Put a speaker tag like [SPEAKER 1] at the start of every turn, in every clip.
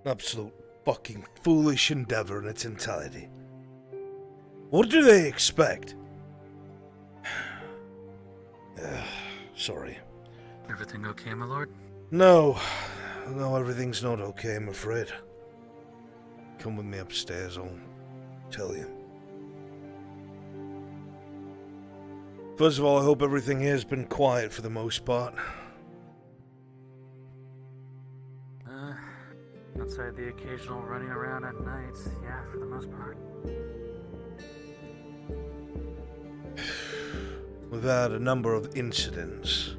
[SPEAKER 1] An absolute fucking foolish endeavor in its entirety. What do they expect? Sorry.
[SPEAKER 2] Everything okay, my lord?
[SPEAKER 1] No, everything's not okay, I'm afraid. Come with me upstairs, I'll tell you. First of all, I hope everything here has been quiet for the most part.
[SPEAKER 2] Outside the occasional running around at night, yeah, for the most part.
[SPEAKER 1] We've had a number of incidents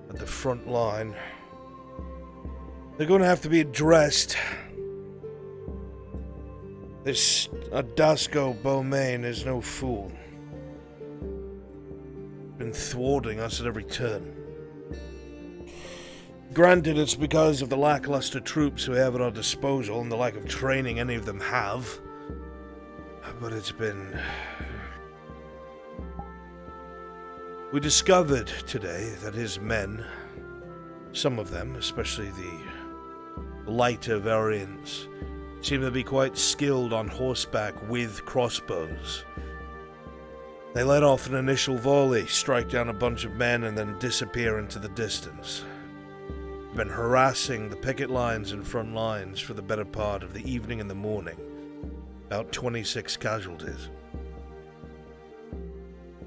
[SPEAKER 1] at the front line. They're going to have to be addressed. This Adasco Beaumain is no fool. Been thwarting us at every turn. Granted, it's because of the lackluster troops we have at our disposal and the lack of training any of them have. But it's been... We discovered today that his men, some of them, especially the lighter variants, seem to be quite skilled on horseback with crossbows. They let off an initial volley, strike down a bunch of men, and then disappear into the distance. Been harassing the picket lines and front lines for the better part of the evening and the morning. About 26 casualties.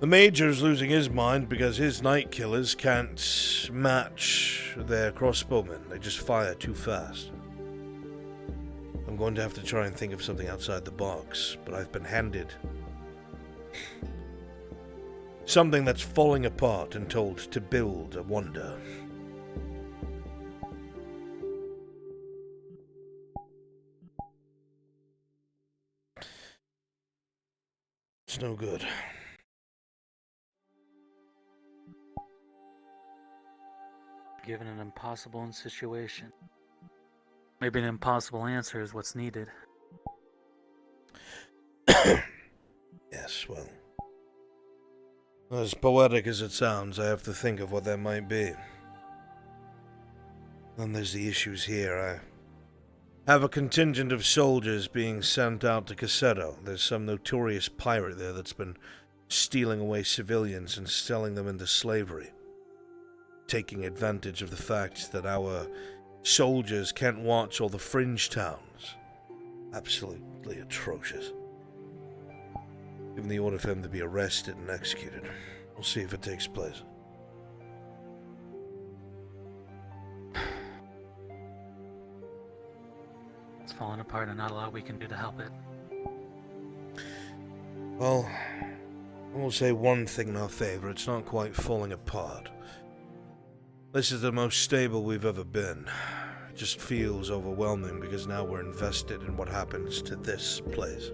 [SPEAKER 1] The Major's losing his mind because his night killers can't match their crossbowmen. They just fire too fast. I'm going to have to try and think of something outside the box, but I've been handed something that's falling apart and told to build a wonder. It's no good.
[SPEAKER 2] given an impossible situation. Maybe an impossible answer is what's needed.
[SPEAKER 1] Yes, well, as poetic as it sounds, I have to think of what that might be. Then there's the issues here. I have a contingent of soldiers being sent out to Cassetto. There's some notorious pirate there that's been stealing away civilians and selling them into slavery, taking advantage of the fact that our soldiers can't watch all the fringe towns. Absolutely atrocious. Given the order for him to be arrested and executed. We'll see if it takes place.
[SPEAKER 2] It's falling apart and not a lot we can do to help it.
[SPEAKER 1] Well, I will say one thing in our favor. It's not quite falling apart. This is the most stable we've ever been. It just feels overwhelming because now we're invested in what happens to this place.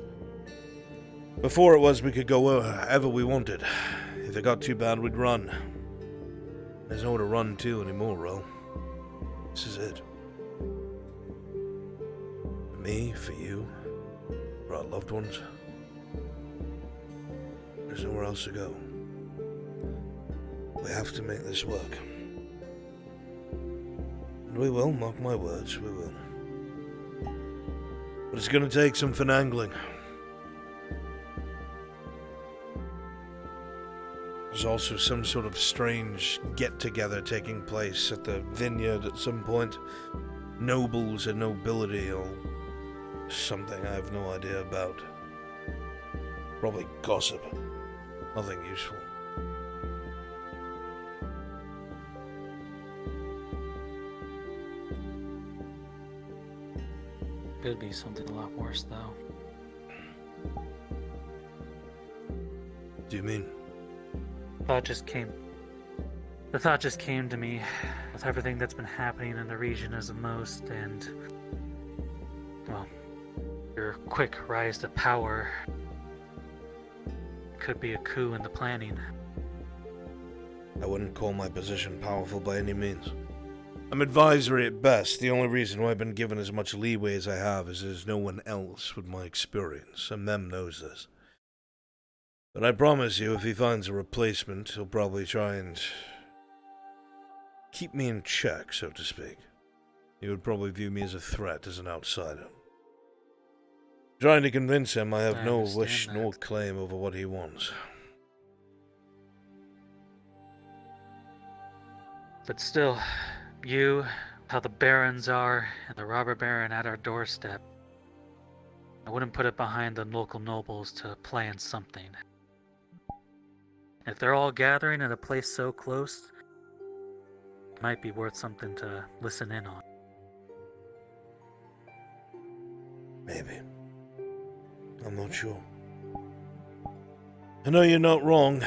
[SPEAKER 1] Before it was we could go wherever we wanted. If it got too bad, we'd run. There's nowhere to run to anymore, Ro. This is it. For me, for you, for our loved ones. There's nowhere else to go. We have to make this work. And we will, mark my words, we will. But it's gonna take some finagling. There's also some sort of strange get-together taking place at the vineyard at some point. Nobles and nobility or something I have no idea about. Probably gossip. Nothing useful.
[SPEAKER 2] Could be something a lot worse, though.
[SPEAKER 1] Do you mean?
[SPEAKER 2] The thought just came to me with everything that's been happening in the region as a most, and, well, your quick rise to power could be a coup in the planning.
[SPEAKER 1] I wouldn't call my position powerful by any means. I'm advisory at best. The only reason why I've been given as much leeway as I have is there's no one else with my experience, and Mem knows this. But I promise you, if he finds a replacement, he'll probably try and keep me in check, so to speak. He would probably view me as a threat, as an outsider. Trying to convince him I have no wish nor claim over what he wants.
[SPEAKER 2] But still, you, how the barons are, and the robber baron at our doorstep, I wouldn't put it behind the local nobles to plan something. If they're all gathering at a place so close, it might be worth something to listen in on.
[SPEAKER 1] Maybe. I'm not sure. I know you're not wrong.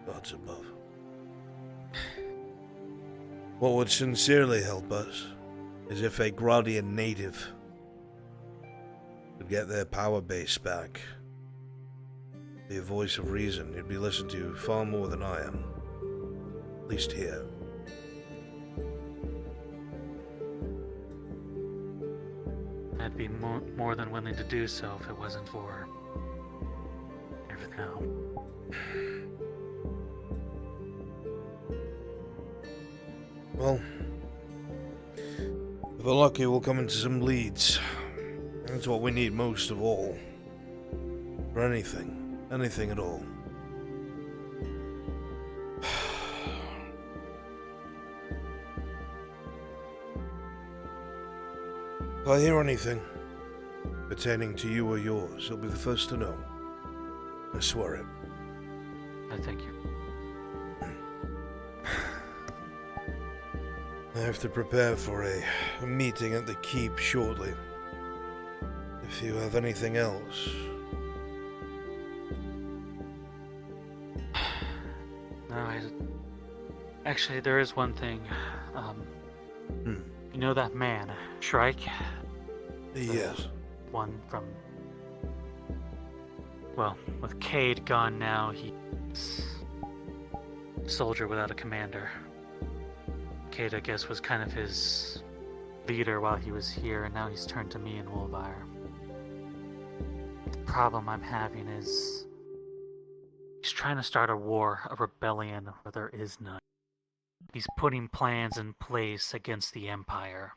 [SPEAKER 1] Gods above. What would sincerely help us is if a Gradian native could get their power base back. Be a voice of reason. You'd be listened to far more than I am. At least here.
[SPEAKER 2] I'd be more than willing to do so if it wasn't for everything else.
[SPEAKER 1] Well, if we're lucky, we'll come into some leads. That's what we need most of all. For anything. Anything at all. If I hear anything pertaining to you or yours, you'll be the first to know. I swear it.
[SPEAKER 2] I thank you.
[SPEAKER 1] I have to prepare for a meeting at the keep shortly. If you have anything else.
[SPEAKER 2] No, actually, there is one thing. You know that man, Shrike?
[SPEAKER 1] Yes.
[SPEAKER 2] One from Well, with Cade gone now, he's a soldier without a commander. Cade, I guess, was kind of his leader while he was here, and now he's turned to me and Wolvire. The problem I'm having is he's trying to start a war, a rebellion where there is none. He's putting plans in place against the Empire,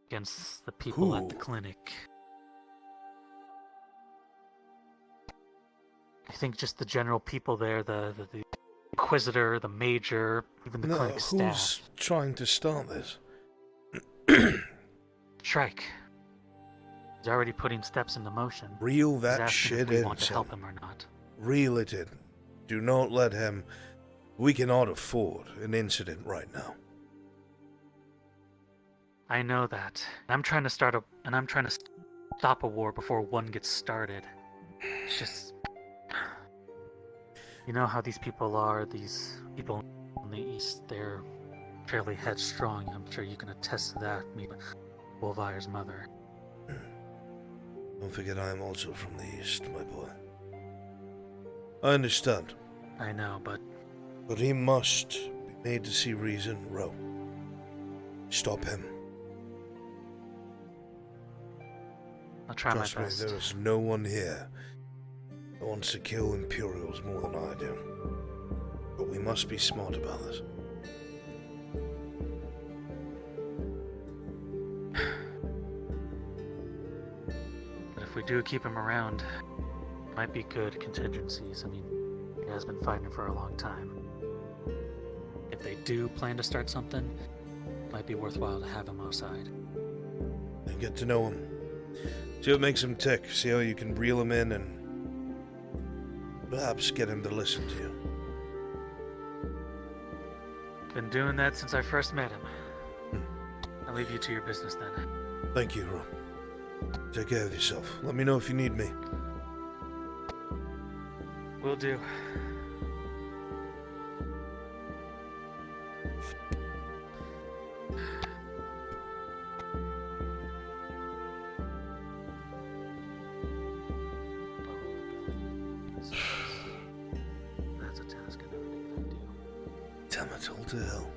[SPEAKER 2] against the people at the clinic. I think just the general people there, the Inquisitor, the Major, even the clinic staff.
[SPEAKER 1] Who's trying to start this?
[SPEAKER 2] Shrike. He's already putting steps into motion.
[SPEAKER 1] Reel
[SPEAKER 2] He's
[SPEAKER 1] that
[SPEAKER 2] asking
[SPEAKER 1] shit
[SPEAKER 2] if we
[SPEAKER 1] in,
[SPEAKER 2] want to
[SPEAKER 1] son.
[SPEAKER 2] help him or not.
[SPEAKER 1] Reel it in. Do not let him. We cannot afford an incident right now.
[SPEAKER 2] I know that. I'm trying to stop a war before one gets started. It's just, you know how these people are. These people in the East, they're fairly headstrong. I'm sure you can attest to that. Me, Wolvire's mother.
[SPEAKER 1] Don't forget I am also from the East, my boy. I understand.
[SPEAKER 2] I know, but
[SPEAKER 1] he must be made to see reason. Ro. Stop him.
[SPEAKER 2] I'll try
[SPEAKER 1] Trust
[SPEAKER 2] my
[SPEAKER 1] me,
[SPEAKER 2] best.
[SPEAKER 1] there is no one here that wants to kill Imperials more than I do. But we must be smart about this.
[SPEAKER 2] But if we do keep him around, might be good contingencies. I mean, he has been fighting for a long time. If they do plan to start something, it might be worthwhile to have him outside.
[SPEAKER 1] And get to know him. See what makes him tick. See how you can reel him in and perhaps get him to listen to you.
[SPEAKER 2] Been doing that since I first met him. I'll leave you to your business then.
[SPEAKER 1] Thank you, Ro. Take care of yourself. Let me know if you need me.
[SPEAKER 2] Will do. That's a task I never think I'd do.
[SPEAKER 1] Damn it, all to hell.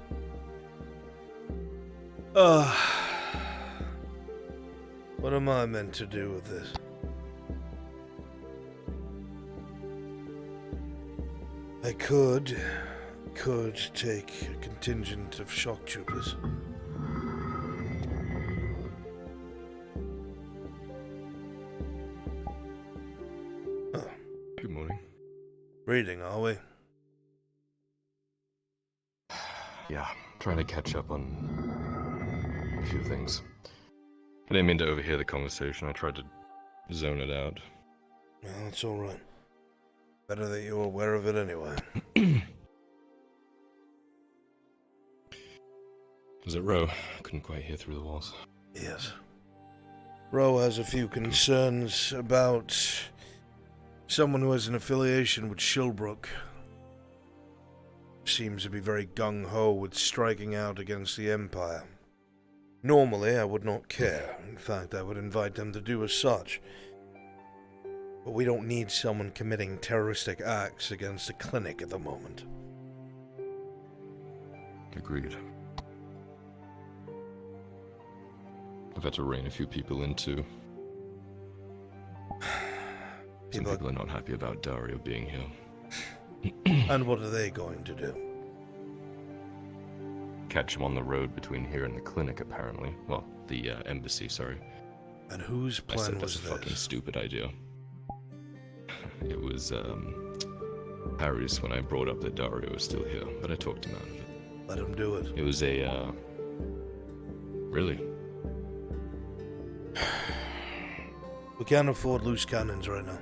[SPEAKER 1] What am I meant to do with this? I could take a contingent of shock troopers. Oh,
[SPEAKER 3] Good morning.
[SPEAKER 1] reading, are we?
[SPEAKER 3] Yeah, trying to catch up on a few things. I didn't mean to overhear the conversation. I tried to zone it out.
[SPEAKER 1] No, that's all right. Better that you're aware of it anyway.
[SPEAKER 3] Was it Ro? Couldn't quite hear through the walls.
[SPEAKER 1] Yes. Ro has a few concerns about someone who has an affiliation with Shilbrook. Seems to be very gung-ho with striking out against the Empire. Normally, I would not care. In fact, I would invite them to do as such. But we don't need someone committing terroristic acts against the clinic at the moment.
[SPEAKER 3] Agreed. I've had to rein a few people in too. Some people are not happy about Dario being here.
[SPEAKER 1] And what are they going to do?
[SPEAKER 3] Catch him on the road between here and the clinic, apparently. Well, the embassy, sorry.
[SPEAKER 1] And whose
[SPEAKER 3] I
[SPEAKER 1] plan
[SPEAKER 3] said that's
[SPEAKER 1] was
[SPEAKER 3] a fucking
[SPEAKER 1] this?
[SPEAKER 3] stupid idea. It was, Harry's when I brought up that Dario was still here, but I talked him out of it.
[SPEAKER 1] Let him do it.
[SPEAKER 3] It was a, really?
[SPEAKER 1] We can't afford loose cannons right now.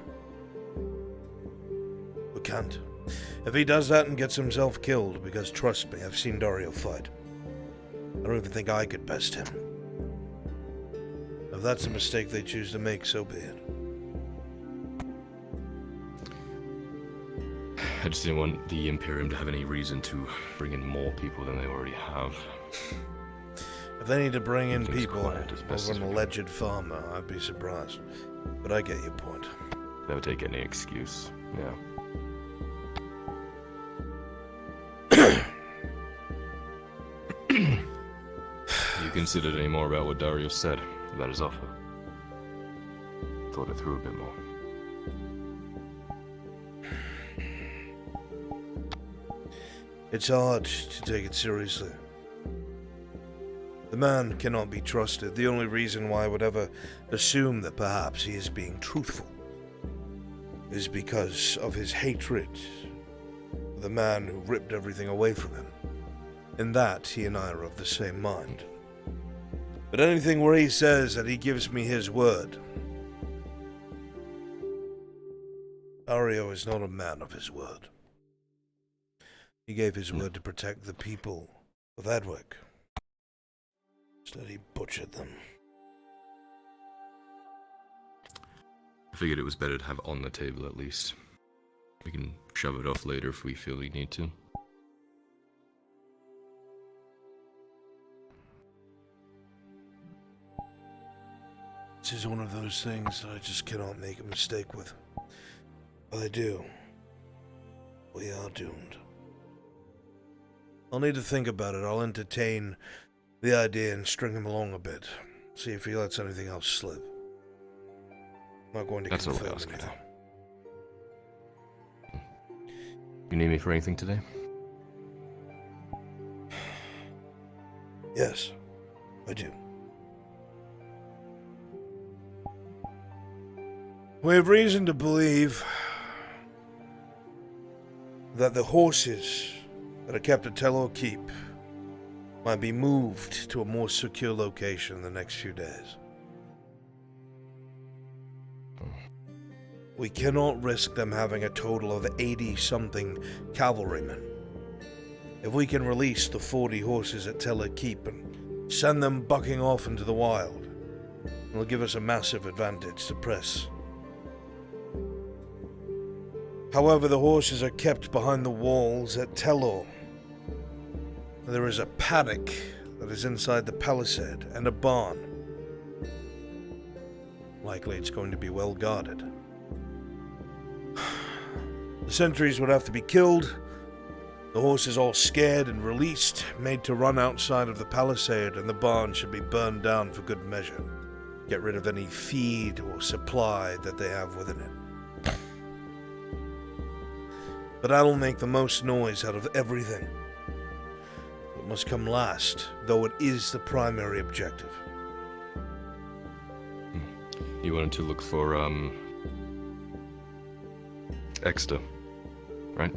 [SPEAKER 1] We can't. If he does that and gets himself killed, because trust me, I've seen Dario fight. I don't even think I could best him. If that's a mistake they choose to make, so be it.
[SPEAKER 3] I just didn't want the Imperium to have any reason to bring in more people than they already have.
[SPEAKER 1] If they need to bring in
[SPEAKER 3] Things
[SPEAKER 1] people
[SPEAKER 3] quiet as best
[SPEAKER 1] over
[SPEAKER 3] as
[SPEAKER 1] an
[SPEAKER 3] we can.
[SPEAKER 1] alleged farmer, I'd be surprised. But I get your point.
[SPEAKER 3] Never take any excuse. Yeah. You considered any more about what Dario said about his offer? Thought it through a bit more.
[SPEAKER 1] It's hard to take it seriously. The man cannot be trusted. The only reason why I would ever assume that perhaps he is being truthful is because of his hatred for the man who ripped everything away from him. In that, he and I are of the same mind. But anything where he says that he gives me his word, Dario is not a man of his word. He gave his word to protect the people of Edwick. Instead, he butchered them.
[SPEAKER 3] I figured it was better to have on the table at least. We can shove it off later if we feel we need to.
[SPEAKER 1] This is one of those things that I just cannot make a mistake with. If I do, we are doomed. I'll need to think about it. I'll entertain the idea and string him along a bit. See if he lets anything else slip. I'm not going to
[SPEAKER 3] That's all I
[SPEAKER 1] confirm
[SPEAKER 3] ask,
[SPEAKER 1] anything.
[SPEAKER 3] You need me for anything today?
[SPEAKER 1] Yes, I do. We have reason to believe that the horses that are kept at Tello Keep might be moved to a more secure location in the next few days. We cannot risk them having a total of 80-something cavalrymen. If we can release the 40 horses at Tello Keep and send them bucking off into the wild, it'll give us a massive advantage to press. However, the horses are kept behind the walls at Tello. There is a paddock that is inside the palisade and a barn. Likely it's going to be well guarded. The sentries would have to be killed, the horses all scared and released, made to run outside of the palisade, and the barn should be burned down for good measure. Get rid of any feed or supply that they have within it. But that'll make the most noise out of everything. It must come last, though it is the primary objective.
[SPEAKER 3] You wanted to look for, Exeter, right?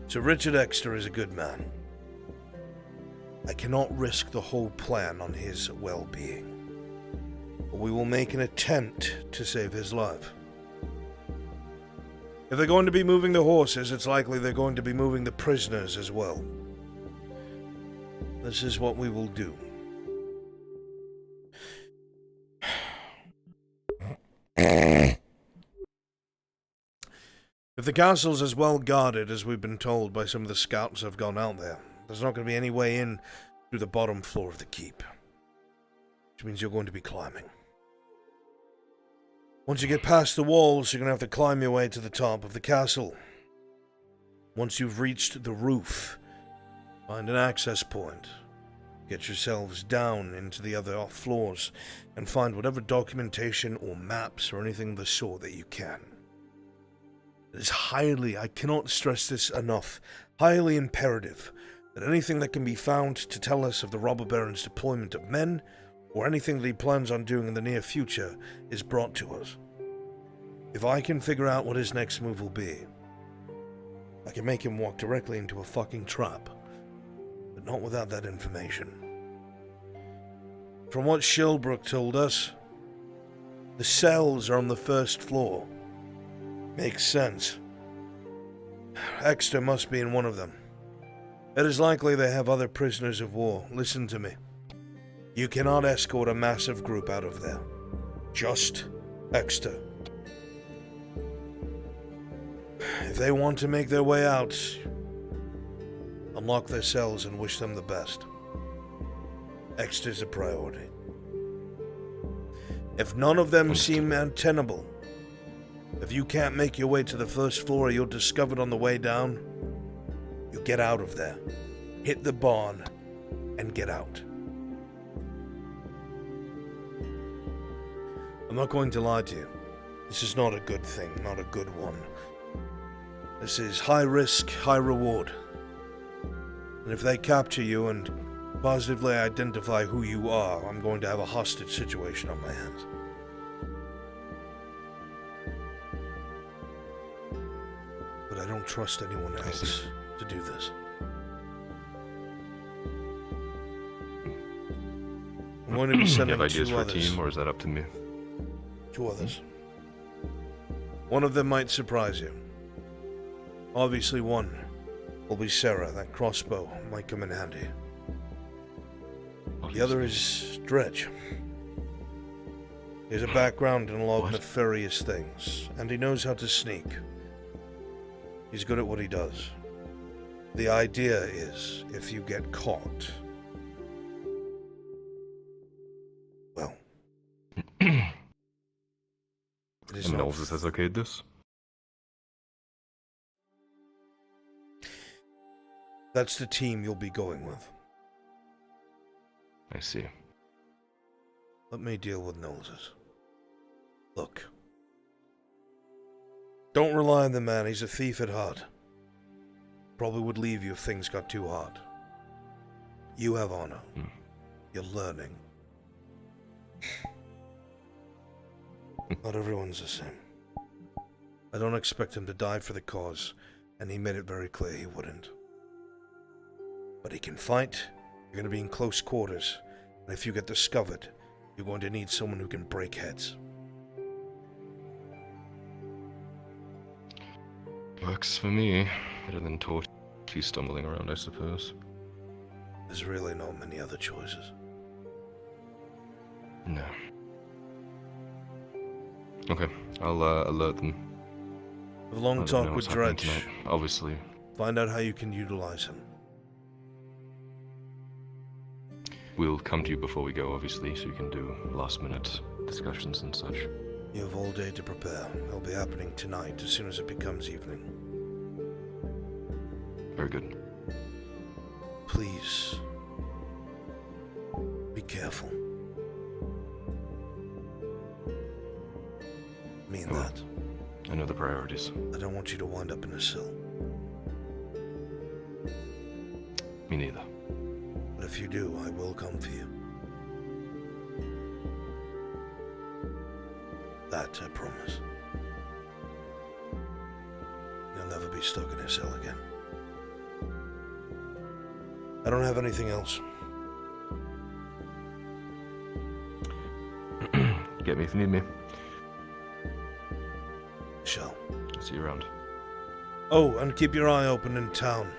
[SPEAKER 1] Sir Richard Exeter is a good man. I cannot risk the whole plan on his well-being. But we will make an attempt to save his life. If they're going to be moving the horses, it's likely they're going to be moving the prisoners as well. This is what we will do. If the castle's as well guarded as we've been told by some of the scouts that have gone out there, there's not going to be any way in through the bottom floor of the keep. Which means you're going to be climbing. Once you get past the walls, you're going to have to climb your way to the top of the castle. Once you've reached the roof, find an access point. Get yourselves down into the other floors and find whatever documentation or maps or anything of the sort that you can. It is highly, I cannot stress this enough, highly imperative that anything that can be found to tell us of the robber baron's deployment of men or anything that he plans on doing in the near future is brought to us. If I can figure out what his next move will be, I can make him walk directly into a fucking trap, but not without that information. From what Shilbrook told us, the cells are on the first floor. Makes sense. Exeter must be in one of them. It is likely they have other prisoners of war. Listen to me. You cannot escort a massive group out of there. Just Exeter. If they want to make their way out, unlock their cells and wish them the best. Exeter's a priority. If none of them
[SPEAKER 3] Understood.
[SPEAKER 1] seem untenable, if you can't make your way to the first floor or you're discovered on the way down, you get out of there. Hit the barn and get out. I'm not going to lie to you. This is not a good thing, not a good one. This is high risk, high reward. And if they capture you and positively identify who you are, I'm going to have a hostage situation on my hands. But I don't trust anyone else to do this. I'm going to be
[SPEAKER 3] You
[SPEAKER 1] sending
[SPEAKER 3] have ideas
[SPEAKER 1] two
[SPEAKER 3] for a
[SPEAKER 1] others.
[SPEAKER 3] team, or is that up to me?
[SPEAKER 1] Two others. One of them might surprise you. Obviously one will be Sarah. That crossbow might come in handy. The other is Dredge. He has a background in a lot of nefarious things, and he knows how to sneak. He's good at what he does. The idea is, if you get caught, well, it is
[SPEAKER 3] And
[SPEAKER 1] not.
[SPEAKER 3] Knowles has okayed this?
[SPEAKER 1] That's the team you'll be going with.
[SPEAKER 3] I see.
[SPEAKER 1] Let me deal with Knowles's. Look. Don't rely on the man, he's a thief at heart. Probably would leave you if things got too hard. You have honor. You're learning. Not everyone's the same. I don't expect him to die for the cause, and he made it very clear he wouldn't. But he can fight. You're going to be in close quarters, and if you get discovered, you're going to need someone who can break heads.
[SPEAKER 3] Works for me. Better than totally stumbling around, I suppose.
[SPEAKER 1] There's really not many other choices.
[SPEAKER 3] No. Okay, I'll alert them.
[SPEAKER 1] Have a long
[SPEAKER 3] Let them know
[SPEAKER 1] talk with
[SPEAKER 3] what's happening
[SPEAKER 1] Dredge.
[SPEAKER 3] tonight. Obviously.
[SPEAKER 1] Find out how you can utilize him.
[SPEAKER 3] We'll come to you before we go, obviously, so you can do last-minute discussions and such.
[SPEAKER 1] You have all day to prepare. It'll be happening tonight, as soon as it becomes evening.
[SPEAKER 3] Very good.
[SPEAKER 1] Please, be careful. Mean
[SPEAKER 3] Oh.
[SPEAKER 1] that.
[SPEAKER 3] I know the priorities.
[SPEAKER 1] I don't want you to wind up in a cell.
[SPEAKER 3] Me neither.
[SPEAKER 1] But if you do, I will come for you. That I promise. You'll never be stuck in a cell again. I don't have anything else.
[SPEAKER 3] Get me if you need me.
[SPEAKER 1] Shall.
[SPEAKER 3] I'll see you around.
[SPEAKER 1] Oh, and keep your eye open in town.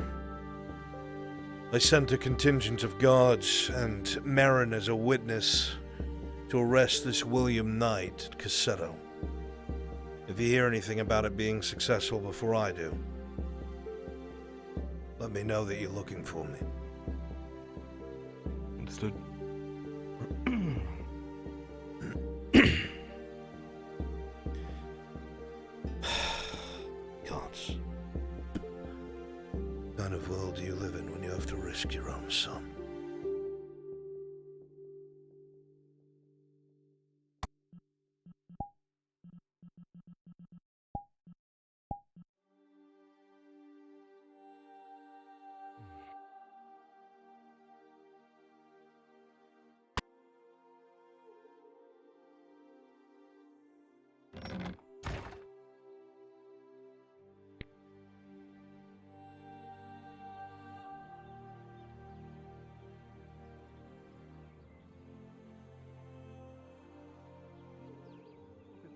[SPEAKER 1] I sent a contingent of guards and Marin as a witness to arrest this William Knight at Cassetto. If you hear anything about it being successful before I do, let me know that you're looking for me.
[SPEAKER 3] Understood.
[SPEAKER 1] Gods. What kind of world do you live in when you have to risk your own son?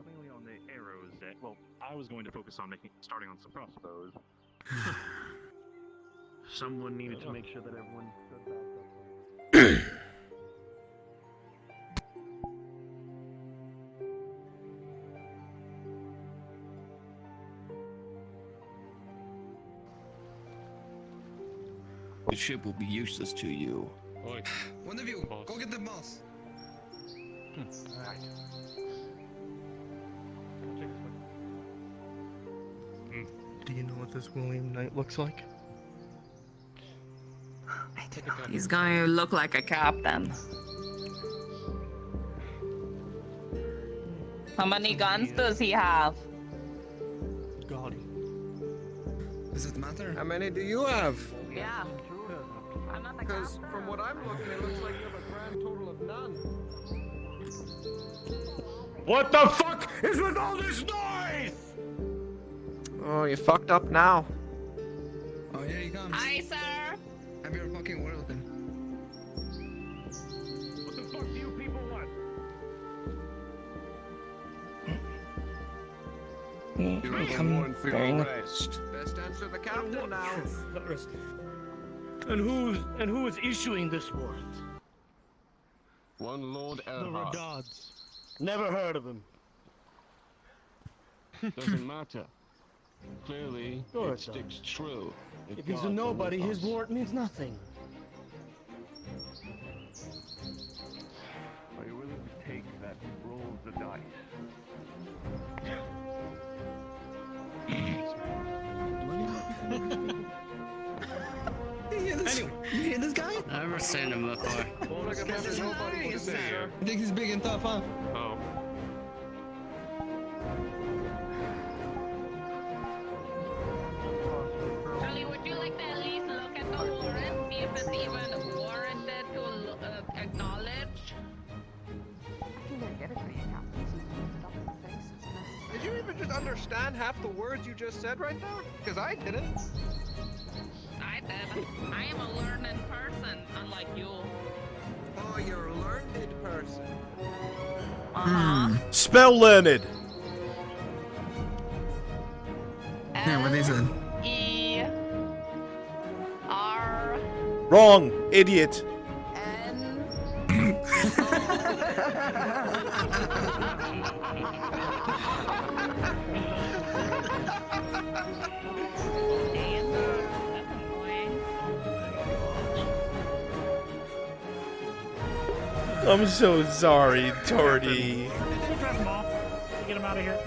[SPEAKER 4] Mainly on the arrows that, well, I was going to focus on starting on some crossbows. Someone needed to make sure that everyone stood back.
[SPEAKER 5] The ship will be useless to you.
[SPEAKER 6] One of you, go get the mouse.
[SPEAKER 4] Alright.
[SPEAKER 5] Do you know what this William Knight looks like?
[SPEAKER 6] He's going to look like a captain. How many guns does he have?
[SPEAKER 5] Gaudy.
[SPEAKER 7] Does it matter?
[SPEAKER 8] How many do you have?
[SPEAKER 6] Yeah. I'm not the
[SPEAKER 8] Because
[SPEAKER 6] captain.
[SPEAKER 8] from what I'm looking, it looks like you have a grand total of none.
[SPEAKER 5] What the fuck is with all this noise?
[SPEAKER 8] Oh, you fucked up now.
[SPEAKER 7] Oh, here he comes.
[SPEAKER 6] Hi, sir.
[SPEAKER 7] Have your fucking word then.
[SPEAKER 4] What the fuck do you people want?
[SPEAKER 8] You're
[SPEAKER 5] Come
[SPEAKER 8] for
[SPEAKER 5] very
[SPEAKER 8] your
[SPEAKER 5] nice.
[SPEAKER 8] arrest. Best answer the captain now.
[SPEAKER 5] And who is issuing this warrant?
[SPEAKER 3] One Lord
[SPEAKER 5] The
[SPEAKER 3] Erhard.
[SPEAKER 5] Regards. Never heard of him.
[SPEAKER 3] Doesn't matter. Clearly,
[SPEAKER 5] Sure
[SPEAKER 3] it
[SPEAKER 5] it
[SPEAKER 3] sticks true.
[SPEAKER 5] If he's a nobody, his warrant means nothing.
[SPEAKER 4] Are you willing to take that roll of the dice?
[SPEAKER 7] You hear this guy?
[SPEAKER 9] I've never seen him before.
[SPEAKER 8] Won't look at
[SPEAKER 7] This
[SPEAKER 8] him,
[SPEAKER 7] is
[SPEAKER 8] nobody would
[SPEAKER 7] nice.
[SPEAKER 8] say, sir.
[SPEAKER 7] You think he's big and tough, huh?
[SPEAKER 3] Oh.
[SPEAKER 6] Charlie, would you like to at least look at the warrant? See if it's even warranted to acknowledge?
[SPEAKER 8] Did you even just understand half the words you just said right now? Because I didn't.
[SPEAKER 6] I did. I am a learned person, unlike you.
[SPEAKER 8] Oh, you're a learned person.
[SPEAKER 6] Uh-huh.
[SPEAKER 1] Spell learned.
[SPEAKER 7] Yeah, what is it?
[SPEAKER 6] E R
[SPEAKER 1] Wrong, idiot.
[SPEAKER 6] N Damn, that's annoying.
[SPEAKER 1] I'm so sorry, Torty.
[SPEAKER 4] Drop him off. Get him out of here.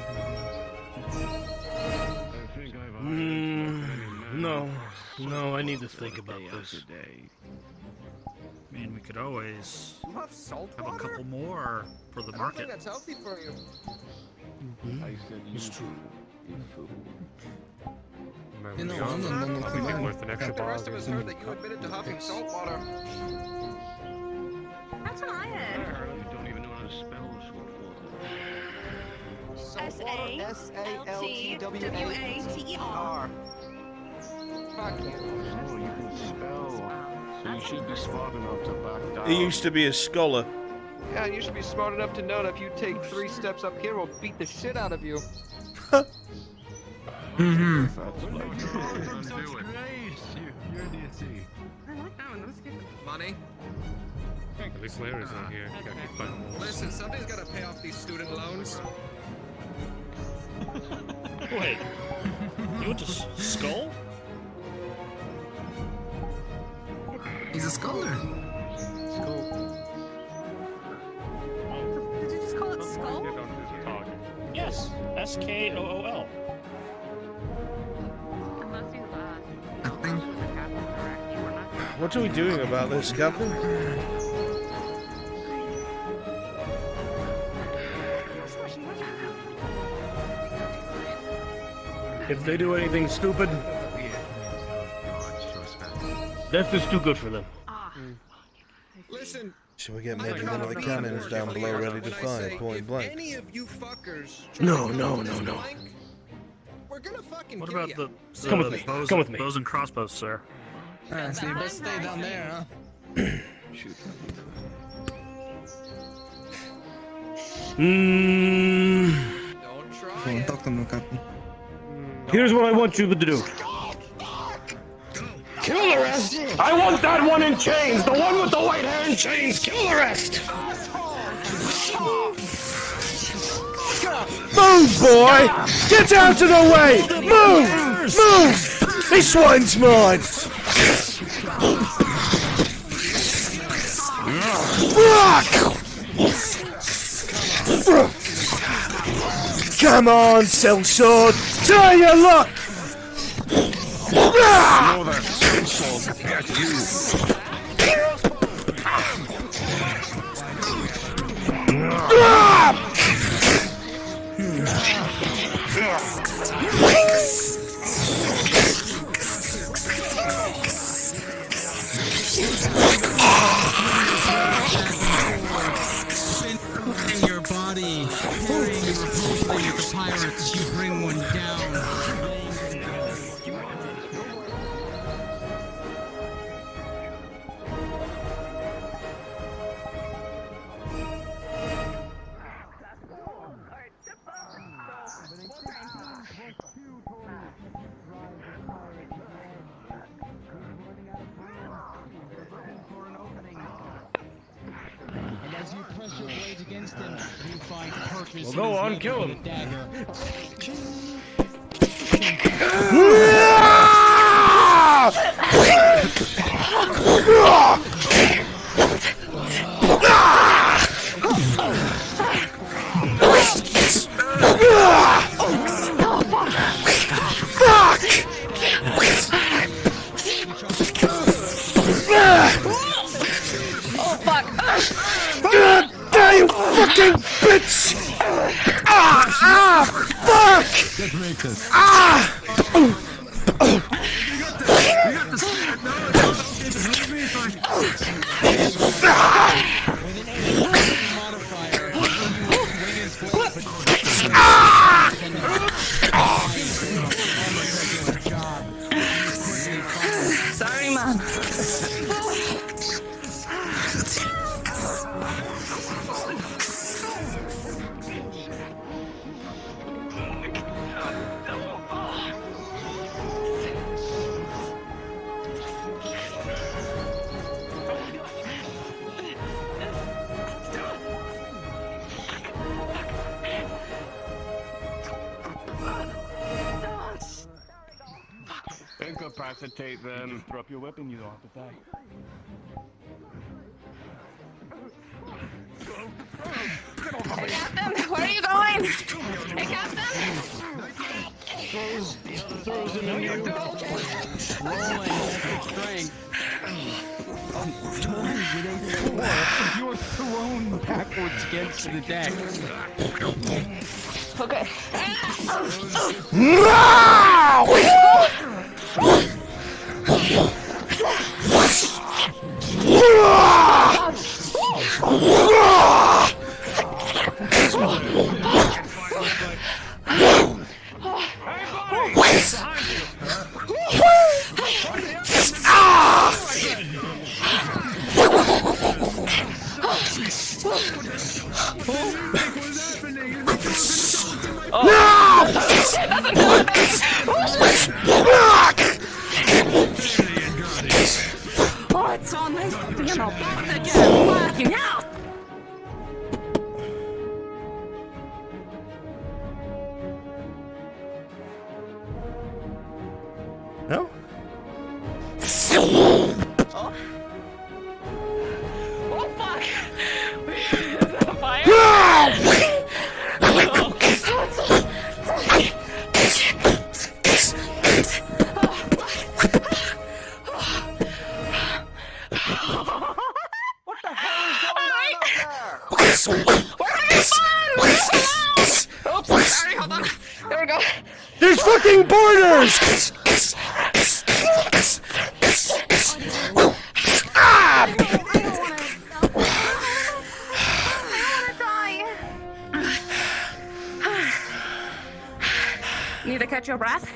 [SPEAKER 5] No, I need to think about this.
[SPEAKER 10] I mean, we could always
[SPEAKER 8] You have salt
[SPEAKER 10] have a
[SPEAKER 8] water?
[SPEAKER 10] couple more for the
[SPEAKER 8] I don't think
[SPEAKER 10] market.
[SPEAKER 8] that's healthy for you.
[SPEAKER 5] It's true.
[SPEAKER 7] You know, London don't look too bad.
[SPEAKER 3] Worth an extra
[SPEAKER 8] The rest of
[SPEAKER 3] bottle
[SPEAKER 8] us
[SPEAKER 3] of
[SPEAKER 8] heard that you admitted to huffing salt water.
[SPEAKER 6] That's what I heard.
[SPEAKER 4] You don't even know how to spell
[SPEAKER 8] Salt water?
[SPEAKER 6] S-A-L-T-W-A-T-E-R.
[SPEAKER 8] Fuck you.
[SPEAKER 3] Oh, you can spell. So you should be smart enough to back down.
[SPEAKER 1] He used to be a scholar.
[SPEAKER 8] Yeah, you should be smart enough to know that if you take 3 steps up here, we'll beat the shit out of you.
[SPEAKER 7] Mm-hmm.
[SPEAKER 8] Money?
[SPEAKER 3] At least Larry's not here. Gotta keep fighting wolves.
[SPEAKER 8] Listen, somebody's gotta pay off these student loans.
[SPEAKER 10] Wait, you went to Skull?
[SPEAKER 7] He's a scholar.
[SPEAKER 6] Did you just call it skull?
[SPEAKER 10] Yes, S-K-O-O-L.
[SPEAKER 6] Unless he's
[SPEAKER 7] Nothing.
[SPEAKER 1] What are we doing about this, Captain?
[SPEAKER 5] If they do anything stupid, death is too good for them.
[SPEAKER 8] Listen,
[SPEAKER 1] Shall we get
[SPEAKER 8] I'm
[SPEAKER 1] maybe
[SPEAKER 8] trying
[SPEAKER 1] one of
[SPEAKER 8] to
[SPEAKER 1] the
[SPEAKER 8] be
[SPEAKER 1] cannons
[SPEAKER 8] more
[SPEAKER 1] down below
[SPEAKER 8] clear
[SPEAKER 1] ready to
[SPEAKER 8] when I
[SPEAKER 1] fire,
[SPEAKER 8] say,
[SPEAKER 1] point
[SPEAKER 8] if
[SPEAKER 1] blank?
[SPEAKER 8] any of you fuckers try
[SPEAKER 5] No,
[SPEAKER 8] to
[SPEAKER 5] no,
[SPEAKER 8] go this
[SPEAKER 5] no, no.
[SPEAKER 8] blank, we're gonna fucking
[SPEAKER 10] What
[SPEAKER 8] kill
[SPEAKER 10] about
[SPEAKER 8] ya.
[SPEAKER 10] the
[SPEAKER 5] Come with me,
[SPEAKER 10] bows,
[SPEAKER 5] come with me.
[SPEAKER 10] bows and crossbows, sir?
[SPEAKER 7] Ah, so you best stay down there, huh?
[SPEAKER 8] Don't try
[SPEAKER 7] Come on,
[SPEAKER 8] it.
[SPEAKER 7] talk to him, Captain.
[SPEAKER 5] Here's what I want you to do. Kill the rest! I want that one in chains! The one with the white hair in chains! Kill the rest!
[SPEAKER 1] Move, boy! Get out of the way! Move! Move! This one's mine! Fuck! Come on, sellsword! Try your luck!
[SPEAKER 5] No, that's so compared to you.
[SPEAKER 7] In your body, carrying your repository with the pirates, you bring one down. And as you press your blades against him, you find purpose.
[SPEAKER 5] Well, go on, kill him.
[SPEAKER 7] Dagger.
[SPEAKER 6] Oh fuck!
[SPEAKER 1] God damn, you fucking bitch! Fuck!
[SPEAKER 7] Let's make this.
[SPEAKER 6] Sorry, man.
[SPEAKER 5] Incapacitate them.
[SPEAKER 10] Drop your weapon, you don't have to die.
[SPEAKER 6] Hey, Captain, where are you going? Hey, Captain!
[SPEAKER 10] Throws him in you.
[SPEAKER 7] You're thrown backwards against the deck.
[SPEAKER 6] Okay. Oh, it's so nice to be in a box again. Fucking hell!
[SPEAKER 1] No?
[SPEAKER 6] Oh. Oh fuck! Is that a fire?
[SPEAKER 8] What the hell is going on up there?
[SPEAKER 6] We're having fun! We're so loud! Oops, sorry, hold on. There we go.
[SPEAKER 1] There's fucking borders!
[SPEAKER 6] Need to catch your breath?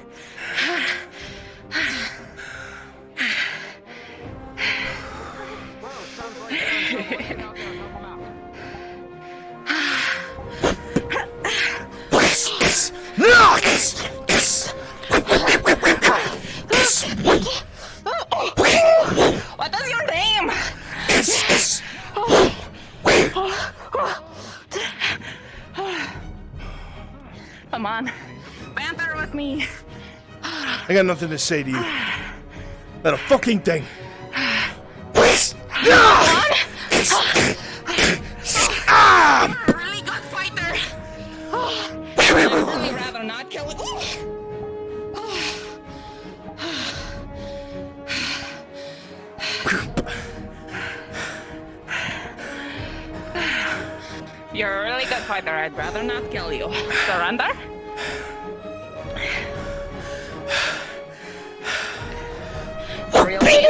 [SPEAKER 6] What is your name? Come on, banter with me.
[SPEAKER 1] I got nothing to say to you. Not a fucking thing.
[SPEAKER 6] You're a really good fighter. You're a really good fighter. I'd rather not kill you. Surrender? For real, please?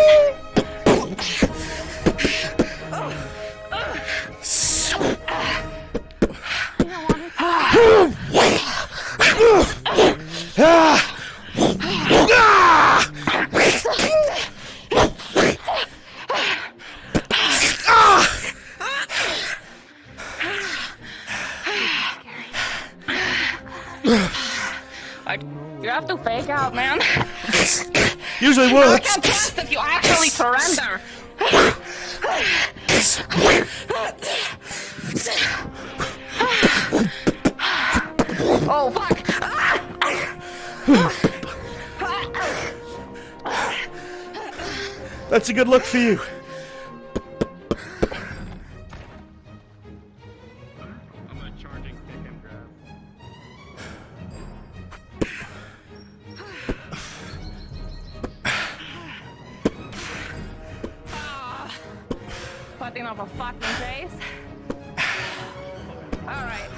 [SPEAKER 6] You have to fake out, man.
[SPEAKER 1] Usually
[SPEAKER 6] I
[SPEAKER 1] works.
[SPEAKER 6] can trust if you actually surrender. Oh, fuck.
[SPEAKER 1] That's a good look for you.
[SPEAKER 4] I'm a charging kick and grab.
[SPEAKER 6] Putting up a fucking face. All right.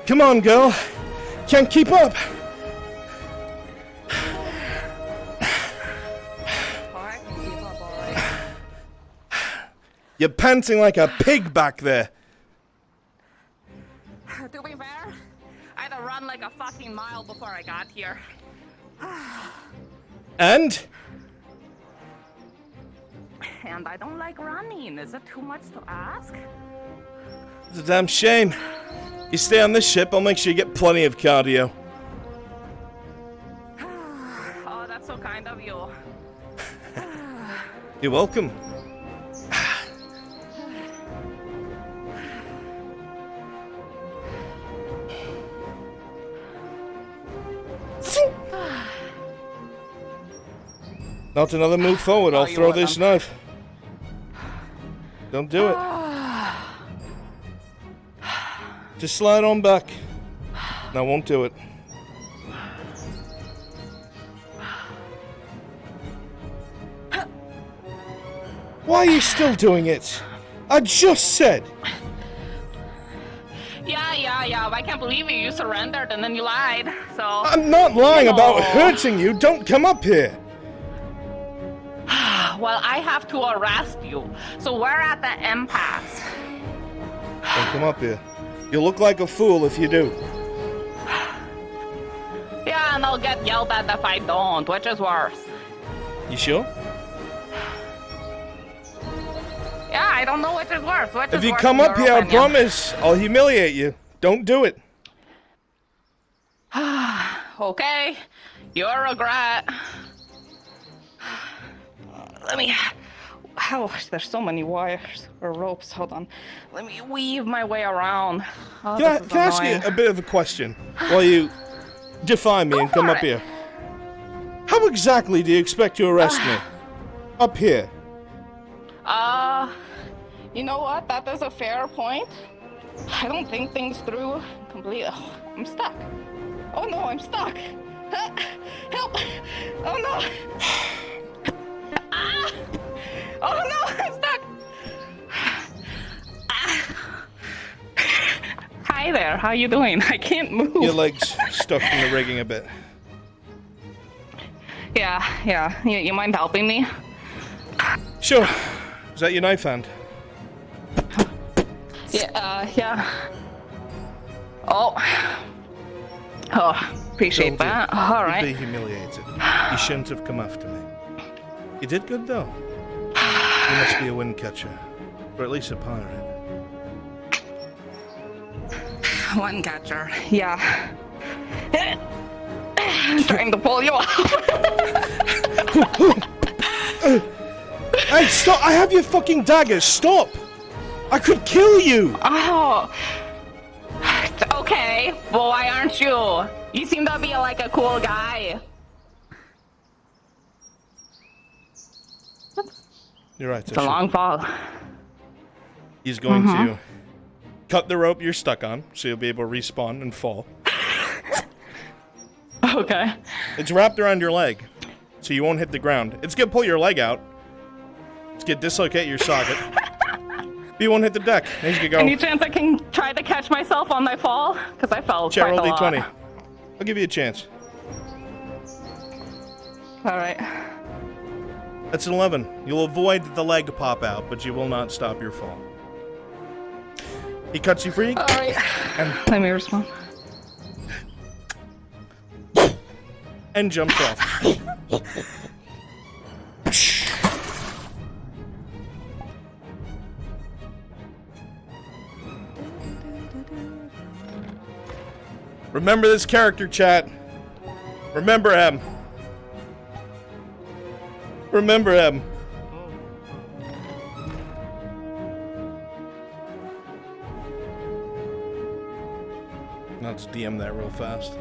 [SPEAKER 1] Come on, girl. Can't keep up. You're panting like a pig back there.
[SPEAKER 6] To be fair, I had to run like a fucking mile before I got here.
[SPEAKER 1] And?
[SPEAKER 6] And I don't like running. Is it too much to ask?
[SPEAKER 1] It's a damn shame. You stay on this ship, I'll make sure you get plenty of cardio.
[SPEAKER 6] Oh, that's so kind of you.
[SPEAKER 1] You're welcome. Not another move forward, I'll throw this knife. Don't do it. Just slide on back. No, I won't do it. Why are you still doing it? I just said.
[SPEAKER 6] Yeah. I can't believe you. You surrendered and then you lied. So.
[SPEAKER 1] I'm not lying about hurting you. Don't come up here.
[SPEAKER 6] Well, I have to arrest you. So we're at the impasse.
[SPEAKER 1] Don't come up here. You'll look like a fool if you do.
[SPEAKER 6] Yeah, and I'll get yelled at if I don't, which is worse.
[SPEAKER 1] You sure?
[SPEAKER 6] Yeah, I don't know which is worse.
[SPEAKER 1] If you come up here, I promise I'll humiliate you. Don't do it.
[SPEAKER 6] Okay, your regret. Let me. Oh, there's so many wires or ropes. Hold on. Let me weave my way around. Oh,
[SPEAKER 1] Can I ask you a bit of a question while you defy me and come up here? How exactly do you expect to arrest me? Up here.
[SPEAKER 6] You know what? That is a fair point. I don't think things through completely. Oh, I'm stuck. Oh no, I'm stuck. Help! Oh no! Oh no, I'm stuck! Hi there, how you doing? I can't move.
[SPEAKER 1] Your leg's stuck in the rigging a bit.
[SPEAKER 6] Yeah. You mind helping me?
[SPEAKER 1] Sure. Is that your knife hand?
[SPEAKER 6] Yeah. Oh, appreciate that. All right.
[SPEAKER 1] You'd be humiliated. You shouldn't have come after me. You did good, though. You must be a wind catcher. Or at least a pirate.
[SPEAKER 6] One catcher. Yeah. Trying to pull you off.
[SPEAKER 1] Hey, stop! I have your fucking daggers! Stop! I could kill you!
[SPEAKER 6] Oh. Okay. Well, why aren't you? You seem to be like a cool guy.
[SPEAKER 1] You're right.
[SPEAKER 6] It's a long fall.
[SPEAKER 1] He's going to cut the rope you're stuck on, so you'll be able to respawn and fall.
[SPEAKER 6] Okay.
[SPEAKER 1] It's wrapped around your leg, so you won't hit the ground. It's gonna pull your leg out. It's gonna dislocate your socket. But you won't hit the deck. There you go.
[SPEAKER 6] Any chance I can try to catch myself on my fall? Because I fell
[SPEAKER 1] Chat,
[SPEAKER 6] quite
[SPEAKER 1] roll
[SPEAKER 6] a lot.
[SPEAKER 1] D20. I'll give you a chance.
[SPEAKER 6] All right.
[SPEAKER 1] That's an 11. You'll avoid the leg pop out, but you will not stop your fall. He cuts you free.
[SPEAKER 6] All right.
[SPEAKER 1] And
[SPEAKER 6] let me respond.
[SPEAKER 1] And jumps off. Remember this character, chat. Remember him. Remember him. Now let's DM that real fast.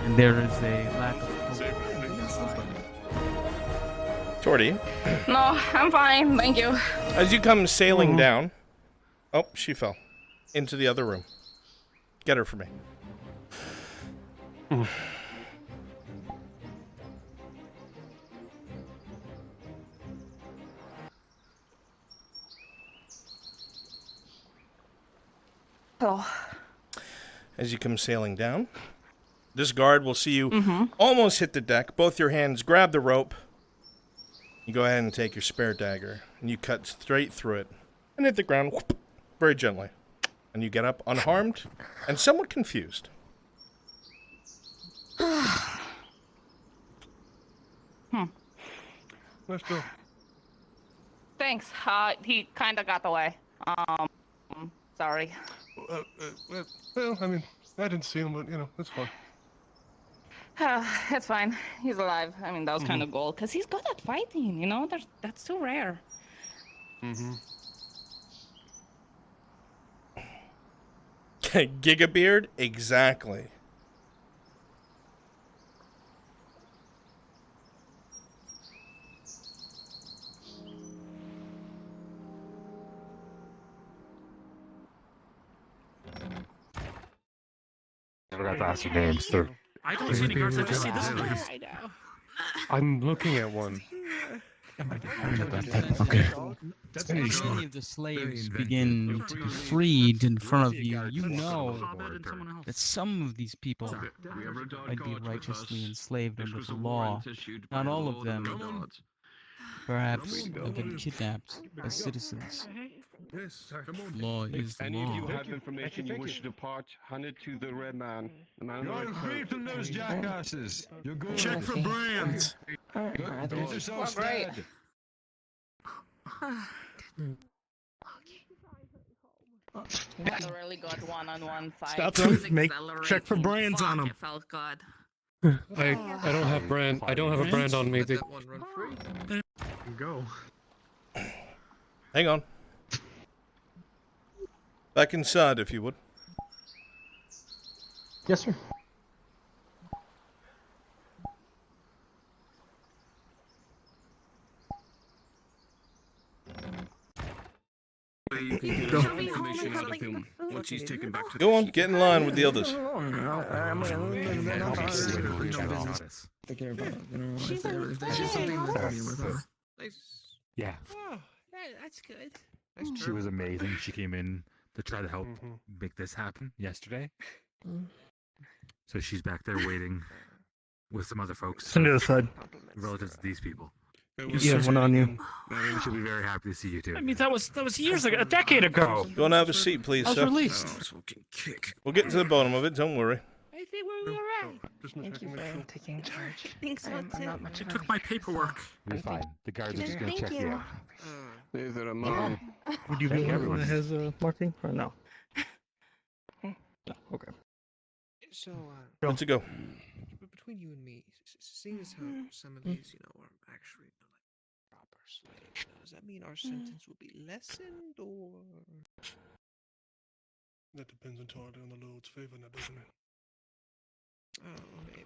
[SPEAKER 7] And there is a lack of
[SPEAKER 1] Torty.
[SPEAKER 6] No, I'm fine. Thank you.
[SPEAKER 1] As you come sailing down... Oh, she fell. Into the other room. Get her for me.
[SPEAKER 6] Oh.
[SPEAKER 1] As you come sailing down, this guard will see you almost hit the deck. Both your hands grab the rope. You go ahead and take your spare dagger, and you cut straight through it and hit the ground whoop, very gently. And you get up unharmed and somewhat confused.
[SPEAKER 5] Let's go.
[SPEAKER 6] Thanks. He kind of got away. Sorry.
[SPEAKER 5] Well, I mean, I didn't see him, but, you know, it's fine.
[SPEAKER 6] It's fine. He's alive. I mean, that was kind of gold, because he's good at fighting, you know? That's too rare.
[SPEAKER 1] Gigabeard? Exactly.
[SPEAKER 9] Never got to ask your names. They're...
[SPEAKER 10] I don't see any guards. I just see this place.
[SPEAKER 5] I'm looking at one.
[SPEAKER 9] Okay.
[SPEAKER 7] As many of the slaves begin to be freed in front of you, you know that some of these people might be righteously enslaved under the law. Not all of them. Perhaps have been kidnapped as citizens.
[SPEAKER 5] Yes,
[SPEAKER 7] Law is the
[SPEAKER 11] Any
[SPEAKER 7] law.
[SPEAKER 11] of you have information you wish to depart, hand it to the red man. The man
[SPEAKER 9] You're free from those jackasses. You're good.
[SPEAKER 10] Check for brands.
[SPEAKER 9] Get yourselves
[SPEAKER 6] Right.
[SPEAKER 9] dead.
[SPEAKER 6] We had a really good one-on-one fight.
[SPEAKER 10] Stop them. Check for brands on them.
[SPEAKER 6] It felt good.
[SPEAKER 5] I don't have brand. I don't have a brand on me.
[SPEAKER 4] Go.
[SPEAKER 1] Hang on. Back inside, if you would.
[SPEAKER 12] Yes, sir.
[SPEAKER 11] You can get enough information out of him once he's taken back to
[SPEAKER 1] Go on, get in line with the others.
[SPEAKER 9] Yeah.
[SPEAKER 7] That's good.
[SPEAKER 9] She was amazing. She came in to try to help make this happen yesterday. So she's back there waiting with some other folks.
[SPEAKER 10] Send it aside.
[SPEAKER 9] Relatives to these people.
[SPEAKER 10] You have one on you.
[SPEAKER 9] She'll be very happy to see you too.
[SPEAKER 10] I mean, that was years ago, a decade ago.
[SPEAKER 1] Go and have a seat, please,
[SPEAKER 10] I was
[SPEAKER 1] sir.
[SPEAKER 10] released.
[SPEAKER 1] We'll get to the bottom of it, don't worry.
[SPEAKER 7] I think we're alright.
[SPEAKER 12] Thank you for taking charge.
[SPEAKER 7] Thanks,
[SPEAKER 12] I'm not much
[SPEAKER 10] They
[SPEAKER 12] of
[SPEAKER 10] took my paperwork.
[SPEAKER 9] You're fine. The guards are just gonna check you out.
[SPEAKER 11] Is it a mom?
[SPEAKER 10] Would you be the one that has marking or no? No. Okay.
[SPEAKER 8] So,
[SPEAKER 1] Good to go.
[SPEAKER 8] between you and me, seeing as how some of these, are actually like proper slaves, does that mean our sentence will be lessened, or?
[SPEAKER 5] That depends entirely on the Lord's favor, now, doesn't it?
[SPEAKER 8] Oh, maybe.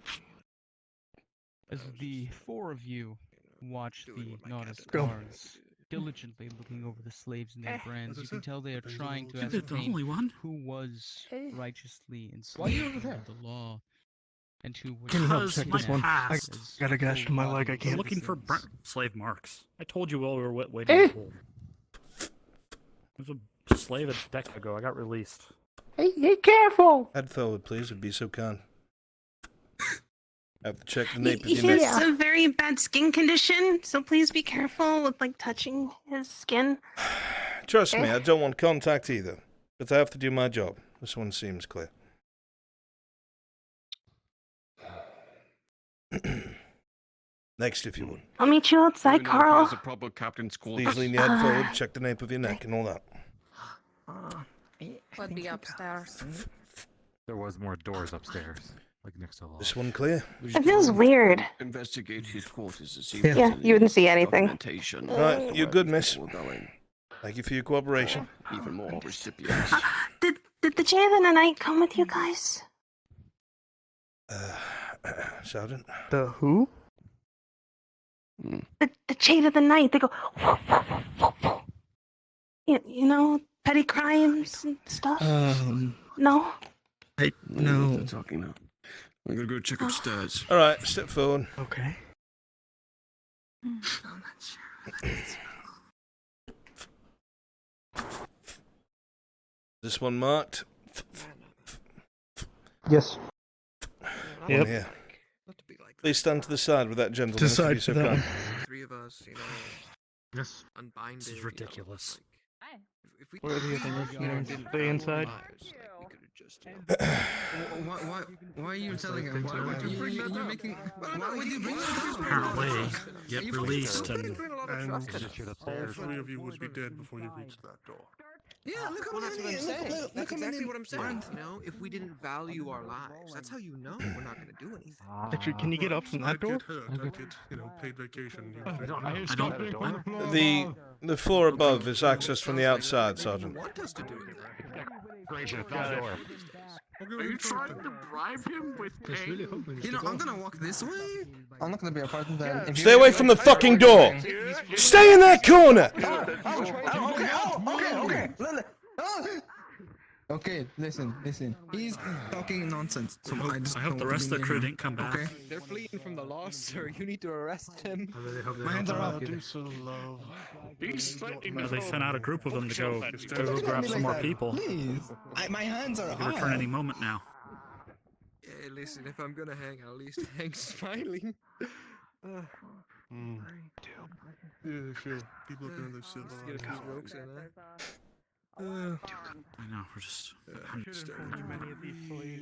[SPEAKER 7] As the four of you watch the
[SPEAKER 8] doing what my
[SPEAKER 7] Nautis
[SPEAKER 8] captain
[SPEAKER 7] guards diligently looking over the slaves and their brands, you can tell they are
[SPEAKER 5] depends on the
[SPEAKER 7] trying to
[SPEAKER 5] Lord's favor.
[SPEAKER 7] ascertain who was righteously
[SPEAKER 11] Why are you over
[SPEAKER 7] enslaved
[SPEAKER 11] there?
[SPEAKER 7] under the law, and who was
[SPEAKER 10] Can you help
[SPEAKER 7] not
[SPEAKER 10] check this one?
[SPEAKER 7] as
[SPEAKER 5] got a gash in my leg, I
[SPEAKER 7] full-blooded
[SPEAKER 5] can't.
[SPEAKER 10] I'm looking for
[SPEAKER 7] citizens.
[SPEAKER 10] slave marks. I told you while we were waiting in the pool. There's a slave a decade ago. I got released.
[SPEAKER 11] Hey, careful!
[SPEAKER 1] Head forward, please, would be so kind. I have to check the nape of
[SPEAKER 13] He
[SPEAKER 1] your neck.
[SPEAKER 13] has a very bad skin condition, so please be careful with like touching his skin.
[SPEAKER 1] Trust me, I don't want contact either. But I have to do my job. This one seems clear. Next, if you would.
[SPEAKER 13] I'll meet you outside, Carl.
[SPEAKER 3] There's a proper captain's quarters.
[SPEAKER 1] Please lean your head forward, check the nape of your neck and all that.
[SPEAKER 12] Would be upstairs.
[SPEAKER 9] There was more doors upstairs, like next to the hall.
[SPEAKER 1] This one clear?
[SPEAKER 13] It feels weird.
[SPEAKER 3] Investigate his quarters to see
[SPEAKER 13] Yeah, you wouldn't see anything.
[SPEAKER 1] Right, you're good, miss. Thank you for your cooperation.
[SPEAKER 3] Even more recipients.
[SPEAKER 13] Did the Jay of the Night come with you guys?
[SPEAKER 1] Sergeant?
[SPEAKER 11] The who?
[SPEAKER 13] The Jade of the Night. They go. You know, petty crimes and stuff. No.
[SPEAKER 11] No.
[SPEAKER 3] Talking now. I'm gonna go check upstairs.
[SPEAKER 1] All right, step forward.
[SPEAKER 11] Okay.
[SPEAKER 13] I'm not sure.
[SPEAKER 1] This one marked.
[SPEAKER 11] Yes.
[SPEAKER 1] One here. Please stand to the side with that gentleman. if you'd be so kind.
[SPEAKER 8] Three of us,
[SPEAKER 10] This
[SPEAKER 8] unbind
[SPEAKER 10] is ridiculous.
[SPEAKER 11] What are the others? Stay inside.
[SPEAKER 3] Why are you telling him? You're making. Why would you bring that up?
[SPEAKER 10] Apparently, get released and
[SPEAKER 5] And all three of you would be dead before you reached that door.
[SPEAKER 8] Yeah, well, that's what I'm saying. That's exactly what I'm saying. If we didn't value our lives, that's how you know we're not going to do anything.
[SPEAKER 11] Actually, can you get up from that door?
[SPEAKER 5] I'd get hurt. I'd get, paid vacation.
[SPEAKER 1] The floor above is accessed from the outside, Sergeant.
[SPEAKER 8] Want us to do anything?
[SPEAKER 4] Are you trying to bribe him with pay?
[SPEAKER 3] I'm gonna walk this way.
[SPEAKER 11] I'm not gonna be a part of that.
[SPEAKER 1] Stay away from the fucking door! Stay in that corner!
[SPEAKER 11] Okay, listen. He's talking nonsense. So
[SPEAKER 10] I hope the rest of the crew didn't come back.
[SPEAKER 11] Okay.
[SPEAKER 8] They're fleeing from the law, sir. You need to arrest him.
[SPEAKER 11] My hands are up.
[SPEAKER 5] Do so, love.
[SPEAKER 10] They sent out a group of them to go grab some more people.
[SPEAKER 11] Please. My hands are
[SPEAKER 10] They can return any moment now.
[SPEAKER 8] Hey, listen, if I'm gonna hang, I'll at least hang smiling.
[SPEAKER 5] Yeah, sure. Keep looking at those silver
[SPEAKER 8] Get a few
[SPEAKER 5] eyes.
[SPEAKER 8] strokes in there.
[SPEAKER 10] I know, we're just.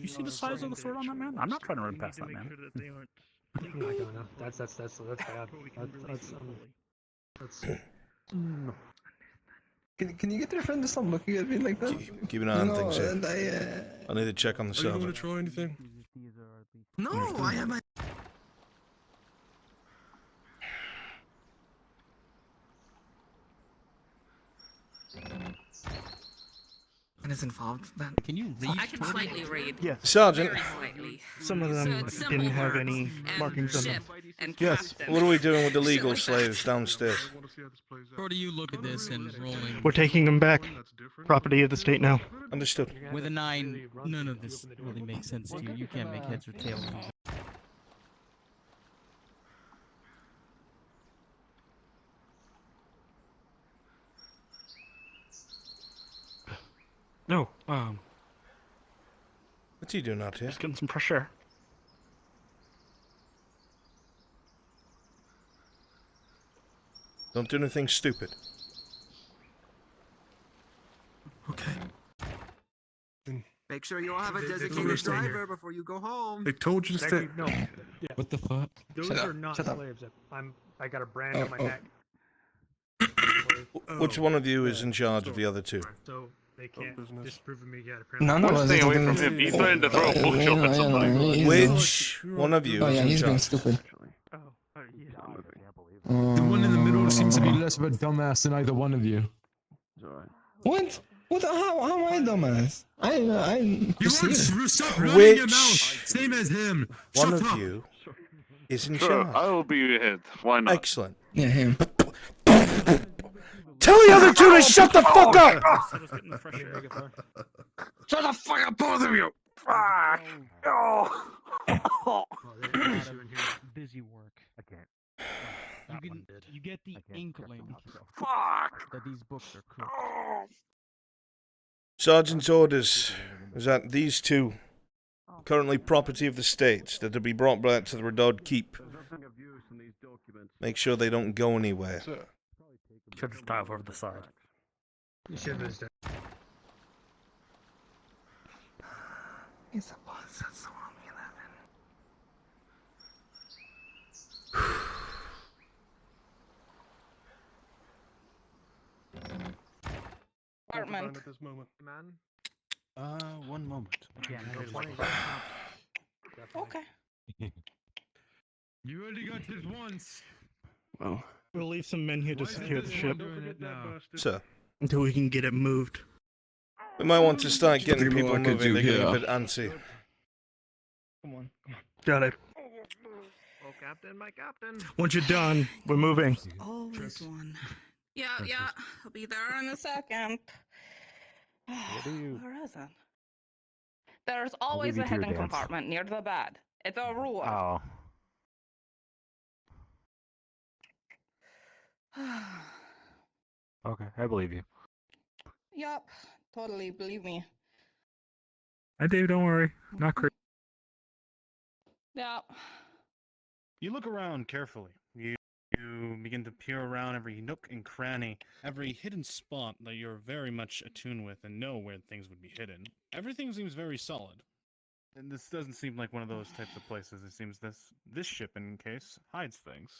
[SPEAKER 10] You see the size of the sword on that man? I'm not trying to run past that man.
[SPEAKER 4] That's bad.
[SPEAKER 11] Can you get your friend to stop looking at me like that?
[SPEAKER 1] Keep an eye on things here.
[SPEAKER 11] And
[SPEAKER 1] I need to check on the
[SPEAKER 5] Are you going to
[SPEAKER 1] sergeant.
[SPEAKER 5] try anything?
[SPEAKER 11] No, I have my. What is involved then?
[SPEAKER 7] Can you read?
[SPEAKER 12] I can slightly read.
[SPEAKER 11] Yes.
[SPEAKER 1] Sergeant,
[SPEAKER 12] Very slightly.
[SPEAKER 11] Some of
[SPEAKER 12] So
[SPEAKER 11] them
[SPEAKER 12] it's simple
[SPEAKER 11] didn't have
[SPEAKER 12] verbs
[SPEAKER 11] any
[SPEAKER 12] and
[SPEAKER 11] markings on them.
[SPEAKER 12] ship and
[SPEAKER 11] Yes.
[SPEAKER 12] captain.
[SPEAKER 1] what are we doing with the
[SPEAKER 12] Shit
[SPEAKER 1] legal
[SPEAKER 12] like that.
[SPEAKER 1] slaves downstairs?
[SPEAKER 5] I want to see how this plays out.
[SPEAKER 7] Or do you look at this and rolling?
[SPEAKER 11] We're taking them back.
[SPEAKER 5] That's different.
[SPEAKER 11] Property of the state now.
[SPEAKER 1] Understood.
[SPEAKER 7] With a 9, none of this really makes sense to you. You can't make heads or tails of it.
[SPEAKER 10] No,
[SPEAKER 1] What's he doing out here?
[SPEAKER 10] just getting some fresh air.
[SPEAKER 1] Don't do anything stupid.
[SPEAKER 10] Okay.
[SPEAKER 8] Make sure you all have a designated driver before you go home.
[SPEAKER 5] They told you to stay.
[SPEAKER 4] No.
[SPEAKER 11] What the fuck?
[SPEAKER 4] Those
[SPEAKER 11] Shut
[SPEAKER 4] are
[SPEAKER 11] up,
[SPEAKER 4] not
[SPEAKER 11] shut up.
[SPEAKER 4] slaves. I got a brand on my neck.
[SPEAKER 1] Which one of you is in charge of the other two?
[SPEAKER 4] So
[SPEAKER 14] They can't disprove me yet.
[SPEAKER 15] None of us.
[SPEAKER 5] Stay away from him. He's trying to throw a bookshop at somebody.
[SPEAKER 1] Which one of you
[SPEAKER 15] Oh
[SPEAKER 1] is
[SPEAKER 15] yeah,
[SPEAKER 1] in
[SPEAKER 15] he's being
[SPEAKER 1] charge?
[SPEAKER 15] stupid.
[SPEAKER 9] The one in the middle seems to be less of a dumbass than either one of you.
[SPEAKER 15] What? What? How am I dumbass?
[SPEAKER 9] You won't stop running
[SPEAKER 1] Which
[SPEAKER 9] your mouth. Same as him.
[SPEAKER 1] one
[SPEAKER 9] Shut
[SPEAKER 1] of
[SPEAKER 9] up.
[SPEAKER 1] you is in
[SPEAKER 5] Sure,
[SPEAKER 1] charge?
[SPEAKER 5] I will be your head. Why not?
[SPEAKER 1] Excellent.
[SPEAKER 15] Yeah, him.
[SPEAKER 1] Tell the other two to shut the fuck up!
[SPEAKER 5] Shut the fuck up, both of you! Fuck! Oh.
[SPEAKER 7] Busy work. Again. You get the inkling
[SPEAKER 5] Fuck!
[SPEAKER 7] that these books are cooked.
[SPEAKER 1] Sergeant's orders is that these two, currently property of the state, that to be brought back to the Redod Keep. Make sure they don't go anywhere.
[SPEAKER 10] Should just dive over the side.
[SPEAKER 14] You should have done.
[SPEAKER 15] He's a boss. That's the one
[SPEAKER 6] Apartment.
[SPEAKER 14] At this moment, man.
[SPEAKER 10] One moment.
[SPEAKER 6] Okay.
[SPEAKER 9] You only got this once.
[SPEAKER 5] Well,
[SPEAKER 10] We'll leave some men here to secure the ship
[SPEAKER 1] Sir,
[SPEAKER 10] until we can get it moved.
[SPEAKER 1] we might want to start getting
[SPEAKER 5] Something
[SPEAKER 1] people
[SPEAKER 5] more I could
[SPEAKER 1] moving.
[SPEAKER 5] do
[SPEAKER 1] They're getting a
[SPEAKER 5] here.
[SPEAKER 1] bit antsy.
[SPEAKER 10] Come on. Got it.
[SPEAKER 14] Oh, Captain, my Captain.
[SPEAKER 10] Once you're done, we're moving.
[SPEAKER 6] Always one. Yeah, I'll be there in a second. Where is it? There's always
[SPEAKER 9] leave you
[SPEAKER 6] a
[SPEAKER 9] to your
[SPEAKER 6] hidden
[SPEAKER 9] dance.
[SPEAKER 6] compartment near the bed. It's a rule.
[SPEAKER 9] Oh. Okay, I believe you.
[SPEAKER 6] Yup, totally believe me.
[SPEAKER 9] I do, don't worry. Not crazy.
[SPEAKER 6] Yeah.
[SPEAKER 16] You look around carefully. You begin to peer around every nook and cranny, every hidden spot that you're very much attuned with and know where things would be hidden. Everything seems very solid. And this doesn't seem like one of those types of places. It seems this ship, in case, hides things.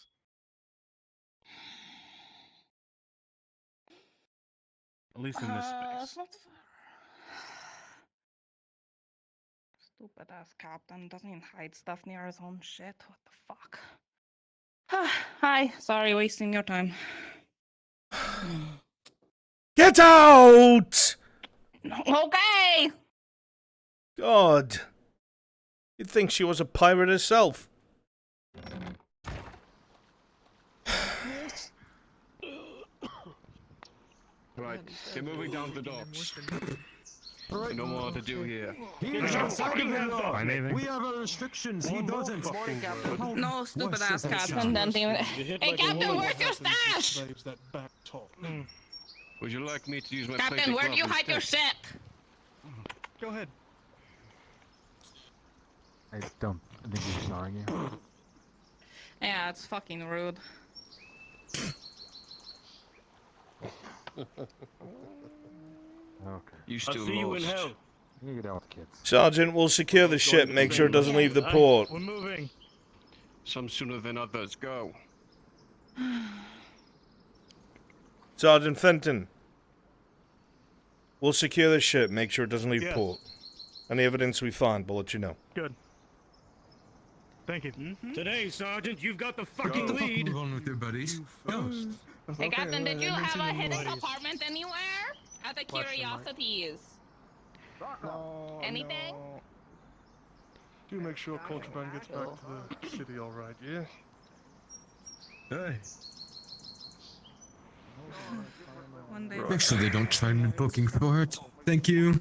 [SPEAKER 16] At least in this space.
[SPEAKER 6] Stupid ass captain doesn't even hide stuff near his own shit. What the fuck? Hi, sorry, wasting your time.
[SPEAKER 1] Get out!
[SPEAKER 6] Okay!
[SPEAKER 1] God. You'd think she was a pirate herself.
[SPEAKER 5] right, they're moving down the docks. No more to do here.
[SPEAKER 9] He's outside of the law. We have our restrictions. He doesn't.
[SPEAKER 6] No, stupid ass captain, then even. Hey, captain, where's your stash?
[SPEAKER 5] Would you like me to use my
[SPEAKER 6] Captain,
[SPEAKER 5] plated
[SPEAKER 6] where do you
[SPEAKER 5] glove
[SPEAKER 6] hide your
[SPEAKER 5] instead?
[SPEAKER 6] shit?
[SPEAKER 16] Go ahead.
[SPEAKER 9] I don't. I think he's ignoring you.
[SPEAKER 6] Yeah, it's fucking rude.
[SPEAKER 9] Okay.
[SPEAKER 5] You still lost.
[SPEAKER 9] You get out with the kids.
[SPEAKER 1] Sergeant, we'll secure the ship. Make sure it doesn't leave the port.
[SPEAKER 10] We're moving.
[SPEAKER 5] Some sooner than others. Go.
[SPEAKER 1] Sergeant Fenton. We'll secure the ship. Make sure it doesn't leave port. Any evidence we find, we'll let you know.
[SPEAKER 10] Good. Thank you. Today, Sergeant, you've got the fucking lead.
[SPEAKER 9] Move on with your buddies. Go.
[SPEAKER 6] Hey, captain, did you have a hidden compartment anywhere? At the curiosities.
[SPEAKER 4] No,
[SPEAKER 6] Anything?
[SPEAKER 4] no. Do make sure contraband gets back to the city, all right? Yeah.
[SPEAKER 9] Hey.
[SPEAKER 6] One day.
[SPEAKER 9] Make sure they don't try poking for it. Thank you.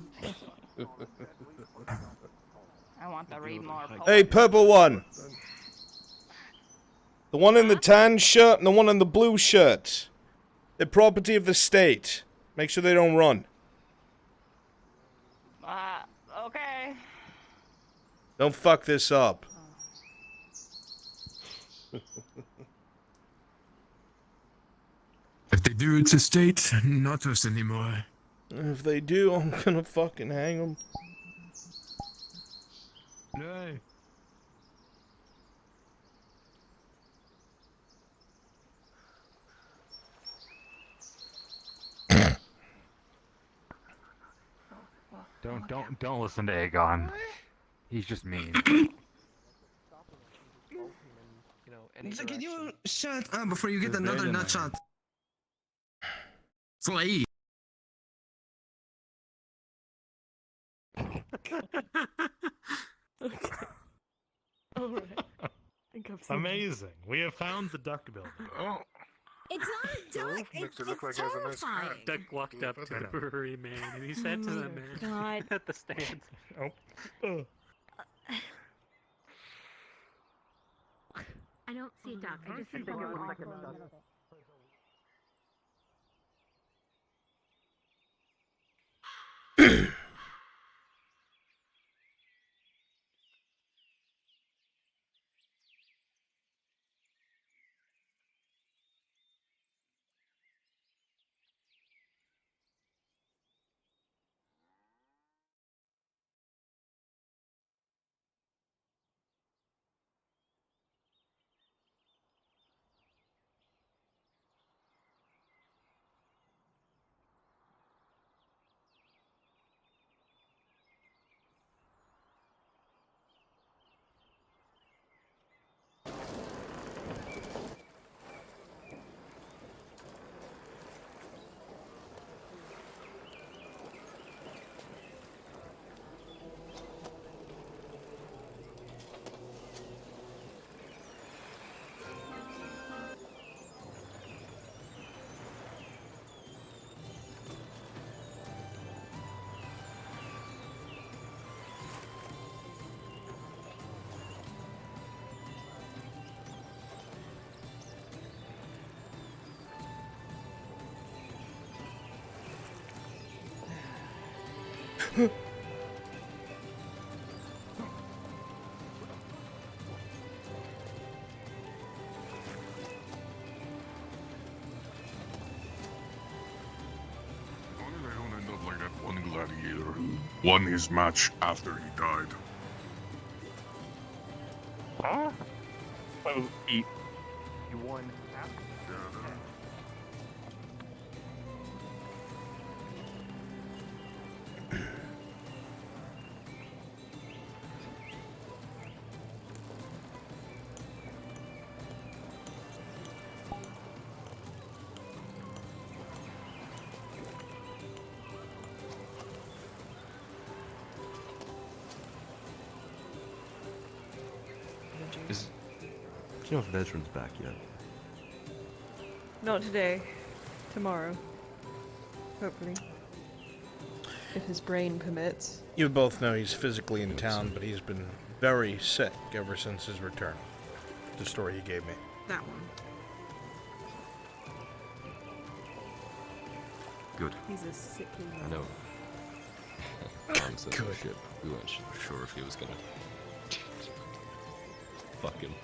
[SPEAKER 6] I want to read more.
[SPEAKER 1] Hey, purple one. The one in the tan shirt and the one in the blue shirt. They're property of the state. Make sure they don't run.
[SPEAKER 6] Okay.
[SPEAKER 1] Don't fuck this up.
[SPEAKER 9] If they do, it's a state, not us anymore.
[SPEAKER 1] If they do, I'm gonna fucking hang them.
[SPEAKER 9] No. Don't listen to Aegon. He's just mean.
[SPEAKER 15] Can you shut up before you get another nut shot? Slay.
[SPEAKER 10] Okay. Alright. I think I've seen Amazing. We have found the duck building.
[SPEAKER 11] Oh.
[SPEAKER 17] It's not a duck. It's terrifying.
[SPEAKER 10] Duck walked up to the brewery man and he said to the man
[SPEAKER 17] God.
[SPEAKER 10] at the stand. Oh.
[SPEAKER 17] I don't see a duck. I just think it looks like a duck.
[SPEAKER 11] One gladiator who won his match after he died.
[SPEAKER 9] Huh?
[SPEAKER 18] Oh, he won after.
[SPEAKER 3] Is do you know if Veteran's back yet?
[SPEAKER 19] Not today. Tomorrow. Hopefully. If his brain permits.
[SPEAKER 1] You both know he's physically in town, but he's been very sick ever since his return. The story he gave me.
[SPEAKER 8] That one.
[SPEAKER 3] Good.
[SPEAKER 19] He's a sickly man.
[SPEAKER 3] I know. On the ship, we weren't sure if he was gonna fuck him.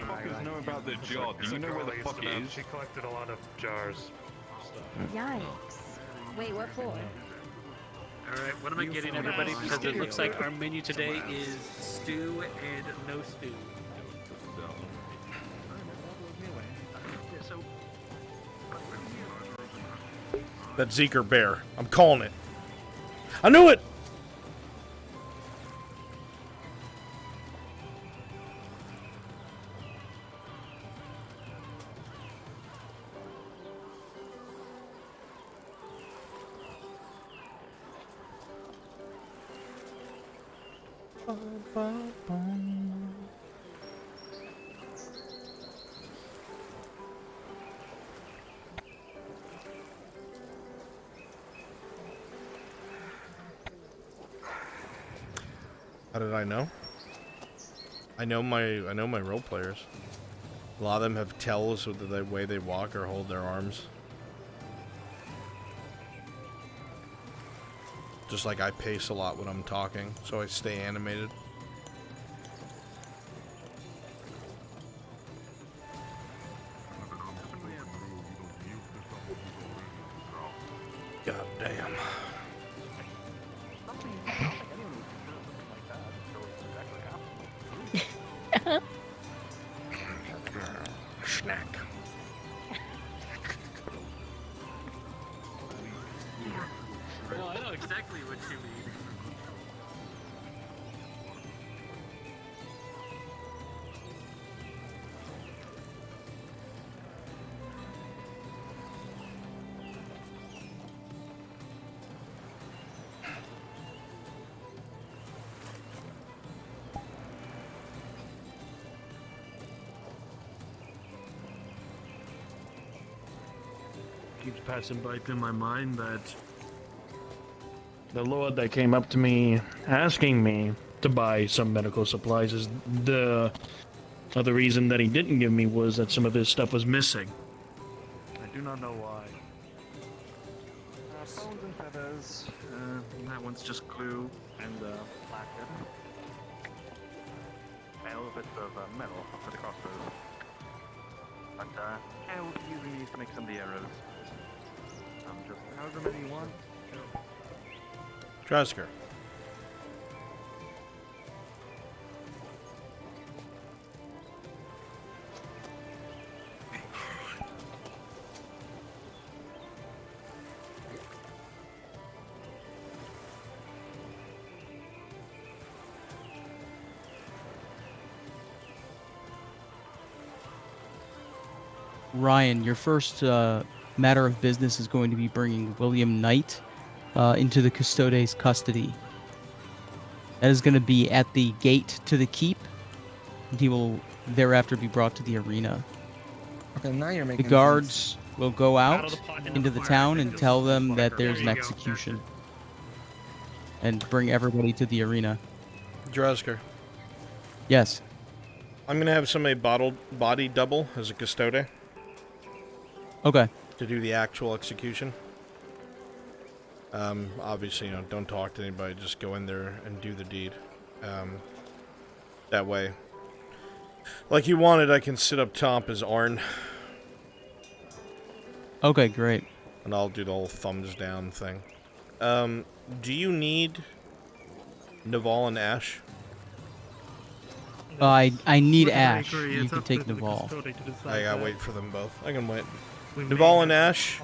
[SPEAKER 9] Fuckers know about the job. Do you know where the fuck it is?
[SPEAKER 10] She collected a lot of jars.
[SPEAKER 17] Yikes. Wait, what for?
[SPEAKER 2] Alright, what am I getting, everybody? Because it looks like our menu today is stew and no stew.
[SPEAKER 1] That Zeker bear. I'm calling it. I knew it! How did I know? I know my role players. A lot of them have tells with the way they walk or hold their arms. Just like I pace a lot when I'm talking, so I stay animated. God damn. snack.
[SPEAKER 2] Well, I know exactly what you mean.
[SPEAKER 10] Keeps passing by through my mind that the Lord that came up to me asking me to buy some medical supplies is the other reason that he didn't give me was that some of his stuff was missing. I do not know why.
[SPEAKER 18] Bones and feathers. That one's just glue and lacquer. And a little bit of metal for the crossbows. But yeah, we'll be using these to make some of the arrows. Just however many you want.
[SPEAKER 1] Trasker.
[SPEAKER 7] Ryan, your first matter of business is going to be bringing William Knight into the Custodes' custody. That is going to be at the gate to the keep, and he will thereafter be brought to the arena.
[SPEAKER 15] Okay, now you're
[SPEAKER 7] The
[SPEAKER 15] making
[SPEAKER 7] guards will go out into the town and tell them that there's an execution. And bring everybody to the arena.
[SPEAKER 1] Drosker.
[SPEAKER 7] Yes.
[SPEAKER 1] I'm gonna have somebody body double as a custode.
[SPEAKER 7] Okay.
[SPEAKER 1] To do the actual execution. Obviously, you know, don't talk to anybody. Just go in there and do the deed. That way, like you wanted, I can sit up top as Arn.
[SPEAKER 7] Okay, great.
[SPEAKER 1] And I'll do the whole thumbs down thing. Do you need Naval and Ash?
[SPEAKER 7] I need Ash. You can take Naval.
[SPEAKER 1] I gotta wait for them both. I can wait. Naval and Ash,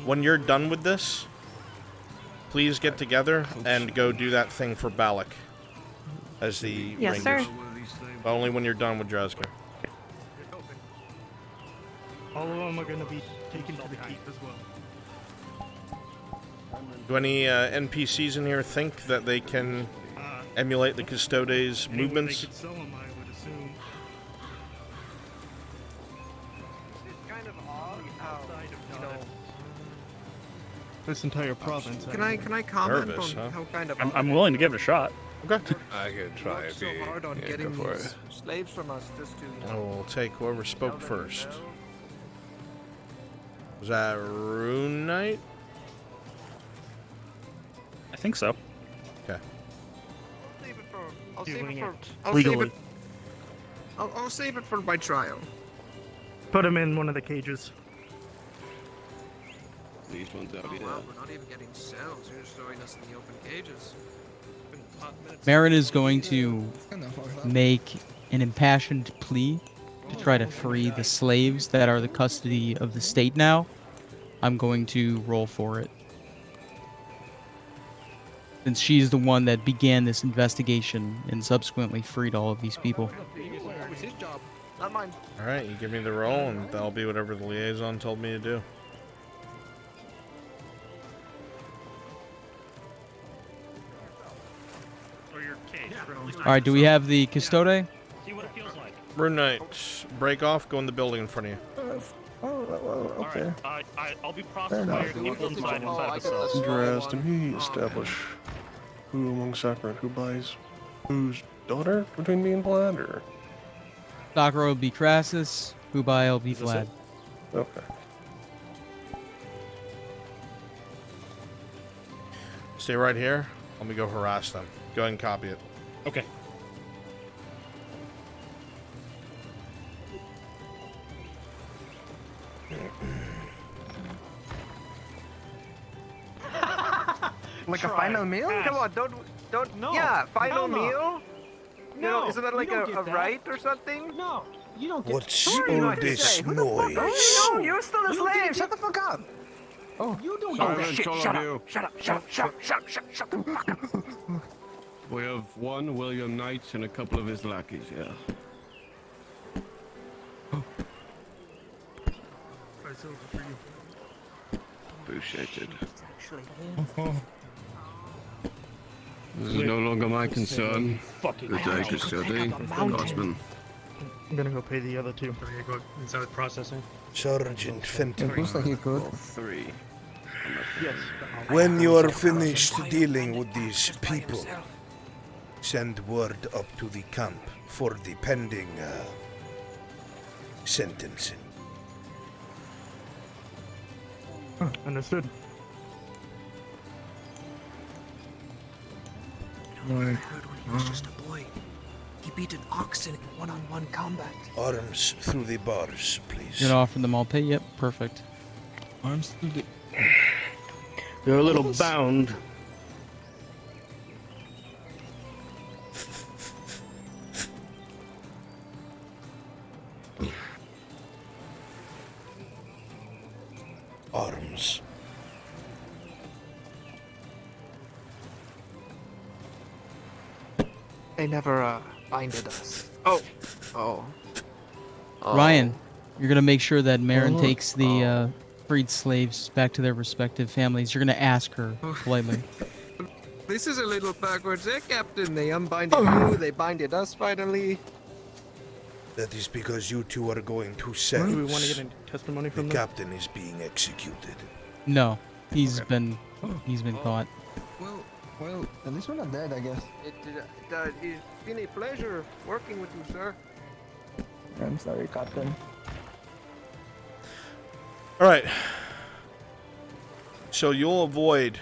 [SPEAKER 1] when you're done with this, please get together and go do that thing for Balak as the
[SPEAKER 13] Yes,
[SPEAKER 1] Rangers.
[SPEAKER 13] sir.
[SPEAKER 1] But only when you're done with Drosker.
[SPEAKER 10] All of them are going to be taken to the keep as well.
[SPEAKER 1] Do any NPCs in here think that they can emulate the Custodes' movements?
[SPEAKER 10] They could sell them, I would assume.
[SPEAKER 14] Kind of odd how, you know,
[SPEAKER 18] This entire province.
[SPEAKER 8] Can I comment
[SPEAKER 1] Nervous,
[SPEAKER 8] on
[SPEAKER 1] huh?
[SPEAKER 8] how kind of
[SPEAKER 10] I'm willing to give it a shot.
[SPEAKER 1] Okay.
[SPEAKER 5] I could try
[SPEAKER 8] worked
[SPEAKER 5] if
[SPEAKER 8] so
[SPEAKER 5] you
[SPEAKER 8] hard on
[SPEAKER 5] yeah,
[SPEAKER 8] getting
[SPEAKER 5] go for
[SPEAKER 8] these
[SPEAKER 5] it.
[SPEAKER 8] slaves from us just to, you
[SPEAKER 1] I
[SPEAKER 8] know,
[SPEAKER 1] will take whoever spoke
[SPEAKER 8] tell them
[SPEAKER 1] first.
[SPEAKER 8] no?
[SPEAKER 1] Was that Rune Knight?
[SPEAKER 10] I think so.
[SPEAKER 1] Okay.
[SPEAKER 8] I'll save
[SPEAKER 10] Doing
[SPEAKER 8] it for.
[SPEAKER 10] it
[SPEAKER 8] I'll save
[SPEAKER 10] legally.
[SPEAKER 8] it. I'll save it for my trial.
[SPEAKER 10] Put him in one of the cages.
[SPEAKER 18] These ones out
[SPEAKER 8] Oh
[SPEAKER 18] here.
[SPEAKER 8] wow, we're not even getting cells. You're just throwing us in the open cages. Been hot minutes.
[SPEAKER 7] Marin is going to make an impassioned plea to try to free the slaves that are the custody of the state now. I'm going to roll for it. Since she's the one that began this investigation and subsequently freed all of these people.
[SPEAKER 8] That was his job, not mine.
[SPEAKER 1] Alright, you give me the roll, and that'll be whatever the liaison told me to do.
[SPEAKER 10] Or your cage.
[SPEAKER 7] Alright, do we have the custode?
[SPEAKER 10] See what it feels like.
[SPEAKER 1] Rune Knight, break off, go in the building in front of you.
[SPEAKER 18] Okay.
[SPEAKER 10] I'll be
[SPEAKER 18] Fair enough.
[SPEAKER 10] prosecuting people inside the cells.
[SPEAKER 18] Dressed, and he establish who among Sakura who buys whose daughter between me and Vlad, or
[SPEAKER 7] Sakura will be Crassus, Hubai will be
[SPEAKER 18] Is this
[SPEAKER 7] Vlad.
[SPEAKER 18] it? Okay.
[SPEAKER 1] Stay right here. Let me go harass them. Go ahead and copy it.
[SPEAKER 10] Okay.
[SPEAKER 14] Like a final meal? Come on, don't. Yeah, final meal? You know, isn't that like a right or something?
[SPEAKER 20] No,
[SPEAKER 15] You don't get.
[SPEAKER 1] What's
[SPEAKER 15] Who are you
[SPEAKER 1] all
[SPEAKER 15] not to
[SPEAKER 1] this
[SPEAKER 15] say? Who the fuck
[SPEAKER 1] noise?
[SPEAKER 15] are you? No, you're still a slave. Shut the fuck up. Oh, you don't know
[SPEAKER 5] Silence,
[SPEAKER 15] shit.
[SPEAKER 5] all
[SPEAKER 15] Shut
[SPEAKER 5] of
[SPEAKER 15] up.
[SPEAKER 5] you.
[SPEAKER 15] Shut up. Shut up. Shut up. Shut up. Shut the fuck up.
[SPEAKER 5] We have one William Knight and a couple of his lackeys, yeah. Appreciated. This is no longer my concern.
[SPEAKER 10] Fucking
[SPEAKER 5] Good day, custody. Guardsman.
[SPEAKER 10] I'm gonna go pay the other two.
[SPEAKER 9] Go inside with processing.
[SPEAKER 1] Sergeant Fenton.
[SPEAKER 15] Looks like you could.
[SPEAKER 5] 3.
[SPEAKER 10] Yes.
[SPEAKER 1] When you are finished dealing with these people, send word up to the camp for the pending sentencing.
[SPEAKER 10] Understood.
[SPEAKER 15] I heard when he was just a boy. He beat an oxen in one-on-one combat.
[SPEAKER 1] Arms through the bars, please.
[SPEAKER 7] You're gonna offer them all pay? Yep, perfect.
[SPEAKER 10] Arms through the. They're a little bound.
[SPEAKER 1] Arms.
[SPEAKER 15] They never binded us. Oh.
[SPEAKER 7] Ryan, you're gonna make sure that Marin
[SPEAKER 15] Oh.
[SPEAKER 7] takes the freed slaves back to their respective families. You're gonna ask her politely.
[SPEAKER 15] This is a little backwards, eh, Captain? They unbinded you, they binded us finally.
[SPEAKER 1] That is because you two are going to sentence.
[SPEAKER 10] Do we want to get any testimony from
[SPEAKER 1] The
[SPEAKER 10] them?
[SPEAKER 1] captain is being executed.
[SPEAKER 7] No, he's been caught.
[SPEAKER 15] Well, at least we're not dead, I guess. It's been a pleasure working with you, sir. I'm sorry, Captain.
[SPEAKER 1] Alright. So you'll avoid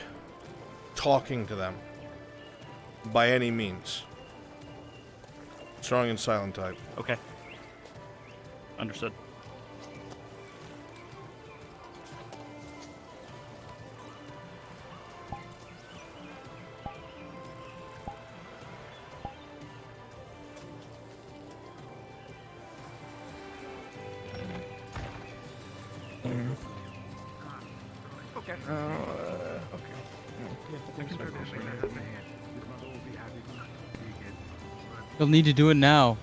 [SPEAKER 1] talking to them by any means. Strong and silent type.
[SPEAKER 10] Okay. Understood.
[SPEAKER 15] Okay.
[SPEAKER 7] You'll need to do it now.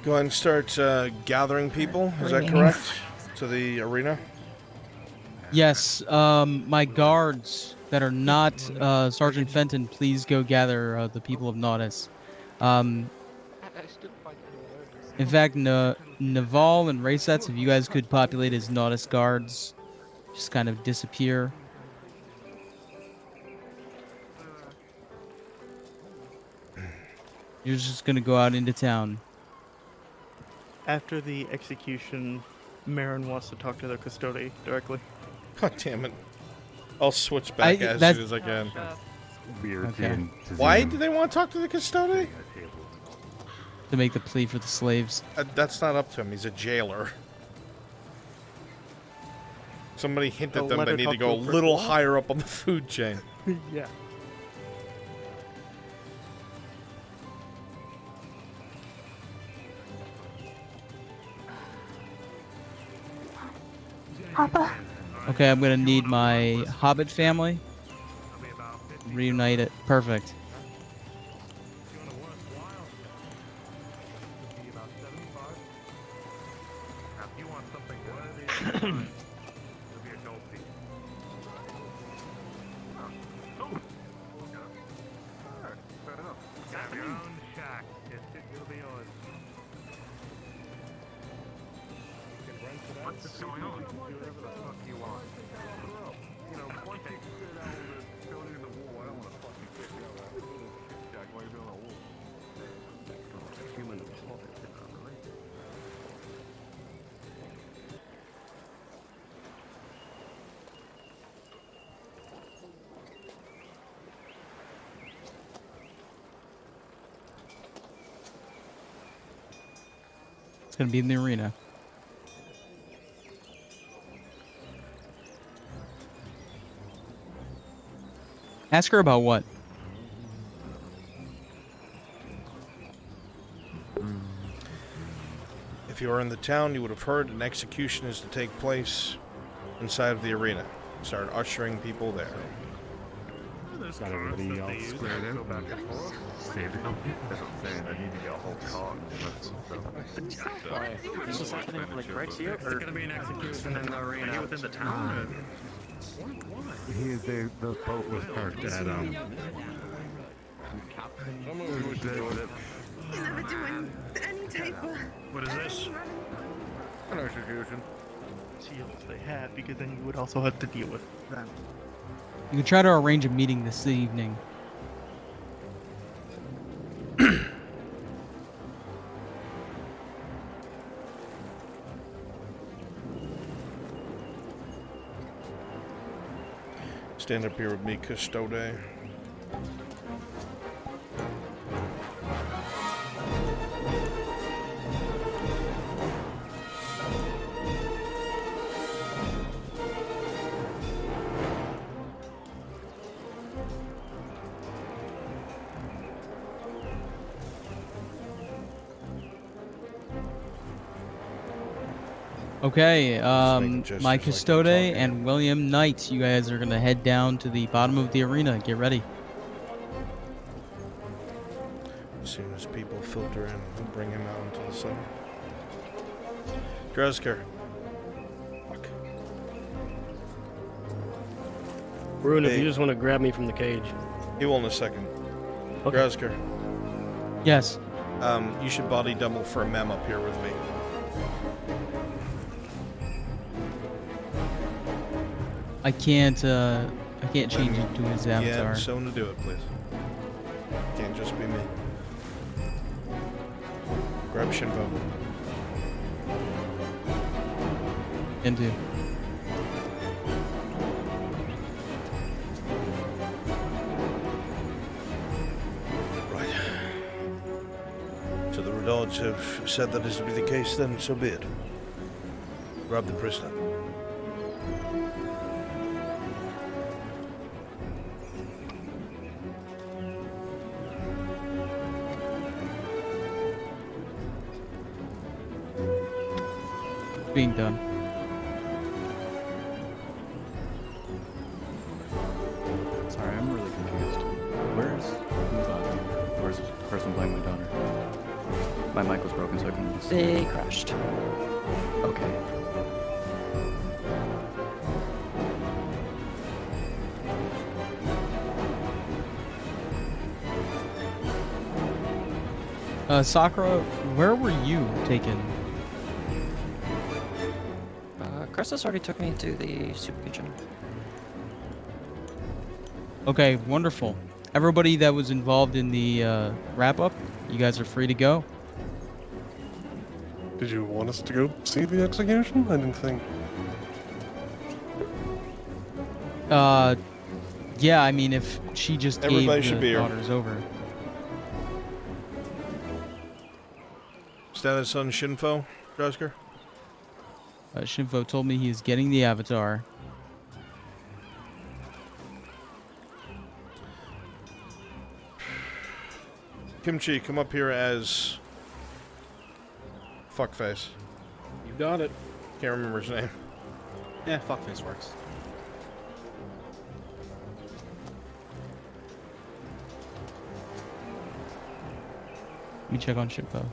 [SPEAKER 1] Go ahead and start gathering people. Is that correct? To the arena?
[SPEAKER 7] Yes, my guards that are not Sergeant Fenton, please go gather the people of Naudis. In fact, Naval and Raysets, if you guys could populate as Naudis guards, just kind of disappear. You're just gonna go out into town.
[SPEAKER 10] After the execution, Marin wants to talk to the custody directly.
[SPEAKER 1] God damn it. I'll switch back as soon as I can.
[SPEAKER 7] Okay.
[SPEAKER 1] Why do they want to talk to the custody?
[SPEAKER 7] To make the plea for the slaves.
[SPEAKER 1] That's not up to him. He's a jailer. Somebody hinted
[SPEAKER 10] They'll
[SPEAKER 1] them
[SPEAKER 10] let
[SPEAKER 1] they
[SPEAKER 10] her
[SPEAKER 1] need to
[SPEAKER 10] talk
[SPEAKER 1] go a
[SPEAKER 10] to him
[SPEAKER 1] little
[SPEAKER 10] first.
[SPEAKER 1] higher up on the food chain.
[SPEAKER 10] Yeah.
[SPEAKER 13] Papa.
[SPEAKER 7] Okay, I'm gonna need my Hobbit family. Reunite it. Perfect.
[SPEAKER 18] What's going on? Do whatever the fuck you want. You know, once you figure out all this building in the wall, I don't want to fucking kick you out of that little shit jack while you're building a wall. Human hobbit, right?
[SPEAKER 7] It's gonna be in the arena. Ask her about what?
[SPEAKER 1] If you are in the town, you would have heard an execution is to take place inside of the arena. Start ushering people there.
[SPEAKER 9] Got everybody all squared out. Saved a couple people.
[SPEAKER 18] That's what I'm saying. I need to get a whole car.
[SPEAKER 14] This is happening like right here, or
[SPEAKER 9] It's gonna be an execution in the arena.
[SPEAKER 14] are you within the town?
[SPEAKER 9] The boat was parked at
[SPEAKER 13] You never doing any type of.
[SPEAKER 1] What is this?
[SPEAKER 18] An execution.
[SPEAKER 14] Shields they had, because then you would also have to deal with them.
[SPEAKER 7] You can try to arrange a meeting this evening.
[SPEAKER 1] Stand up here with me, Custode.
[SPEAKER 7] Okay,
[SPEAKER 1] gestures
[SPEAKER 7] my
[SPEAKER 1] like we're
[SPEAKER 7] Custode
[SPEAKER 1] talking.
[SPEAKER 7] and William Knight, you guys are gonna head down to the bottom of the arena. Get ready.
[SPEAKER 1] As soon as people filter in, we'll bring him out into the center. Dresker. Fuck.
[SPEAKER 10] Rune, if
[SPEAKER 1] Hey.
[SPEAKER 10] you just want to grab me from the cage.
[SPEAKER 1] He will in a second.
[SPEAKER 10] Okay.
[SPEAKER 1] Dresker.
[SPEAKER 7] Yes.
[SPEAKER 1] You should body double for Mem up here with me.
[SPEAKER 7] I can't change into his avatar.
[SPEAKER 1] Yeah, someone to do it, please. Can't just be me. Grab Shinvo.
[SPEAKER 7] Into.
[SPEAKER 1] Right. So the Redouts have said that is to be the case, then so be it. Grab the prisoner.
[SPEAKER 7] Being done.
[SPEAKER 20] Sorry, I'm really confused. Where's the person playing my daughter? My mic was broken, so I couldn't listen.
[SPEAKER 21] They crashed.
[SPEAKER 20] Okay.
[SPEAKER 7] Sakura, where were you taken?
[SPEAKER 21] Kristus already took me to the soup kitchen.
[SPEAKER 7] Okay, wonderful. Everybody that was involved in the wrap-up, you guys are free to go.
[SPEAKER 17] Did you want us to go see the execution? I didn't think.
[SPEAKER 7] Yeah, I mean, if she just
[SPEAKER 1] Everybody
[SPEAKER 7] gave
[SPEAKER 1] should
[SPEAKER 7] the
[SPEAKER 1] be here.
[SPEAKER 7] daughters over.
[SPEAKER 1] Status on Shinfo, Dresker?
[SPEAKER 7] Shinfo told me he is getting the avatar.
[SPEAKER 1] Kimchi, come up here as Fuckface.
[SPEAKER 10] You got it.
[SPEAKER 1] Can't remember his name.
[SPEAKER 22] Yeah, fuckface works.
[SPEAKER 7] Let me check on Shinfo.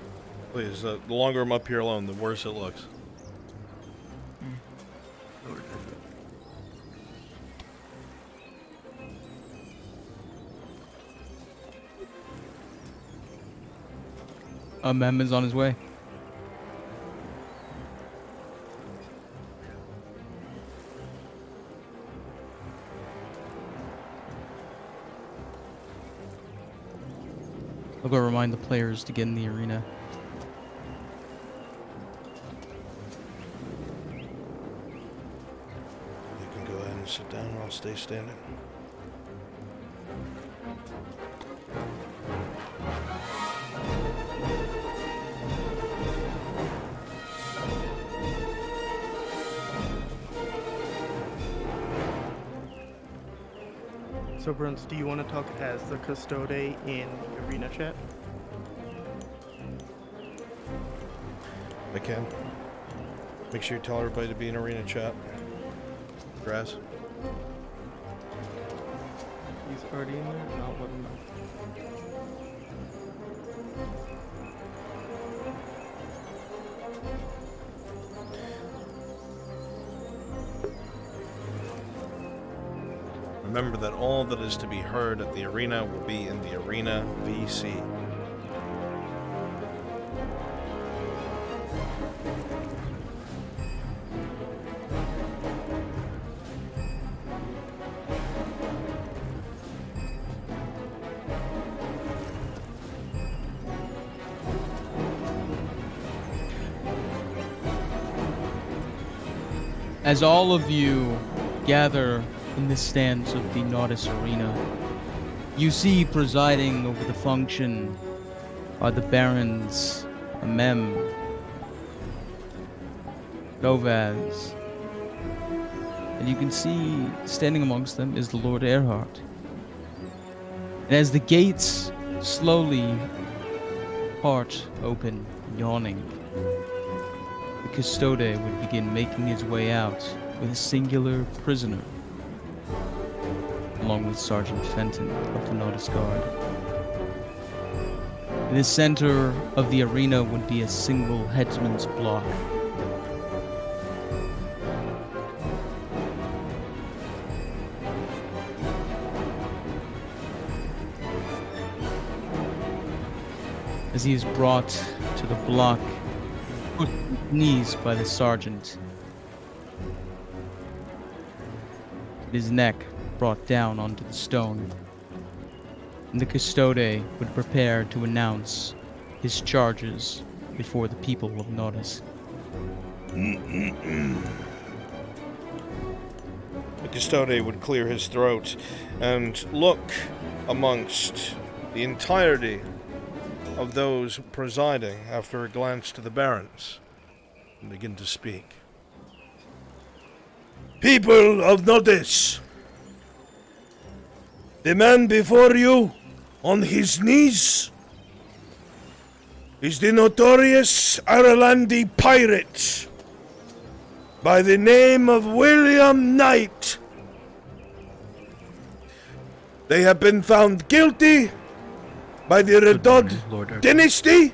[SPEAKER 1] Please, the longer I'm up here alone, the worse it looks.
[SPEAKER 7] Mem is on his way. I'll go remind the players to get in the arena.
[SPEAKER 1] You can go ahead and sit down, or I'll stay standing.
[SPEAKER 14] So, Bruns, do you want to talk as the Custode in the arena chat?
[SPEAKER 1] I can. Make sure you tell everybody to be in arena chat. Grass.
[SPEAKER 20] He's already in there? I'll let him know.
[SPEAKER 1] Remember that all that is to be heard at the arena will be in the arena VC.
[SPEAKER 7] As all of you gather in the stands of the Nautis Arena, you see presiding over the function are the Barons Amem, Govaz, and you can see standing amongst them is the Lord Erhard. And as the gates slowly part open, yawning, the Custode would begin making his way out with a singular prisoner, along with Sergeant Fenton of the Nautis Guard. In the center of the arena would be a single headsman's block. As he is brought to the block, put on his knees by the sergeant, his neck brought down onto the stone, and the Custode would prepare to announce his charges before the people of Nautis.
[SPEAKER 1] The Custode would clear his throat and look amongst the entirety of those presiding after a glance to the Barons and begin to speak. People of Nautis, the man before you, on his knees, is the notorious Irelandy pirate by the name of William Knight. They have been found guilty by the Redod dynasty,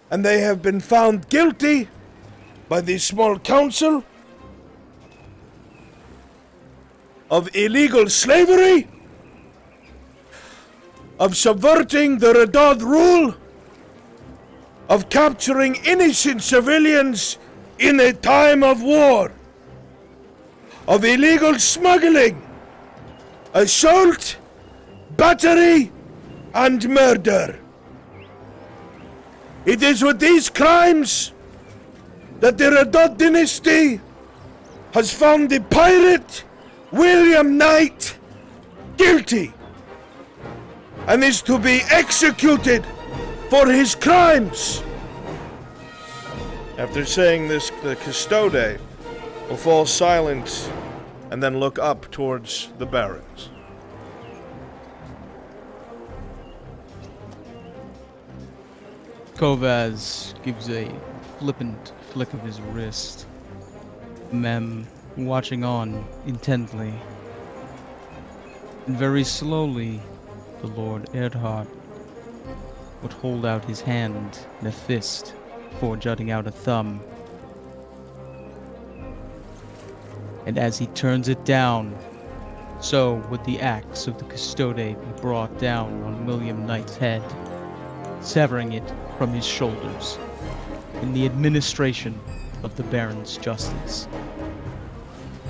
[SPEAKER 1] and they have been found guilty by the small council of illegal slavery, of subverting the Redod rule, of capturing innocent civilians in a time of war, of illegal smuggling, assault, battery, and murder. It is with these crimes that the Redod dynasty has found the pirate William Knight guilty and is to be executed for his crimes. After saying this, the Custode will fall silent and then look up towards the Barons.
[SPEAKER 7] Kovaz gives a flippant flick of his wrist. Mem watching on intently. And very slowly, the Lord Erdhard would hold out his hand in a fist before jutting out a thumb. And as he turns it down, so would the axe of the Custode be brought down on William Knight's head, severing it from his shoulders in the administration of the Baron's justice.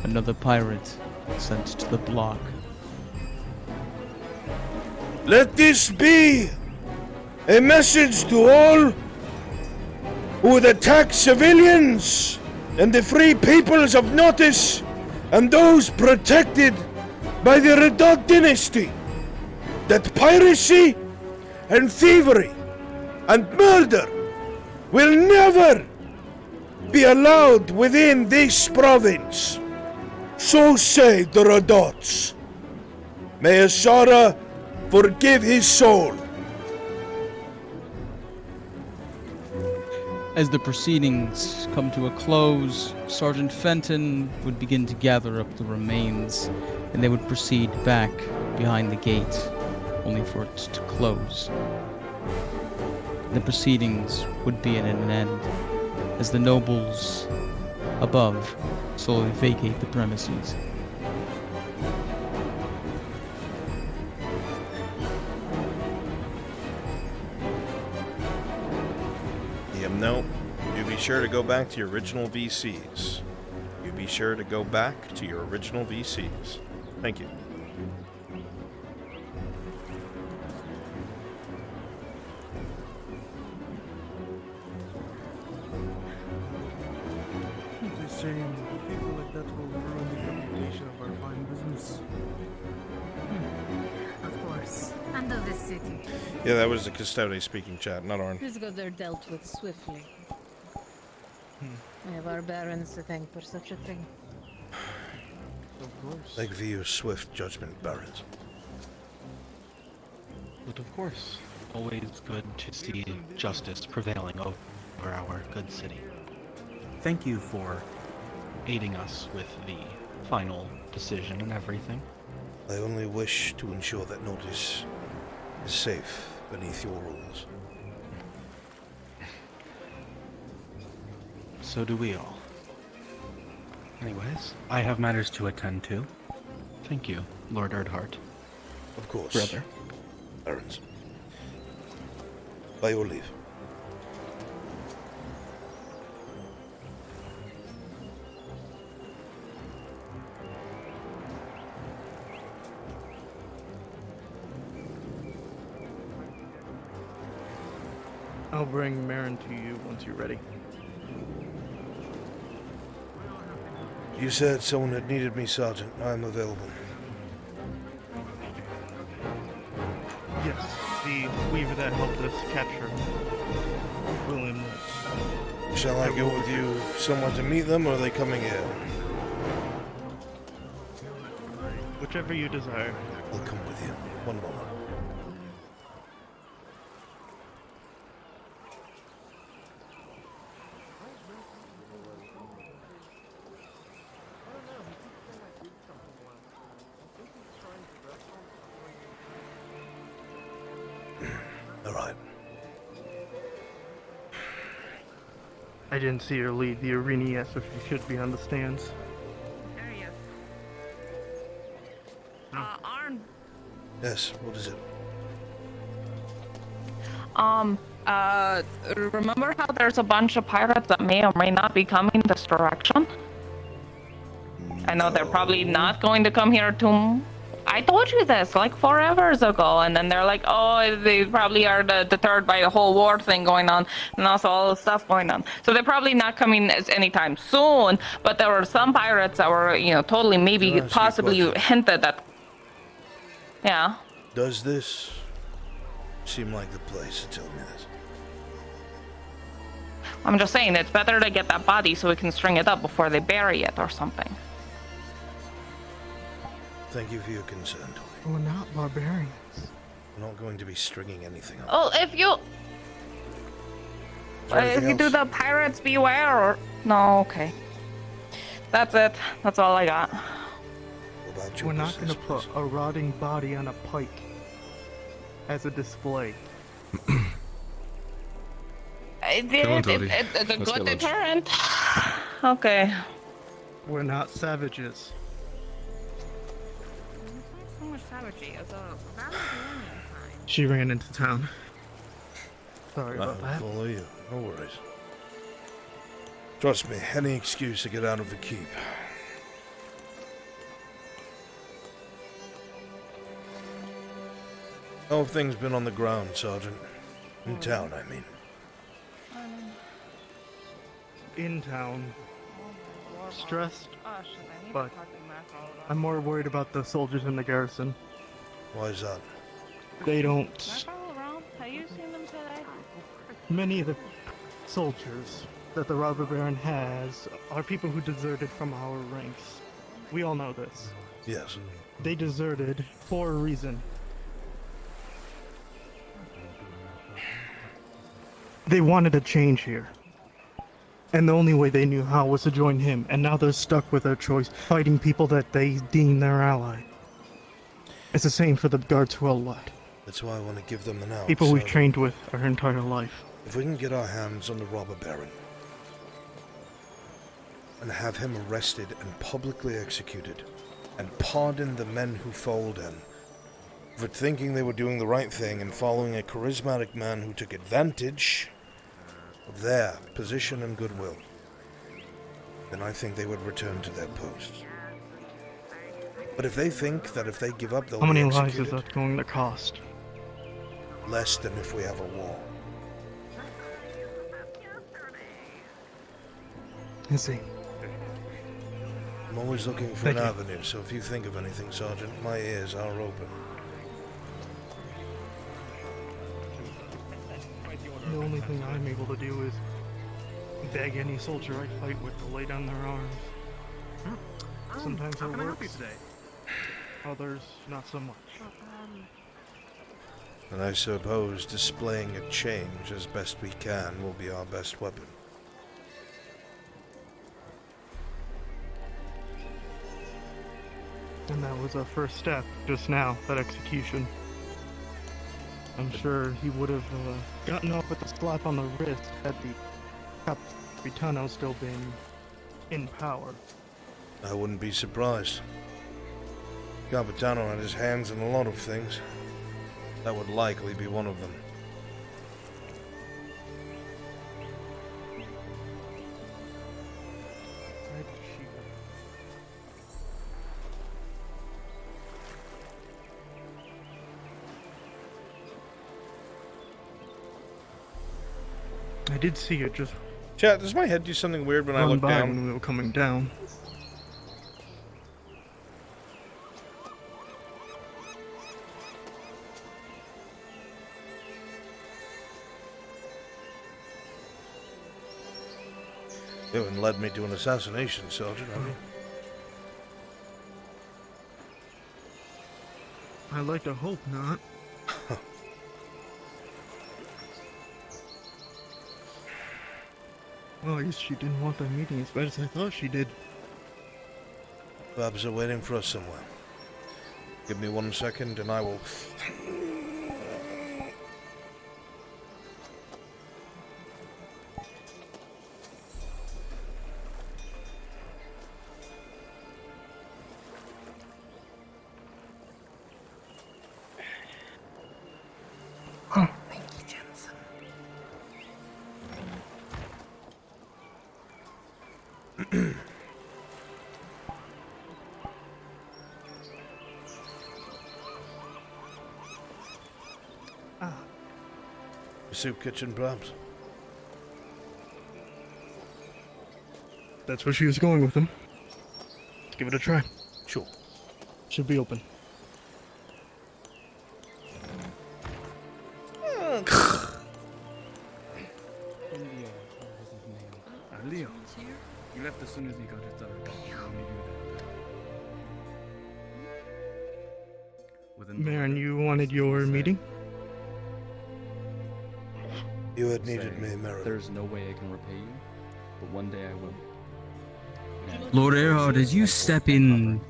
[SPEAKER 7] Another pirate sent to the block.
[SPEAKER 1] Let this be a message to all who would attack civilians and the free peoples of Nautis and those protected by the Redod dynasty, that piracy and thievery and murder will never be allowed within this province. So say the Redots. May Asara forgive his soul.
[SPEAKER 7] As the proceedings come to a close, Sergeant Fenton would begin to gather up the remains, and they would proceed back behind the gate, only for it to close. The proceedings would be at an end, as the nobles above slowly vacate the premises.
[SPEAKER 1] No, you be sure to go back to your original VCs. You be sure to go back to your original VCs. Thank you.
[SPEAKER 12] It's a shame. People like that will ruin the reputation of our fine business.
[SPEAKER 16] Of course. And of this city.
[SPEAKER 1] Yeah, that was the Custode speaking, chat, not Arn.
[SPEAKER 16] Who's got their dealt with swiftly? We have our barons to thank for such a thing.
[SPEAKER 12] Of course.
[SPEAKER 1] Thank you for your swift judgment, barons.
[SPEAKER 23] But of course, always good to see justice prevailing over our good city. Thank you for aiding us with the final decision and everything.
[SPEAKER 1] I only wish to ensure that Notice is safe beneath your rules.
[SPEAKER 23] So do we all. Anyways, I have matters to attend to. Thank you, Lord Erdhart.
[SPEAKER 1] Of course.
[SPEAKER 23] Brother.
[SPEAKER 1] Barons. By your leave.
[SPEAKER 12] I'll bring Marin to you once you're ready.
[SPEAKER 1] You said someone had needed me, Sergeant. I am available.
[SPEAKER 12] Yes, the weaver that helped us capture William.
[SPEAKER 1] Shall I go with you somewhere to meet them, or are they coming here?
[SPEAKER 12] Whichever you desire.
[SPEAKER 1] I'll come with you. One moment.
[SPEAKER 12] I didn't see her leave the arena yet, so she should be on the stands.
[SPEAKER 6] There he is. Arn.
[SPEAKER 1] Yes, what is it?
[SPEAKER 6] Remember how there's a bunch of pirates that may or may not be coming this direction? I know they're probably not going to come here to... I told you this like 4 hours ago, and then they're like, oh, they probably are deterred by the whole war thing going on, and also all the stuff going on. So they're probably not coming anytime soon, but there were some pirates that were, totally maybe possibly hinted at. Yeah.
[SPEAKER 1] Does this seem like the place to tell me this?
[SPEAKER 6] I'm just saying, it's better to get that body so we can string it up before they bury it or something.
[SPEAKER 1] Thank you for your concern, Tony.
[SPEAKER 12] We're not barbarians.
[SPEAKER 1] We're not going to be stringing anything up.
[SPEAKER 6] Oh, if you do the pirates beware or... No, okay. That's it. That's all I got.
[SPEAKER 12] We're not going to put a rotting body on a pike as a display.
[SPEAKER 6] It's a good deterrent. Okay.
[SPEAKER 12] We're not savages.
[SPEAKER 6] So much savagery.
[SPEAKER 12] She ran into town. Sorry about that.
[SPEAKER 1] I'll follow you. No worries. Trust me, any excuse to get out of the keep. How have things been on the ground, Sergeant? In town, I mean.
[SPEAKER 12] In town. Stressed, but I'm more worried about the soldiers in the garrison.
[SPEAKER 1] Why is that?
[SPEAKER 12] They don't...
[SPEAKER 6] Have you seen them today?
[SPEAKER 12] Many of the soldiers that the robber baron has are people who deserted from our ranks. We all know this.
[SPEAKER 1] Yes.
[SPEAKER 12] They deserted for a reason. They wanted a change here. And the only way they knew how was to join him, and now they're stuck with their choice, fighting people that they deem their ally. It's the same for the guards who are left.
[SPEAKER 1] That's why I want to give them an out.
[SPEAKER 12] People we've
[SPEAKER 1] so
[SPEAKER 12] trained with our entire life.
[SPEAKER 1] if we can get our hands on the robber baron and have him arrested and publicly executed, and pardon the men who followed him for thinking they were doing the right thing and following a charismatic man who took advantage of their position and goodwill, then I think they would return to their posts. But if they think that if they give up, they'll
[SPEAKER 12] How many
[SPEAKER 1] be
[SPEAKER 12] lives
[SPEAKER 1] executed,
[SPEAKER 12] is that going to cost?
[SPEAKER 1] less than if we have a war.
[SPEAKER 12] I see.
[SPEAKER 1] I'm always looking for
[SPEAKER 12] Thank
[SPEAKER 1] an
[SPEAKER 12] you.
[SPEAKER 1] avenue, so if you think of anything, Sergeant, my ears are open.
[SPEAKER 12] The only thing I'm able to do is beg any soldier I fight with to lay down their arms. Sometimes
[SPEAKER 14] How
[SPEAKER 12] it
[SPEAKER 14] can I help you
[SPEAKER 12] works,
[SPEAKER 14] today?
[SPEAKER 12] others not so much.
[SPEAKER 1] And I suppose displaying a change as best we can will be our best weapon.
[SPEAKER 12] And that was our first step, just now, that execution. I'm sure he would have gotten off with a slap on the wrist had the Capitano still been in power.
[SPEAKER 1] I wouldn't be surprised. Capitano had his hands in a lot of things. That would likely be one of them.
[SPEAKER 12] I did see it just
[SPEAKER 1] Chat, does my head do something weird when I
[SPEAKER 12] run
[SPEAKER 1] look
[SPEAKER 12] by
[SPEAKER 1] down?
[SPEAKER 12] when we were coming down.
[SPEAKER 1] You haven't led me to an assassination, Sergeant, have you?
[SPEAKER 12] I like to hope not. Well, at least she didn't want that meeting as bad as I thought she did.
[SPEAKER 1] Perhaps they're waiting for us somewhere. Give me 1 second and I will...
[SPEAKER 13] Oh, thank you, Jensen.
[SPEAKER 1] Soup kitchen, perhaps?
[SPEAKER 12] That's where she was going with him. Let's give it a try.
[SPEAKER 1] Sure.
[SPEAKER 12] Should be open.
[SPEAKER 20] Leo, you left as soon as he got his daughter back. You only do that. Within the
[SPEAKER 12] Marin, you wanted your meeting?
[SPEAKER 1] You had needed me, Marin.
[SPEAKER 20] There's no way I can repay you, but one day I will.
[SPEAKER 7] Lord Erhard, as you step in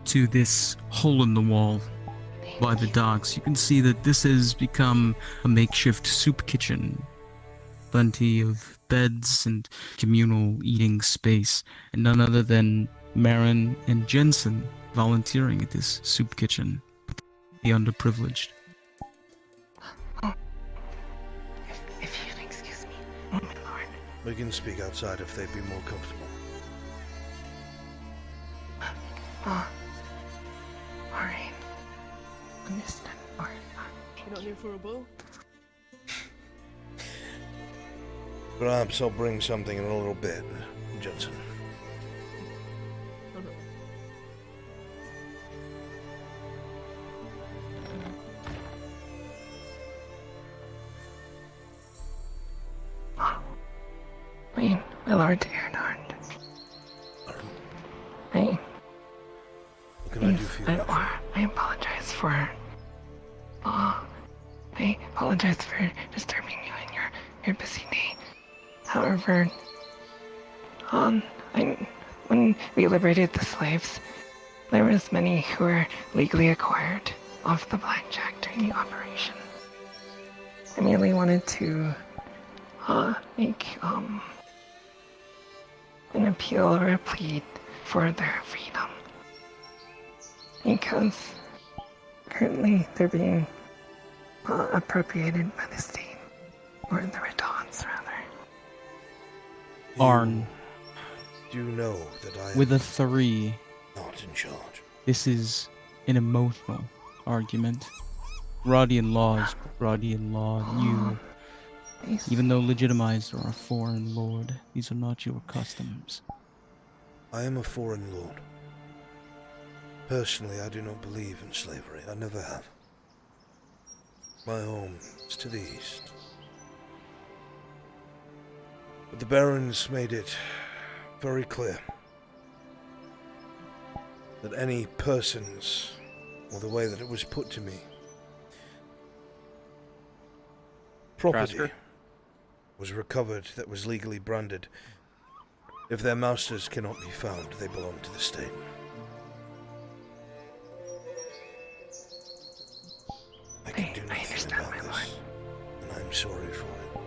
[SPEAKER 7] to this hole in the wall by the docks, you can see that this has become a makeshift soup kitchen. Plenty of beds and communal eating space, and none other than Marin and Jensen volunteering at this soup kitchen. The underprivileged.
[SPEAKER 13] If you'd excuse me, oh my lord.
[SPEAKER 1] We can speak outside if they'd be more comfortable.
[SPEAKER 13] Oh. Alright. Understood. Or
[SPEAKER 8] You not here for a bow?
[SPEAKER 1] Perhaps I'll bring something in a little bit, Jensen.
[SPEAKER 8] Oh no.
[SPEAKER 13] Wait, my lord Erhard.
[SPEAKER 1] What can I do for you?
[SPEAKER 13] I apologize for. I apologize for disturbing you in your busy day. However,
[SPEAKER 4] When we liberated the slaves, there was many who were legally acquired off the blackjack during the operation. I merely wanted to make an appeal or a plea for their freedom. Because currently they're being appropriated by the state, or the Ratons, rather.
[SPEAKER 7] Arn.
[SPEAKER 1] Do know that I am
[SPEAKER 7] With a 3.
[SPEAKER 1] not in charge.
[SPEAKER 7] This is an emotional argument. Rodian law is Rodian law. You, even though legitimized, are a foreign lord. These are not your customs.
[SPEAKER 1] I am a foreign lord. Personally, I do not believe in slavery. I never have. My home is to the east. But the barons made it very clear that any persons, or the way that it was put to me, property was recovered that was legally branded. If their masters cannot be found, they belong to the state. I can do nothing about this, and I'm sorry for it.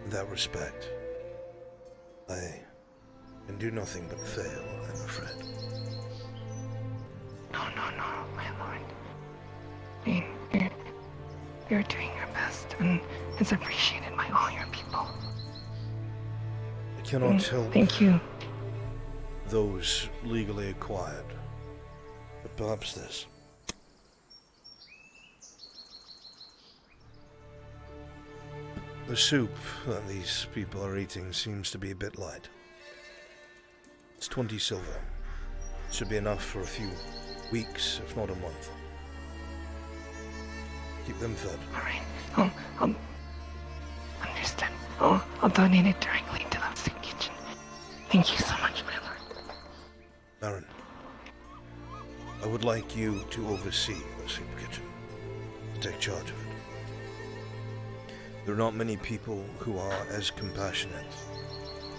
[SPEAKER 1] In that respect, I can do nothing but fail, I'm afraid.
[SPEAKER 4] No, my lord. I mean, you're doing your best, and it's appreciated by all your people.
[SPEAKER 1] I cannot help
[SPEAKER 4] Thank you.
[SPEAKER 1] those legally acquired, but perhaps this. The soup that these people are eating seems to be a bit light. It's 20 silver. Should be enough for a few weeks, if not a month. Keep them fed.
[SPEAKER 4] Alright, I'll understand. I'll donate it directly to the soup kitchen. Thank you so much, my lord.
[SPEAKER 1] Baron, I would like you to oversee the soup kitchen, to take charge of it. There are not many people who are as compassionate,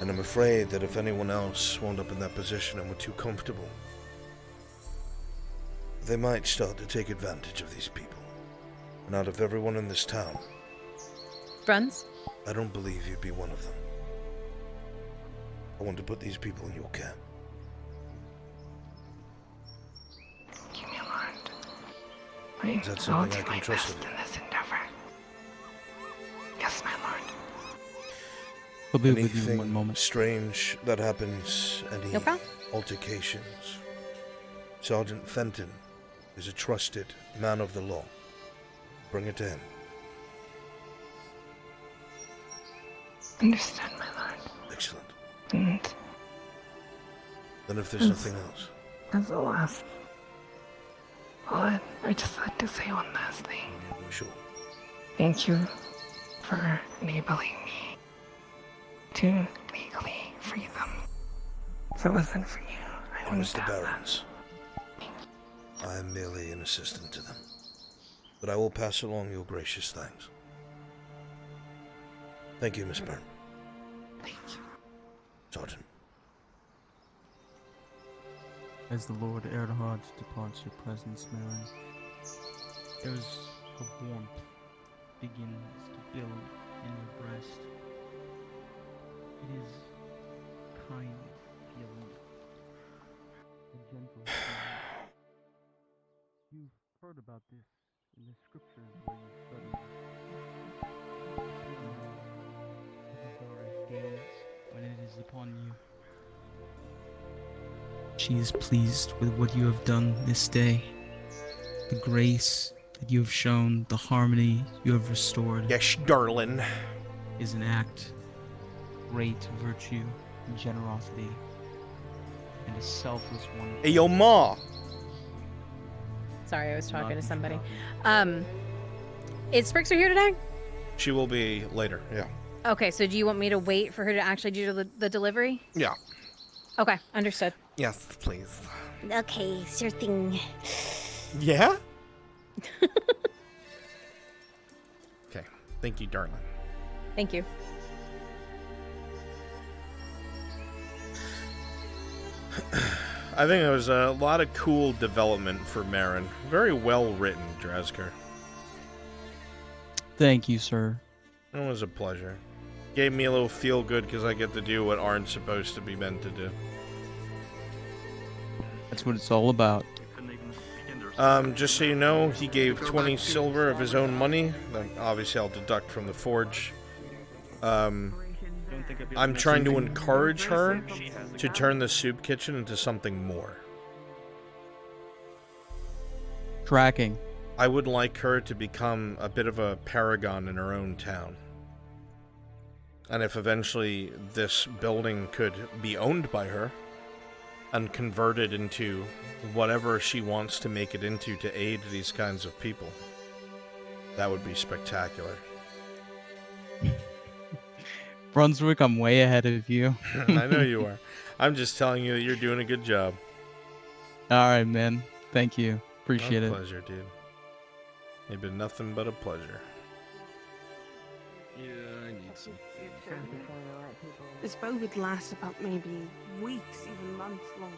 [SPEAKER 1] and I'm afraid that if anyone else wound up in that position and were too comfortable, they might start to take advantage of these people. And out of everyone in this town,
[SPEAKER 11] Bruns?
[SPEAKER 1] I don't believe you'd be one of them. I want to put these people in your care.
[SPEAKER 4] Thank you, my lord.
[SPEAKER 1] Is that
[SPEAKER 4] I'll
[SPEAKER 1] something
[SPEAKER 4] do
[SPEAKER 1] I can
[SPEAKER 4] my
[SPEAKER 1] trust
[SPEAKER 4] best
[SPEAKER 1] with you?
[SPEAKER 4] in this endeavor. Yes, my lord.
[SPEAKER 7] We'll be with you in
[SPEAKER 1] Anything
[SPEAKER 7] one moment.
[SPEAKER 1] strange that happens, any
[SPEAKER 11] No problem.
[SPEAKER 1] altercations, Sergeant Fenton is a trusted man of the law. Bring it to him.
[SPEAKER 4] Understand, my lord.
[SPEAKER 1] Excellent.
[SPEAKER 4] And
[SPEAKER 1] Then if there's nothing else,
[SPEAKER 4] as the last, I just like to say one last thing.
[SPEAKER 1] sure.
[SPEAKER 4] Thank you for enabling me to legally free them. If it wasn't for you, I
[SPEAKER 1] It
[SPEAKER 4] wouldn't
[SPEAKER 1] was the
[SPEAKER 4] have
[SPEAKER 1] Barons. I am merely an assistant to them. But I will pass along your gracious thanks. Thank you, Miss Byrne.
[SPEAKER 4] Thank you.
[SPEAKER 1] Sergeant.
[SPEAKER 7] As the Lord Erhard departs your presence, Marin, there's a warmth begins to build in your breast. It is kind feeling, a gentle feeling. You've heard about this in the scriptures where you studied. Dark gaze when it is upon you. She is pleased with what you have done this day. The grace that you have shown, the harmony you have restored.
[SPEAKER 1] Yes, darling.
[SPEAKER 7] Is an act of great virtue and generosity, and a selfless one.
[SPEAKER 1] Hey, yo, Ma!
[SPEAKER 11] Sorry, I was talking to somebody. Is Sprixer here today?
[SPEAKER 1] She will be later, yeah.
[SPEAKER 11] Okay, so do you want me to wait for her to actually do the delivery?
[SPEAKER 1] Yeah.
[SPEAKER 11] Okay, understood.
[SPEAKER 1] Yes, please.
[SPEAKER 11] Okay, sure thing.
[SPEAKER 1] Yeah? Okay. Thank you, darling.
[SPEAKER 11] Thank you.
[SPEAKER 1] I think it was a lot of cool development for Marin. Very well written, Drazker.
[SPEAKER 7] Thank you, sir.
[SPEAKER 1] It was a pleasure. Gave me a little feel good because I get to do what aren't supposed to be meant to do.
[SPEAKER 7] That's what it's all about.
[SPEAKER 1] Just so you know, he gave 20 silver of his own money. That obviously I'll deduct from the forge. I'm trying to encourage her to turn the soup kitchen into something more.
[SPEAKER 7] Tracking.
[SPEAKER 1] I would like her to become a bit of a paragon in her own town. And if eventually this building could be owned by her and converted into whatever she wants to make it into to aid these kinds of people, that would be spectacular.
[SPEAKER 7] Brunswick, I'm way ahead of you.
[SPEAKER 1] I know you are. I'm just telling you that you're doing a good job.
[SPEAKER 7] Alright, man. Thank you. Appreciate it.
[SPEAKER 1] My pleasure, dude. You've been nothing but a pleasure.
[SPEAKER 8] Yeah, I need some.
[SPEAKER 13] This bow would last about maybe weeks, even months longer.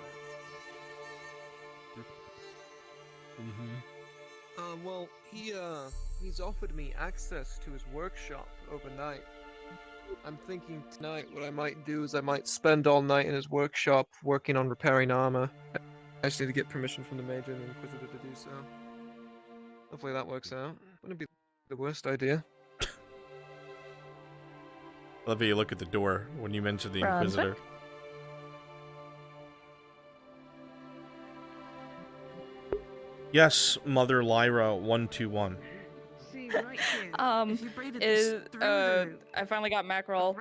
[SPEAKER 8] Well, he's offered me access to his workshop overnight. I'm thinking tonight what I might do is I might spend all night in his workshop working on repairing armor. I just need to get permission from the Major and the Inquisitor to do so. Hopefully that works out. Wouldn't be the worst idea.
[SPEAKER 1] I love how you look at the door when you mention the
[SPEAKER 6] Brunswick?
[SPEAKER 1] Inquisitor. Yes, Mother Lyra 121.
[SPEAKER 6] I finally got mackerel.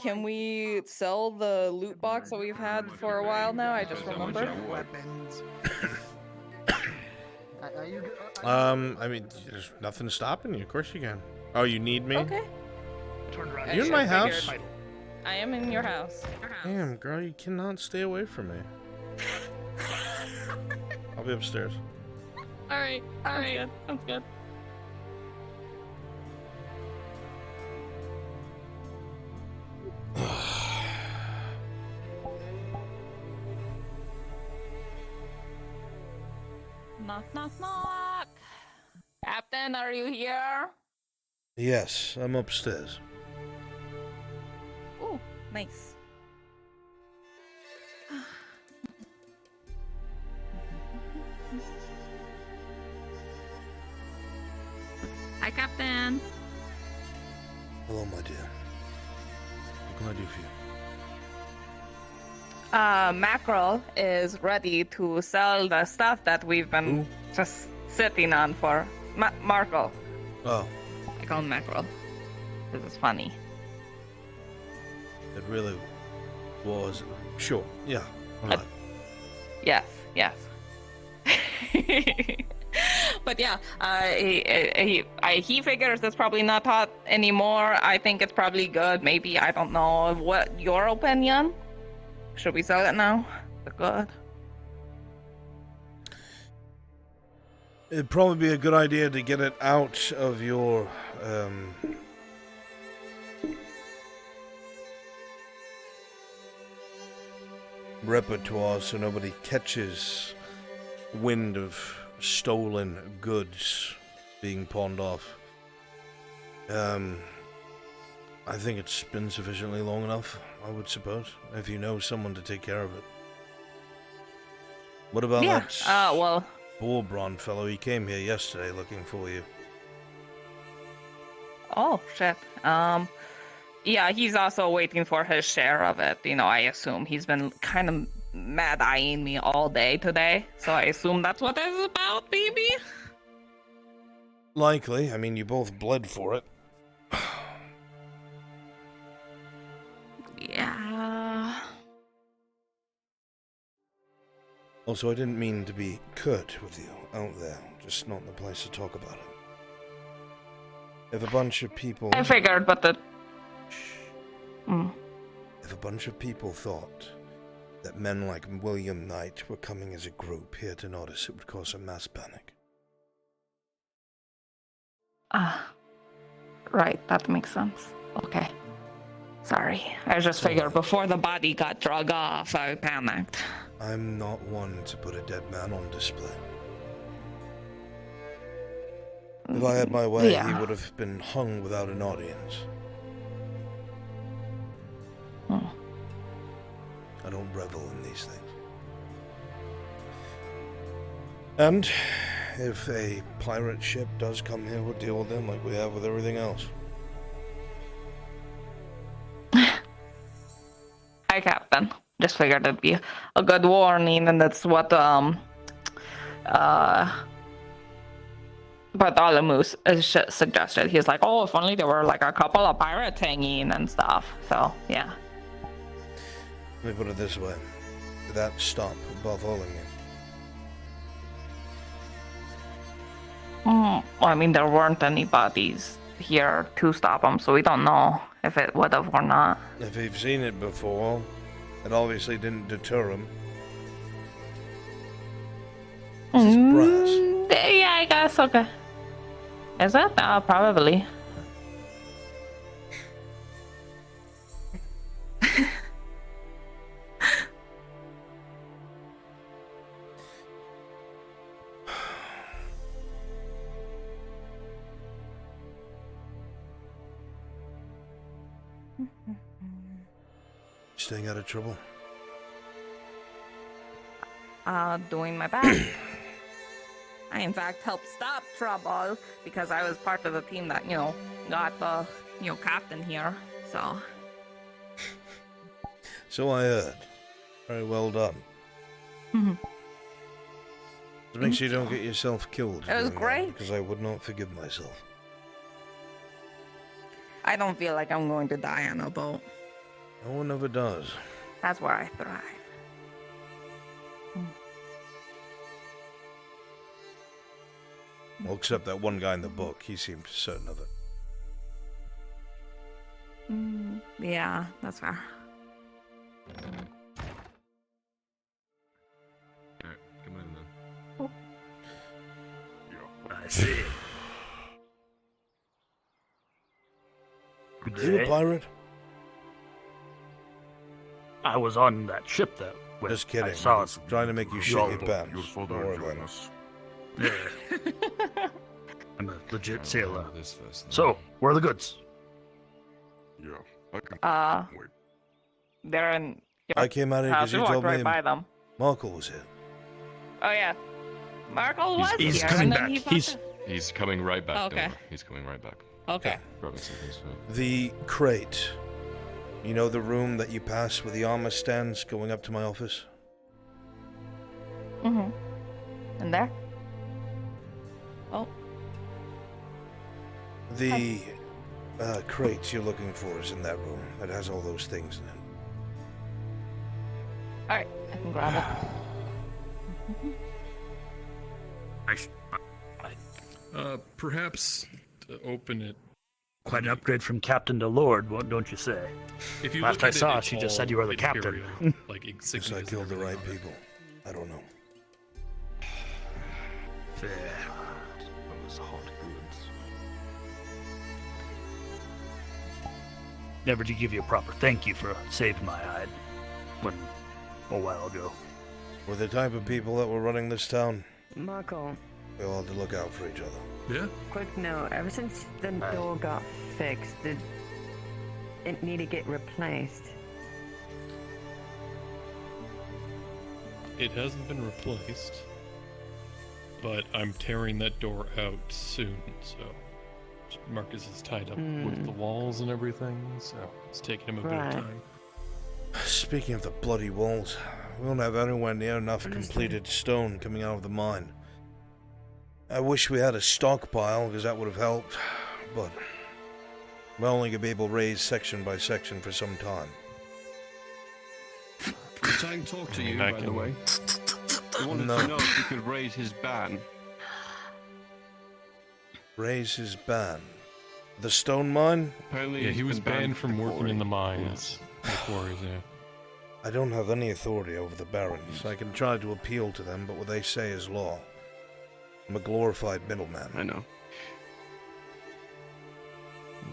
[SPEAKER 6] Can we sell the loot box that we've had for a while now? I just remembered.
[SPEAKER 1] I mean, there's nothing stopping you. Of course you can. Oh, you need me?
[SPEAKER 6] Okay.
[SPEAKER 1] Are you in my house?
[SPEAKER 6] I am in your house.
[SPEAKER 1] Damn, girl, you cannot stay away from me. I'll be upstairs.
[SPEAKER 6] Alright, good. Sounds good. Knock, knock, knock. Captain, are you here?
[SPEAKER 1] Yes, I'm upstairs.
[SPEAKER 6] Ooh, nice. Hi, Captain.
[SPEAKER 1] Hello, my dear. What can I do for you?
[SPEAKER 6] Mackerel is ready to sell the stuff that we've been just sitting on for. Marco.
[SPEAKER 1] Oh.
[SPEAKER 6] I call him Mackerel. This is funny.
[SPEAKER 1] It really was. Sure. Yeah. All right.
[SPEAKER 6] Yes. But yeah, he figures it's probably not hot anymore. I think it's probably good. Maybe, I don't know. What your opinion? Should we sell it now? Is it good?
[SPEAKER 1] It'd probably be a good idea to get it out of your repertoire so nobody catches wind of stolen goods being pawned off. I think it's been sufficiently long enough, I would suppose, if you know someone to take care of it. What about that
[SPEAKER 6] well,
[SPEAKER 1] Bullbrawn fellow? He came here yesterday looking for you.
[SPEAKER 6] oh shit. Yeah, he's also waiting for his share of it. You know, I assume he's been kind of mad-eyeing me all day today, so I assume that's what this is about, baby.
[SPEAKER 1] Likely. I mean, you both bled for it.
[SPEAKER 6] Yeah.
[SPEAKER 1] Also, I didn't mean to be curt with you out there, just not the place to talk about it. If a bunch of people...
[SPEAKER 6] I figured, but the...
[SPEAKER 1] If a bunch of people thought that men like William Knight were coming as a group here to notice, it would cause a mass panic.
[SPEAKER 6] Right, that makes sense. Okay. Sorry, I just figured before the body got drug off, I panicked.
[SPEAKER 1] I'm not one to put a dead man on display. If I had my way, he would have been hung without an audience. I don't revel in these things. And if a pirate ship does come here, we'll deal with them like we have with everything else.
[SPEAKER 6] Hi, Captain. Just figured it'd be a good warning, and that's what Bartholomew suggested. He's like, oh, if only there were like a couple of pirates hanging and stuff. So yeah.
[SPEAKER 1] Let me put it this way: did that stop Bartholomew?
[SPEAKER 6] Well, I mean, there weren't any bodies here to stop him, so we don't know if it would have or not.
[SPEAKER 1] If you've seen it before, it obviously didn't deter him.
[SPEAKER 6] Yeah, I guess. Okay. Is it? Probably.
[SPEAKER 1] Staying out of trouble.
[SPEAKER 6] Doing my best. I, in fact, helped stop trouble because I was part of the team that, got the, captain here, so.
[SPEAKER 1] So I heard. Very well done. Just make sure you don't get yourself killed.
[SPEAKER 6] It was great.
[SPEAKER 1] Because I would not forgive myself.
[SPEAKER 6] I don't feel like I'm going to die on a boat.
[SPEAKER 1] No one ever does.
[SPEAKER 6] That's where I thrive.
[SPEAKER 1] Well, except that one guy in the book. He seemed certain of it.
[SPEAKER 6] Yeah, that's fair.
[SPEAKER 18] Alright, come in then.
[SPEAKER 10] I see. Good
[SPEAKER 1] You a
[SPEAKER 10] day.
[SPEAKER 1] pirate?
[SPEAKER 10] I was on that ship that when
[SPEAKER 1] Just kidding.
[SPEAKER 10] I saw it.
[SPEAKER 1] Trying to make you shit your pants. Don't worry about it.
[SPEAKER 10] Yeah. I'm a legit sailor. So, where are the goods?
[SPEAKER 18] Yeah, I can wait.
[SPEAKER 6] They're in your
[SPEAKER 1] I came out here because
[SPEAKER 6] house. We
[SPEAKER 1] you
[SPEAKER 6] walked
[SPEAKER 1] told
[SPEAKER 6] right
[SPEAKER 1] me
[SPEAKER 6] by them.
[SPEAKER 1] Markle was here.
[SPEAKER 6] Oh yeah, Markle was
[SPEAKER 10] He's
[SPEAKER 6] here,
[SPEAKER 10] coming
[SPEAKER 6] and then
[SPEAKER 10] back.
[SPEAKER 6] he popped
[SPEAKER 18] He's coming right back.
[SPEAKER 6] Oh, okay.
[SPEAKER 18] Don't worry. He's coming right back.
[SPEAKER 6] Okay.
[SPEAKER 18] Grabbing some things for you.
[SPEAKER 1] The crate. You know the room that you pass with the armor stands going up to my office?
[SPEAKER 6] And there? Oh.
[SPEAKER 1] The crate you're looking for is in that room. It has all those things in it.
[SPEAKER 6] Alright, I can grab it.
[SPEAKER 2] Perhaps to open it.
[SPEAKER 10] Quite an upgrade from captain to lord, don't you say?
[SPEAKER 2] If you
[SPEAKER 10] Last
[SPEAKER 2] look
[SPEAKER 10] I
[SPEAKER 2] at
[SPEAKER 10] saw,
[SPEAKER 2] it's
[SPEAKER 10] she just
[SPEAKER 2] all
[SPEAKER 10] said you were the captain.
[SPEAKER 2] imperial, like
[SPEAKER 1] Guess
[SPEAKER 2] insignias
[SPEAKER 1] I
[SPEAKER 2] and
[SPEAKER 1] killed the
[SPEAKER 2] everything
[SPEAKER 1] right
[SPEAKER 2] on it.
[SPEAKER 1] people. I don't know.
[SPEAKER 10] Fair.
[SPEAKER 18] Those hot goods.
[SPEAKER 10] Never did give you a proper thank you for saving my hide a while ago.
[SPEAKER 1] We're the type of people that were running this town.
[SPEAKER 3] Marco,
[SPEAKER 1] We all had to look out for each other.
[SPEAKER 2] Yeah?
[SPEAKER 3] quick note. Ever since the door got fixed, did it need to get replaced?
[SPEAKER 2] It hasn't been replaced, but I'm tearing that door out soon, so Marcus is tied up with the walls and everything, so it's taking him a bit of time.
[SPEAKER 1] Speaking of the bloody walls, we don't have anywhere near enough completed stone coming out of the mine. I wish we had a stockpile, because that would have helped, but we're only going to be able to raise section by section for some time.
[SPEAKER 19] Did Tang talk to you, by the way? He wanted to know if you could raise his ban.
[SPEAKER 1] Raise his ban? The stone mine?
[SPEAKER 19] Apparently
[SPEAKER 2] Yeah, he was banned from working in the mines.
[SPEAKER 19] Yeah.
[SPEAKER 2] The quarries, yeah.
[SPEAKER 1] I don't have any authority over the barons. I can try to appeal to them, but what they say is law. I'm a glorified middleman.
[SPEAKER 19] I know.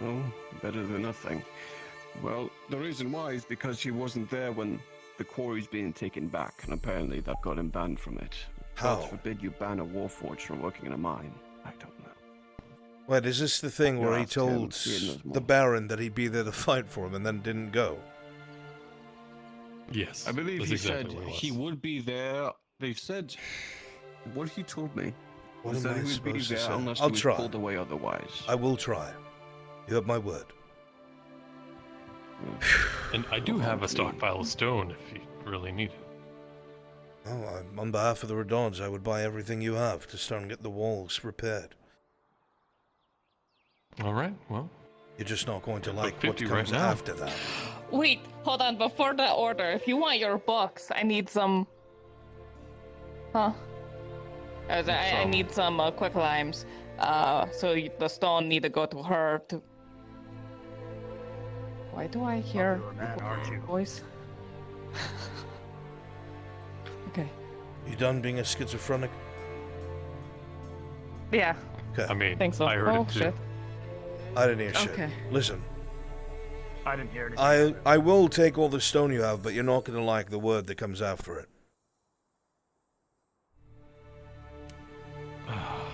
[SPEAKER 19] Well, better than nothing. Well, The reason why is because he wasn't there when the quarry's being taken back, and apparently that got him banned from it.
[SPEAKER 1] How?
[SPEAKER 19] God forbid you ban a warforged from working in a mine. I don't know.
[SPEAKER 1] Wait, is this the thing where he
[SPEAKER 19] Ask him,
[SPEAKER 1] told
[SPEAKER 19] he knows more.
[SPEAKER 1] the Baron that he'd be there to fight for him and then didn't go?
[SPEAKER 2] Yes.
[SPEAKER 19] I believe
[SPEAKER 2] that's
[SPEAKER 19] he
[SPEAKER 2] exactly
[SPEAKER 19] said
[SPEAKER 2] what it was.
[SPEAKER 19] he would be there. They said what he told me.
[SPEAKER 1] What
[SPEAKER 19] was
[SPEAKER 1] am
[SPEAKER 19] that
[SPEAKER 1] I
[SPEAKER 19] he would be
[SPEAKER 1] supposed to
[SPEAKER 19] there
[SPEAKER 1] say?
[SPEAKER 19] unless
[SPEAKER 1] I'll
[SPEAKER 19] he was
[SPEAKER 1] try.
[SPEAKER 19] pulled away otherwise.
[SPEAKER 1] I will try. You have my word.
[SPEAKER 2] And I do have a stockpile of stone if you really need it.
[SPEAKER 1] Oh, on behalf of the Redons, I would buy everything you have to start and get the walls repaired.
[SPEAKER 2] All right, well.
[SPEAKER 1] You're just not going to like what
[SPEAKER 2] 50
[SPEAKER 1] comes
[SPEAKER 2] right now.
[SPEAKER 1] after that.
[SPEAKER 6] Wait, hold on. Before the order, if you want your books, I need some. Huh? I need some quick limes. So the stone need to go to her to. Why do I hear voice? Okay.
[SPEAKER 1] You done being a schizophrenic?
[SPEAKER 6] Yeah.
[SPEAKER 1] Okay.
[SPEAKER 2] I mean,
[SPEAKER 6] Think so.
[SPEAKER 2] I heard
[SPEAKER 6] Oh,
[SPEAKER 2] it too.
[SPEAKER 6] shit.
[SPEAKER 1] I didn't hear shit.
[SPEAKER 6] Okay.
[SPEAKER 1] Listen,
[SPEAKER 12] I didn't hear anything.
[SPEAKER 1] I will take all the stone you have, but you're not going to like the word that comes after it.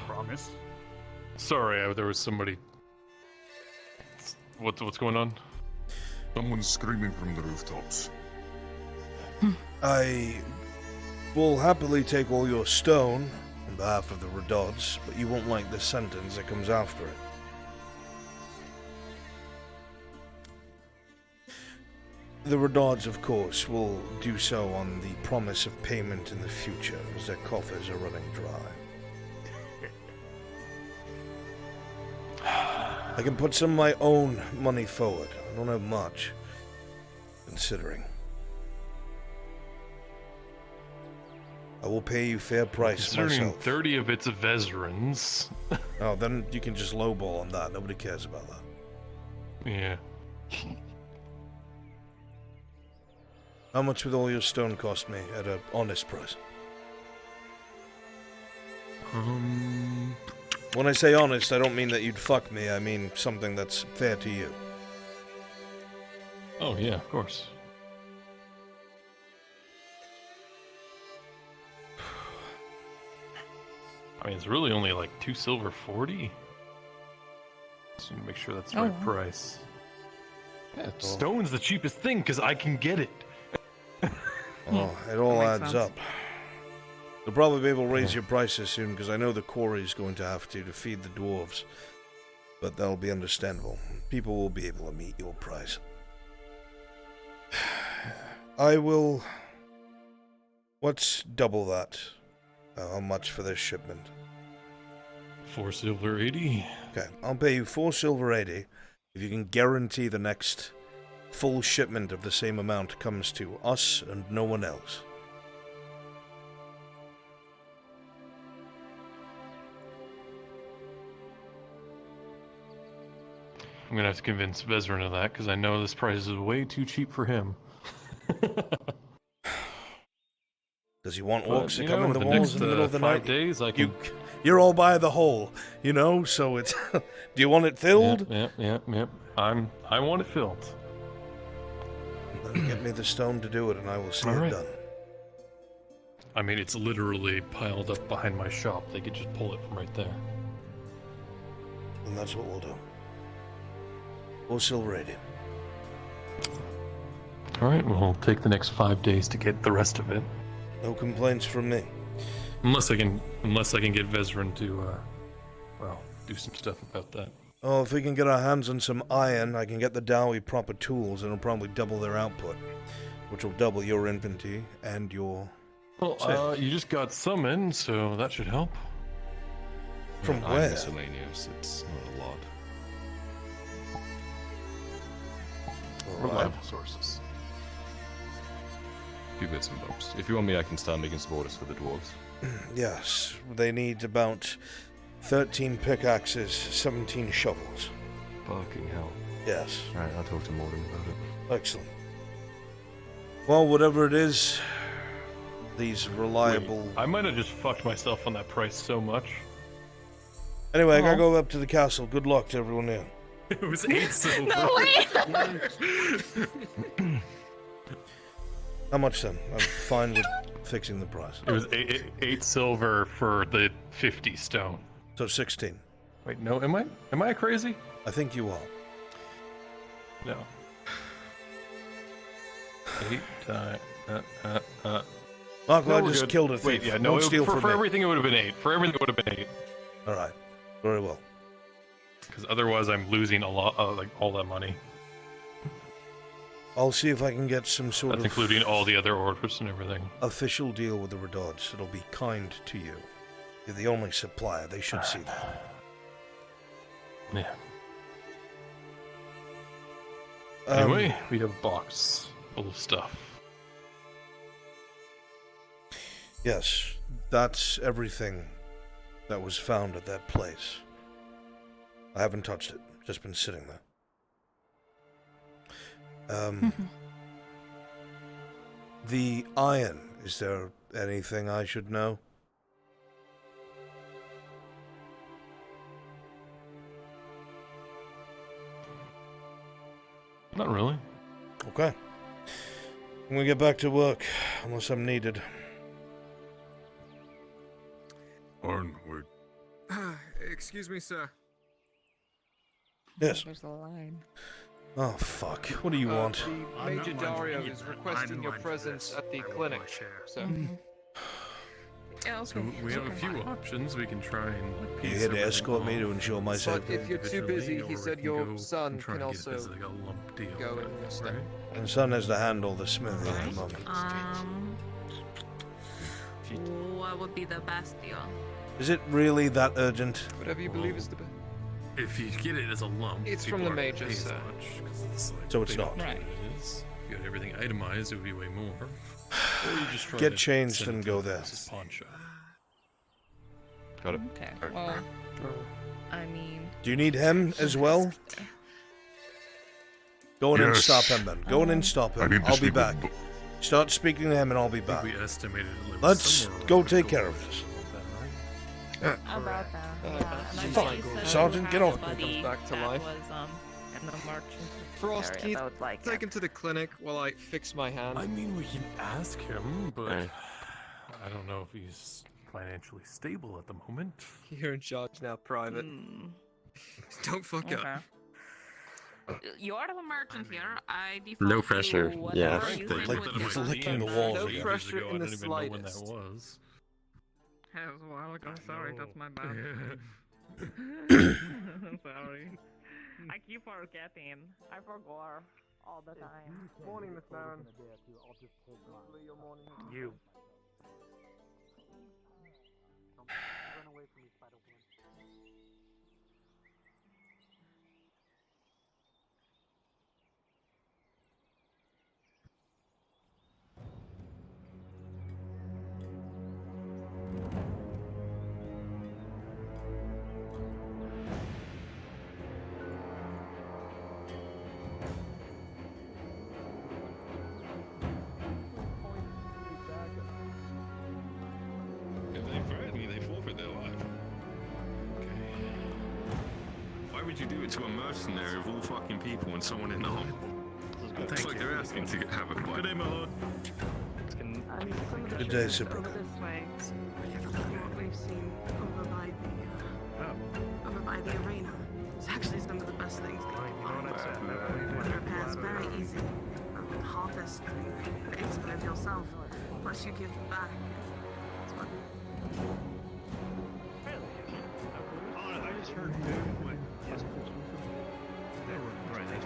[SPEAKER 12] Promise.
[SPEAKER 2] Sorry, there was somebody. What's going on?
[SPEAKER 18] Someone's screaming from the rooftops.
[SPEAKER 1] I will happily take all your stone on behalf of the Redods, but you won't like the sentence that comes after it. The Redods, of course, will do so on the promise of payment in the future, as their coffers are running dry. I can put some of my own money forward. I don't have much, considering. I will pay you fair price
[SPEAKER 2] Considering
[SPEAKER 1] myself.
[SPEAKER 2] 30 of it's Vezrans.
[SPEAKER 1] Oh, then you can just lowball on that. Nobody cares about that.
[SPEAKER 2] Yeah.
[SPEAKER 1] How much would all your stone cost me at an honest price? When I say honest, I don't mean that you'd fuck me. I mean something that's fair to you.
[SPEAKER 2] Oh, yeah, of course. I mean, it's really only like 2 silver 40. Just need to make sure that's the right price. Yeah, stone's the cheapest thing because I can get it.
[SPEAKER 1] Oh, it all
[SPEAKER 6] That makes
[SPEAKER 1] adds
[SPEAKER 6] sense.
[SPEAKER 1] up. They'll probably be able to raise your prices soon because I know the quarry's going to have to feed the dwarves. But that'll be understandable. People will be able to meet your price. I will... What's double that? How much for this shipment?
[SPEAKER 2] 4 silver 80.
[SPEAKER 1] Okay, I'll pay you 4 silver 80 if you can guarantee the next full shipment of the same amount comes to us and no one else.
[SPEAKER 2] I'm gonna have to convince Vezran of that because I know this price is way too cheap for him.
[SPEAKER 1] Does he want
[SPEAKER 2] But,
[SPEAKER 1] orcs to
[SPEAKER 2] you
[SPEAKER 1] come
[SPEAKER 2] know,
[SPEAKER 1] in the
[SPEAKER 2] the
[SPEAKER 1] walls
[SPEAKER 2] next,
[SPEAKER 1] in the middle of the
[SPEAKER 2] 5
[SPEAKER 1] night?
[SPEAKER 2] days, I can...
[SPEAKER 1] You're all by the hole, you know, so it's... Do you want it filled?
[SPEAKER 2] Yep. I want it filled.
[SPEAKER 1] Then get me the stone to do it and I will see
[SPEAKER 2] All
[SPEAKER 1] it
[SPEAKER 2] right.
[SPEAKER 1] done.
[SPEAKER 2] I mean, it's literally piled up behind my shop. They could just pull it from right there.
[SPEAKER 1] And that's what we'll do. 4 silver 80.
[SPEAKER 2] All right, well, it'll take the next 5 days to get the rest of it.
[SPEAKER 1] No complaints from me.
[SPEAKER 2] Unless I can get Vezran to, well, do some stuff about that.
[SPEAKER 1] Oh, if we can get our hands on some iron, I can get the Dowie proper tools and it'll probably double their output. Which will double your inventory and your...
[SPEAKER 2] Well, you just got summoned, so that should help.
[SPEAKER 1] From
[SPEAKER 5] I'm
[SPEAKER 1] where?
[SPEAKER 5] miscellaneous, it's not a lot.
[SPEAKER 2] Reliable sources.
[SPEAKER 5] Few bits and bobs. If you want me, I can start making some orders for the dwarves.
[SPEAKER 1] Yes, they need about 13 pickaxes, 17 shovels.
[SPEAKER 5] Fucking hell.
[SPEAKER 1] Yes.
[SPEAKER 5] Right, I'll talk to Morgan about it.
[SPEAKER 1] Excellent. Well, whatever it is, these reliable...
[SPEAKER 2] Wait, I might have just fucked myself on that price so much.
[SPEAKER 1] Anyway, I gotta go up to the castle. Good luck to everyone here.
[SPEAKER 2] It was 8 silver.
[SPEAKER 11] No way!
[SPEAKER 1] How much then? I'm fine with fixing the price.
[SPEAKER 2] It was 8 silver for the 50 stone.
[SPEAKER 1] So 16.
[SPEAKER 2] Wait, no, am I crazy?
[SPEAKER 1] I think you are.
[SPEAKER 2] No. 8 times.
[SPEAKER 1] Mark,
[SPEAKER 2] No,
[SPEAKER 1] I
[SPEAKER 2] we're
[SPEAKER 1] just
[SPEAKER 2] good.
[SPEAKER 1] killed a thief.
[SPEAKER 2] Wait, yeah, no,
[SPEAKER 1] Don't steal
[SPEAKER 2] for
[SPEAKER 1] from me.
[SPEAKER 2] everything it would have been 8. For everything it would have been 8.
[SPEAKER 1] All right. Very well.
[SPEAKER 2] Because otherwise I'm losing a lot, like all that money.
[SPEAKER 1] I'll see if I can get some sort
[SPEAKER 2] That's
[SPEAKER 1] of
[SPEAKER 2] including all the other orders and everything.
[SPEAKER 1] official deal with the Redods. It'll be kind to you. You're the only supplier. They should see that.
[SPEAKER 2] Yeah.
[SPEAKER 1] Anyway,
[SPEAKER 2] we have a box full of stuff.
[SPEAKER 1] Yes, that's everything that was found at that place. I haven't touched it. Just been sitting there. The iron. Is there anything I should know?
[SPEAKER 2] Not really.
[SPEAKER 1] Okay. I'm gonna get back to work, unless I'm needed.
[SPEAKER 18] Onward.
[SPEAKER 8] Excuse me, sir.
[SPEAKER 1] Yes.
[SPEAKER 16] There's a line.
[SPEAKER 1] Oh, fuck. What do you want?
[SPEAKER 8] The Major Dario is requesting your presence at the clinic, sir.
[SPEAKER 2] So we have a few options. We can try and like,
[SPEAKER 1] You
[SPEAKER 2] piece
[SPEAKER 1] here to
[SPEAKER 2] everything
[SPEAKER 1] escort me to
[SPEAKER 2] off
[SPEAKER 1] ensure my
[SPEAKER 8] But
[SPEAKER 1] safety?
[SPEAKER 8] if you're too busy, he said your son can also
[SPEAKER 2] as like a lump deal,
[SPEAKER 8] go in your step.
[SPEAKER 1] And son has to handle the smithy at the moment.
[SPEAKER 6] What would be the best deal?
[SPEAKER 1] Is it really that urgent?
[SPEAKER 8] Whatever you believe is the best.
[SPEAKER 2] If you get it as a lump,
[SPEAKER 8] It's
[SPEAKER 2] people
[SPEAKER 8] from the
[SPEAKER 2] aren't gonna
[SPEAKER 8] major,
[SPEAKER 2] pay as
[SPEAKER 8] sir.
[SPEAKER 2] much, 'cause it's like,
[SPEAKER 1] So it's
[SPEAKER 2] they don't
[SPEAKER 1] not.
[SPEAKER 2] know what it is. If you got everything itemized, it would be way more. Or you just try
[SPEAKER 1] Get
[SPEAKER 2] to
[SPEAKER 1] changed
[SPEAKER 2] send it
[SPEAKER 1] and
[SPEAKER 2] to
[SPEAKER 1] go
[SPEAKER 2] the
[SPEAKER 1] there.
[SPEAKER 2] closest pawn shop.
[SPEAKER 5] Got it.
[SPEAKER 16] Okay, well, I mean...
[SPEAKER 1] Do you need him as well? Go in and
[SPEAKER 18] Yes.
[SPEAKER 1] stop him then. Go in and stop
[SPEAKER 18] I
[SPEAKER 1] him.
[SPEAKER 18] need to
[SPEAKER 1] I'll be
[SPEAKER 18] speak with
[SPEAKER 1] back. Start speaking to him and I'll be back.
[SPEAKER 2] We estimated it lived
[SPEAKER 1] Let's
[SPEAKER 2] somewhere
[SPEAKER 1] go
[SPEAKER 2] around
[SPEAKER 1] take
[SPEAKER 2] a
[SPEAKER 1] care
[SPEAKER 2] gold
[SPEAKER 1] of this.
[SPEAKER 6] About that. Yeah. And I
[SPEAKER 1] Fuck,
[SPEAKER 6] thought you said
[SPEAKER 1] Sergeant,
[SPEAKER 6] you
[SPEAKER 1] get
[SPEAKER 6] had
[SPEAKER 1] off.
[SPEAKER 6] a buddy
[SPEAKER 8] Comes back to
[SPEAKER 6] that
[SPEAKER 8] life.
[SPEAKER 6] was in the merchant
[SPEAKER 8] Frost,
[SPEAKER 6] area
[SPEAKER 8] can you
[SPEAKER 6] that would like
[SPEAKER 8] take
[SPEAKER 6] it.
[SPEAKER 8] him to the clinic while I fix my hand?
[SPEAKER 2] I mean, we can ask him, but
[SPEAKER 5] Right.
[SPEAKER 2] I don't know if he's financially stable at the moment.
[SPEAKER 8] You're in charge now, Private. Don't fuck up.
[SPEAKER 6] You are the merchant here. I default
[SPEAKER 5] No
[SPEAKER 6] to
[SPEAKER 5] pressure,
[SPEAKER 6] whatever
[SPEAKER 5] yeah.
[SPEAKER 6] you
[SPEAKER 1] Like,
[SPEAKER 6] think would be
[SPEAKER 1] he's
[SPEAKER 6] best.
[SPEAKER 1] licking the walls
[SPEAKER 8] No
[SPEAKER 1] again.
[SPEAKER 8] pressure in
[SPEAKER 2] I
[SPEAKER 8] the
[SPEAKER 2] don't even know when that
[SPEAKER 8] slightest.
[SPEAKER 2] was.
[SPEAKER 6] That was a while ago. Sorry, that's my bad. Sorry. I keep forgetting. I forgot all the time.
[SPEAKER 8] Morning, Miss Marin. Your morning.
[SPEAKER 18] You.
[SPEAKER 5] If they fight me, they forfeit their life. Why would you do it to a mercenary of all fucking people and someone in the home? It's like they're asking to have a fight. Good day, my lord.
[SPEAKER 1] Good day, Cyprica.
[SPEAKER 13] What we've seen over by the arena. It's actually some of the best things they can find. The repair's very easy. Harvest basically of yourself. Plus you give back. It's what
[SPEAKER 18] I just heard what? Yes. Right, that's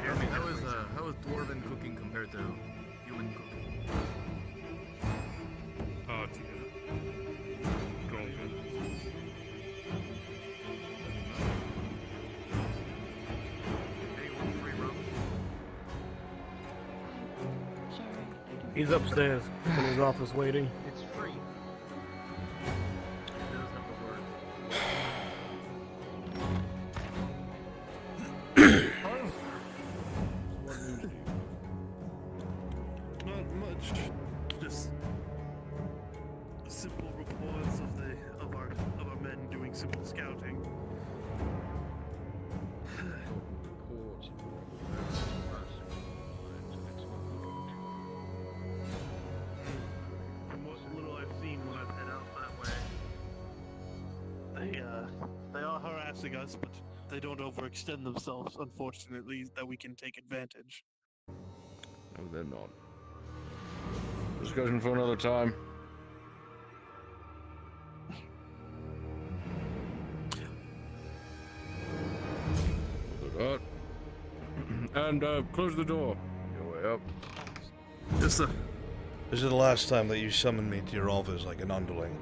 [SPEAKER 5] I mean, how is dwarven cooking compared to human cooking?
[SPEAKER 18] Oh, it's
[SPEAKER 10] He's upstairs in his office waiting.
[SPEAKER 18] It's free.
[SPEAKER 9] Not much. Just simple reports of our men doing
[SPEAKER 12] forcing us, but they don't overextend themselves, unfortunately, that we can take advantage.
[SPEAKER 10] No, they're not. Discussion for another time. And close the door. Your way up.
[SPEAKER 1] Yes, sir. This is the last time that you summoned me to your office like an underling.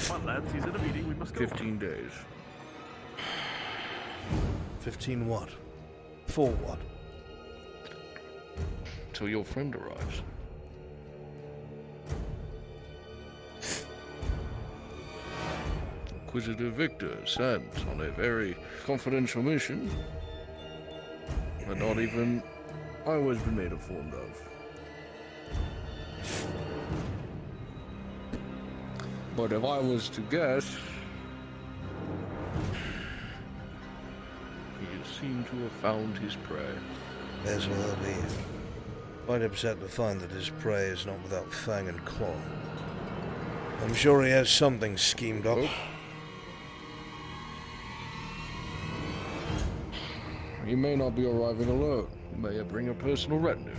[SPEAKER 18] Come on, lads, he's in a meeting, we must go.
[SPEAKER 10] 15 days.
[SPEAKER 1] 15 what? For what?
[SPEAKER 10] Till your friend arrives. Inquisitor Victor sent on a very confidential mission that not even I was been made informed of. But if I was to guess, he seemed to have found his prey.
[SPEAKER 1] As well be. Quite upset to find that his prey is not without fang and claw. I'm sure he has something schemed up.
[SPEAKER 10] He may not be arriving alone. He may bring a personal retinue.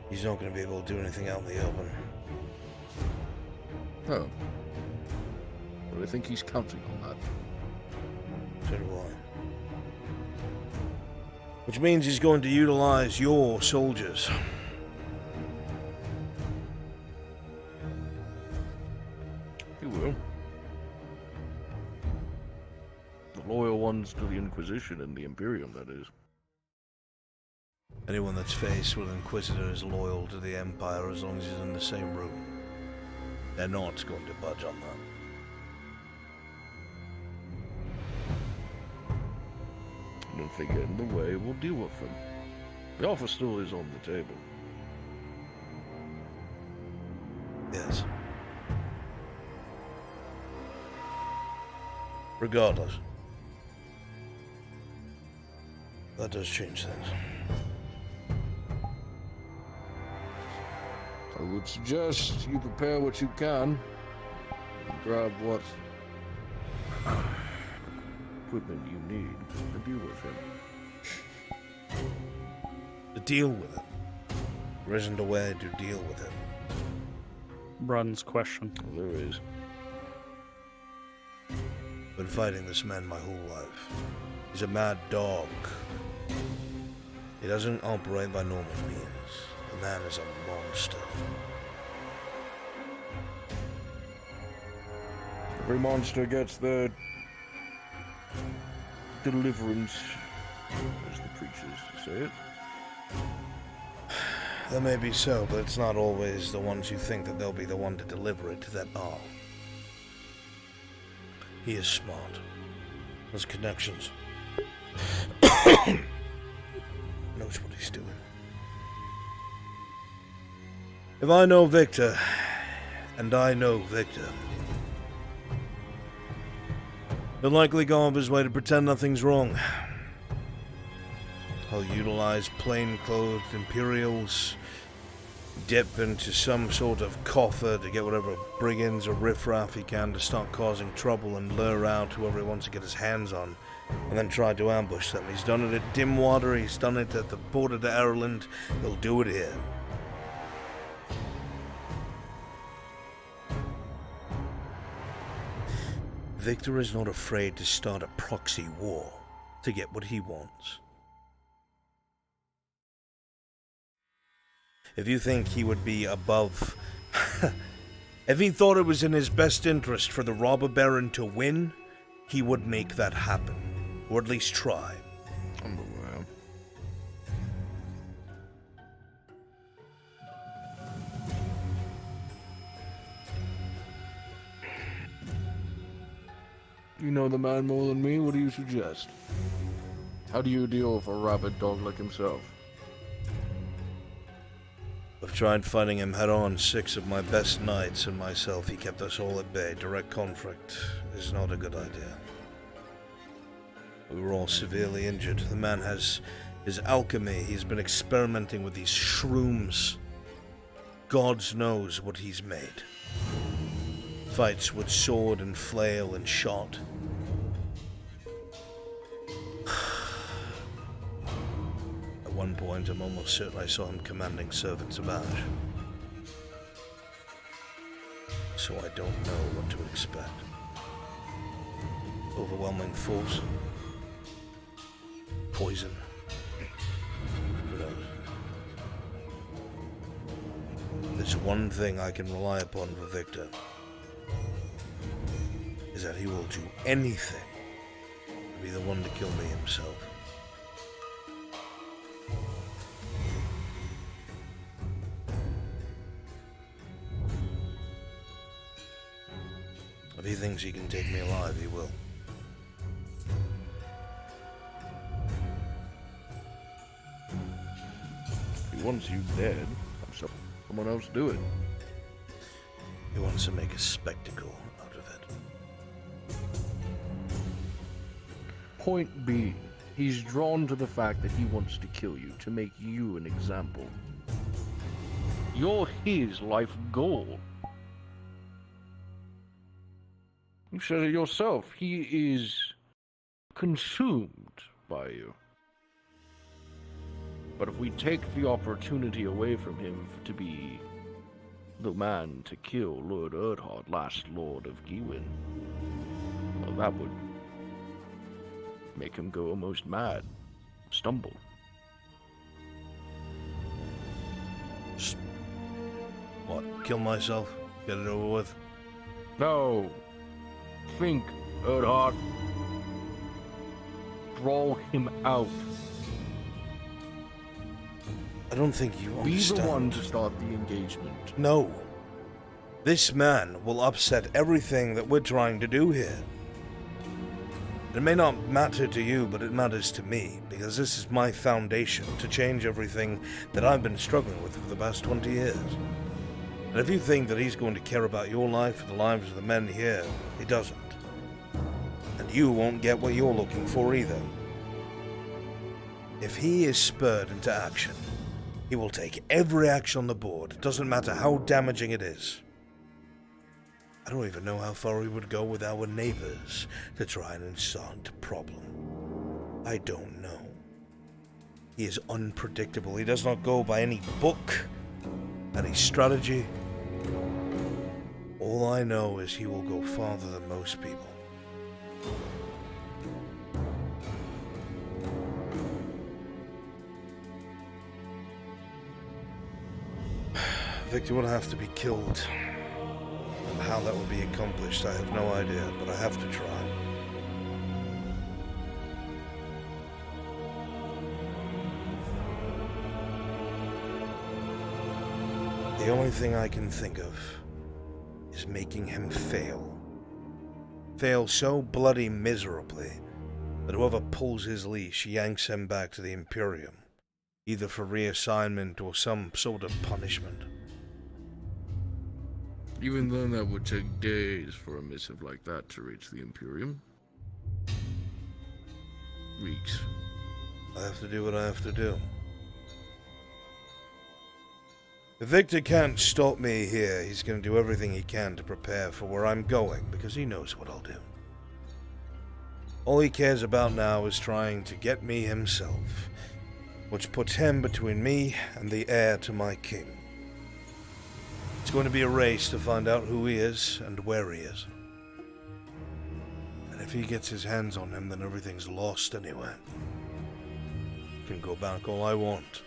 [SPEAKER 1] He's not going to be able to do anything out in the open.
[SPEAKER 10] Oh. Well, I think he's counting on that.
[SPEAKER 1] So do I. Which means he's going to utilize your soldiers.
[SPEAKER 10] He will. The loyal ones to the Inquisition and the Imperium, that is.
[SPEAKER 1] Anyone that's faced with an Inquisitor is loyal to the Empire as long as he's in the same room. They're not going to budge on that.
[SPEAKER 10] And if they get in the way, we'll deal with them. The offer still is on the table.
[SPEAKER 1] Yes. Regardless. That does change things.
[SPEAKER 10] I would suggest you prepare what you can. And grab what equipment you need to deal with him.
[SPEAKER 1] To deal with him? There isn't a way to deal with him.
[SPEAKER 23] Brun's question.
[SPEAKER 10] Well, there is.
[SPEAKER 1] Been fighting this man my whole life. He's a mad dog. He doesn't operate by normal means. The man is a monster.
[SPEAKER 10] Every monster gets their deliverance, as the preachers say it.
[SPEAKER 1] That may be so, but it's not always the ones who think that they'll be the one to deliver it that are. He is smart. Has connections. Knows what he's doing. If I know Victor, and I know Victor, he'll likely go off his way to pretend nothing's wrong. He'll utilize plainclothed Imperials, dip into some sort of coffer to get whatever brigands or riffraff he can to start causing trouble and lure out whoever he wants to get his hands on, and then try to ambush them. He's done it at Dimwater, he's done it at the border to Ireland, he'll do it here. Victor is not afraid to start a proxy war to get what he wants. If you think he would be above... if he thought it was in his best interest for the robber baron to win, he would make that happen. Or at least try.
[SPEAKER 10] I'm aware. You know the man more than me, what do you suggest? How do you deal with a rabid dog like himself?
[SPEAKER 1] I've tried fighting him head-on. 6 of my best knights and myself, he kept us all at bay. Direct conflict is not a good idea. We were all severely injured. The man has His alchemy, he's been experimenting with these shrooms. God knows what he's made. Fights with sword and flail and shot. At one point, I'm almost certain I saw him commanding servants of Ash. So I don't know what to expect. Overwhelming force. Poison. Who knows? There's one thing I can rely upon for Victor. Is that he will do anything to be the one to kill me himself. If he thinks he can take me alive, he will.
[SPEAKER 9] He wants you dead. Have someone else do it.
[SPEAKER 1] He wants to make a spectacle out of it.
[SPEAKER 9] Point being, he's drawn to the fact that he wants to kill you, to make you an example. You're his life goal. You said it yourself, he is consumed by you. But if we take the opportunity away from him to be the man to kill Lord Erdhard, last Lord of Gewin, well, that would make him go almost mad, stumble.
[SPEAKER 1] Just, what, kill myself? Get it over with?
[SPEAKER 9] No. Think, Erdhard. Draw him out.
[SPEAKER 1] I don't think you understand.
[SPEAKER 9] Be the one to start the engagement.
[SPEAKER 1] No. This man will upset everything that we're trying to do here. It may not matter to you, but it matters to me, because this is my foundation to change everything that I've been struggling with for the past 20 years. And if you think that he's going to care about your life or the lives of the men here, he doesn't. And you won't get what you're looking for either. If he is spurred into action, he will take every action on the board. It doesn't matter how damaging it is. I don't even know how far he would go with our neighbors to try and insult a problem. I don't know. He is unpredictable. He does not go by any book, any strategy. All I know is he will go farther than most people. Victor would have to be killed. And how that will be accomplished, I have no idea, but I have to try. The only thing I can think of is making him fail. Fail so bloody miserably that whoever pulls his leash yanks him back to the Imperium, either for reassignment or some sort of punishment.
[SPEAKER 9] Even then, that would take days for a missive like that to reach the Imperium. Weeks.
[SPEAKER 1] I have to do what I have to do. If Victor can't stop me here, he's going to do everything he can to prepare for where I'm going, because he knows what I'll do. All he cares about now is trying to get me himself, which puts him between me and the heir to my king. It's going to be a race to find out who he is and where he is. And if he gets his hands on him, then everything's lost anyway. I can go back all I want.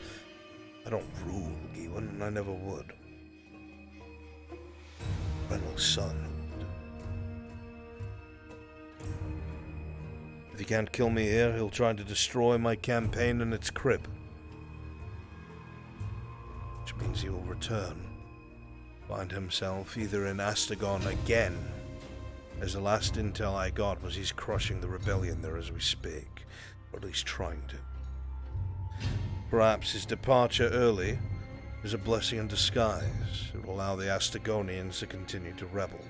[SPEAKER 1] I don't rule Gewin, and I never would. Reynolds' son would. If he can't kill me here, he'll try to destroy my campaign in its crib. Which means he will return. Find himself either in Astagon again, as the last intel I got was he's crushing the rebellion there as we speak, or at least trying to. Perhaps his departure early is a blessing in disguise. It will allow the Astagonians to continue to rebel.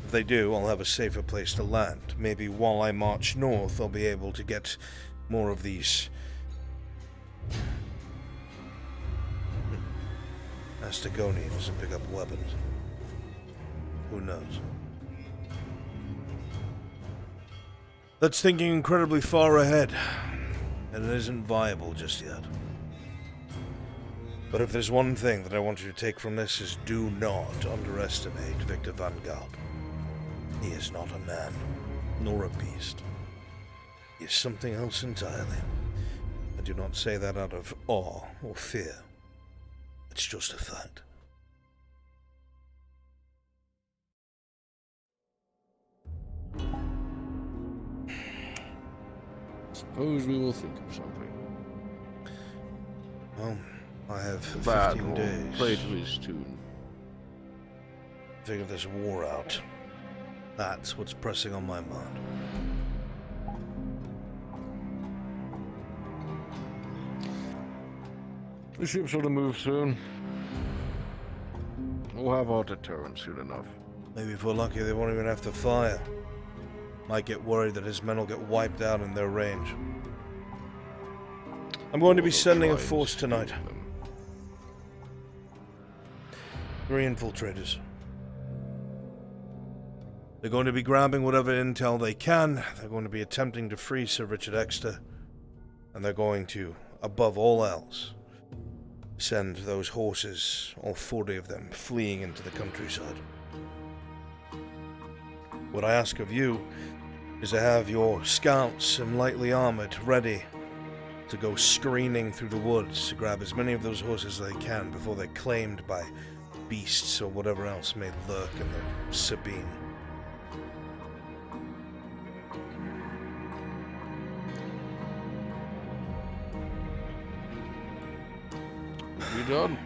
[SPEAKER 1] If they do, I'll have a safer place to land. Maybe while I march north, I'll be able to get more of these Astigoni doesn't pick up weapons. Who knows? That's thinking incredibly far ahead, and it isn't viable just yet. But if there's one thing that I want you to take from this is do not underestimate Victor Van Gogh. He is not a man, nor a beast. He is something else entirely. I do not say that out of awe or fear. It's just a fact.
[SPEAKER 9] Suppose we will think of something.
[SPEAKER 1] Well, I have
[SPEAKER 9] That
[SPEAKER 1] 15
[SPEAKER 9] will
[SPEAKER 1] days.
[SPEAKER 9] play to his tune.
[SPEAKER 1] Figure this war out. That's what's pressing on my mind.
[SPEAKER 9] The ships ought to move soon. We'll have our deterrent soon enough.
[SPEAKER 1] Maybe if we're lucky, they won't even have to fire. Might get worried that his men will get wiped out in their range. I'm going to be sending a force tonight. 3 infiltrators. They're going to be grabbing whatever intel they can. They're going to be attempting to free Sir Richard Exeter. And they're going to, above all else, send those horses, all 40 of them, fleeing into the countryside. What I ask of you is to have your scouts and lightly armored ready to go screening through the woods to grab as many of those horses as they can before they're claimed by beasts or whatever else may lurk in the Sabine.
[SPEAKER 9] We done?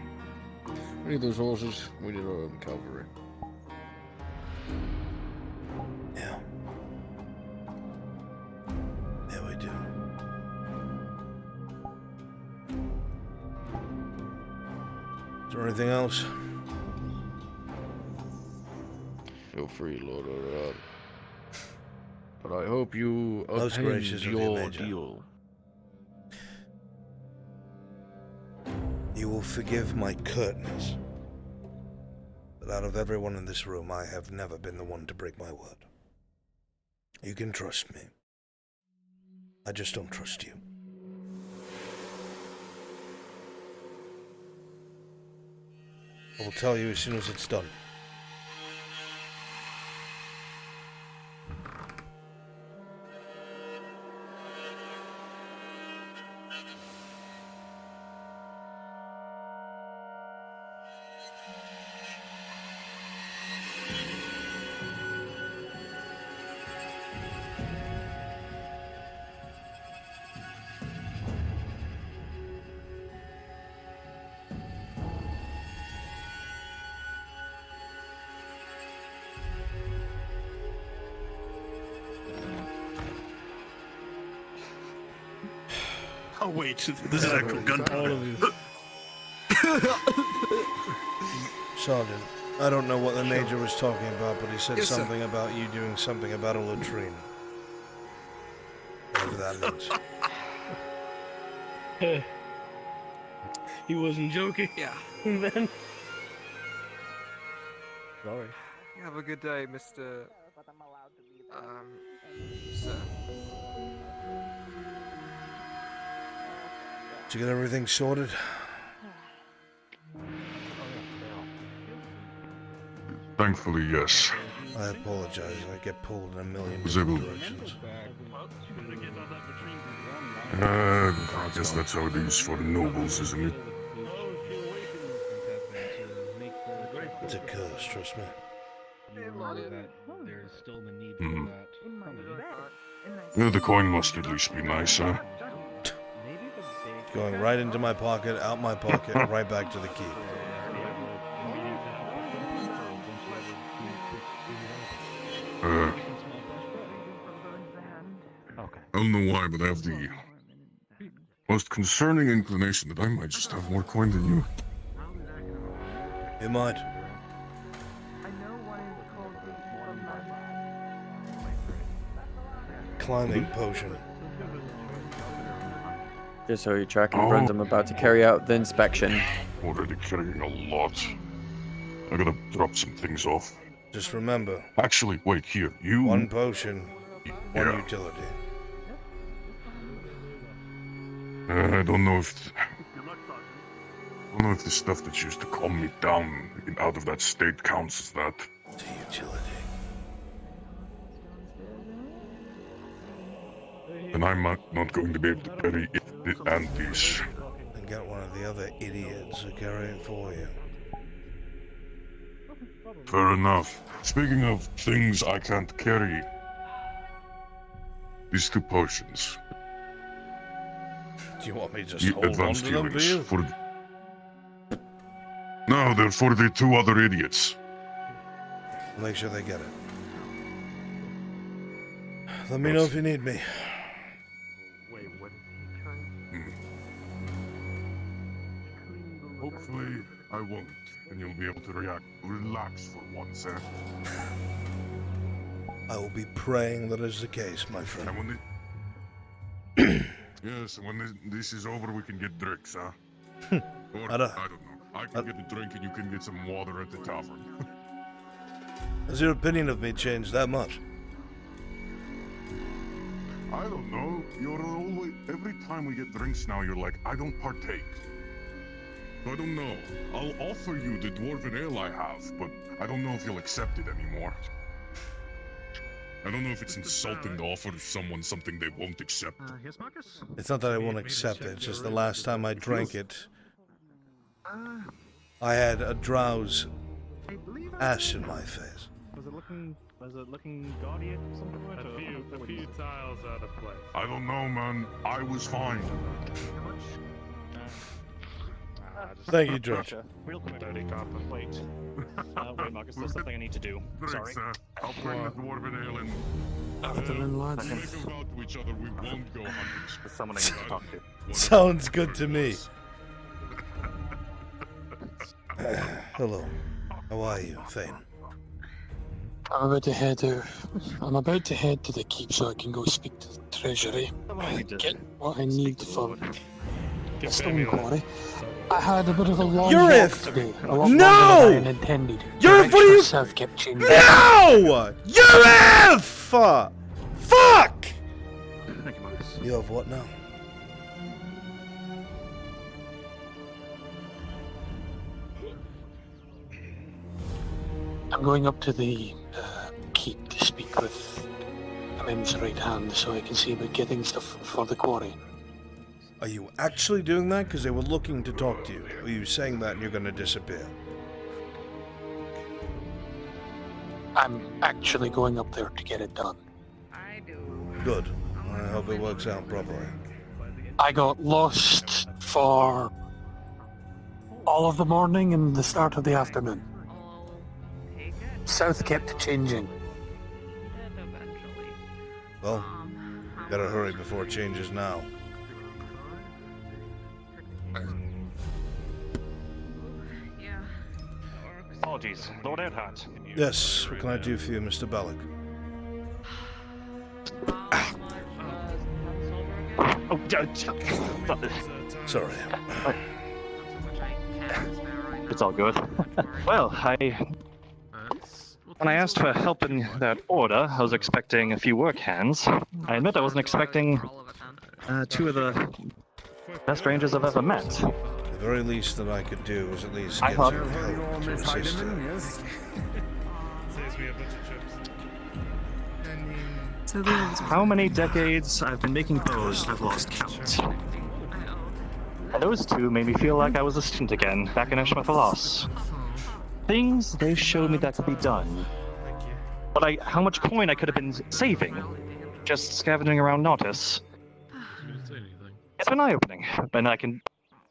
[SPEAKER 9] We need those horses. We need our own cavalry.
[SPEAKER 1] Yeah. Yeah, we do. Is there anything else?
[SPEAKER 9] Feel free, Lord Arad. But I hope you
[SPEAKER 1] Most
[SPEAKER 9] obtained
[SPEAKER 1] gracious of you,
[SPEAKER 9] your
[SPEAKER 1] Major.
[SPEAKER 9] deal.
[SPEAKER 1] You will forgive my curtness, but out of everyone in this room, I have never been the one to break my word. You can trust me. I just don't trust you. I will tell you as soon as it's done.
[SPEAKER 15] Oh wait, this is actual gunpowder.
[SPEAKER 1] Sergeant, I don't know what the Major was talking about, but he said
[SPEAKER 15] Yes, sir.
[SPEAKER 1] something about you doing something about a latrine. Whatever that means.
[SPEAKER 10] He wasn't joking.
[SPEAKER 15] Yeah.
[SPEAKER 10] Then.
[SPEAKER 9] Sorry.
[SPEAKER 8] Have a good day, Mr. Sir.
[SPEAKER 1] Did you get everything sorted?
[SPEAKER 18] Thankfully, yes.
[SPEAKER 1] I apologize. I get pulled in a million
[SPEAKER 18] Was
[SPEAKER 1] different
[SPEAKER 18] able-
[SPEAKER 1] directions.
[SPEAKER 18] I guess that's how it is for the nobles, isn't it?
[SPEAKER 1] It's a curse, trust me.
[SPEAKER 7] There's still the need
[SPEAKER 18] Hmm.
[SPEAKER 7] that.
[SPEAKER 18] Yeah, the coin must at least be nice, huh?
[SPEAKER 1] Going right into my pocket, out my pocket, right back to the keep.
[SPEAKER 18] I don't know why, but I have the most concerning inclination that I might just have more coin than you.
[SPEAKER 1] You might. Climbing potion.
[SPEAKER 20] Just so you're tracking, Bruns, I'm about to carry out the inspection.
[SPEAKER 17] already carrying a lot. I gotta drop some things off.
[SPEAKER 1] Just remember.
[SPEAKER 17] Actually, wait, here, you...
[SPEAKER 1] One potion, one
[SPEAKER 17] Yeah.
[SPEAKER 1] utility.
[SPEAKER 17] I don't know if... I don't know if the stuff that's used to calm me down out of that state counts as that.
[SPEAKER 1] The utility.
[SPEAKER 17] And I'm not going to be able to carry it and these.
[SPEAKER 1] And get one of the other idiots to carry it for you.
[SPEAKER 17] Fair enough. Speaking of things I can't carry, these 2 potions.
[SPEAKER 1] Do you want me to just
[SPEAKER 17] The
[SPEAKER 1] hold on
[SPEAKER 17] advanced
[SPEAKER 1] to them for
[SPEAKER 17] healings
[SPEAKER 1] you?
[SPEAKER 17] No, they're for the 2 other idiots.
[SPEAKER 1] Make sure they get it. Let me know if you need me.
[SPEAKER 18] Wait, what?
[SPEAKER 17] Hopefully, I won't, and you'll be able to relax for once, eh?
[SPEAKER 1] I will be praying that is the case, my friend.
[SPEAKER 17] And when yes, and when this is over, we can get drinks, huh? Or, I don't know. I can get a drink and you can get some water at the tavern.
[SPEAKER 1] Has your opinion of me changed that much?
[SPEAKER 17] I don't know. You're always... Every time we get drinks now, you're like, I don't partake. I don't know. I'll offer you the dwarven ale I have, but I don't know if you'll accept it anymore. I don't know if it's insulting to offer someone something they won't accept.
[SPEAKER 18] Yes, Marcus?
[SPEAKER 1] It's not that I won't accept it, it's just the last time I drank it, I had a drowse ash in my face.
[SPEAKER 12] Was it looking gaudy or something?
[SPEAKER 18] A few tiles out of place.
[SPEAKER 17] I don't know, man. I was fine.
[SPEAKER 1] Thank you, George.
[SPEAKER 18] Real quick. Dirty copper. Wait. Wait, Marcus, there's something I need to do. Sorry.
[SPEAKER 17] I'll bring the dwarven ale in.
[SPEAKER 18] Afternoon, lads.
[SPEAKER 17] We make a vow to each other we won't go hunting.
[SPEAKER 18] There's someone I need to talk to.
[SPEAKER 1] Sounds good to me. Hello. How are you, Thane?
[SPEAKER 21] I'm about to head to the keep so I can go speak to the treasury and get what I need for the stone quarry. I had a bit of a long walk today. A lot longer than I intended.
[SPEAKER 1] What are you?
[SPEAKER 21] Yourself kept changing.
[SPEAKER 1] No! You're Fuck! You have what now?
[SPEAKER 21] I'm going up to the keep to speak with Mim's right hand so I can see about getting stuff for the quarry.
[SPEAKER 1] Are you actually doing that? Because they were looking to talk to you. Or are you saying that and you're going to disappear?
[SPEAKER 21] I'm actually going up there to get it done.
[SPEAKER 1] Good. I hope it works out properly.
[SPEAKER 21] I got lost for all of the morning and the start of the afternoon. South kept changing.
[SPEAKER 1] Well, gotta hurry before it changes now.
[SPEAKER 18] Apologies, Lord Earhart.
[SPEAKER 1] Yes, what can I do for you, Mr. Bellick? Sorry.
[SPEAKER 18] It's all good. Well, when I asked for help in that order, I was expecting a few work hands. I admit I wasn't expecting 2 of the best rangers I've ever met.
[SPEAKER 1] The very least that I could do was at least
[SPEAKER 18] I
[SPEAKER 1] get
[SPEAKER 18] thought-
[SPEAKER 1] some help to assist you.
[SPEAKER 18] How many decades I've been making bows, I've lost count. And those 2 made me feel like I was a student again, back in Ishmathalos. Things they showed me that could be done. But how much coin I could have been saving, just scavenging around Nautis. It's been eye-opening,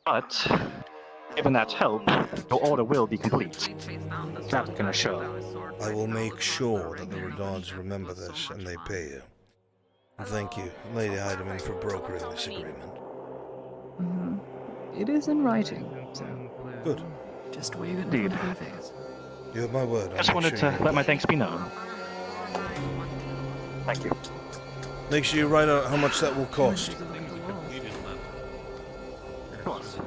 [SPEAKER 18] but given that help, your order will be complete. That I can assure.
[SPEAKER 1] I will make sure that the Redons remember this and they pay you. And thank you, Lady Heidemann, for brokering this agreement.
[SPEAKER 22] It is in writing, so...
[SPEAKER 1] Good.
[SPEAKER 22] Just wave it
[SPEAKER 18] Indeed.
[SPEAKER 22] in front of your face.
[SPEAKER 1] You have my word.
[SPEAKER 18] Just wanted to let my thanks be known. Thank you.
[SPEAKER 1] Make sure you write out how much that will cost.
[SPEAKER 18] Of course.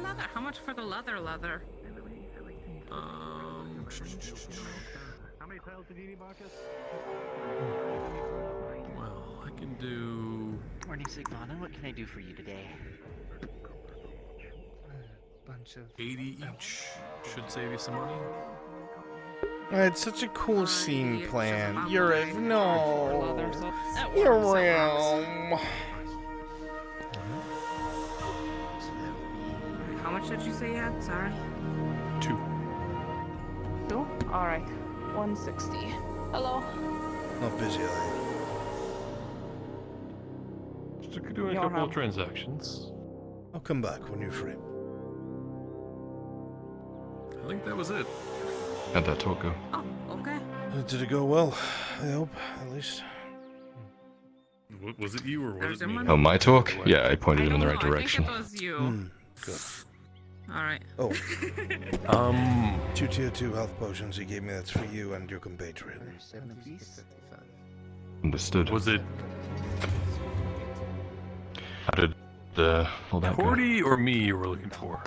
[SPEAKER 16] leather? How much for the leather?
[SPEAKER 2] How many tiles did you need, Marcus? Well, I can do.
[SPEAKER 3] Morning, Sigvana. What can I do for you today?
[SPEAKER 8] Bunch of
[SPEAKER 2] 80 each. Should save you some money.
[SPEAKER 1] It's such a cool scene plan. You're a no.
[SPEAKER 16] That
[SPEAKER 1] Your
[SPEAKER 16] works, that
[SPEAKER 1] realm.
[SPEAKER 16] How much did you say you had? Sorry.
[SPEAKER 2] 2.
[SPEAKER 6] 2? Alright. 160. Hello.
[SPEAKER 1] Not busy, are you?
[SPEAKER 2] Just doing a
[SPEAKER 6] Your
[SPEAKER 2] couple
[SPEAKER 6] help.
[SPEAKER 2] of transactions.
[SPEAKER 1] I'll come back when you're free.
[SPEAKER 2] I think that was it.
[SPEAKER 5] How'd that talk go?
[SPEAKER 16] Oh, okay.
[SPEAKER 1] Did it go well? I hope, at least.
[SPEAKER 2] Was it you or was it me?
[SPEAKER 5] Oh, my talk? Yeah, I pointed him in the right direction.
[SPEAKER 16] I think it was you.
[SPEAKER 1] Good.
[SPEAKER 16] Alright.
[SPEAKER 1] Oh. 2 tier 2 health potions he gave me, that's for you and your compatriot.
[SPEAKER 5] Understood.
[SPEAKER 2] Was it
[SPEAKER 5] How did all that go?
[SPEAKER 2] Cordy or me you were looking for?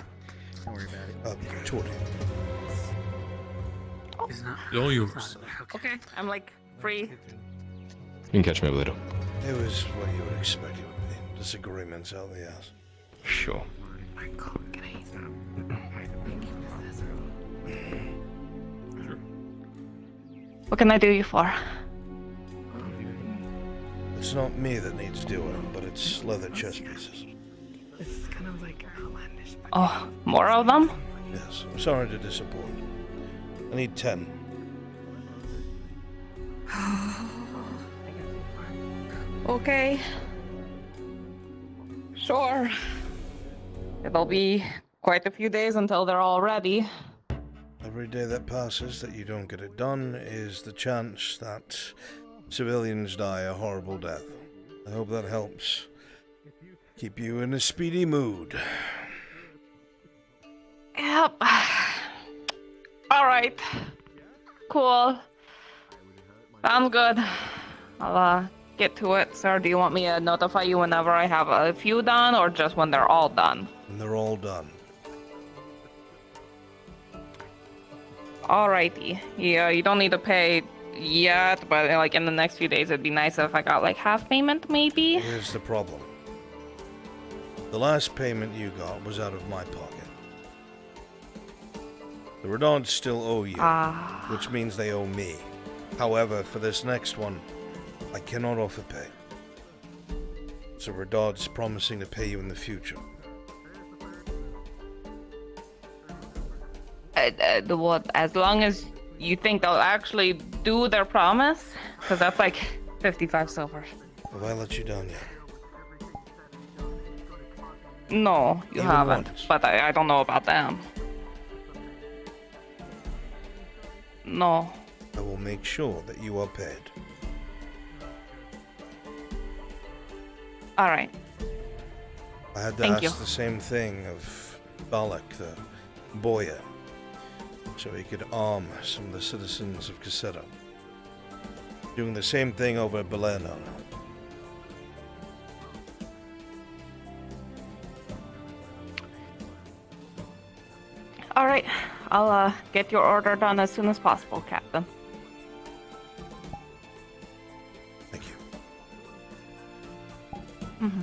[SPEAKER 3] Don't worry about it.
[SPEAKER 1] Torty.
[SPEAKER 2] All yours.
[SPEAKER 6] Okay, I'm like free.
[SPEAKER 5] You can catch me up later.
[SPEAKER 1] It was what you would expect it would be. Disagreements out the ass.
[SPEAKER 5] Sure.
[SPEAKER 6] What can I do you for?
[SPEAKER 1] It's not me that needs doing, but it's leather chest pieces.
[SPEAKER 16] It's kind of like outlandish.
[SPEAKER 6] Oh, more of them?
[SPEAKER 1] Yes, I'm sorry to disappoint. I need 10.
[SPEAKER 6] Okay. Sure. It'll be quite a few days until they're all ready.
[SPEAKER 1] Every day that passes that you don't get it done is the chance that civilians die a horrible death. I hope that helps keep you in a speedy mood.
[SPEAKER 6] Yep. Alright. Cool. Sounds good. I'll get to it, sir. Do you want me to notify you whenever I have a few done, or just when they're all done?
[SPEAKER 1] And they're all done.
[SPEAKER 6] Alrighty. Yeah, you don't need to pay yet, but like in the next few days, it'd be nice if I got like half payment, maybe.
[SPEAKER 1] Here's the problem. The last payment you got was out of my pocket. The Redons still owe you, which means they owe me. However, for this next one, I cannot offer pay. So Redod's promising to pay you in the future.
[SPEAKER 6] What? As long as you think they'll actually do their promise, because that's like 55 silver.
[SPEAKER 1] Have I let you down yet?
[SPEAKER 6] No, you
[SPEAKER 1] Even
[SPEAKER 6] haven't.
[SPEAKER 1] once?
[SPEAKER 6] But I don't know about them. No.
[SPEAKER 1] I will make sure that you are paid.
[SPEAKER 6] Alright.
[SPEAKER 1] I had to
[SPEAKER 6] Thank
[SPEAKER 1] ask
[SPEAKER 6] you.
[SPEAKER 1] the same thing of Balak, the Boya, so he could arm some of the citizens of Cassetta. Doing the same thing over at Beleno now.
[SPEAKER 6] Alright. I'll get your order done as soon as possible, Captain.
[SPEAKER 1] Thank you.
[SPEAKER 6] Mm-hmm.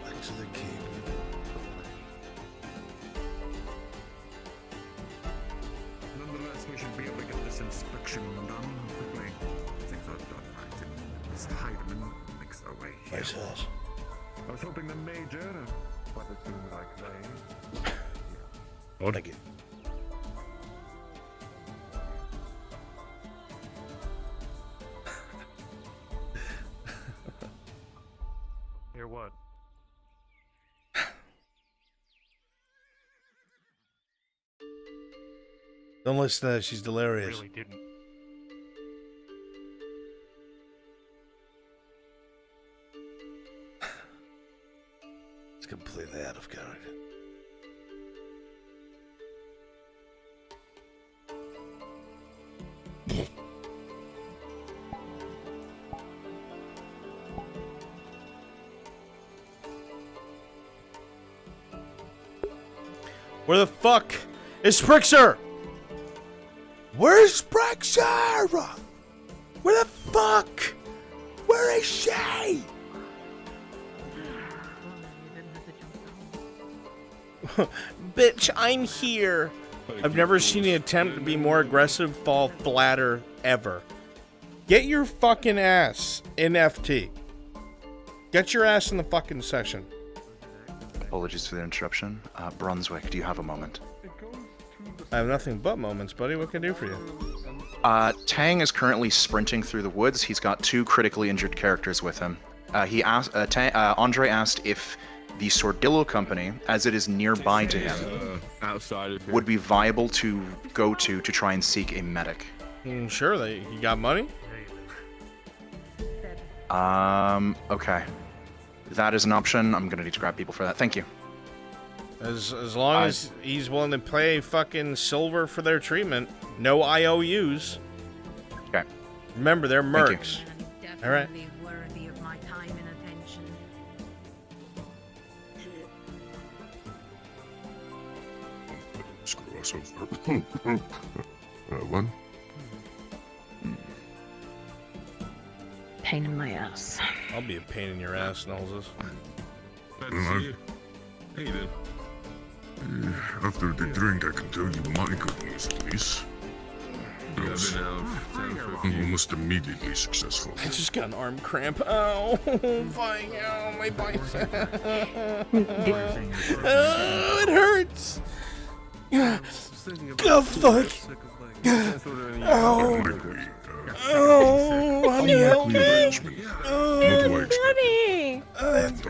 [SPEAKER 1] Back to the keep.
[SPEAKER 17] Nonetheless, we should be able to get this inspection done quickly. Things are done right, and Miss Heidemann makes their way here.
[SPEAKER 1] Nice house.
[SPEAKER 17] I was hoping the Major, but it seems like they...
[SPEAKER 1] Oh, thank you.
[SPEAKER 12] Hear what?
[SPEAKER 1] Don't listen to her, she's delirious.
[SPEAKER 12] Really didn't.
[SPEAKER 1] It's completely out of character. Where the fuck is Sprixer? Where's Sprixer? Where the fuck? Where is she? Bitch, I'm here. I've never seen an attempt to be more aggressive fall flatter ever. Get your fucking ass in FT. Get your ass in the fucking session.
[SPEAKER 4] Apologies for the interruption. Brunswick, do you have a moment?
[SPEAKER 1] I have nothing but moments, buddy. What can I do for you?
[SPEAKER 4] Tang is currently sprinting through the woods. He's got 2 critically injured characters with him. Andre asked if the Sordillo Company, as it is nearby to him, would be viable to go to try and seek a medic.
[SPEAKER 1] Sure, you got money?
[SPEAKER 4] Okay. That is an option. I'm gonna need to grab people for that. Thank you.
[SPEAKER 1] As long as he's willing to pay fucking silver for their treatment, no IOUs.
[SPEAKER 4] Okay.
[SPEAKER 1] Remember, they're mercs. All right.
[SPEAKER 13] Worthy of my time and attention.
[SPEAKER 17] Screw us over. One.
[SPEAKER 11] Pain in my ass.
[SPEAKER 1] I'll be a pain in your ass, Nolzes.
[SPEAKER 17] Hey then. After the drink, I can tell you my good news, please. Was almost immediately successful.
[SPEAKER 1] I just got an arm cramp. Oh, fucking oh, my bicep. Oh, it hurts. Oh, fuck. Oh. Oh, honey, help me.
[SPEAKER 11] Oh, honey. I have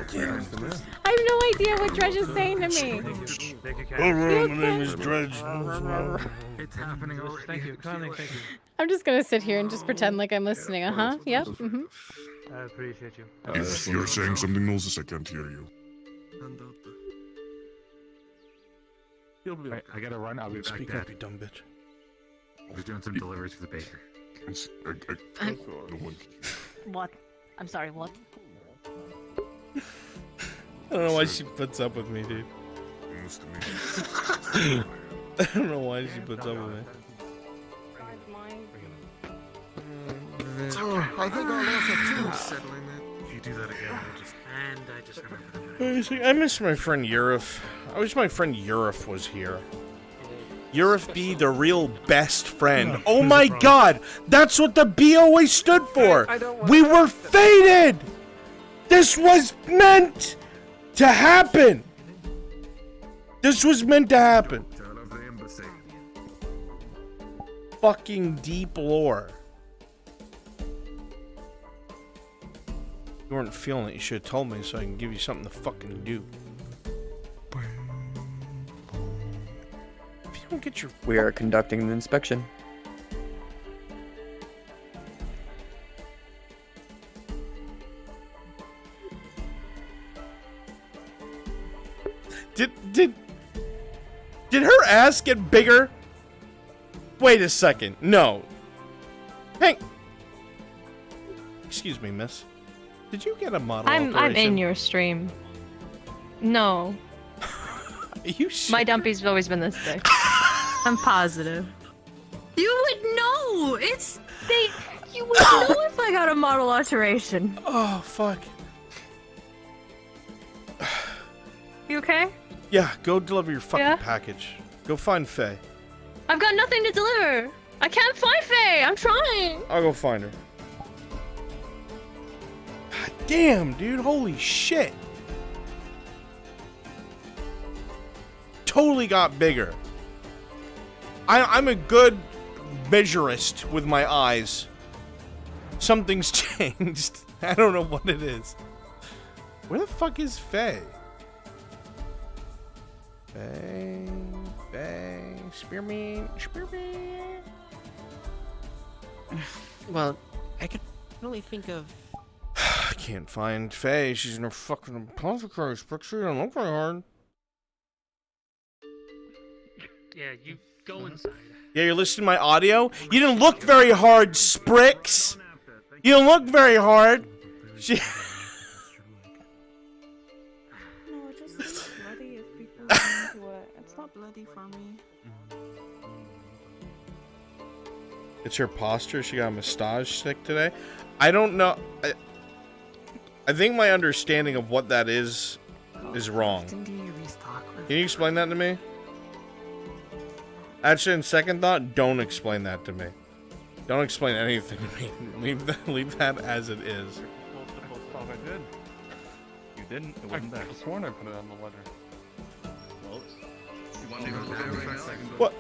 [SPEAKER 11] no idea what Dredge is saying to me.
[SPEAKER 1] Hello, my name is Dredge.
[SPEAKER 3] It's happening. Thank you. Thank you.
[SPEAKER 11] I'm just gonna sit here and just pretend like I'm listening. Yep.
[SPEAKER 3] I appreciate you.
[SPEAKER 17] If you're saying something, Moses, I can't hear you.
[SPEAKER 18] Right, I gotta run. I'll be back.
[SPEAKER 1] Speak up, you dumb bitch.
[SPEAKER 18] I was doing some deliveries for the baker.
[SPEAKER 11] What? I'm sorry, what?
[SPEAKER 1] I don't know why she puts up with me, dude. I don't know why she puts up with me.
[SPEAKER 8] I think I'll also too.
[SPEAKER 18] If you do that again, I'll just... And I just remember.
[SPEAKER 1] I miss my friend Urif. I wish my friend Urif was here. Urif B, the real best friend. Oh my god! That's what the B always stood for! We were fated! This was meant to happen! This was meant to happen. Fucking deep lore. You weren't feeling it, you should have told me so I can give you something to fucking do. If you don't get your...
[SPEAKER 20] We are conducting an inspection.
[SPEAKER 1] Did her ass get bigger? Wait a second. No. Hey. Excuse me, miss. Did you get a model
[SPEAKER 14] I'm in your stream. No.
[SPEAKER 1] You
[SPEAKER 14] My dumpy's always been this thick. I'm positive. You would know. You would know if I got a model alteration.
[SPEAKER 1] Oh fuck.
[SPEAKER 14] You okay?
[SPEAKER 1] Yeah, go deliver your fucking package. Go find Faye.
[SPEAKER 14] I've got nothing to deliver. I can't find Faye. I'm trying.
[SPEAKER 1] I'll go find her. God damn, dude. Holy shit. Totally got bigger. I'm a good measurist with my eyes. Something's changed. I don't know what it is. Where the fuck is Faye? Faye, Spearman.
[SPEAKER 19] Well, I can only think of...
[SPEAKER 1] I can't find Faye. She's in her fucking apothecary. She don't look very hard.
[SPEAKER 3] Yeah, you go inside.
[SPEAKER 1] Yeah, you're listening to my audio? You didn't look very hard, Sprix. You don't look very hard. She...
[SPEAKER 6] No, just bloody if people into it. It's not
[SPEAKER 13] bloody for me.
[SPEAKER 1] It's her posture. She got a massage stick today. I don't know. I think my understanding of what that is wrong. Can you explain that to me? Actually, in second thought, don't explain that to me. Don't explain anything to me. Leave that as it is.
[SPEAKER 3] I did.
[SPEAKER 20] You didn't? It wasn't there.
[SPEAKER 3] I sworn I put it on the letter.
[SPEAKER 20] Well,
[SPEAKER 1] what?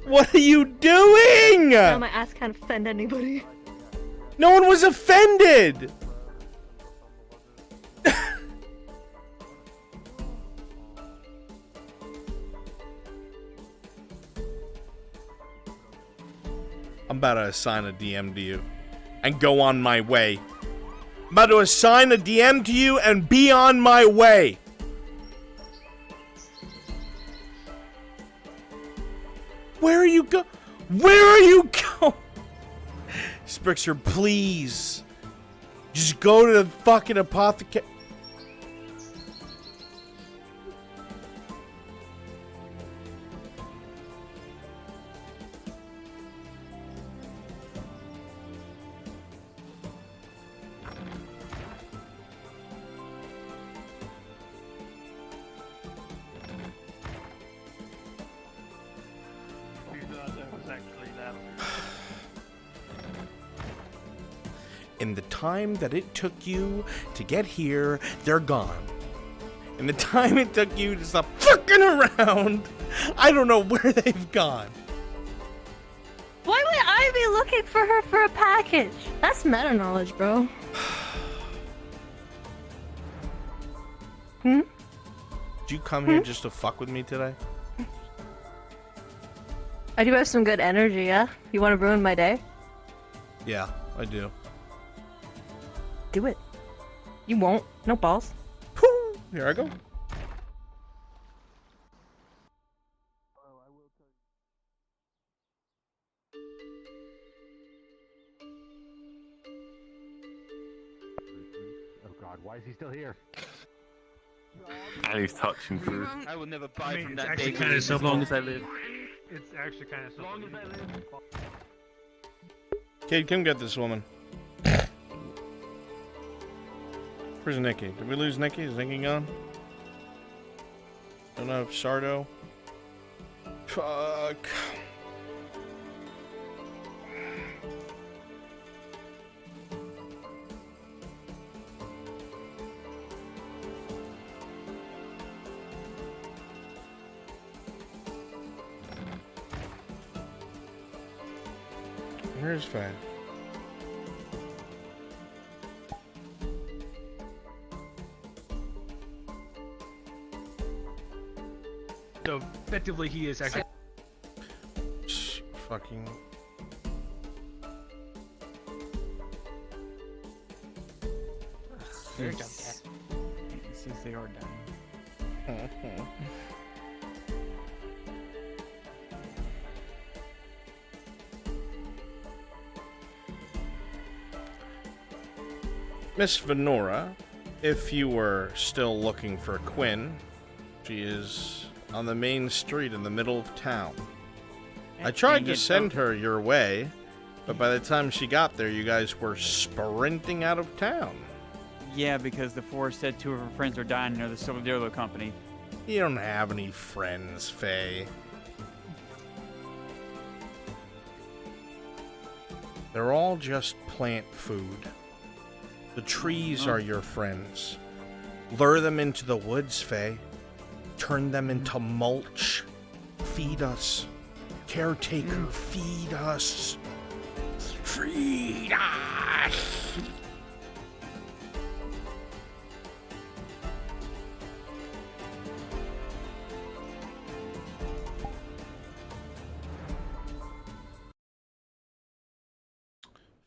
[SPEAKER 1] What are you doing?
[SPEAKER 14] Now my ass can't offend anybody.
[SPEAKER 1] No one was offended. I'm about to assign a DM to you and go on my way. I'm about to assign a DM to you and be on my way. Where are you go? Where are you go? Sprixer, please. Just go to the fucking apothecary. In the time that it took you to get here, they're gone. In the time it took you to stop fucking around, I don't know where they've gone.
[SPEAKER 14] Why would I be looking for her for a package? That's meta knowledge, bro.
[SPEAKER 1] Did you come here just to fuck with me today?
[SPEAKER 14] I do have some good energy, yeah? You want to ruin my day?
[SPEAKER 1] Yeah, I do.
[SPEAKER 14] Do it. You won't. No balls.
[SPEAKER 1] Here I go.
[SPEAKER 18] Oh God, why is he still here?
[SPEAKER 5] And he's touching food.
[SPEAKER 7] I will never buy from that
[SPEAKER 3] actually
[SPEAKER 7] bakery
[SPEAKER 3] kinda
[SPEAKER 7] as
[SPEAKER 3] simple.
[SPEAKER 7] long as I live.
[SPEAKER 3] It's actually kind of simple.
[SPEAKER 1] Kid, come get this woman. Where's Nikki? Did we lose Nikki? Is Nikki gone? Don't know if Sardo. Fuck. Where's Faye?
[SPEAKER 3] So effectively, he is actually.
[SPEAKER 1] Fucking.
[SPEAKER 7] They're done. It says they are done.
[SPEAKER 1] Miss Venora, if you were still looking for Quinn, she is on the main street in the middle of town. I tried to send her your way, but by the time she got there, you guys were sprinting out of town.
[SPEAKER 7] Yeah, because the forest said 2 of her friends were dying near the Silverdillo company.
[SPEAKER 1] You don't have any friends, Faye. They're all just plant food. The trees are your friends. Lure them into the woods, Faye. Turn them into mulch. Feed us. Caretaker, feed us. Feed us!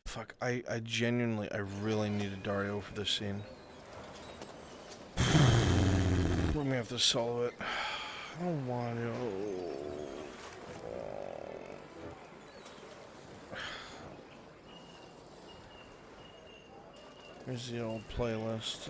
[SPEAKER 1] Fuck, I genuinely, I really needed Dario for this scene. We're gonna have to solve it. I don't want to. Here's the old playlist.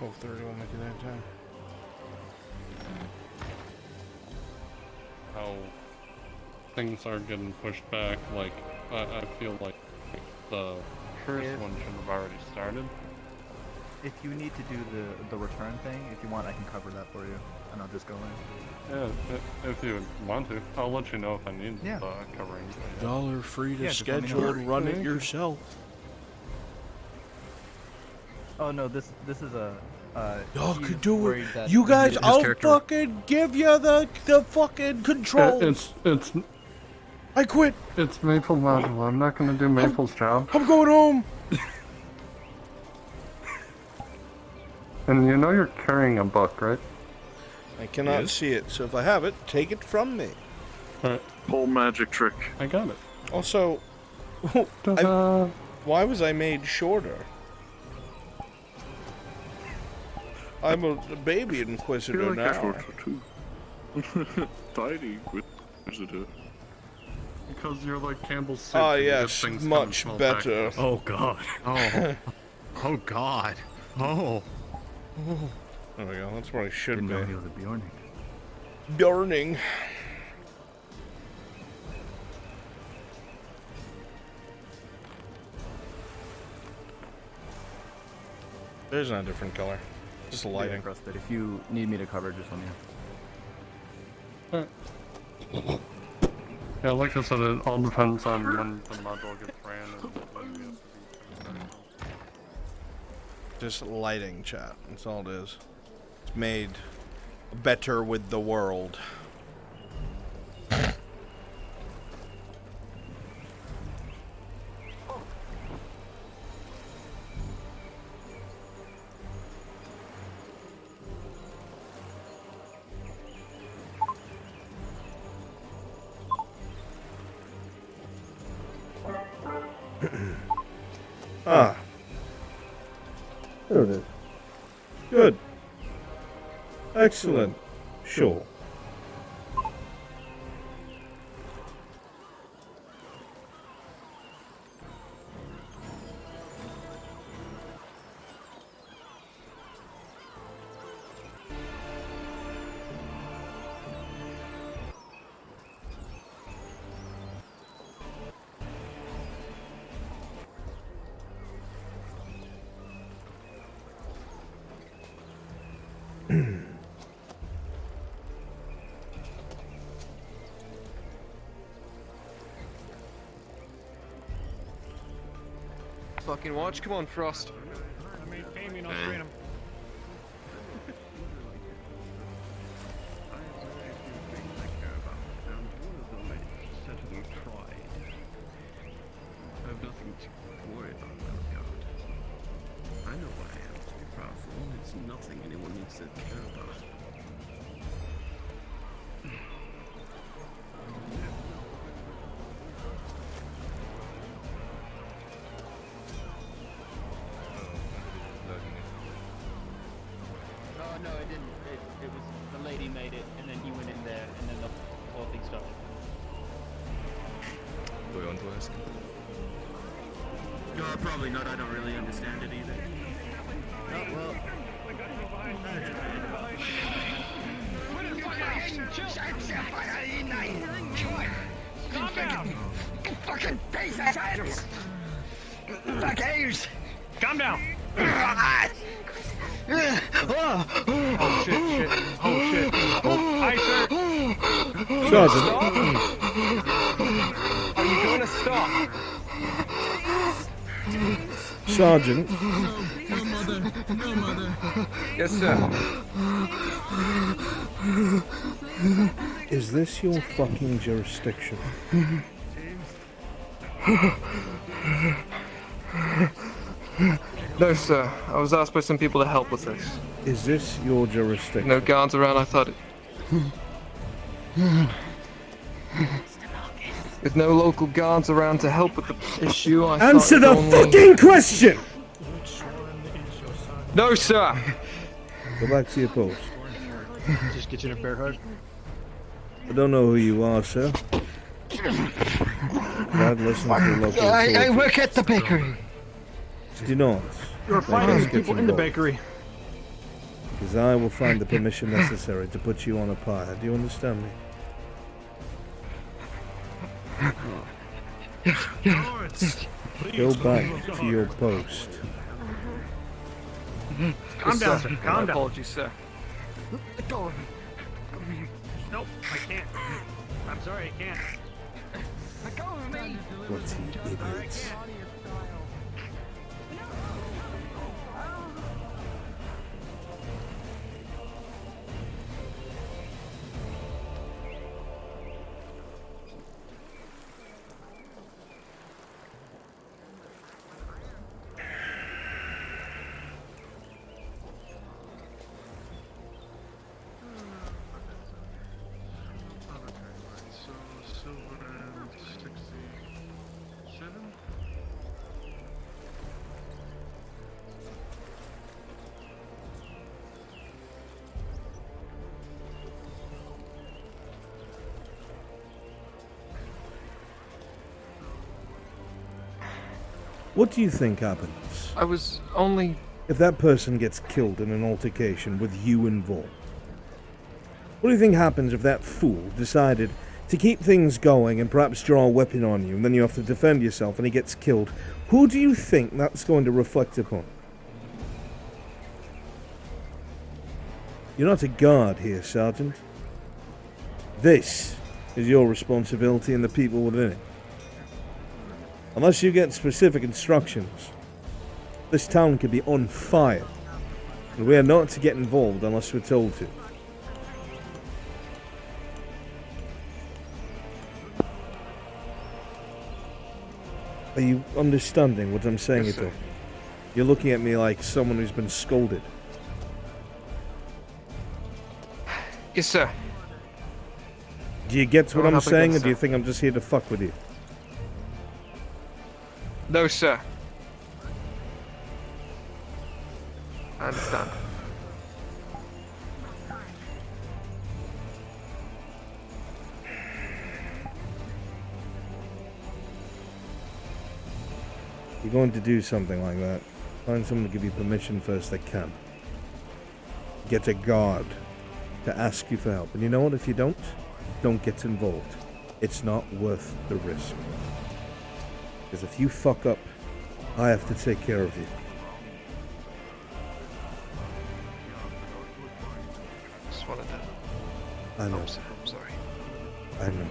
[SPEAKER 1] 12:30 won't make it that time.
[SPEAKER 2] How things are getting pushed back, like, I feel like the first one should have already started.
[SPEAKER 20] If you need to do the return thing, if you want, I can cover that for you, and I'll just go in.
[SPEAKER 2] Yeah, if you want to. I'll let you know if I need
[SPEAKER 20] Yeah.
[SPEAKER 2] covering.
[SPEAKER 1] $1 free to
[SPEAKER 20] Yeah, just let me
[SPEAKER 1] schedule
[SPEAKER 20] know.
[SPEAKER 1] and run it yourself.
[SPEAKER 20] Oh no, this is a.
[SPEAKER 1] Y'all
[SPEAKER 20] he's
[SPEAKER 1] could do
[SPEAKER 20] worried
[SPEAKER 1] it.
[SPEAKER 20] that
[SPEAKER 1] You guys,
[SPEAKER 20] his
[SPEAKER 1] I'll
[SPEAKER 20] character-
[SPEAKER 1] fucking give you the fucking controls.
[SPEAKER 2] It's.
[SPEAKER 1] I quit.
[SPEAKER 2] It's Maple module. I'm not gonna do Maple's job.
[SPEAKER 1] I'm going home.
[SPEAKER 2] And you know you're carrying a book, right?
[SPEAKER 1] I cannot
[SPEAKER 2] Yes.
[SPEAKER 1] see it, so if I have it, take it from me.
[SPEAKER 2] Alright.
[SPEAKER 5] Whole magic trick.
[SPEAKER 2] I got it.
[SPEAKER 1] Also, why was I made shorter? I'm a baby inquisitor
[SPEAKER 5] feel like
[SPEAKER 1] now.
[SPEAKER 5] I shorter too. Tiny inquisitor.
[SPEAKER 2] Because you're like Campbell's soup.
[SPEAKER 1] Ah,
[SPEAKER 2] and you get
[SPEAKER 1] yes,
[SPEAKER 2] things come in
[SPEAKER 1] much
[SPEAKER 2] small
[SPEAKER 1] better.
[SPEAKER 2] packages.
[SPEAKER 10] Oh god. Oh. Oh god. Oh.
[SPEAKER 1] There we go. That's where I should
[SPEAKER 20] Didn't
[SPEAKER 1] be.
[SPEAKER 20] know he was a Bjorning.
[SPEAKER 1] Burning. There's not a different color. Just the lighting.
[SPEAKER 20] But if you need me to cover, just let me know.
[SPEAKER 2] Yeah, like I said, it all depends on when the module gets ran and when we have to be.
[SPEAKER 1] Just lighting, chat. That's all it is. It's made better with the world. Ah. There it is. Good. Excellent. Sure.
[SPEAKER 8] Fucking watch, come on, Frost.
[SPEAKER 3] I mean, pay me, not train him.
[SPEAKER 5] I have nothing to worry about in that regard. I know what I am to be powerful. It's nothing anyone needs to care about.
[SPEAKER 7] Oh no, it didn't. It was the lady made it, and then he went in there, and then the whole thing started.
[SPEAKER 5] Do you want to ask?
[SPEAKER 7] No, probably not. I don't really understand it either. Oh well.
[SPEAKER 3] Calm down.
[SPEAKER 15] Fucking piece of shit! Fuck ears!
[SPEAKER 3] Calm down.
[SPEAKER 15] Oh
[SPEAKER 3] shit! Oh shit! Hi, sir.
[SPEAKER 1] Sergeant.
[SPEAKER 8] Are you going to stop?
[SPEAKER 1] Sergeant.
[SPEAKER 3] No, mother. No, mother.
[SPEAKER 8] Yes, sir.
[SPEAKER 1] Is this your fucking jurisdiction?
[SPEAKER 8] No, sir. I was asked by some people to help with this.
[SPEAKER 1] Is this your jurisdiction?
[SPEAKER 8] No guards around, I thought it. With no local guards around to help with the issue, I
[SPEAKER 1] Answer the
[SPEAKER 8] thought it only...
[SPEAKER 1] fucking question!
[SPEAKER 8] No, sir!
[SPEAKER 1] Go back to your post.
[SPEAKER 3] Just get you in a bear hug.
[SPEAKER 1] I don't know who you are, sir. Dad, listen to the local
[SPEAKER 21] I
[SPEAKER 1] authorities.
[SPEAKER 21] work at the bakery.
[SPEAKER 1] Do not.
[SPEAKER 3] You're
[SPEAKER 1] Then
[SPEAKER 3] fighting
[SPEAKER 1] let's get
[SPEAKER 3] people
[SPEAKER 1] to
[SPEAKER 3] in the
[SPEAKER 1] work.
[SPEAKER 3] bakery.
[SPEAKER 1] Because I will find the permission necessary to put you on a pyre. Do you understand me? Go back to your post.
[SPEAKER 8] Calm down, sir.
[SPEAKER 3] Calm down.
[SPEAKER 8] Apologies, sir.
[SPEAKER 3] Let go of me. Nope, I can't. I'm sorry, I can't. Let go of me.
[SPEAKER 1] Bloody idiots. What do you think happens?
[SPEAKER 8] I was only...
[SPEAKER 1] If that person gets killed in an altercation with you involved? What do you think happens if that fool decided to keep things going and perhaps draw a weapon on you, and then you have to defend yourself and he gets killed? Who do you think that's going to reflect upon? You're not a guard here, Sergeant. This is your responsibility and the people within it. Unless you get specific instructions, this town could be on fire, and we are not to get involved unless we're told to. Are you understanding what I'm saying at all? You're looking at me like someone who's been scolded.
[SPEAKER 8] Yes, sir.
[SPEAKER 1] Do you get what
[SPEAKER 8] Going
[SPEAKER 1] I'm
[SPEAKER 8] up
[SPEAKER 1] saying, or
[SPEAKER 8] against
[SPEAKER 1] do you
[SPEAKER 8] them.
[SPEAKER 1] think I'm just here to fuck with you?
[SPEAKER 8] No, sir. I understand.
[SPEAKER 1] You're going to do something like that. Find someone to give you permission first that can. Get a guard to ask you for help. And you know what? If you don't get involved. It's not worth the risk. Because if you fuck up, I have to take care of you.
[SPEAKER 8] Just wanted to...
[SPEAKER 1] I know.
[SPEAKER 8] I'm sorry.
[SPEAKER 1] I know.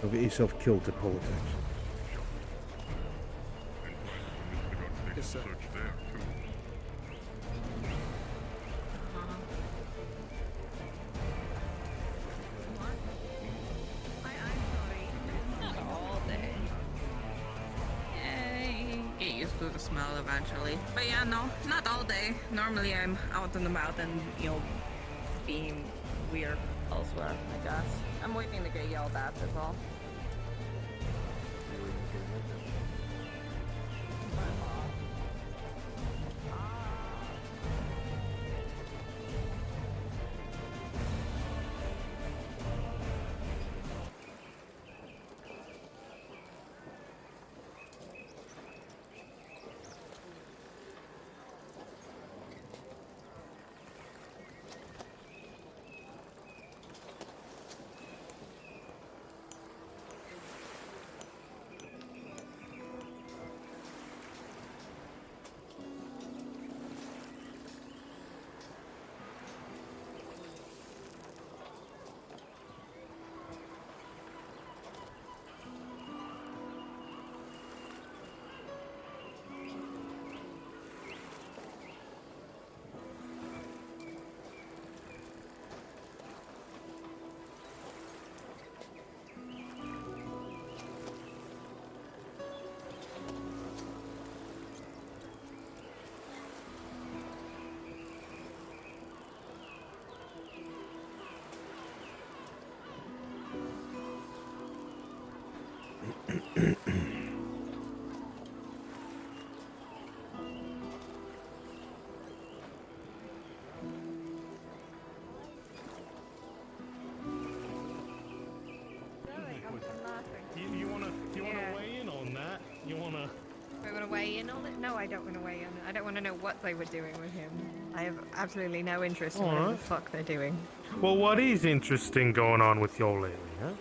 [SPEAKER 1] Don't get yourself killed to politics.
[SPEAKER 8] Yes, sir.
[SPEAKER 16] Not all day. Yeah, get used to the smell eventually. But yeah, no, not all day. Normally I'm out and about and, you know, being weird elsewhere, I guess. I'm waiting to get yelled at, that's all.
[SPEAKER 14] weigh in on it? No, I don't want to weigh in. I don't want to know what they were doing with him. I have absolutely no interest in whatever the fuck they're doing.
[SPEAKER 12] Well, what is interesting going on with your lady, huh?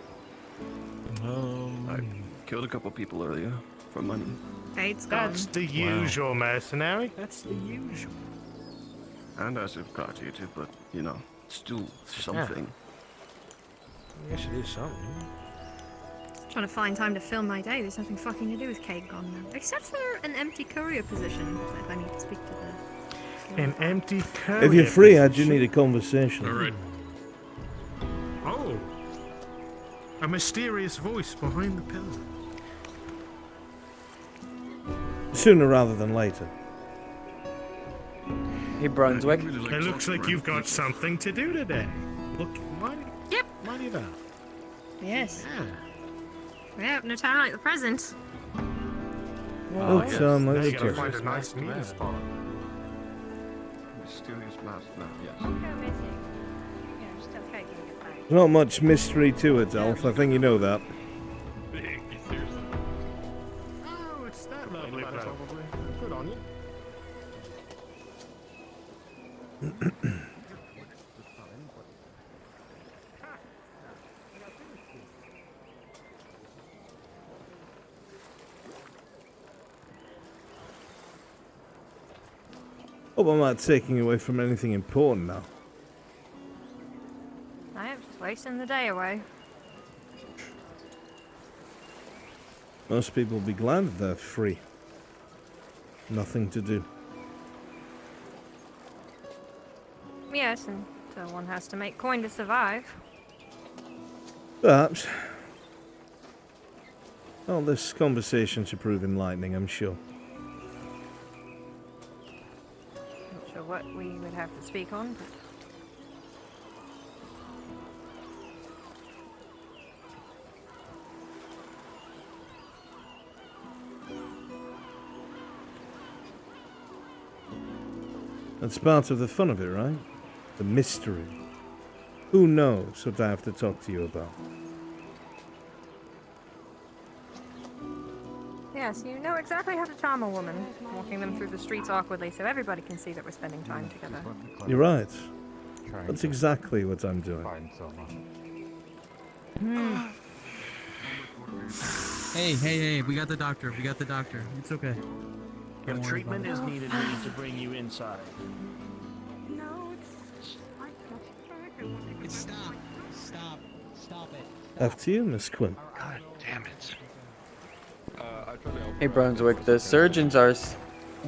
[SPEAKER 9] I killed a couple people earlier for money.
[SPEAKER 14] Fade's gone.
[SPEAKER 12] That's the usual, mercenary. That's the usual.
[SPEAKER 9] And I subcontracted, but you know, still something.
[SPEAKER 1] Yes, it is something.
[SPEAKER 14] Trying to find time to film my day. There's nothing fucking to do with Kate gone now. Except for an empty courier position. If I need to speak to the...
[SPEAKER 12] An empty courier.
[SPEAKER 1] If you're free, I do need a conversation.
[SPEAKER 12] Alright. Oh. A mysterious voice behind the pillar.
[SPEAKER 1] Sooner rather than later.
[SPEAKER 22] Hey, Brunswick.
[SPEAKER 12] It looks like you've got something to do today. Look,
[SPEAKER 14] Yep.
[SPEAKER 12] mighty that.
[SPEAKER 14] Yes. Yeah, no time like the present.
[SPEAKER 1] Oh, Tom,
[SPEAKER 12] Now
[SPEAKER 1] let's
[SPEAKER 12] you gotta
[SPEAKER 1] go.
[SPEAKER 12] find a nice meeting spot.
[SPEAKER 9] Mysterious mask. No, yes.
[SPEAKER 14] Go missing. You know, still Kate can get back.
[SPEAKER 1] There's not much mystery to it, Elf. I think you know that.
[SPEAKER 2] Seriously.
[SPEAKER 12] Oh, it's that lovely probably. Good on you.
[SPEAKER 1] Hope I'm not taking away from anything important now.
[SPEAKER 14] I am just wasting the day away.
[SPEAKER 1] Most people will be glad that they're free. Nothing to do.
[SPEAKER 14] Yes, and so one has to make coin to survive.
[SPEAKER 1] Perhaps. Well, this conversation should prove enlightening, I'm sure.
[SPEAKER 14] Not sure what we would have to speak on, but...
[SPEAKER 1] That's part of the fun of it, right? The mystery. Who knows what I have to talk to you about?
[SPEAKER 14] Yes, you know exactly how to charm a woman, walking them through the streets awkwardly so everybody can see that we're spending time together.
[SPEAKER 1] You're right. That's exactly what I'm doing.
[SPEAKER 7] Hey, we got the doctor. It's okay.
[SPEAKER 23] If treatment is needed, we need to bring you inside.
[SPEAKER 14] No, it's...
[SPEAKER 7] Stop it.
[SPEAKER 1] After you, Miss Quinn.
[SPEAKER 23] God damn it.
[SPEAKER 22] Hey, Brunswick. The surgeons are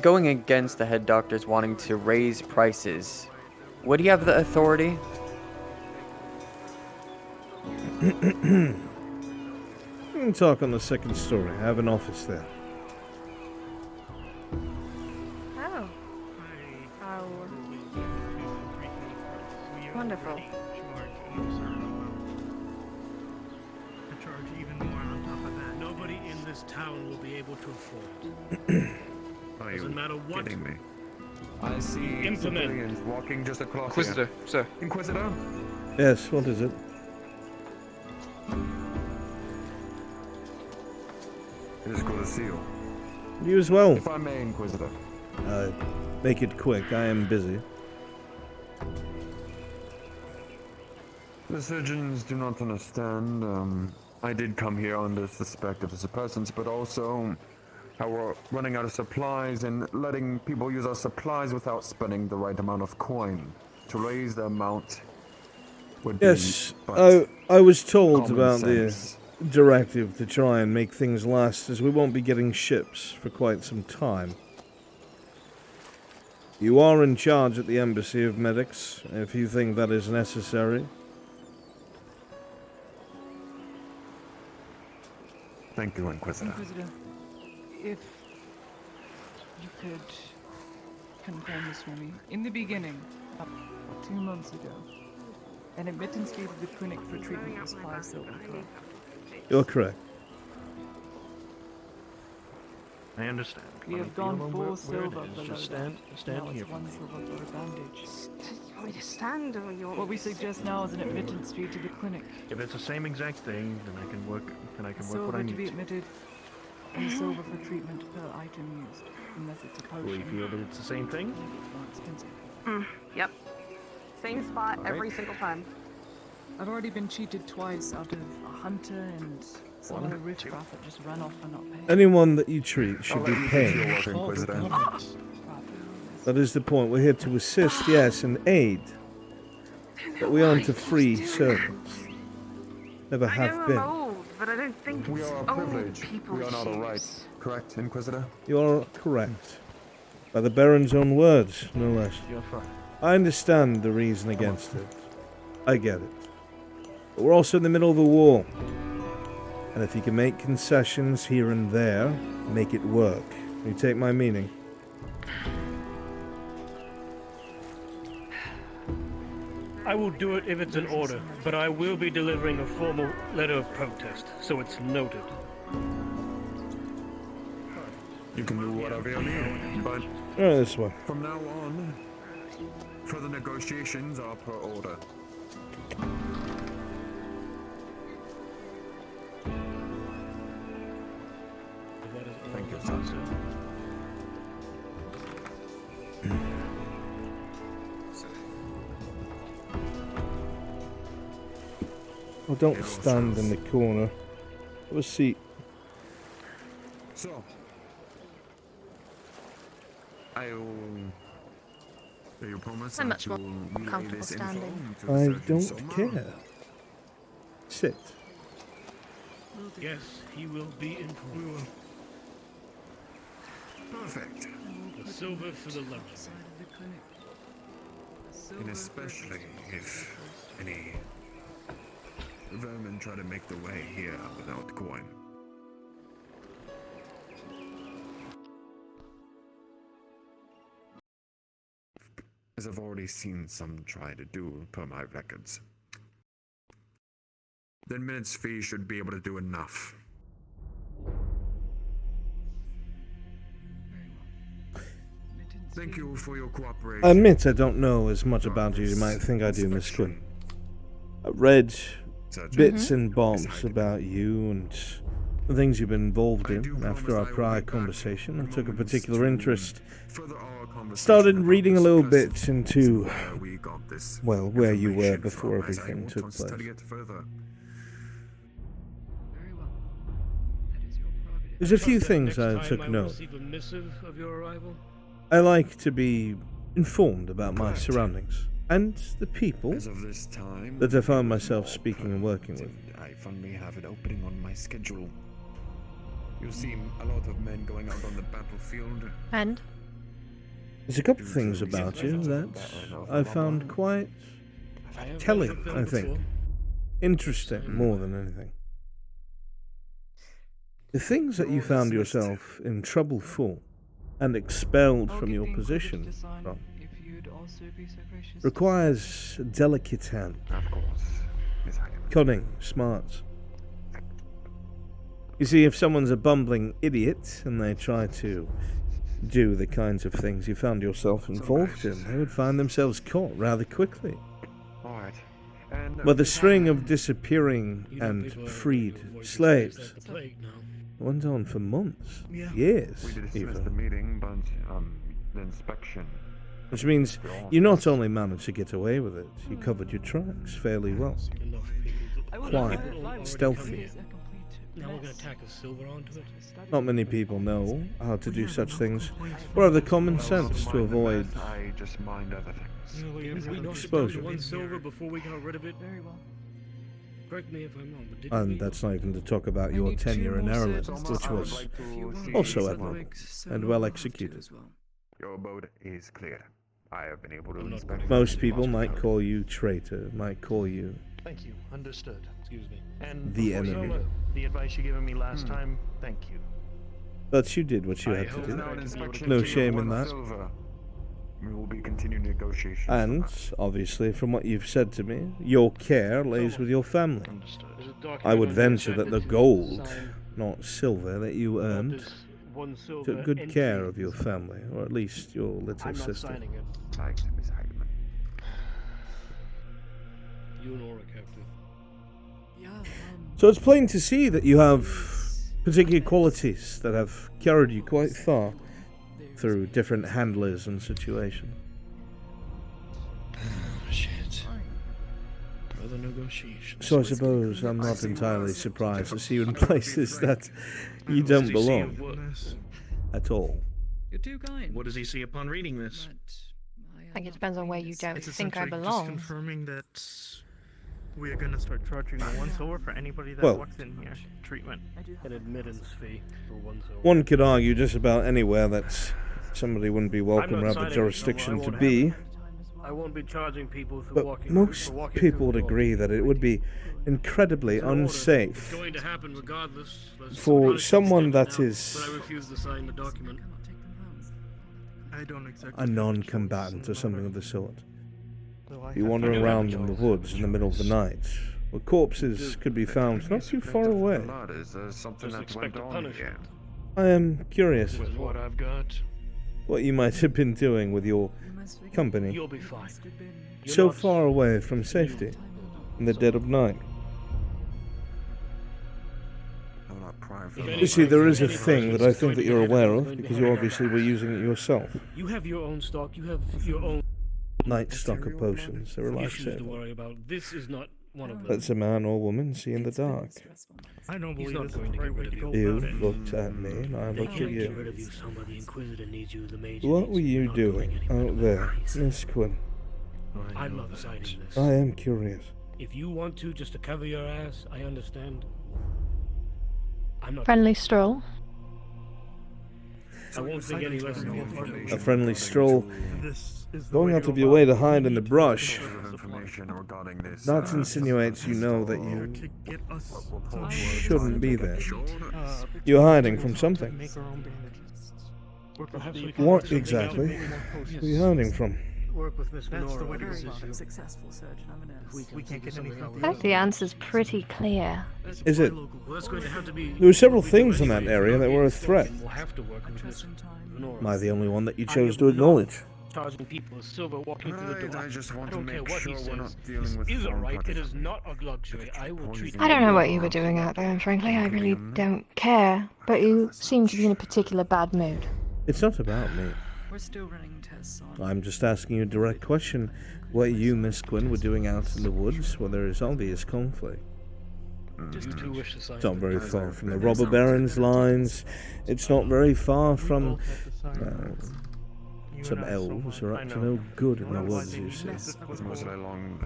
[SPEAKER 22] going against the head doctors wanting to raise prices. Would he have the authority?
[SPEAKER 1] We can talk on the second story. I have an office there.
[SPEAKER 14] Oh. How... wonderful.
[SPEAKER 3] To charge even more on top of that. Nobody in this town will be able to afford. Doesn't matter what.
[SPEAKER 9] Kidding me?
[SPEAKER 18] I see
[SPEAKER 3] Implement.
[SPEAKER 18] civilians walking just across
[SPEAKER 8] Inquisitor,
[SPEAKER 18] here.
[SPEAKER 8] sir.
[SPEAKER 18] Inquisitor?
[SPEAKER 1] Yes, what is it?
[SPEAKER 18] It is good to see you.
[SPEAKER 1] You as well.
[SPEAKER 18] If I may, Inquisitor.
[SPEAKER 1] Make it quick. I am busy.
[SPEAKER 18] The surgeons do not understand. I did come here under suspect of his presence, but also how we're running out of supplies and letting people use our supplies without spending the right amount of coin. To raise the amount would
[SPEAKER 1] Yes,
[SPEAKER 18] be but
[SPEAKER 1] I was told
[SPEAKER 18] common
[SPEAKER 1] about
[SPEAKER 18] sense.
[SPEAKER 1] the directive to try and make things last, as we won't be getting ships for quite some time. You are in charge at the Embassy of Medics, if you think that is necessary.
[SPEAKER 18] Thank you, Inquisitor.
[SPEAKER 24] Inquisitor, if you could confirm this for me. In the beginning, 2 months ago, an admittance fee to the clinic for treatment was 5 silver, correct?
[SPEAKER 1] You're correct.
[SPEAKER 23] I understand.
[SPEAKER 24] We
[SPEAKER 23] Let
[SPEAKER 24] have
[SPEAKER 23] me feel
[SPEAKER 24] gone
[SPEAKER 23] where
[SPEAKER 24] 4
[SPEAKER 23] it
[SPEAKER 24] silver
[SPEAKER 23] is.
[SPEAKER 24] below
[SPEAKER 23] Just stand
[SPEAKER 24] that. Now
[SPEAKER 23] here
[SPEAKER 24] it's
[SPEAKER 23] for
[SPEAKER 24] 1
[SPEAKER 23] me.
[SPEAKER 24] silver for a bandage.
[SPEAKER 13] You want me to stand or you want
[SPEAKER 24] What
[SPEAKER 13] me
[SPEAKER 24] we
[SPEAKER 13] to sit?
[SPEAKER 24] suggest now is an admittance fee to the clinic.
[SPEAKER 23] If it's the same exact thing, then I can work. Then I can work what
[SPEAKER 24] Silver
[SPEAKER 23] I
[SPEAKER 24] to
[SPEAKER 23] need
[SPEAKER 24] be
[SPEAKER 23] to.
[SPEAKER 24] admitted, and silver for treatment per item used, unless it's a potion.
[SPEAKER 23] We feel that it's the same thing?
[SPEAKER 24] More expensive.
[SPEAKER 16] Yep. Same spot every single time.
[SPEAKER 24] I've already been cheated twice out of a hunter and some other riffraff that just ran off for not paying.
[SPEAKER 1] Anyone that you treat should be paid.
[SPEAKER 24] Oh.
[SPEAKER 1] That is the point. We're here to assist, yes, and aid. But we aren't a free servants. Never have been.
[SPEAKER 16] But I don't think
[SPEAKER 18] We
[SPEAKER 16] it's
[SPEAKER 18] are
[SPEAKER 16] old
[SPEAKER 18] privileged.
[SPEAKER 16] people's
[SPEAKER 18] We are not all right.
[SPEAKER 16] use.
[SPEAKER 18] Correct, Inquisitor?
[SPEAKER 1] You are correct. By the Baron's own words, no less.
[SPEAKER 18] You're fine.
[SPEAKER 1] I understand the reason against it. I get it. But we're also in the middle of a war. And if you can make concessions here and there, make it work. You take my meaning.
[SPEAKER 3] I will do it if it's an order, but I will be delivering a formal letter of protest, so it's noted.
[SPEAKER 18] You can do whatever you need, but
[SPEAKER 1] this way.
[SPEAKER 18] from now on, further negotiations are per order. Thank you, sir.
[SPEAKER 1] Oh, don't stand in the corner. Have a seat.
[SPEAKER 18] So, do you promise
[SPEAKER 14] I'm
[SPEAKER 18] that
[SPEAKER 14] much
[SPEAKER 18] you
[SPEAKER 14] more
[SPEAKER 18] will relay
[SPEAKER 14] comfortable
[SPEAKER 18] this
[SPEAKER 14] standing.
[SPEAKER 18] info to
[SPEAKER 1] I
[SPEAKER 18] Surgeon
[SPEAKER 1] don't
[SPEAKER 18] Somar?
[SPEAKER 1] care. Sit.
[SPEAKER 3] Yes, he will be informed.
[SPEAKER 18] Perfect.
[SPEAKER 3] The silver for the lunch.
[SPEAKER 18] And especially if any vermin try to make their way here without coin. As I've already seen some try to do per my records. Then minutes fee should be able to do enough. Thank you for your cooperation.
[SPEAKER 1] I admit I don't know as much about you as you might think I do, Miss Quinn. I read bits and bobs about you and the things you've been involved in after our prior conversation and took a particular interest. Started reading a little bit into, well, where you were before everything took place. There's a few things I took note.
[SPEAKER 3] Receive a missive of your arrival?
[SPEAKER 1] I like to be informed about my surroundings and the people that I find myself speaking and working with.
[SPEAKER 18] I finally have an opening on my schedule. You see a lot of men going out on the battlefield.
[SPEAKER 14] And?
[SPEAKER 1] There's a couple of things about you that I found quite telling, I think. Interesting, more than anything. The things that you found yourself in trouble for and expelled from your position from requires a delicate hand. Cunning, smart. You see, if someone's a bumbling idiot and they try to do the kinds of things you found yourself involved in, they would find themselves caught rather quickly. But the string of disappearing and freed slaves went on for months, years,
[SPEAKER 18] We dismissed
[SPEAKER 1] even.
[SPEAKER 18] the meeting, but the inspection.
[SPEAKER 1] Which means you not only managed to get away with it, you covered your tracks fairly well. Quiet, stealthy.
[SPEAKER 3] Now we're gonna tack a silver onto it.
[SPEAKER 1] Not many people know how to do such things, or have the common sense to avoid
[SPEAKER 18] I just mind other things.
[SPEAKER 3] We
[SPEAKER 1] exposure.
[SPEAKER 3] one silver before we got rid of it. Very well. Correct me if I'm wrong, but did
[SPEAKER 1] And that's not even to talk about your tenure in Ireland, which was also admirable and well executed.
[SPEAKER 18] Your abode is clear. I have been able to inspect.
[SPEAKER 1] Most people might call you traitor, might call you
[SPEAKER 3] Thank you. Understood. Excuse me. And
[SPEAKER 1] the
[SPEAKER 3] before you
[SPEAKER 1] enemy.
[SPEAKER 3] go, the advice you given me last time, thank you.
[SPEAKER 1] But you did what you had to do. No shame in that.
[SPEAKER 18] We will be continuing negotiations.
[SPEAKER 1] And, obviously, from what you've said to me, your care lays with your family. I would venture that the gold, not silver, that you earned, took good care of your family, or at least your little sister.
[SPEAKER 3] You and Aura, Captain.
[SPEAKER 1] So it's plain to see that you have particular qualities that have carried you quite far through different handlers and situations.
[SPEAKER 3] Oh, shit. Further negotiations.
[SPEAKER 1] So I suppose I'm not entirely surprised to see you in places that you don't belong at all.
[SPEAKER 3] You're too kind. What does he see upon reading this?
[SPEAKER 14] I think it depends on where you don't
[SPEAKER 12] It's
[SPEAKER 14] think I
[SPEAKER 12] essentially
[SPEAKER 14] belong.
[SPEAKER 12] just confirming that we are gonna start charging 1 silver for anybody that
[SPEAKER 1] Well,
[SPEAKER 12] walks in here. Treatment.
[SPEAKER 23] An admittance fee for 1 silver.
[SPEAKER 1] One could argue just about anywhere that somebody wouldn't be welcome or have the jurisdiction to be.
[SPEAKER 23] I won't be charging people for
[SPEAKER 1] But
[SPEAKER 23] walking.
[SPEAKER 1] most
[SPEAKER 23] for walking
[SPEAKER 1] people would
[SPEAKER 23] through the
[SPEAKER 1] agree that it would be incredibly unsafe
[SPEAKER 3] It's going to happen regardless. Let's
[SPEAKER 1] for
[SPEAKER 3] punish
[SPEAKER 1] someone
[SPEAKER 3] them
[SPEAKER 1] that
[SPEAKER 3] now,
[SPEAKER 1] is
[SPEAKER 3] but I refuse to sign the document.
[SPEAKER 12] I don't exactly.
[SPEAKER 1] a non-combatant or something of the sort. You wander around in the woods in the middle of the night, where corpses could be found not too far away.
[SPEAKER 18] Is there something
[SPEAKER 3] Just
[SPEAKER 18] that
[SPEAKER 3] expect
[SPEAKER 18] went
[SPEAKER 3] a
[SPEAKER 18] on
[SPEAKER 3] punishment.
[SPEAKER 18] here?
[SPEAKER 1] I am curious
[SPEAKER 3] With what I've got,
[SPEAKER 1] what you might have been doing with your company
[SPEAKER 3] you'll be fine. You're
[SPEAKER 1] so
[SPEAKER 3] not-
[SPEAKER 1] far away from safety in the dead of night. You see, there is a thing that I think that you're aware of, because you obviously were using it yourself.
[SPEAKER 3] You have your own stock. You have your own
[SPEAKER 1] Night stock of potions, they're a
[SPEAKER 3] issues to
[SPEAKER 1] lifesaver.
[SPEAKER 3] worry about. This is not one of them.
[SPEAKER 1] Lets a man or woman see in the dark.
[SPEAKER 12] I don't
[SPEAKER 3] He's
[SPEAKER 12] believe
[SPEAKER 3] not
[SPEAKER 12] this
[SPEAKER 3] going
[SPEAKER 12] is
[SPEAKER 3] to
[SPEAKER 12] the
[SPEAKER 3] get
[SPEAKER 12] right way
[SPEAKER 3] rid
[SPEAKER 12] to
[SPEAKER 3] of
[SPEAKER 12] go
[SPEAKER 1] You
[SPEAKER 12] about it.
[SPEAKER 1] looked at me, and I
[SPEAKER 3] They
[SPEAKER 1] looked at
[SPEAKER 3] can't get rid
[SPEAKER 1] you.
[SPEAKER 3] of you. Somebody the Inquisitor needs you. The Mage
[SPEAKER 1] What
[SPEAKER 3] needs
[SPEAKER 1] were you
[SPEAKER 3] You're not going
[SPEAKER 1] doing
[SPEAKER 3] anywhere.
[SPEAKER 1] out there, Miss Quinn?
[SPEAKER 3] I'm not deciding this.
[SPEAKER 1] I am curious.
[SPEAKER 3] If you want to, just to cover your ass, I understand. I'm not.
[SPEAKER 14] Friendly stroll.
[SPEAKER 3] I won't think any less of you.
[SPEAKER 1] A friendly stroll,
[SPEAKER 12] This is the
[SPEAKER 1] going
[SPEAKER 12] way
[SPEAKER 1] out
[SPEAKER 12] to
[SPEAKER 1] of
[SPEAKER 12] go
[SPEAKER 1] your
[SPEAKER 12] about
[SPEAKER 1] way
[SPEAKER 12] it.
[SPEAKER 1] to hide
[SPEAKER 12] We
[SPEAKER 1] in the
[SPEAKER 12] need to
[SPEAKER 1] brush.
[SPEAKER 18] Information regarding this.
[SPEAKER 1] That insinuates you know that you
[SPEAKER 12] to get us to
[SPEAKER 1] shouldn't be there.
[SPEAKER 12] uh,
[SPEAKER 1] You're hiding from something.
[SPEAKER 12] make our own bandages. Or perhaps we
[SPEAKER 1] What
[SPEAKER 12] can
[SPEAKER 1] exactly
[SPEAKER 12] make more potions.
[SPEAKER 1] are you hiding from?
[SPEAKER 23] Work with Miss
[SPEAKER 12] That's the
[SPEAKER 23] Venora
[SPEAKER 12] way to
[SPEAKER 23] on
[SPEAKER 12] go
[SPEAKER 23] this
[SPEAKER 12] about
[SPEAKER 23] issue.
[SPEAKER 12] it.
[SPEAKER 24] Successful surgeon, I'm an ass.
[SPEAKER 12] We can't get anything
[SPEAKER 14] I think the answer's pretty clear.
[SPEAKER 1] Is it?
[SPEAKER 3] Well, that's going to have to be.
[SPEAKER 1] There were several things in that area that were a threat.
[SPEAKER 3] We'll have to work with Miss Venora.
[SPEAKER 1] Am I the only one that you chose to acknowledge?
[SPEAKER 3] Charging people a silver walking through the
[SPEAKER 18] Right,
[SPEAKER 3] door.
[SPEAKER 18] I just want to
[SPEAKER 3] don't care
[SPEAKER 18] make
[SPEAKER 3] what he
[SPEAKER 18] sure we're
[SPEAKER 3] says.
[SPEAKER 18] not dealing
[SPEAKER 3] This
[SPEAKER 18] with
[SPEAKER 3] is a
[SPEAKER 18] foreign
[SPEAKER 3] right. It
[SPEAKER 18] parties.
[SPEAKER 3] is not a luxury. I will treat.
[SPEAKER 14] I don't know what you were doing out there, and frankly, I really don't care. But you seem to be in a particular bad mood.
[SPEAKER 1] It's not about me.
[SPEAKER 24] We're still running tests on.
[SPEAKER 1] I'm just asking you a direct question. What you, Miss Quinn, were doing out in the woods where there is obvious conflict.
[SPEAKER 3] You two wish to sign.
[SPEAKER 1] It's not very far from the robber baron's lines. It's not very far from some elves who are up to no good in the woods, you see.
[SPEAKER 18] Was it along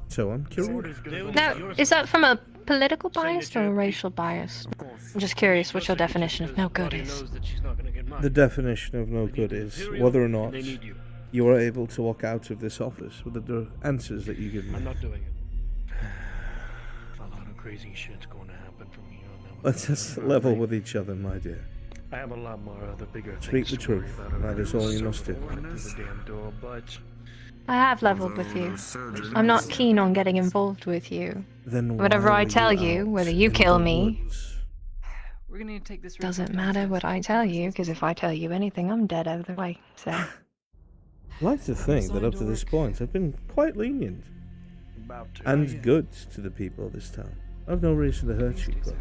[SPEAKER 1] So I'm curious.
[SPEAKER 14] Now, is that from a political bias or a racial bias? I'm just curious what your definition of no good is.
[SPEAKER 1] The definition of no good is whether or not you are able to walk out of this office with the answers that you give me.
[SPEAKER 3] I'm not doing it. A lot of crazy shit's going to happen from here on out.
[SPEAKER 1] Let's just level with each other, my dear.
[SPEAKER 3] I have a lot more other bigger
[SPEAKER 1] Speak
[SPEAKER 3] things
[SPEAKER 1] the
[SPEAKER 3] to worry
[SPEAKER 1] truth.
[SPEAKER 3] about.
[SPEAKER 1] That is all you must do.
[SPEAKER 3] Through the damn door, but
[SPEAKER 14] I have leveled with you. I'm not keen on getting involved with you.
[SPEAKER 1] Then
[SPEAKER 14] Whatever
[SPEAKER 1] why
[SPEAKER 14] I
[SPEAKER 1] were
[SPEAKER 14] tell
[SPEAKER 1] out
[SPEAKER 14] you, whether you
[SPEAKER 1] in
[SPEAKER 14] kill
[SPEAKER 1] the
[SPEAKER 14] me,
[SPEAKER 1] woods?
[SPEAKER 24] We're gonna need to take this.
[SPEAKER 14] doesn't matter what I tell you, because if I tell you anything, I'm dead either way. So,
[SPEAKER 1] I like to think that up to this point I've been quite lenient
[SPEAKER 3] about to.
[SPEAKER 1] and good to the people of this town. I've no reason to hurt you, but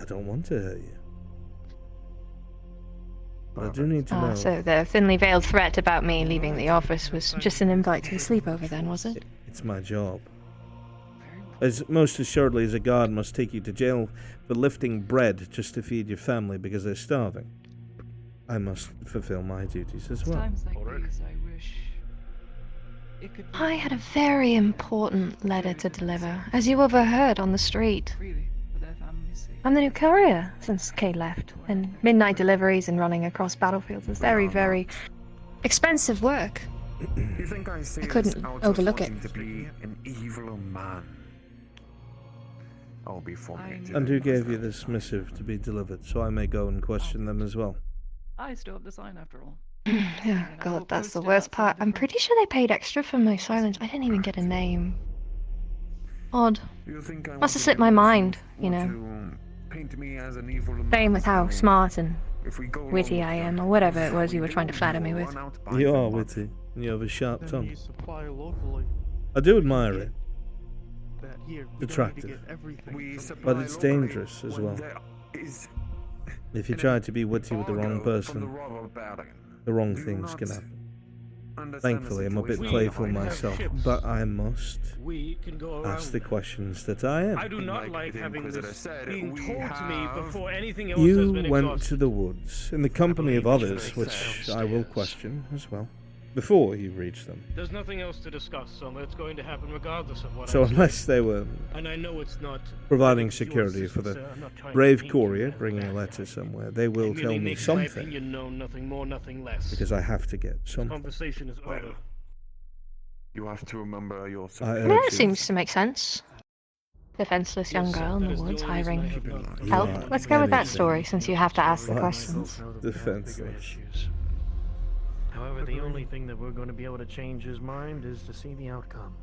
[SPEAKER 1] I don't want to hurt you. But I do need to know.
[SPEAKER 14] so the thinly veiled threat about me leaving the office was just an invite to a sleepover, then, was it?
[SPEAKER 1] It's my job. As most assuredly as a guard must take you to jail for lifting bread just to feed your family because they're starving, I must fulfill my duties as well.
[SPEAKER 24] Times like these, I wish it could be
[SPEAKER 14] I had a very important letter to deliver, as you overheard on the street.
[SPEAKER 24] freely for their family's sake.
[SPEAKER 14] I'm the new courier since Kay left, and midnight deliveries and running across battlefields is very, very expensive work.
[SPEAKER 18] You think I see
[SPEAKER 14] couldn't
[SPEAKER 18] this out
[SPEAKER 14] overlook
[SPEAKER 18] wanting
[SPEAKER 14] it.
[SPEAKER 18] to be an evil man? I'll be forming.
[SPEAKER 1] And who gave you this missive to be delivered, so I may go and question them as well?
[SPEAKER 24] I still have the sign after all.
[SPEAKER 14] Oh, God, that's the worst part. I'm pretty sure they paid extra for my silence. I didn't even get a name. Odd.
[SPEAKER 18] You think I
[SPEAKER 14] Must have slipped my mind, you know.
[SPEAKER 18] paint me as an evil
[SPEAKER 14] Same with how smart and
[SPEAKER 18] If we go
[SPEAKER 14] witty I am, or whatever it was you were trying to flatter me with.
[SPEAKER 1] You are witty, and you have a sharp
[SPEAKER 12] Then
[SPEAKER 1] tongue.
[SPEAKER 12] you supply locally
[SPEAKER 1] I do admire it.
[SPEAKER 12] that here.
[SPEAKER 1] It's attractive. But it's dangerous as well. If you try to be witty with the wrong person, the wrong things can happen. Thankfully, I'm a bit playful myself, but I must ask the questions that I am.
[SPEAKER 3] I do not like having this being told to me before anything else has
[SPEAKER 1] You
[SPEAKER 3] been
[SPEAKER 1] went
[SPEAKER 3] exhausted.
[SPEAKER 1] to the woods in the company of others, which I will question as well, before you reach them.
[SPEAKER 3] There's nothing else to discuss, so it's going to happen regardless of what
[SPEAKER 1] So
[SPEAKER 3] I say.
[SPEAKER 1] unless they were
[SPEAKER 3] And I know it's not
[SPEAKER 1] providing
[SPEAKER 3] it's your
[SPEAKER 1] security for the
[SPEAKER 3] sister, I'm not trying to
[SPEAKER 1] brave
[SPEAKER 3] make
[SPEAKER 1] courier
[SPEAKER 3] you
[SPEAKER 1] bringing a letter somewhere, they will
[SPEAKER 3] merely
[SPEAKER 1] tell me
[SPEAKER 3] make my
[SPEAKER 1] something,
[SPEAKER 3] opinion known, nothing more, nothing less.
[SPEAKER 1] because I have to get
[SPEAKER 3] This
[SPEAKER 1] something.
[SPEAKER 3] conversation is over.
[SPEAKER 18] You have to remember your
[SPEAKER 1] I
[SPEAKER 14] That
[SPEAKER 1] urge you.
[SPEAKER 14] seems to make sense. Defenseless young girl in the woods hiring help.
[SPEAKER 1] You are
[SPEAKER 14] Let's go with that
[SPEAKER 1] anything
[SPEAKER 14] story since you have to ask the
[SPEAKER 1] but
[SPEAKER 14] questions.
[SPEAKER 1] defenseless.
[SPEAKER 3] However, the only thing that we're going to be able to change his mind is to see the outcome.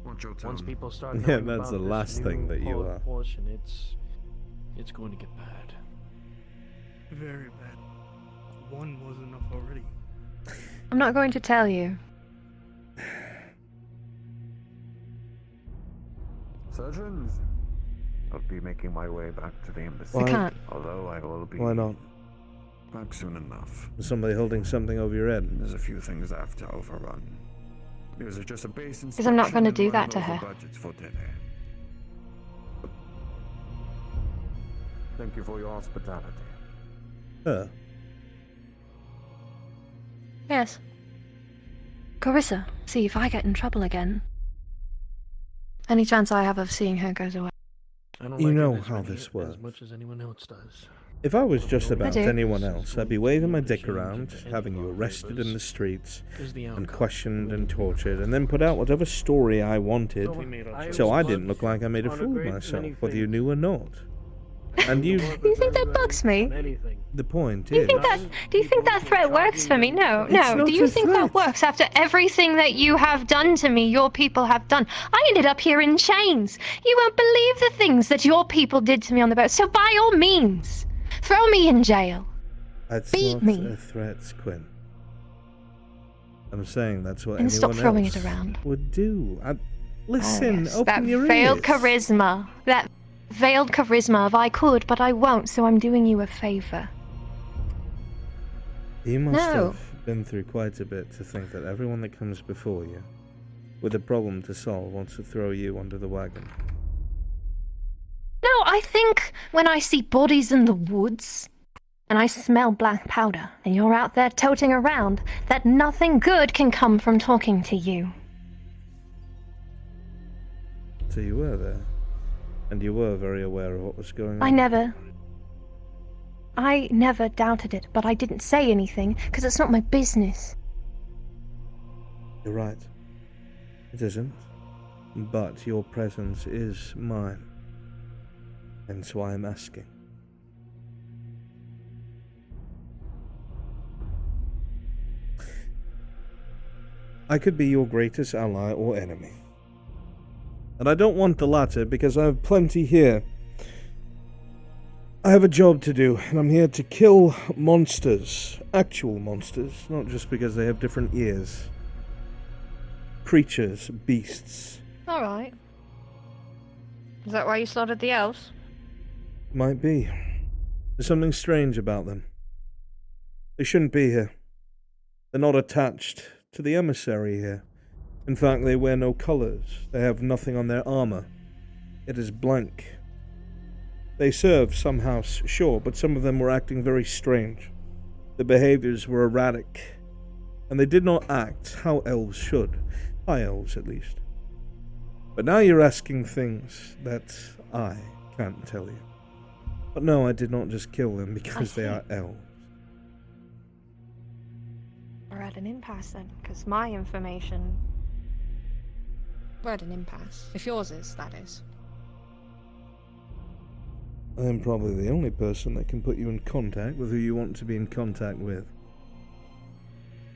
[SPEAKER 3] Once people start
[SPEAKER 1] Yeah,
[SPEAKER 3] knowing
[SPEAKER 1] that's
[SPEAKER 3] about
[SPEAKER 1] the
[SPEAKER 3] this
[SPEAKER 1] last thing
[SPEAKER 3] new
[SPEAKER 1] that you
[SPEAKER 3] port
[SPEAKER 1] are.
[SPEAKER 3] portion, it's going to get bad.
[SPEAKER 12] Very bad. One was enough already.
[SPEAKER 14] I'm not going to tell you.
[SPEAKER 18] Surgeons? I'll be making my way back to the embassy.
[SPEAKER 1] Why? I can't.
[SPEAKER 18] Although I will be
[SPEAKER 1] Why not?
[SPEAKER 18] back soon enough.
[SPEAKER 1] Is somebody holding something over your head?
[SPEAKER 18] There's a few things I have to overrun. There's just a base
[SPEAKER 14] Because I'm not going to do that to
[SPEAKER 18] inspection and
[SPEAKER 14] her.
[SPEAKER 18] running over budgets for today. Thank you for your hospitality.
[SPEAKER 1] Her?
[SPEAKER 14] Yes. Carissa, see if I get in trouble again. Any chance I have of seeing her goes away.
[SPEAKER 3] I don't
[SPEAKER 1] You
[SPEAKER 3] like
[SPEAKER 1] know
[SPEAKER 3] it
[SPEAKER 1] how this works.
[SPEAKER 3] as much as anyone else does.
[SPEAKER 1] If I was just about
[SPEAKER 14] do.
[SPEAKER 1] anyone else, I'd be waving my dick around, having you arrested in the streets, and questioned and tortured, and then put out whatever story I wanted, so I didn't look like I made a fool of myself, whether you knew or not. And you...
[SPEAKER 14] Do you think that bugs me?
[SPEAKER 1] The point
[SPEAKER 14] Do you
[SPEAKER 1] is...
[SPEAKER 14] think that threat works for me? No,
[SPEAKER 1] It's
[SPEAKER 14] no.
[SPEAKER 1] not
[SPEAKER 14] Do you
[SPEAKER 1] a
[SPEAKER 14] think that works after everything that you have done to me, your people have done? I ended up here in chains. You won't believe the things that your people did to me on the boat. So by all means, throw me in jail.
[SPEAKER 1] That's
[SPEAKER 14] Beat
[SPEAKER 1] not
[SPEAKER 14] me.
[SPEAKER 1] a threat, Quinn. I'm saying that's what
[SPEAKER 14] And stop
[SPEAKER 1] anyone
[SPEAKER 14] throwing
[SPEAKER 1] else
[SPEAKER 14] it around.
[SPEAKER 1] would do. Listen,
[SPEAKER 14] Yes,
[SPEAKER 1] open
[SPEAKER 14] that
[SPEAKER 1] your
[SPEAKER 14] veiled
[SPEAKER 1] ears.
[SPEAKER 14] charisma. That veiled charisma of I could, but I won't, so I'm doing you a favor.
[SPEAKER 1] You must
[SPEAKER 14] No.
[SPEAKER 1] have been through quite a bit to think that everyone that comes before you with a problem to solve wants to throw you under the wagon.
[SPEAKER 14] No, I think when I see bodies in the woods and I smell black powder and you're out there toting around, that nothing good can come from talking to you.
[SPEAKER 1] So you were there, and you were very aware of what was going on.
[SPEAKER 14] I never doubted it, but I didn't say anything because it's not my business.
[SPEAKER 1] You're right. It isn't. But your presence is mine. Hence why I'm asking. I could be your greatest ally or enemy. And I don't want the latter because I have plenty here. I have a job to do, and I'm here to kill monsters. Actual monsters, not just because they have different ears. Creatures, beasts.
[SPEAKER 14] Alright. Is that why you slaughtered the elves?
[SPEAKER 1] Might be. There's something strange about them. They shouldn't be here. They're not attached to the emissary here. In fact, they wear no colors. They have nothing on their armor. It is blank. They serve some house, sure, but some of them were acting very strange. Their behaviors were erratic, and they did not act how elves should. High elves, at least. But now you're asking things that I can't tell you. But no, I did not just kill them because they are elves.
[SPEAKER 14] We're at an impasse then, because my information... We're at an impasse. If yours is, that is.
[SPEAKER 1] I am probably the only person that can put you in contact with who you want to be in contact with.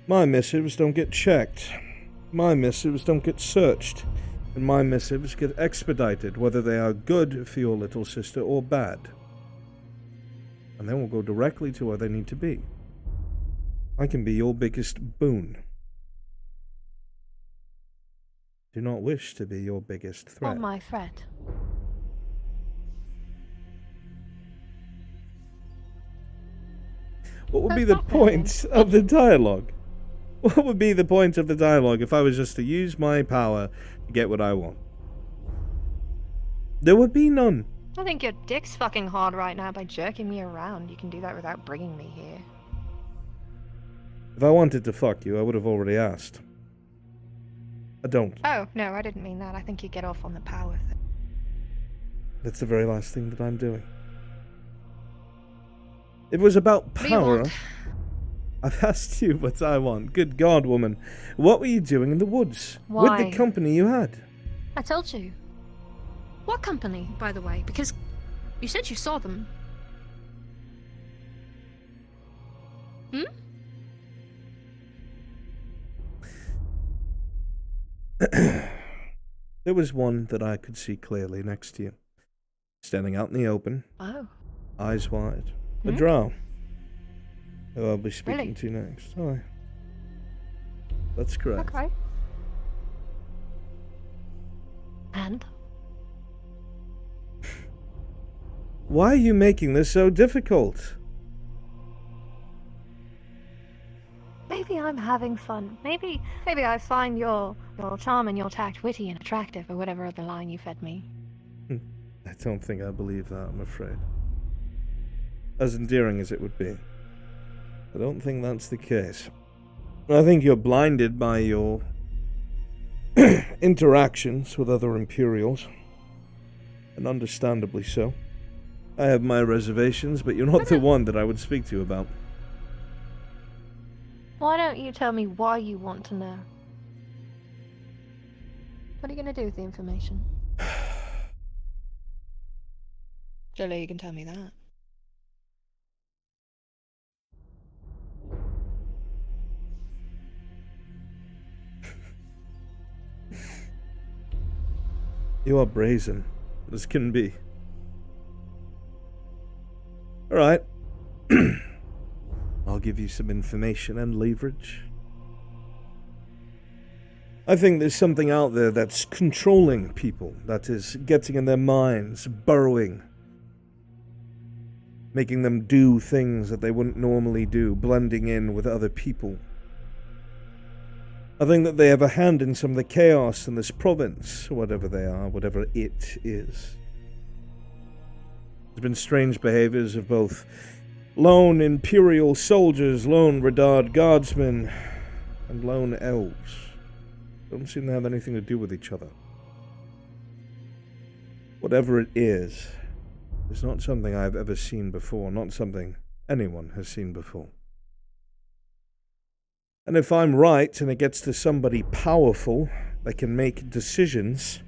[SPEAKER 1] My missives don't get checked. My missives don't get searched. And my missives get expedited, whether they are good for your little sister or bad. And then we'll go directly to where they need to be. I can be your biggest boon. do not wish to be your biggest threat.
[SPEAKER 14] Or my threat.
[SPEAKER 1] What would be the point of the dialogue? What would be the point of the dialogue if I was just to use my power to get what I want? There would be none.
[SPEAKER 14] I think your dick's fucking hard right now by jerking me around. You can do that without bringing me here.
[SPEAKER 1] If I wanted to fuck you, I would have already asked. I don't.
[SPEAKER 14] Oh, no, I didn't mean that. I think you get off on the power thing.
[SPEAKER 1] That's the very last thing that I'm doing. If it was about
[SPEAKER 14] What do you
[SPEAKER 1] power,
[SPEAKER 14] want?
[SPEAKER 1] I've asked you what I want. Good God, woman. What were you doing in the woods? With
[SPEAKER 14] Why?
[SPEAKER 1] the company you had?
[SPEAKER 14] I told you. What company, by the way? Because you said you saw them. Hmm?
[SPEAKER 1] There was one that I could see clearly next to you. Standing out in the open.
[SPEAKER 14] Oh.
[SPEAKER 1] Eyes wide. A
[SPEAKER 14] Hmm?
[SPEAKER 1] drow. Who I'll be speaking
[SPEAKER 14] Really?
[SPEAKER 1] to next. Aye. That's correct.
[SPEAKER 14] Okay. And?
[SPEAKER 1] Why are you making this so difficult?
[SPEAKER 14] Maybe I'm having fun. Maybe I find your charm and your tact witty and attractive, or whatever other line you fed me.
[SPEAKER 1] I don't think I believe that, I'm afraid. As endearing as it would be. I don't think that's the case. I think you're blinded by your interactions with other Imperials. And understandably so. I have my reservations, but you're not the one that I would speak to about.
[SPEAKER 14] Why don't you tell me why you want to know? What are you going to do with the information? Surely you can tell me that.
[SPEAKER 1] You are brazen, as can be. Alright. I'll give you some information and leverage. I think there's something out there that's controlling people, that is getting in their minds, burrowing, making them do things that they wouldn't normally do, blending in with other people. I think that they have a hand in some of the chaos in this province, whatever they are, whatever it is. There's been strange behaviors of both lone Imperial soldiers, lone Redard guardsmen, and lone elves. Don't seem to have anything to do with each other. Whatever it is, it's not something I've ever seen before, not something anyone has seen before. And if I'm right and it gets to somebody powerful that can make decisions,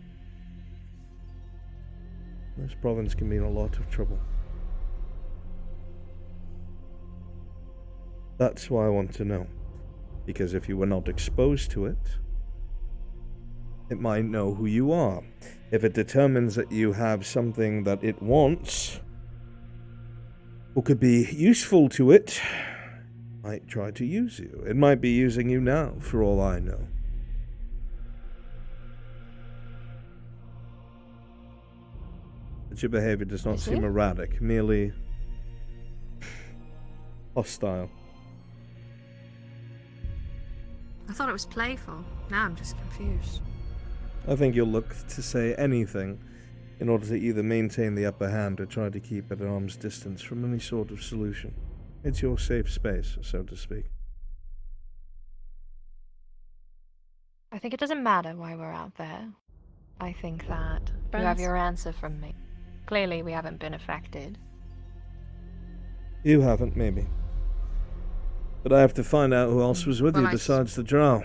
[SPEAKER 1] this province can be in a lot of trouble. That's why I want to know. Because if you were not exposed to it, it might know who you are. If it determines that you have something that it wants, or could be useful to it, might try to use you. It might be using you now, for all I know. But your behavior does not seem erratic, merely hostile.
[SPEAKER 14] I thought it was playful. Now I'm just confused.
[SPEAKER 1] I think you'll look to say anything in order to either maintain the upper hand or try to keep at arm's distance from any sort of solution. It's your safe space, so to speak.
[SPEAKER 14] I think it doesn't matter why we're out there. I think that you have your answer from me. Clearly we haven't been affected.
[SPEAKER 1] You haven't, maybe. But I have to find out who else was with you besides the drow.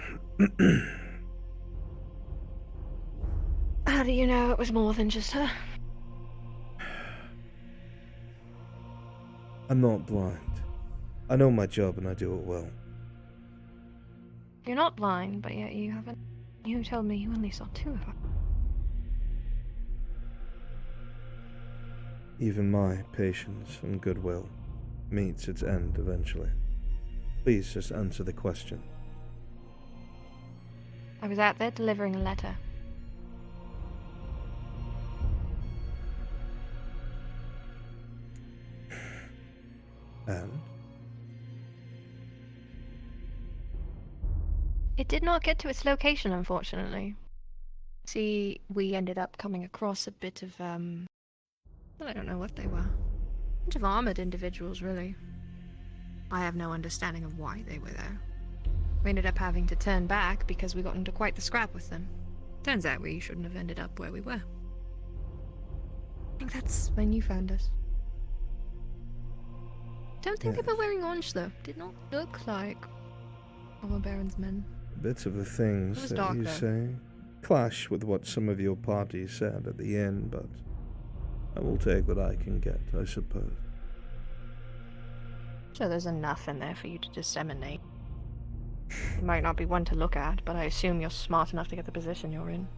[SPEAKER 14] How do you know it was more than just her?
[SPEAKER 1] I'm not blind. I know my job and I do it well.
[SPEAKER 14] You're not blind, but yet you haven't. You told me you only saw two of her.
[SPEAKER 1] Even my patience and goodwill meets its end eventually. Please just answer the question.
[SPEAKER 14] I was out there delivering a letter.
[SPEAKER 1] And?
[SPEAKER 14] It did not get to its location, unfortunately. See, we ended up coming across a bit of, well, I don't know what they were. A bunch of armored individuals, really. I have no understanding of why they were there. We ended up having to turn back because we got into quite the scrap with them. Turns out we shouldn't have ended up where we were. I think that's when you found us. Don't think they were wearing orange, though. Did not look like our Baron's men.
[SPEAKER 1] Bits of the things
[SPEAKER 14] It was
[SPEAKER 1] that
[SPEAKER 14] dark,
[SPEAKER 1] you
[SPEAKER 14] though.
[SPEAKER 1] say clash with what some of your party said at the end, but I will take what I can get, I suppose.
[SPEAKER 14] So there's enough in there for you to disseminate. You might not be one to look at, but I assume you're smart enough to get the position you're in.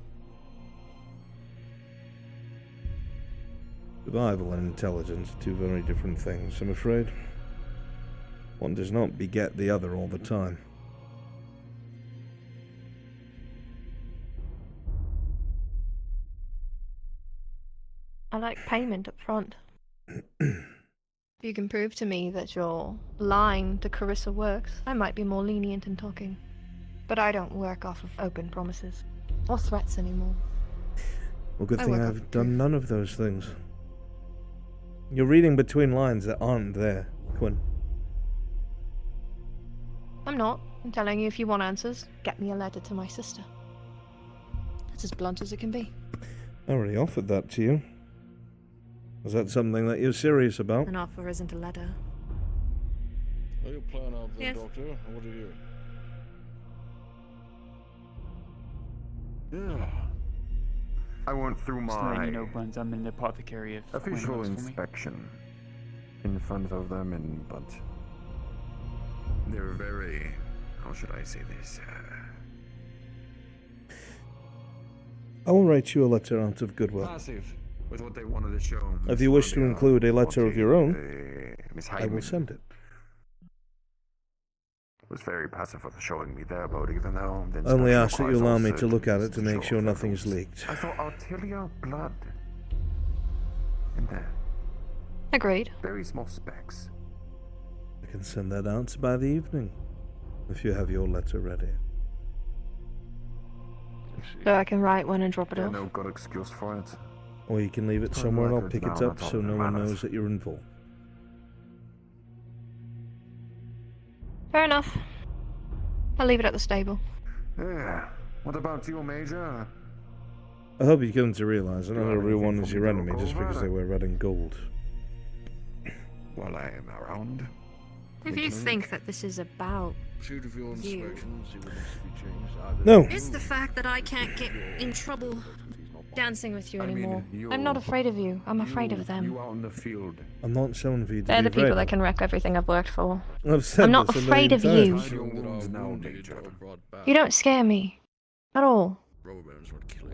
[SPEAKER 1] Survival and intelligence are two very different things, I'm afraid. One does not beget the other all the time.
[SPEAKER 14] I like payment up front. If you can prove to me that your line to Carissa works, I might be more lenient in talking. But I don't work off of open promises. Or threats anymore.
[SPEAKER 1] Well, good
[SPEAKER 14] I
[SPEAKER 1] thing
[SPEAKER 14] work off
[SPEAKER 1] I've done none of those things. You're reading between lines that aren't there, Quinn.
[SPEAKER 14] I'm not. I'm telling you, if you want answers, get me a letter to my sister. That's as blunt as it can be.
[SPEAKER 1] I already offered that to you. Is that something that you're serious about?
[SPEAKER 14] An offer isn't a letter.
[SPEAKER 18] Are you plan out there,
[SPEAKER 14] Yes.
[SPEAKER 18] Doctor? What are you? Yeah.
[SPEAKER 9] I went through
[SPEAKER 4] Just letting
[SPEAKER 9] my
[SPEAKER 4] you know, Buns, I'm an apothecary if Quinn
[SPEAKER 9] official
[SPEAKER 4] looks for me.
[SPEAKER 9] inspection in front of them, but they're very, how should I say this?
[SPEAKER 1] I will write you a letter out of goodwill.
[SPEAKER 9] Passive with what they wanted to show.
[SPEAKER 1] If you wish to include a letter of your own,
[SPEAKER 9] Miss
[SPEAKER 1] I will
[SPEAKER 9] Hyman
[SPEAKER 1] send it.
[SPEAKER 9] was very passive with showing me their boat, even though the
[SPEAKER 1] I only
[SPEAKER 9] inspection
[SPEAKER 1] ask that you
[SPEAKER 9] requires
[SPEAKER 1] allow
[SPEAKER 9] all
[SPEAKER 1] me to look at it
[SPEAKER 9] surgeons
[SPEAKER 1] to make
[SPEAKER 9] show
[SPEAKER 1] sure
[SPEAKER 9] off
[SPEAKER 1] nothing is
[SPEAKER 9] levels.
[SPEAKER 1] leaked.
[SPEAKER 9] I saw arterial blood in there.
[SPEAKER 14] Agreed.
[SPEAKER 9] Very small specks.
[SPEAKER 1] I can send that out by the evening, if you have your letter ready.
[SPEAKER 14] So I can write one and drop it
[SPEAKER 9] Yeah,
[SPEAKER 14] off.
[SPEAKER 9] no good excuse for it.
[SPEAKER 1] Or you can leave it
[SPEAKER 9] Turn
[SPEAKER 1] somewhere and I'll
[SPEAKER 9] records
[SPEAKER 1] pick it
[SPEAKER 9] down,
[SPEAKER 1] up
[SPEAKER 9] that's all
[SPEAKER 1] so
[SPEAKER 9] that
[SPEAKER 1] no one
[SPEAKER 9] matters.
[SPEAKER 1] knows that you're involved.
[SPEAKER 14] Fair enough. I'll leave it at the stable.
[SPEAKER 9] Yeah. What about you, Major?
[SPEAKER 1] I hope you come to realize that
[SPEAKER 9] Do
[SPEAKER 1] not
[SPEAKER 9] you have
[SPEAKER 1] everyone
[SPEAKER 9] anything
[SPEAKER 1] is
[SPEAKER 9] for
[SPEAKER 1] your
[SPEAKER 9] me to
[SPEAKER 1] enemy
[SPEAKER 9] look
[SPEAKER 1] just because
[SPEAKER 9] over?
[SPEAKER 1] they wear red and gold.
[SPEAKER 9] While I am around.
[SPEAKER 14] If you think that this is about
[SPEAKER 18] Shoot of your
[SPEAKER 14] you,
[SPEAKER 18] inspection, see what needs to be changed. Either
[SPEAKER 1] No.
[SPEAKER 14] it's the fact that I can't get in trouble dancing with you
[SPEAKER 9] I mean,
[SPEAKER 14] anymore.
[SPEAKER 9] you-
[SPEAKER 14] I'm not afraid of you. I'm afraid of them.
[SPEAKER 9] You out in the field.
[SPEAKER 1] I'm not someone for you to
[SPEAKER 14] They're
[SPEAKER 1] be
[SPEAKER 14] the people
[SPEAKER 1] afraid
[SPEAKER 14] that
[SPEAKER 1] of.
[SPEAKER 14] can wreck everything I've worked for.
[SPEAKER 1] I've said
[SPEAKER 14] I'm not
[SPEAKER 1] this a
[SPEAKER 14] afraid
[SPEAKER 1] million
[SPEAKER 14] of you.
[SPEAKER 1] times.
[SPEAKER 9] Your wounds now, Major.
[SPEAKER 14] You don't scare me. At all.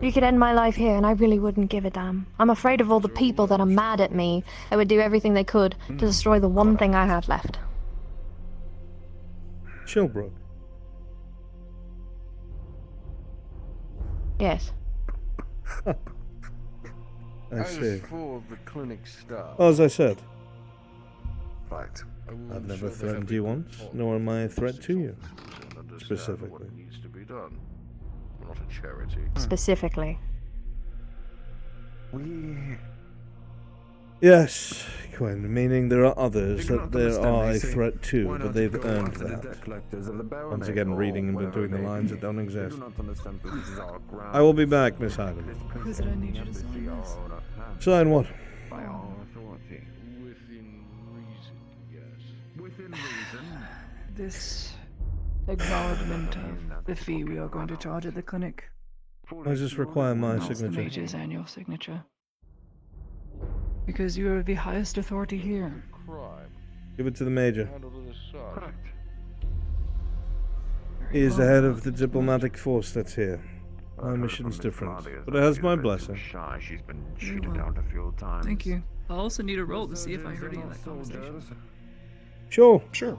[SPEAKER 14] You could end my life here and I really wouldn't give a damn. I'm afraid of all the people that are mad at me that would do everything they could to destroy the one thing I have left.
[SPEAKER 1] Chilbrook.
[SPEAKER 14] Yes.
[SPEAKER 1] I see.
[SPEAKER 18] for the clinic staff.
[SPEAKER 1] Well, as I said,
[SPEAKER 9] Right.
[SPEAKER 1] I've never threatened you once, nor am I a threat to you.
[SPEAKER 18] What
[SPEAKER 1] Specifically.
[SPEAKER 18] needs to be done. We're not a charity.
[SPEAKER 14] Specifically.
[SPEAKER 9] We
[SPEAKER 1] Yes, Quinn, meaning there are others
[SPEAKER 9] do
[SPEAKER 1] that
[SPEAKER 9] not
[SPEAKER 1] there
[SPEAKER 9] understand,
[SPEAKER 1] are
[SPEAKER 9] they
[SPEAKER 1] a
[SPEAKER 9] say,
[SPEAKER 1] threat to,
[SPEAKER 9] why
[SPEAKER 1] but
[SPEAKER 9] not
[SPEAKER 1] they've
[SPEAKER 9] go
[SPEAKER 1] earned
[SPEAKER 9] after the
[SPEAKER 1] that.
[SPEAKER 9] debt collectors of the
[SPEAKER 1] Once
[SPEAKER 9] Baronet
[SPEAKER 1] again,
[SPEAKER 9] or
[SPEAKER 1] reading in
[SPEAKER 9] wherever
[SPEAKER 1] between the
[SPEAKER 9] they
[SPEAKER 1] lines
[SPEAKER 9] be.
[SPEAKER 1] that don't
[SPEAKER 9] They
[SPEAKER 1] exist.
[SPEAKER 9] do not understand that this is our ground.
[SPEAKER 1] I will be back, Miss Hyden.
[SPEAKER 24] Who is it I need you to sign this?
[SPEAKER 1] Sign what?
[SPEAKER 9] By our authority.
[SPEAKER 18] Within reason, yes.
[SPEAKER 9] Within reason.
[SPEAKER 24] This acknowledgement of the fee we are going to charge at the clinic.
[SPEAKER 1] I just require my
[SPEAKER 24] Not the
[SPEAKER 1] signature.
[SPEAKER 24] Major's annual signature. Because you are the highest authority here.
[SPEAKER 18] Crime.
[SPEAKER 1] Give it to the Major.
[SPEAKER 18] Handled to the sergeant.
[SPEAKER 9] Correct.
[SPEAKER 1] He is the head of the diplomatic force that's here. My mission's different, but it has my blessing.
[SPEAKER 9] Shy. She's been
[SPEAKER 24] Very
[SPEAKER 9] cheated
[SPEAKER 24] well.
[SPEAKER 9] out a few times.
[SPEAKER 24] Thank you. I'll also need a roll to see if I heard any of that conversation.
[SPEAKER 1] Sure.
[SPEAKER 21] Sure.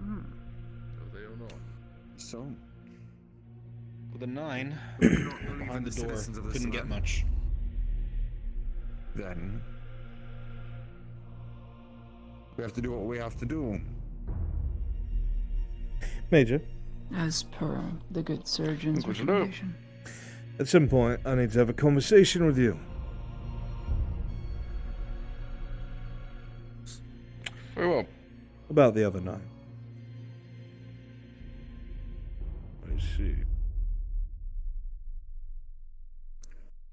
[SPEAKER 18] Are they or not?
[SPEAKER 10] So, with a 9
[SPEAKER 9] believe
[SPEAKER 10] behind
[SPEAKER 9] in
[SPEAKER 10] the
[SPEAKER 9] the
[SPEAKER 10] door,
[SPEAKER 9] citizens of the
[SPEAKER 10] couldn't get
[SPEAKER 9] sun.
[SPEAKER 10] much.
[SPEAKER 9] Then We have to do what we have to do.
[SPEAKER 1] Major,
[SPEAKER 4] As per the good surgeon's recommendation.
[SPEAKER 1] at some point I need to have a conversation with you.
[SPEAKER 6] Very well.
[SPEAKER 1] About the other night.
[SPEAKER 6] I see.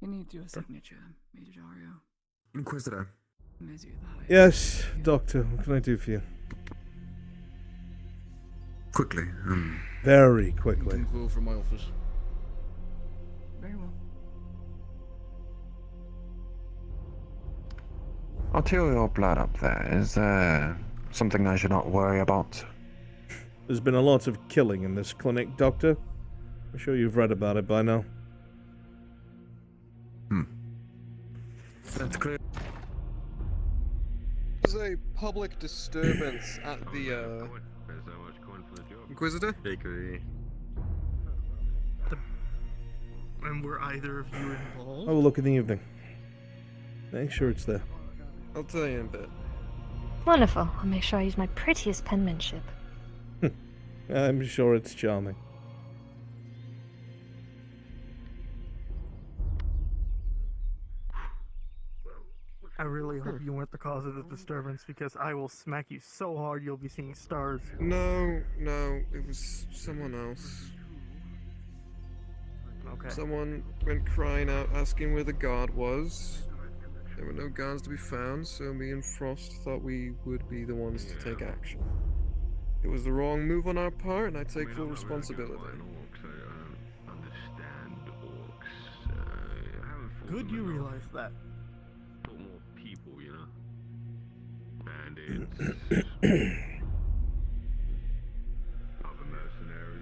[SPEAKER 4] He needs your signature, Major Dario.
[SPEAKER 9] Inquisitor.
[SPEAKER 4] As you're the highest.
[SPEAKER 1] Yes, Doctor, what can I do for you?
[SPEAKER 9] Quickly.
[SPEAKER 1] Very
[SPEAKER 6] You
[SPEAKER 1] quickly.
[SPEAKER 6] can go from my office.
[SPEAKER 4] Very well.
[SPEAKER 9] I'll tell your blood up there. Is there something I should not worry about?
[SPEAKER 1] There's been a lot of killing in this clinic, Doctor. I'm sure you've read about it by now.
[SPEAKER 9] That's clear.
[SPEAKER 8] There's a public disturbance at the, Inquisitor?
[SPEAKER 5] Bakery.
[SPEAKER 12] And were either of you involved?
[SPEAKER 1] I will look in the evening. Make sure it's there.
[SPEAKER 8] I'll tell you in a bit.
[SPEAKER 14] Wonderful. I'll make sure I use my prettiest penmanship.
[SPEAKER 1] I'm sure it's charming.
[SPEAKER 12] I really hope you weren't the cause of the disturbance, because I will smack you so hard you'll be seeing stars.
[SPEAKER 8] No, it was someone else.
[SPEAKER 12] Okay.
[SPEAKER 8] Someone went crying out asking where the guard was. There were no guards to be found, so me and Frost thought we would be the ones to take action. It was the wrong move on our part, and I take full responsibility.
[SPEAKER 12] Good you realize that.
[SPEAKER 5] More people, you know. Bandits. Other mercenaries.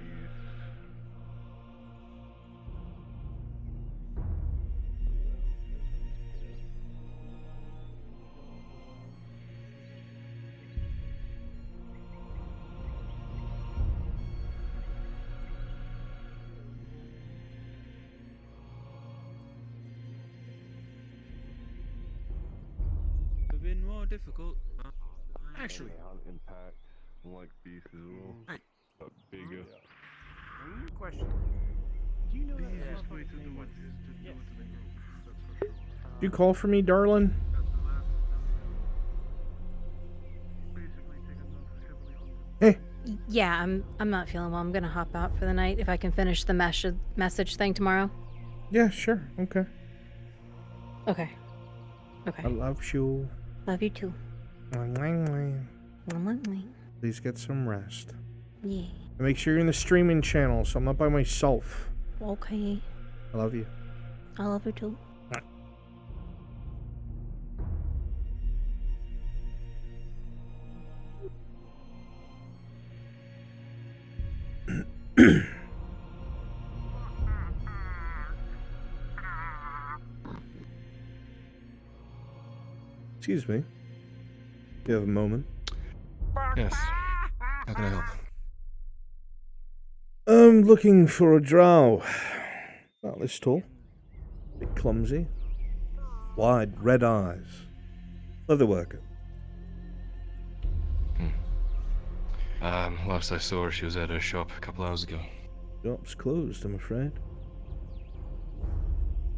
[SPEAKER 7] Been more difficult.
[SPEAKER 5] Actually, impact like these as well, but bigger.
[SPEAKER 12] Question. Do you know that easiest way to do it is to do it in a group? That's for sure.
[SPEAKER 1] You call for me, darling? Hey.
[SPEAKER 11] Yeah, I'm not feeling well. I'm gonna hop out for the night. If I can finish the message thing tomorrow.
[SPEAKER 1] Yeah, sure. Okay.
[SPEAKER 11] Okay.
[SPEAKER 1] I love you.
[SPEAKER 11] Love you too.
[SPEAKER 1] Please get some rest.
[SPEAKER 11] Yeah.
[SPEAKER 1] And make sure you're in the streaming channel, so I'm not by myself.
[SPEAKER 11] Okay.
[SPEAKER 1] I love you.
[SPEAKER 11] I love you too.
[SPEAKER 1] Excuse me. Do you have a moment?
[SPEAKER 6] Yes. How can I help?
[SPEAKER 1] I'm looking for a drow. Not this tall. Bit clumsy. Wide red eyes. Leatherworker.
[SPEAKER 6] Last I saw her, she was at her shop a couple hours ago.
[SPEAKER 1] Shop's closed, I'm afraid.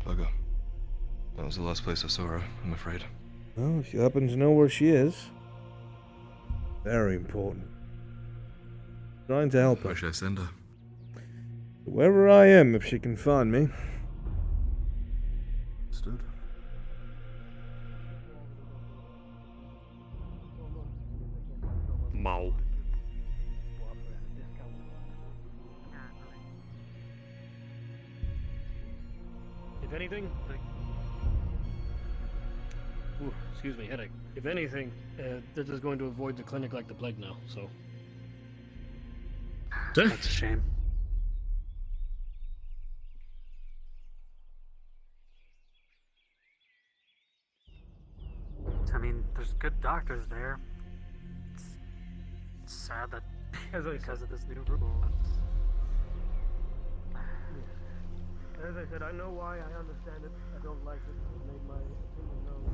[SPEAKER 6] Bugger. That was the last place I saw her, I'm afraid.
[SPEAKER 1] Well, if you happen to know where she is, very important. Trying to help her.
[SPEAKER 6] Where should I send her?
[SPEAKER 1] Wherever I am, if she can find me.
[SPEAKER 6] Understood.
[SPEAKER 23] Mau.
[SPEAKER 3] If anything, ooh, excuse me, headache. If anything, they're just going to avoid the clinic like the plague now, so.
[SPEAKER 23] That's a shame.
[SPEAKER 17] I mean, there's good doctors there. It's sad that because of this new rule.
[SPEAKER 3] As I said, I know why, I understand it, I don't like it, I've made my opinion known.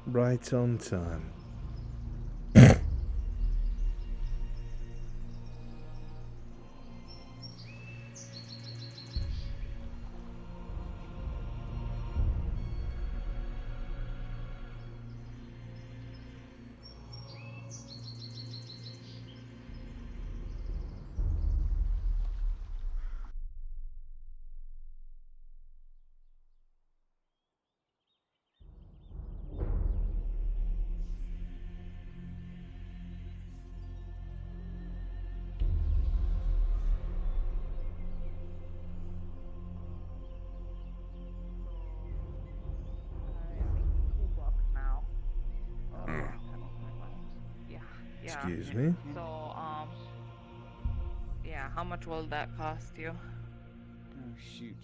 [SPEAKER 1] Right on time. Excuse me?
[SPEAKER 16] So, yeah, how much will that cost you?
[SPEAKER 4] Oh shoot.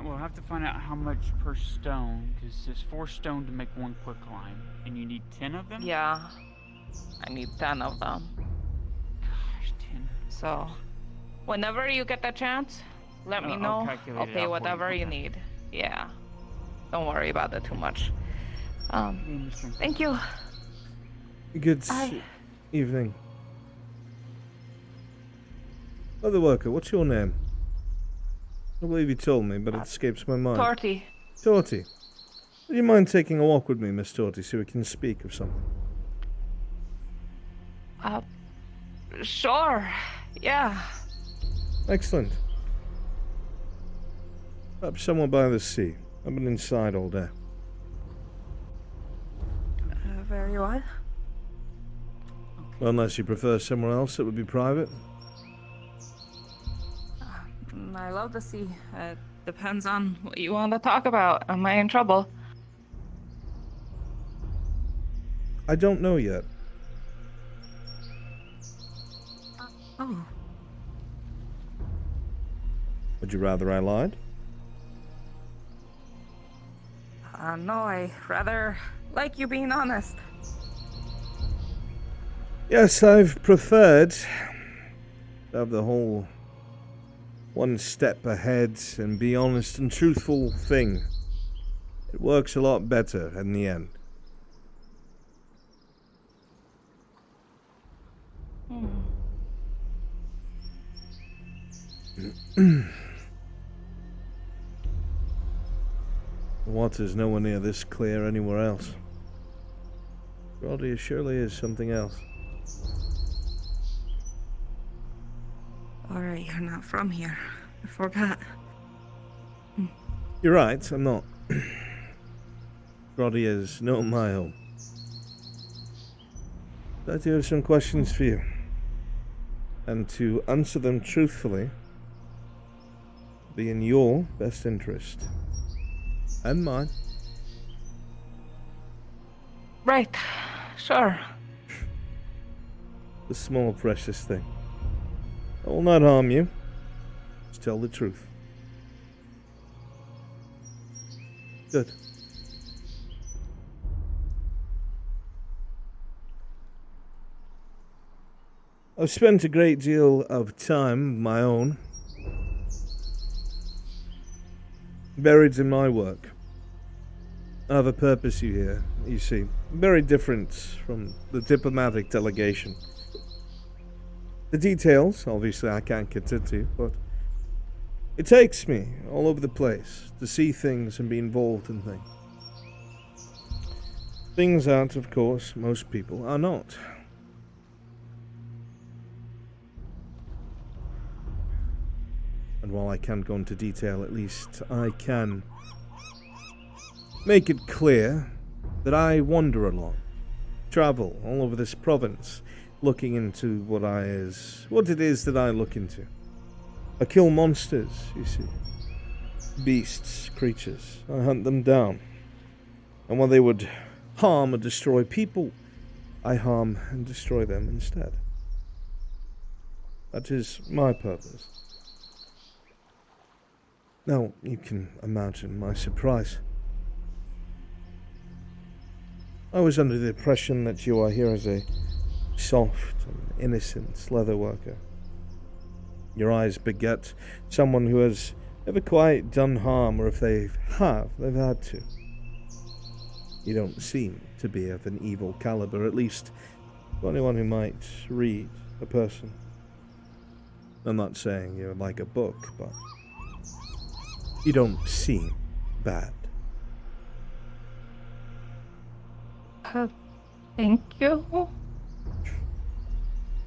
[SPEAKER 4] We'll have to find out how much per stone, because there's 4 stone to make 1 quicklime, and you need 10 of them?
[SPEAKER 16] Yeah, I need 10 of them.
[SPEAKER 4] Gosh, 10.
[SPEAKER 16] So, whenever you get the chance, let me
[SPEAKER 4] I'll
[SPEAKER 16] know.
[SPEAKER 4] calculate
[SPEAKER 16] I'll
[SPEAKER 4] it
[SPEAKER 16] pay
[SPEAKER 4] out for you.
[SPEAKER 16] whatever you
[SPEAKER 4] Okay.
[SPEAKER 16] need. Yeah. Don't worry about it too much. Thank you.
[SPEAKER 1] Good
[SPEAKER 16] Bye.
[SPEAKER 1] evening. Other worker, what's your name? I believe you told me, but it escapes my mind.
[SPEAKER 16] Torty.
[SPEAKER 1] Torty. Would you mind taking a walk with me, Miss Torty, so we can speak of something?
[SPEAKER 16] Sure. Yeah.
[SPEAKER 1] Excellent. Perhaps somewhere by the sea. I've been inside all day.
[SPEAKER 16] Very well.
[SPEAKER 1] Well, unless you prefer somewhere else that would be private.
[SPEAKER 16] I love the sea. It depends on what you want to talk about. Am I in trouble?
[SPEAKER 1] I don't know yet.
[SPEAKER 16] Oh.
[SPEAKER 1] Would you rather I lied?
[SPEAKER 16] No, I rather like you being honest.
[SPEAKER 1] Yes, I've preferred to have the whole one step ahead and be honest and truthful thing. It works a lot better in the end. The water's nowhere near this clear anywhere else. Roddy surely is something else.
[SPEAKER 16] Alright, you're not from here. I forgot.
[SPEAKER 1] You're right, I'm not. Roddy is not my home. But I do have some questions for you. And to answer them truthfully will be in your best interest. And mine.
[SPEAKER 16] Right. Sure.
[SPEAKER 1] The small precious thing. I will not harm you. Just tell the truth. Good. I've spent a great deal of time of my own buried in my work. I have a purpose here, you see. Very different from the diplomatic delegation. The details, obviously, I can't get into, but it takes me all over the place to see things and be involved in things. Things that, of course, most people are not. And while I can't go into detail, at least I can make it clear that I wander along, travel all over this province, looking into what it is that I look into. I kill monsters, you see. Beasts, creatures. I hunt them down. And when they would harm or destroy people, I harm and destroy them instead. That is my purpose. Now, you can imagine my surprise. I was under the impression that you are here as a soft and innocent leather worker. Your eyes beget someone who has never quite done harm, or if they have, they've had to. You don't seem to be of an evil caliber, at least to anyone who might read a person. I'm not saying you're like a book, but you don't seem bad.
[SPEAKER 14] Thank you.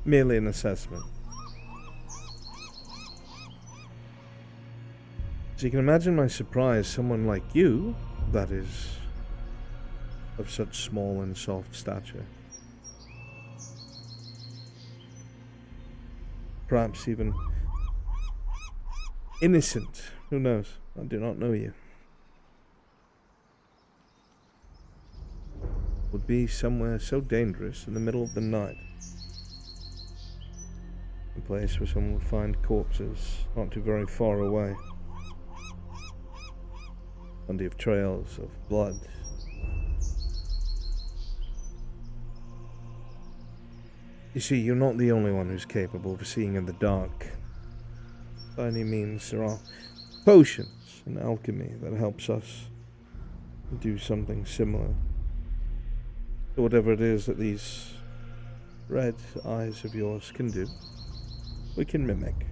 [SPEAKER 1] Merely an assessment. So you can imagine my surprise, someone like you, that is, of such small and soft stature. Perhaps even innocent. Who knows? I do not know you. Would be somewhere so dangerous in the middle of the night. A place where someone would find corpses not too very far away. Plenty of trails of blood. You see, you're not the only one who's capable of seeing in the dark. By any means, there are potions and alchemy that helps us do something similar to whatever it is that these red eyes of yours can do. We can mimic.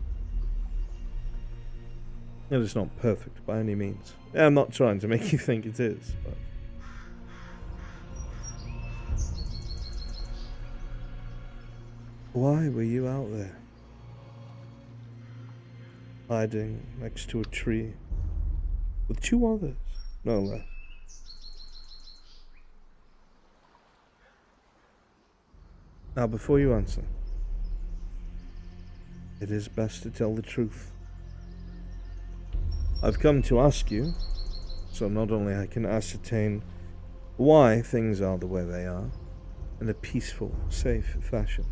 [SPEAKER 1] It is not perfect by any means. I'm not trying to make you think it is, but why were you out there? Hiding next to a tree with two others, no less. Now, before you answer, it is best to tell the truth. I've come to ask you, so not only I can ascertain why things are the way they are, in a peaceful, safe fashion.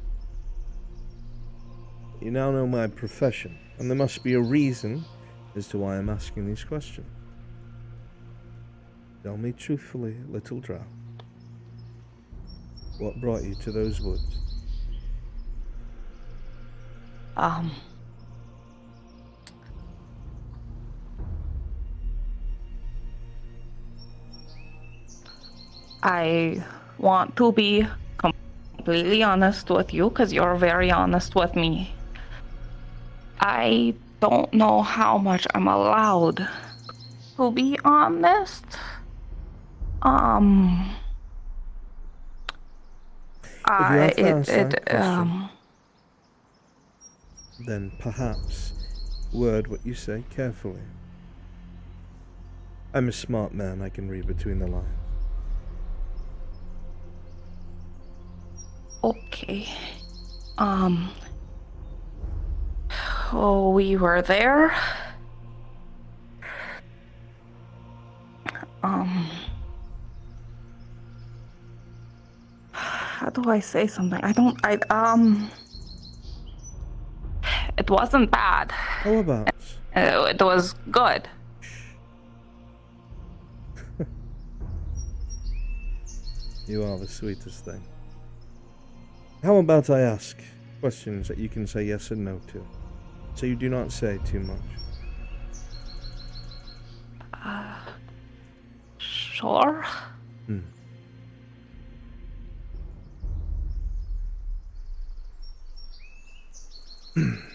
[SPEAKER 1] You now know my profession, and there must be a reason as to why I'm asking these questions. Tell me truthfully, little drow. What brought you to those woods?
[SPEAKER 16] I want to be completely honest with you because you're very honest with me. I don't know how much I'm allowed to be honest.
[SPEAKER 1] If you have to answer that question, then perhaps word what you say carefully. I'm a smart man, I can read between the lines.
[SPEAKER 16] Okay. Oh, we were there. How do I say something? It wasn't bad.
[SPEAKER 1] How about?
[SPEAKER 16] It was good.
[SPEAKER 1] You are the sweetest thing. How about I ask questions that you can say yes and no to, so you do not say too much?
[SPEAKER 16] Sure.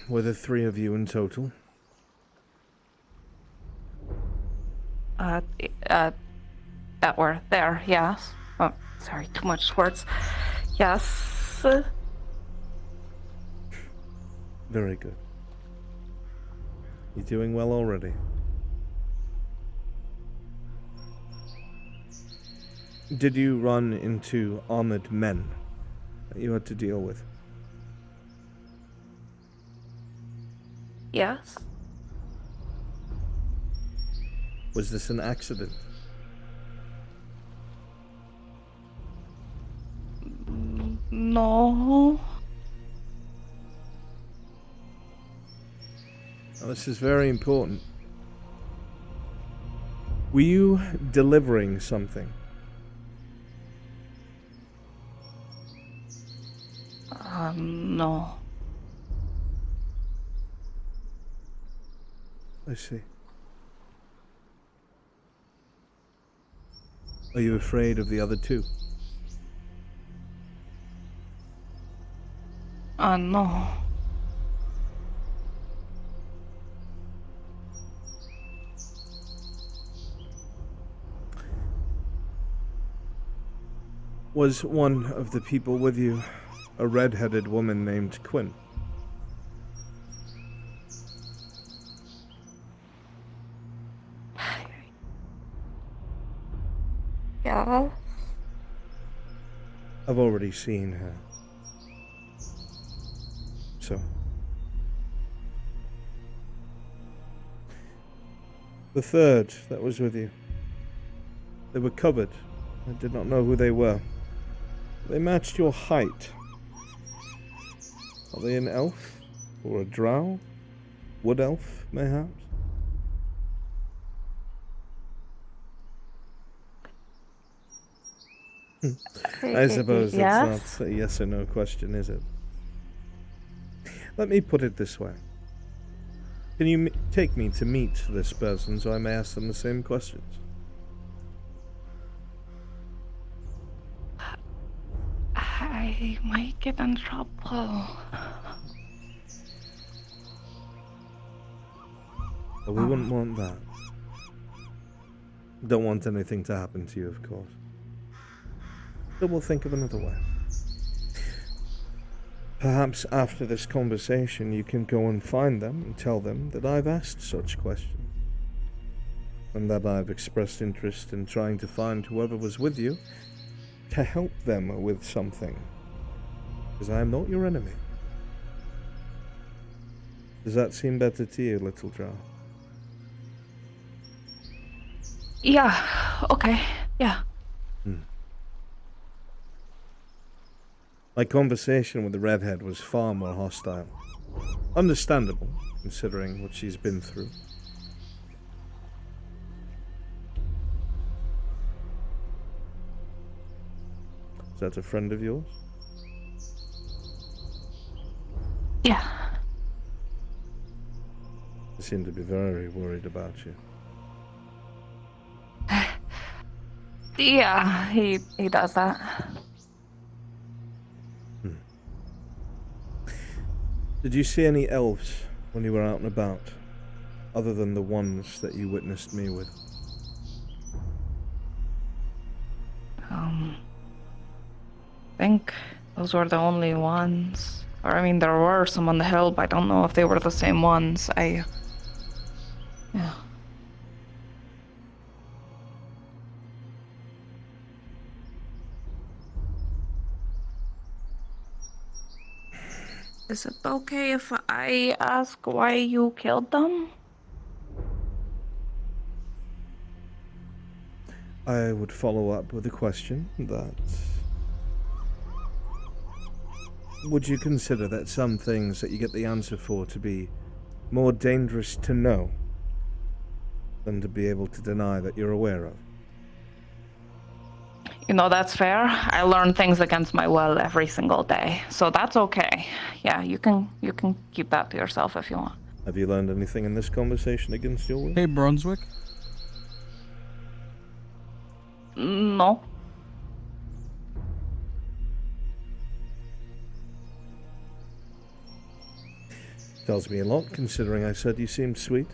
[SPEAKER 1] Were there 3 of you in total?
[SPEAKER 16] That were there, yes. Oh, sorry, too much words. Yes.
[SPEAKER 1] Very good. You're doing well already. Did you run into armored men that you had to deal with?
[SPEAKER 16] Yes.
[SPEAKER 1] Was this an accident?
[SPEAKER 16] No.
[SPEAKER 1] Now, this is very important. Were you delivering something?
[SPEAKER 2] No.
[SPEAKER 1] I see. Are you afraid of the other two?
[SPEAKER 2] No.
[SPEAKER 1] Was one of the people with you a red-headed woman named Quinn?
[SPEAKER 2] Yeah.
[SPEAKER 1] I've already seen her. So. The third that was with you. They were covered. I did not know who they were. They matched your height. Are they an elf? Or a drow? Wood elf, mayhaps? I suppose that's not a yes or no question, is it? Let me put it this way. Can you take me to meet this person so I may ask them the same questions?
[SPEAKER 2] I might get in trouble.
[SPEAKER 1] But we wouldn't want that. Don't want anything to happen to you, of course. But we'll think of another way. Perhaps after this conversation you can go and find them and tell them that I've asked such questions. And that I've expressed interest in trying to find whoever was with you to help them with something. Because I am not your enemy. Does that seem better to you, little drow?
[SPEAKER 2] Yeah, okay, yeah.
[SPEAKER 1] My conversation with the redhead was far more hostile. Understandable, considering what she's been through. Is that a friend of yours?
[SPEAKER 2] Yeah.
[SPEAKER 1] They seem to be very worried about you.
[SPEAKER 2] Yeah, he does that.
[SPEAKER 1] Did you see any elves when you were out and about, other than the ones that you witnessed me with?
[SPEAKER 2] I think those were the only ones. Or, I mean, there were some on the hill, but I don't know if they were the same ones. Yeah. Is it okay if I ask why you killed them?
[SPEAKER 1] I would follow up with a question that... Would you consider that some things that you get the answer for to be more dangerous to know than to be able to deny that you're aware of?
[SPEAKER 2] You know, that's fair. I learn things against my will every single day, so that's okay. Yeah, you can keep that to yourself if you want.
[SPEAKER 1] Have you learned anything in this conversation against your will?
[SPEAKER 7] Hey, Brunswick.
[SPEAKER 2] No.
[SPEAKER 1] Tells me a lot, considering I said you seemed sweet.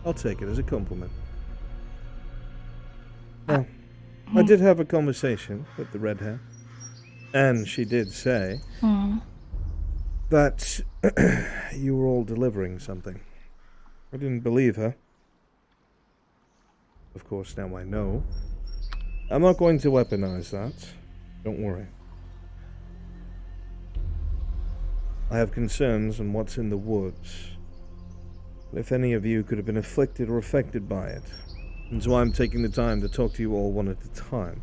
[SPEAKER 1] I'll take it as a compliment. Now, I did have a conversation with the red hair, and she did say that you were all delivering something. I didn't believe her. Of course, now I know. I'm not going to weaponize that. Don't worry. I have concerns on what's in the woods. If any of you could have been afflicted or affected by it. And so I'm taking the time to talk to you all one at a time.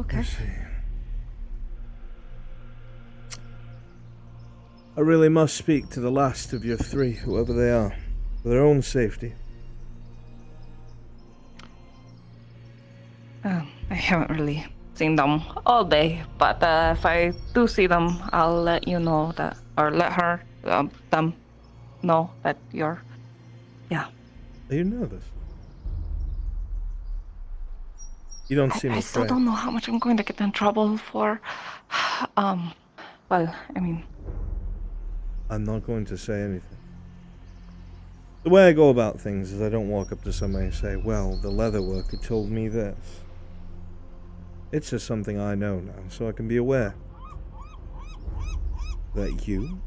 [SPEAKER 2] Okay.
[SPEAKER 1] Let's see. I really must speak to the last of your three, whoever they are, for their own safety.
[SPEAKER 2] I haven't really seen them all day, but if I do see them, I'll let you know that, or let her, them know that you're, yeah.
[SPEAKER 1] Are you nervous? You don't seem
[SPEAKER 2] I
[SPEAKER 1] afraid.
[SPEAKER 2] still don't know how much I'm going to get in trouble for. Well, I mean,
[SPEAKER 1] I'm not going to say anything. The way I go about things is I don't walk up to somebody and say, well, the leather worker told me this. It's just something I know now, so I can be aware that you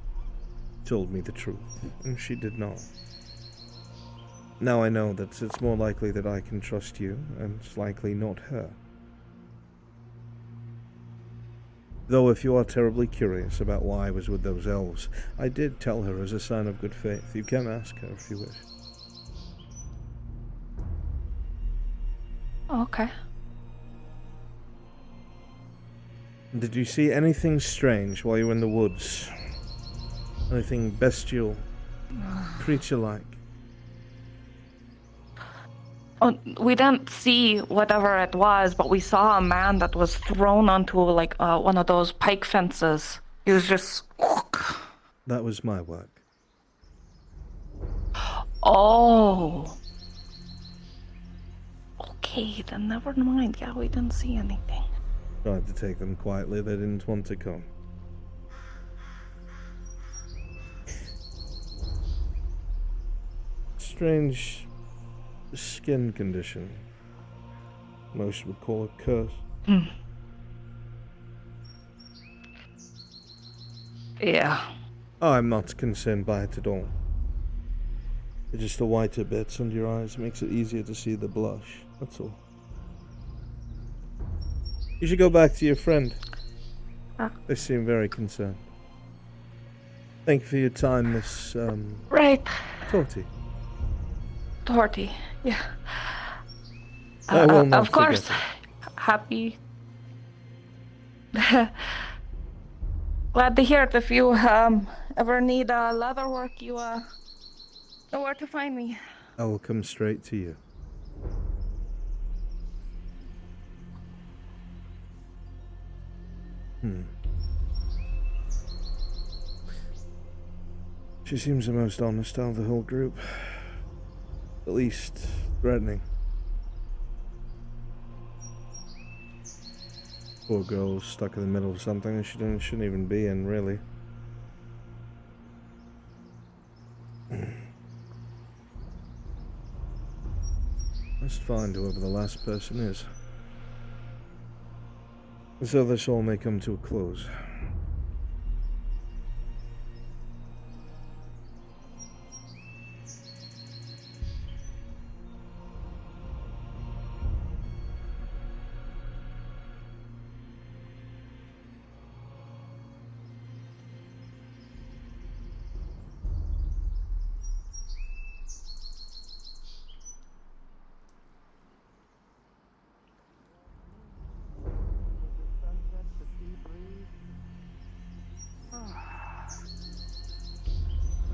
[SPEAKER 1] told me the truth, and she did not. Now I know that it's more likely that I can trust you, and it's likely not her. Though if you are terribly curious about why I was with those elves, I did tell her as a sign of good faith. You can ask her if you wish.
[SPEAKER 2] okay.
[SPEAKER 1] Did you see anything strange while you were in the woods? Anything bestial, creature-like?
[SPEAKER 2] Oh, we didn't see whatever it was, but we saw a man that was thrown onto like one of those pike fences. He was just.
[SPEAKER 1] That was my work.
[SPEAKER 2] Oh. Okay, then never mind. Yeah, we didn't see anything.
[SPEAKER 1] Tried to take them quietly, they didn't want to come. Strange skin condition. Most would call it curse.
[SPEAKER 2] Yeah.
[SPEAKER 1] Oh, I'm not concerned by it at all. It's just the whiter bits under your eyes makes it easier to see the blush, that's all. You should go back to your friend. They seem very concerned. Thank you for your time, Miss,
[SPEAKER 2] Right.
[SPEAKER 1] Torty.
[SPEAKER 2] Torty, yeah.
[SPEAKER 1] I will not
[SPEAKER 2] of course.
[SPEAKER 1] forget
[SPEAKER 2] Happy. Glad to hear it. If you ever need leather work, you know where to find me.
[SPEAKER 1] I will come straight to you. She seems the most honest out of the whole group. The least threatening. Poor girl's stuck in the middle of something that she shouldn't even be in, really. Must find whoever the last person is. So this all may come to a close.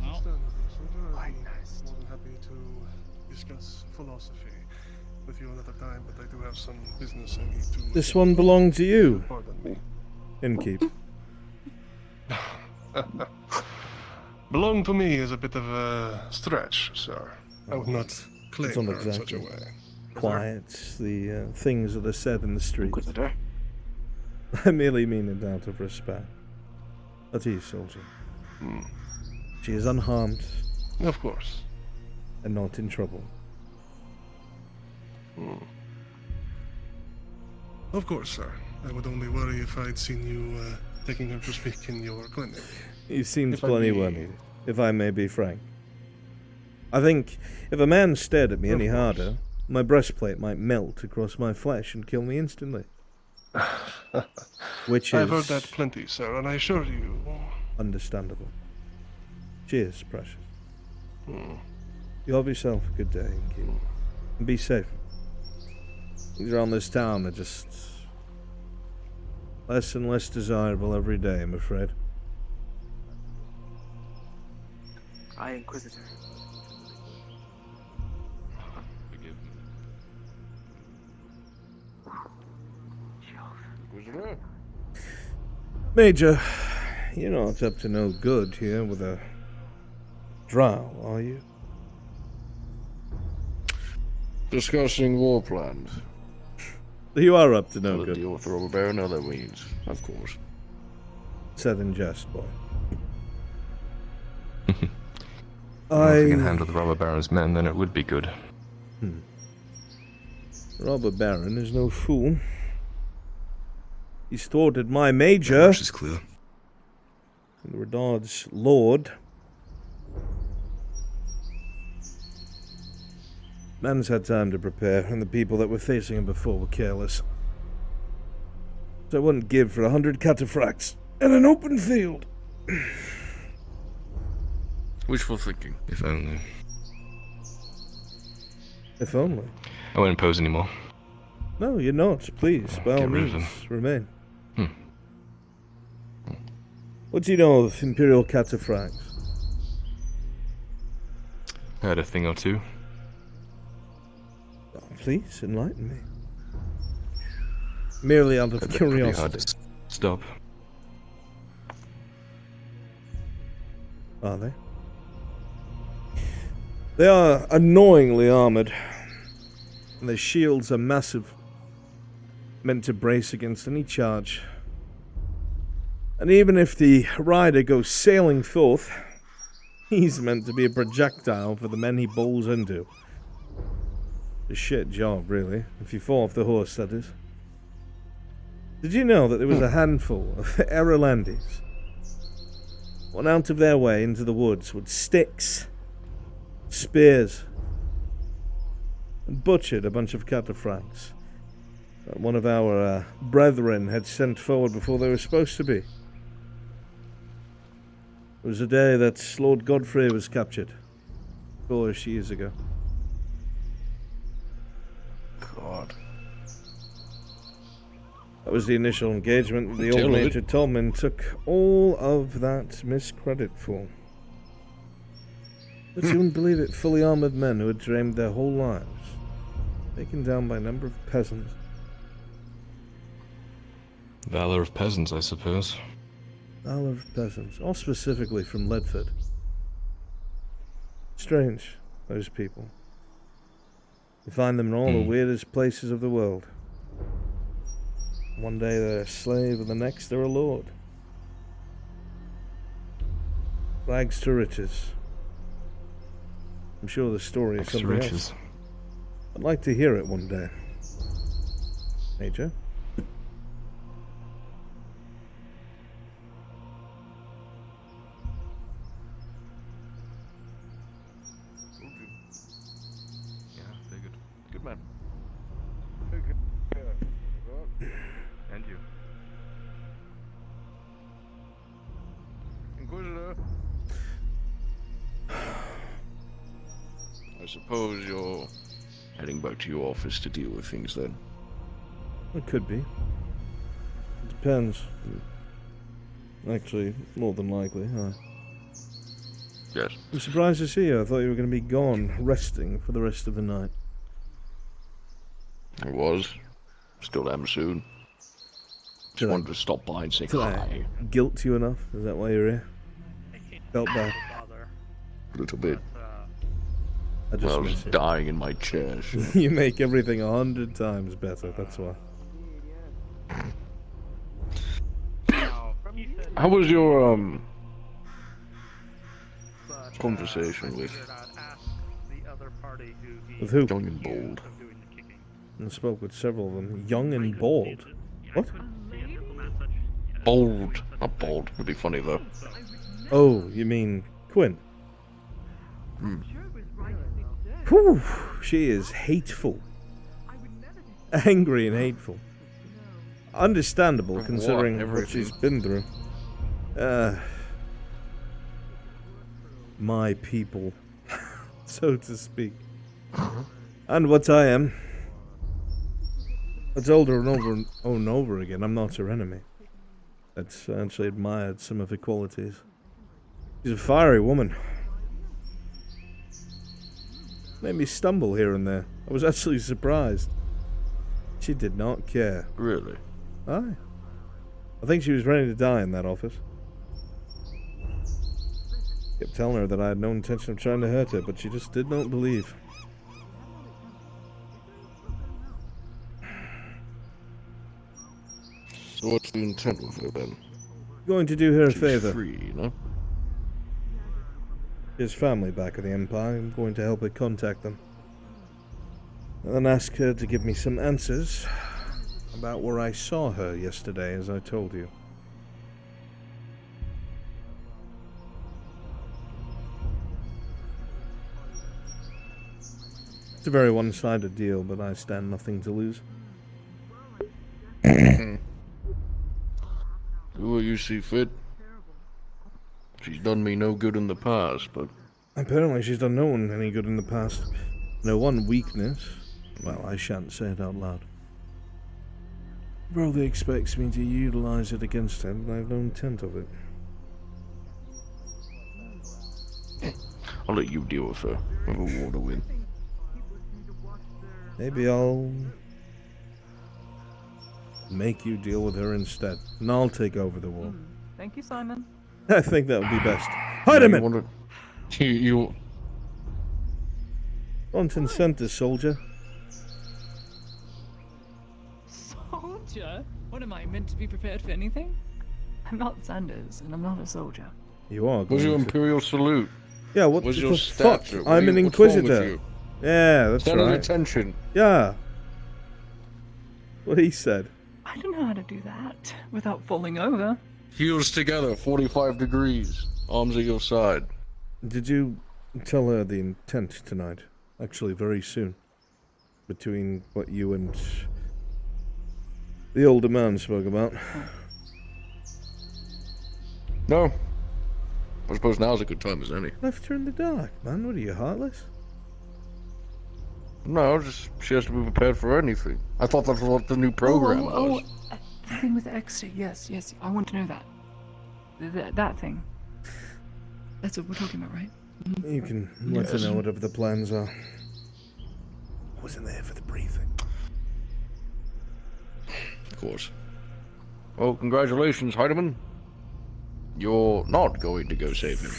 [SPEAKER 18] More than happy to discuss philosophy with you another time, but I do have some business I need to...
[SPEAKER 1] This one belonged to you.
[SPEAKER 18] Pardon me.
[SPEAKER 1] Innkeep.
[SPEAKER 18] Belong to me is a bit of a stretch, sir. I would not claim
[SPEAKER 1] It's not
[SPEAKER 18] her in such a
[SPEAKER 1] exactly
[SPEAKER 18] way.
[SPEAKER 1] quiet, the things that are said in the streets. I merely mean it out of respect. At ease, soldier. She is unharmed.
[SPEAKER 18] Of course.
[SPEAKER 1] And not in trouble.
[SPEAKER 18] Of course, sir. I would only worry if I'd seen you taking her to speak in your clinic.
[SPEAKER 1] You seem
[SPEAKER 18] If I
[SPEAKER 1] plenty
[SPEAKER 18] may-
[SPEAKER 1] well needed, if I may be frank. I think if a man stared at me any harder, my breastplate might melt across my flesh and kill me instantly. Which is...
[SPEAKER 18] I've heard that plenty, sir, and I assure you...
[SPEAKER 1] understandable. Cheers, precious. You have yourself a good day, Innkeep. And be safe. Things around this town are just Less and less desirable every day, I'm afraid.
[SPEAKER 15] Aye, Inquisitor.
[SPEAKER 6] Forgive me.
[SPEAKER 9] Inquisitor?
[SPEAKER 1] Major, you're not up to no good here with a drow, are you?
[SPEAKER 9] Discussing war plans.
[SPEAKER 1] You are up to no
[SPEAKER 9] How to
[SPEAKER 1] good.
[SPEAKER 9] deal with the robber baron, other means, of course.
[SPEAKER 1] Said in jest, boy.
[SPEAKER 6] Well, if we can handle the robber baron's men, then it would be good.
[SPEAKER 1] Robber Baron is no fool. He's thwarted my major.
[SPEAKER 6] Much is clear.
[SPEAKER 1] And Redard's lord. Man's had time to prepare, and the people that were facing him before were careless. So I wouldn't give for 100 cataphracts in an open field.
[SPEAKER 9] Wishful thinking.
[SPEAKER 6] If only.
[SPEAKER 1] If only.
[SPEAKER 6] I won't impose anymore.
[SPEAKER 1] No, you're not. Please, by all
[SPEAKER 6] Get rid of
[SPEAKER 1] means, remain.
[SPEAKER 6] Hmm.
[SPEAKER 1] What do you know of Imperial cataphracts?
[SPEAKER 6] Heard a thing or two.
[SPEAKER 1] Oh, please, enlighten me. Merely out of
[SPEAKER 6] But they're pretty hard
[SPEAKER 1] curiosity.
[SPEAKER 6] to stop.
[SPEAKER 1] Are they? They are annoyingly armored. And their shields are massive. Meant to brace against any charge. And even if the rider goes sailing forth, he's meant to be a projectile for the men he bowls into. A shit job, really, if you fall off the horse, that is. Did you know that there was a handful of Erelandis went out of their way into the woods with sticks, spears, and butchered a bunch of cataphracts that one of our brethren had sent forward before they were supposed to be? It was the day that Lord Godfrey was captured, 4-ish years ago.
[SPEAKER 9] God.
[SPEAKER 1] That was the initial engagement that the old Major Tolman took all of that miscredit for. But you wouldn't believe it, fully armoured men who had dreamed their whole lives, taken down by a number of peasants.
[SPEAKER 6] Valor of peasants, I suppose.
[SPEAKER 1] Valor of peasants, all specifically from Ledford. Strange, those people. You find them in all the weirdest places of the world. One day they're a slave, and the next they're a lord. Rags to riches. I'm sure the story is
[SPEAKER 6] Rags to
[SPEAKER 1] something
[SPEAKER 6] riches.
[SPEAKER 1] else. I'd like to hear it one day. Major?
[SPEAKER 6] Yeah, they're good.
[SPEAKER 9] Good man.
[SPEAKER 6] And you.
[SPEAKER 9] Inquisitor. I suppose you're heading back to your office to deal with things then.
[SPEAKER 1] It could be. It depends. Actually, more than likely, huh?
[SPEAKER 9] Yes.
[SPEAKER 1] I'm surprised to see you. I thought you were going to be gone, resting for the rest of the night.
[SPEAKER 9] I was. Still am soon. Just wanted to stop by and say
[SPEAKER 1] Did
[SPEAKER 9] hi.
[SPEAKER 1] I guilt you enough? Is that why you're here? Felt bad.
[SPEAKER 9] A little bit.
[SPEAKER 1] I just
[SPEAKER 9] Well, I was
[SPEAKER 1] miss you.
[SPEAKER 9] dying in my chair. So.
[SPEAKER 1] You make everything 100 times better, that's why.
[SPEAKER 9] How was your conversation with
[SPEAKER 1] With who?
[SPEAKER 9] Young and Bold?
[SPEAKER 1] I spoke with several of them. Young and bald. What?
[SPEAKER 9] Bold. Not bold. Would be funny though.
[SPEAKER 1] Oh, you mean Quinn? Whew, she is hateful. Angry and hateful. Understandable,
[SPEAKER 9] Of
[SPEAKER 1] considering
[SPEAKER 9] what?
[SPEAKER 1] what she's been through. My people, so to speak. And what I am. I told her over and over again, I'm not her enemy. that I actually admired some of her qualities. She's a fiery woman. Made me stumble here and there. I was actually surprised. She did not care.
[SPEAKER 13] Really?
[SPEAKER 1] Aye. I think she was ready to die in that office. Kept telling her that I had no intention of trying to hurt her, but she just did not believe.
[SPEAKER 13] So what's the intent with her then?
[SPEAKER 1] Going to do her a
[SPEAKER 13] She's
[SPEAKER 1] favor.
[SPEAKER 13] free, you know?
[SPEAKER 1] His family back at the Empire. I'm going to help her contact them. And then ask her to give me some answers about where I saw her yesterday, as I told you. It's a very one-sided deal, but I stand nothing to lose.
[SPEAKER 13] Do what you see fit. She's done me no good in the past, but...
[SPEAKER 1] Apparently she's done no one any good in the past. No one weakness. Well, I shan't say it out loud. Brother expects me to utilize it against him, but I have no intent of it.
[SPEAKER 13] I'll let you deal with her. Have a war to win.
[SPEAKER 1] Maybe I'll make you deal with her instead, and I'll take over the war.
[SPEAKER 24] Thank you, Simon.
[SPEAKER 1] I think that would be best. Hide him in!
[SPEAKER 13] You...
[SPEAKER 1] Front and center, soldier.
[SPEAKER 24] Soldier? What am I, meant to be prepared for anything? I'm not Sanders, and I'm not a soldier.
[SPEAKER 1] You are.
[SPEAKER 13] What's your imperial salute?
[SPEAKER 1] Yeah, what
[SPEAKER 13] What's
[SPEAKER 1] the
[SPEAKER 13] your
[SPEAKER 1] fuck?
[SPEAKER 13] stature?
[SPEAKER 1] I'm an
[SPEAKER 13] What's wrong with
[SPEAKER 1] inquisitor.
[SPEAKER 13] you?
[SPEAKER 1] Yeah, that's
[SPEAKER 13] Stand at
[SPEAKER 1] right.
[SPEAKER 13] attention.
[SPEAKER 1] Yeah. What he said.
[SPEAKER 24] I don't know how to do that without falling over.
[SPEAKER 13] Heels together, 45 degrees. Arms at your side.
[SPEAKER 1] Did you tell her the intent tonight? Actually, very soon. Between what you and the older man spoke about.
[SPEAKER 13] No. I suppose now's a good time as any.
[SPEAKER 1] Left her in the dark, man. What are you, heartless?
[SPEAKER 13] No, just she has to be prepared for anything. I thought that was what the new program was.
[SPEAKER 24] The thing with the extra, yes, I want to know that. That thing. That's what we're talking about, right?
[SPEAKER 1] You can let her know whatever the plans are. I wasn't there for the briefing.
[SPEAKER 13] Of course. Well, congratulations, Heidemann. You're not going to go save him.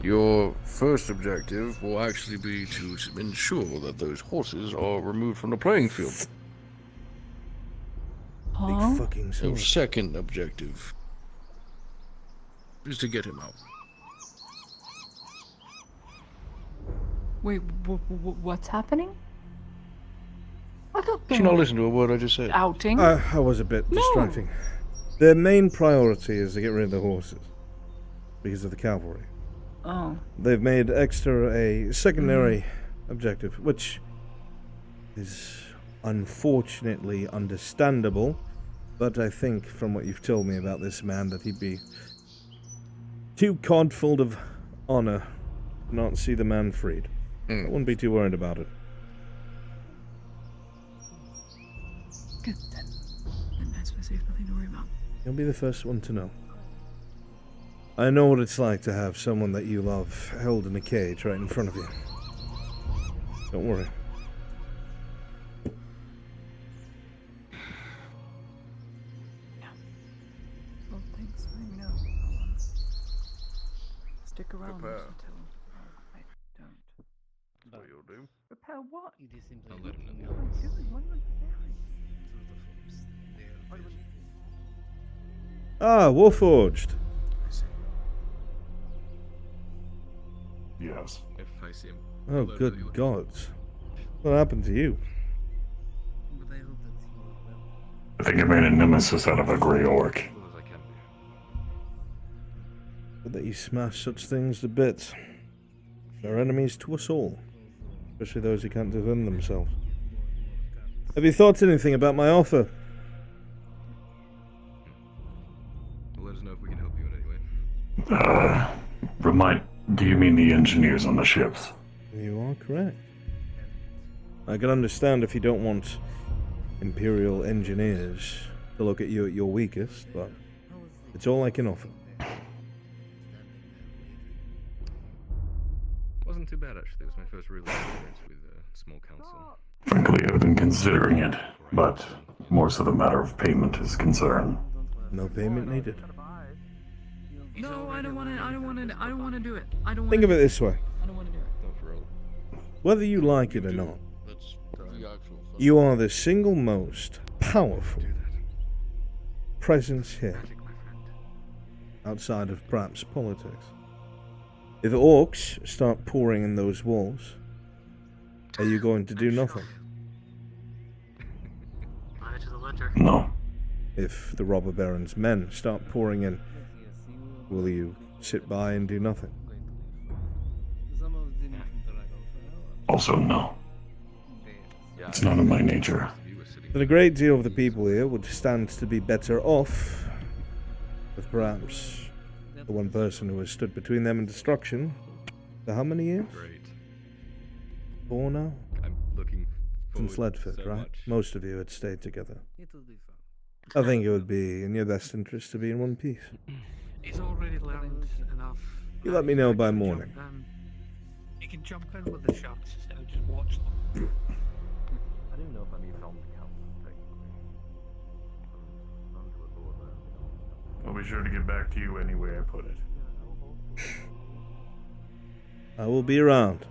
[SPEAKER 13] Your first objective will actually be to ensure that those horses are removed from the playing field.
[SPEAKER 1] Big fucking
[SPEAKER 13] Your
[SPEAKER 1] sword.
[SPEAKER 13] second objective is to get him out.
[SPEAKER 24] Wait, what's happening? I got
[SPEAKER 13] Did you not listen to a word I just said?
[SPEAKER 24] outing.
[SPEAKER 1] I was a bit distracting. Their main priority is to get rid of the horses. Because of the cavalry.
[SPEAKER 24] Oh.
[SPEAKER 1] They've made extra a secondary objective, which is unfortunately understandable, but I think from what you've told me about this man that he'd be too codfull of honor to not see the man freed. I wouldn't be too worried about it.
[SPEAKER 24] Good then. Then I suppose we have nothing to worry about.
[SPEAKER 1] You'll be the first one to know. I know what it's like to have someone that you love held in a cage right in front of you. Don't worry.
[SPEAKER 24] Well, thanks for letting me know. Stick around
[SPEAKER 13] Prepare.
[SPEAKER 24] until I don't.
[SPEAKER 13] That's what you'll do.
[SPEAKER 24] Prepare what?
[SPEAKER 6] I'll let him know the
[SPEAKER 24] What am I doing? What am I preparing?
[SPEAKER 1] Ah, Warforged.
[SPEAKER 9] Yes.
[SPEAKER 5] If I see him.
[SPEAKER 1] Oh, good gods. What happened to you?
[SPEAKER 9] I think I made a nemesis out of a grey orc.
[SPEAKER 1] But that you smash such things to bits. They're enemies to us all. Especially those who can't defend themselves. Have you thought anything about my offer?
[SPEAKER 5] Let us know if we can help you in any way.
[SPEAKER 9] Do you mean the engineers on the ships?
[SPEAKER 1] You are correct. I can understand if you don't want Imperial engineers to look at you at your weakest, but it's all I can offer.
[SPEAKER 6] Wasn't too bad actually. It was my first real experience with a small council.
[SPEAKER 19] Frankly, I've been considering it, but more so the matter of payment is concerned.
[SPEAKER 1] No payment needed.
[SPEAKER 24] No, I don't want to do it. I don't want
[SPEAKER 1] Think of it this way.
[SPEAKER 24] I don't want to do it.
[SPEAKER 1] Whether you like it or not, you are the single most powerful presence here, outside of perhaps politics. If orcs start pouring in those walls, are you going to do nothing?
[SPEAKER 19] No.
[SPEAKER 1] If the robber baron's men start pouring in, will you sit by and do nothing?
[SPEAKER 19] Also, no. It's not in my nature.
[SPEAKER 1] Then a great deal of the people here would stand to be better off if perhaps the one person who has stood between them and destruction for how many years? 4 now?
[SPEAKER 6] I'm looking
[SPEAKER 1] Since
[SPEAKER 6] forward
[SPEAKER 1] Ledford,
[SPEAKER 6] so
[SPEAKER 1] right?
[SPEAKER 6] much.
[SPEAKER 1] Most of you had stayed together. I think it would be in your best interest to be in one piece.
[SPEAKER 3] He's already learned enough.
[SPEAKER 1] You let me know by morning.
[SPEAKER 3] You can jump in with the sharks instead of just watch them.
[SPEAKER 18] I didn't know if I'm even on the council, technically.
[SPEAKER 19] I'll be sure to get back to you any way I put it.
[SPEAKER 1] I will be around.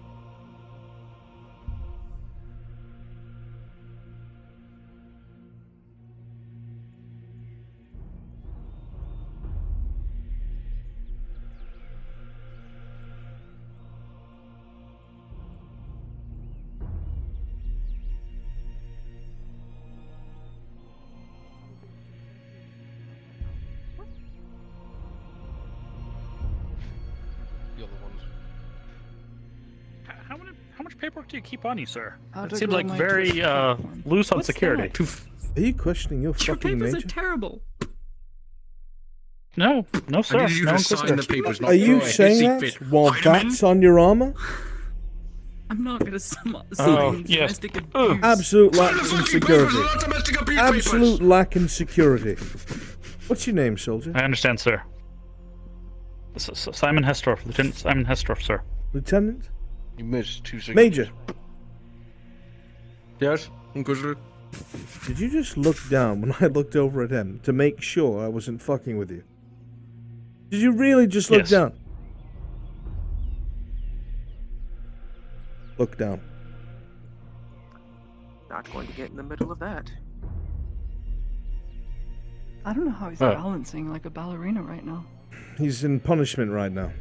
[SPEAKER 20] How much paperwork do you keep on you, sir?
[SPEAKER 24] How
[SPEAKER 20] It
[SPEAKER 24] to
[SPEAKER 20] seemed
[SPEAKER 24] grow
[SPEAKER 20] like
[SPEAKER 24] my
[SPEAKER 20] very
[SPEAKER 24] teeth.
[SPEAKER 20] loose on
[SPEAKER 24] What's
[SPEAKER 20] security.
[SPEAKER 24] that?
[SPEAKER 1] Are you questioning your
[SPEAKER 24] Your
[SPEAKER 1] fucking
[SPEAKER 24] papers
[SPEAKER 1] major?
[SPEAKER 24] are terrible.
[SPEAKER 20] No, no, sir.
[SPEAKER 10] need you
[SPEAKER 20] no
[SPEAKER 10] to sign
[SPEAKER 20] inquisitor.
[SPEAKER 10] the papers, not
[SPEAKER 1] Are you
[SPEAKER 10] throw a
[SPEAKER 1] saying
[SPEAKER 10] hissy
[SPEAKER 1] that
[SPEAKER 10] fit.
[SPEAKER 1] while
[SPEAKER 10] Vitamin?
[SPEAKER 1] that's on your armor?
[SPEAKER 24] I'm not gonna sign
[SPEAKER 1] yes.
[SPEAKER 24] domestic abuse.
[SPEAKER 1] Absolute lack in security.
[SPEAKER 10] Papers are not domestic abuse
[SPEAKER 1] Absolute
[SPEAKER 10] papers.
[SPEAKER 1] lack in security. What's your name, soldier?
[SPEAKER 20] I understand, sir. Simon Hestorf, Lieutenant Simon Hestorf, sir.
[SPEAKER 1] Lieutenant?
[SPEAKER 13] You missed 2 seconds.
[SPEAKER 1] Major.
[SPEAKER 13] Yes, Inquisitor?
[SPEAKER 1] Did you just look down when I looked over at him to make sure I wasn't fucking with you? Did you really just look
[SPEAKER 20] Yes.
[SPEAKER 1] down? Look down.
[SPEAKER 15] Not going to get in the middle of that.
[SPEAKER 24] I don't know how he's
[SPEAKER 1] Oh.
[SPEAKER 24] balancing like a ballerina right now.
[SPEAKER 1] He's in punishment right now.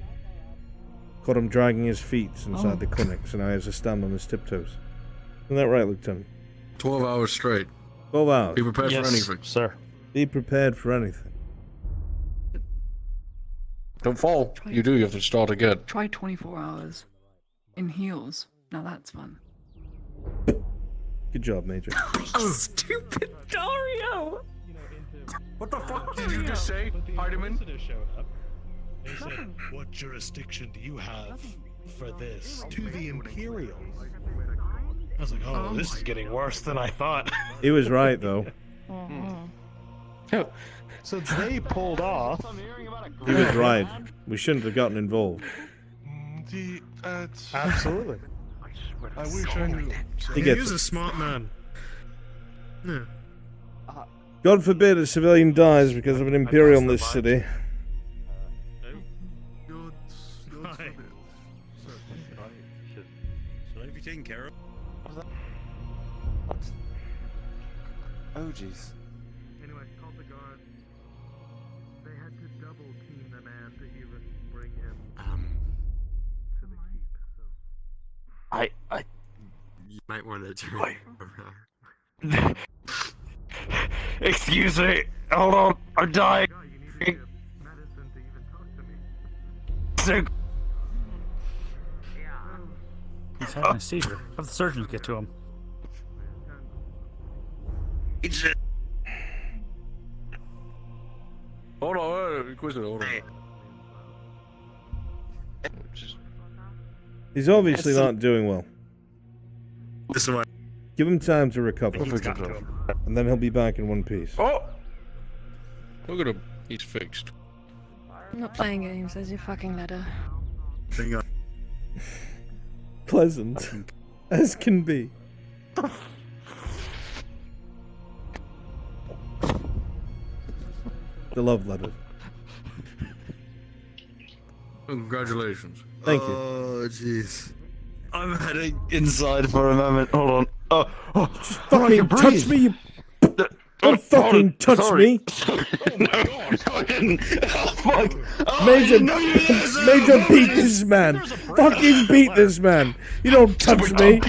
[SPEAKER 1] Caught him dragging his feet inside
[SPEAKER 24] Oh.
[SPEAKER 1] the clinic, so now he has to stand on his tiptoes. Isn't that right, Lieutenant?
[SPEAKER 13] 12 hours straight.
[SPEAKER 1] 12 hours.
[SPEAKER 13] Be prepared for anything.
[SPEAKER 20] sir.
[SPEAKER 1] Be prepared for anything.
[SPEAKER 13] Don't fall. You do, you have to start again.
[SPEAKER 24] Try 24 hours in heels. Now that's fun.
[SPEAKER 1] Good job, Major.
[SPEAKER 24] Stupid Dario!
[SPEAKER 10] What the fuck did you just say, Hardiman?
[SPEAKER 3] They said, what jurisdiction do you have for this? To the Imperials. I was like, oh, this is getting worse than I thought.
[SPEAKER 1] He was right, though.
[SPEAKER 3] So they pulled off.
[SPEAKER 1] He was right. We shouldn't have gotten involved.
[SPEAKER 3] Absolutely. I wish I knew.
[SPEAKER 1] He gets
[SPEAKER 3] He's
[SPEAKER 1] it.
[SPEAKER 3] a smart man. Yeah.
[SPEAKER 1] God forbid a civilian dies because of an Imperial in this city.
[SPEAKER 3] Hi.
[SPEAKER 5] Should I be taken care of?
[SPEAKER 15] Oh, jeez.
[SPEAKER 3] Anyway, called the guard. They had to double team the man to even bring him to the keep. So.
[SPEAKER 5] You might want to turn around.
[SPEAKER 20] Excuse me. Hold on. I'm dying. Sick.
[SPEAKER 24] He's having a seizure. Have the surgeons get to him.
[SPEAKER 13] Hold on, Inquisitor, hold on.
[SPEAKER 1] He's obviously not doing well.
[SPEAKER 10] Listen, what?
[SPEAKER 1] Give him time to recover.
[SPEAKER 10] He's got to.
[SPEAKER 1] And then he'll be back in one piece.
[SPEAKER 13] Oh! Look at him. He's fixed.
[SPEAKER 11] I'm not playing games as your fucking letter.
[SPEAKER 10] Hang on.
[SPEAKER 1] Pleasant as can be. The love letter.
[SPEAKER 13] Congratulations.
[SPEAKER 1] Thank you.
[SPEAKER 10] Oh, jeez. I'm heading inside for a moment. Hold on.
[SPEAKER 1] Just fucking touch me, you... Don't fucking touch me!
[SPEAKER 10] No, I didn't. Oh, fuck. Oh,
[SPEAKER 1] Major,
[SPEAKER 10] no, you didn't.
[SPEAKER 1] Major, beat this man! Fucking beat this man! You don't touch me!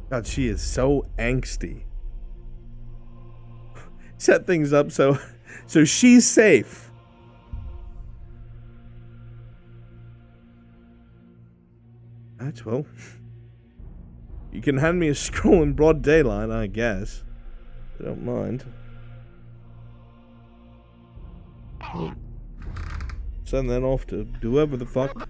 [SPEAKER 1] God, she is so angsty. Set things up so she's safe. Right, well, you can hand me a scroll in broad daylight, I guess. I don't mind. Send that off to whoever the fuck.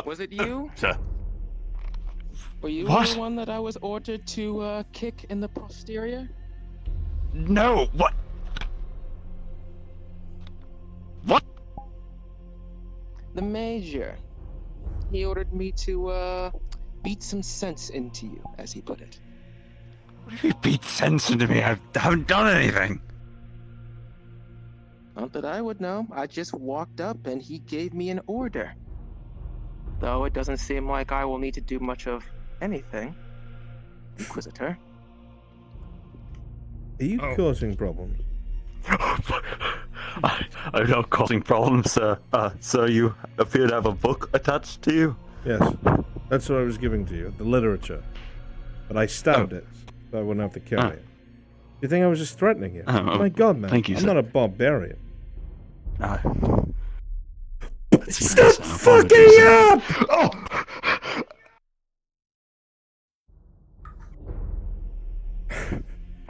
[SPEAKER 8] Was it you?
[SPEAKER 10] Sir.
[SPEAKER 8] Were you
[SPEAKER 10] What?
[SPEAKER 8] the one that I was ordered to kick in the posterior?
[SPEAKER 10] No, what? What?
[SPEAKER 8] The Major. He ordered me to beat some sense into you, as he put it.
[SPEAKER 10] What if you beat sense into me? I haven't done anything.
[SPEAKER 8] Not that I would know. I just walked up and he gave me an order. Though it doesn't seem like I will need to do much of anything. Inquisitor.
[SPEAKER 1] Are you causing problems?
[SPEAKER 10] I'm not causing problems, sir. Sir, you appear to have a book attached to you.
[SPEAKER 1] Yes, that's what I was giving to you, the literature. But I stabbed it, so I wouldn't have to carry it. You think I was just threatening you? Oh my god, man.
[SPEAKER 10] Thank you,
[SPEAKER 1] I'm
[SPEAKER 10] sir.
[SPEAKER 1] not a barbarian.
[SPEAKER 10] Stop
[SPEAKER 1] fucking up!
[SPEAKER 10] Oh!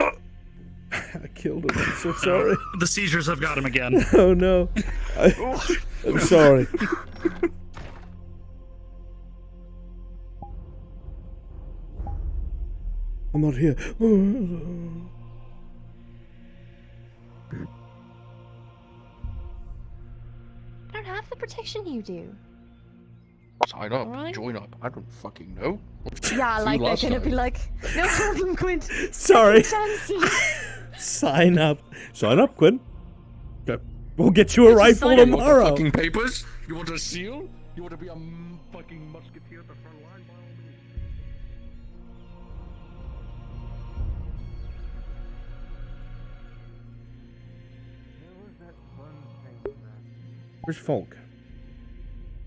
[SPEAKER 1] I killed him. I'm so sorry.
[SPEAKER 20] The seizures have got him again.
[SPEAKER 1] Oh no. I'm sorry. I'm not here.
[SPEAKER 14] I don't have the protection you do.
[SPEAKER 13] Sign up.
[SPEAKER 14] Alright.
[SPEAKER 13] Join up. I don't fucking know.
[SPEAKER 14] Yeah, like they're gonna be like, no problem, Quint.
[SPEAKER 1] Sorry.
[SPEAKER 14] Chances.
[SPEAKER 1] Sign up. Sign up, Quinn. Okay. We'll get you a
[SPEAKER 13] Just
[SPEAKER 1] rifle
[SPEAKER 13] sign up. You
[SPEAKER 1] tomorrow.
[SPEAKER 13] want the fucking papers? You want a seal? You want to be a fucking musketeer at the front line? By all means.
[SPEAKER 1] Where's Folk?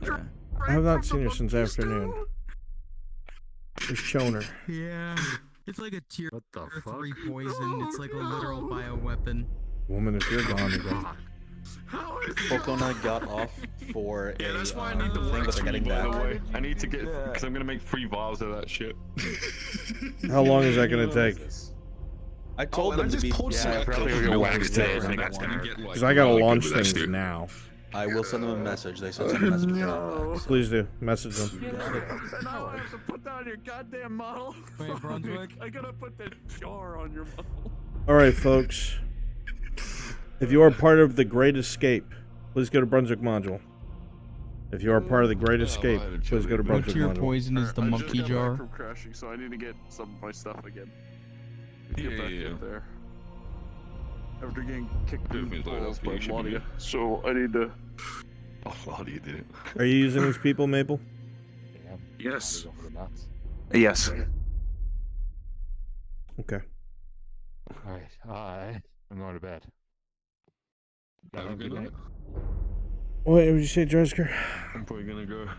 [SPEAKER 1] I have not seen her since afternoon. Where's Choner?
[SPEAKER 7] Yeah, it's like a tier 3 poison. It's like a literal bioweapon.
[SPEAKER 1] Woman, if you're gone again.
[SPEAKER 15] Pokona got off for
[SPEAKER 5] Yeah,
[SPEAKER 15] a
[SPEAKER 5] that's why I need the
[SPEAKER 15] thing that
[SPEAKER 5] wax
[SPEAKER 15] they're getting
[SPEAKER 5] by the
[SPEAKER 15] back.
[SPEAKER 5] way. I need to get, because I'm gonna make 3 vials of that shit.
[SPEAKER 1] How long is that gonna take?
[SPEAKER 15] I told them to be
[SPEAKER 1] Because I gotta launch things now.
[SPEAKER 15] I will send them a message. They said send a message back.
[SPEAKER 1] Please do. Message them.
[SPEAKER 18] And now I have to put down your goddamn model.
[SPEAKER 7] Wait, Brunswick?
[SPEAKER 18] I gotta put that jar on your model.
[SPEAKER 1] Alright, folks. If you are part of the Great Escape, please go to Brunswick Module. If you are part of the Great Escape, please go to
[SPEAKER 7] What
[SPEAKER 1] Brunswick
[SPEAKER 7] tier
[SPEAKER 1] Module.
[SPEAKER 7] poison is the
[SPEAKER 18] I
[SPEAKER 7] monkey
[SPEAKER 18] just got
[SPEAKER 7] jar?
[SPEAKER 18] back from crashing, so I need to get some of my stuff again. Get back
[SPEAKER 5] Yeah.
[SPEAKER 18] in there. After getting kicked
[SPEAKER 5] Good
[SPEAKER 18] in the
[SPEAKER 5] things like
[SPEAKER 18] balls
[SPEAKER 5] that,
[SPEAKER 18] by
[SPEAKER 5] you should be
[SPEAKER 18] Claudia,
[SPEAKER 5] good.
[SPEAKER 18] so I need to.
[SPEAKER 5] Oh, Claudia did it.
[SPEAKER 1] Are you using these people, Maple?
[SPEAKER 18] Yes.
[SPEAKER 10] Yes.
[SPEAKER 1] Okay.
[SPEAKER 12] Alright, I'm going to bed.
[SPEAKER 5] Have a good night.
[SPEAKER 1] What would you say, Dresker?
[SPEAKER 5] I'm probably gonna go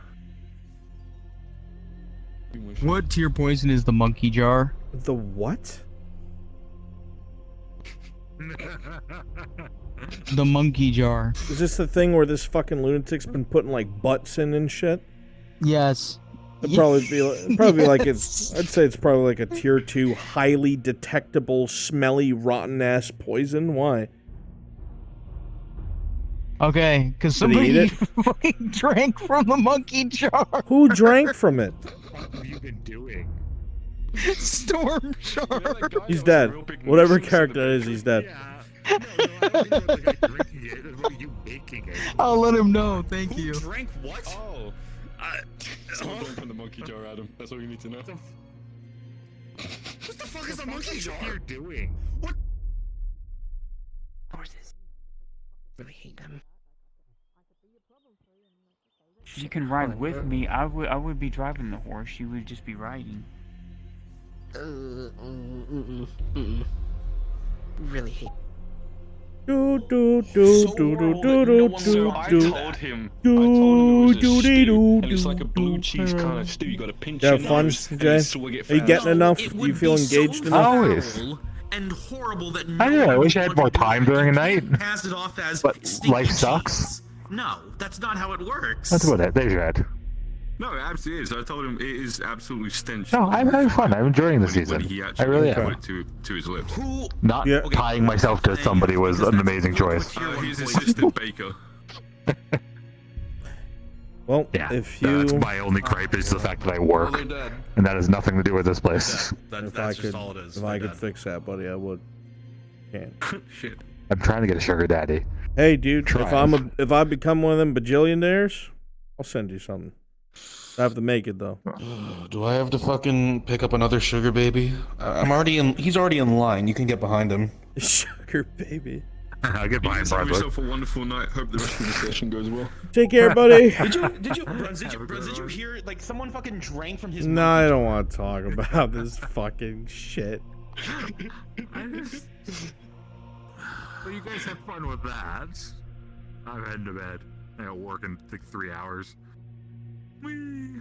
[SPEAKER 7] What tier poison is the monkey jar?
[SPEAKER 1] The what?
[SPEAKER 7] The monkey jar.
[SPEAKER 1] Is this the thing where this fucking lunatic's been putting like butts in and shit?
[SPEAKER 7] Yes.
[SPEAKER 1] It'd probably like it's. I'd say it's probably like a tier 2, highly detectable, smelly, rotten ass poison. Why?
[SPEAKER 7] Okay, because
[SPEAKER 1] Did he eat
[SPEAKER 7] somebody fucking drank from the monkey jar.
[SPEAKER 1] Who drank from it?
[SPEAKER 18] What have you been doing?
[SPEAKER 7] Storm Shark.
[SPEAKER 1] He's dead. Whatever character that is, he's dead.
[SPEAKER 7] I'll let him know. Thank you.
[SPEAKER 5] Drank what? Oh. Someone drank from the monkey jar, Adam. That's all you need to know.
[SPEAKER 18] What the fuck is a monkey jar? You're doing? What?
[SPEAKER 12] Horses. Really hate them.
[SPEAKER 4] You can ride with me. I would be driving the horse. You would just be riding.
[SPEAKER 12] Really hate.
[SPEAKER 1] Do do do do do do do do.
[SPEAKER 5] I told him it was a stew, and it's like a blue cheese kind of stew. You gotta pinch
[SPEAKER 1] You
[SPEAKER 5] your
[SPEAKER 1] have fun,
[SPEAKER 5] nose and
[SPEAKER 1] Jay?
[SPEAKER 5] swig it
[SPEAKER 1] Are you
[SPEAKER 5] fast.
[SPEAKER 1] getting enough? You feel engaged enough?
[SPEAKER 10] Always.
[SPEAKER 12] And horrible that
[SPEAKER 10] I know. I wish I had more time during a night.
[SPEAKER 12] pass it off as
[SPEAKER 10] But
[SPEAKER 12] stinky
[SPEAKER 10] life
[SPEAKER 12] cheese.
[SPEAKER 10] sucks.
[SPEAKER 12] No, that's not how it works.
[SPEAKER 10] That's what it. There's your head.
[SPEAKER 5] No, it absolutely is. I told him it is absolutely stench.
[SPEAKER 10] No, I'm having fun. I'm enjoying the
[SPEAKER 5] When
[SPEAKER 10] season.
[SPEAKER 5] he
[SPEAKER 10] I
[SPEAKER 5] actually
[SPEAKER 10] really
[SPEAKER 5] put
[SPEAKER 10] am.
[SPEAKER 5] it to his lips.
[SPEAKER 10] Not tying myself to somebody was an amazing choice.
[SPEAKER 5] His assistant baker.
[SPEAKER 1] Well,
[SPEAKER 10] Yeah,
[SPEAKER 1] if you
[SPEAKER 10] that's my only gripe is the fact that I work, and that has nothing to do with this place.
[SPEAKER 1] if I could fix that, buddy, I would. Can't.
[SPEAKER 5] Shit.
[SPEAKER 10] I'm trying to get a sugar daddy.
[SPEAKER 1] Hey, dude,
[SPEAKER 10] Trying.
[SPEAKER 1] if I become one of them bajillionaires, I'll send you something. I have to make it though.
[SPEAKER 6] Do I have to fucking pick up another sugar baby? I'm already in. He's already in line. You can get behind him.
[SPEAKER 1] Sugar baby.
[SPEAKER 10] I'll get behind
[SPEAKER 5] Have
[SPEAKER 10] Brunswick.
[SPEAKER 5] yourself a wonderful night. Hope the rest of the session goes well.
[SPEAKER 1] Take care, buddy.
[SPEAKER 15] Did you hear, like, someone fucking drank from his
[SPEAKER 1] No, I don't want to talk about this fucking shit.
[SPEAKER 18] So you guys have fun with that. I'm heading to bed. I got work in like 3 hours. Whee.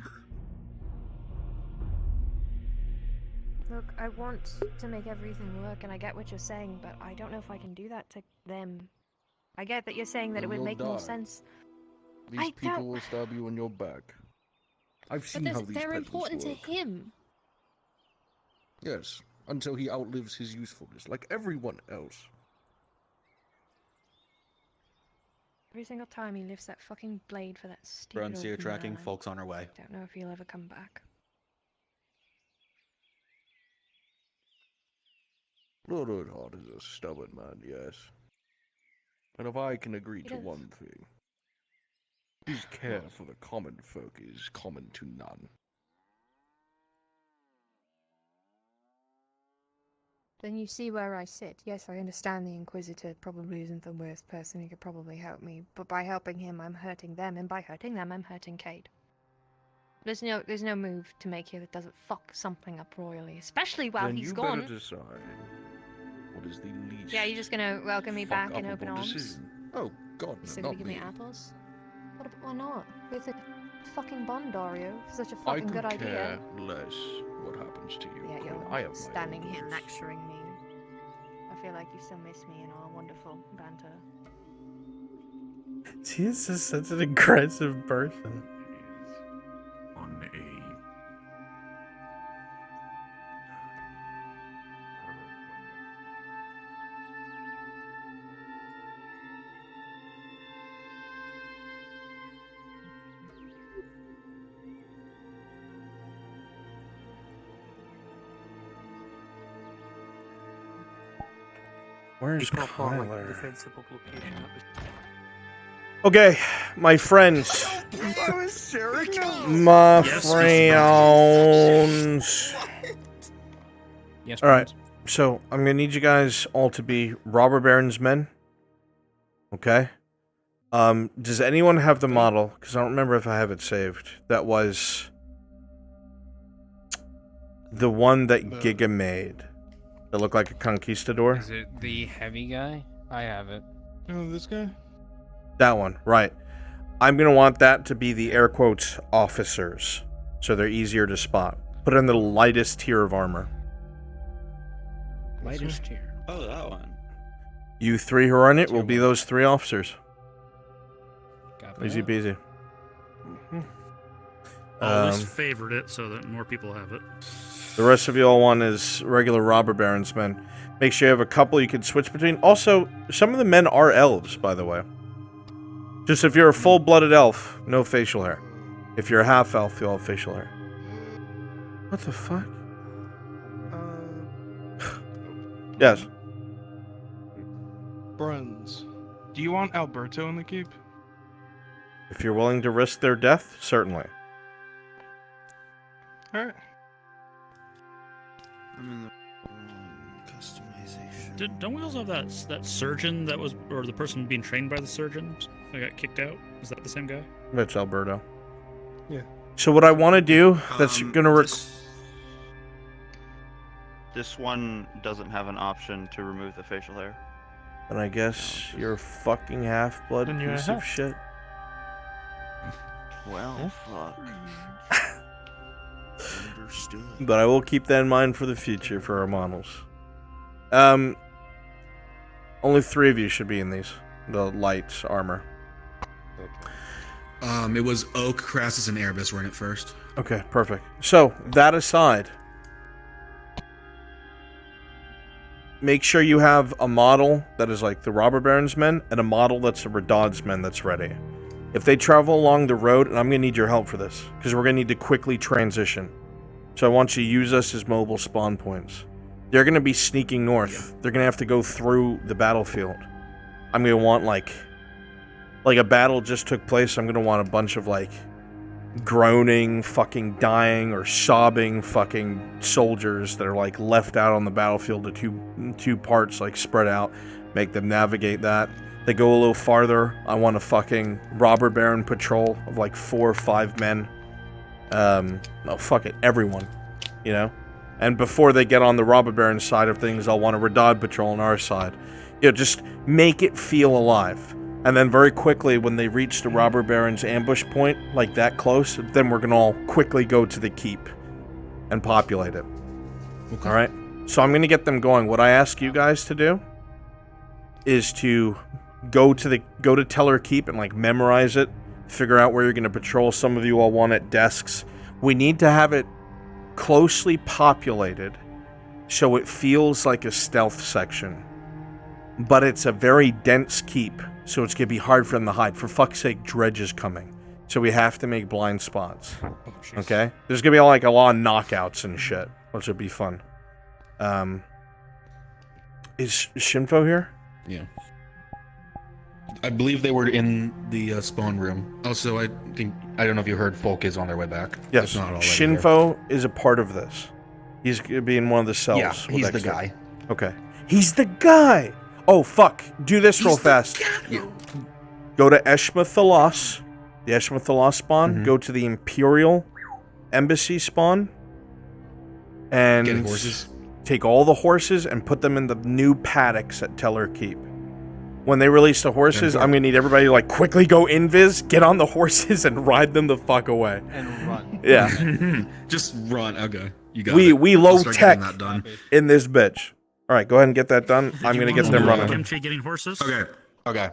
[SPEAKER 14] Look, I want to make everything work, and I get what you're saying, but I don't know if I can do that to them. I get that you're saying that it would
[SPEAKER 13] You'll
[SPEAKER 14] make more
[SPEAKER 13] die.
[SPEAKER 14] sense.
[SPEAKER 13] These
[SPEAKER 14] I
[SPEAKER 13] people
[SPEAKER 14] don't-
[SPEAKER 13] will stab you in your back. I've
[SPEAKER 14] But
[SPEAKER 13] seen how these
[SPEAKER 14] they're
[SPEAKER 13] peasants
[SPEAKER 14] important
[SPEAKER 13] work.
[SPEAKER 14] to him.
[SPEAKER 13] Yes, until he outlives his usefulness, like everyone else.
[SPEAKER 14] Every single time he lifts that fucking blade for that stupid
[SPEAKER 15] Bruns, you're
[SPEAKER 14] old
[SPEAKER 15] tracking.
[SPEAKER 14] man,
[SPEAKER 15] Folks on our way.
[SPEAKER 14] I don't know if he'll ever come back.
[SPEAKER 13] Lord Earthart is a stubborn man, yes. And if I can agree to one thing, his care for the common folk is common to none.
[SPEAKER 14] Then you see where I sit. Yes, I understand the Inquisitor probably isn't the worst person who could probably help me, but by helping him, I'm hurting them, and by hurting them, I'm hurting Cade. There's no move to make here that doesn't fuck something up royally, especially while
[SPEAKER 13] Then
[SPEAKER 14] he's
[SPEAKER 13] you
[SPEAKER 14] gone.
[SPEAKER 13] better decide what is the least.
[SPEAKER 14] Yeah, you're just gonna welcome me back in open
[SPEAKER 13] fuck-upable
[SPEAKER 14] arms?
[SPEAKER 13] decision. Oh God,
[SPEAKER 14] Still
[SPEAKER 13] no,
[SPEAKER 14] gonna
[SPEAKER 13] not
[SPEAKER 14] give
[SPEAKER 13] me.
[SPEAKER 14] me apples? Why not? With a fucking bond, Dario. Such a
[SPEAKER 13] I
[SPEAKER 14] fucking
[SPEAKER 13] could
[SPEAKER 14] good idea.
[SPEAKER 13] care less what happens to you.
[SPEAKER 14] Yeah,
[SPEAKER 13] Queen.
[SPEAKER 14] you're
[SPEAKER 13] I have my
[SPEAKER 14] standing
[SPEAKER 13] own
[SPEAKER 14] here
[SPEAKER 13] rules.
[SPEAKER 14] lecturing me. I feel like you still miss me and our wonderful banter.
[SPEAKER 1] He is just such an aggressive person.
[SPEAKER 18] On a
[SPEAKER 1] Where's
[SPEAKER 17] Defensible
[SPEAKER 1] Kyler?
[SPEAKER 17] location.
[SPEAKER 1] Okay, my friends.
[SPEAKER 12] I was Jericho.
[SPEAKER 1] My
[SPEAKER 12] Yes,
[SPEAKER 1] friends.
[SPEAKER 12] Yes,
[SPEAKER 1] All right, so I'm gonna need you guys all to be robber baron's men. Okay. Does anyone have the model? Because I don't remember if I have it saved. That was the one that Giga made. That looked like a conquistador.
[SPEAKER 21] Is it the heavy guy? I have it.
[SPEAKER 6] Oh, this guy?
[SPEAKER 1] That one, right. I'm gonna want that to be the air quotes officers. so they're easier to spot. Put in the lightest tier of armor.
[SPEAKER 12] Lightest tier. Oh, that one.
[SPEAKER 1] You three who are in it will be those 3 officers.
[SPEAKER 12] Got
[SPEAKER 1] Easy
[SPEAKER 12] that.
[SPEAKER 1] peasy.
[SPEAKER 20] I'll just favorite it so that more people have it.
[SPEAKER 1] The rest of you all want is regular robber barons men. Make sure you have a couple you can switch between. Also, some of the men are elves, by the way. Just if you're a full-blooded elf, no facial hair. If you're a half-elf, you'll have facial hair. What the fuck? Yes.
[SPEAKER 2] Bruns, do you want Alberto in the keep?
[SPEAKER 1] If you're willing to risk their death, certainly.
[SPEAKER 2] Alright.
[SPEAKER 12] I'm in the customization.
[SPEAKER 20] Don't we also have that surgeon that was, or the person being trained by the surgeon that got kicked out? Is that the same guy?
[SPEAKER 1] That's Alberto.
[SPEAKER 2] Yeah.
[SPEAKER 1] So what I want to do, that's gonna
[SPEAKER 16] This one doesn't have an option to remove the facial hair.
[SPEAKER 1] And I guess you're a fucking half-blood
[SPEAKER 16] Then you're a
[SPEAKER 1] piece of
[SPEAKER 16] half.
[SPEAKER 1] shit.
[SPEAKER 16] Well, fuck.
[SPEAKER 12] Understood.
[SPEAKER 1] But I will keep that in mind for the future for our models. Only 3 of you should be in these. The light armor.
[SPEAKER 12] It was Oak, Crassus, and Erebus were in it first.
[SPEAKER 1] Okay, perfect. So, that aside, make sure you have a model that is like the Robber Baron's men and a model that's the Radad's men that's ready. If they travel along the road, and I'm going to need your help for this, because we're going to need to quickly transition. So I want you to use us as mobile spawn points. They're going to be sneaking north. They're going to have to go through the battlefield. I'm going to want, like a battle just took place, I'm going to want a bunch of, like, groaning, fucking dying, or sobbing fucking soldiers that are, like, left out on the battlefield to two parts, like, spread out. Make them navigate that. They go a little farther. I want a fucking robber baron patrol of, like, 4 or 5 men. Oh, fuck it. Everyone. You know? And before they get on the robber baron side of things, I'll want a Radad patrol on our side. You know, just make it feel alive. And then very quickly, when they reach the robber baron's ambush point, like that close, then we're gonna all quickly go to the keep and populate it. Okay. All right? So I'm gonna get them going. What I ask you guys to do is to go to Teller Keep and, like, memorize it, figure out where you're gonna patrol. Some of you all want at desks. We need to have it closely populated so it feels like a stealth section. But it's a very dense keep, so it's going to be hard for them to hide. For fuck's sake, Dredge is coming. So we have to make blind spots. Okay? There's going to be, like, a lot of knockouts and shit, which would be fun. Is Shinfo here?
[SPEAKER 6] Yeah. I believe they were in the spawn room. Also, I don't know if you heard Folk is on their way back.
[SPEAKER 1] Yes.
[SPEAKER 6] If not already
[SPEAKER 1] Shinfo is a part of this. He's going to be in one of the cells.
[SPEAKER 6] Yeah,
[SPEAKER 1] with
[SPEAKER 6] he's the
[SPEAKER 1] Exit.
[SPEAKER 6] guy.
[SPEAKER 1] Okay. He's the guy! Oh, fuck. Do this real fast. Go to Eshma-Thalos, the Eshma-Thalos spawn. Go to the Imperial Embassy spawn. And
[SPEAKER 6] Get horses.
[SPEAKER 1] take all the horses and put them in the new paddocks at Teller Keep. When they release the horses, I'm going to need everybody to, like, quickly go invis, get on the horses, and ride them the fuck away.
[SPEAKER 12] And run.
[SPEAKER 1] Yeah.
[SPEAKER 12] Just run. Okay. You got it.
[SPEAKER 1] We
[SPEAKER 12] I'll
[SPEAKER 1] low
[SPEAKER 12] start
[SPEAKER 1] tech
[SPEAKER 12] getting that done.
[SPEAKER 1] in this bitch. All right, go ahead and get that done. I'm going to get them running.
[SPEAKER 20] Kimchi getting horses?
[SPEAKER 6] Okay.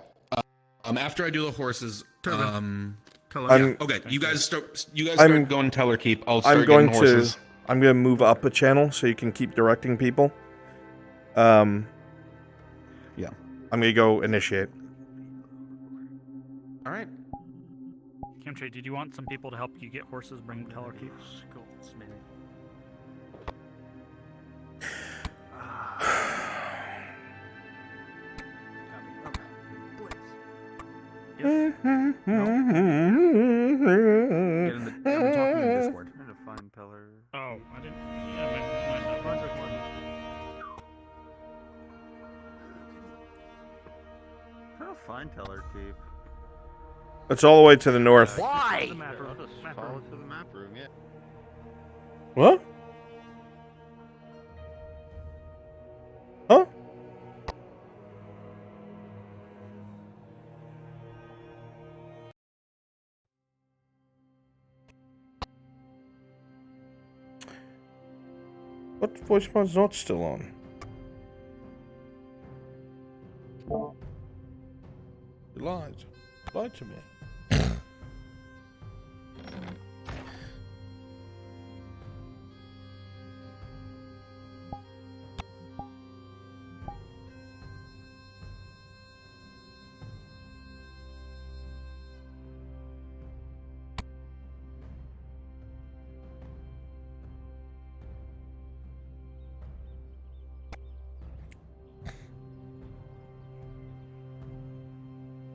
[SPEAKER 6] After I do the horses,
[SPEAKER 1] I'm-
[SPEAKER 6] okay, you guys start going Teller Keep. I'll start
[SPEAKER 1] I'm going
[SPEAKER 6] getting horses.
[SPEAKER 1] I'm going to move up a channel so you can keep directing people.
[SPEAKER 6] Yeah.
[SPEAKER 1] I'm going to go initiate.
[SPEAKER 6] All right.
[SPEAKER 20] Kimchi, did you want some people to help you get horses, bring Teller Keep? Oh, I didn't. Yeah, my Brunswick one.
[SPEAKER 16] How to find Teller Keep?
[SPEAKER 1] It's all the way to the north.
[SPEAKER 16] Why?
[SPEAKER 5] Follow to the map room, yeah.
[SPEAKER 1] What? Huh? What voicemail's not still on? You lied. You lied to me.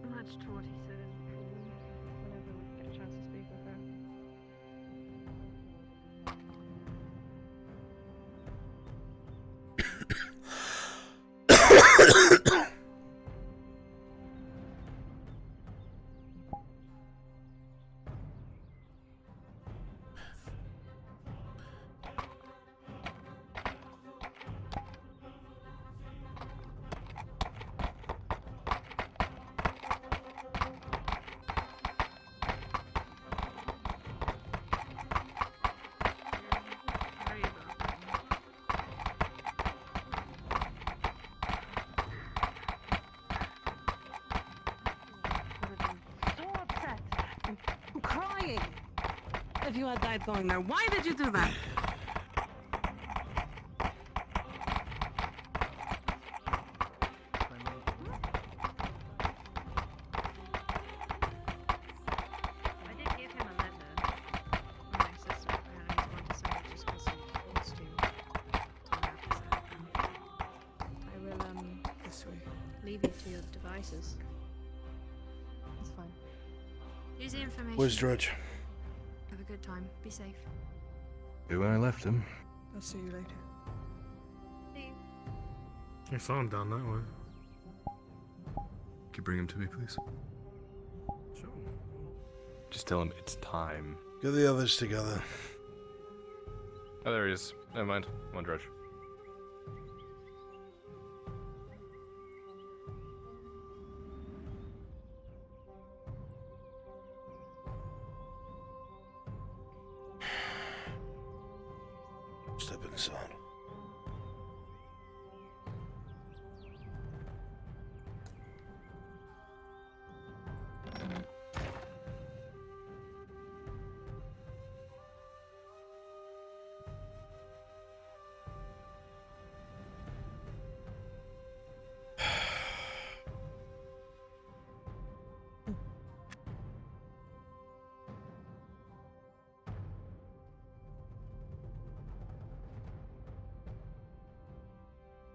[SPEAKER 9] Much to what he said whenever we get a chance to speak with her.
[SPEAKER 19] I'm crying. If you had died going there, why did you do that?
[SPEAKER 9] I did give him a letter from my sister, and he's going to send it just because he wants to wrap this up. I will
[SPEAKER 19] This way.
[SPEAKER 9] leave you to your devices. It's fine. Use the information.
[SPEAKER 1] Where's Dredge?
[SPEAKER 9] Have a good time. Be safe.
[SPEAKER 13] Where I left him.
[SPEAKER 19] I'll see you later.
[SPEAKER 9] See you.
[SPEAKER 18] I saw him down that way. Could you bring him to me, please? Sure. Just tell him it's time.
[SPEAKER 1] Get the others together.
[SPEAKER 18] Oh, there he is. Never mind. I'm on Dredge.
[SPEAKER 1] Step inside.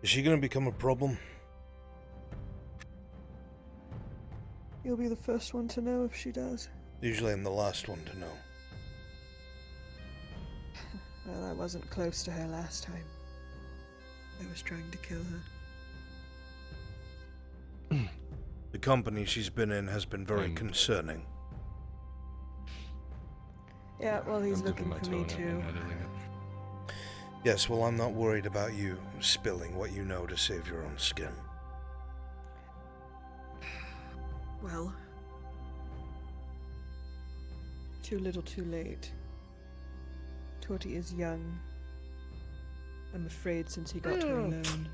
[SPEAKER 1] Is she gonna become a problem?
[SPEAKER 19] You'll be the first one to know if she does.
[SPEAKER 1] Usually I'm the last one to know.
[SPEAKER 19] Well, I wasn't close to her last time. I was trying to kill her.
[SPEAKER 1] The company she's been in has been very concerning.
[SPEAKER 19] Yeah, well, he's looking for me too.
[SPEAKER 1] Yes, well, I'm not worried about you spilling what you know to save your own skin.
[SPEAKER 19] Well, too little too late. Torty is young. I'm afraid since he got her alone,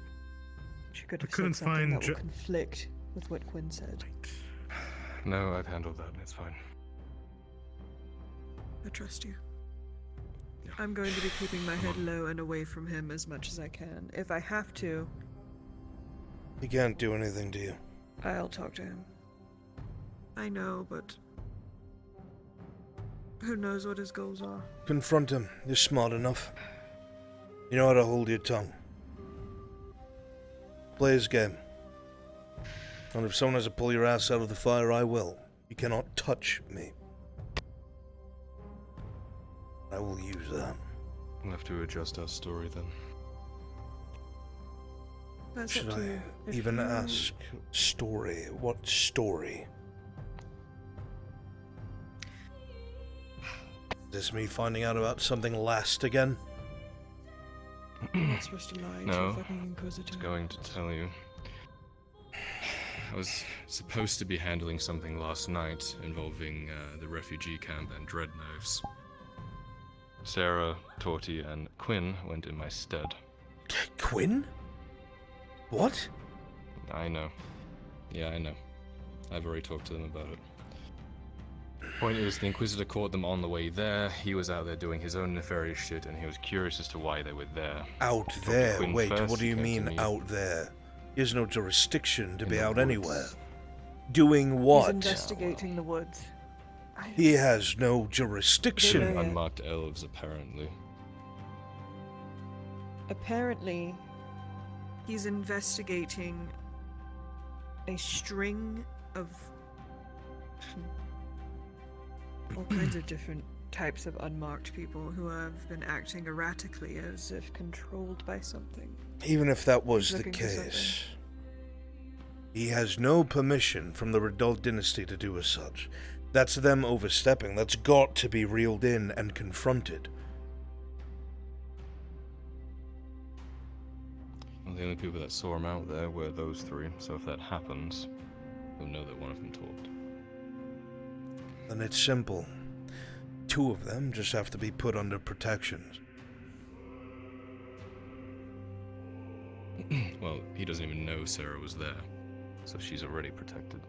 [SPEAKER 19] she could have said something that will conflict with what Quinn said.
[SPEAKER 18] No, I've handled that. It's fine.
[SPEAKER 19] I trust you. I'm going to be keeping my head low and away from him as much as I can. If I have to,
[SPEAKER 1] He can't do anything to you.
[SPEAKER 19] I'll talk to him. I know, but who knows what his goals are?
[SPEAKER 1] Confront him. You're smart enough. You know how to hold your tongue. Play his game. And if someone has to pull your ass out of the fire, I will. You cannot touch me. I will use that.
[SPEAKER 18] We'll have to adjust our story then.
[SPEAKER 19] That's
[SPEAKER 1] Should
[SPEAKER 19] up to
[SPEAKER 1] I
[SPEAKER 19] you. If
[SPEAKER 1] even
[SPEAKER 19] you-
[SPEAKER 1] ask? Story? What story? Is this me finding out about something last again?
[SPEAKER 19] I'm not supposed to lie to
[SPEAKER 18] No,
[SPEAKER 19] a fucking
[SPEAKER 18] I
[SPEAKER 19] inquisitor.
[SPEAKER 18] was going to tell you. I was supposed to be handling something last night involving the refugee camp and Dreadknives.
[SPEAKER 3] Sarah, Torty, and Quinn went in my stead.
[SPEAKER 1] Quinn? What?
[SPEAKER 3] I know. Yeah, I know. I've already talked to them about it. Point is, the Inquisitor caught them on the way there. He was out there doing his own nefarious shit, and he was curious as to why they were there.
[SPEAKER 1] Out there? Wait, what do you mean out there? He has no jurisdiction to be out anywhere. Doing what?
[SPEAKER 19] He's investigating the woods.
[SPEAKER 1] He has no jurisdiction.
[SPEAKER 3] Unmarked elves, apparently.
[SPEAKER 19] Apparently, he's investigating a string of all kinds of different types of unmarked people who have been acting erratically as if controlled by something.
[SPEAKER 1] Even if that was the case, he has no permission from the Redult dynasty to do as such. That's them overstepping. That's got to be reeled in and confronted.
[SPEAKER 3] Well, the only people that saw him out there were those three, so if that happens, we'll know that one of them talked.
[SPEAKER 1] Then it's simple. Two of them just have to be put under protection.
[SPEAKER 3] Well, he doesn't even know Sarah was there, so she's already protected.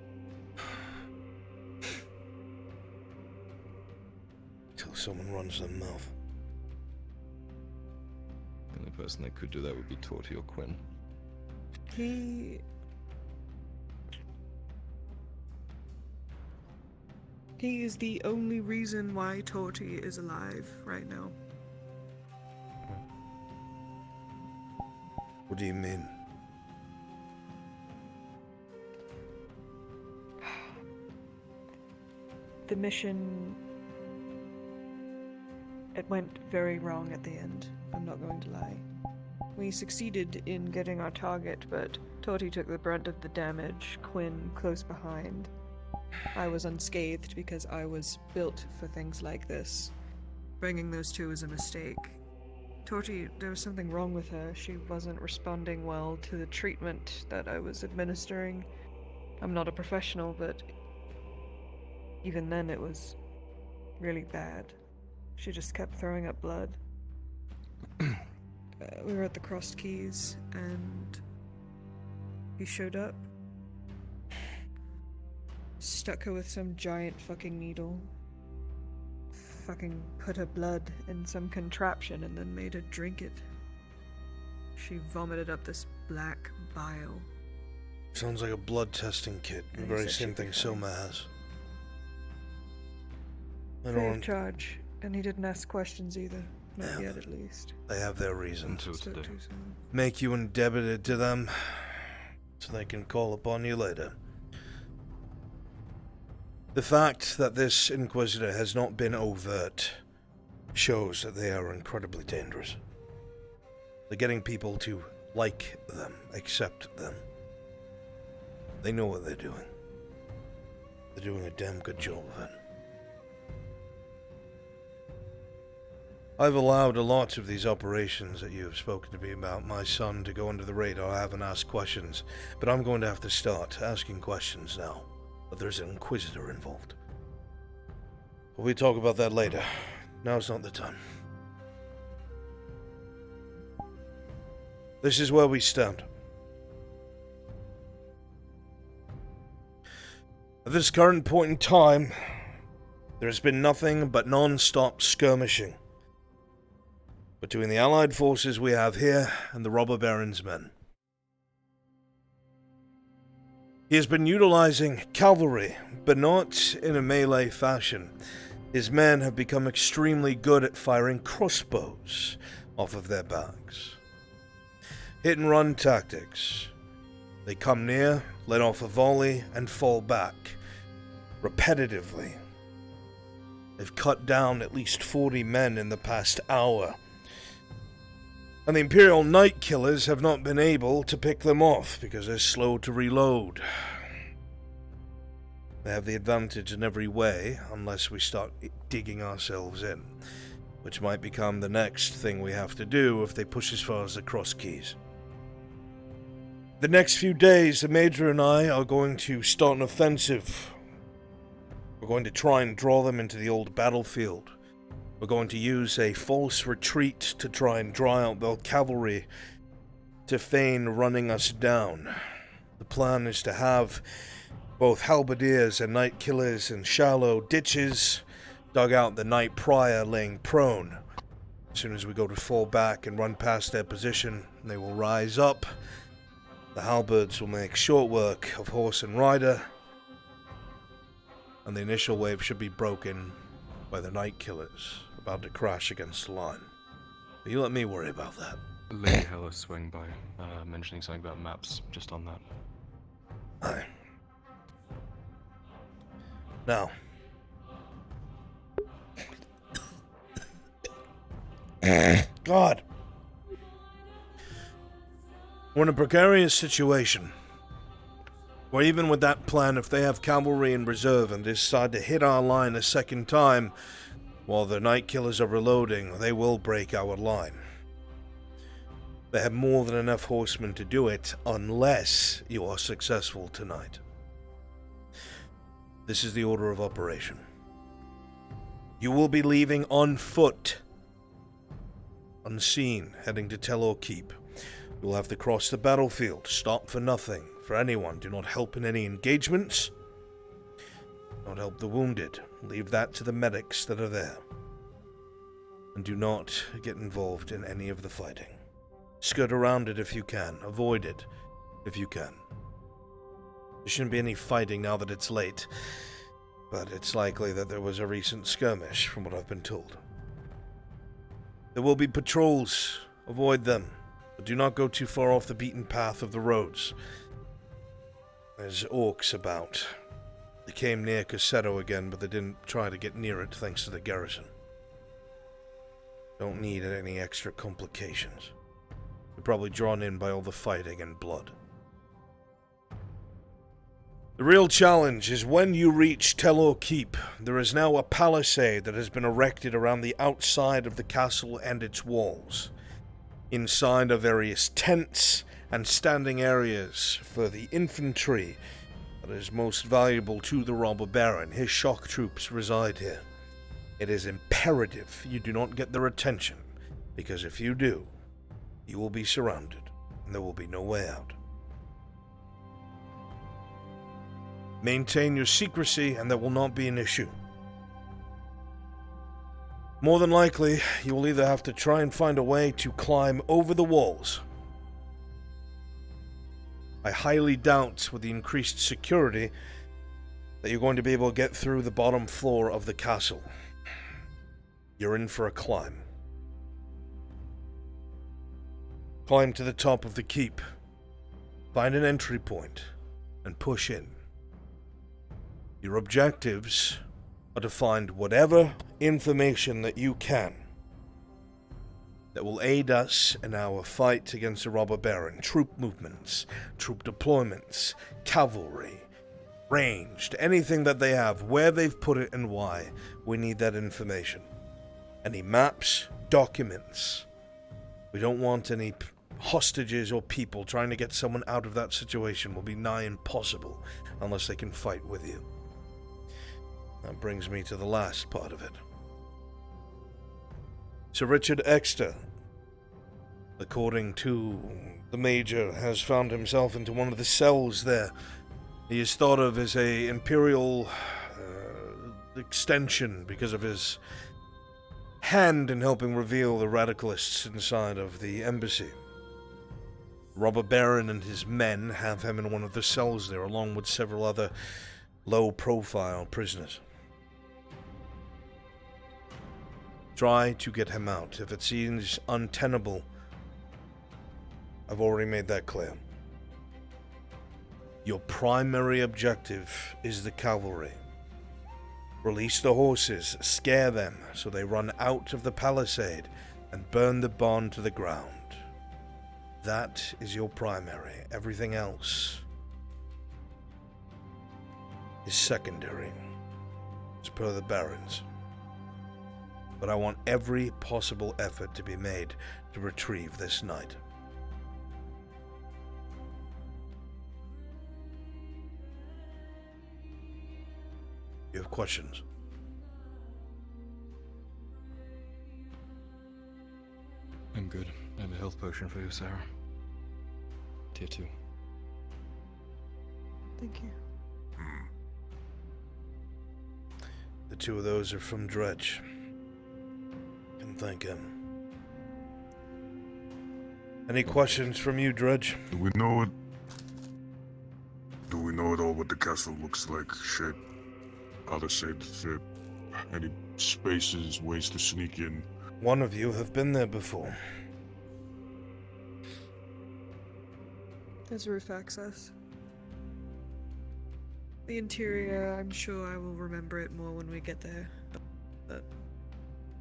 [SPEAKER 1] Till someone runs their mouth.
[SPEAKER 3] The only person that could do that would be Torty or Quinn.
[SPEAKER 19] He is the only reason why Torty is alive right now.
[SPEAKER 1] What do you mean?
[SPEAKER 19] The mission... it went very wrong at the end, I'm not going to lie. We succeeded in getting our target, but Torty took the brunt of the damage, Quinn close behind. I was unscathed because I was built for things like this. Bringing those two was a mistake. Torty, there was something wrong with her. She wasn't responding well to the treatment that I was administering. I'm not a professional, but even then it was really bad. She just kept throwing up blood. We were at the Crossed Keys, and he showed up. Stuck her with some giant fucking needle. Fucking put her blood in some contraption and then made her drink it. She vomited up this black bile.
[SPEAKER 1] Sounds like a blood testing kit. The very same thing Soma has.
[SPEAKER 19] Free of charge, and he didn't ask questions either. Not yet, at least.
[SPEAKER 1] They have their reasons.
[SPEAKER 19] Spoke too soon.
[SPEAKER 1] Make you indebted to them, so they can call upon you later. The fact that this Inquisitor has not been overt shows that they are incredibly dangerous. They're getting people to like them, accept them. They know what they're doing. They're doing a damn good job of it. I've allowed a lot of these operations that you have spoken to me about, my son, to go under the radar. I haven't asked questions, but I'm going to have to start asking questions now. But there's an Inquisitor involved. But we talk about that later. Now's not the time. This is where we stand. At this current point in time, there has been nothing but non-stop skirmishing between the Allied forces we have here and the Robber Baron's men. He has been utilizing cavalry, but not in a melee fashion. His men have become extremely good at firing crossbows off of their backs. Hit-and-run tactics. They come near, let off a volley, and fall back. Repetitively. They've cut down at least 40 men in the past hour. And the Imperial Night Killers have not been able to pick them off because they're slow to reload. They have the advantage in every way, unless we start digging ourselves in, which might become the next thing we have to do if they push as far as the Cross Keys. The next few days, the Major and I are going to start an offensive. We're going to try and draw them into the old battlefield. We're going to use a false retreat to try and draw out the cavalry to feign running us down. The plan is to have both halberdiers and night killers in shallow ditches dug out the night prior laying prone. As soon as we go to fall back and run past their position, they will rise up. The halberds will make short work of horse and rider, and the initial wave should be broken by the night killers about to crash against the line. But you let me worry about that.
[SPEAKER 3] Lady Hella swing by, mentioning something about maps, just on that.
[SPEAKER 1] Aye. Now. God. We're in a precarious situation. Where even with that plan, if they have cavalry in reserve and decide to hit our line a second time while the night killers are reloading, they will break our line. They have more than enough horsemen to do it, unless you are successful tonight. This is the order of operation. You will be leaving on foot, unseen, heading to Tellor Keep. You will have to cross the battlefield, stop for nothing, for anyone. Do not help in any engagements. Don't help the wounded. Leave that to the medics that are there. And do not get involved in any of the fighting. Skirt around it if you can. Avoid it if you can. There shouldn't be any fighting now that it's late, but it's likely that there was a recent skirmish, from what I've been told. There will be patrols. Avoid them, but do not go too far off the beaten path of the roads. There's orcs about. They came near Cassetto again, but they didn't try to get near it thanks to the garrison. Don't need any extra complications. You're probably drawn in by all the fighting and blood. The real challenge is when you reach Tellor Keep. There is now a palisade that has been erected around the outside of the castle and its walls. Inside are various tents and standing areas for the infantry that is most valuable to the robber baron. His shock troops reside here. It is imperative you do not get their attention, because if you do, you will be surrounded, and there will be no way out. Maintain your secrecy, and there will not be an issue. More than likely, you will either have to try and find a way to climb over the walls. I highly doubt, with the increased security, that you're going to be able to get through the bottom floor of the castle. You're in for a climb. Climb to the top of the keep. Find an entry point, and push in. Your objectives are to find whatever information that you can that will aid us in our fight against the robber baron. Troop movements, troop deployments, cavalry, ranged, anything that they have, where they've put it and why. We need that information. Any maps, documents. We don't want any hostages or people trying to get someone out of that situation. Will be nigh impossible unless they can fight with you. That brings me to the last part of it. Sir Richard Exeter, according to the Major, has found himself into one of the cells there. He is thought of as a imperial extension because of his hand in helping reveal the radicalists inside of the embassy. Robber Baron and his men have him in one of the cells there, along with several other low-profile prisoners. Try to get him out. If it seems untenable, I've already made that clear. Your primary objective is the cavalry. Release the horses, scare them so they run out of the palisade and burn the barn to the ground. That is your primary. Everything else is secondary, as per the barons. But I want every possible effort to be made to retrieve this knight. You have questions?
[SPEAKER 3] good. I have a health potion for you, Sarah. Tier 2.
[SPEAKER 19] Thank you.
[SPEAKER 1] The two of those are from Dredge. Can thank him. Any questions from you, Dredge?
[SPEAKER 18] Do we know it? Do we know at all what the castle looks like? Shape? How to say it? Any spaces, ways to sneak in?
[SPEAKER 1] One of you have been there before.
[SPEAKER 19] There's roof access. The interior, I'm sure I will remember it more when we get there. But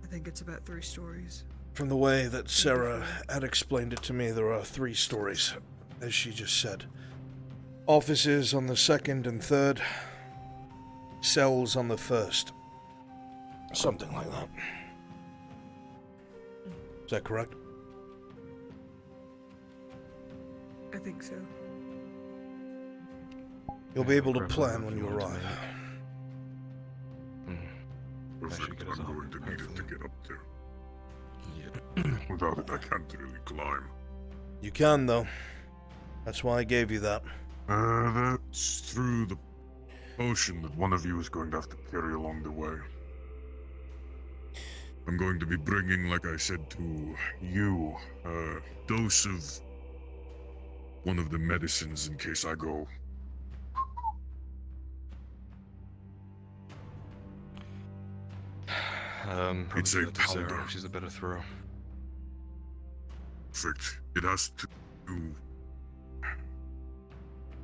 [SPEAKER 19] I think it's about 3 stories.
[SPEAKER 1] From the way that Sarah had explained it to me, there are 3 stories, as she just said. Offices on the 2nd and 3rd, cells on the 1st. Something like that. Is that correct?
[SPEAKER 19] I think so.
[SPEAKER 1] You'll be able to plan when you arrive.
[SPEAKER 18] Perfect. I'm going to need it to get up there. Yeah. Without it, I can't really climb.
[SPEAKER 1] You can, though. That's why I gave you that.
[SPEAKER 18] That's through the potion that one of you is going to have to carry along the way. I'm going to be bringing, like I said to you, a dose of one of the medicines in case I go. It's a powder.
[SPEAKER 3] She's a better thrower.
[SPEAKER 18] Perfect. It has to do.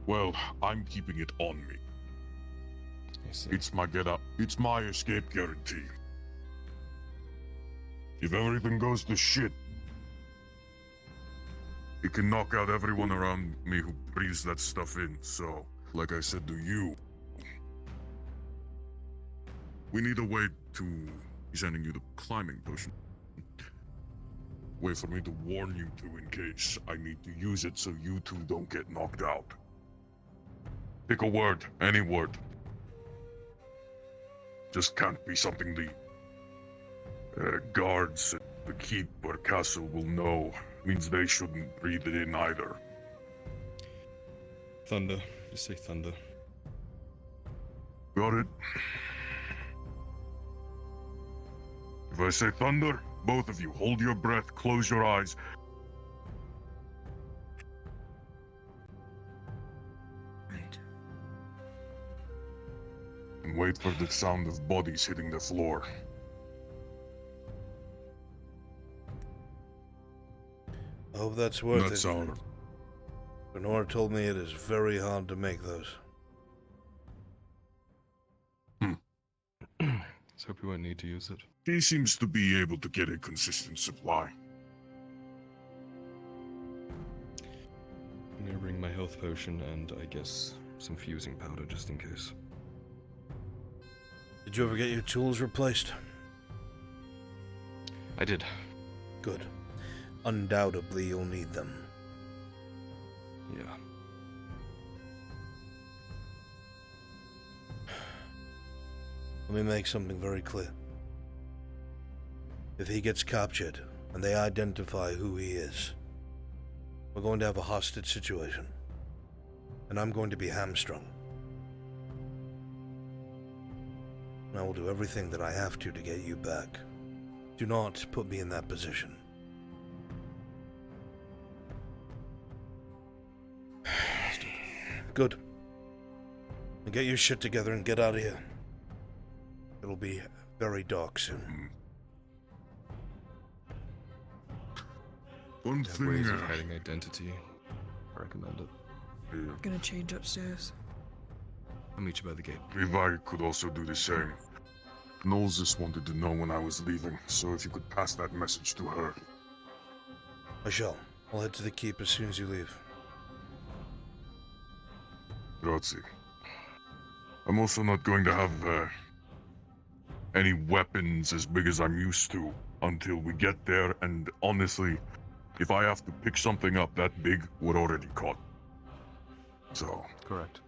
[SPEAKER 18] Well, I'm keeping it on me. It's my get up. It's my escape guarantee. If everything goes to shit, it can knock out everyone around me who breathes that stuff in. So, like I said to you, we need a way to sending you the climbing potion. Way for me to warn you two in case I need to use it so you two don't get knocked out. Pick a word, any word. Just can't be something the guards at the keep or castle will know. Means they shouldn't breathe it in either.
[SPEAKER 3] Thunder. Just say thunder.
[SPEAKER 18] Got it? If I say thunder, both of you hold your breath, close your eyes.
[SPEAKER 19] Right.
[SPEAKER 18] And wait for the sound of bodies hitting the floor.
[SPEAKER 1] I hope that's worth
[SPEAKER 18] That's
[SPEAKER 1] it.
[SPEAKER 18] our...
[SPEAKER 1] Bernard told me it is very hard to make those.
[SPEAKER 3] Let's hope we won't need to use it.
[SPEAKER 18] He seems to be able to get a consistent supply.
[SPEAKER 3] I'm gonna bring my health potion and, I guess, some fusing powder just in case.
[SPEAKER 1] Did you ever get your tools replaced?
[SPEAKER 3] I did.
[SPEAKER 1] Good. Undoubtedly you'll need them.
[SPEAKER 3] Yeah.
[SPEAKER 1] Let me make something very clear. If he gets captured, and they identify who he is, we're going to have a hostage situation. And I'm going to be hamstrung. And I will do everything that I have to get you back. Do not put me in that position. Good. Now get your shit together and get out of here. It'll be very dark soon.
[SPEAKER 18] One
[SPEAKER 3] Have ways
[SPEAKER 18] thing,
[SPEAKER 3] of hiding identity. I recommend it.
[SPEAKER 19] I'm gonna change upstairs.
[SPEAKER 3] I'll meet you by the gate.
[SPEAKER 18] Levi could also do the same. Knowles just wanted to know when I was leaving, so if you could pass that message to her.
[SPEAKER 1] I shall. I'll head to the keep as soon as you leave.
[SPEAKER 18] Grazie. I'm also not going to have any weapons as big as I'm used to until we get there, and honestly, if I have to pick something up that big, we're already caught. So...
[SPEAKER 3] Correct.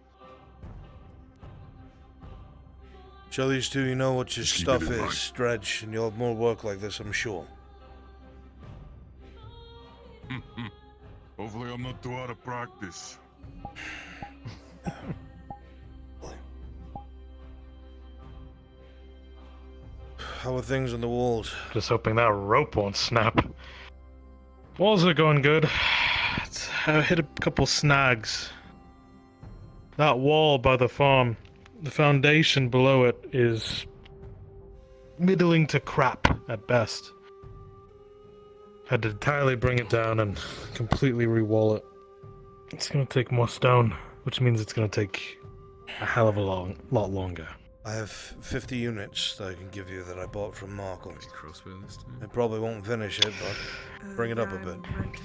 [SPEAKER 1] Show these two you know what your
[SPEAKER 18] Just keep
[SPEAKER 1] stuff
[SPEAKER 18] it in
[SPEAKER 1] is,
[SPEAKER 18] mind.
[SPEAKER 1] Dredge, and you'll have more work like this, I'm sure.
[SPEAKER 18] Hopefully I'm not too out of practice.
[SPEAKER 1] How are things on the walls?
[SPEAKER 11] Just hoping that rope won't snap. Walls are going good. I hit a couple snags. That wall by the farm, the foundation below it is middling to crap at best. Had to entirely bring it down and completely re-wall it. It's gonna take more stone, which means it's gonna take a hell of a lot longer.
[SPEAKER 1] I have 50 units that I can give you that I bought from Markle. I probably won't finish it, but bring it up a bit.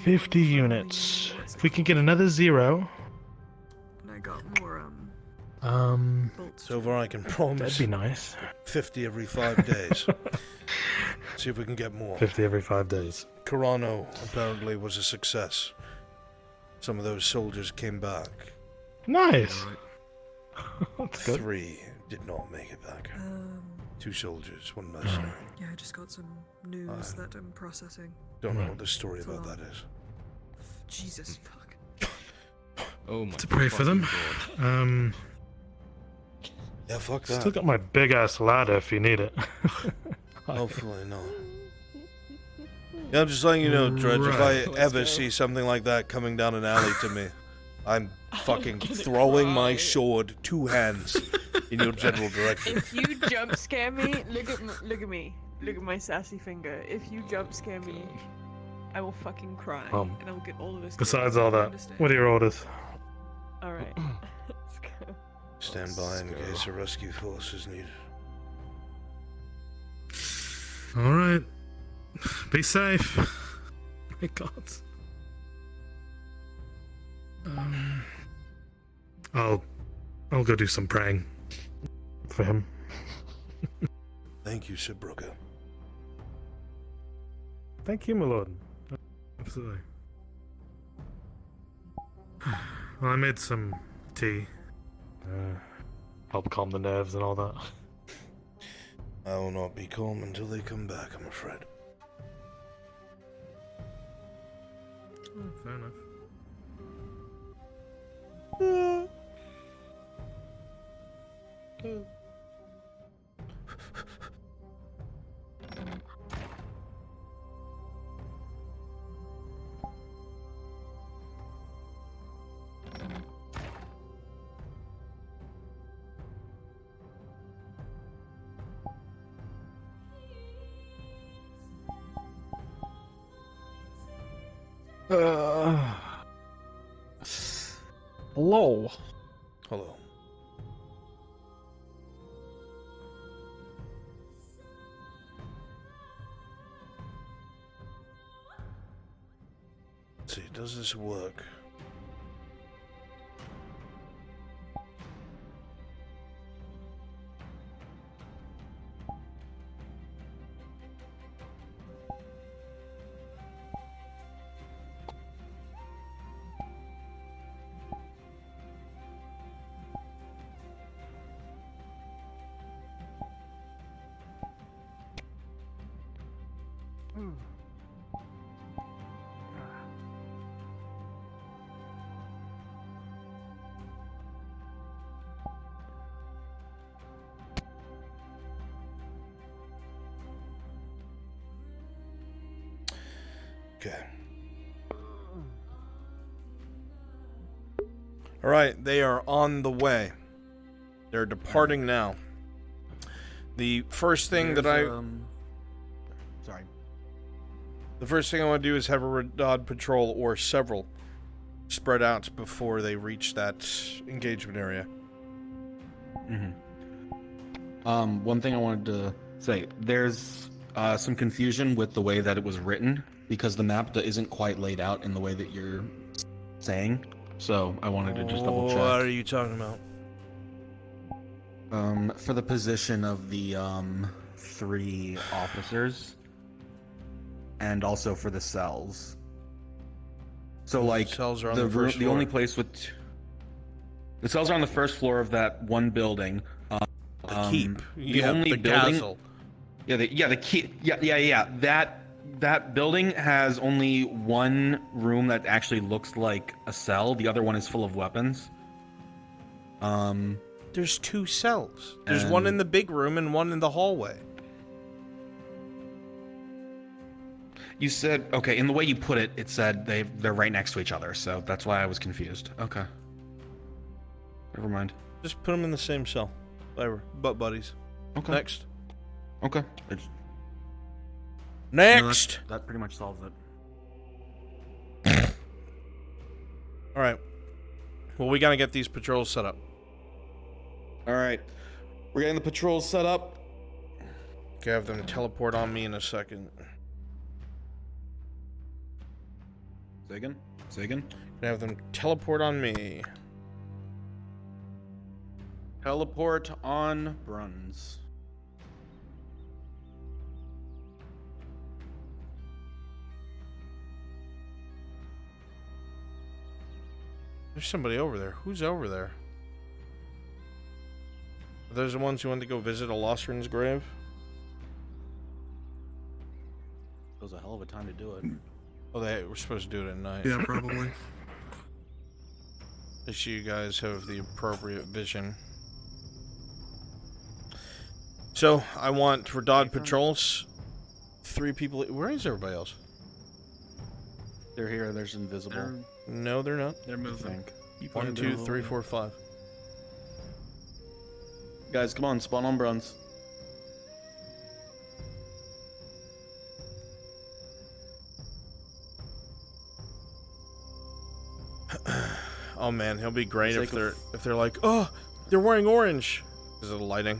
[SPEAKER 11] 50 units. If we can get another 0.
[SPEAKER 19] And I got more,
[SPEAKER 1] So far I can promise.
[SPEAKER 11] That'd be nice.
[SPEAKER 1] 50 every 5 days. See if we can get more.
[SPEAKER 11] 50 every 5 days.
[SPEAKER 1] Corano apparently was a success. Some of those soldiers came back.
[SPEAKER 11] Nice. That's good.
[SPEAKER 1] 3 did not make it back. 2 soldiers, 1 mercenary.
[SPEAKER 19] Yeah, I just got some news that I'm processing.
[SPEAKER 1] Don't know what the story about that is.
[SPEAKER 19] Jesus fuck.
[SPEAKER 3] Oh my.
[SPEAKER 11] To pray for them.
[SPEAKER 1] Yeah, fuck that.
[SPEAKER 11] Still got my big ass ladder if you need it.
[SPEAKER 1] Hopefully not. Yeah, I'm just letting you know, Dredge, if I ever see something like that coming down an alley to me, I'm fucking throwing my sword 2 hands in your general direction.
[SPEAKER 22] If you jump scare me, look at me. Look at my sassy finger. If you jump scare me, I will fucking cry. And I'll get all of this.
[SPEAKER 11] Besides all that, what are your orders?
[SPEAKER 22] Alright. Let's go.
[SPEAKER 1] Stand by in case a rescue force is needed.
[SPEAKER 11] Alright. Be safe. My god. I'll go do some praying for him.
[SPEAKER 1] Thank you, Sir Brooker.
[SPEAKER 11] Thank you, my lord. Absolutely. Well, I made some tea. Help calm the nerves and all that.
[SPEAKER 1] I will not be calm until they come back, I'm afraid.
[SPEAKER 11] Oh, fair enough.
[SPEAKER 23] Hello.
[SPEAKER 1] Hello. Let's see, does this work? Okay. Alright, they are on the way. They're departing now. The first thing that I...
[SPEAKER 8] Sorry.
[SPEAKER 1] The first thing I want to do is have a Radad patrol, or several, spread out before they reach that engagement area.
[SPEAKER 6] One thing I wanted to say, there's some confusion with the way that it was written, because the map isn't quite laid out in the way that you're saying. So I wanted to just double check.
[SPEAKER 1] What are you talking about?
[SPEAKER 6] For the position of the 3 officers, and also for the cells. So like
[SPEAKER 1] cells are on
[SPEAKER 6] the
[SPEAKER 1] the first floor.
[SPEAKER 6] only place with the cells are on the first floor of that one building.
[SPEAKER 1] The keep.
[SPEAKER 6] The only
[SPEAKER 1] the
[SPEAKER 6] building.
[SPEAKER 1] castle.
[SPEAKER 6] Yeah, the keep. Yeah. That that building has only one room that actually looks like a cell. The other one is full of weapons.
[SPEAKER 1] There's 2 cells. There's one in the big room and one in the hallway.
[SPEAKER 6] You said, okay, in the way you put it, it said they're right next to each other, so that's why I was confused. Okay. Never mind.
[SPEAKER 1] Just put them in the same cell. Whatever. Butt buddies.
[SPEAKER 6] Okay.
[SPEAKER 1] Next.
[SPEAKER 6] Okay.
[SPEAKER 1] Next!
[SPEAKER 6] No, that pretty much solves it.
[SPEAKER 1] Alright. Well, we gotta get these patrols set up.
[SPEAKER 6] Alright. We're getting the patrols set up.
[SPEAKER 1] Okay, have them teleport on me in a second.
[SPEAKER 6] Say again?
[SPEAKER 1] Can have them teleport on me.
[SPEAKER 6] Teleport on Bruns.
[SPEAKER 1] There's somebody over there. Who's over there? Are those the ones who went to go visit a Loster's grave?
[SPEAKER 6] It was a hell of a time to do it.
[SPEAKER 1] Oh, they were supposed to do it at night.
[SPEAKER 12] Yeah, probably.
[SPEAKER 1] Make sure you guys have the appropriate vision. So, I want for Dodd patrols, 3 people. Where is everybody else?
[SPEAKER 6] They're here. There's invisible.
[SPEAKER 1] No, they're not.
[SPEAKER 20] They're moving.
[SPEAKER 1] 1, 2, 3, 4, 5.
[SPEAKER 6] Guys, come on, spawn on Bruns.
[SPEAKER 1] Oh man, he'll be great if they're like, oh, they're wearing orange because of the lighting.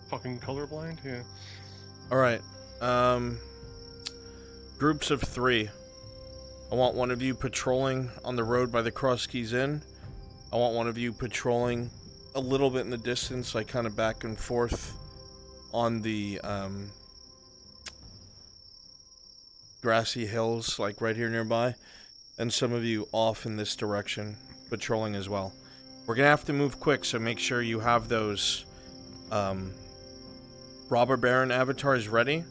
[SPEAKER 18] Fucking colorblind, yeah.
[SPEAKER 1] All right, groups of 3. I want one of you patrolling on the road by the Cross Keys Inn. I want one of you patrolling a little bit in the distance, like kind of back and forth on the grassy hills, like right here nearby, and some of you off in this direction, patrolling as well. We're gonna have to move quick, so make sure you have those robber baron avatars ready.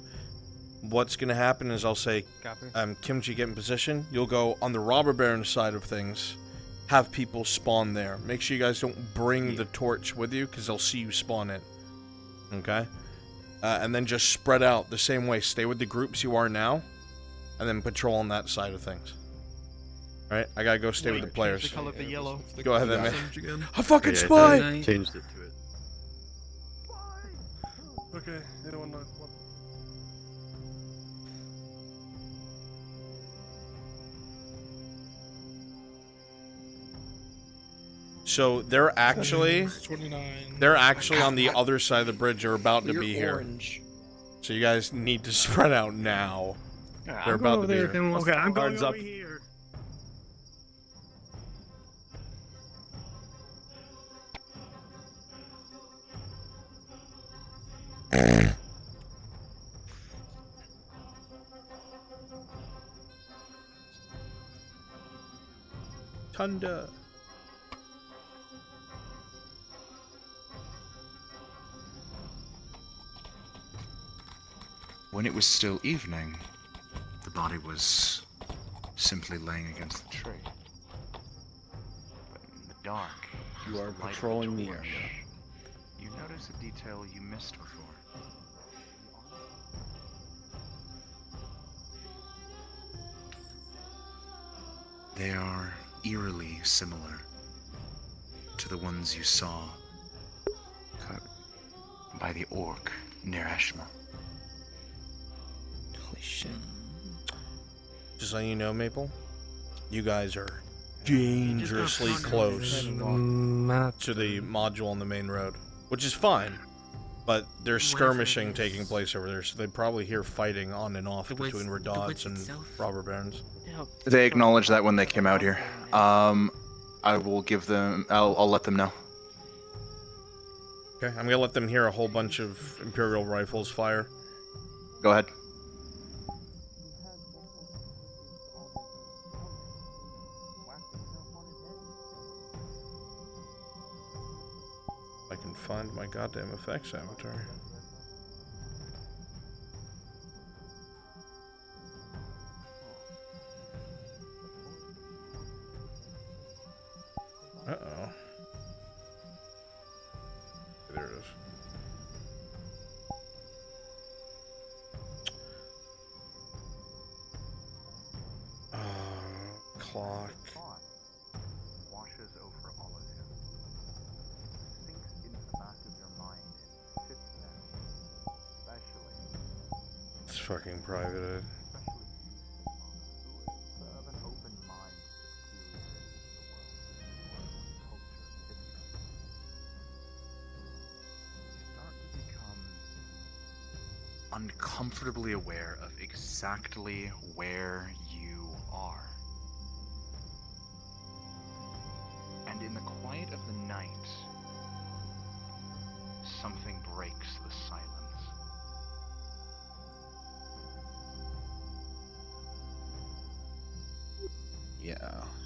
[SPEAKER 1] What's gonna happen is I'll say, Kimchi, get in position. You'll go on the robber baron side of things, have people spawn there. Make sure you guys don't bring the torch with you, because they'll see you spawn it. Okay? And then just spread out the same way. Stay with the groups you are now, and then patrol on that side of things. Alright, I gotta go stay with the players.
[SPEAKER 2] The color of the yellow.
[SPEAKER 1] Go ahead then, man.
[SPEAKER 2] Again.
[SPEAKER 1] A fucking spy!
[SPEAKER 10] Changed it to it.
[SPEAKER 18] Okay, anyone know what?
[SPEAKER 1] So they're actually on the other side of the bridge. They're about to be here. So you guys need to spread out now. They're about to be here.
[SPEAKER 18] Okay, I'm going
[SPEAKER 10] Guards
[SPEAKER 18] over
[SPEAKER 10] up.
[SPEAKER 18] here.
[SPEAKER 1] Tunda.
[SPEAKER 4] When it was still evening, the body was simply laying against the tree. But in the dark,
[SPEAKER 6] You are
[SPEAKER 4] as the light
[SPEAKER 6] patrolling the
[SPEAKER 4] torch,
[SPEAKER 6] area.
[SPEAKER 4] You notice a detail you missed before. They are eerily similar to the ones you saw cut by the orc near Eshma.
[SPEAKER 21] Holy shit.
[SPEAKER 1] Just so you know, Maple, you guys are dangerously close to the module on the main road, which is fine, but there's skirmishing taking place over there, so they probably hear fighting on and off between Radauds and robber barons.
[SPEAKER 4] They acknowledged that when they came out here. I will give them. I'll let them know.
[SPEAKER 1] Okay, I'm gonna let them hear a whole bunch of Imperial rifles fire.
[SPEAKER 4] Go ahead.
[SPEAKER 1] I can find my goddamn effects avatar. there it is. Clock.
[SPEAKER 4] Washes over all of you. Sinks into the back of your mind and sits there. Especially.
[SPEAKER 1] It's fucking private.
[SPEAKER 4] Especially you, Sigmund, who is of an open mind to the peculiarities of the world, culture, history. You start to become uncomfortably aware of exactly where you are. And in the quiet of the night, something breaks the silence.
[SPEAKER 6] Yeah,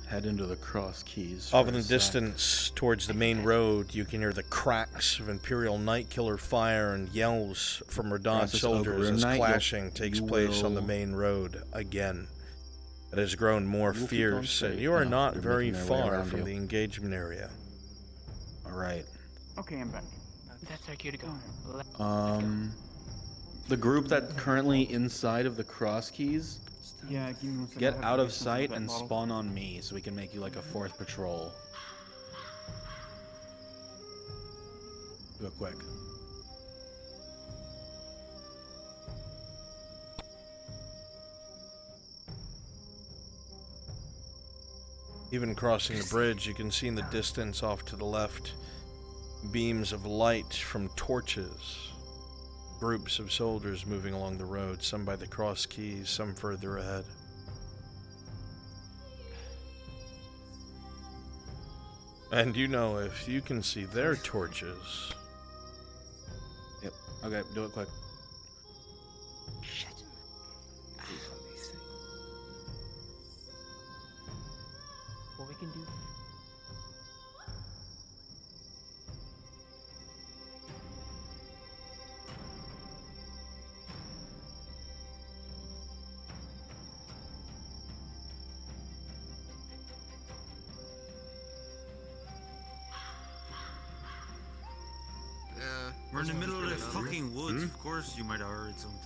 [SPEAKER 6] head into the cross keys.
[SPEAKER 1] Off
[SPEAKER 6] for
[SPEAKER 1] in the
[SPEAKER 6] a sec.
[SPEAKER 1] distance, towards the main road, you can hear the cracks of Imperial Night Killer fire and yells from Radon
[SPEAKER 6] Process
[SPEAKER 1] soldiers
[SPEAKER 6] Ogre
[SPEAKER 1] as
[SPEAKER 6] Night,
[SPEAKER 1] clashing takes
[SPEAKER 6] you
[SPEAKER 1] place on the
[SPEAKER 6] will-
[SPEAKER 1] main road again. It has grown more
[SPEAKER 6] You will keep
[SPEAKER 1] fierce,
[SPEAKER 6] going straight.
[SPEAKER 1] and you are
[SPEAKER 6] No,
[SPEAKER 1] not
[SPEAKER 6] they're
[SPEAKER 1] very
[SPEAKER 6] making their way
[SPEAKER 1] far
[SPEAKER 6] around
[SPEAKER 1] from
[SPEAKER 6] you.
[SPEAKER 1] the engagement area.
[SPEAKER 6] All right.
[SPEAKER 4] Okay, I'm back.
[SPEAKER 7] That's our cue to go.
[SPEAKER 6] The group that's currently inside of the cross keys,
[SPEAKER 7] Yeah, give me 1 second.
[SPEAKER 6] get
[SPEAKER 7] I have
[SPEAKER 6] out
[SPEAKER 7] to
[SPEAKER 6] of
[SPEAKER 7] get some
[SPEAKER 6] sight
[SPEAKER 7] vet
[SPEAKER 6] and
[SPEAKER 7] bottles.
[SPEAKER 6] spawn on me so we can make you like a fourth patrol. Do it quick.
[SPEAKER 1] Even crossing the bridge, you can see in the distance off to the left beams of light from torches. Groups of soldiers moving along the road, some by the cross keys, some further ahead. And you know, if you can see their torches.
[SPEAKER 6] Yep. Okay, do it quick.
[SPEAKER 7] Shit. What we can do?
[SPEAKER 5] We're in the middle of the fucking woods. Of course, you might have heard something.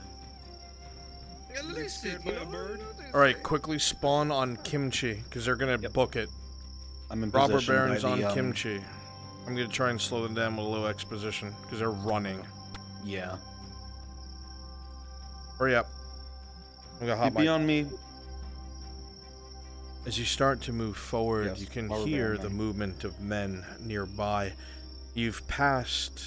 [SPEAKER 1] Alright, quickly spawn on Kimchi, because they're gonna book it.
[SPEAKER 6] I'm in
[SPEAKER 1] Robber
[SPEAKER 6] position by
[SPEAKER 1] Barons
[SPEAKER 6] the,
[SPEAKER 1] on Kimchi. I'm gonna try and slow them down with a low exposition, because they're running.
[SPEAKER 6] Yeah.
[SPEAKER 1] Hurry up. I'm gonna hop
[SPEAKER 6] Be on me.
[SPEAKER 1] As you start to move forward,
[SPEAKER 6] Yes,
[SPEAKER 1] you can
[SPEAKER 6] Robber
[SPEAKER 1] hear
[SPEAKER 6] Baron,
[SPEAKER 1] the
[SPEAKER 6] man.
[SPEAKER 1] movement of men nearby. You've passed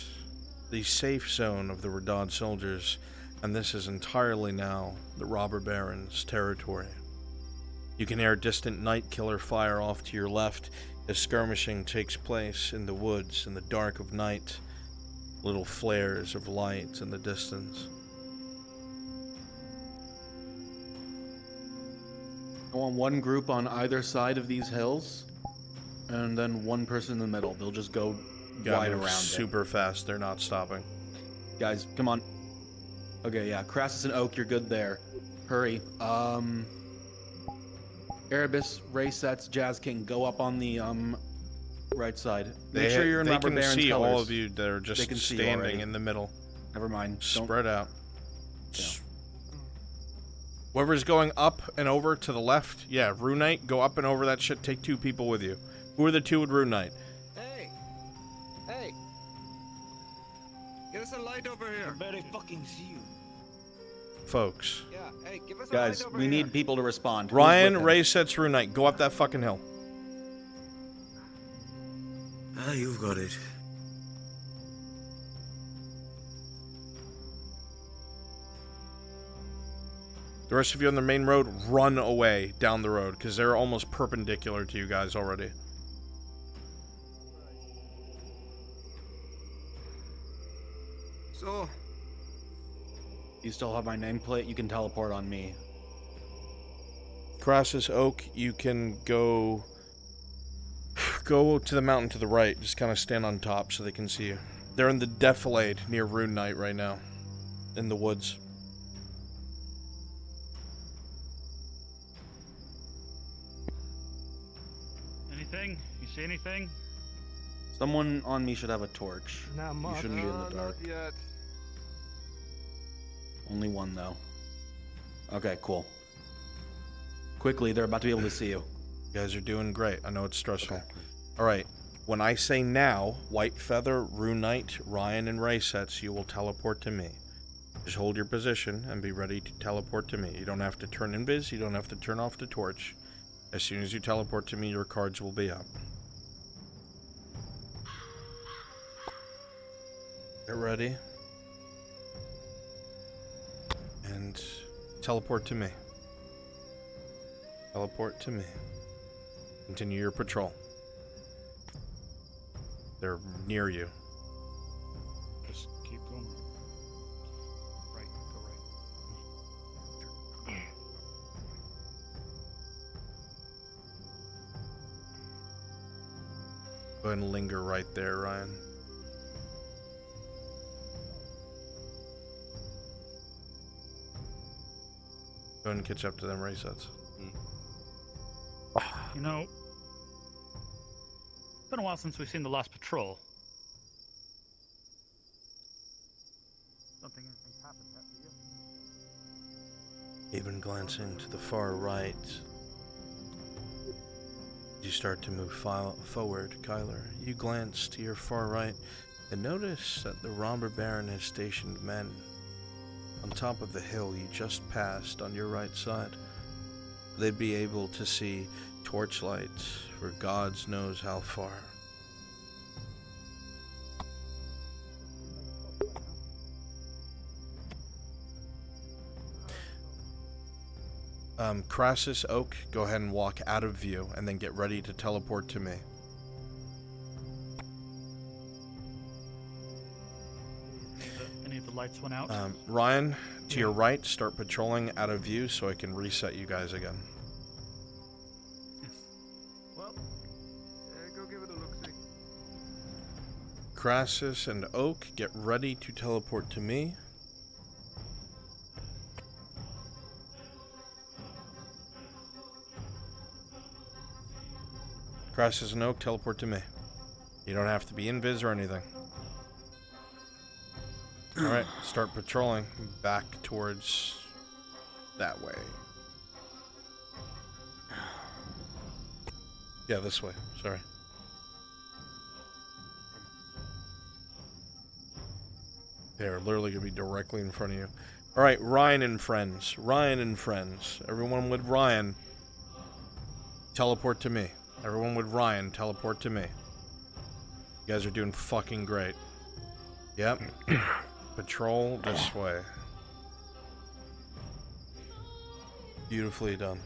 [SPEAKER 1] the safe zone of the Radad soldiers, and this is entirely now the Robber Baron's territory. You can hear distant night killer fire off to your left as skirmishing takes place in the woods in the dark of night. Little flares of light in the distance.
[SPEAKER 6] I want one group on either side of these hills, and then one person in the middle. They'll just go
[SPEAKER 1] Gotta
[SPEAKER 6] wide
[SPEAKER 1] move
[SPEAKER 6] around
[SPEAKER 1] super fast, they're not stopping.
[SPEAKER 6] Guys, come on. Okay, yeah, Crassus and Oak, you're good there. Hurry. Erebus, Ray Sets, Jazz King, go up on the right side. Make sure you're in
[SPEAKER 1] they
[SPEAKER 6] Robber
[SPEAKER 1] can
[SPEAKER 6] Baron's
[SPEAKER 1] see
[SPEAKER 6] colors.
[SPEAKER 1] all of you that are
[SPEAKER 6] They
[SPEAKER 1] just
[SPEAKER 6] can see
[SPEAKER 1] standing
[SPEAKER 6] already.
[SPEAKER 1] in the middle.
[SPEAKER 6] Never mind. Don't-
[SPEAKER 1] Spread out. Whoever's going up and over to the left, yeah, Rune Knight, go up and over that shit, take 2 people with you. Who are the 2 with Rune Knight?
[SPEAKER 15] Hey! Hey! Get us a light over here! I barely fucking see you.
[SPEAKER 1] Folks.
[SPEAKER 15] Yeah, hey, give us a
[SPEAKER 6] Guys,
[SPEAKER 15] light over
[SPEAKER 6] we
[SPEAKER 15] here.
[SPEAKER 6] need people to respond. Who's
[SPEAKER 1] Ryan,
[SPEAKER 6] with him?
[SPEAKER 1] Ray Sets, Rune Knight, go up that fucking hill.
[SPEAKER 5] Ah, you've got it.
[SPEAKER 1] The rest of you on the main road, run away down the road, because they're almost perpendicular to you guys already.
[SPEAKER 15] So,
[SPEAKER 6] You still have my nameplate. You can teleport on me.
[SPEAKER 1] Crassus Oak, you can go to the mountain to the right. Just kind of stand on top so they can see you. They're in the defilade near Rune Knight right now, in the woods.
[SPEAKER 20] Anything? You see anything?
[SPEAKER 6] Someone on me should have a torch. You shouldn't be in the dark.
[SPEAKER 18] Not yet.
[SPEAKER 6] Only one, though. Okay, cool. Quickly, they're about to be able to see you.
[SPEAKER 1] You guys are doing great. I know it's stressful. Okay. All right. When I say now, White Feather, Rune Knight, Ryan, and VRChat, you will teleport to me. Just hold your position and be ready to teleport to me. You don't have to turn invis. You don't have to turn off the torch. As soon as you teleport to me, your cards will be up. Get ready. And teleport to me. Teleport to me. Continue your patrol. They're near you.
[SPEAKER 20] Just keep going. Right, go right.
[SPEAKER 1] Go ahead and linger right there, Ryan. Go ahead and catch up to them resets.
[SPEAKER 20] You know, it's been a while since we've seen the last patrol.
[SPEAKER 4] Something interesting happened after you.
[SPEAKER 1] Even glancing to the far right, you start to move forward, Kyler. You glance to your far right and notice that the Robber Baron has stationed men on top of the hill you just passed on your right side. They'd be able to see torchlights for gods knows how far. Crassus, Oak, go ahead and walk out of view and then get ready to teleport to me.
[SPEAKER 20] Any of the lights went out?
[SPEAKER 1] Ryan, to your right, start patrolling out of view so I can reset you guys again.
[SPEAKER 20] Yes.
[SPEAKER 18] Well, go give it a look-see.
[SPEAKER 1] Crassus and Oak, get ready to teleport to me. Crassus and Oak, teleport to me. You don't have to be invis or anything. Alright, start patrolling back towards that way. Yeah, this way. Sorry. They're literally going to be directly in front of you. Alright, Ryan and friends. Ryan and friends. Everyone with Ryan, teleport to me. Everyone with Ryan, teleport to me. You guys are doing fucking great. Yep. Patrol this way. Beautifully done.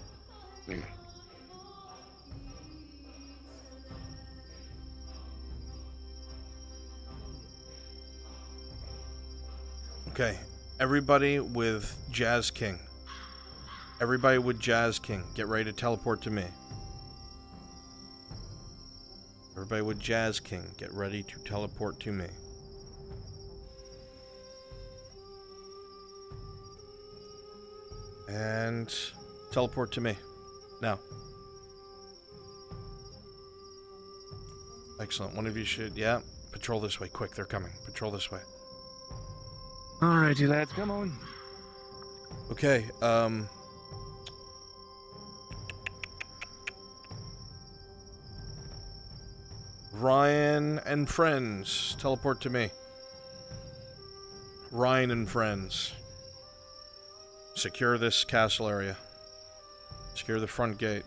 [SPEAKER 1] Okay, everybody with Jazz King. Everybody with Jazz King, get ready to teleport to me. Everybody with Jazz King, get ready to teleport to me. And teleport to me. Now. Excellent. One of you should, yeah. Patrol this way. Quick, they're coming. Patrol this way.
[SPEAKER 2] Alrighty, lads, come on.
[SPEAKER 1] Okay, Ryan and friends, teleport to me. Ryan and friends. Secure this castle area. Secure the front gate.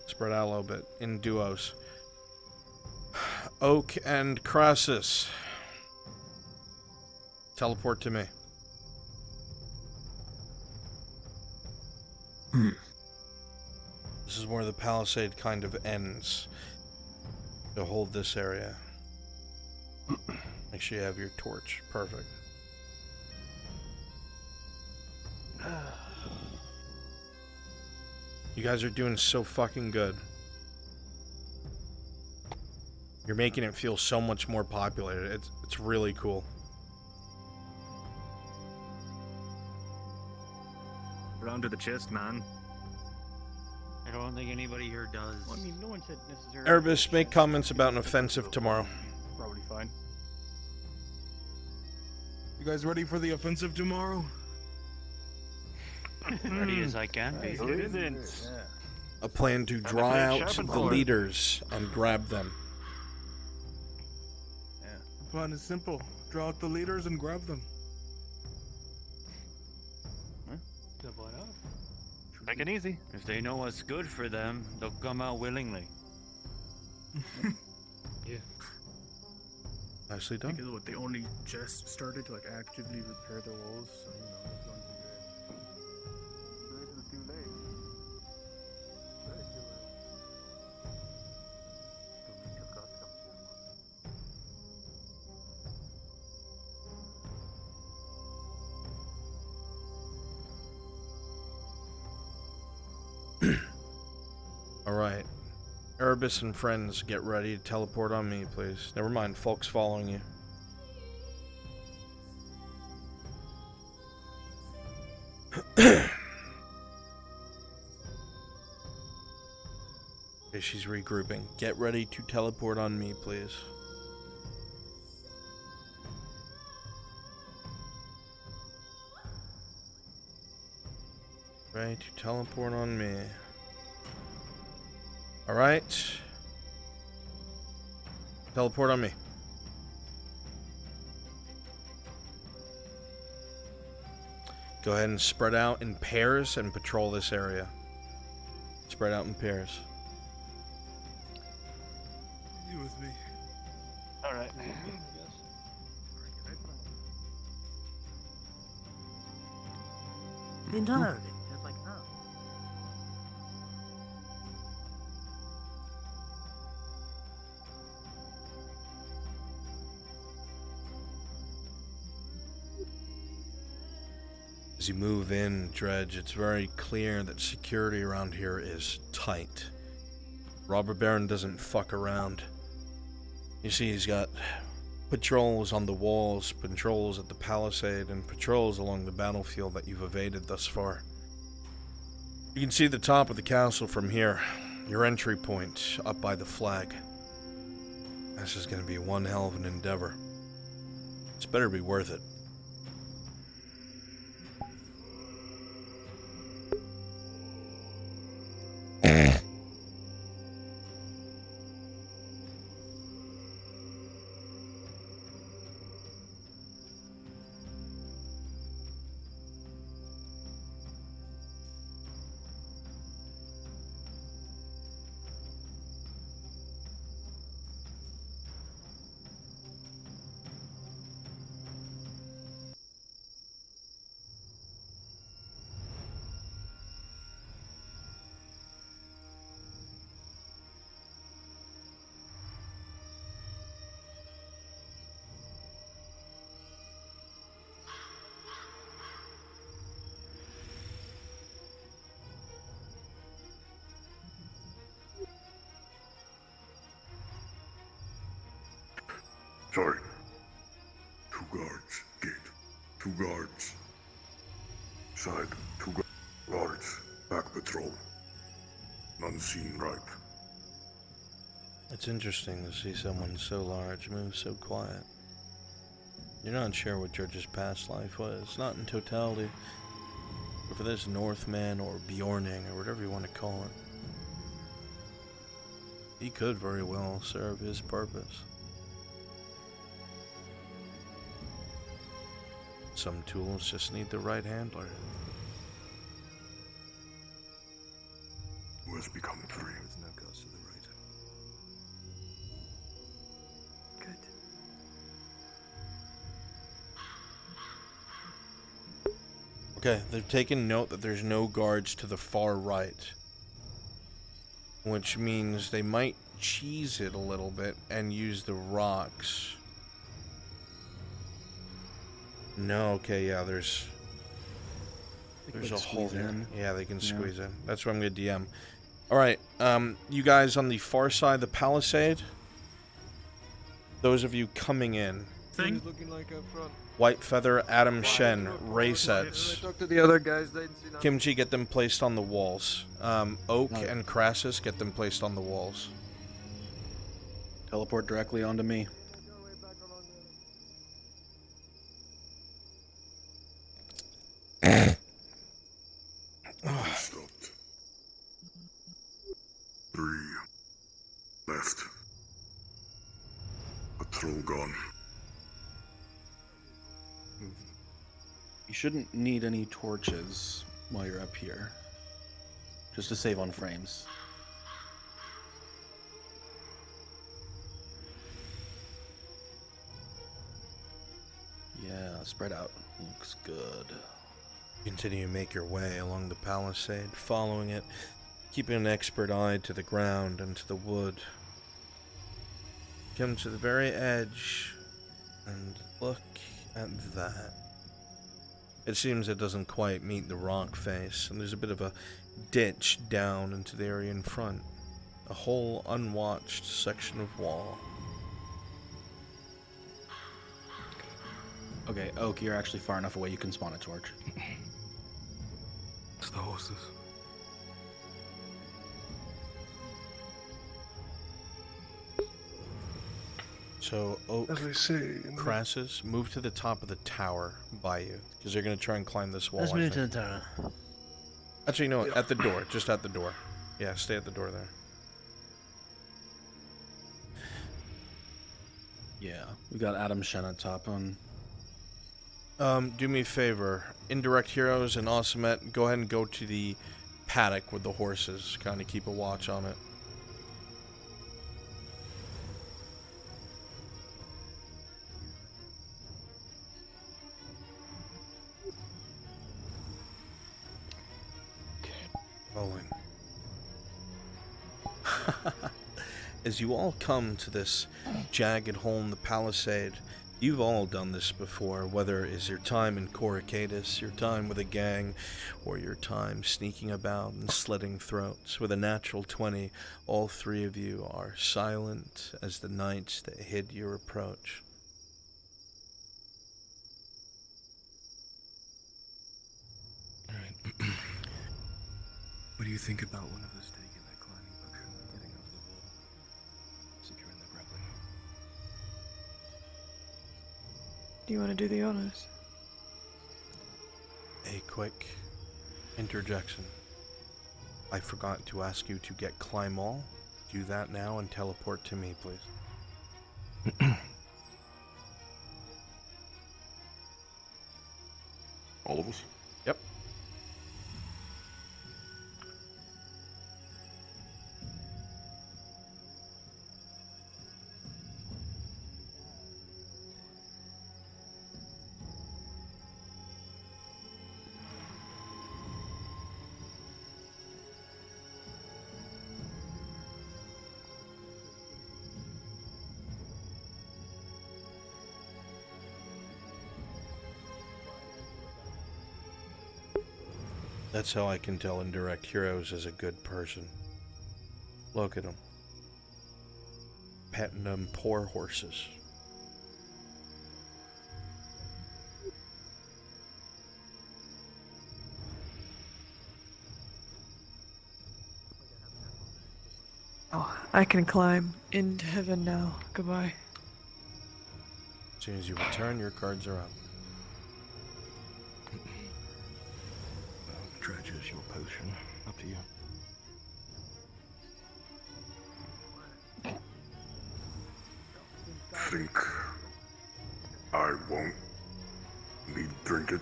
[SPEAKER 1] Spread out a little bit in duos. Oak and Crassus, teleport to me. This is where the palisade kind of ends. To hold this area. Make sure you have your torch. Perfect. You guys are doing so fucking good. You're making it feel so much more populated. It's really cool.
[SPEAKER 5] Round to the chest, man.
[SPEAKER 14] I don't think anybody here does.
[SPEAKER 7] Well, I mean, no one said necessarily.
[SPEAKER 1] Erebus, make comments about an offensive tomorrow.
[SPEAKER 2] Probably fine.
[SPEAKER 12] You guys ready for the offensive tomorrow?
[SPEAKER 14] Ready as I can be.
[SPEAKER 1] A plan to draw out the leaders and grab them.
[SPEAKER 12] Yeah. The plan is simple. Draw out the leaders and grab them.
[SPEAKER 14] Make it easy. If they know what's good for them, they'll come out willingly.
[SPEAKER 2] Yeah.
[SPEAKER 1] Nicely done.
[SPEAKER 2] Because what, they only just started to like actively repair their walls, so you know it's going to be great.
[SPEAKER 4] This is too late. Very too late. Don't make your guts come
[SPEAKER 1] Alright. Erebus and friends, get ready to teleport on me, please. Never mind, folks following you. Okay, she's regrouping. Get ready to teleport on me, please. Ready to teleport on me. Alright. Teleport on me. Go ahead and spread out in pairs and patrol this area. Spread out in pairs.
[SPEAKER 12] You with me?
[SPEAKER 14] Alright.
[SPEAKER 7] Entirely. It's like, oh.
[SPEAKER 1] As you move in, Dredge, it's very clear that security around here is tight. Robber Baron doesn't fuck around. You see, he's got patrols on the walls, patrols at the palisade, and patrols along the battlefield that you've evaded thus far. You can see the top of the castle from here, your entry point up by the flag. This is going to be one hell of an endeavor. It's better be worth it.
[SPEAKER 17] Sorry. 2 guards. Gate. 2 guards. Side. 2 guards. Back patrol. None seen right.
[SPEAKER 1] It's interesting to see someone so large move so quiet. You're not sure what George's past life was, not in totality, but for this Northman or Bjorning or whatever you want to call it. He could very well serve his purpose. Some tools just need the right handler.
[SPEAKER 17] Who has become 3?
[SPEAKER 12] There's no ghost to the right.
[SPEAKER 14] Good.
[SPEAKER 1] Okay, they've taken note that there's no guards to the far right, which means they might cheese it a little bit and use the rocks. No, okay, yeah, there's a hole here. Yeah, they can squeeze in. That's what I'm gonna DM. Alright, you guys on the far side of the palisade, those of you coming in
[SPEAKER 11] thing.
[SPEAKER 18] looking like up front.
[SPEAKER 1] White Feather, Adam Shen, Ray
[SPEAKER 18] I
[SPEAKER 1] Sets.
[SPEAKER 18] talked to the other guys, they didn't see nothing.
[SPEAKER 1] Kimchi, get them placed on the walls. Oak and Crassus, get them placed on the walls.
[SPEAKER 6] Teleport directly onto me.
[SPEAKER 17] Stopped. 3 left. A troll gone.
[SPEAKER 6] You shouldn't need any torches while you're up here. Just to save on frames. Yeah, spread out. Looks good.
[SPEAKER 1] Continue to make your way along the palisade, following it, keeping an expert eye to the ground and to the wood. Come to the very edge, and look at that. It seems it doesn't quite meet the rock face, and there's a bit of a ditch down into the area in front. A whole unwatched section of wall.
[SPEAKER 6] Okay, Oak, you're actually far enough away you can spawn a torch.
[SPEAKER 17] It's the horses.
[SPEAKER 1] So, Oak,
[SPEAKER 17] As I say,
[SPEAKER 1] Crassus, move to the top of the tower by you, because they're going to try and climb this wall.
[SPEAKER 21] Let's
[SPEAKER 1] I
[SPEAKER 21] move to
[SPEAKER 1] think.
[SPEAKER 21] the tower.
[SPEAKER 1] Actually, no, at the door. Just at the door. Yeah, stay at the door there.
[SPEAKER 6] Yeah, we got Adam Shen at top on.
[SPEAKER 1] Do me a favor. Indirect Heroes and Awesomet, go ahead and go to the paddock with the horses. Kind of keep a watch on it. Rolling. As you all come to this jagged hole in the palisade, you've all done this before, whether it is your time in Coracadus, your time with a gang, or your time sneaking about and slitting throats. With a natural 20, all three of you are silent as the night that hid your approach.
[SPEAKER 17] Alright. What do you think about one of us taking that climbing potion, getting over the wall, securing the grappling hook?
[SPEAKER 22] Do you want to do the honors?
[SPEAKER 1] A quick interjection. I forgot to ask you to get Climb All. Do that now and teleport to me, please.
[SPEAKER 17] All of us?
[SPEAKER 1] Yep. That's how I can tell Indirect Heroes is a good person. Look at him. Petting them poor horses.
[SPEAKER 22] Oh, I can climb into heaven now. Goodbye.
[SPEAKER 1] As soon as you return, your cards are up.
[SPEAKER 17] Dredges your potion. Up to you. Think I won't need drink it?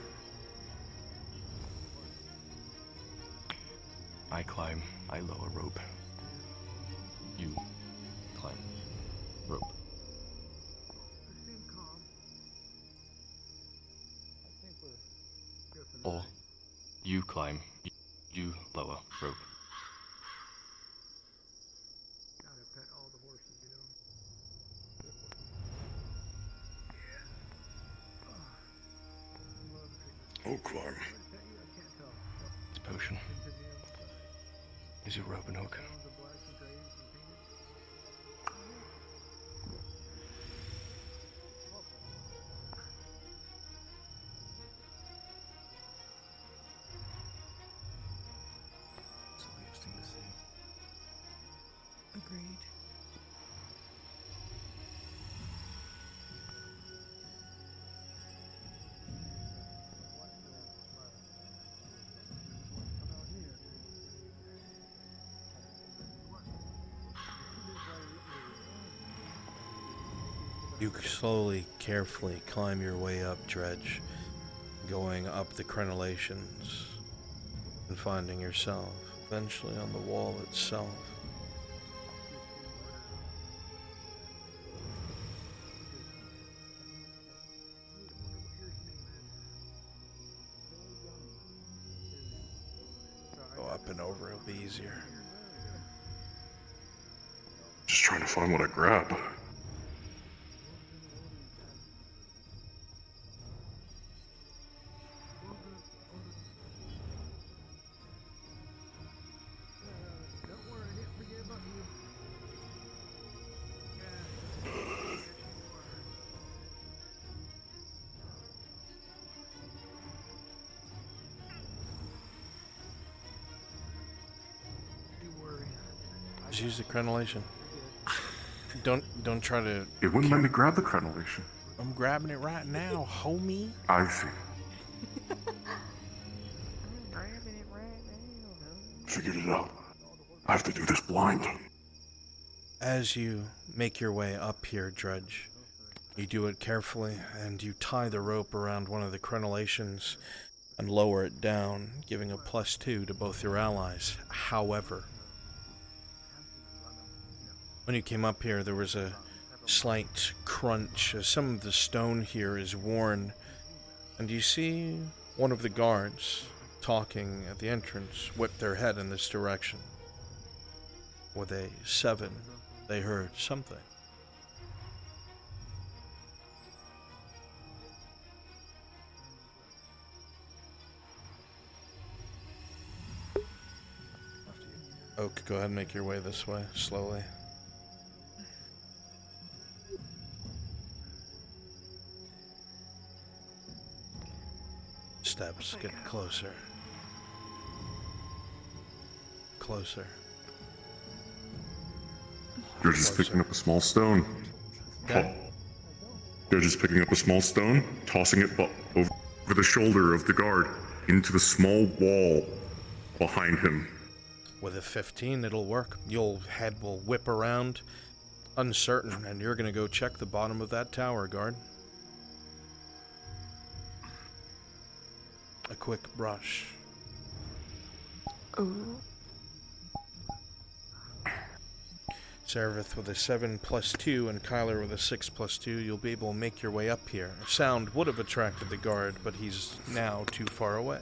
[SPEAKER 3] I climb, I lower rope. You climb rope. Or you climb, you lower rope.
[SPEAKER 17] I'll climb.
[SPEAKER 3] It's potion. Is it rope and hook?
[SPEAKER 1] You slowly, carefully climb your way up, Dredge, going up the crenellations and finding yourself eventually on the wall itself. Go up and over, it'll be easier.
[SPEAKER 13] Just trying to find what I grab.
[SPEAKER 1] Just use the crenellation. Don't try to.
[SPEAKER 13] It wouldn't let me grab the crenellation.
[SPEAKER 1] I'm grabbing it right now, homie.
[SPEAKER 13] I see. Figured it out. I have to do this blind.
[SPEAKER 1] As you make your way up here, Dredge, you do it carefully, and you tie the rope around one of the crenellations and lower it down, giving a +2 to both your allies. However, when you came up here, there was a slight crunch as some of the stone here is worn, and you see one of the guards talking at the entrance whip their head in this direction. With a 7, they heard something. Oak, go ahead and make your way this way, slowly. Steps, get closer. Closer.
[SPEAKER 13] You're just picking up a small stone.
[SPEAKER 1] Okay.
[SPEAKER 13] They're just picking up a small stone, tossing it over the shoulder of the guard into the small wall behind him.
[SPEAKER 1] With a 15, it'll work. Your head will whip around, uncertain, and you're gonna go check the bottom of that tower, guard. A quick brush.
[SPEAKER 22] Ooh.
[SPEAKER 1] Serveth with a 7 +2 and Kyler with a 6 +2, you'll be able to make your way up here. Sound would have attracted the guard, but he's now too far away.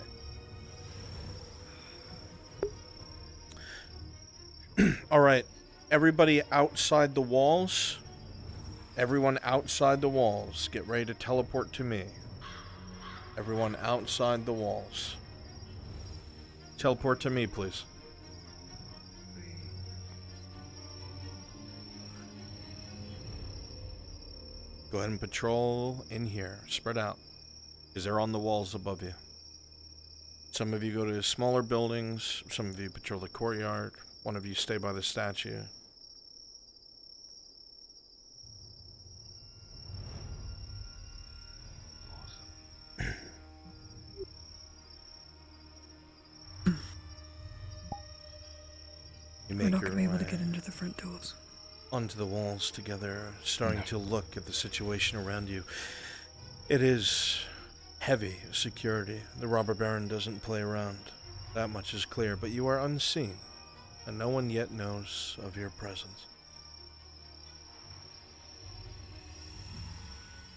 [SPEAKER 1] Alright, everybody outside the walls. Everyone outside the walls, get ready to teleport to me. Everyone outside the walls. Teleport to me, please. Go ahead and patrol in here. Spread out. Because they're on the walls above you. Some of you go to smaller buildings. Some of you patrol the courtyard. One of you stay by the statue.
[SPEAKER 19] We're not going to be able to get into the front doors.
[SPEAKER 1] Onto the walls together, starting to look at the situation around you. It is heavy security. The robber baron doesn't play around. That much is clear, but you are unseen, and no one yet knows of your presence.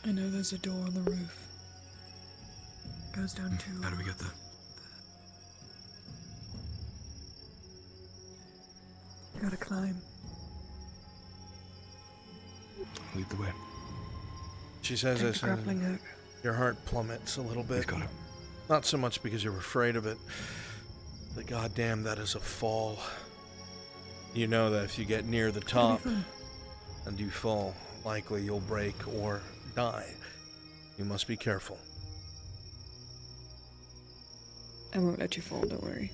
[SPEAKER 19] I know there's a door on the roof. Goes down to...
[SPEAKER 17] How do we get there?
[SPEAKER 19] You gotta climb.
[SPEAKER 17] Lead the way.
[SPEAKER 1] She says
[SPEAKER 19] Take
[SPEAKER 1] this,
[SPEAKER 19] the grappling
[SPEAKER 1] and
[SPEAKER 19] hook.
[SPEAKER 1] your heart plummets a little bit. Not so much because you're afraid of it, but goddamn, that is a fall. You know that if you get near the top and you fall, likely you'll break or die. You must be careful.
[SPEAKER 19] I won't let you fall, don't worry.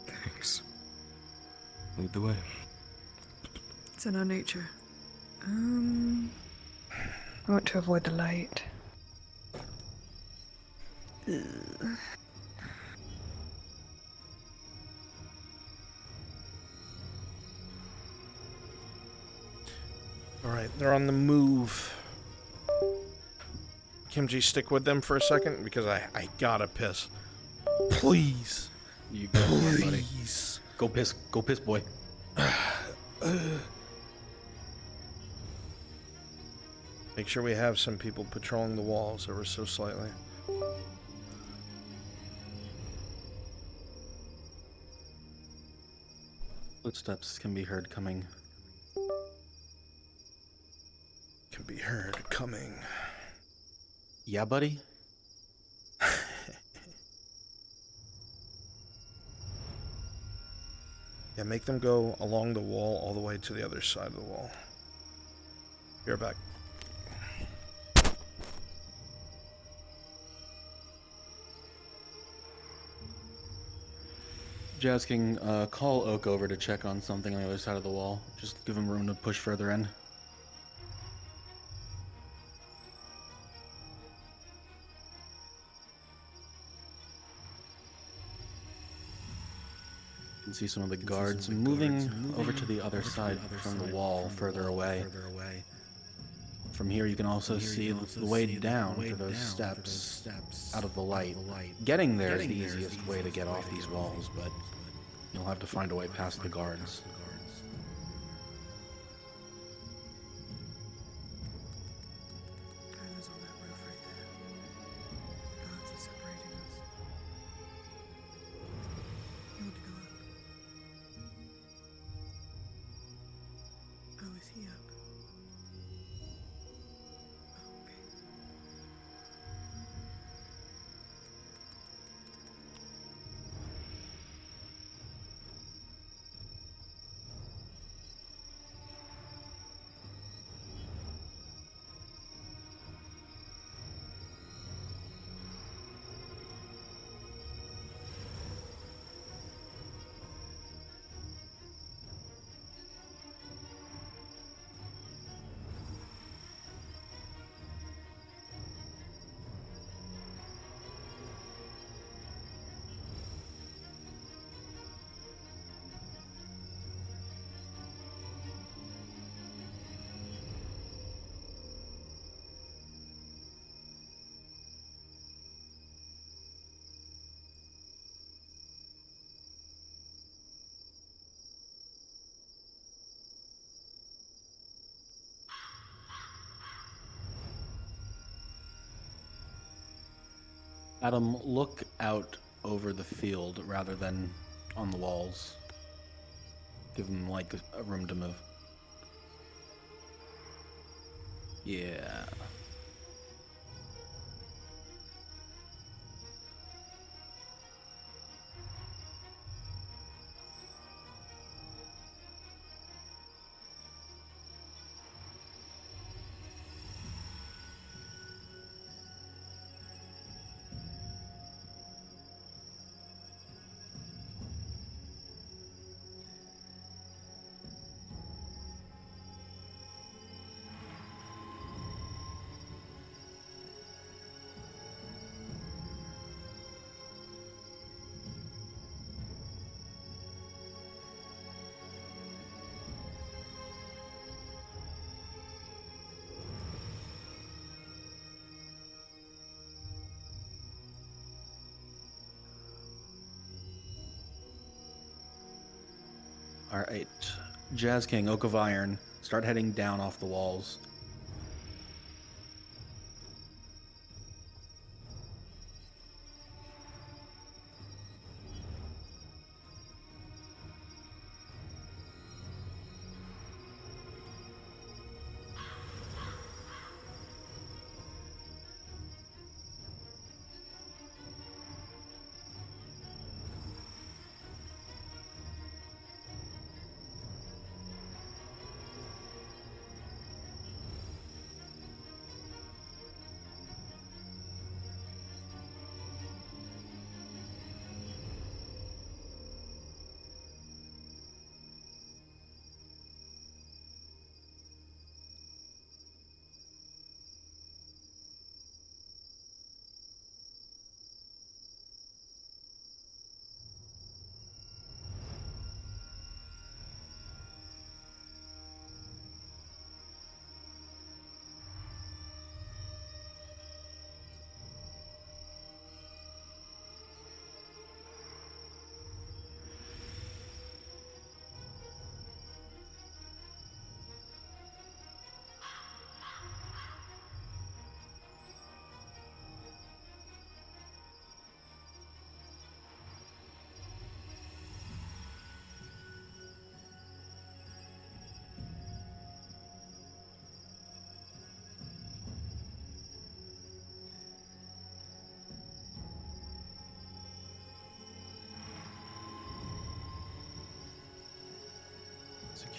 [SPEAKER 17] Thanks. Lead the way.
[SPEAKER 19] It's in our nature. I want to avoid the light. Ugh.
[SPEAKER 1] Alright, they're on the move. Kimchi, stick with them for a second because I gotta piss. Please.
[SPEAKER 6] You go for it, buddy.
[SPEAKER 1] Please.
[SPEAKER 6] Go piss, boy.
[SPEAKER 1] Make sure we have some people patrolling the walls ever so slightly.
[SPEAKER 6] Footsteps can be heard coming.
[SPEAKER 1] Can be heard coming.
[SPEAKER 6] Yeah, buddy?
[SPEAKER 1] Yeah, make them go along the wall all the way to the other side of the wall. You're back.
[SPEAKER 6] Jazz King, call Oak over to check on something on the other side of the wall. Just give him room to push further in. You can see some of the guards moving over to the other side from the wall, further away. From here you can also see the way down to those steps out of the light. Getting there is the easiest way to get off these walls, but you'll have to find a way past the guards.
[SPEAKER 17] Tyler's on that roof right there. The guards are separating us. You want to go up? Oh, is he up?
[SPEAKER 6] Adam, look out over the field rather than on the walls. Give him, like, a room to move. Yeah. Alright. Jazz King, Oak of Iron, start heading down off the walls.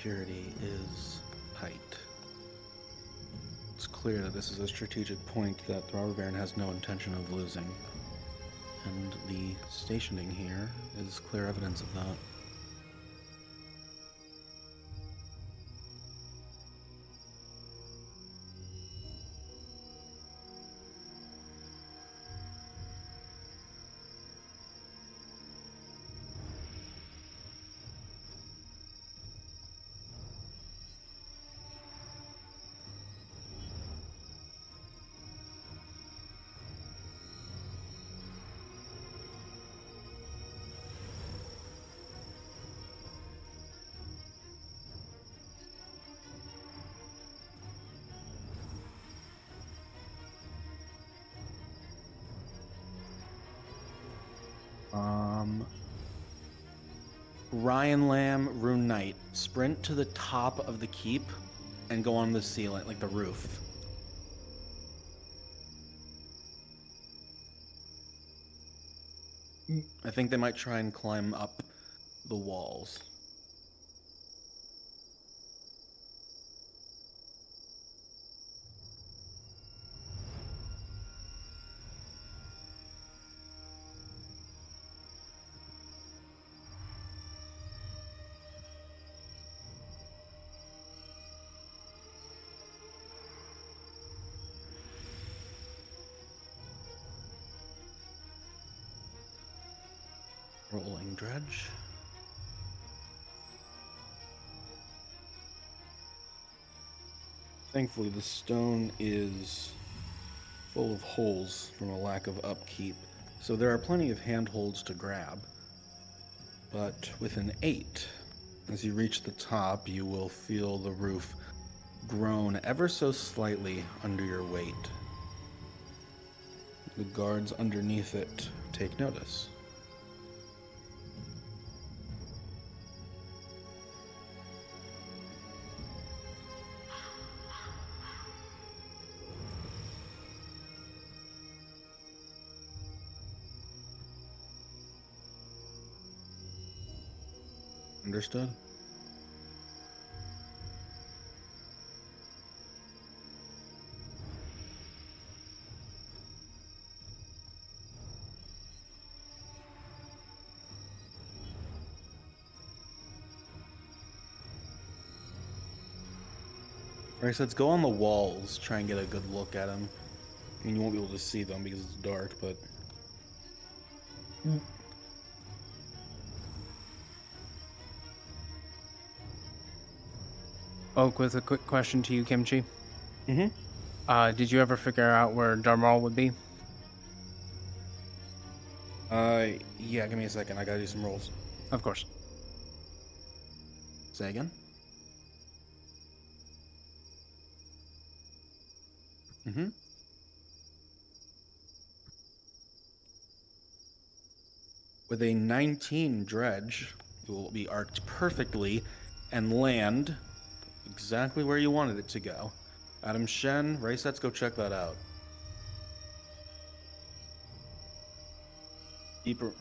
[SPEAKER 6] security is tight. It's clear that this is a strategic point that the Robber Baron has no intention of losing. And the stationing here is clear evidence of that. Ryan Lamb, Rune Knight, sprint to the top of the keep and go on the ceiling, like the roof. I think they might try and climb up the walls. Rolling dredge. Thankfully, the stone is full of holes from a lack of upkeep, so there are plenty of handholds to grab. But with an 8, as you reach the top, you will feel the roof groan ever so slightly under your weight. The guards underneath it take notice. Understood? Alright, so let's go on the walls, try and get a good look at them. I mean, you won't be able to see them because it's dark, but...
[SPEAKER 21] Oak, with a quick question to you, Kimchi.
[SPEAKER 6] Mm-hmm.
[SPEAKER 21] Did you ever figure out where Darmal would be?
[SPEAKER 6] Yeah, give me a second. I gotta do some rolls.
[SPEAKER 21] Of course.
[SPEAKER 6] Say again? Mm-hmm. With a 19 dredge, it will be arced perfectly and land exactly where you wanted it to go. Adam Shen, Raysets, go check that out. Deeper.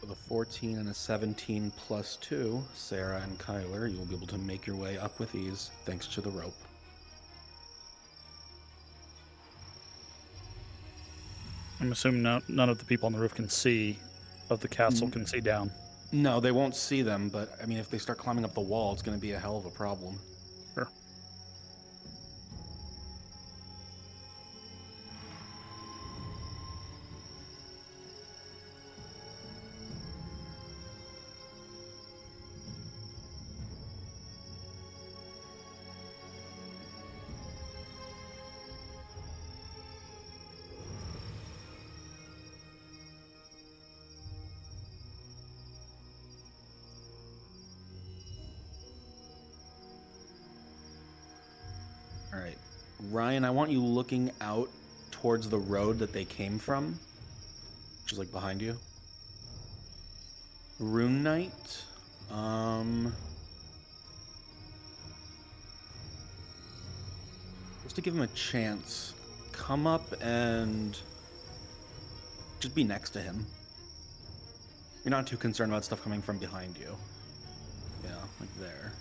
[SPEAKER 6] With a 14 and a 17 plus 2, Sarah and Kyler, you will be able to make your way up with ease thanks to the rope.
[SPEAKER 20] I'm assuming none of the people on the roof can see, of the castle can see down.
[SPEAKER 6] No, they won't see them, but I mean, if they start climbing up the wall, it's going to be a hell of a problem.
[SPEAKER 20] Sure.
[SPEAKER 6] All right. Ryan, I want you looking out towards the road that they came from, which is like behind you. Rune Knight, just to give him a chance, come up and just be next to him. You're not too concerned about stuff coming from behind you. Yeah, like there.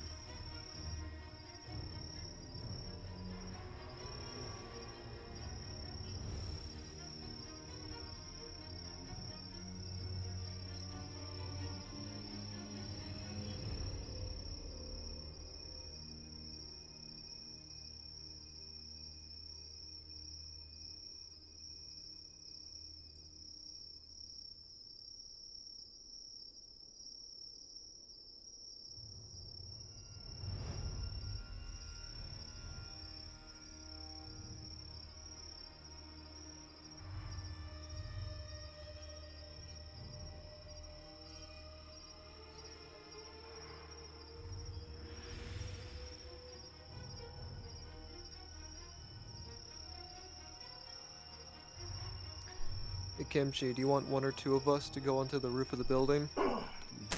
[SPEAKER 9] Hey Kimchi, do you want one or two of us to go onto the roof of the building?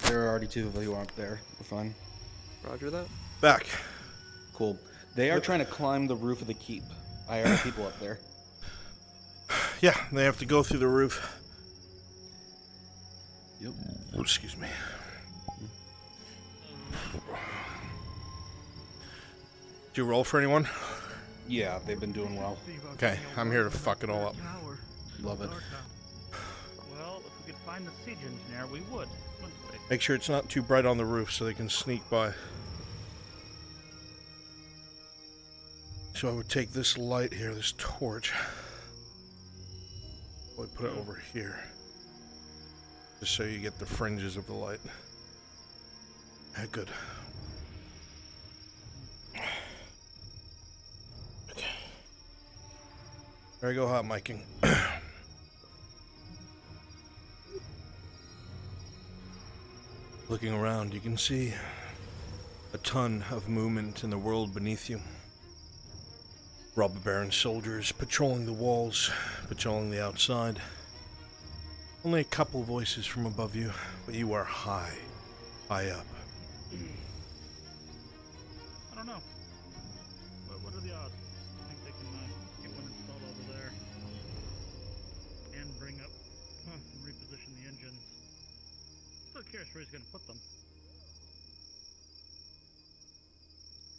[SPEAKER 6] There are already two of you up there. We're fine.
[SPEAKER 9] Roger that.
[SPEAKER 1] Back.
[SPEAKER 6] Cool. They are trying to climb the roof of the keep. I have people up there.
[SPEAKER 1] Yeah, they have to go through the roof.
[SPEAKER 6] Yep.
[SPEAKER 1] Oh, excuse me. Did you roll for anyone?
[SPEAKER 6] Yeah, they've been doing well.
[SPEAKER 1] Okay, I'm here to fuck it all up.
[SPEAKER 6] Love it.
[SPEAKER 20] Well, if we could find the siege engineer, we would, wouldn't we?
[SPEAKER 1] Make sure it's not too bright on the roof so they can sneak by. So I would take this light here, this torch. I would put it over here. Just so you get the fringes of the light. Yeah, good. Okay. There you go, hot miking. Looking around, you can see a ton of movement in the world beneath you. Robber Baron soldiers patrolling the walls, patrolling the outside. Only a couple voices from above you, but you are high up.
[SPEAKER 20] I don't know. What are the odds? I think they can get one installed over there. And bring up, reposition the engines. Still curious where he's going to put them.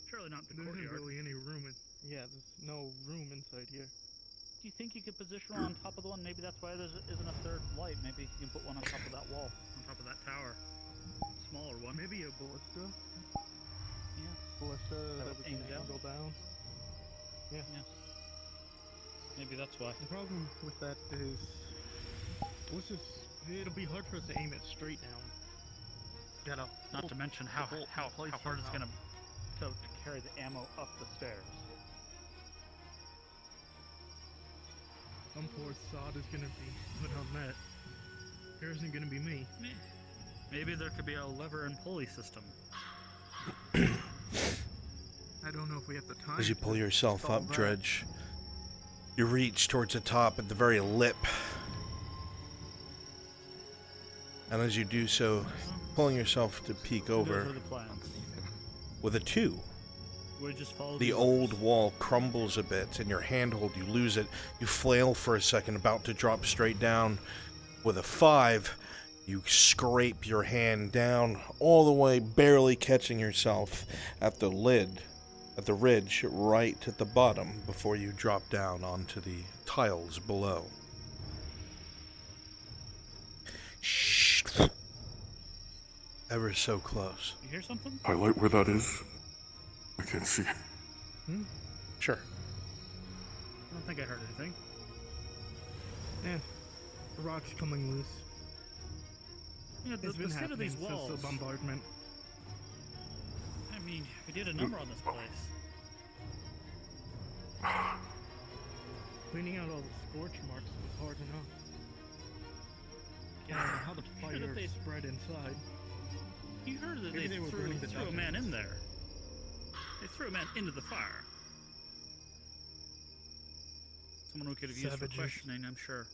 [SPEAKER 20] Surely not the
[SPEAKER 12] There isn't
[SPEAKER 20] courtyard.
[SPEAKER 12] really any room yeah, there's no room inside here.
[SPEAKER 20] Do you think you could position one on top of the one? Maybe that's why there isn't a third light. Maybe you can put one on top of that wall, on top of that tower. Smaller one.
[SPEAKER 12] Maybe a ballista?
[SPEAKER 20] Yeah.
[SPEAKER 12] Ballista
[SPEAKER 20] That
[SPEAKER 12] that
[SPEAKER 20] would
[SPEAKER 12] we can
[SPEAKER 20] aim down?
[SPEAKER 12] angle down. Yeah.
[SPEAKER 20] Yes. Maybe that's why.
[SPEAKER 12] The problem with that is, it'll be hard for us to aim it straight down. Gotta
[SPEAKER 20] Not to mention how hard it's going to carry the ammo up the stairs.
[SPEAKER 12] Some poor sod is gonna be put on that. There isn't gonna be me.
[SPEAKER 20] Maybe there could be a lever and pulley system.
[SPEAKER 12] I don't know if we have the time.
[SPEAKER 1] As you pull yourself
[SPEAKER 12] to
[SPEAKER 1] up,
[SPEAKER 12] solve that.
[SPEAKER 1] Dredge, you reach towards the top at the very lip. And as you do so, pulling yourself to peek over,
[SPEAKER 20] Those are the plans.
[SPEAKER 1] with a 2.
[SPEAKER 20] We just follow
[SPEAKER 1] The
[SPEAKER 20] the
[SPEAKER 1] old wall crumbles a bit, and your handhold, you lose it. You flail for a second, about to drop straight down. With a 5, you scrape your hand down, all the way, barely catching yourself at the lid, at the ridge, right at the bottom, before you drop down onto the tiles below. Shh. Ever so close.
[SPEAKER 20] You hear something?
[SPEAKER 13] Highlight where that is. I can't see.
[SPEAKER 1] Sure.
[SPEAKER 20] I don't think I heard anything.
[SPEAKER 12] The rock's coming loose.
[SPEAKER 20] Yeah,
[SPEAKER 12] It's been
[SPEAKER 20] the state of
[SPEAKER 12] happening
[SPEAKER 20] these
[SPEAKER 12] since
[SPEAKER 20] walls.
[SPEAKER 12] the bombardment.
[SPEAKER 20] I mean, we did a number on this place.
[SPEAKER 12] Cleaning out all the scorch marks was hard enough. I don't know how the
[SPEAKER 20] You heard that
[SPEAKER 12] fire
[SPEAKER 20] they-
[SPEAKER 12] spread inside.
[SPEAKER 20] You heard that
[SPEAKER 12] Maybe they were
[SPEAKER 20] threw
[SPEAKER 12] burning the
[SPEAKER 20] a man
[SPEAKER 12] dungeons.
[SPEAKER 20] in there. They threw a man into the fire. Someone we could have used for
[SPEAKER 12] Savages.
[SPEAKER 20] questioning, I'm sure.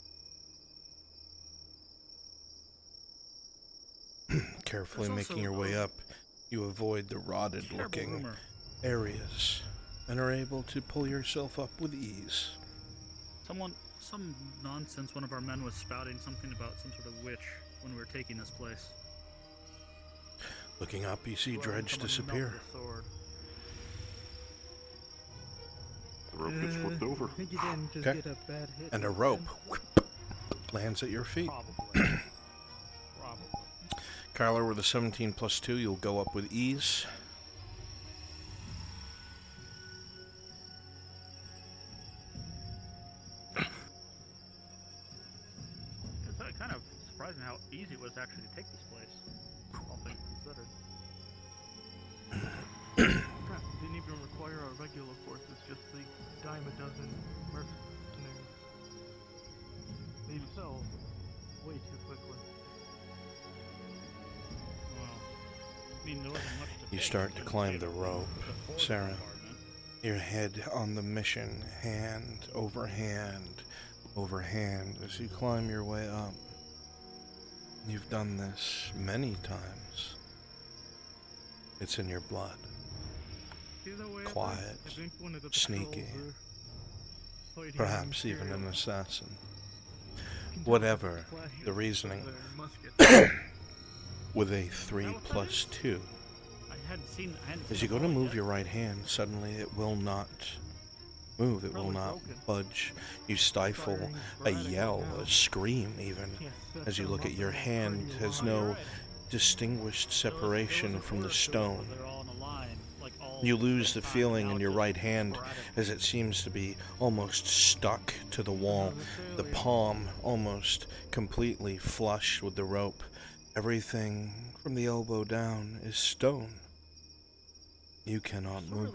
[SPEAKER 1] Carefully
[SPEAKER 20] There's
[SPEAKER 1] making
[SPEAKER 20] also
[SPEAKER 1] your way
[SPEAKER 20] a
[SPEAKER 1] up, you avoid the
[SPEAKER 20] Terrible
[SPEAKER 1] rotted-looking
[SPEAKER 20] rumor.
[SPEAKER 1] areas and are able to pull yourself up with ease.
[SPEAKER 20] Someone some nonsense one of our men was spouting something about some sort of witch when we were taking this place.
[SPEAKER 1] Looking up, you see Dredge disappear.
[SPEAKER 13] The rope gets flipped over.
[SPEAKER 2] I think you didn't just
[SPEAKER 1] Okay.
[SPEAKER 2] get a bad hit.
[SPEAKER 1] And a rope lands at your feet.
[SPEAKER 20] Probably.
[SPEAKER 1] Kyler, with a 17 plus 2, you'll go up with ease.
[SPEAKER 20] It's kind of surprising how easy it was actually to take this place, all things considered.
[SPEAKER 18] Didn't even require a regular force, it's just the dime a dozen mercenaries. They fell way too quickly.
[SPEAKER 20] I mean, there wasn't much to
[SPEAKER 1] You
[SPEAKER 20] take,
[SPEAKER 1] start to
[SPEAKER 20] just
[SPEAKER 1] climb
[SPEAKER 20] take
[SPEAKER 1] the rope.
[SPEAKER 20] force
[SPEAKER 1] Sarah,
[SPEAKER 20] department.
[SPEAKER 1] your head on the mission, hand over hand over hand, as you climb your way up. You've done this many times. It's in your blood.
[SPEAKER 20] Either way,
[SPEAKER 1] Quiet,
[SPEAKER 20] I think one of the
[SPEAKER 1] sneaky,
[SPEAKER 20] patrols are fighting
[SPEAKER 1] perhaps
[SPEAKER 20] an
[SPEAKER 1] even an
[SPEAKER 20] Imperial.
[SPEAKER 1] assassin.
[SPEAKER 20] You can tell
[SPEAKER 1] Whatever
[SPEAKER 20] by the flashes
[SPEAKER 1] the
[SPEAKER 20] of
[SPEAKER 1] reasoning.
[SPEAKER 20] their muskets.
[SPEAKER 1] With a 3 plus 2.
[SPEAKER 20] I hadn't seen
[SPEAKER 1] As you go to move your right hand, suddenly it will not move, it will not budge. You stifle a yell, a scream even, as you look at your hand has no distinguished separation from the stone. You lose the feeling in your right hand as it seems to be almost stuck to the wall, the palm almost completely flush with the rope. Everything from the elbow down is stone. You cannot move.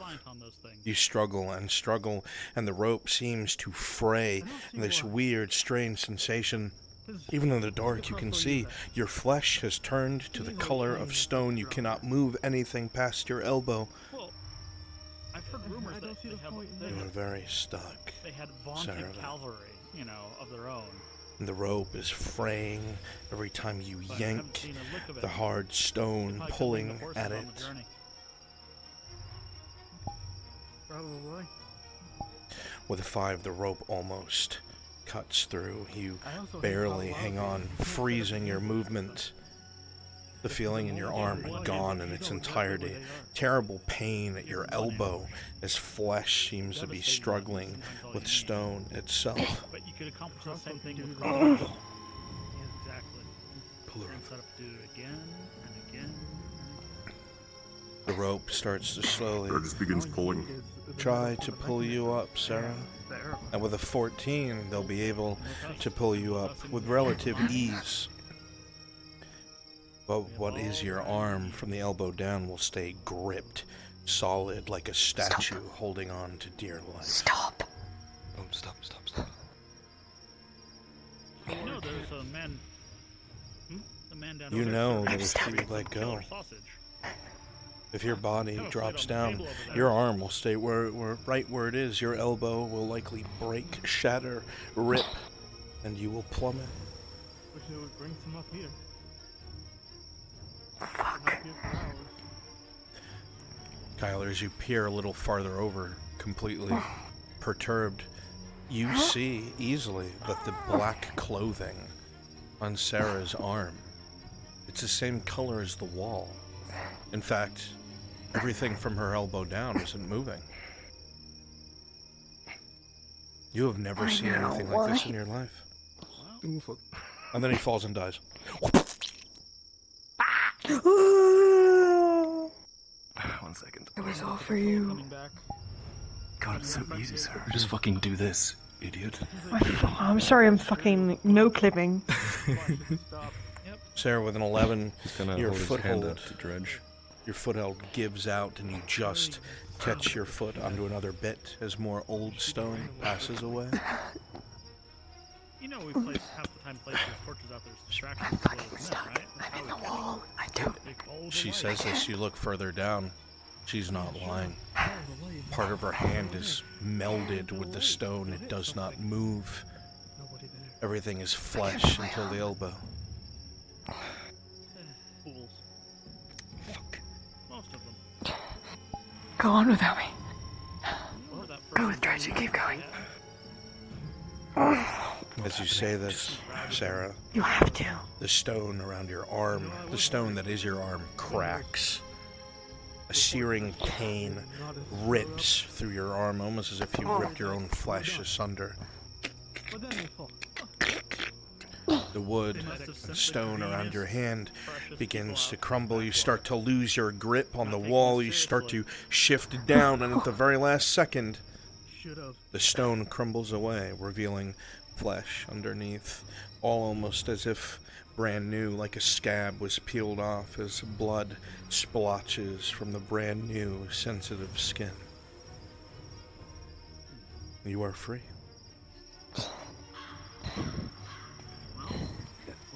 [SPEAKER 1] You struggle and struggle, and the rope seems to fray in this weird, strange sensation. Even in the dark, you can see your flesh has turned to the color of stone. You cannot move anything past your elbow.
[SPEAKER 20] Well, I've heard rumors that
[SPEAKER 1] You are very stuck,
[SPEAKER 20] they had vaunted
[SPEAKER 1] Sarah.
[SPEAKER 20] cavalry, you know, of their own.
[SPEAKER 1] And the rope is fraying every time you
[SPEAKER 20] But I haven't
[SPEAKER 1] yank
[SPEAKER 20] seen a lick of it.
[SPEAKER 1] the hard stone,
[SPEAKER 20] Probably couldn't bring
[SPEAKER 1] pulling
[SPEAKER 20] the horses
[SPEAKER 1] at
[SPEAKER 20] on
[SPEAKER 1] it.
[SPEAKER 20] the journey.
[SPEAKER 18] Probably.
[SPEAKER 1] With a 5, the rope almost cuts through. You
[SPEAKER 18] I also
[SPEAKER 1] barely
[SPEAKER 18] hate how
[SPEAKER 1] hang
[SPEAKER 18] loud
[SPEAKER 1] on,
[SPEAKER 18] it is.
[SPEAKER 1] freezing your movement. The feeling in your arm gone in its entirety. Terrible pain at your elbow as flesh seems to be struggling with stone itself.
[SPEAKER 20] But you could accomplish the same thing with rope. Yeah, exactly.
[SPEAKER 1] Pull her
[SPEAKER 20] And set up to do it again and again.
[SPEAKER 1] The rope starts to slowly
[SPEAKER 13] Or just begins pulling.
[SPEAKER 1] try to pull you up, Sarah. And with a 14, they'll be able to pull you up with relative ease. But what is your arm from the elbow down will stay gripped, solid like a statue holding on to dear life.
[SPEAKER 10] Stop.
[SPEAKER 3] Oh, stop.
[SPEAKER 20] You know there's a man... The man down
[SPEAKER 1] You
[SPEAKER 20] over
[SPEAKER 1] know
[SPEAKER 20] there
[SPEAKER 1] that if you let go,
[SPEAKER 20] killer sausage.
[SPEAKER 1] if your body drops down, your arm will stay right where it is. Your elbow will likely break, shatter, rip, and you will plummet.
[SPEAKER 18] Wish they would bring some up here.
[SPEAKER 10] Fuck.
[SPEAKER 1] Kyler, as you peer a little farther over, completely perturbed, you see easily that the black clothing on Sarah's arm, it's the same color as the wall. In fact, everything from her elbow down isn't moving. You have never seen anything like this in your life. And then he falls and dies.
[SPEAKER 17] 1 second.
[SPEAKER 19] It was all for you.
[SPEAKER 17] God, it's so easy, sir. Just fucking do this, idiot.
[SPEAKER 19] I'm sorry, I'm fucking no clipping.
[SPEAKER 1] Sarah, with an 11,
[SPEAKER 3] He's gonna
[SPEAKER 1] your
[SPEAKER 3] hold his hand
[SPEAKER 1] foothold,
[SPEAKER 3] up to Dredge.
[SPEAKER 1] your foothold gives out, and you just catch your foot onto another bit as more old stone passes away.
[SPEAKER 20] You know we place half the time places torches out there as distractions for those men, right? I'm in the wall.
[SPEAKER 19] I do.
[SPEAKER 1] She says this, you look further down. She's not lying. Part of her hand is melded with the stone. It does not move. Everything is flesh until the elbow.
[SPEAKER 20] Fools. Most of them.
[SPEAKER 19] Go on without me.
[SPEAKER 20] Or that
[SPEAKER 19] Go
[SPEAKER 20] person
[SPEAKER 19] with Dredge, you keep going.
[SPEAKER 20] Yeah.
[SPEAKER 1] As you say this, Sarah,
[SPEAKER 19] You have to.
[SPEAKER 1] the stone around your arm, the stone that is your arm, cracks. A searing pain rips through your arm, almost as if you ripped your own flesh asunder. The wood, the stone around your hand begins to crumble. You start to lose your grip on the wall. You start to shift down, and at the very last second, the stone crumbles away, revealing flesh underneath, all almost as if brand new, like a scab was peeled off as blood splotches from the brand new, sensitive skin. You are free.
[SPEAKER 20] We'll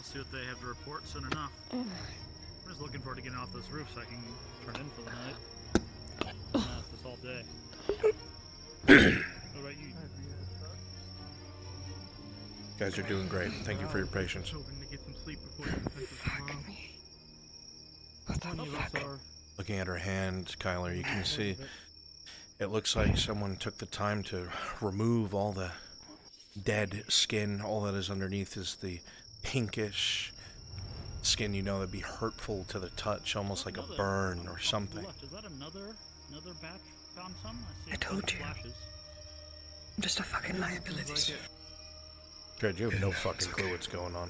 [SPEAKER 20] see what they have to report soon enough. I'm just looking forward to getting off this roof so I can turn in for the night. Last this all day. What about you?
[SPEAKER 1] You guys are doing great. Thank you for your patience.
[SPEAKER 20] Hoping to get some sleep before the tomorrow.
[SPEAKER 1] Looking at her hand, Kyler, you can see it looks like someone took the time to remove all the dead skin. All that is underneath is the pinkish skin, you know, that'd be hurtful to the touch, almost like a burn or something.
[SPEAKER 20] Is that another batch found some?
[SPEAKER 19] I told you.
[SPEAKER 20] Flashes.
[SPEAKER 19] I'm just a fucking liability.
[SPEAKER 1] Dred, you have no fucking clue what's going on.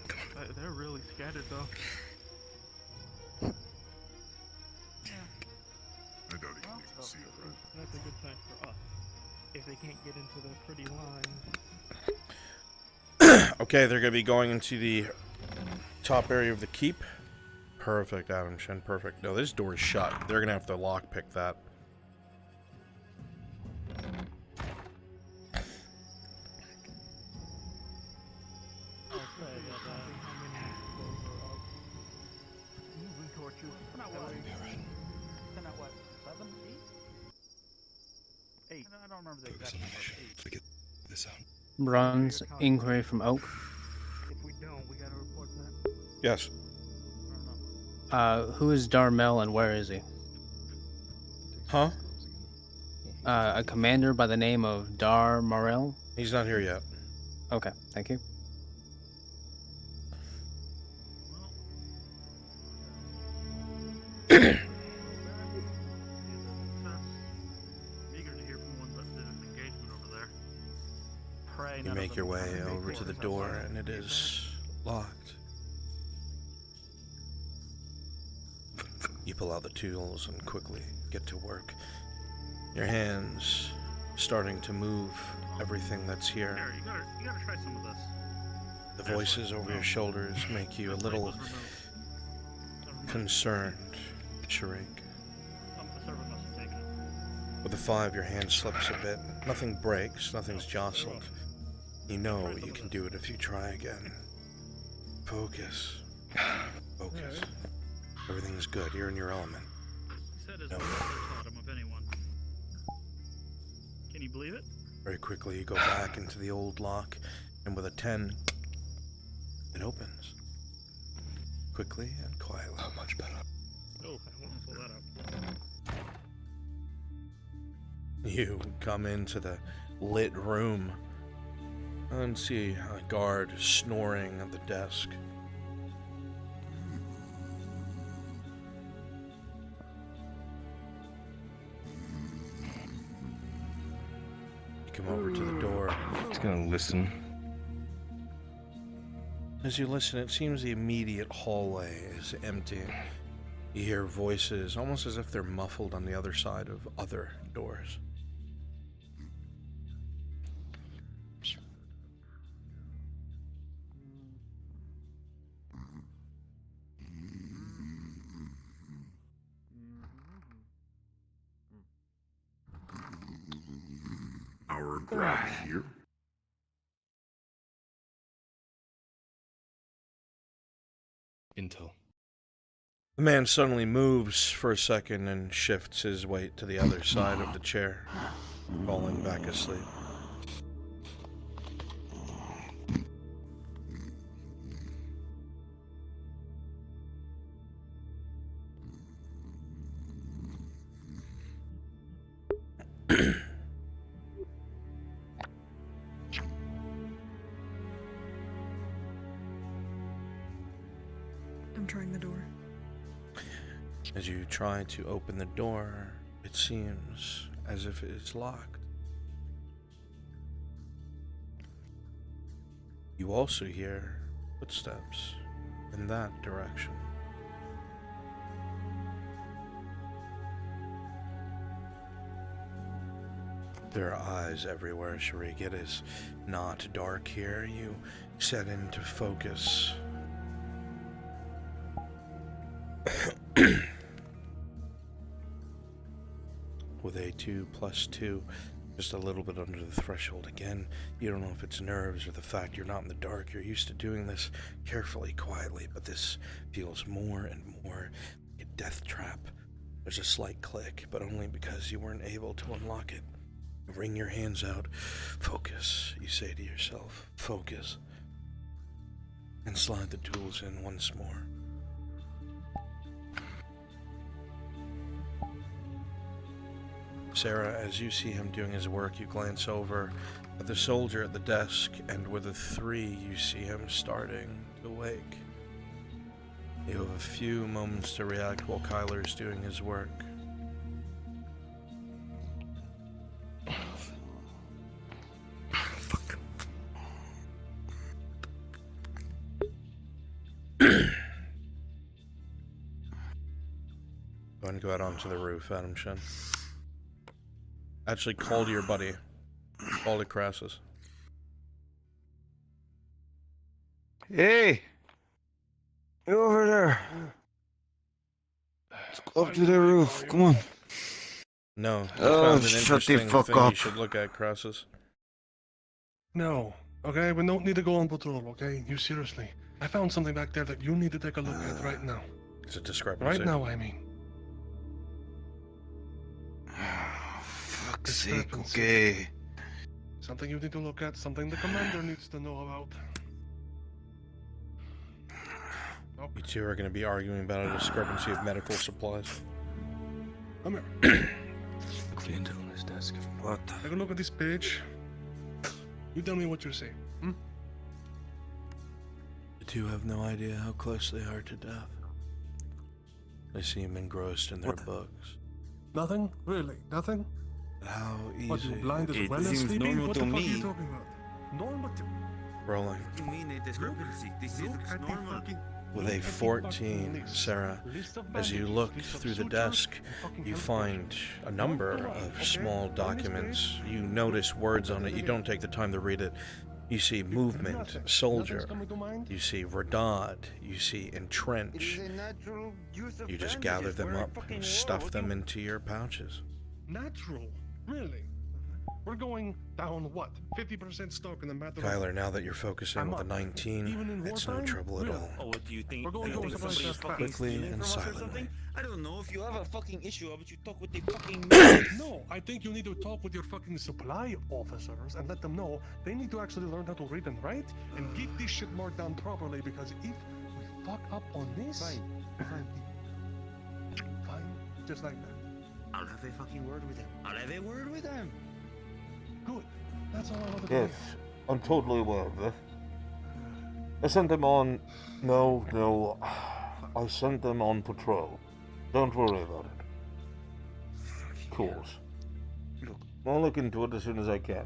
[SPEAKER 2] They're really scattered though.
[SPEAKER 13] I doubt he can even see it, right?
[SPEAKER 20] That's a good sign for us. If they can't get into the pretty line.
[SPEAKER 1] Okay, they're gonna be going into the top area of the keep. Perfect, Adam Shen, perfect. No, this door's shut. They're gonna have to lockpick that.
[SPEAKER 20] Moving torches. Not what? They're not what? 7, 8? 8. I don't remember the exact number. 8.
[SPEAKER 17] Figure this out.
[SPEAKER 21] Bronze inquiry from Oak.
[SPEAKER 20] If we don't, we gotta report that.
[SPEAKER 1] Yes.
[SPEAKER 21] Who is Darmel and where is he?
[SPEAKER 1] Huh?
[SPEAKER 21] A commander by the name of Dar Morel?
[SPEAKER 1] He's not here yet.
[SPEAKER 21] Okay, thank you.
[SPEAKER 20] Eager to hear from one that did an engagement over there. Pray
[SPEAKER 1] You
[SPEAKER 20] none of
[SPEAKER 1] make your
[SPEAKER 20] them
[SPEAKER 1] way
[SPEAKER 20] make
[SPEAKER 1] over to the
[SPEAKER 20] orders
[SPEAKER 1] door,
[SPEAKER 20] outside.
[SPEAKER 1] and it is locked. You pull out the tools and quickly get to work. Your hands starting to move everything that's here.
[SPEAKER 20] Here, you gotta try some of this.
[SPEAKER 1] The voices over your shoulders make you a little concerned, Sharik.
[SPEAKER 20] The servant must have taken it.
[SPEAKER 1] With a 5, your hand slips a bit. Nothing breaks, nothing's jostled. You know you can do it if you try again. Focus. Focus. Everything's good. You're in your element.
[SPEAKER 20] Said his
[SPEAKER 1] No.
[SPEAKER 20] mother taught him of anyone. Can you believe it?
[SPEAKER 1] Very quickly, you go back into the old lock, and with a 10, it opens. Quickly and quietly.
[SPEAKER 17] How much better?
[SPEAKER 20] Oh, I won't pull that up.
[SPEAKER 1] You come into the lit room and see a guard snoring at the desk. You come over to the door.
[SPEAKER 3] Just gonna listen.
[SPEAKER 1] As you listen, it seems the immediate hallway is empty. You hear voices, almost as if they're muffled on the other side of other doors.
[SPEAKER 13] Our grab here.
[SPEAKER 3] Intel.
[SPEAKER 1] The man suddenly moves for a second and shifts his weight to the other side of the chair, falling back asleep.
[SPEAKER 19] trying the door.
[SPEAKER 1] As you try to open the door, it seems as if it is locked. You also hear footsteps in that direction. There are eyes everywhere, Sharik. It is not dark here. You set into focus. With a 2+2, just a little bit under the threshold. Again, you don't know if it's nerves or the fact you're not in the dark. You're used to doing this carefully, quietly, but this feels more and more like a death trap. There's a slight click, but only because you weren't able to unlock it. You wring your hands out. Focus, you say to yourself. Focus. And slide the tools in once more. Sarah, as you see him doing his work, you glance over at the soldier at the desk, and with a 3, you see him starting to wake. You have a few moments to react while Kyler's doing his work. Go ahead and go out onto the roof, Adam Shen. Actually, call to your buddy. Call to Crassus.
[SPEAKER 8] Hey! You over there. Let's go up to the roof. Come on.
[SPEAKER 1] No. You
[SPEAKER 8] Oh,
[SPEAKER 1] found an
[SPEAKER 8] shut the
[SPEAKER 1] interesting
[SPEAKER 8] fuck
[SPEAKER 1] thing
[SPEAKER 8] up.
[SPEAKER 1] You should look at, Crassus.
[SPEAKER 11] No. Okay, we don't need to go on patrol, okay? You seriously. I found something back there that you need to take a look at right now.
[SPEAKER 1] It's a discrepancy.
[SPEAKER 11] Right now, I mean.
[SPEAKER 8] Fuck's sake, okay.
[SPEAKER 11] Something you need to look at, something the commander needs to know about.
[SPEAKER 1] You two are going to be arguing about a discrepancy of medical supplies.
[SPEAKER 11] Come here.
[SPEAKER 17] The intel on his desk.
[SPEAKER 8] What?
[SPEAKER 11] Take a look at this page. You tell me what you see.
[SPEAKER 1] The two have no idea how close they are to death. They seem engrossed in their books.
[SPEAKER 11] Nothing? Really? Nothing?
[SPEAKER 1] How easy.
[SPEAKER 11] What, you blind as
[SPEAKER 8] It
[SPEAKER 11] well as
[SPEAKER 8] seems
[SPEAKER 11] sleeping?
[SPEAKER 8] normal
[SPEAKER 11] What
[SPEAKER 8] to
[SPEAKER 11] the fuck are
[SPEAKER 8] me.
[SPEAKER 11] you talking about? Normal to...
[SPEAKER 1] Rolling.
[SPEAKER 8] You mean a discrepancy? This is normal.
[SPEAKER 1] With a 14, Sarah, as you look through the desk, you find a number of small documents. You notice words on it. You don't take the time to read it. You see movement, soldier. You see radad. You see entrench. You just gather them up and stuff them into your pouches.
[SPEAKER 11] Natural? Really? We're going down, what, 50% stock in the matter of...
[SPEAKER 1] Kyler, now that you're focusing with a 19, it's no trouble at all.
[SPEAKER 8] Oh, what do you think?
[SPEAKER 11] We're going
[SPEAKER 1] It'll
[SPEAKER 11] to
[SPEAKER 1] be
[SPEAKER 11] somebody's
[SPEAKER 1] fixed
[SPEAKER 11] fast.
[SPEAKER 1] quickly and silently.
[SPEAKER 8] I don't know. If you have a fucking issue, but you talk with the fucking...
[SPEAKER 11] No, I think you need to talk with your fucking supply officers and let them know they need to actually learn how to read and write and get this shit marked down properly, because if we fuck up on this... Fine. Just like that.
[SPEAKER 8] I'll have a fucking word with him. I'll have a word with him.
[SPEAKER 11] Good. That's all I want to
[SPEAKER 1] Yes, I'm totally aware of this. I sent them on... No. I sent them on patrol. Don't worry about it. Cool.
[SPEAKER 8] Look.
[SPEAKER 1] I'll look into it as soon as I can.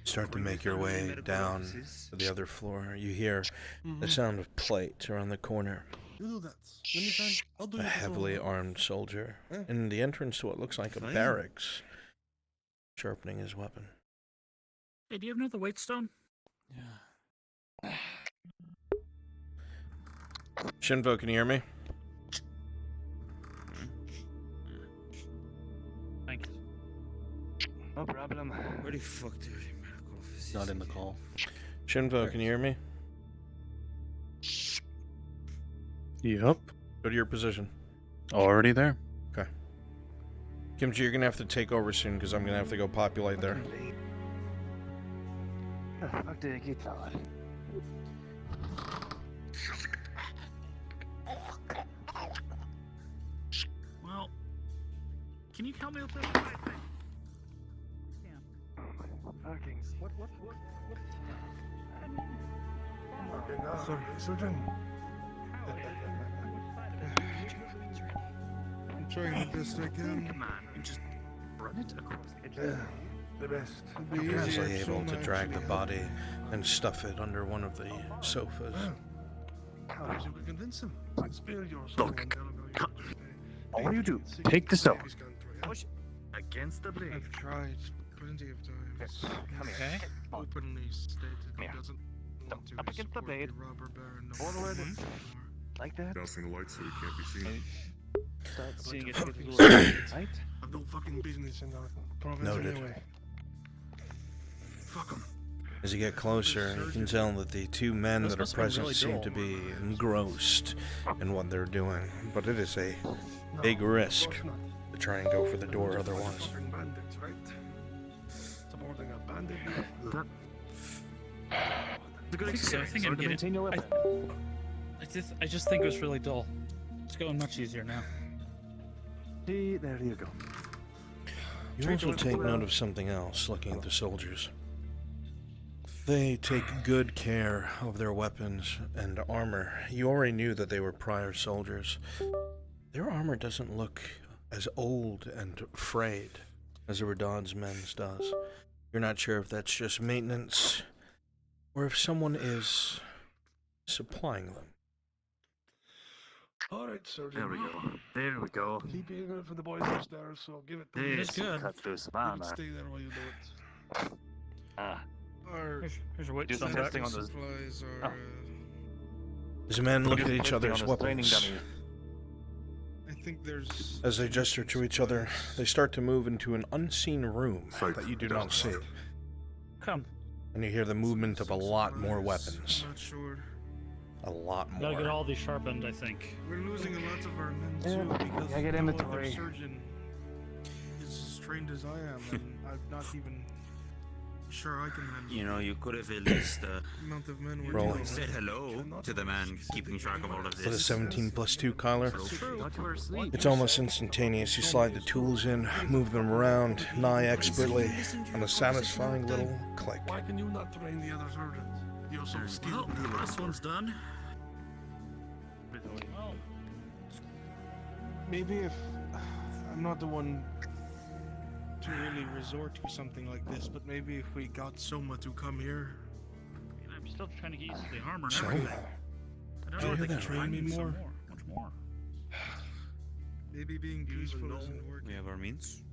[SPEAKER 1] Start to make your way down to the other floor. You hear the sound of plates around the corner.
[SPEAKER 11] You do that. Anytime, I'll do
[SPEAKER 1] A
[SPEAKER 11] it.
[SPEAKER 1] heavily armed soldier in the entrance to what looks like a barracks, sharpening his weapon.
[SPEAKER 20] Hey, do you have another weight stone?
[SPEAKER 1] Shinvo, can you hear me?
[SPEAKER 20] Thanks.
[SPEAKER 14] No problem.
[SPEAKER 8] Where the fuck did the medical office?
[SPEAKER 6] Not in the call.
[SPEAKER 1] Shinvo, can you hear me?
[SPEAKER 2] Yep.
[SPEAKER 1] Go to your position.
[SPEAKER 2] Already there.
[SPEAKER 1] Okay. Kimchi, you're gonna have to take over soon because I'm gonna have to go populate there.
[SPEAKER 14] Fuck the guitar.
[SPEAKER 20] Well, can you help me with this?
[SPEAKER 14] Fucking
[SPEAKER 18] What? Okay, now, Surgeon.
[SPEAKER 2] I'm trying the best I can.
[SPEAKER 20] Come on, and just run it across the edge.
[SPEAKER 18] Yeah, the best.
[SPEAKER 1] You're easily able to drag the body and stuff it under one of the sofas.
[SPEAKER 18] How did you convince him? Spare your soul.
[SPEAKER 14] Look, all you do, take the stone, push against the blade.
[SPEAKER 2] I've tried plenty of times.
[SPEAKER 14] Okay.
[SPEAKER 2] Openly stated he doesn't want to
[SPEAKER 14] Up against the
[SPEAKER 2] support
[SPEAKER 14] blade.
[SPEAKER 2] robber baron
[SPEAKER 14] All the way
[SPEAKER 2] anymore.
[SPEAKER 14] like that.
[SPEAKER 13] Dousing the lights so it can't be seen.
[SPEAKER 14] Start seeing it
[SPEAKER 2] Fucking
[SPEAKER 14] with a
[SPEAKER 2] suck.
[SPEAKER 14] little light.
[SPEAKER 2] I've no fucking business in that province
[SPEAKER 1] Noted.
[SPEAKER 2] anyway. Fuck 'em.
[SPEAKER 1] As you get closer, you can tell that the two men
[SPEAKER 2] This
[SPEAKER 1] that are
[SPEAKER 2] must have been
[SPEAKER 1] present
[SPEAKER 2] really
[SPEAKER 1] seem
[SPEAKER 2] dull.
[SPEAKER 1] to be engrossed in what they're doing, but it is a big risk to try and go for the door otherwise.
[SPEAKER 18] Supporting bandits, right? Supporting a bandit.
[SPEAKER 20] It's a good experience. I think I'm getting. I just think it was really dull. It's going much easier now.
[SPEAKER 14] See, there you go.
[SPEAKER 1] You also take note of something else looking at the soldiers. They take good care of their weapons and armor. You already knew that they were prior soldiers. Their armor doesn't look as old and frayed as the Radon's men's does. You're not sure if that's just maintenance or if someone is supplying them.
[SPEAKER 18] All right, Surgeon.
[SPEAKER 14] There we go. There we go.
[SPEAKER 18] Keep eating it for the boys upstairs, so give it to me.
[SPEAKER 14] This cut loose man.
[SPEAKER 18] Stay there while you do it.
[SPEAKER 14] Ah.
[SPEAKER 20] Here's your weight.
[SPEAKER 14] Do some testing on those.
[SPEAKER 2] Supplies are,
[SPEAKER 1] As the men look at each other's weapons,
[SPEAKER 2] I think there's.
[SPEAKER 1] as they gesture to each other, they start to move into an unseen room that you do not see.
[SPEAKER 20] Come.
[SPEAKER 1] And you hear the movement of a lot more weapons.
[SPEAKER 2] Not sure.
[SPEAKER 1] A lot more.
[SPEAKER 20] Gotta get all these sharpened, I think.
[SPEAKER 2] We're losing a lot of our men
[SPEAKER 14] Yeah,
[SPEAKER 2] too because
[SPEAKER 14] I get
[SPEAKER 2] no
[SPEAKER 14] inventory.
[SPEAKER 2] other surgeon is as trained as I am, and I'm not even sure I can handle.
[SPEAKER 8] You know, you could have at least
[SPEAKER 2] amount of men we're
[SPEAKER 1] Rolling.
[SPEAKER 2] dealing with.
[SPEAKER 8] said hello to the man keeping track of all of
[SPEAKER 1] With a
[SPEAKER 8] this.
[SPEAKER 1] 17 plus 2, Kyler.
[SPEAKER 14] Thought you were asleep.
[SPEAKER 1] It's almost instantaneous. You slide the tools in, move them around, nigh expertly, and a satisfying little click.
[SPEAKER 18] Why can you not train the other surgeons? You're so skilled.
[SPEAKER 20] This one's done.
[SPEAKER 2] Maybe if I'm not the one to really resort to something like this, but maybe if we got Soma to come here.
[SPEAKER 20] I'm still trying to get used to the armor. and
[SPEAKER 1] So,
[SPEAKER 20] everything. I don't know if they can
[SPEAKER 2] that?
[SPEAKER 20] train me
[SPEAKER 2] Train me
[SPEAKER 20] more.
[SPEAKER 2] more.
[SPEAKER 20] Much more.
[SPEAKER 2] Maybe being peaceful isn't working.
[SPEAKER 8] We have our means.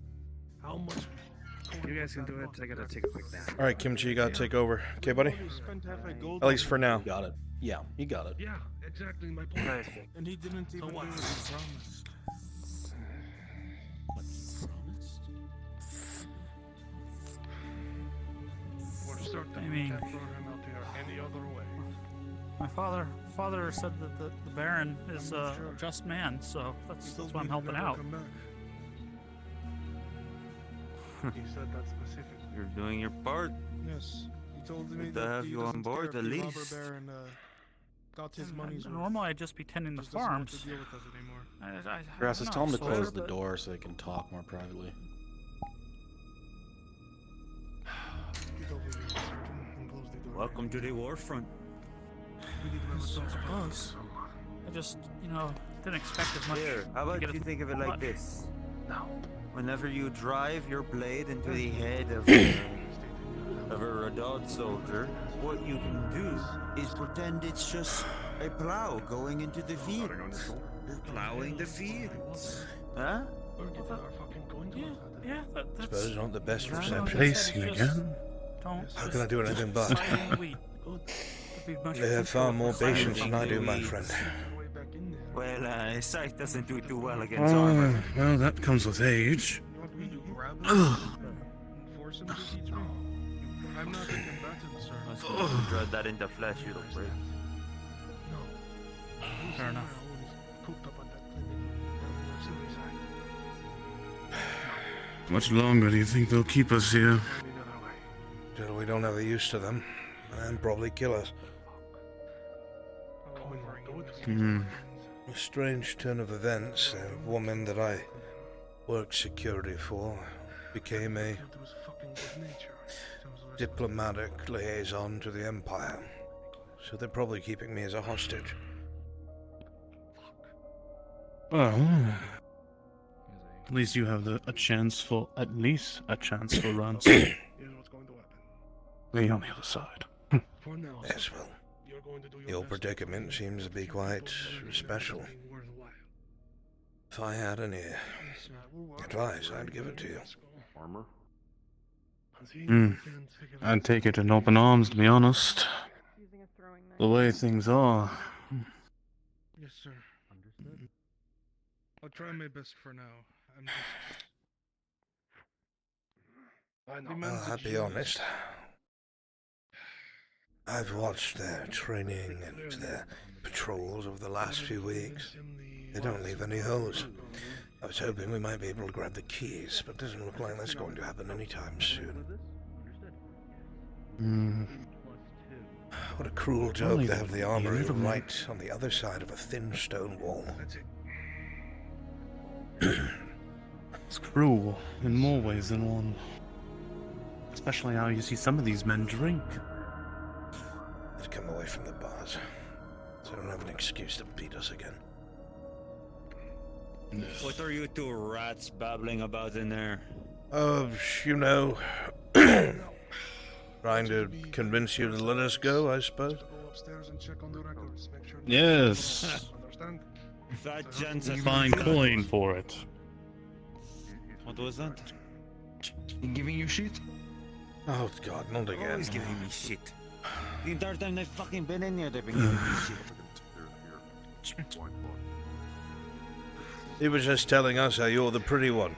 [SPEAKER 18] How much?
[SPEAKER 14] You guys can do it. I gotta take a quick nap.
[SPEAKER 1] Alright, Kimchi, you gotta take over. Okay, buddy?
[SPEAKER 2] Spent half a gold
[SPEAKER 1] At least for now.
[SPEAKER 6] Got it. Yeah, you got it.
[SPEAKER 18] Yeah, exactly my point.
[SPEAKER 14] Nice.
[SPEAKER 2] And he didn't even do what he promised.
[SPEAKER 18] For certain,
[SPEAKER 20] I
[SPEAKER 18] we
[SPEAKER 20] mean-
[SPEAKER 18] can't throw him out here any other way.
[SPEAKER 20] My father said that the Baron is a just man, so that's why I'm helping out.
[SPEAKER 18] He said that specifically.
[SPEAKER 8] You're doing your part.
[SPEAKER 2] Yes, he told me
[SPEAKER 8] Good to
[SPEAKER 2] that
[SPEAKER 8] have
[SPEAKER 2] he
[SPEAKER 8] you on
[SPEAKER 2] doesn't
[SPEAKER 8] board,
[SPEAKER 2] care if
[SPEAKER 8] at
[SPEAKER 2] the
[SPEAKER 8] least.
[SPEAKER 2] robber baron got his money's worth.
[SPEAKER 20] Normally I'd just be tending the
[SPEAKER 2] Just doesn't want to
[SPEAKER 20] farms.
[SPEAKER 2] deal with us anymore.
[SPEAKER 20] I
[SPEAKER 6] Grasses,
[SPEAKER 20] don't
[SPEAKER 6] tell him
[SPEAKER 20] know,
[SPEAKER 6] to
[SPEAKER 20] so-
[SPEAKER 6] close the door so they can talk more privately.
[SPEAKER 2] Get over here, Surgeon, and close the door.
[SPEAKER 8] Welcome to the war front.
[SPEAKER 2] We need to have a talk about this.
[SPEAKER 20] I just, didn't expect as much.
[SPEAKER 8] Here, how
[SPEAKER 20] to
[SPEAKER 8] about
[SPEAKER 20] get
[SPEAKER 8] you
[SPEAKER 20] as
[SPEAKER 8] think of it like
[SPEAKER 20] much.
[SPEAKER 8] this? Whenever you drive your blade into the head of a Radod soldier, what you can do is pretend it's just a plow going into the fields. You're plowing the fields. Huh?
[SPEAKER 20] Yeah, that's...
[SPEAKER 1] Suppose not the best reception.
[SPEAKER 11] Placing again?
[SPEAKER 1] How can I do anything but?
[SPEAKER 20] Wait. That'd be much
[SPEAKER 1] They have far more patience than I do, my friend.
[SPEAKER 8] Well, sight doesn't do too well against armor.
[SPEAKER 11] Well, that comes with age.
[SPEAKER 2] You want me to grab him and force him to teach me? I'm not a combatant, sir.
[SPEAKER 8] I suppose you dread that into flesh, you don't break.
[SPEAKER 20] Fair enough.
[SPEAKER 18] Cooped up at that clinic. Suicide.
[SPEAKER 11] Much longer do you think they'll keep us here?
[SPEAKER 1] Till we don't have a use to them, and probably kill us. A strange turn of events. A woman that I worked security for became a diplomatic liaison to the Empire, so they're probably keeping me as a hostage.
[SPEAKER 11] Well, at least you have at least a chance for ransom.
[SPEAKER 2] Here's what's going to happen.
[SPEAKER 11] Me on the other side.
[SPEAKER 2] For now,
[SPEAKER 1] Yes, well,
[SPEAKER 2] you're going to do
[SPEAKER 1] your
[SPEAKER 2] best
[SPEAKER 1] predicament seems to be quite special.
[SPEAKER 2] worthwhile.
[SPEAKER 1] If I had any advice, I'd give it to you.
[SPEAKER 18] Armor?
[SPEAKER 11] I'd take it in open arms, to be honest. The way things are.
[SPEAKER 2] Yes, sir. Understood. I'll try my best for now. I'm just...
[SPEAKER 1] Well, I'll be honest. I've watched their training and their patrols over the last few weeks. They don't leave any holes. I was hoping we might be able to grab the keys, but doesn't look like that's going to happen anytime soon. What a cruel joke to have the armory right on the other side of a thin stone wall.
[SPEAKER 11] It's cruel in more ways than one. Especially how you see some of these men drink.
[SPEAKER 1] They've come away from the bars, so I don't have an excuse to beat us again.
[SPEAKER 8] What are you two rats babbling about in there?
[SPEAKER 1] You know, trying to convince you to let us go, I suppose.
[SPEAKER 2] Go upstairs and check on the records. Make sure
[SPEAKER 11] Yes.
[SPEAKER 2] Understand?
[SPEAKER 8] That gent's a
[SPEAKER 11] Fine coin for it.
[SPEAKER 8] What was that?
[SPEAKER 17] He giving you shit?
[SPEAKER 1] Oh God, not again.
[SPEAKER 8] Always giving me shit. The entire time they've fucking been in here, they've been giving me shit.
[SPEAKER 1] He was just telling us how you're the pretty one.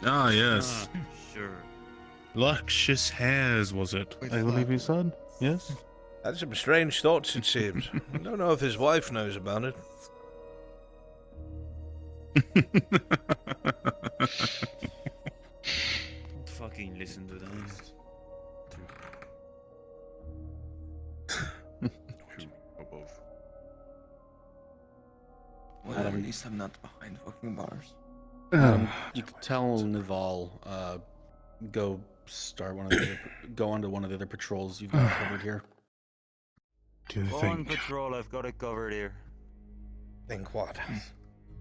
[SPEAKER 11] Ah, yes.
[SPEAKER 8] Sure.
[SPEAKER 11] Luscious hairs, was it? I believe you said? Yes?
[SPEAKER 1] Had some strange thoughts, it seems. I don't know if his wife knows about it.
[SPEAKER 8] Don't fucking listen to them.
[SPEAKER 13] Above.
[SPEAKER 17] Well, at least I'm not behind fucking bars.
[SPEAKER 6] You could tell Naval, go onto one of the other patrols you've got covered here.
[SPEAKER 11] Do you
[SPEAKER 8] Go on patrol, I've got it covered here.
[SPEAKER 1] Think what?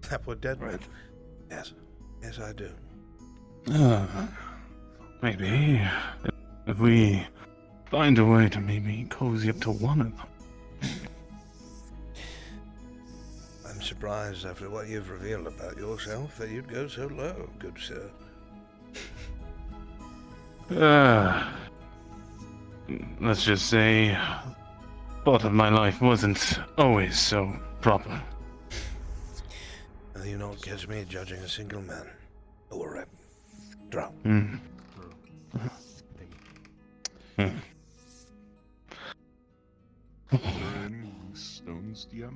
[SPEAKER 1] That we're dead men? Yes. Yes, I do.
[SPEAKER 11] Maybe. If we find a way to maybe cozy up to one of them.
[SPEAKER 1] I'm surprised after what you've revealed about yourself that you'd go so low, good sir.
[SPEAKER 11] Let's just say, part of my life wasn't always so proper.
[SPEAKER 1] Will you not catch me judging a single man? Or a drow?
[SPEAKER 13] Are there any loose stones, DM?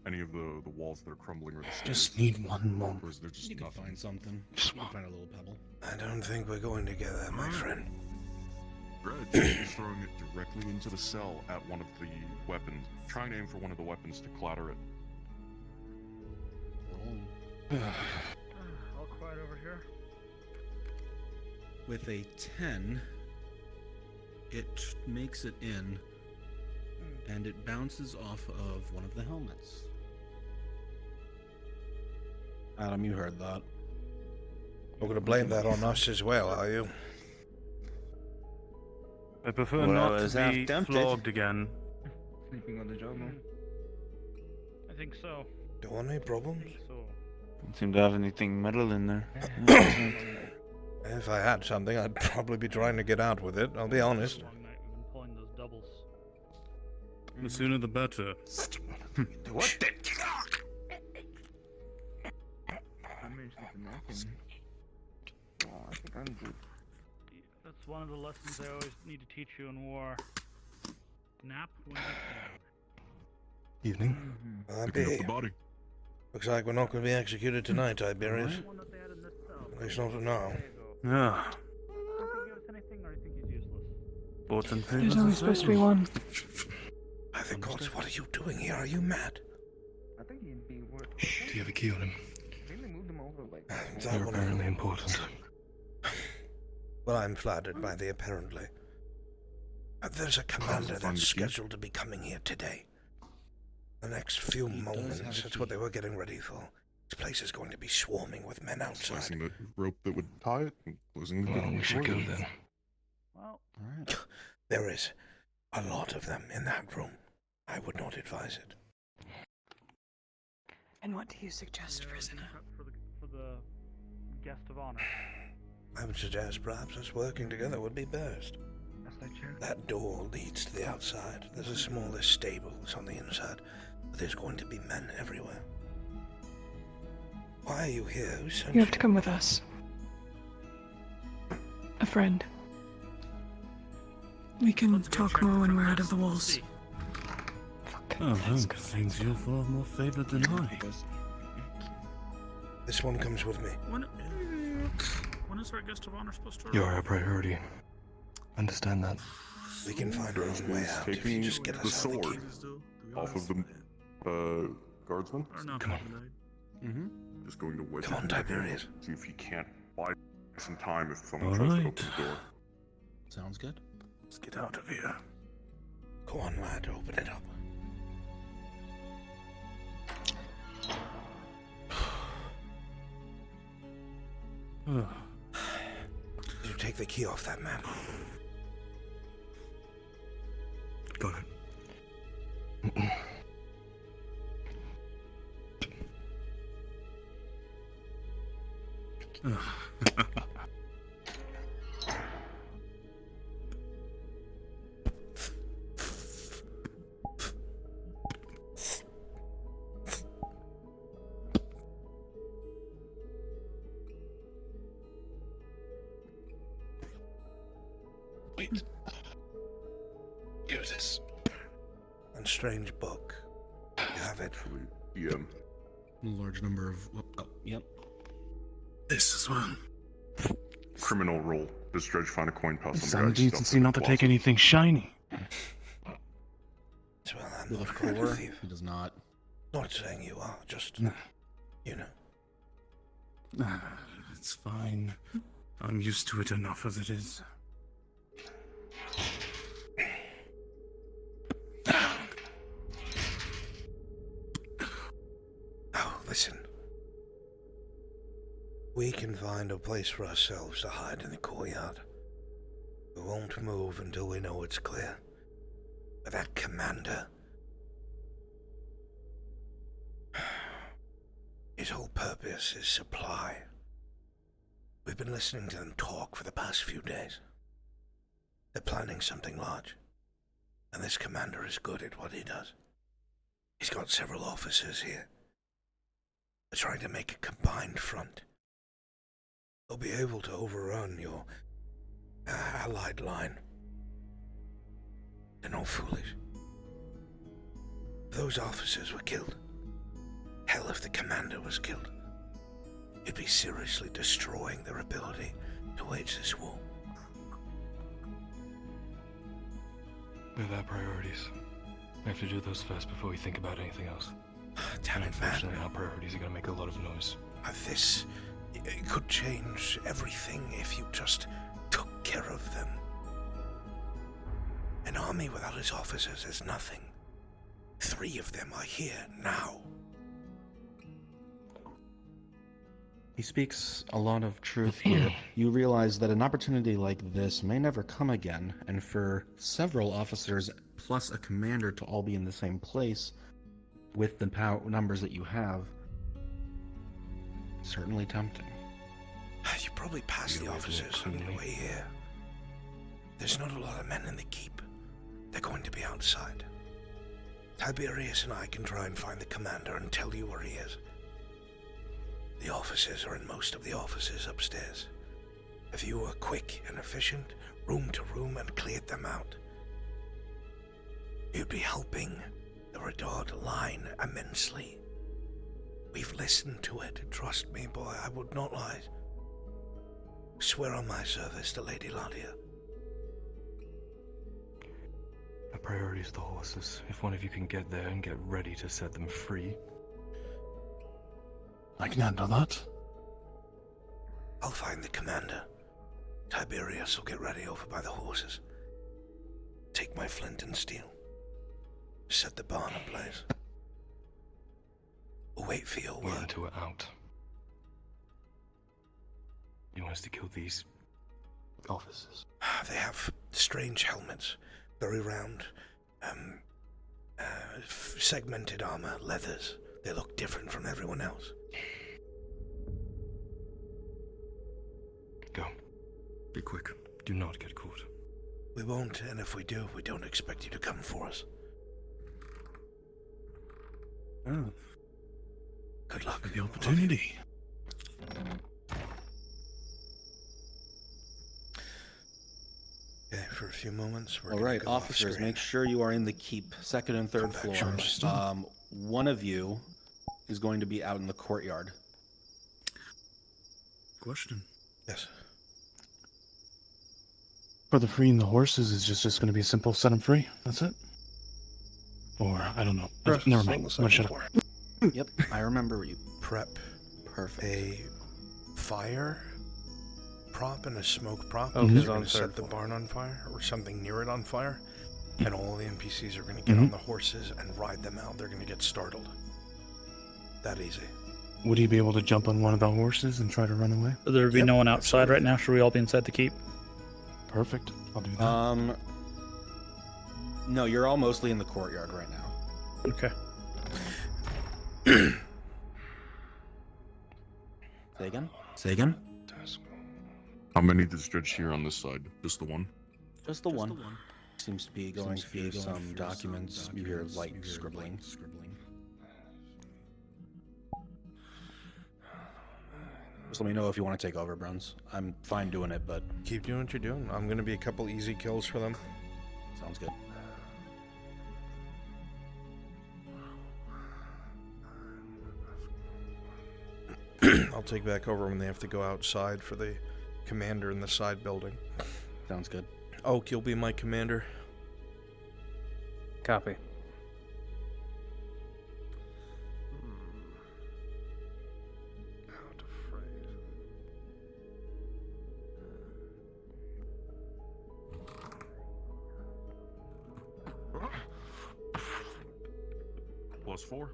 [SPEAKER 13] Any of the walls that are crumbling or the stairs?
[SPEAKER 11] Just need one more.
[SPEAKER 13] Or is there just
[SPEAKER 6] You can
[SPEAKER 13] nothing?
[SPEAKER 6] find something.
[SPEAKER 11] Just
[SPEAKER 6] Find a little pebble.
[SPEAKER 1] I don't think we're going to get that, my friend.
[SPEAKER 13] Red is throwing it directly into the cell at one of the weapons. Try and aim for one of the weapons to clatter it.
[SPEAKER 20] All quiet over here.
[SPEAKER 6] With a 10, it makes it in, and it bounces off of one of the helmets. Adam, you heard that.
[SPEAKER 1] We're going to blame that on us as well, are you?
[SPEAKER 11] I prefer
[SPEAKER 8] Well,
[SPEAKER 11] not
[SPEAKER 8] I was
[SPEAKER 11] to
[SPEAKER 8] half
[SPEAKER 11] be
[SPEAKER 8] tempted.
[SPEAKER 11] flogged again.
[SPEAKER 17] Sleeping on the job now.
[SPEAKER 20] I think so.
[SPEAKER 1] Don't want any problems?
[SPEAKER 20] So.
[SPEAKER 10] Don't seem to have anything metal in there.
[SPEAKER 1] If I had something, I'd probably be trying to get out with it, I'll be honest.
[SPEAKER 20] Long night. We've been pulling those doubles.
[SPEAKER 11] The sooner the better.
[SPEAKER 8] What the?
[SPEAKER 17] I managed to connect him. Oh, I think I'm good.
[SPEAKER 20] That's one of the lessons I always need to teach you in war. Nap when you can.
[SPEAKER 11] Evening.
[SPEAKER 13] Picking up the body.
[SPEAKER 1] Looks like we're not going to be executed tonight, Tiberius. At least not for now.
[SPEAKER 11] Yeah.
[SPEAKER 20] Don't give us anything, or you think he's useless?
[SPEAKER 11] Important thing.
[SPEAKER 19] There's only supposed to be one.
[SPEAKER 1] By the gods, what are you doing here? Are you mad?
[SPEAKER 17] I think he'd be worth.
[SPEAKER 11] Do you have a key on him?
[SPEAKER 17] Maybe move them over like.
[SPEAKER 1] That
[SPEAKER 11] You're
[SPEAKER 1] one.
[SPEAKER 11] apparently important.
[SPEAKER 1] Well, I'm flattered by the apparently. There's a commander that's scheduled to be coming here today. The next few moments, that's what they were getting ready for. This place is going to be swarming with men outside.
[SPEAKER 13] Slicing the rope that would tie it and closing the door.
[SPEAKER 3] Well, we should go then.
[SPEAKER 7] Well,
[SPEAKER 6] alright.
[SPEAKER 1] There is a lot of them in that room. I would not advise it.
[SPEAKER 22] And what do you suggest, prisoner?
[SPEAKER 20] For the guest of honor.
[SPEAKER 1] I would suggest perhaps us working together would be best. That door leads to the outside. There's a smaller stables on the inside, but there's going to be men everywhere. Why are you here? Who sent
[SPEAKER 22] You have to come with us. A friend. We can talk more when we're out of the walls.
[SPEAKER 17] Oh, Hank thinks you're far more favored than I.
[SPEAKER 1] This one comes with me.
[SPEAKER 12] When is our guest of honor supposed to arrive?
[SPEAKER 3] You're our priority. Understand that.
[SPEAKER 1] We can find our own way out if you just get
[SPEAKER 13] the
[SPEAKER 1] us out of the
[SPEAKER 13] sword
[SPEAKER 1] keep.
[SPEAKER 13] off of the guardsman.
[SPEAKER 3] Come on.
[SPEAKER 6] Mm-hmm.
[SPEAKER 13] Just going to wedge
[SPEAKER 1] Come on,
[SPEAKER 13] it in.
[SPEAKER 1] Tiberius.
[SPEAKER 13] See if he can't buy some time if someone
[SPEAKER 17] All
[SPEAKER 13] tries to
[SPEAKER 17] right.
[SPEAKER 13] open the door.
[SPEAKER 6] Sounds good.
[SPEAKER 17] Let's get out of here.
[SPEAKER 1] Go on, lad, open it up. Did you take the key off that man?
[SPEAKER 17] Got it.
[SPEAKER 3] Wait. Here's this.
[SPEAKER 1] And strange book. You have it.
[SPEAKER 13] Yeah.
[SPEAKER 17] A large number of.
[SPEAKER 6] Oh, yep.
[SPEAKER 17] This as well.
[SPEAKER 13] Criminal roll. Does Dredge find a coin past some
[SPEAKER 17] Some
[SPEAKER 13] guy's
[SPEAKER 17] decency
[SPEAKER 13] stuff in
[SPEAKER 17] not
[SPEAKER 13] the
[SPEAKER 17] to take
[SPEAKER 13] closet?
[SPEAKER 17] anything shiny.
[SPEAKER 1] Well, I'm
[SPEAKER 6] With
[SPEAKER 1] not
[SPEAKER 6] a
[SPEAKER 1] a crime
[SPEAKER 6] 4,
[SPEAKER 1] thief.
[SPEAKER 6] he does not.
[SPEAKER 1] Not saying you are, just,
[SPEAKER 17] No.
[SPEAKER 1] you know.
[SPEAKER 17] It's fine. I'm used to it enough as it is.
[SPEAKER 1] Oh, listen. We can find a place for ourselves to hide in the courtyard. We won't move until we know it's clear. But that commander... His whole purpose is supply. We've been listening to them talk for the past few days. They're planning something large. And this commander is good at what he does. He's got several officers here. They're trying to make a combined front. They'll be able to overrun your allied line. They're not foolish. If those officers were killed, hell, if the commander was killed, it'd be seriously destroying their ability to wage this war.
[SPEAKER 3] We have our priorities. We have to do those first before we think about anything else.
[SPEAKER 1] Damn
[SPEAKER 3] And
[SPEAKER 1] it, man.
[SPEAKER 3] unfortunately, our priorities are going to make a lot of noise.
[SPEAKER 1] This it could change everything if you just took care of them. An army without its officers is nothing. 3 of them are here now.
[SPEAKER 6] He speaks a lot of truth here. You realize that an opportunity like this may never come again, and for several officers plus a commander to all be in the same place with the numbers that you have, certainly tempting.
[SPEAKER 1] You probably passed the officers on your way here. There's not a lot of men in the keep. They're going to be outside. Tiberius and I can try and find the commander and tell you where he is. The officers are in most of the offices upstairs. If you were quick and efficient, room to room, and cleared them out, you'd be helping the Redard line immensely. We've listened to it. Trust me, boy, I would not lie. Swear on my service to Lady Ladia.
[SPEAKER 3] Our priority is the horses. If one of you can get there and get ready to set them free.
[SPEAKER 17] I can handle that.
[SPEAKER 1] I'll find the commander. Tiberius will get ready over by the horses. Take my flint and steel. Set the barn ablaze. We'll wait for your
[SPEAKER 17] We're
[SPEAKER 1] word.
[SPEAKER 17] into it out. You want us to kill these officers?
[SPEAKER 1] They have strange helmets, very round, segmented armor, leathers. They look different from everyone else.
[SPEAKER 17] Go. Be quick. Do not get caught.
[SPEAKER 1] We won't, and if we do, we don't expect you to come for us.
[SPEAKER 11] Oh.
[SPEAKER 1] Good luck.
[SPEAKER 11] The opportunity.
[SPEAKER 1] Okay, for a few moments, we're
[SPEAKER 6] All
[SPEAKER 1] gonna
[SPEAKER 6] right,
[SPEAKER 1] go off
[SPEAKER 6] officers,
[SPEAKER 1] screen.
[SPEAKER 6] make sure you are in the keep, second and third
[SPEAKER 1] Come back
[SPEAKER 6] floor.
[SPEAKER 1] shortly.
[SPEAKER 6] One of you is going to be out in the courtyard.
[SPEAKER 11] Question.
[SPEAKER 1] Yes.
[SPEAKER 11] For the freeing the horses, is just going to be a simple set them free. That's it. Or I don't know. Never mind. I'm gonna shut up.
[SPEAKER 6] Yep, I remember you.
[SPEAKER 1] Prep.
[SPEAKER 6] Perfect.
[SPEAKER 1] A fire prop and a smoke prop.
[SPEAKER 11] Okay,
[SPEAKER 1] We're
[SPEAKER 11] on
[SPEAKER 1] going to
[SPEAKER 11] third
[SPEAKER 1] set the
[SPEAKER 11] floor.
[SPEAKER 1] barn on fire or something near it on fire, and all the NPCs are going to get on the horses and ride them out. They're going to get startled. That easy.
[SPEAKER 11] Would he be able to jump on one of the horses and try to run away?
[SPEAKER 15] There would be
[SPEAKER 1] Yep,
[SPEAKER 15] no one outside
[SPEAKER 1] absolutely.
[SPEAKER 15] right now. Should we all be inside the keep?
[SPEAKER 11] Perfect. I'll do that.
[SPEAKER 6] No, you're all mostly in the courtyard right now.
[SPEAKER 15] Okay.
[SPEAKER 6] Say again? Say again?
[SPEAKER 13] How many does Dredge here on this side? Just the one?
[SPEAKER 6] Just the one. Seems to be going through some documents. You hear light scribbling. Just let me know if you want to take over, Bruns. I'm fine doing it, but
[SPEAKER 1] Keep doing what you're doing. I'm going to be a couple easy kills for them.
[SPEAKER 6] sounds good.
[SPEAKER 1] I'll take back over when they have to go outside for the commander in the side building.
[SPEAKER 6] Sounds good.
[SPEAKER 1] Oak, you'll be my commander.
[SPEAKER 21] Copy.
[SPEAKER 13] +4.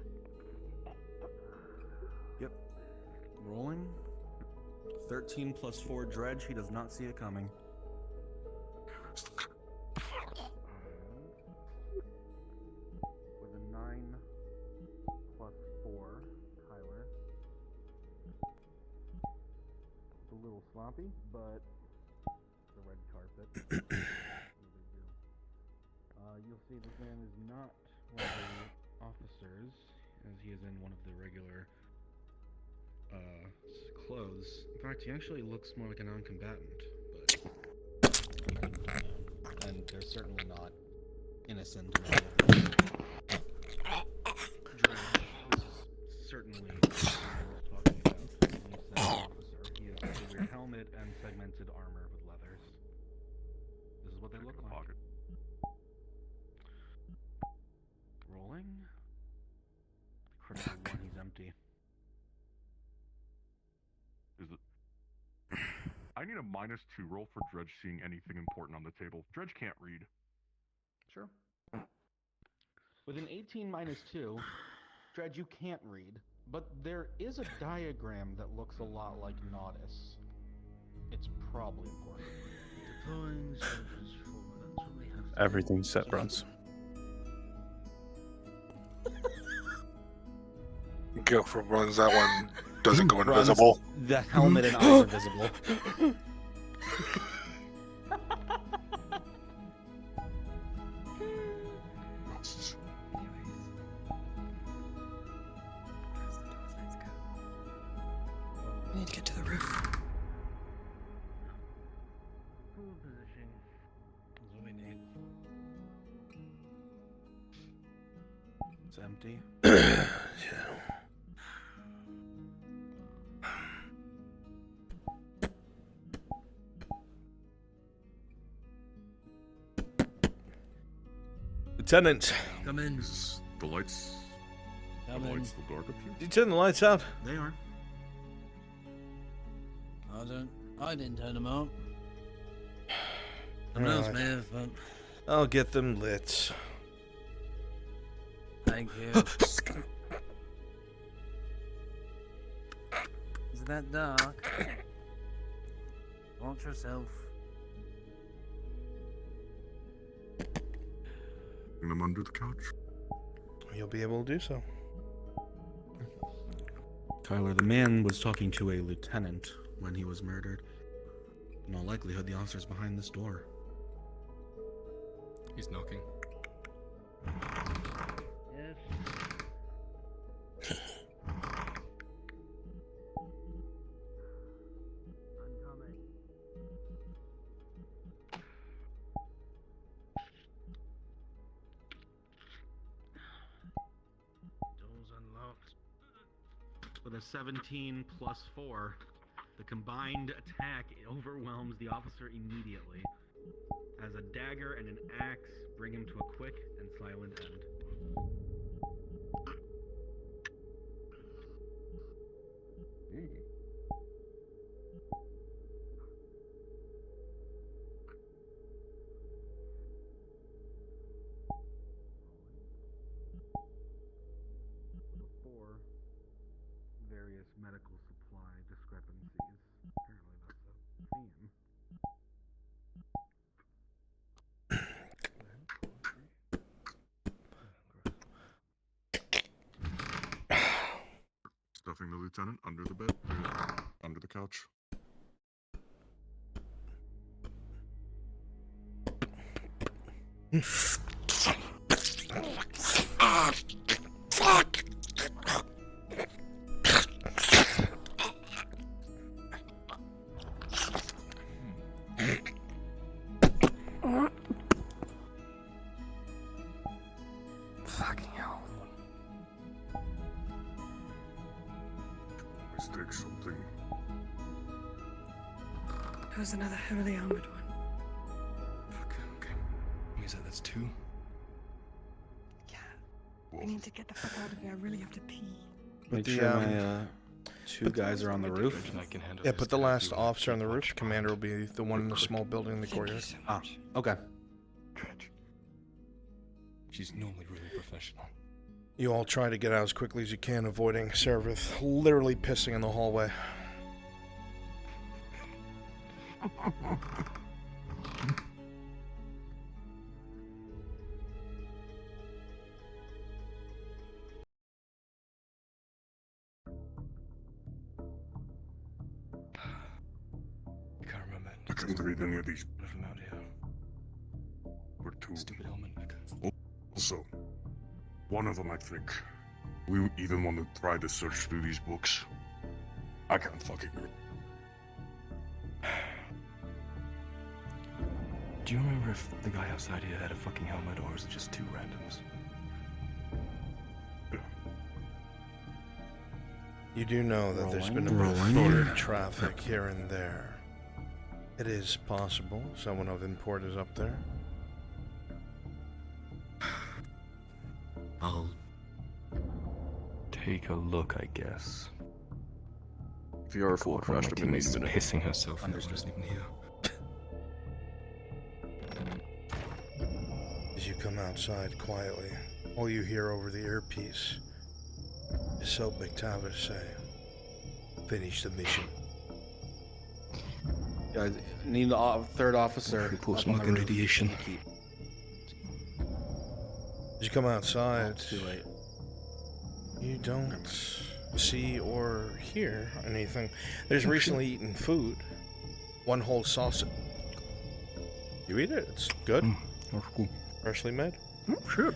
[SPEAKER 6] Yep. Rolling. 13 plus 4 dredge. He does not see it coming.
[SPEAKER 8] With a 9 plus 4, Tyler. It's a little sloppy, but the red carpet. No big deal. You'll see this man is not one of the officers, as he is in one of the regular clothes. In fact, he actually looks more like a non-combatant, but
[SPEAKER 6] And they're certainly not innocent. Certainly talking about. He's an officer. He has a weird helmet and segmented armor with leathers. This is what they look like. Rolling. Critical one, he's empty.
[SPEAKER 13] Is it? I need a -2 roll for Dredge seeing anything important on the table. Dredge can't read.
[SPEAKER 6] Sure. With an 18 minus 2, Dredge, you can't read, but there is a diagram that looks a lot like Nodus. It's probably important.
[SPEAKER 11] Everything's set, Bruns.
[SPEAKER 16] Go for Bruns. That one doesn't go
[SPEAKER 6] Bruns,
[SPEAKER 16] invisible.
[SPEAKER 6] The helmet and eyes are visible.
[SPEAKER 19] We need to get to the roof.
[SPEAKER 8] Full position is what we need.
[SPEAKER 6] It's empty.
[SPEAKER 1] Lieutenant,
[SPEAKER 11] Come in.
[SPEAKER 13] Is the lights?
[SPEAKER 15] Come
[SPEAKER 13] the
[SPEAKER 15] in.
[SPEAKER 13] lights still dark up here?
[SPEAKER 1] did you turn the lights out?
[SPEAKER 11] They are.
[SPEAKER 15] I didn't turn them out. Something else,
[SPEAKER 1] Alright.
[SPEAKER 15] man. But
[SPEAKER 1] I'll get them lit.
[SPEAKER 21] Thank you. Is that dark? Watch yourself.
[SPEAKER 13] Bring them under the couch.
[SPEAKER 1] You'll be able to do so.
[SPEAKER 6] Tyler, the man was talking to a lieutenant when he was murdered. In all likelihood, the officer's behind this door.
[SPEAKER 3] He's knocking.
[SPEAKER 20] Yes.
[SPEAKER 6] Door's unlocked. With a 17 plus 4, the combined attack overwhelms the officer immediately. As a dagger and an axe bring him to a quick and silent end. Four various medical supply discrepancies. Apparently that's a theme.
[SPEAKER 13] Stuffing the lieutenant under the bed, under the couch.
[SPEAKER 1] Fuck!
[SPEAKER 21] Fucking hell.
[SPEAKER 13] Mistake something.
[SPEAKER 19] There was another heavily armored one.
[SPEAKER 17] Fuck, okay. Means that's two?
[SPEAKER 19] I need to get the fuck out of here. I really have to pee.
[SPEAKER 6] Make
[SPEAKER 1] the,
[SPEAKER 6] sure my two guys are on the roof.
[SPEAKER 1] Yeah, put the last officer on the roof. Commander will be the one in the small building in the courtyard.
[SPEAKER 6] Ah, okay.
[SPEAKER 17] She's normally really professional.
[SPEAKER 1] You all try to get out as quickly as you can, avoiding Seraph literally pissing in the hallway.
[SPEAKER 17] I can't remember.
[SPEAKER 13] I couldn't read any of these.
[SPEAKER 17] None of them out here.
[SPEAKER 13] Were two.
[SPEAKER 17] Stupid helmet.
[SPEAKER 13] Also, one of them, I think. We even want to try to search through these books. I can't fucking read.
[SPEAKER 17] Do you remember if the guy outside here had a fucking helmet, or is it just two randoms?
[SPEAKER 1] You do know that there's been a bit of foot traffic here and there. It is possible someone of import is up there.
[SPEAKER 17] I'll take a look, I guess.
[SPEAKER 3] VR4 crashed up in
[SPEAKER 17] Miss
[SPEAKER 3] the
[SPEAKER 17] pissing herself. I wasn't even here.
[SPEAKER 1] As you come outside quietly, all you hear over the earpiece is Soap McTavish say, "Finish the mission."
[SPEAKER 6] Guys, need the third officer.
[SPEAKER 17] Report
[SPEAKER 6] up on the
[SPEAKER 17] smoke and
[SPEAKER 6] roof.
[SPEAKER 17] radiation.
[SPEAKER 1] As you come outside,
[SPEAKER 6] Too late.
[SPEAKER 1] you don't see or hear anything. There's recently eaten food. One whole sausage. You eat it, it's good.
[SPEAKER 17] That's cool.
[SPEAKER 1] Freshly made.
[SPEAKER 17] Sure.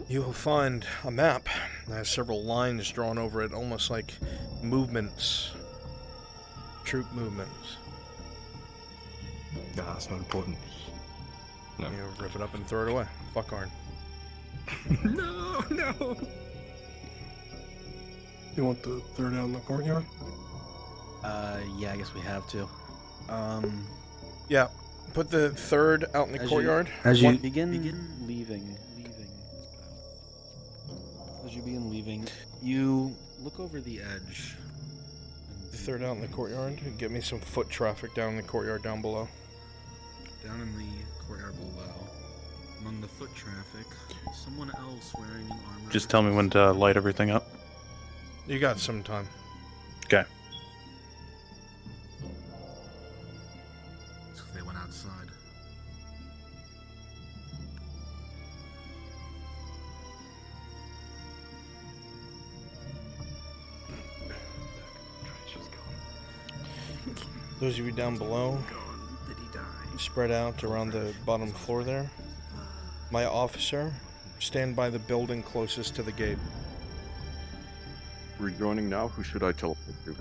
[SPEAKER 1] You will find a map that has several lines drawn over it, almost like movements. Troop movements.
[SPEAKER 17] Nah, that's not important. No.
[SPEAKER 1] You rip it up and throw it away. Fuck Arn.
[SPEAKER 17] No, no.
[SPEAKER 16] You want the third out in the courtyard?
[SPEAKER 6] Yeah, I guess we have to.
[SPEAKER 1] Yeah, put the third out in the courtyard.
[SPEAKER 6] As you
[SPEAKER 1] One-
[SPEAKER 6] begin leaving, as you begin leaving, you look over the edge.
[SPEAKER 1] The third out in the courtyard. And get me some foot traffic down in the courtyard down below.
[SPEAKER 6] down in the courtyard below, among the foot traffic, someone else wearing an armor.
[SPEAKER 15] Just tell me when to light everything up.
[SPEAKER 1] You got some time.
[SPEAKER 15] Okay.
[SPEAKER 6] So they went outside.
[SPEAKER 1] Those of you down below, spread out around the bottom floor there. My officer, stand by the building closest to the gate.
[SPEAKER 13] Rejoining now. Who should I teleport to?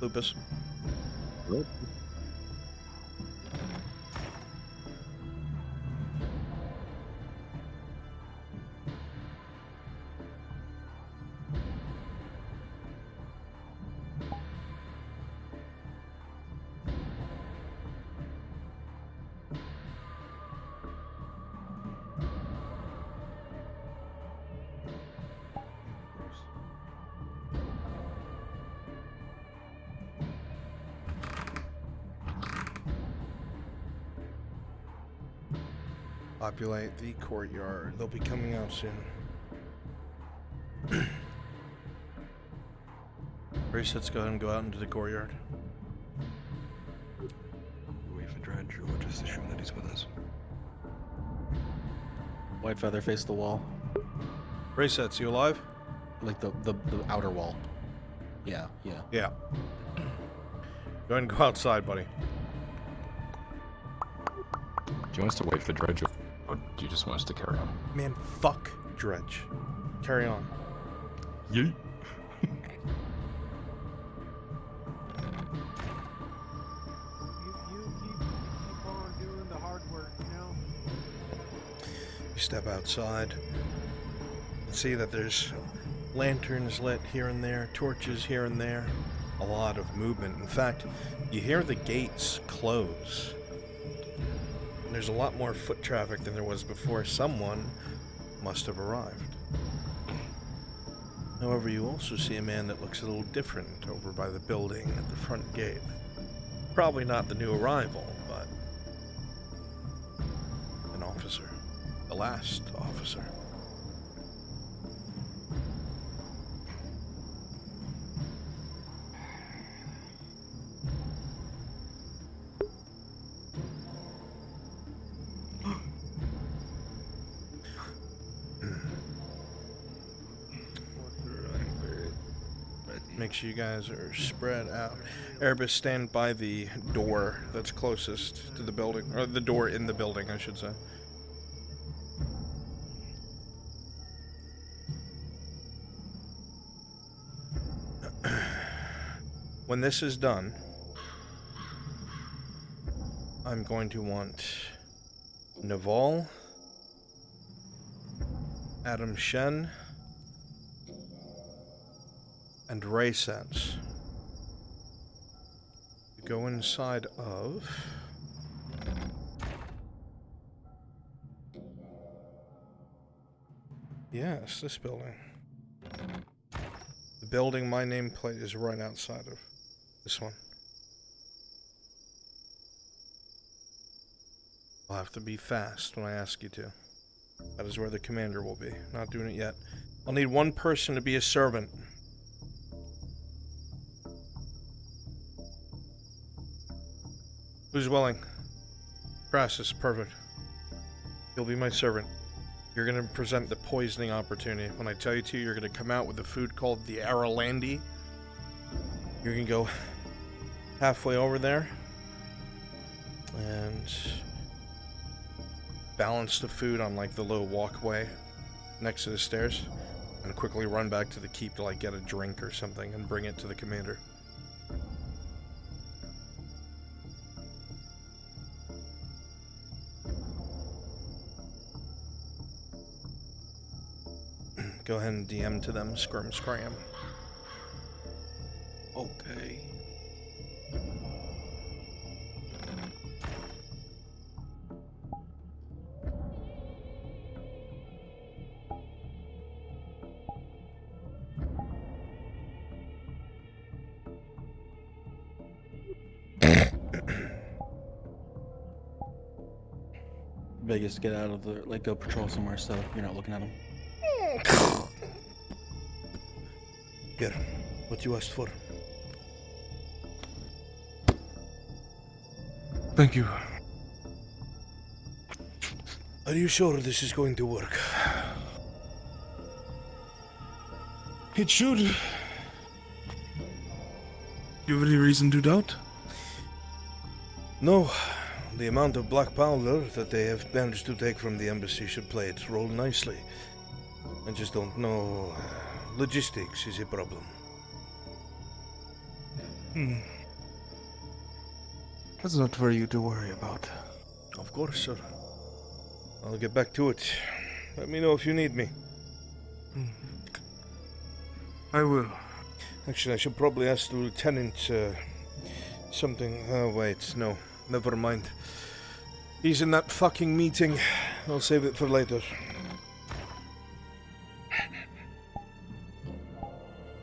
[SPEAKER 1] Lupus.
[SPEAKER 13] What?
[SPEAKER 1] Populate the courtyard. They'll be coming out soon. Grace, let's go ahead and go out into the courtyard.
[SPEAKER 17] Wait for Dredge, or just assume that he's with us.
[SPEAKER 6] White feather face the wall.
[SPEAKER 1] Resets, you alive?
[SPEAKER 6] Like the outer wall. Yeah.
[SPEAKER 1] Yeah. Go ahead and go outside, buddy.
[SPEAKER 3] Do you want us to wait for Dredge, or do you just want us to carry on?
[SPEAKER 1] Man, fuck Dredge. Carry on.
[SPEAKER 3] Yeet.
[SPEAKER 2] You keep on doing the hard work, you know?
[SPEAKER 1] You step outside and see that there's lanterns lit here and there, torches here and there, a lot of movement. In fact, you hear the gates close. And there's a lot more foot traffic than there was before. Someone must have arrived. However, you also see a man that looks a little different over by the building at the front gate. Probably not the new arrival, but an officer. The last officer. Make sure you guys are spread out. Erebus, stand by the door that's closest to the building, or the door in the building, I should say. When this is done, I'm going to want Naval, Adam Shen, and Resets to go inside of yes, this building. The building my nameplate is right outside of this one. I'll have to be fast when I ask you to. That is where the commander will be. Not doing it yet. I'll need one person to be a servant. Who's willing? Crassus, perfect. You'll be my servant. You're going to present the poisoning opportunity. When I tell you to, you're going to come out with a food called the Aralandi. You're going to go halfway over there and balance the food on like the little walkway next to the stairs and quickly run back to the keep to like get a drink or something and bring it to the commander. Go ahead and DM to them, scrum scram.
[SPEAKER 17] Okay.
[SPEAKER 6] Vegas, get out of the go patrol somewhere so you're not looking at him.
[SPEAKER 1] Here, what you asked for.
[SPEAKER 2] Thank you.
[SPEAKER 1] Are you sure this is going to work?
[SPEAKER 2] It should. You have any reason to doubt?
[SPEAKER 1] No. The amount of black powder that they have managed to take from the embassy should play its role nicely. I just don't know. Logistics is a problem.
[SPEAKER 2] That's not for you to worry about.
[SPEAKER 1] Of course, sir. I'll get back to it. Let me know if you need me.
[SPEAKER 2] I will.
[SPEAKER 1] Actually, I should probably ask the lieutenant something. Oh, wait, no. Never mind. He's in that fucking meeting. I'll save it for later.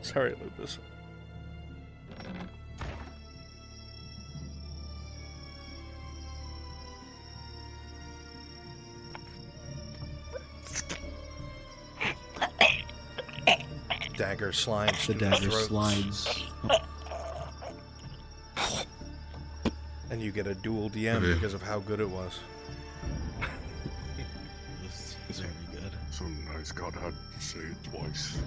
[SPEAKER 1] Sorry about this. Dagger slides.
[SPEAKER 6] The dagger slides.
[SPEAKER 1] And you get a dual DM because of how good it was.
[SPEAKER 6] This is very good.
[SPEAKER 13] Some nice God had to say it twice.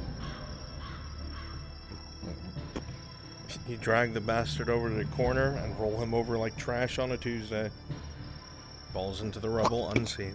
[SPEAKER 1] You drag the bastard over to the corner and roll him over like trash on a Tuesday. Falls into the rubble unseen.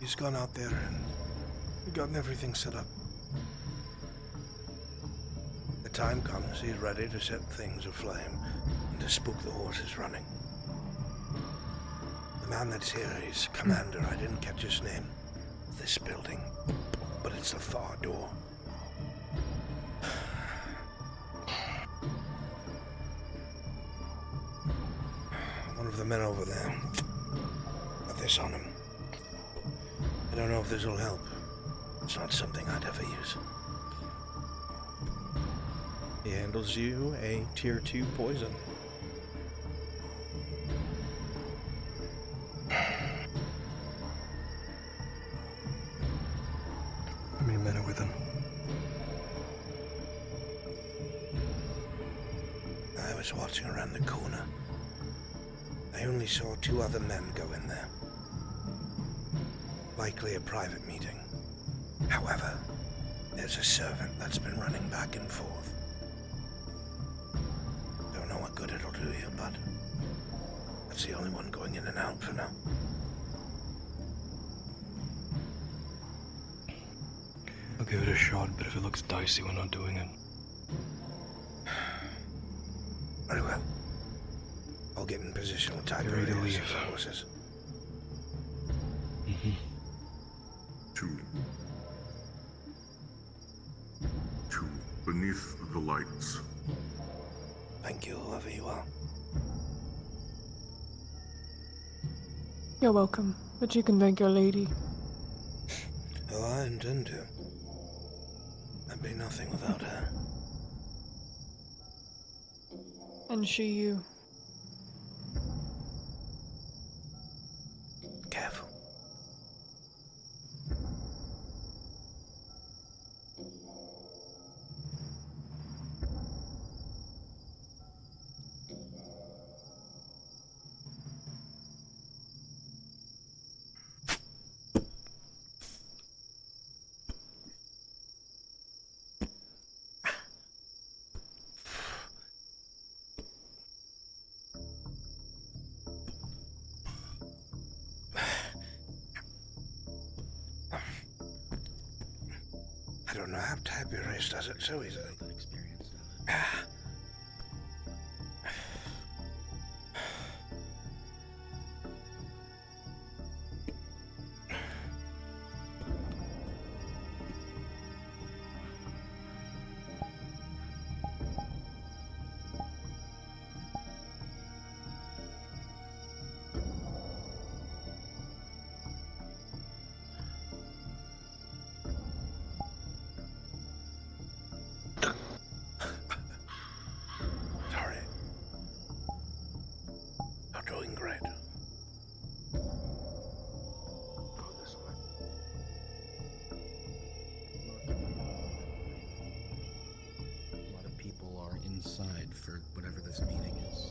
[SPEAKER 1] He's gone out there and we've gotten everything set up. The time comes, he's ready to set things aflame and to spook the horses running. The man that's here, he's commander. I didn't catch his name. This building, but it's the far door. One of the men over there got this on him. I don't know if this will help. It's not something I'd ever use. He handles you a tier 2 poison.
[SPEAKER 2] How many men are with him?
[SPEAKER 1] I was watching around the corner. I only saw 2 other men go in there. Likely a private meeting. However, there's a servant that's been running back and forth. Don't know what good it'll do you, but that's the only one going in and out for now.
[SPEAKER 17] I'll give it a shot, but if it looks dicey, we're not doing it.
[SPEAKER 1] Very well. I'll get in position with Tiger and the horses.
[SPEAKER 13] Two beneath the lights.
[SPEAKER 1] Thank you, whoever you are.
[SPEAKER 22] You're welcome, but you can thank your lady.
[SPEAKER 1] Oh, I intend to. I'd be nothing without her.
[SPEAKER 22] And she you.
[SPEAKER 1] Careful. I don't know how type erase does it so easily.
[SPEAKER 17] for whatever this meeting is.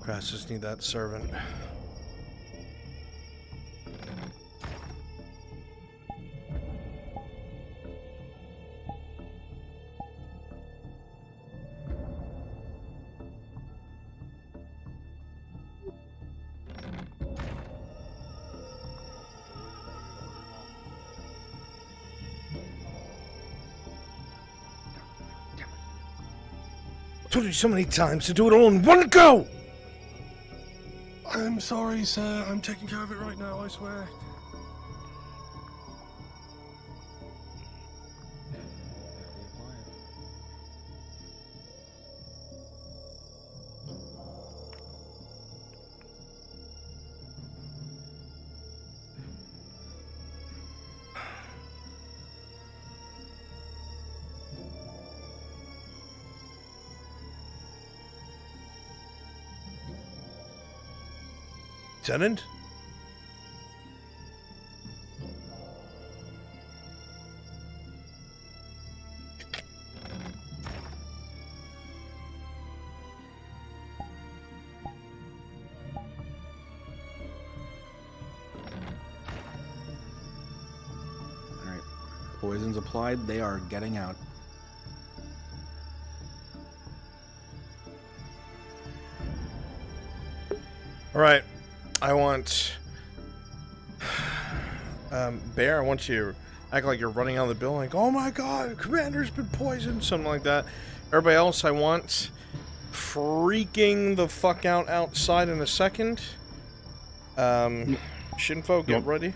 [SPEAKER 1] Crassus need that servant. I told you so many times to do it all in one go!
[SPEAKER 16] I'm sorry, sir. I'm taking care of it right now, I swear.
[SPEAKER 1] Lieutenant?
[SPEAKER 6] Alright. Poison's applied, they are getting out.
[SPEAKER 1] Alright. I want... Bear, I want you to act like you're running out of the building, like, oh my god, Commander's been poisoned, something like that. Everybody else, I want freaking the fuck out outside in a second. Shinfo, get ready.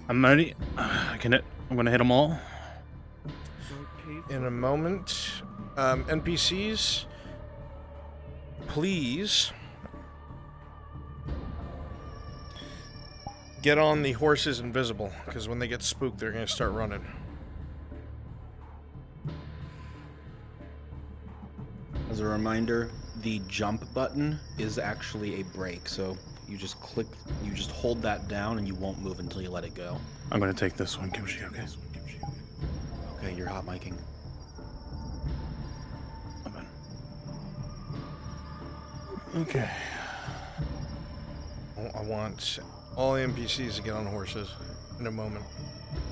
[SPEAKER 15] I'm ready. I'm gonna hit them all.
[SPEAKER 1] In a moment. NPCs, please get on the horses invisible, because when they get spooked, they're going to start running.
[SPEAKER 6] As a reminder, the jump button is actually a brake, so you just hold that down and you won't move until you let it go.
[SPEAKER 15] I'm gonna take this one, Kimchi, okay?
[SPEAKER 6] Okay, you're hot miking.
[SPEAKER 15] Okay.
[SPEAKER 1] I want all the NPCs to get on horses in a moment.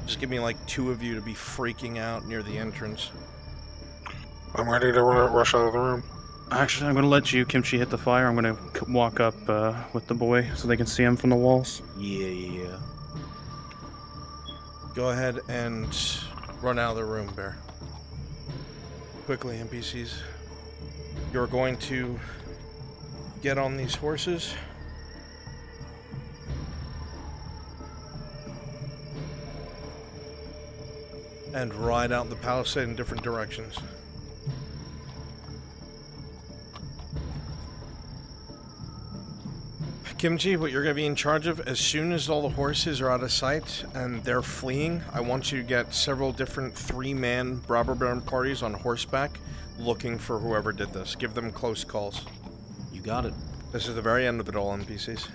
[SPEAKER 1] Just give me like 2 of you to be freaking out near the entrance.
[SPEAKER 16] I'm ready to rush out of the room.
[SPEAKER 15] Actually, I'm gonna let you, Kimchi, hit the fire. I'm gonna walk up with the boy so they can see him from the walls.
[SPEAKER 6] Yeah.
[SPEAKER 1] Go ahead and run out of the room, Bear. Quickly, NPCs. You're going to get on these horses. And ride out the palisade in different directions. Kimchi, what you're going to be in charge of, as soon as all the horses are out of sight and they're fleeing, I want you to get several different 3-man robber baron parties on horseback looking for whoever did this. Give them close calls.
[SPEAKER 6] You got it.
[SPEAKER 1] This is the very end of it all, NPCs.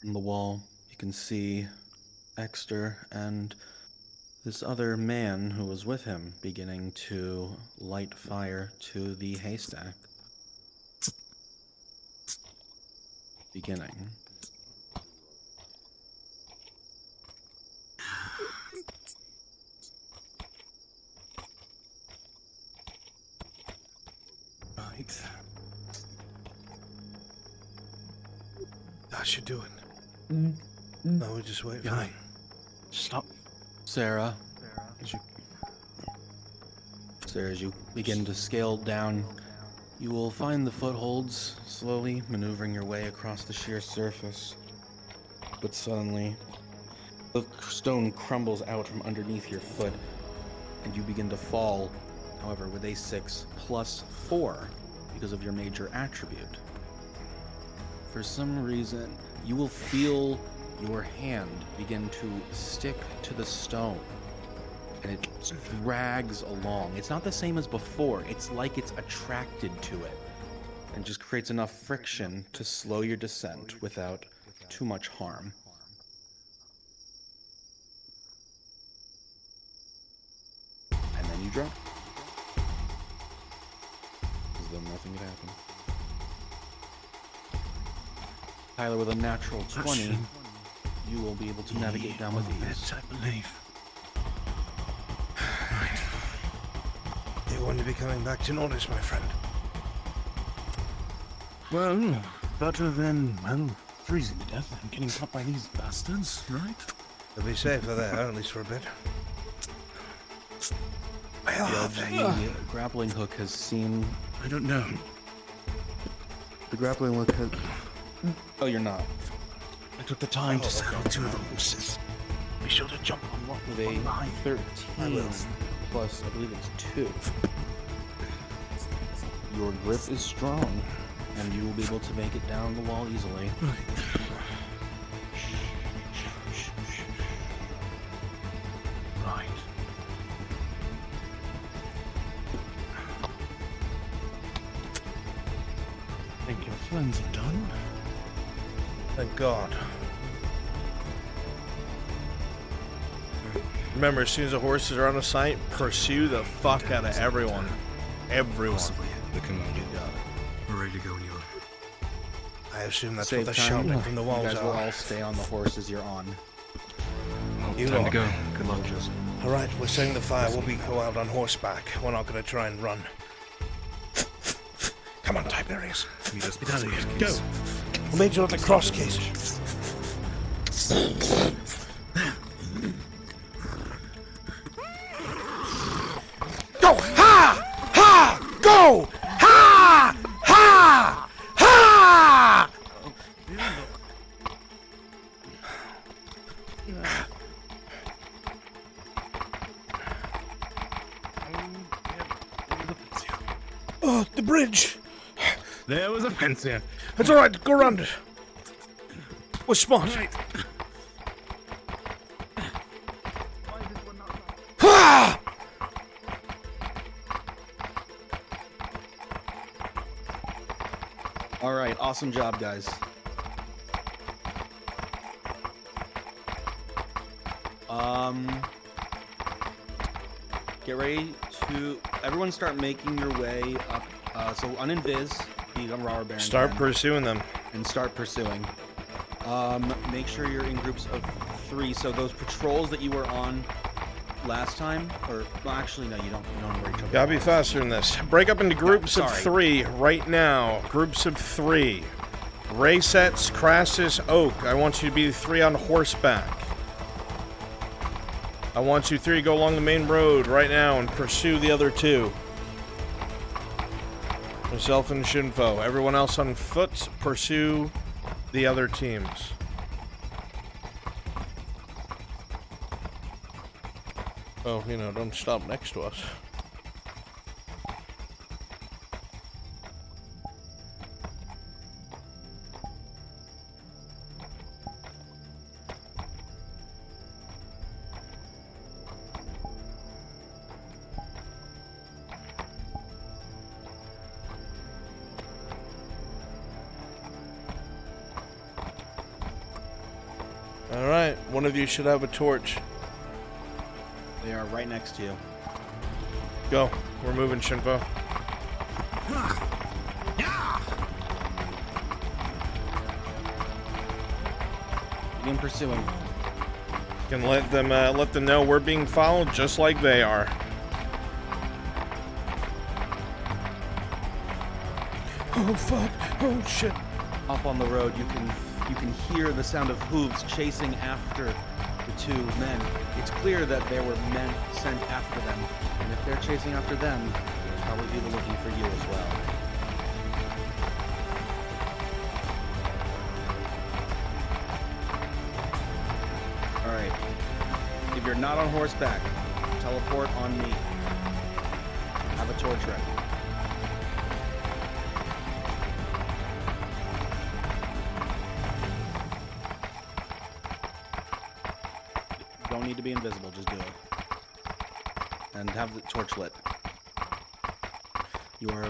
[SPEAKER 6] From the wall, you can see Exter and this other man who was with him beginning to light fire to the haystack. Beginning.
[SPEAKER 1] Right. That should do it. No, we just wait for him.
[SPEAKER 15] Stop.
[SPEAKER 6] Sarah, as you begin to scale down, you will find the footholds, slowly maneuvering your way across the sheer surface. But suddenly, the stone crumbles out from underneath your foot, and you begin to fall, however, with a 6 + 4 because of your major attribute. for some reason, you will feel your hand begin to stick to the stone, and it drags along. It's not the same as before. It's like it's attracted to it, and just creates enough friction to slow your descent without too much harm. And then you drop. As though nothing had happened. Tyler, with a natural 20, you will be able to navigate down with ease.
[SPEAKER 1] I believe. Right. You're going to be coming back to notice, my friend.
[SPEAKER 14] Well, better than, well, freezing to death and getting caught by these bastards, right?
[SPEAKER 1] You'll be safer there, at least for a bit.
[SPEAKER 6] The grappling hook has seen...
[SPEAKER 14] I don't know.
[SPEAKER 6] The grappling hook has... Oh, you're not.
[SPEAKER 14] I took the time to saddle 2 of the horses. Be sure to jump on one
[SPEAKER 6] with a 13 plus, I believe it's 2. Your grip is strong, and you will be able to make it down the wall easily.
[SPEAKER 14] Right. Think your friends are done?
[SPEAKER 1] Thank God. Remember, as soon as the horses are out of sight, pursue the fuck out of everyone. Everyone.
[SPEAKER 17] Possibly the commander. We're ready to go when you are.
[SPEAKER 1] I assume that's
[SPEAKER 6] Save
[SPEAKER 1] what the
[SPEAKER 6] time.
[SPEAKER 1] shouting from the walls
[SPEAKER 6] You guys will
[SPEAKER 1] are.
[SPEAKER 6] all stay on the horses you're on.
[SPEAKER 17] Time to go. Good luck, Joseph.
[SPEAKER 1] Alright, we're setting the fire. We'll go out on horseback. We're not going to try and run. Come on, Tiberius.
[SPEAKER 17] Meet us by the
[SPEAKER 1] Go.
[SPEAKER 17] case.
[SPEAKER 1] We'll meet you at the cross case. Go! Ha! Ha! Go! Ha! Ha! Ha! Oh, the bridge!
[SPEAKER 11] There was a fence here.
[SPEAKER 1] It's alright, go around it. We're smart. Ha!
[SPEAKER 6] Alright, awesome job, guys. Get ready to... Everyone start making your way up. So uninvis, the robber baron.
[SPEAKER 1] Start pursuing them.
[SPEAKER 6] And start pursuing. Make sure you're in groups of 3. So those patrols that you were on last time, or well, actually no, you don't worry.
[SPEAKER 1] Gotta be faster than this. Break up into groups of 3 right now. Groups of 3. Raysets, Crassus, Oak. I want you to be the 3 on horseback. I want you 3 to go along the main road right now and pursue the other 2. Myself and Shinfo. Everyone else on foot, pursue the other teams. Oh, you know, don't stop next to us. Alright, one of you should have a torch.
[SPEAKER 6] They are right next to you.
[SPEAKER 1] Go. We're moving, Shinfo.
[SPEAKER 6] Begin pursuing.
[SPEAKER 1] Can let them know we're being followed just like they are. Oh fuck! Oh shit!
[SPEAKER 6] Up on the road, you can hear the sound of hooves chasing after the 2 men. It's clear that there were men sent after them, and if they're chasing after them, there's probably people looking for you as well. Alright. If you're not on horseback, teleport on me. Have a torch ready. don't need to be invisible. Just do it. And have the torch lit. You are...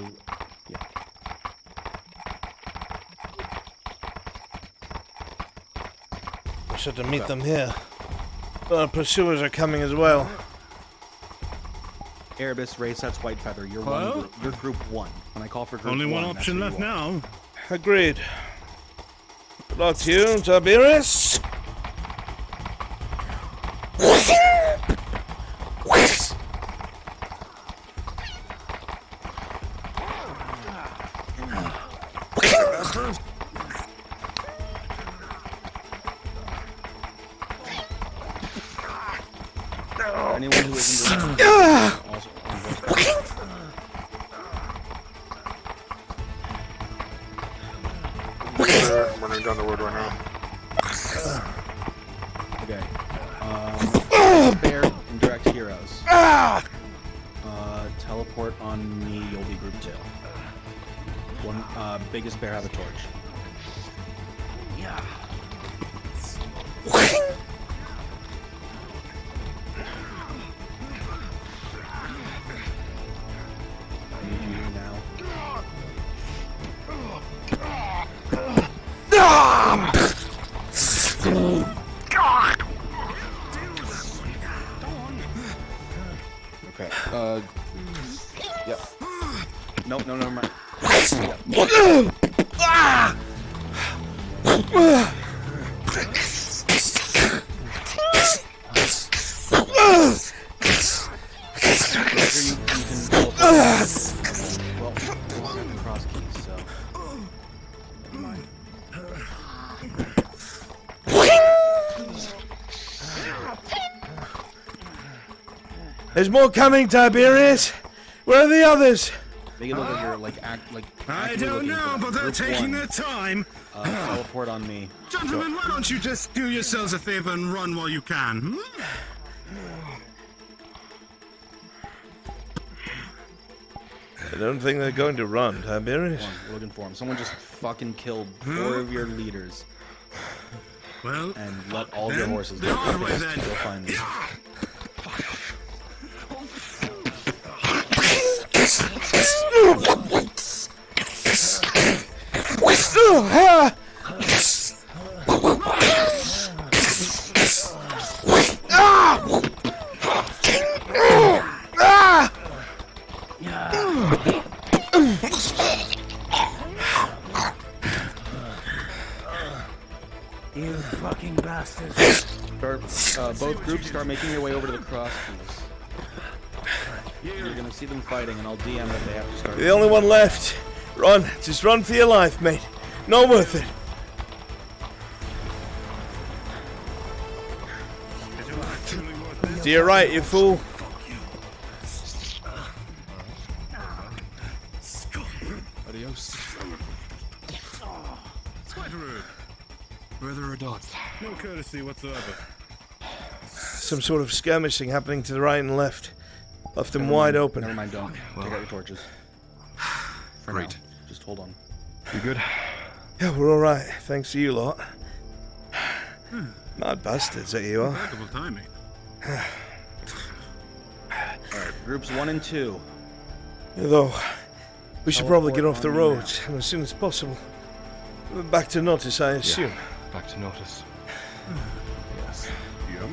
[SPEAKER 6] Yeah.
[SPEAKER 1] I should have meet them here. But our pursuers are coming as well.
[SPEAKER 6] Erebus, Race, that's White Feather. You're
[SPEAKER 2] Hello?
[SPEAKER 6] one group. You're group 1. When I call for group
[SPEAKER 2] Only one
[SPEAKER 6] that's
[SPEAKER 2] option
[SPEAKER 6] who you
[SPEAKER 2] left
[SPEAKER 6] are.
[SPEAKER 2] now.
[SPEAKER 1] Agreed. Good luck to you, Tiberius.
[SPEAKER 6] Anyone who isn't also on voice.
[SPEAKER 16] I'm running down the road right now.
[SPEAKER 6] Okay. Bear and Direct Heroes. Teleport on me, you'll be group 2. One, biggest bear have a torch.
[SPEAKER 17] Yeah.
[SPEAKER 6] Okay. Yep. Nope, no, never mind.
[SPEAKER 1] There's more coming, Tiberius. Where are the others?
[SPEAKER 6] Make it look like you're like
[SPEAKER 2] I don't know, but they're taking their time.
[SPEAKER 6] Teleport on me.
[SPEAKER 2] Gentlemen, why don't you just do yourselves a favor and run while you can?
[SPEAKER 1] I don't think they're going to run, Tiberius.
[SPEAKER 6] We're looking for them. Someone just fucking killed 4 of your leaders.
[SPEAKER 2] Well,
[SPEAKER 6] and let all your
[SPEAKER 2] then,
[SPEAKER 6] horses
[SPEAKER 2] the
[SPEAKER 6] go.
[SPEAKER 2] hard way then.
[SPEAKER 6] Go find them.
[SPEAKER 17] You fucking bastards.
[SPEAKER 6] Both groups start making their way over to the cross keys. You're gonna see them fighting, and I'll DM that they have to start.
[SPEAKER 1] The only one left. Run. Just run for your life, mate. Not worth it. To your right, you fool.
[SPEAKER 17] Adios. It's quite rude. Where are the Radots?
[SPEAKER 2] No courtesy whatsoever.
[SPEAKER 1] Some sort of skirmishing happening to the right and left. Left them wide open.
[SPEAKER 6] Never mind, don't. Take out your torches. For
[SPEAKER 17] Great.
[SPEAKER 6] now. Just hold on.
[SPEAKER 17] You good?
[SPEAKER 1] Yeah, we're alright. Thanks to you lot. Mad bastards that you are.
[SPEAKER 2] Impeccable timing.
[SPEAKER 6] Alright, groups 1 and 2.
[SPEAKER 1] Though, we should probably get off the roads and as soon as possible. Back to Notice, I assume.
[SPEAKER 3] Yeah, back to Notice. Yes.
[SPEAKER 2] Yep.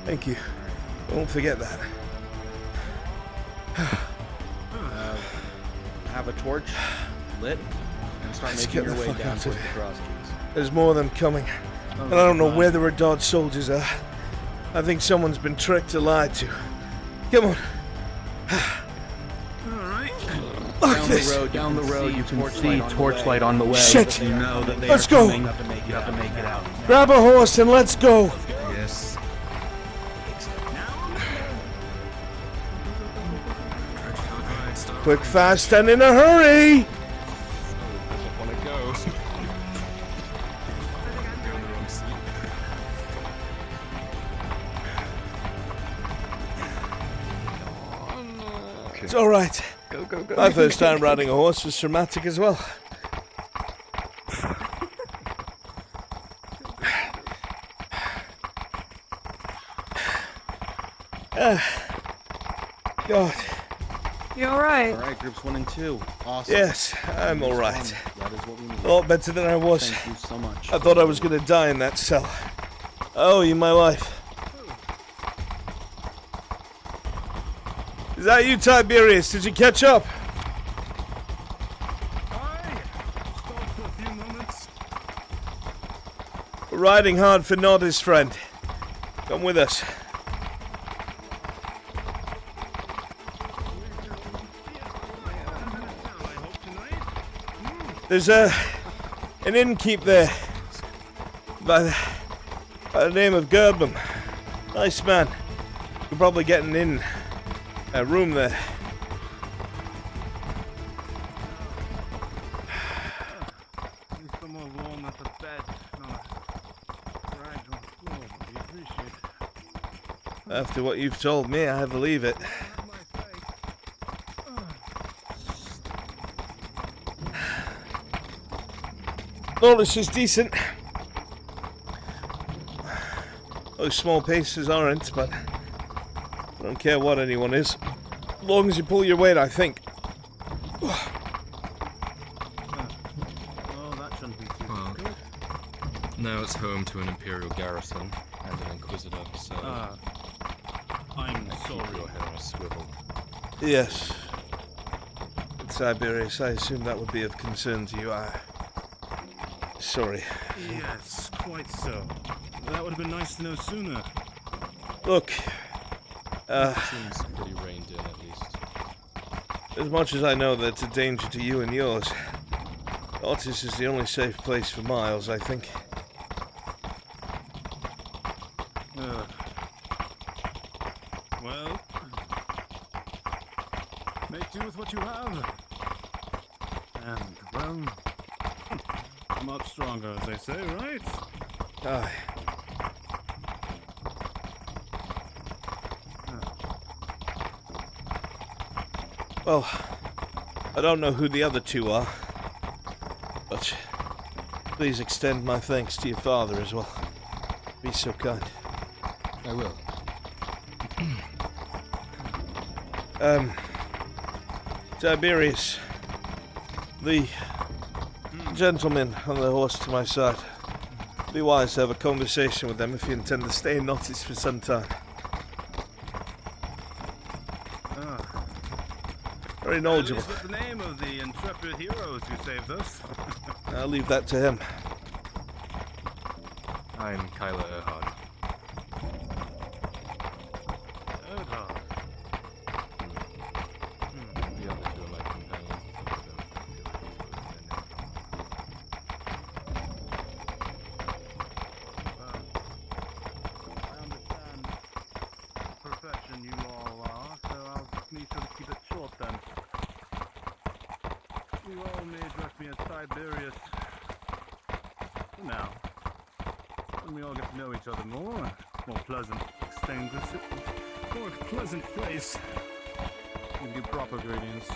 [SPEAKER 1] Thank you. Won't forget that.
[SPEAKER 6] Have a torch lit and start
[SPEAKER 1] Let's
[SPEAKER 6] making
[SPEAKER 1] get
[SPEAKER 6] your
[SPEAKER 1] the
[SPEAKER 6] way
[SPEAKER 1] fuck
[SPEAKER 6] down
[SPEAKER 1] out of
[SPEAKER 6] towards the
[SPEAKER 1] here.
[SPEAKER 6] cross keys.
[SPEAKER 1] There's more of them coming. And I don't know where the Radod soldiers are. I think someone's been tricked or lied to. Come on.
[SPEAKER 6] Down the road, you can see torchlight on the way.
[SPEAKER 1] Shit!
[SPEAKER 6] You know that they
[SPEAKER 1] Let's
[SPEAKER 6] are
[SPEAKER 1] go!
[SPEAKER 6] coming. You have to make it out.
[SPEAKER 1] Grab a horse and let's go!
[SPEAKER 17] Yes.
[SPEAKER 1] Quick, fast, and in a hurry!
[SPEAKER 3] I want to go.
[SPEAKER 1] It's alright.
[SPEAKER 22] Go, go, go.
[SPEAKER 1] My first time riding a horse was traumatic as well. God.
[SPEAKER 22] You alright?
[SPEAKER 6] All right, groups 1 and 2. Awesome.
[SPEAKER 1] Yes, I'm all right.
[SPEAKER 6] That is what we need.
[SPEAKER 1] A lot better than I was.
[SPEAKER 6] Thank you so much.
[SPEAKER 1] I thought I was going to die in that cell. Oh, you my life. Is that you, Tiberius? Did you catch up? We're riding hard for Nod, his friend. Come with us. There's an innkeep there by the name of Gerbum. Nice man. You're probably getting in a room there.
[SPEAKER 14] Some more warm at the bed.
[SPEAKER 1] After what you've told me, I believe it. Oh, this is decent. Those small paces aren't, but I don't care what anyone is. As long as you pull your weight, I think.
[SPEAKER 14] Oh, that shouldn't be too good.
[SPEAKER 3] Now it's home to an Imperial garrison and an Inquisitor, so...
[SPEAKER 14] I'm
[SPEAKER 3] sorry. Keep your head on a swivel.
[SPEAKER 1] Yes. Tiberius, I assume that would be of concern to you. Sorry.
[SPEAKER 14] Yes, quite so. That would have been nice to know sooner.
[SPEAKER 1] Look,
[SPEAKER 3] seems pretty reined in, at least.
[SPEAKER 1] as much as I know that it's a danger to you and yours, Otis is the only safe place for Miles, I think.
[SPEAKER 14] Well, make do with what you have. And, well, come up stronger, as they say, right?
[SPEAKER 1] Aye. Well, I don't know who the other two are, but please extend my thanks to your father as well. Be so kind.
[SPEAKER 3] I will.
[SPEAKER 1] Tiberius, the gentleman on the horse to my side. Be wise to have a conversation with them if you intend to stay in Nottis for some time. Very knowledgeable.
[SPEAKER 14] What's the name of the intrepid heroes who saved us?
[SPEAKER 1] I'll leave that to him.
[SPEAKER 3] I'm Kyla Erhard.
[SPEAKER 14] Erhard?
[SPEAKER 3] The other two are my companions.
[SPEAKER 14] I understand the profession you all are, so I'll need to keep it short then. You all may address me as Tiberius for now. When we all get to know each other more pleasant exchange, more pleasant place. Give you proper greetings.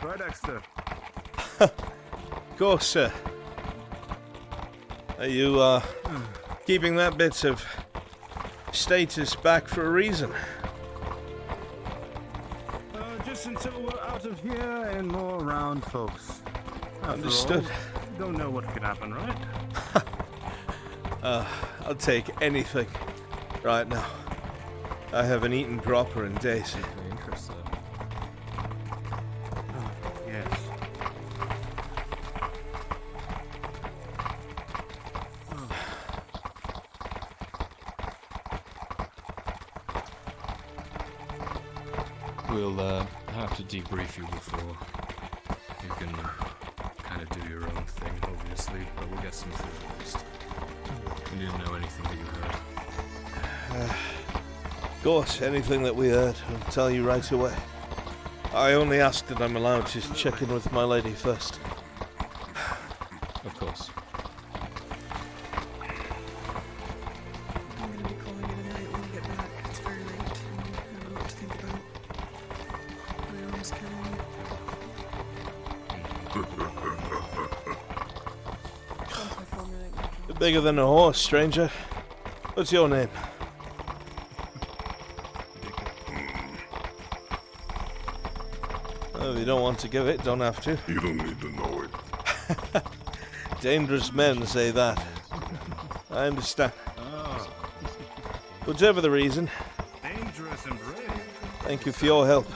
[SPEAKER 14] Right, Dexter?
[SPEAKER 1] Of course, sir. Are you, keeping that bit of status back for a reason?
[SPEAKER 14] Just until we're out of here and more around folks.
[SPEAKER 1] Understood.
[SPEAKER 14] You don't know what could happen, right?
[SPEAKER 1] I'll take anything right now. I haven't eaten proper in days.
[SPEAKER 3] Interesting.
[SPEAKER 14] Yes.
[SPEAKER 3] We'll have to debrief you before you can kind of do your own thing, obviously, but we'll get some food at least. We didn't know anything that you heard.
[SPEAKER 1] Of course, anything that we heard, I'll tell you right away. I only ask that I'm allowed to check in with my lady first.
[SPEAKER 3] Of course.
[SPEAKER 19] I'm going to be calling it a night when we get back. It's very late and I have a lot to think about. My arm is killing me. Once I formulate my plan.
[SPEAKER 1] Bigger than a horse, stranger. What's your name?
[SPEAKER 3] Dick
[SPEAKER 1] Well, if you don't want to give it, don't have to.
[SPEAKER 13] You don't need to know it.
[SPEAKER 1] Dangerous men say that. I understand.
[SPEAKER 14] Ah,
[SPEAKER 1] Whatever the reason,
[SPEAKER 14] dangerous and brave.
[SPEAKER 1] thank you for your help.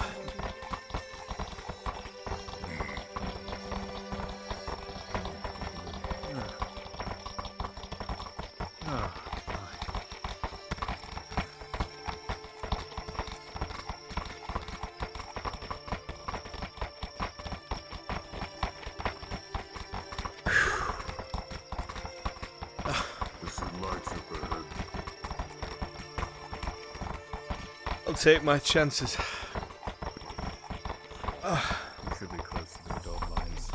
[SPEAKER 1] I'll take my chances.
[SPEAKER 17] We should be close to the dog lines.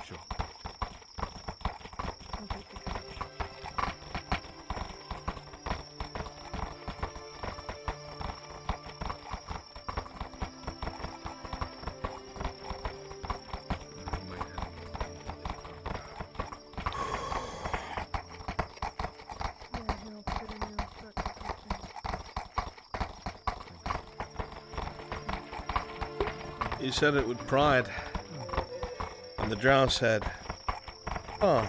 [SPEAKER 17] Sure.
[SPEAKER 1] You said it with pride. And the drow said, "Oh,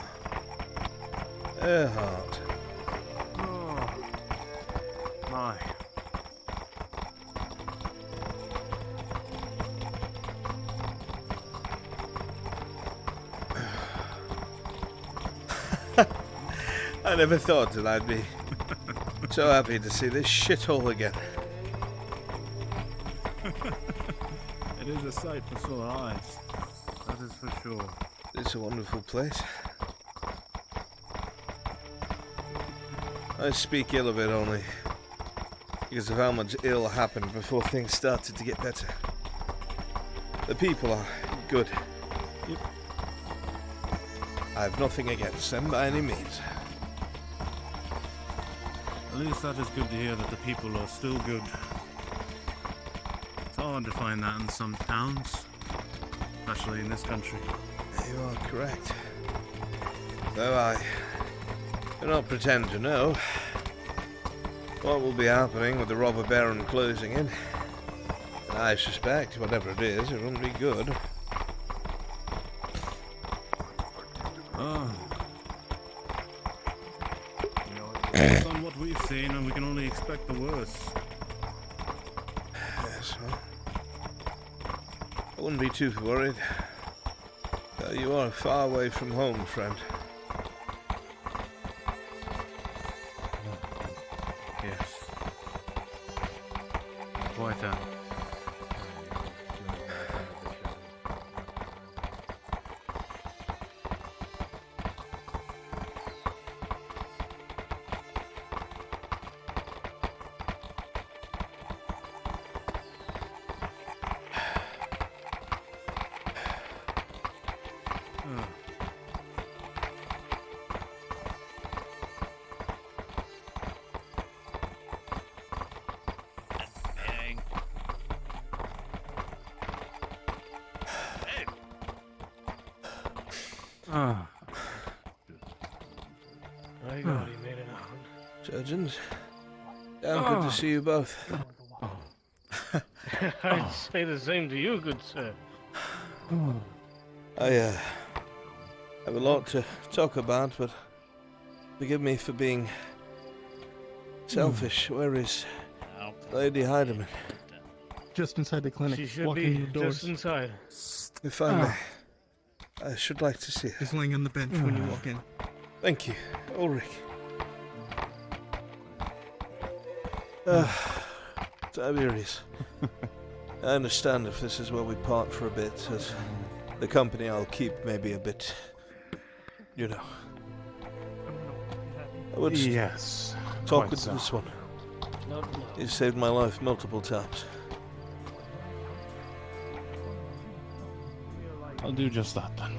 [SPEAKER 1] Earhart."
[SPEAKER 14] Oh, my.
[SPEAKER 1] I never thought that I'd be so happy to see this shithole again.
[SPEAKER 14] It is a sight for sore eyes. That is for sure.
[SPEAKER 1] It's a wonderful place. I speak ill of it only because of how much ill happened before things started to get better. The people are good. I have nothing against them by any means.
[SPEAKER 14] At least that is good to hear that the people are still good. It's hard to find that in some towns, especially in this country.
[SPEAKER 1] You are correct. Though I do not pretend to know what will be happening with the robber baron closing in. And I suspect, whatever it won't be good.
[SPEAKER 14] Oh. Based on what we've seen, and we can only expect the worst.
[SPEAKER 1] Yes, well, I wouldn't be too worried. You are far away from home, friend.
[SPEAKER 14] Yes. Quite a...
[SPEAKER 11] My God, he made it out.
[SPEAKER 1] Surgeons, good to see you both.
[SPEAKER 11] I'd say the same to you, good sir.
[SPEAKER 1] I have a lot to talk about, but forgive me for being selfish. Where is Lady Heidemann?
[SPEAKER 15] Just inside the clinic.
[SPEAKER 11] She should
[SPEAKER 15] walking
[SPEAKER 11] be
[SPEAKER 15] the doors.
[SPEAKER 11] just inside.
[SPEAKER 1] If I may, I should like to see her.
[SPEAKER 2] He's laying on the bench when you walk in.
[SPEAKER 1] Thank you, Ulrich. Tiberius, I understand if this is where we part for a bit, as the company I'll keep may be a bit, you know. I would
[SPEAKER 15] Yes.
[SPEAKER 1] talk
[SPEAKER 15] quite
[SPEAKER 1] with
[SPEAKER 15] so.
[SPEAKER 1] this one. He saved my life multiple times.
[SPEAKER 15] I'll do just that then.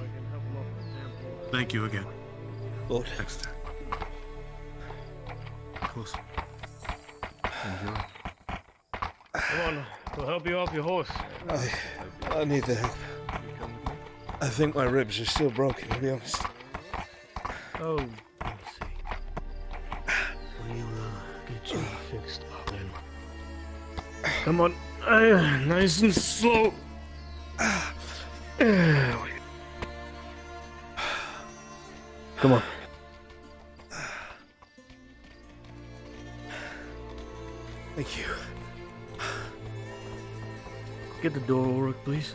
[SPEAKER 14] Thank you again.
[SPEAKER 1] Lord.
[SPEAKER 14] Next time. Close.
[SPEAKER 17] Enjoy.
[SPEAKER 11] Come on, we'll help you off your horse.
[SPEAKER 1] I need the help. I think my ribs are still broken, to be honest.
[SPEAKER 14] Oh, I see. We'll get you fixed up then. Come on, nice and slow. There we go. Come on.
[SPEAKER 1] Thank you.
[SPEAKER 14] Get the door, Ulrich, please.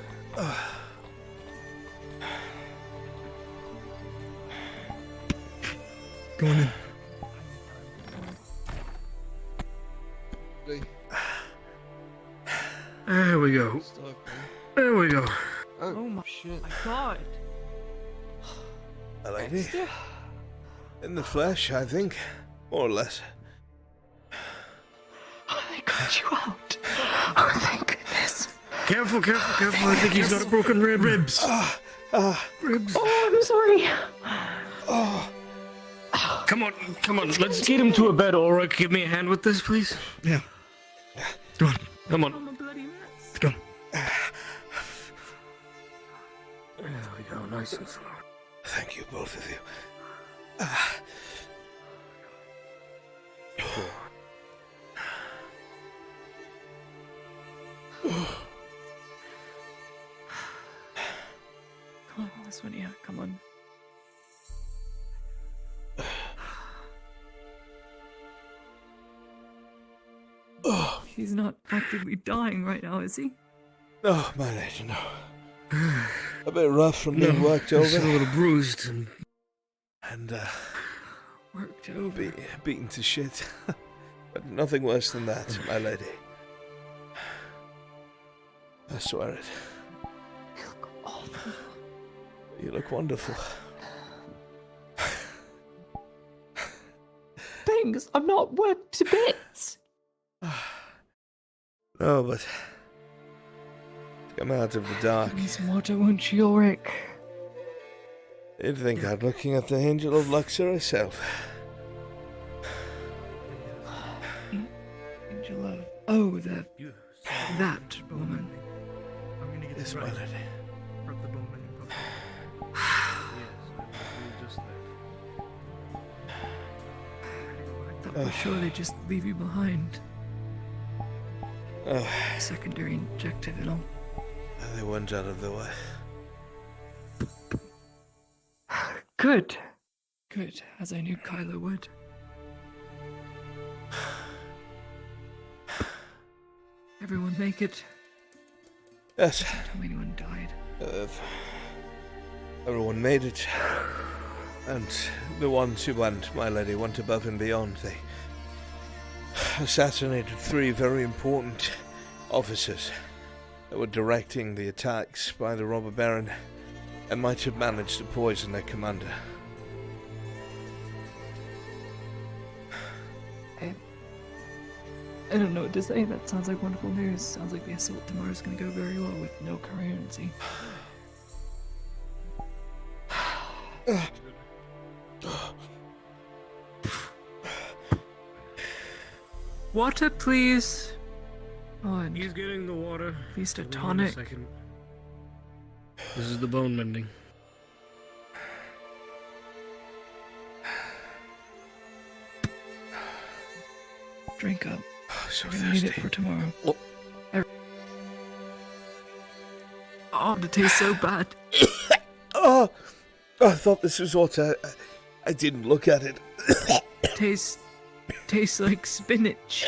[SPEAKER 11] Go on in.
[SPEAKER 14] There we go. There we go.
[SPEAKER 22] Oh my god.
[SPEAKER 1] A lady? In the flesh, I think. More or less.
[SPEAKER 19] They got you out. Oh, thank goodness.
[SPEAKER 14] Careful, careful, careful. I think he's got a broken rib. Ribs. Ribs.
[SPEAKER 19] Oh, I'm sorry.
[SPEAKER 14] Come on, come on. Let's get him to a bed, Ulrich. Give me a hand with this, please.
[SPEAKER 11] Yeah.
[SPEAKER 14] Come on, come on. Come on. There we go, nice and slow.
[SPEAKER 1] Thank you, both of you.
[SPEAKER 22] Come on, this one, yeah, come on. He's not actively dying right now, is he?
[SPEAKER 1] No, my lady, no. A bit rough from being worked over.
[SPEAKER 14] Just a little bruised
[SPEAKER 1] and
[SPEAKER 22] worked over.
[SPEAKER 1] Beaten to shit. But nothing worse than that, my lady. I swear it.
[SPEAKER 19] You look awful.
[SPEAKER 1] You look wonderful.
[SPEAKER 19] Things I'm not worked to bits.
[SPEAKER 1] No, but come out of the dark.
[SPEAKER 19] Give me some water, won't you, Ulrich?
[SPEAKER 1] You'd think I'm looking at the angel of Luxor herself.
[SPEAKER 22] Angel of... Oh, that woman.
[SPEAKER 2] I'm gonna get
[SPEAKER 1] Yes,
[SPEAKER 2] the
[SPEAKER 1] my
[SPEAKER 2] right.
[SPEAKER 1] lady.
[SPEAKER 2] Rub the bone in.
[SPEAKER 22] That will surely just leave you behind.
[SPEAKER 1] Oh,
[SPEAKER 22] Secondary injective and all.
[SPEAKER 1] they went out of the way.
[SPEAKER 22] Good. Good, as I knew Kylo would. Everyone make it.
[SPEAKER 1] Yes.
[SPEAKER 22] Don't tell me anyone died.
[SPEAKER 1] Everyone made it. And the ones who went, my lady, went above and beyond. They assassinated 3 very important officers that were directing the attacks by the robber baron and might have managed to poison their commander.
[SPEAKER 22] I don't know what to say. That sounds like wonderful news. Sounds like the assault tomorrow is going to go very well with no currency. Water, please. Oh, and
[SPEAKER 14] He's getting the water.
[SPEAKER 22] at least a
[SPEAKER 14] Give me
[SPEAKER 22] tonic.
[SPEAKER 14] second. This is the bone mending.
[SPEAKER 22] Drink up.
[SPEAKER 1] So
[SPEAKER 22] We're gonna need it
[SPEAKER 1] thirsty.
[SPEAKER 22] for tomorrow. Oh, it tastes so bad.
[SPEAKER 1] Oh, I thought this was water. I didn't look at it.
[SPEAKER 22] Tastes like spinach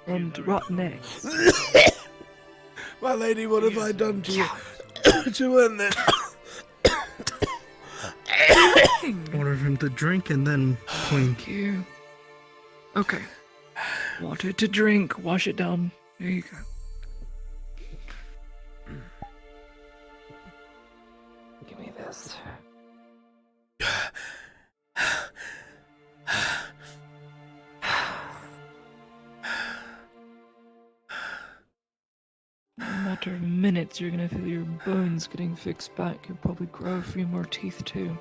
[SPEAKER 22] and rotten eggs.
[SPEAKER 1] My lady, what have I done to you to earn this?
[SPEAKER 11] Order him to drink and then clean.
[SPEAKER 22] Thank you. Okay. Water to drink. Wash it down. There you go.
[SPEAKER 19] Give me this.
[SPEAKER 22] In a matter of minutes, you're gonna feel your bones getting fixed back. You'll probably grow a few more teeth too.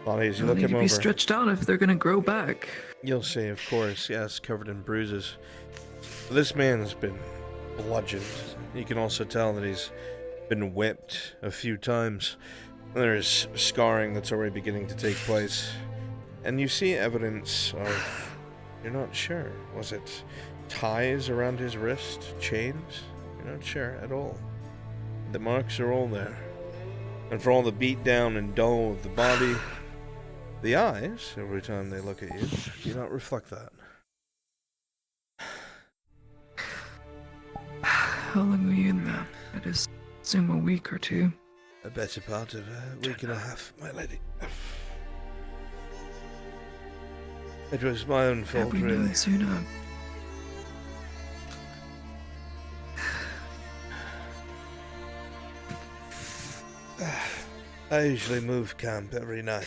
[SPEAKER 1] Bonnie, as you
[SPEAKER 4] They'll
[SPEAKER 1] look
[SPEAKER 4] need
[SPEAKER 1] him
[SPEAKER 4] to be
[SPEAKER 1] over,
[SPEAKER 4] stretched out if they're gonna grow back.
[SPEAKER 1] you'll see, of course, yes, covered in bruises. This man's been bludgeoned. You can also tell that he's been whipped a few times. There's scarring that's already beginning to take place. And you see evidence of... You're not sure. Was it ties around his wrist? Chains? You're not sure at all. The marks are all there. And for all the beat down and dull of the body, the eyes, every time they look at you, do not reflect that.
[SPEAKER 4] How long were you in there? I just assume a week or two.
[SPEAKER 1] A better part of a week and a half, my lady. It was my own fault,
[SPEAKER 4] Had we
[SPEAKER 1] really.
[SPEAKER 4] known sooner.
[SPEAKER 1] I usually move camp every night.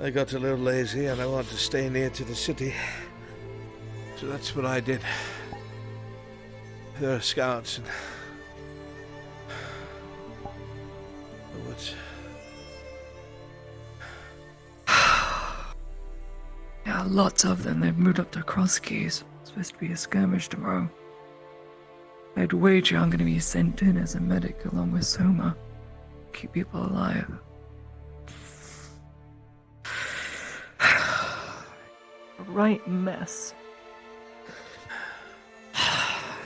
[SPEAKER 1] I got a little lazy and I wanted to stay near to the city. So that's what I did. There are scouts and... the woods.
[SPEAKER 4] Yeah, lots of them. They've moved up to Cross Keys. It's supposed to be a skirmish tomorrow. I'd wager I'm gonna be sent in as a medic along with Soma. Keep people alive. A right mess.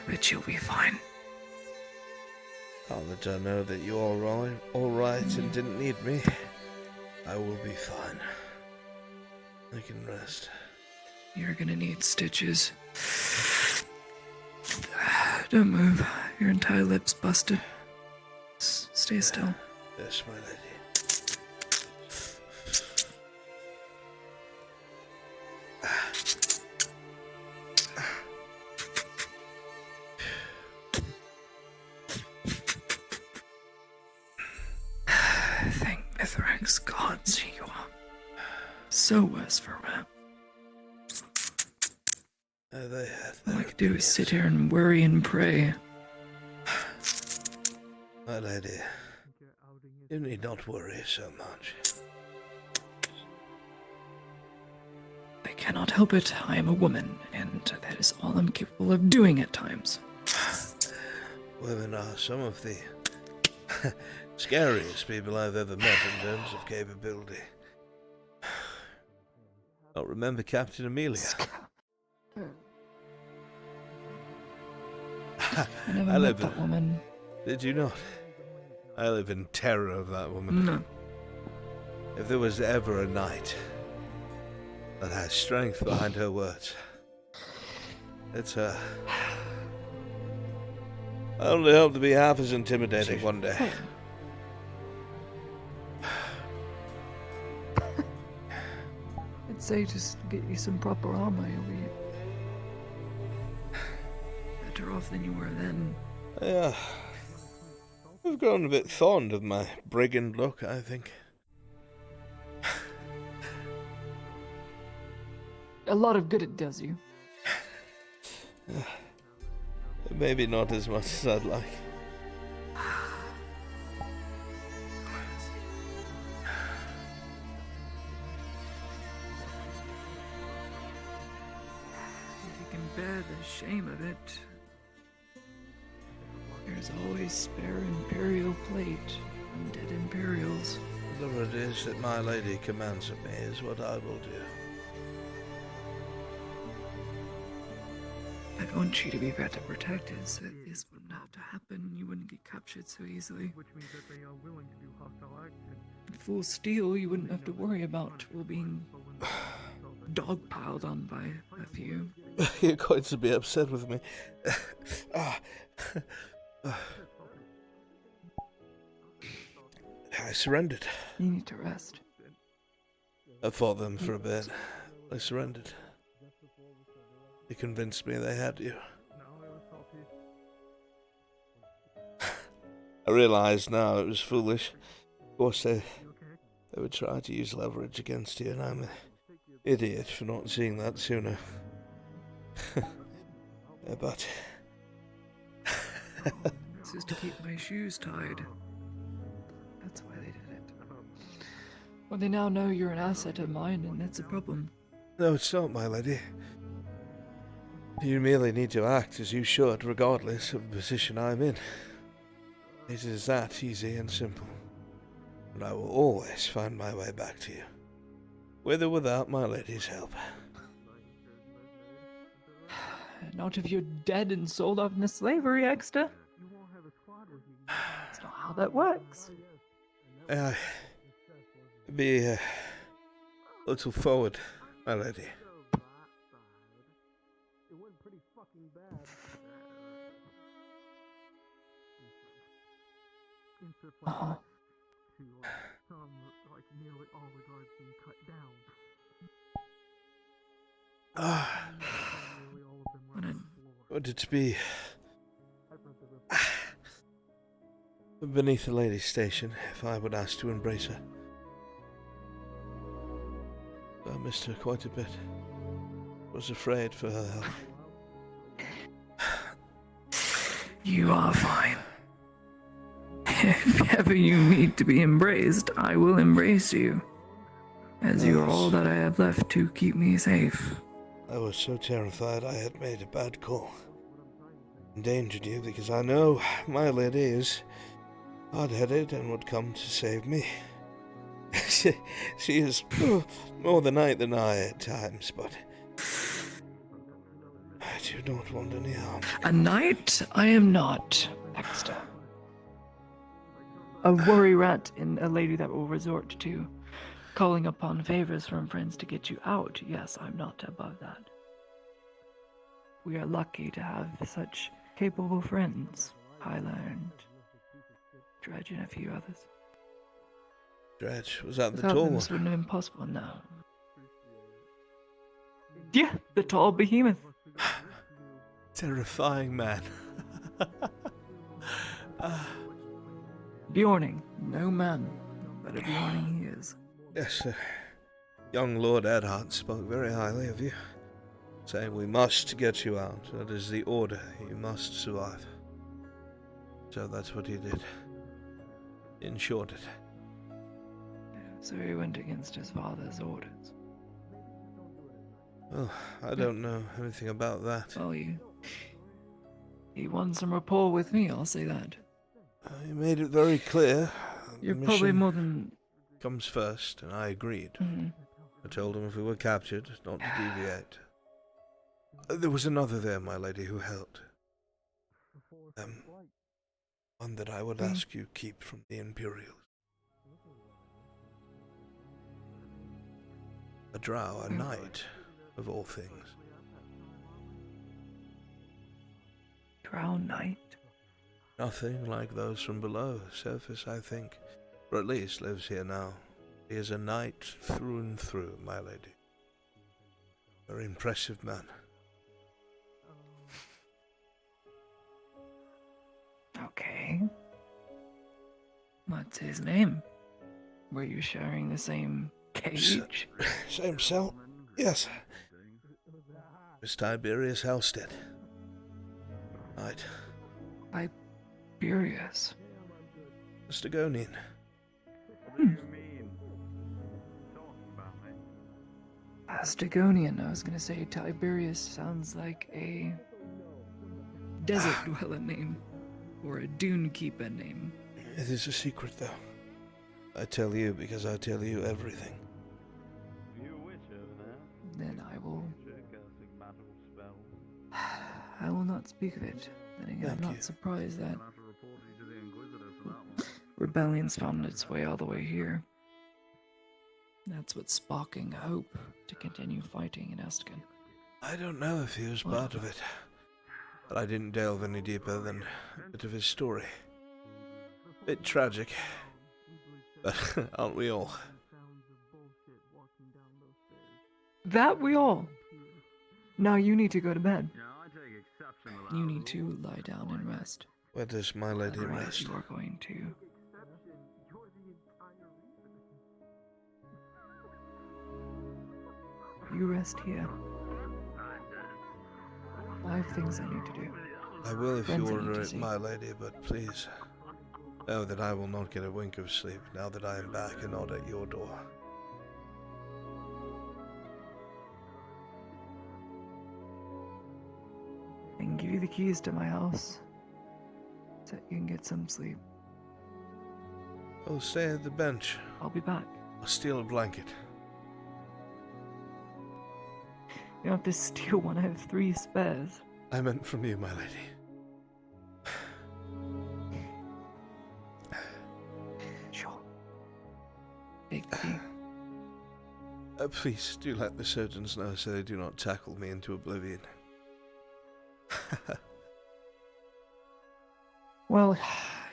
[SPEAKER 4] But you'll be fine.
[SPEAKER 1] Now that I know that you're all right and didn't need me, I will be fine. I can rest.
[SPEAKER 4] You're gonna need stitches. Don't move. Your entire lip's busted. Stay still.
[SPEAKER 1] Yes, my lady.
[SPEAKER 4] Thank Mithrax gods you are so worse for wear. All I could do is sit here and worry and pray.
[SPEAKER 1] My lady, you need not worry so much.
[SPEAKER 4] I cannot help it. I am a woman, and that is all I'm capable of doing at times.
[SPEAKER 1] Women are some of the scariest people I've ever met in terms of capability. I'll remember Captain Amelia.
[SPEAKER 4] I never met that woman.
[SPEAKER 1] Did you not? I live in terror of that woman.
[SPEAKER 4] No.
[SPEAKER 1] If there was ever a knight that has strength behind her words, it's her. I only hope to be half as intimidating one day.
[SPEAKER 4] I'd say just get you some proper armor. You'll be better off than you were then.
[SPEAKER 1] Yeah. I've grown a bit fond of my brigand look, I think.
[SPEAKER 4] A lot of good it does you.
[SPEAKER 1] Maybe not as much as I'd like.
[SPEAKER 4] If you can bear the shame of it, there's always spare Imperial plate from dead Imperials.
[SPEAKER 1] Whatever it is that my lady commands of me is what I will do.
[SPEAKER 4] I'd want you to be better protected so that this wouldn't have to happen. You wouldn't get captured so easily.
[SPEAKER 18] Which means that they are willing to do hostile action.
[SPEAKER 4] Full steel, you wouldn't have to worry about or being dogpiled on by a few.
[SPEAKER 1] You're going to be upset with me. I surrendered.
[SPEAKER 4] You need to rest.
[SPEAKER 1] I fought them for a bit. I surrendered. They convinced me they had you. I realize now it was foolish. Of course, they would try to use leverage against you, and I'm an idiot for not seeing that sooner.
[SPEAKER 4] This was to keep my shoes tied. That's why they did it. Well, they now know you're an asset of mine, and that's a problem.
[SPEAKER 1] No, it's not, my lady. You merely need to act as you should, regardless of the position I'm in. It is that easy and simple. And I will always find my way back to you, with or without my lady's help.
[SPEAKER 4] Not if you're dead and sold off into slavery, Exeter. That's not how that works.
[SPEAKER 1] Be a little forward, my lady.
[SPEAKER 4] Uh-huh.
[SPEAKER 1] Would it be beneath the lady's station if I would ask to embrace her? I missed her quite a bit. Was afraid for her health.
[SPEAKER 4] You are fine. If ever you need to be embraced, I will embrace you, as you are all that I have left to keep me safe.
[SPEAKER 1] I was so terrified I had made a bad call. Endangered you because I know my lady is hard-headed and would come to save me. She is more the knight than I at times, but I do not want any harm.
[SPEAKER 4] A knight? I am not, Exeter. A worry rat and a lady that will resort to calling upon favors from friends to get you out. Yes, I'm not above that. We are lucky to have such capable friends. Hyla and Dredge and a few others.
[SPEAKER 1] Dredge, was that the
[SPEAKER 4] Without
[SPEAKER 1] tall
[SPEAKER 4] them,
[SPEAKER 1] one?
[SPEAKER 4] this wouldn't have been possible now. Yeah, the tall behemoth.
[SPEAKER 1] Terrifying man.
[SPEAKER 4] Bjorning, no man, but a Bjorning he is.
[SPEAKER 1] Yes, young Lord Edhart spoke very highly of you, saying we must get you out. That is the order. You must survive. So that's what he did. Ensured it.
[SPEAKER 4] So he went against his father's orders.
[SPEAKER 1] Well, I don't know anything about that.
[SPEAKER 4] Well, he won some rapport with me, I'll say that.
[SPEAKER 1] He made it very clear.
[SPEAKER 4] You're
[SPEAKER 1] the
[SPEAKER 4] probably
[SPEAKER 1] mission
[SPEAKER 4] more than...
[SPEAKER 1] comes first, and I agreed.
[SPEAKER 4] Mhm.
[SPEAKER 1] I told him if we were captured, not to deviate. There was another there, my lady, who helped. One that I would ask you keep from the Imperials. A drow, a knight, of all things.
[SPEAKER 4] Drow knight?
[SPEAKER 1] Nothing like those from below surface, I think. Or at least lives here now. He is a knight through and through, my lady. Very impressive man.
[SPEAKER 4] Okay. What's his name? Were you sharing the same cage?
[SPEAKER 1] Same cell? Yes. Miss Tiberius Halstead. Knight.
[SPEAKER 4] Tiberius.
[SPEAKER 1] Stagonian.
[SPEAKER 4] Astagonian. I was gonna say Tiberius sounds like a desert dweller name. Or a dune keeper name.
[SPEAKER 1] It is a secret, though. I tell you because I tell you everything.
[SPEAKER 4] Then I will not speak of it. Then again, I'm not surprised that rebellion's found its way all the way here. That's what's sparking hope to continue fighting in Estgen.
[SPEAKER 1] I don't know if he was part of it, but I didn't delve any deeper than a bit of his story. Bit tragic, but aren't we all?
[SPEAKER 4] That we all. Now you need to go to bed. You need to lie down and rest.
[SPEAKER 1] Where does my lady
[SPEAKER 4] Otherwise
[SPEAKER 1] rest?
[SPEAKER 4] you are going to... You rest here. I have things I need to do.
[SPEAKER 1] I will if you
[SPEAKER 4] Friends I need
[SPEAKER 1] order
[SPEAKER 4] to
[SPEAKER 1] it,
[SPEAKER 4] see.
[SPEAKER 1] my lady, but please know that I will not get a wink of sleep now that I am back and not at your door.
[SPEAKER 4] I can give you the keys to my house so you can get some sleep.
[SPEAKER 1] I'll stay at the bench.
[SPEAKER 4] I'll be back.
[SPEAKER 1] I'll steal a blanket.
[SPEAKER 4] You don't have to steal one, I have 3 spares.
[SPEAKER 1] I meant from you, my lady.
[SPEAKER 4] Sure. Big deal.
[SPEAKER 1] Please do let the surgeons know so they do not tackle me into oblivion.
[SPEAKER 4] Well,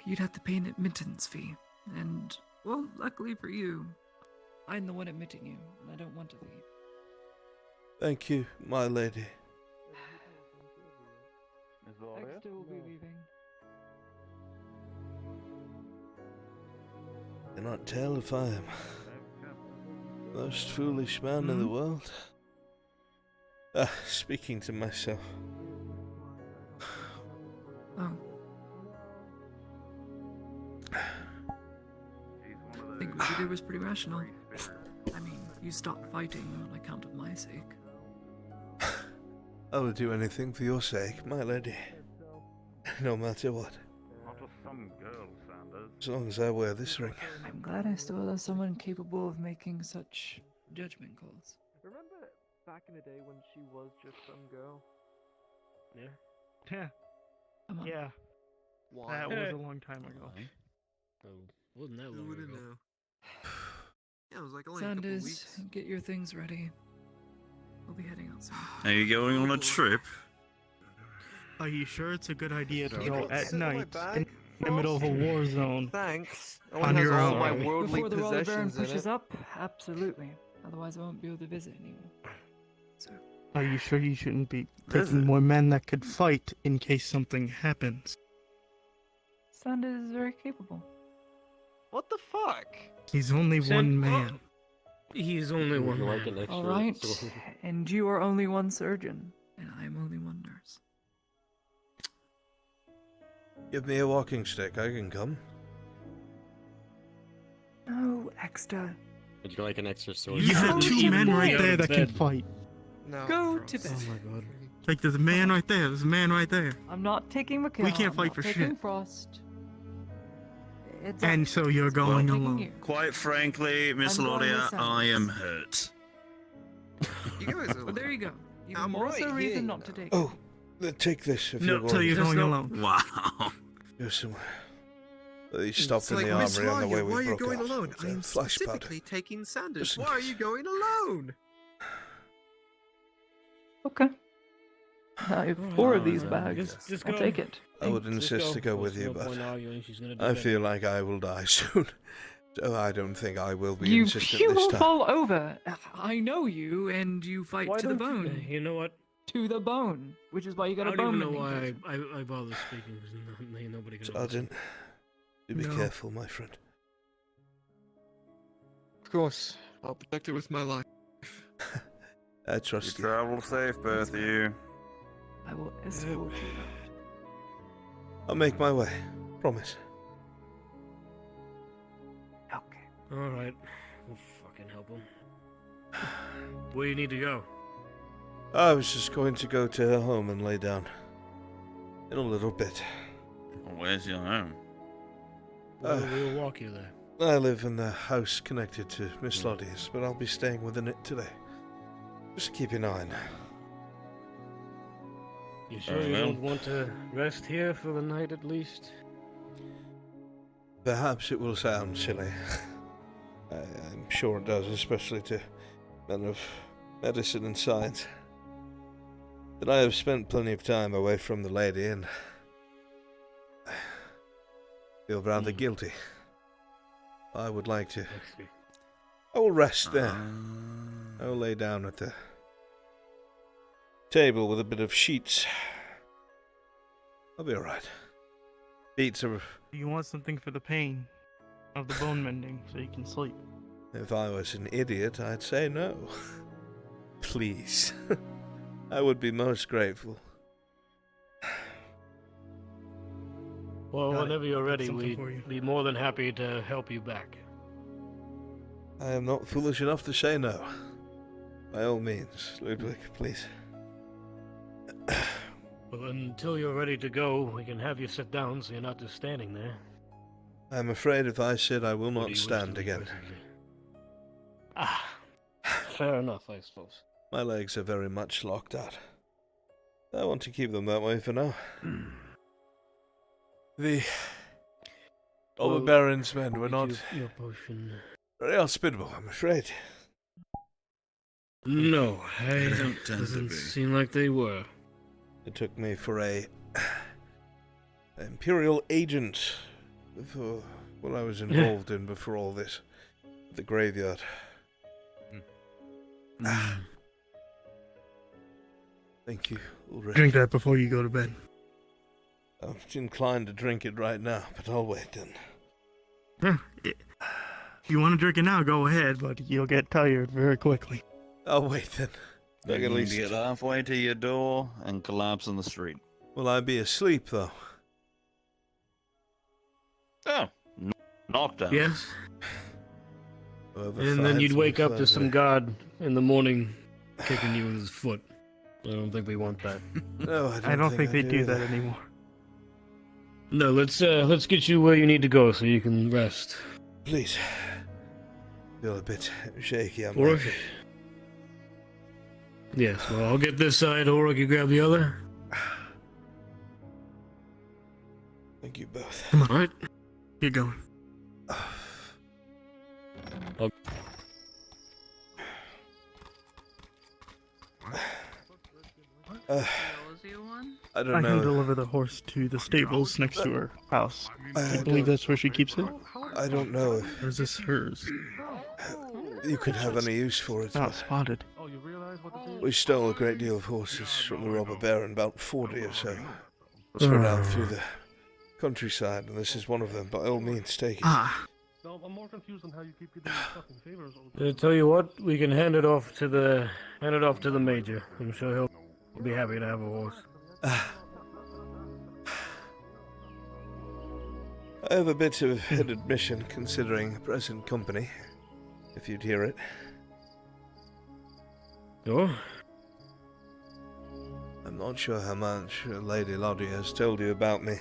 [SPEAKER 4] you'd have to pay an admittance fee. And, well, luckily for you, I'm the one admitting you, and I don't want to leave.
[SPEAKER 1] Thank you, my lady.
[SPEAKER 4] Dexter will be leaving.
[SPEAKER 1] Cannot tell if I am the most foolish man in the world. Speaking to myself.
[SPEAKER 4] Oh. I think what you did was pretty rational. I mean, you stopped fighting on account of my sake.
[SPEAKER 1] I will do anything for your sake, my lady. No matter what.
[SPEAKER 18] Not with some girl, Sanders.
[SPEAKER 1] As long as I wear this ring.
[SPEAKER 4] I'm glad I still have someone capable of making such judgment calls.
[SPEAKER 5] Remember back in the day when she was just some girl?
[SPEAKER 12] Yeah. Yeah.
[SPEAKER 4] Come on.
[SPEAKER 12] Yeah.
[SPEAKER 5] Why?
[SPEAKER 12] That was a long time ago.
[SPEAKER 9] Oh, wasn't that
[SPEAKER 5] Who
[SPEAKER 9] long
[SPEAKER 5] wouldn't
[SPEAKER 9] ago?
[SPEAKER 5] know? Yeah, it was like only a couple
[SPEAKER 4] Sanders,
[SPEAKER 5] weeks.
[SPEAKER 4] get your things ready. We'll be heading out soon.
[SPEAKER 23] Are you going on a trip?
[SPEAKER 12] Are you sure it's a good idea to
[SPEAKER 5] You
[SPEAKER 12] go
[SPEAKER 5] got
[SPEAKER 12] at
[SPEAKER 5] this in my
[SPEAKER 12] night
[SPEAKER 5] bag?
[SPEAKER 12] in the middle of a war zone?
[SPEAKER 5] Thanks. It
[SPEAKER 12] On
[SPEAKER 5] has
[SPEAKER 12] your
[SPEAKER 5] all
[SPEAKER 12] own.
[SPEAKER 5] my worldly
[SPEAKER 4] Before the Roller Baron
[SPEAKER 5] possessions in
[SPEAKER 4] pushes
[SPEAKER 5] it.
[SPEAKER 4] up, absolutely. Otherwise, I won't be able to visit anymore. So,
[SPEAKER 12] Are you sure you shouldn't be
[SPEAKER 23] Visit?
[SPEAKER 12] taking more men that could fight in case something happens?
[SPEAKER 4] Sanders is very capable.
[SPEAKER 5] What the fuck?
[SPEAKER 12] He's only one man.
[SPEAKER 9] He's only one man.
[SPEAKER 10] Like an extra
[SPEAKER 4] Alright,
[SPEAKER 10] sword.
[SPEAKER 4] and you are only one surgeon, and I am only one nurse.
[SPEAKER 1] Give me a walking stick, I can come.
[SPEAKER 4] No, extra.
[SPEAKER 10] Would you like an extra sword?
[SPEAKER 12] You have
[SPEAKER 4] Go
[SPEAKER 12] 2
[SPEAKER 4] to
[SPEAKER 12] men right
[SPEAKER 4] bed.
[SPEAKER 12] there that can fight.
[SPEAKER 5] No.
[SPEAKER 4] Go to bed.
[SPEAKER 9] Oh my god.
[SPEAKER 12] Like, there's a man right there. There's a man right there.
[SPEAKER 4] I'm not taking Mikhail.
[SPEAKER 12] We can't
[SPEAKER 4] I'm
[SPEAKER 12] fight
[SPEAKER 4] not
[SPEAKER 12] for
[SPEAKER 4] taking
[SPEAKER 12] shit.
[SPEAKER 4] Frost. It's
[SPEAKER 12] And so you're going
[SPEAKER 4] taking
[SPEAKER 12] alone.
[SPEAKER 4] you.
[SPEAKER 23] Quite frankly, Miss
[SPEAKER 4] I'm going with
[SPEAKER 23] Laudia, I
[SPEAKER 4] Sanders.
[SPEAKER 23] am hurt.
[SPEAKER 5] You guys are
[SPEAKER 4] Well, there you go. Even
[SPEAKER 5] I'm
[SPEAKER 4] more
[SPEAKER 5] right
[SPEAKER 4] so
[SPEAKER 5] here,
[SPEAKER 4] reason
[SPEAKER 5] you
[SPEAKER 4] not to
[SPEAKER 5] know.
[SPEAKER 4] take
[SPEAKER 1] Oh, then take this if
[SPEAKER 12] No,
[SPEAKER 1] you're
[SPEAKER 12] till
[SPEAKER 1] going.
[SPEAKER 12] you're
[SPEAKER 9] There's
[SPEAKER 12] going
[SPEAKER 9] no-
[SPEAKER 12] alone.
[SPEAKER 23] Wow.
[SPEAKER 1] Go somewhere. Please stop
[SPEAKER 5] It's
[SPEAKER 1] in
[SPEAKER 5] like,
[SPEAKER 1] the
[SPEAKER 5] Miss
[SPEAKER 1] armory on the way
[SPEAKER 5] Laria,
[SPEAKER 1] we
[SPEAKER 5] why are you
[SPEAKER 1] broke
[SPEAKER 5] going
[SPEAKER 1] off
[SPEAKER 5] alone?
[SPEAKER 1] with
[SPEAKER 5] I
[SPEAKER 1] the
[SPEAKER 5] am
[SPEAKER 1] flash powder.
[SPEAKER 5] specifically taking Sanders.
[SPEAKER 1] Just in
[SPEAKER 5] Why are
[SPEAKER 1] case.
[SPEAKER 5] you going alone?
[SPEAKER 4] Okay. I have 4 of these
[SPEAKER 9] Alright,
[SPEAKER 4] bags.
[SPEAKER 9] just
[SPEAKER 4] I'll
[SPEAKER 9] go.
[SPEAKER 4] take it.
[SPEAKER 1] I would
[SPEAKER 9] Just
[SPEAKER 1] insist to go
[SPEAKER 9] There's
[SPEAKER 1] with you,
[SPEAKER 9] no
[SPEAKER 1] but
[SPEAKER 9] point arguing, she's gonna do
[SPEAKER 1] I
[SPEAKER 9] it.
[SPEAKER 1] feel like I will die soon. So I don't think I will be
[SPEAKER 4] You
[SPEAKER 1] insistent this
[SPEAKER 4] will
[SPEAKER 1] time.
[SPEAKER 4] fall over. I know you, and you fight
[SPEAKER 9] Why
[SPEAKER 4] to the
[SPEAKER 9] don't
[SPEAKER 4] bone.
[SPEAKER 9] you know what?
[SPEAKER 4] To the bone, which is why you got
[SPEAKER 9] I
[SPEAKER 4] a
[SPEAKER 9] don't
[SPEAKER 4] bone
[SPEAKER 9] even know
[SPEAKER 4] mending
[SPEAKER 9] why
[SPEAKER 4] potion.
[SPEAKER 9] I bother speaking because nobody can
[SPEAKER 1] Sergeant, do be
[SPEAKER 12] No.
[SPEAKER 1] careful, my friend.
[SPEAKER 5] Of course. I'll protect it with my life.
[SPEAKER 1] I
[SPEAKER 23] You
[SPEAKER 1] trust you.
[SPEAKER 23] travel safe, both of you.
[SPEAKER 4] I will escort you.
[SPEAKER 1] I'll make my way. Promise.
[SPEAKER 4] Okay.
[SPEAKER 9] Alright, we'll fucking help him. Where you need to go?
[SPEAKER 1] I was just going to go to her home and lay down. In a little bit.
[SPEAKER 23] Where's your home?
[SPEAKER 9] We'll walk you there.
[SPEAKER 1] I live in the house connected to Miss Lodia's, but I'll be staying within it today. Just keep an eye on her.
[SPEAKER 9] You sure you
[SPEAKER 23] well.
[SPEAKER 9] don't want to rest here for the night at least?
[SPEAKER 1] Perhaps it will sound silly. I'm sure it does, especially to men of medicine and science. But I have spent plenty of time away from the lady and feel rather guilty. I would like to. I will rest there. I will lay down at the table with a bit of sheets. I'll be alright. Beats are.
[SPEAKER 12] Do you want something for the pain of the bone mending so you can sleep?
[SPEAKER 1] If I was an idiot, I'd say no. Please. I would be most grateful.
[SPEAKER 9] Well,
[SPEAKER 12] Got it.
[SPEAKER 9] whenever you're
[SPEAKER 12] Got
[SPEAKER 9] ready,
[SPEAKER 12] something for you.
[SPEAKER 9] we'd be more than happy to help you back.
[SPEAKER 1] I am not foolish enough to say no. By all means, Ludwig, please.
[SPEAKER 9] Well, until you're ready to go, we can have you sit down so you're not just standing there.
[SPEAKER 1] I'm afraid if I sit, I will
[SPEAKER 9] Or do you
[SPEAKER 1] not
[SPEAKER 9] wish to
[SPEAKER 1] stand
[SPEAKER 9] be
[SPEAKER 1] again.
[SPEAKER 9] presently? Ah, fair enough, I suppose.
[SPEAKER 1] My legs are very much locked out. I want to keep them that way for now. All the Baron's men were not
[SPEAKER 9] Your potion.
[SPEAKER 1] very hospitable, I'm afraid.
[SPEAKER 9] No,
[SPEAKER 23] They don't tend to
[SPEAKER 9] doesn't
[SPEAKER 23] be.
[SPEAKER 9] seem like they were.
[SPEAKER 1] They took me for a Imperial agent for what I was involved in before all this. The graveyard. Thank you, Ulrich.
[SPEAKER 12] Drink that before you go to bed.
[SPEAKER 1] I'm inclined to drink it right now, but I'll wait then.
[SPEAKER 12] If you want to drink it now, go ahead, but you'll get tired very quickly.
[SPEAKER 1] I'll wait then. I
[SPEAKER 23] You
[SPEAKER 1] can at
[SPEAKER 23] can
[SPEAKER 1] least...
[SPEAKER 23] get halfway to your door and collapse on the street.
[SPEAKER 1] Will I be asleep, though?
[SPEAKER 23] Oh, knocked out.
[SPEAKER 9] Yes.
[SPEAKER 1] Whoever
[SPEAKER 9] And then
[SPEAKER 1] finds
[SPEAKER 9] you'd
[SPEAKER 1] me
[SPEAKER 9] wake up to
[SPEAKER 1] finds
[SPEAKER 9] some
[SPEAKER 1] me.
[SPEAKER 9] guard in the morning kicking you with his foot. I don't think we want that.
[SPEAKER 1] No,
[SPEAKER 12] I don't think they do
[SPEAKER 1] either.
[SPEAKER 12] that anymore.
[SPEAKER 9] No, let's get you where you need to go so you can rest.
[SPEAKER 1] Please. Feel a bit shaky, I'm
[SPEAKER 9] Or
[SPEAKER 1] like-
[SPEAKER 9] yes, well, I'll get this side, or you grab the other.
[SPEAKER 1] Thank you both.
[SPEAKER 12] Come on.
[SPEAKER 9] All right.
[SPEAKER 12] Get going.
[SPEAKER 1] I don't
[SPEAKER 12] I
[SPEAKER 1] know.
[SPEAKER 12] can deliver the horse to the stables next to her house.
[SPEAKER 1] I
[SPEAKER 12] I believe
[SPEAKER 1] don't-
[SPEAKER 12] that's where she keeps it.
[SPEAKER 1] I don't know if
[SPEAKER 12] Or is this hers?
[SPEAKER 1] you could have any use for it.
[SPEAKER 12] Oh,
[SPEAKER 1] but
[SPEAKER 12] spotted.
[SPEAKER 1] we stole a great deal of horses from the robber baron, about 40 or so. Spread out through the countryside, and this is one of them. By all means, take it.
[SPEAKER 12] Ah.
[SPEAKER 11] I'm more confused on how you keep getting fucking favors.
[SPEAKER 9] Tell you what, we can hand it off to the major. I'm sure he'll be happy to have a horse.
[SPEAKER 1] I have a bit of an admission considering present company, if you'd hear it.
[SPEAKER 9] Oh?
[SPEAKER 1] I'm not sure how much Lady Lottie has told you about me,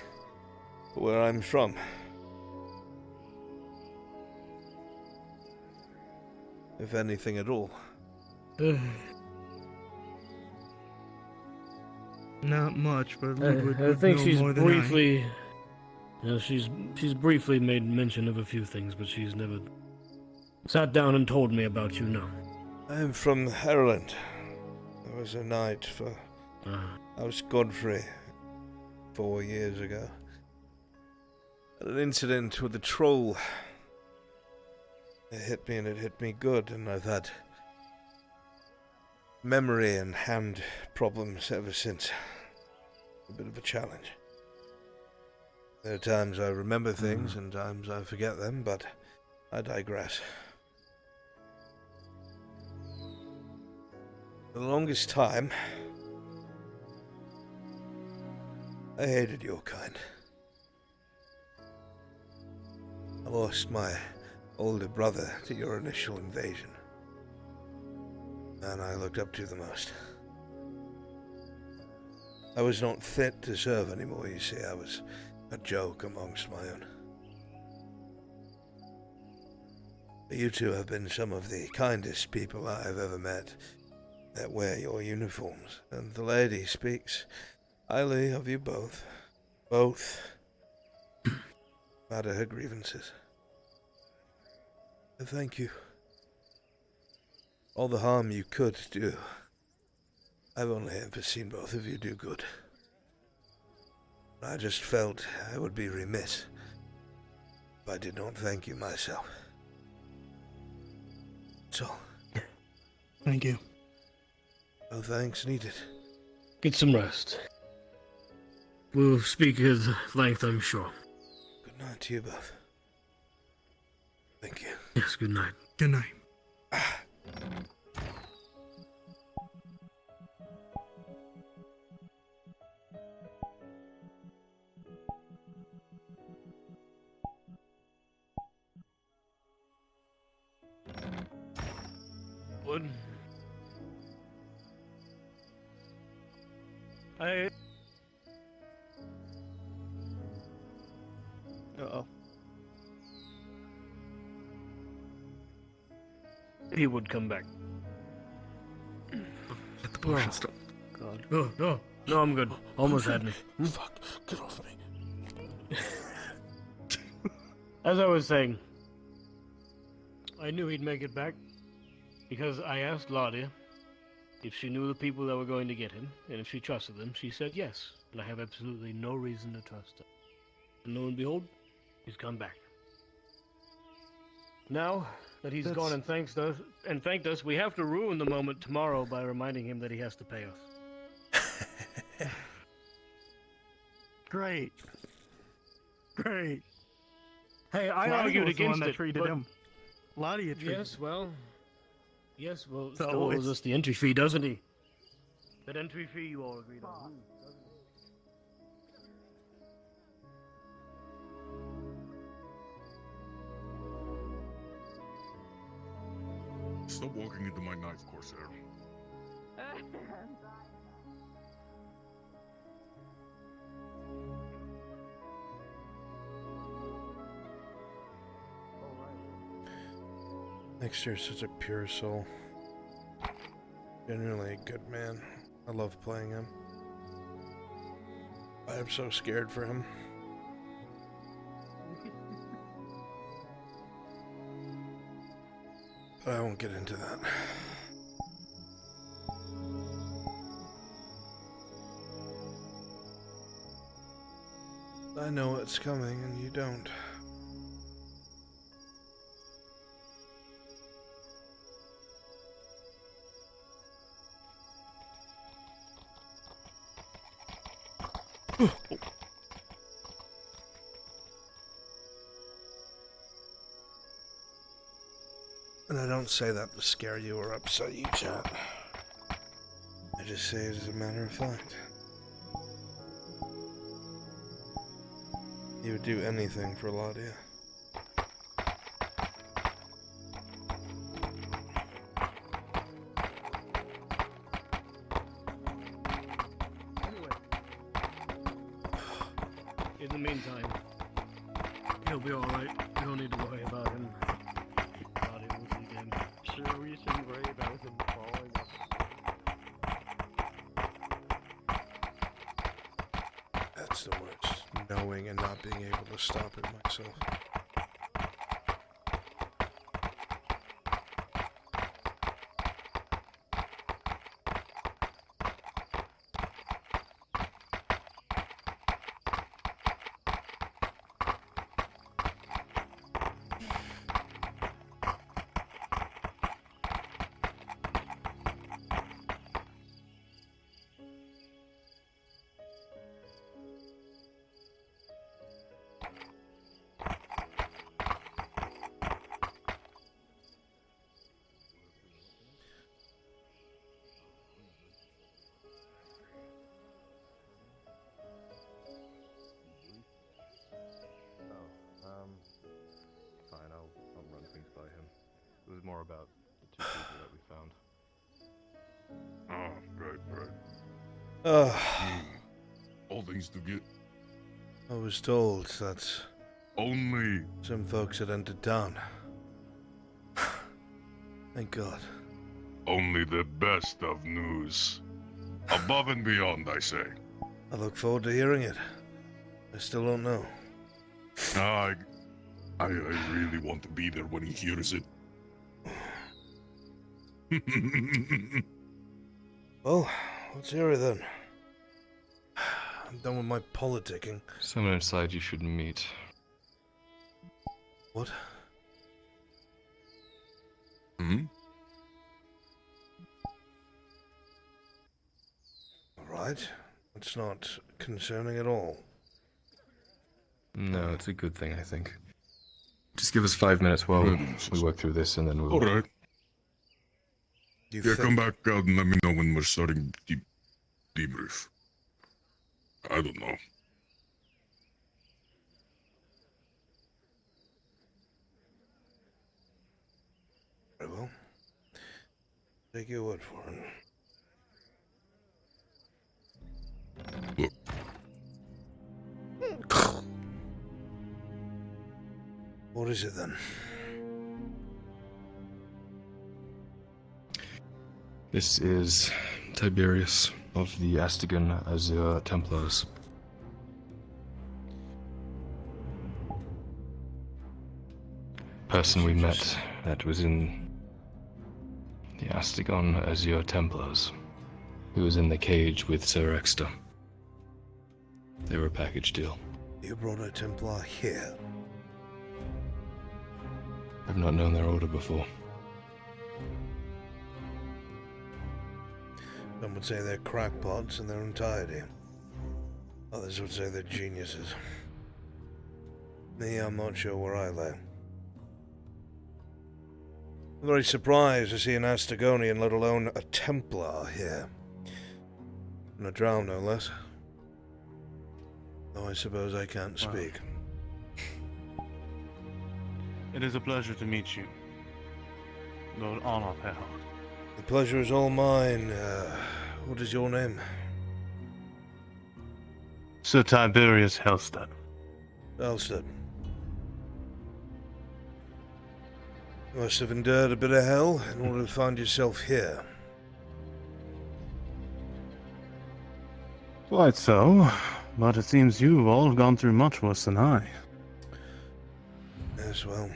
[SPEAKER 1] or where I'm from. If anything at all.
[SPEAKER 12] Not much, but Ludwig
[SPEAKER 9] I
[SPEAKER 12] would
[SPEAKER 9] think
[SPEAKER 12] know
[SPEAKER 9] she's
[SPEAKER 12] more than
[SPEAKER 9] briefly... she's briefly made mention of a few things, but she's never sat down and told me about you, no.
[SPEAKER 1] I am from Ireland. I was a knight for House Godfrey 4 years ago. Had an incident with a troll. It hit me, and it hit me good, and I've had memory and hand problems ever since. A bit of a challenge. There are times I remember things and times I forget them, but I digress. For the longest time, I hated your kind. I lost my older brother to your initial invasion, and I looked up to the most. I was not fit to serve anymore, you see. I was a joke amongst my own. You two have been some of the kindest people I have ever met that wear your uniforms, and the lady speaks highly of you both. Both. Out of her grievances. Thank you. All the harm you could do. I've only ever seen both of you do good. I just felt I would be remiss if I did not thank you myself. That's all.
[SPEAKER 12] Thank you.
[SPEAKER 1] No thanks needed.
[SPEAKER 9] Get some rest. We'll speak at length, I'm sure.
[SPEAKER 1] Good night to you both. Thank you.
[SPEAKER 9] Yes, good night.
[SPEAKER 12] Good night.
[SPEAKER 9] would. I.
[SPEAKER 15] Uh-oh.
[SPEAKER 9] He would come back.
[SPEAKER 16] Let the potion stop.
[SPEAKER 9] God. Oh, no. No, I'm good. Almost had me.
[SPEAKER 16] Fuck, get off me.
[SPEAKER 9] As I was saying, I knew he'd make it back because I asked Laudia if she knew the people that were going to get him, and if she trusted them. She said yes, and I have absolutely no reason to trust her. And lo and behold, he's come back. Now that he's gone and thanked us, we have to ruin the moment tomorrow by reminding him that he has to pay us.
[SPEAKER 14] Great. Great.
[SPEAKER 9] Hey, I
[SPEAKER 14] Laudia
[SPEAKER 9] argued
[SPEAKER 14] was the one
[SPEAKER 9] against
[SPEAKER 14] that
[SPEAKER 9] it.
[SPEAKER 14] treated
[SPEAKER 9] but-
[SPEAKER 14] him. Laudia treated
[SPEAKER 9] Yes, well,
[SPEAKER 14] So
[SPEAKER 9] still owes
[SPEAKER 14] it's-
[SPEAKER 9] us the entry fee, doesn't he? That entry fee you all agreed on.
[SPEAKER 13] Stop walking into my knife, Corsair.
[SPEAKER 1] Next year's such a pure soul. Genuinely a good man. I love playing him. I am so scared for him. But I won't get into that. I know it's coming and you don't. And I don't say that to scare you or upset you, chat. I just say it as a matter of fact. You would do anything for Laudia.
[SPEAKER 9] In the meantime, he'll be alright. You don't need to worry about him. Laudia will see again.
[SPEAKER 18] Sure, we shouldn't worry about him falling off.
[SPEAKER 1] That's the worst. Knowing and not being able to stop it myself.
[SPEAKER 3] Fine, I'll run things by him. It was more about the two people that we found.
[SPEAKER 13] Ah, right.
[SPEAKER 1] Ugh.
[SPEAKER 13] All things to get.
[SPEAKER 1] I was told that
[SPEAKER 13] Only
[SPEAKER 1] some folks had entered town. Thank God.
[SPEAKER 13] only the best of news. Above and beyond, I say.
[SPEAKER 1] I look forward to hearing it. I still don't know.
[SPEAKER 13] I really want to be there when he hears it.
[SPEAKER 1] Well, let's hear it then. I'm done with my politicking.
[SPEAKER 3] Someone inside you should meet.
[SPEAKER 1] What?
[SPEAKER 13] Hmm?
[SPEAKER 1] Alright. It's not concerning at all.
[SPEAKER 3] No, it's a good thing, I think. Just give us 5 minutes while we work through this, and then we'll...
[SPEAKER 13] Alright. Yeah, come back out and let me know when we're starting debrief. I don't know.
[SPEAKER 1] Very well. Take your word for it. What is it then?
[SPEAKER 3] This is Tiberius of the Astigan Azure Templars. Person we met that was in the Astigan Azure Templars, who was in the cage with Sir Exeter. They were a package deal.
[SPEAKER 1] You brought a Templar here?
[SPEAKER 3] I've not known their order before.
[SPEAKER 1] Some would say they're crackpots in their entirety. Others would say they're geniuses. Me, I'm not sure where I lay. I'm very surprised to see an Astagonian, let alone a Templar, here. And a drow, no less. Though I suppose I can't speak.
[SPEAKER 14] It is a pleasure to meet you, Lord Arnold Herald.
[SPEAKER 1] The pleasure is all mine. What is your name?
[SPEAKER 14] Sir Tiberius Hellstead.
[SPEAKER 1] Hellstead. You must have endured a bit of hell in order to find yourself here.
[SPEAKER 14] Quite so, but it seems you've all gone through much worse than I.
[SPEAKER 1] Yes, well,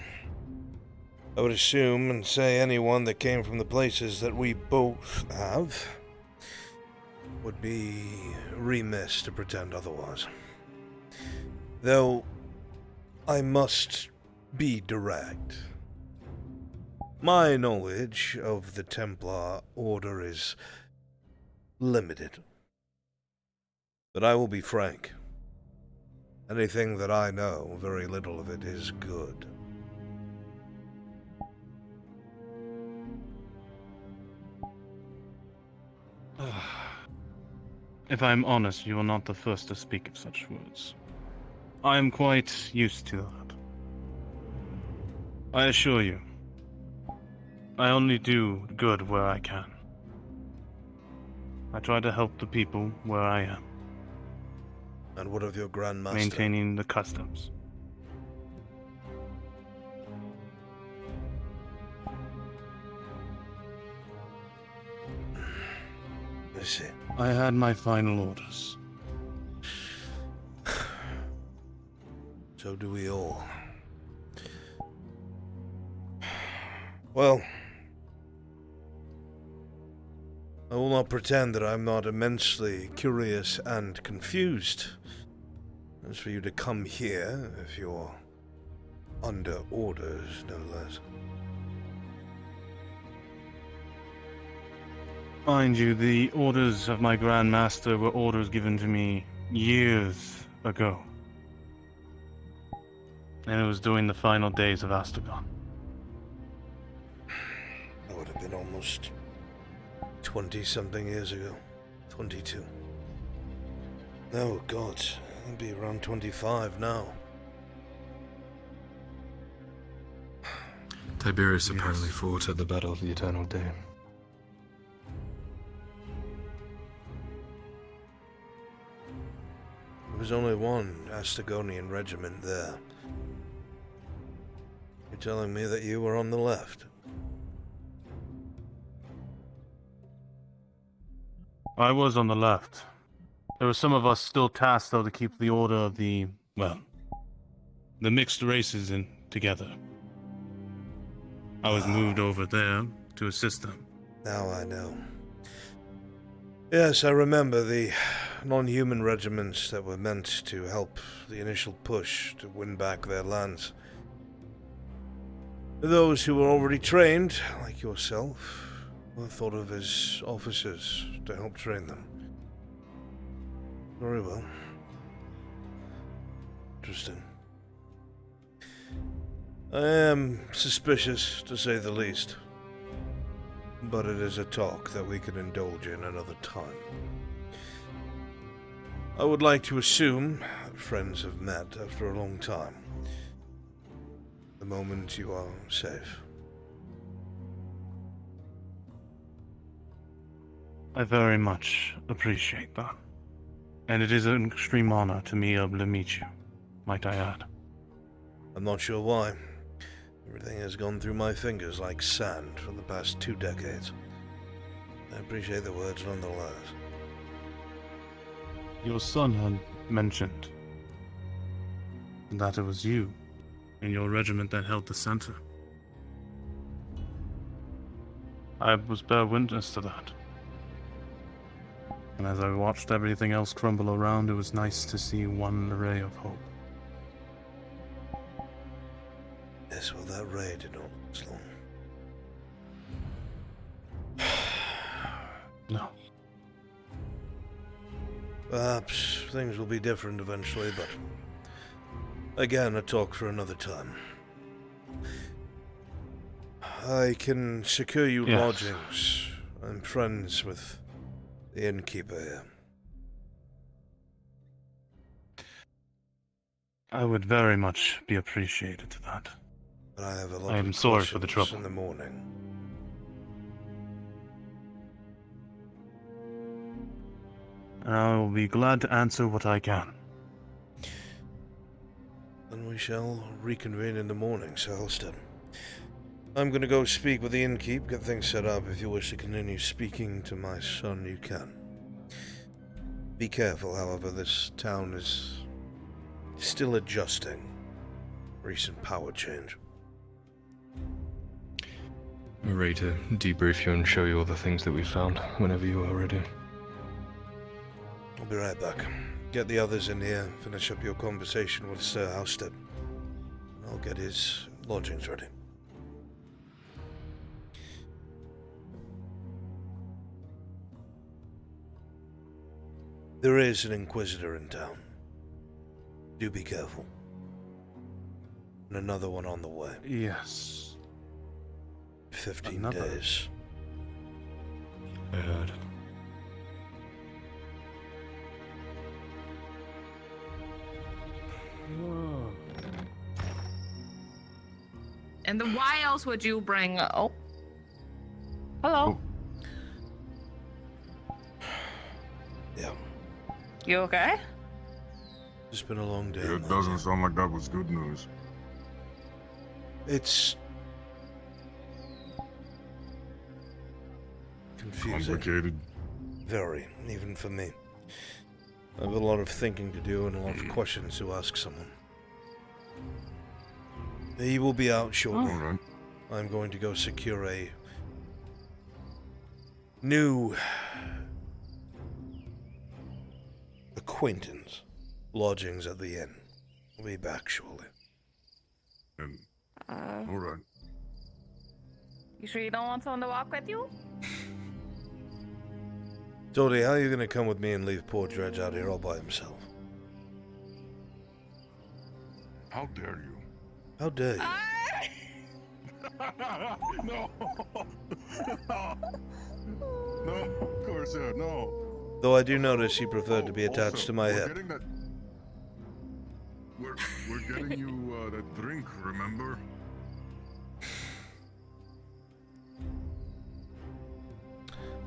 [SPEAKER 1] I would assume and say anyone that came from the places that we both have would be remiss to pretend otherwise. Though, I must be direct. My knowledge of the Templar Order is limited. But I will be frank. Anything that I know, very little of it is good.
[SPEAKER 14] If I'm honest, you are not the first to speak of such words. I am quite used to that. I assure you, I only do good where I can. I try to help the people where I am.
[SPEAKER 1] And what of your Grandmaster?
[SPEAKER 14] Maintaining the customs.
[SPEAKER 1] I see.
[SPEAKER 14] I had my final orders.
[SPEAKER 1] So do we all. Well, I will not pretend that I'm not immensely curious and confused. As for you to come here, if you're under orders, no less.
[SPEAKER 14] Mind you, the orders of my Grand Master were orders given to me years ago. And it was during the final days of Astragon.
[SPEAKER 1] That would have been almost 20-something years ago. 22. Oh, God. I'll be around 25 now.
[SPEAKER 3] Tiberius apparently fought at the Battle of the Eternal Day.
[SPEAKER 1] There was only one Astagonian regiment there. You're telling me that you were on the left?
[SPEAKER 14] I was on the left. There were some of us still tasked, though, to keep the order of the mixed races in together. I was moved over there to assist them.
[SPEAKER 1] Now I know. Yes, I remember the non-human regiments that were meant to help the initial push to win back their lands. Those who were already trained, like yourself, were thought of as officers to help train them. Very well. Interesting. I am suspicious, to say the least. But it is a talk that we can indulge in another time. I would like to assume that friends have met after a long time. The moment you are safe.
[SPEAKER 15] I very much appreciate that. And it is an extreme honor to be able to meet you, might I add.
[SPEAKER 1] I'm not sure why. Everything has gone through my fingers like sand for the past 2 decades. I appreciate the words nonetheless.
[SPEAKER 15] Your son had mentioned that it was you and your regiment that held the center. I was bear witness to that. And as I watched everything else crumble around, it was nice to see one ray of hope.
[SPEAKER 1] Yes, well, that ray did not last long.
[SPEAKER 15] No.
[SPEAKER 1] Perhaps things will be different eventually, but again, a talk for another time. I can secure you
[SPEAKER 15] Yes.
[SPEAKER 1] lodgings. I'm friends with the innkeeper here.
[SPEAKER 15] I would very much be appreciated to that.
[SPEAKER 1] But I have a lot
[SPEAKER 15] I
[SPEAKER 1] of
[SPEAKER 15] am sorry for the
[SPEAKER 1] questions
[SPEAKER 15] trouble.
[SPEAKER 1] in the morning.
[SPEAKER 15] I will be glad to answer what I can.
[SPEAKER 1] Then we shall reconvene in the morning, Sir Halstead. I'm going to go speak with the innkeep, get things set up. If you wish to continue speaking to my son, you can. Be careful, however, this town is still adjusting. Recent power change.
[SPEAKER 3] We're ready to debrief you and show you all the things that we found whenever you are ready.
[SPEAKER 1] I'll be right back. Get the others in here, finish up your conversation with Sir Halstead. I'll get his lodgings ready. There is an Inquisitor in town. Do be careful. And another one on the way.
[SPEAKER 15] Yes.
[SPEAKER 1] 15
[SPEAKER 15] Another.
[SPEAKER 1] days.
[SPEAKER 3] I heard.
[SPEAKER 7] And then why else would you bring? Oh, hello.
[SPEAKER 1] Yeah.
[SPEAKER 7] You okay?
[SPEAKER 1] It's been a long day.
[SPEAKER 18] It doesn't sound like that was good news.
[SPEAKER 1] It's confusing.
[SPEAKER 18] Complicated.
[SPEAKER 1] Very, even for me. I have a lot of thinking to do and a lot of questions to ask someone. He will be out shortly.
[SPEAKER 18] All right.
[SPEAKER 1] I'm going to go secure a new acquaintance lodgings at the inn. I'll be back shortly.
[SPEAKER 18] And, all right.
[SPEAKER 7] You sure you don't want someone to walk with you?
[SPEAKER 1] Dodie, how are you going to come with me and leave poor Dredge out here all by himself?
[SPEAKER 18] How dare you?
[SPEAKER 1] How dare you?
[SPEAKER 18] No! No, Corsair, no!
[SPEAKER 1] Though I do notice he preferred to be attached to my hip.
[SPEAKER 18] We're getting you that drink, remember?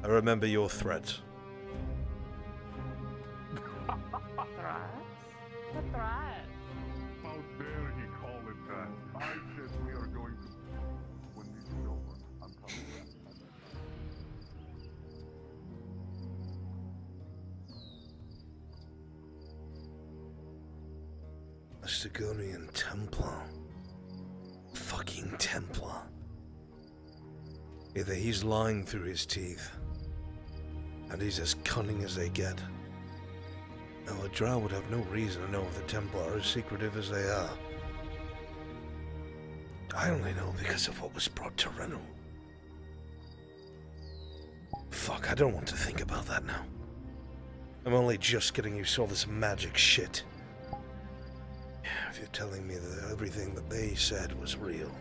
[SPEAKER 1] I remember your threats.
[SPEAKER 7] Threats? What threat?
[SPEAKER 18] How dare he call it that? I said we are going to... When this is over, I'm coming back.
[SPEAKER 1] A Stigonian Templar. Fucking Templar. Either he's lying through his teeth, and he's as cunning as they get. Now, a drow would have no reason to know if the Templar are as secretive as they are. I only know because of what was brought to Renu. Fuck, I don't want to think about that now. I'm only just getting used to all this magic shit. If you're telling me that everything that they said was real,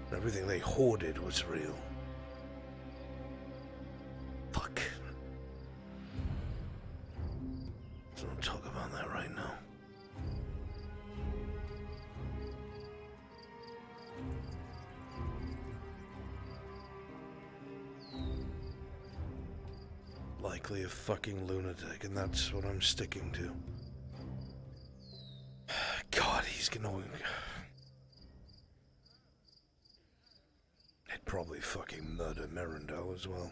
[SPEAKER 1] and everything they hoarded was real. Fuck. Let's not talk about that right now. likely a fucking lunatic, and that's what I'm sticking to. God, he's gonna... He'd probably fucking murder Merendel as well.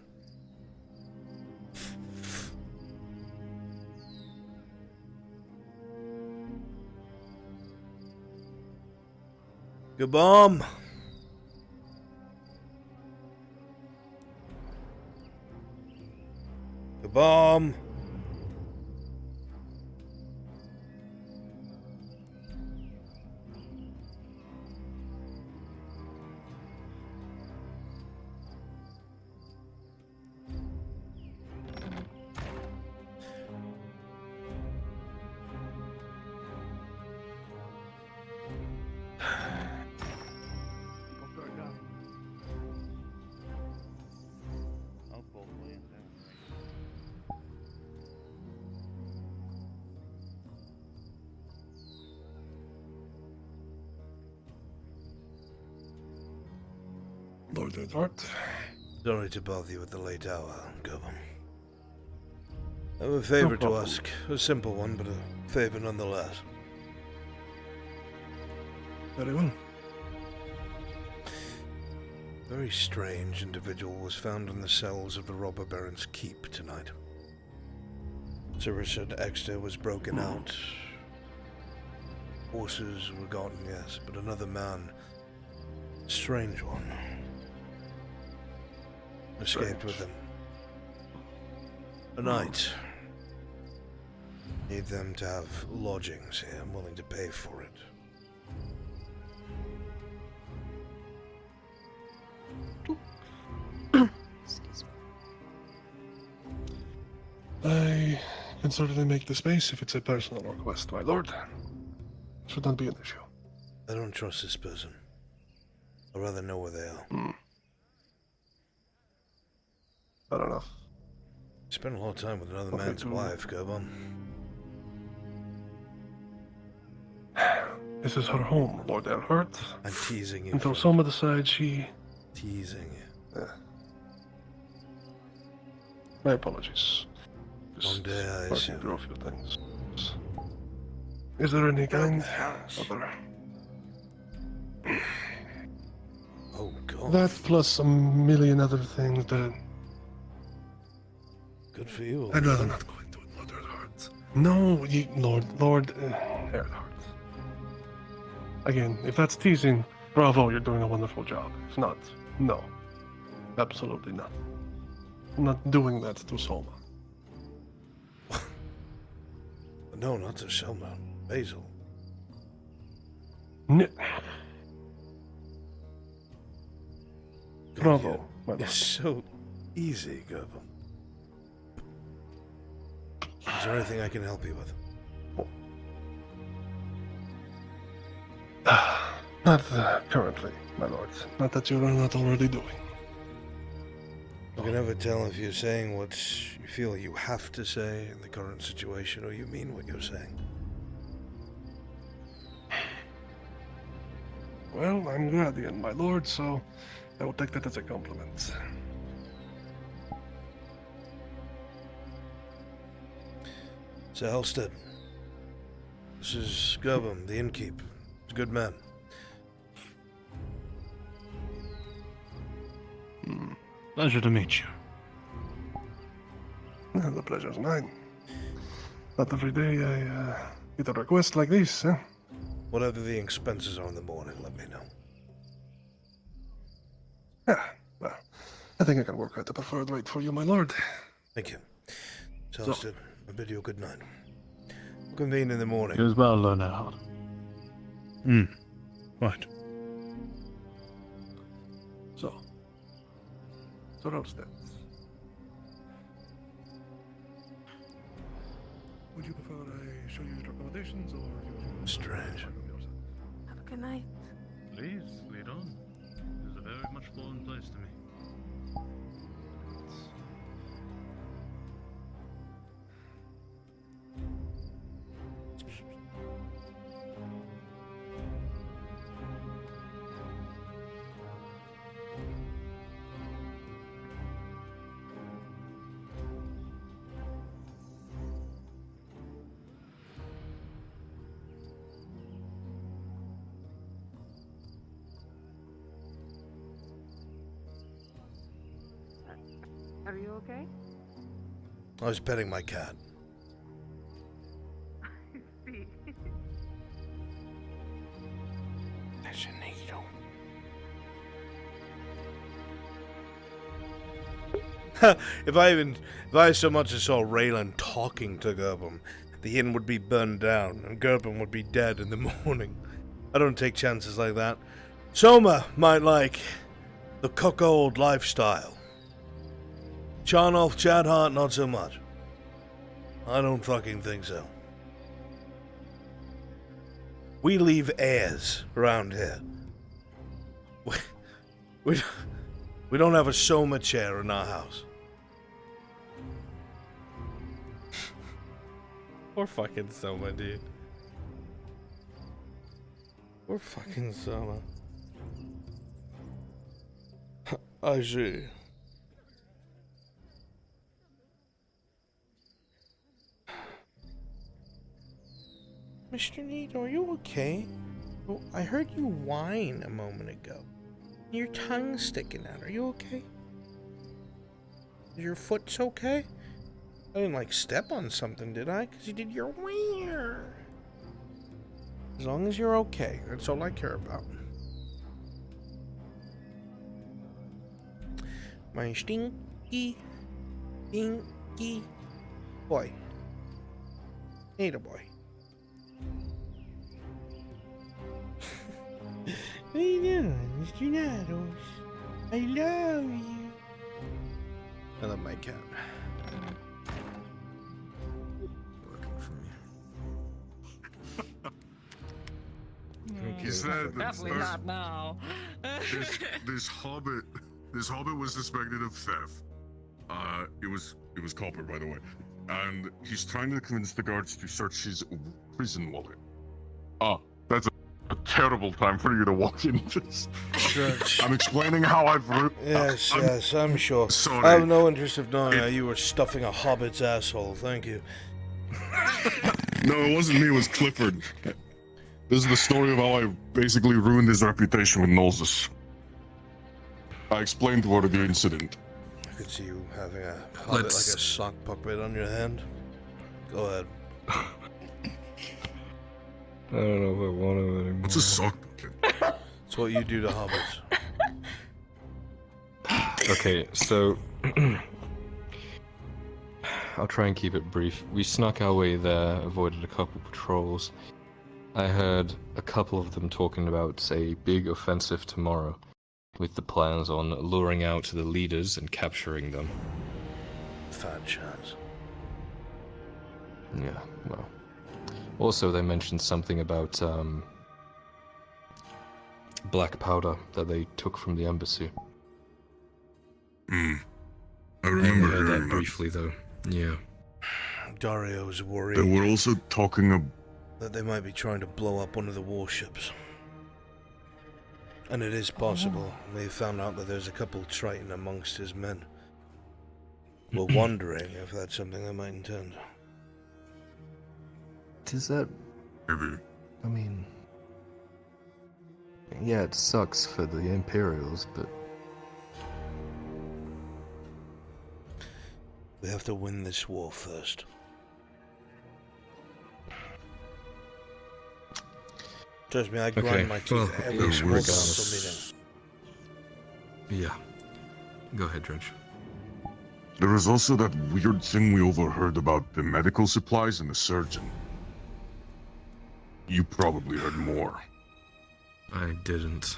[SPEAKER 1] Gabom! Gabom!
[SPEAKER 16] Lord Edward.
[SPEAKER 1] Sorry to bother you at the late hour, Gabom. I have a favor to ask. A simple one, but a favor nonetheless.
[SPEAKER 16] Very well.
[SPEAKER 1] A very strange individual was found in the cells of the robber baron's keep tonight. Sir Richard Exeter was broken out. Horses were gotten, yes, but another man, a strange one, escaped with him. A night. Need them to have lodgings here. I'm willing to pay for it.
[SPEAKER 16] I can certainly make the space if it's a personal request, my lord. Should not be an issue.
[SPEAKER 1] I don't trust this person. I'd rather know where they are.
[SPEAKER 16] Fair enough.
[SPEAKER 1] Spent a lot of time with another man's wife, Gabon.
[SPEAKER 16] This is her home, Lord Elhurt.
[SPEAKER 1] I'm teasing you.
[SPEAKER 16] Until Soma decides she...
[SPEAKER 1] Teasing you.
[SPEAKER 16] Yeah. My apologies.
[SPEAKER 1] One day I
[SPEAKER 16] working
[SPEAKER 1] assume.
[SPEAKER 16] through a few things. Is there any kind other...
[SPEAKER 1] Oh, God.
[SPEAKER 16] That plus a million other things that...
[SPEAKER 1] Good for you.
[SPEAKER 16] I'd rather not go into it, Lord Earhart. No, Lord Earhart. Again, if that's teasing, bravo, you're doing a wonderful job. If not, no. Absolutely not. I'm not doing that to Soma.
[SPEAKER 1] No, not to Selma. Basil.
[SPEAKER 16] Bravo, my lord.
[SPEAKER 1] It's so easy, Gabon. Is there anything I can help you with?
[SPEAKER 16] Not currently, my lord. Not that you are not already doing.
[SPEAKER 1] You can never tell if you're saying what you feel you have to say in the current situation, or you mean what you're saying.
[SPEAKER 16] Well, I'm Guardian, my lord, so I will take that as a compliment.
[SPEAKER 1] Sir Halstead, this is Gabon, the innkeep. He's a good man.
[SPEAKER 15] Pleasure to meet you.
[SPEAKER 16] The pleasure's mine. Not every day I get a request like this, huh?
[SPEAKER 1] Whatever the expenses are in the morning, let me know.
[SPEAKER 16] Yeah, well, I think I can work out the preferred rate for you, my lord.
[SPEAKER 1] Thank you. Sir Halstead, I bid you a good night. We'll convene in the morning.
[SPEAKER 15] You as well, Lord Earhart. Right.
[SPEAKER 16] So Halstead. Would you prefer I show you your accommodations, or you...
[SPEAKER 1] Strange.
[SPEAKER 22] Have a good night.
[SPEAKER 15] Please, lead on. This is a very much foreign place to me.
[SPEAKER 5] Are you okay?
[SPEAKER 1] I was petting my cat.
[SPEAKER 5] See.
[SPEAKER 1] There's a needle. If I so much as saw Raylan talking to Gerben, the inn would be burned down, and Gerben would be dead in the morning. I don't take chances like that. Soma might like the cuckold lifestyle. Charnolf Chadhart, not so much. I don't fucking think so. We leave heirs around here. We don't have a Soma chair in our house. Poor fucking Soma, dude. Poor fucking Soma. I see. Mr. Neat, are you okay? Oh, I heard you whine a moment ago. Your tongue's sticking out. Are you okay? Your foot's okay? I didn't, like, step on something, did I? Because you did your weird. As long as you're okay, that's all I care about. My stinky boy. Need a boy. What are you doing, Mr. Nattles? I love you. I love my cat.
[SPEAKER 13] He said
[SPEAKER 7] Definitely not now.
[SPEAKER 13] this hobbit was suspected of theft. It was Copper, by the way, and he's trying to convince the guards to search his prison wallet. That's a terrible time for you to walk into this. I'm explaining how I've.
[SPEAKER 1] Yes, I'm sure.
[SPEAKER 13] Sorry.
[SPEAKER 1] I have no interest of knowing how you were stuffing a hobbit's asshole. Thank you.
[SPEAKER 13] No, it wasn't me. It was Clifford. This is the story of how I basically ruined his reputation with Nolzus. I explained what the incident.
[SPEAKER 1] I could see you having a hobbit like a sock puppet on your hand. Go ahead.
[SPEAKER 3] I don't know if I want to anymore.
[SPEAKER 13] What's a sock puppet?
[SPEAKER 1] It's what you do to hobbits.
[SPEAKER 3] Okay, so I'll try and keep it brief. We snuck our way there, avoided a couple patrols. I heard a couple of them talking about a big offensive tomorrow, with the plans on luring out the leaders and capturing them.
[SPEAKER 1] Fat chance.
[SPEAKER 3] Yeah, well. Also, they mentioned something about black powder that they took from the embassy.
[SPEAKER 13] I remember
[SPEAKER 3] heard
[SPEAKER 13] hearing
[SPEAKER 3] that briefly, though. Yeah.
[SPEAKER 1] Dario's worried.
[SPEAKER 13] They were also talking
[SPEAKER 1] that they might be trying to blow up one of the warships. And it is possible. They found out that there's a couple Triton amongst his men. We're wondering if that's something they might intend.
[SPEAKER 3] Does that...
[SPEAKER 13] Maybe.
[SPEAKER 3] I mean... Yeah, it sucks for the Imperials, but...
[SPEAKER 1] We have to win this war first. Trust me, I grind my teeth every single council meeting.
[SPEAKER 3] Yeah. Go ahead, Drench.
[SPEAKER 13] There was also that weird thing we overheard about the medical supplies and the surgeon. You probably heard more.
[SPEAKER 3] I didn't.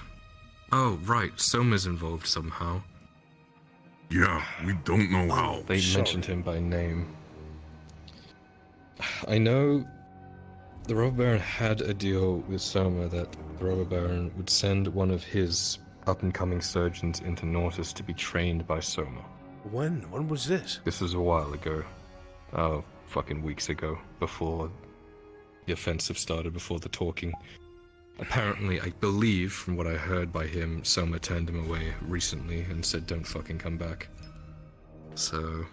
[SPEAKER 3] Oh, right. Soma's involved somehow.
[SPEAKER 13] Yeah, we don't know how.
[SPEAKER 3] They mentioned him by name. I know the Robber Baron had a deal with Soma that the Robber Baron would send one of his up-and-coming surgeons into Nortus to be trained by Soma.
[SPEAKER 1] When? When was this?
[SPEAKER 3] This was a while ago. Fucking weeks ago, before the offensive started, before the talking. Apparently, I believe, from what I heard by him, Soma turned him away recently and said, don't fucking come back. So...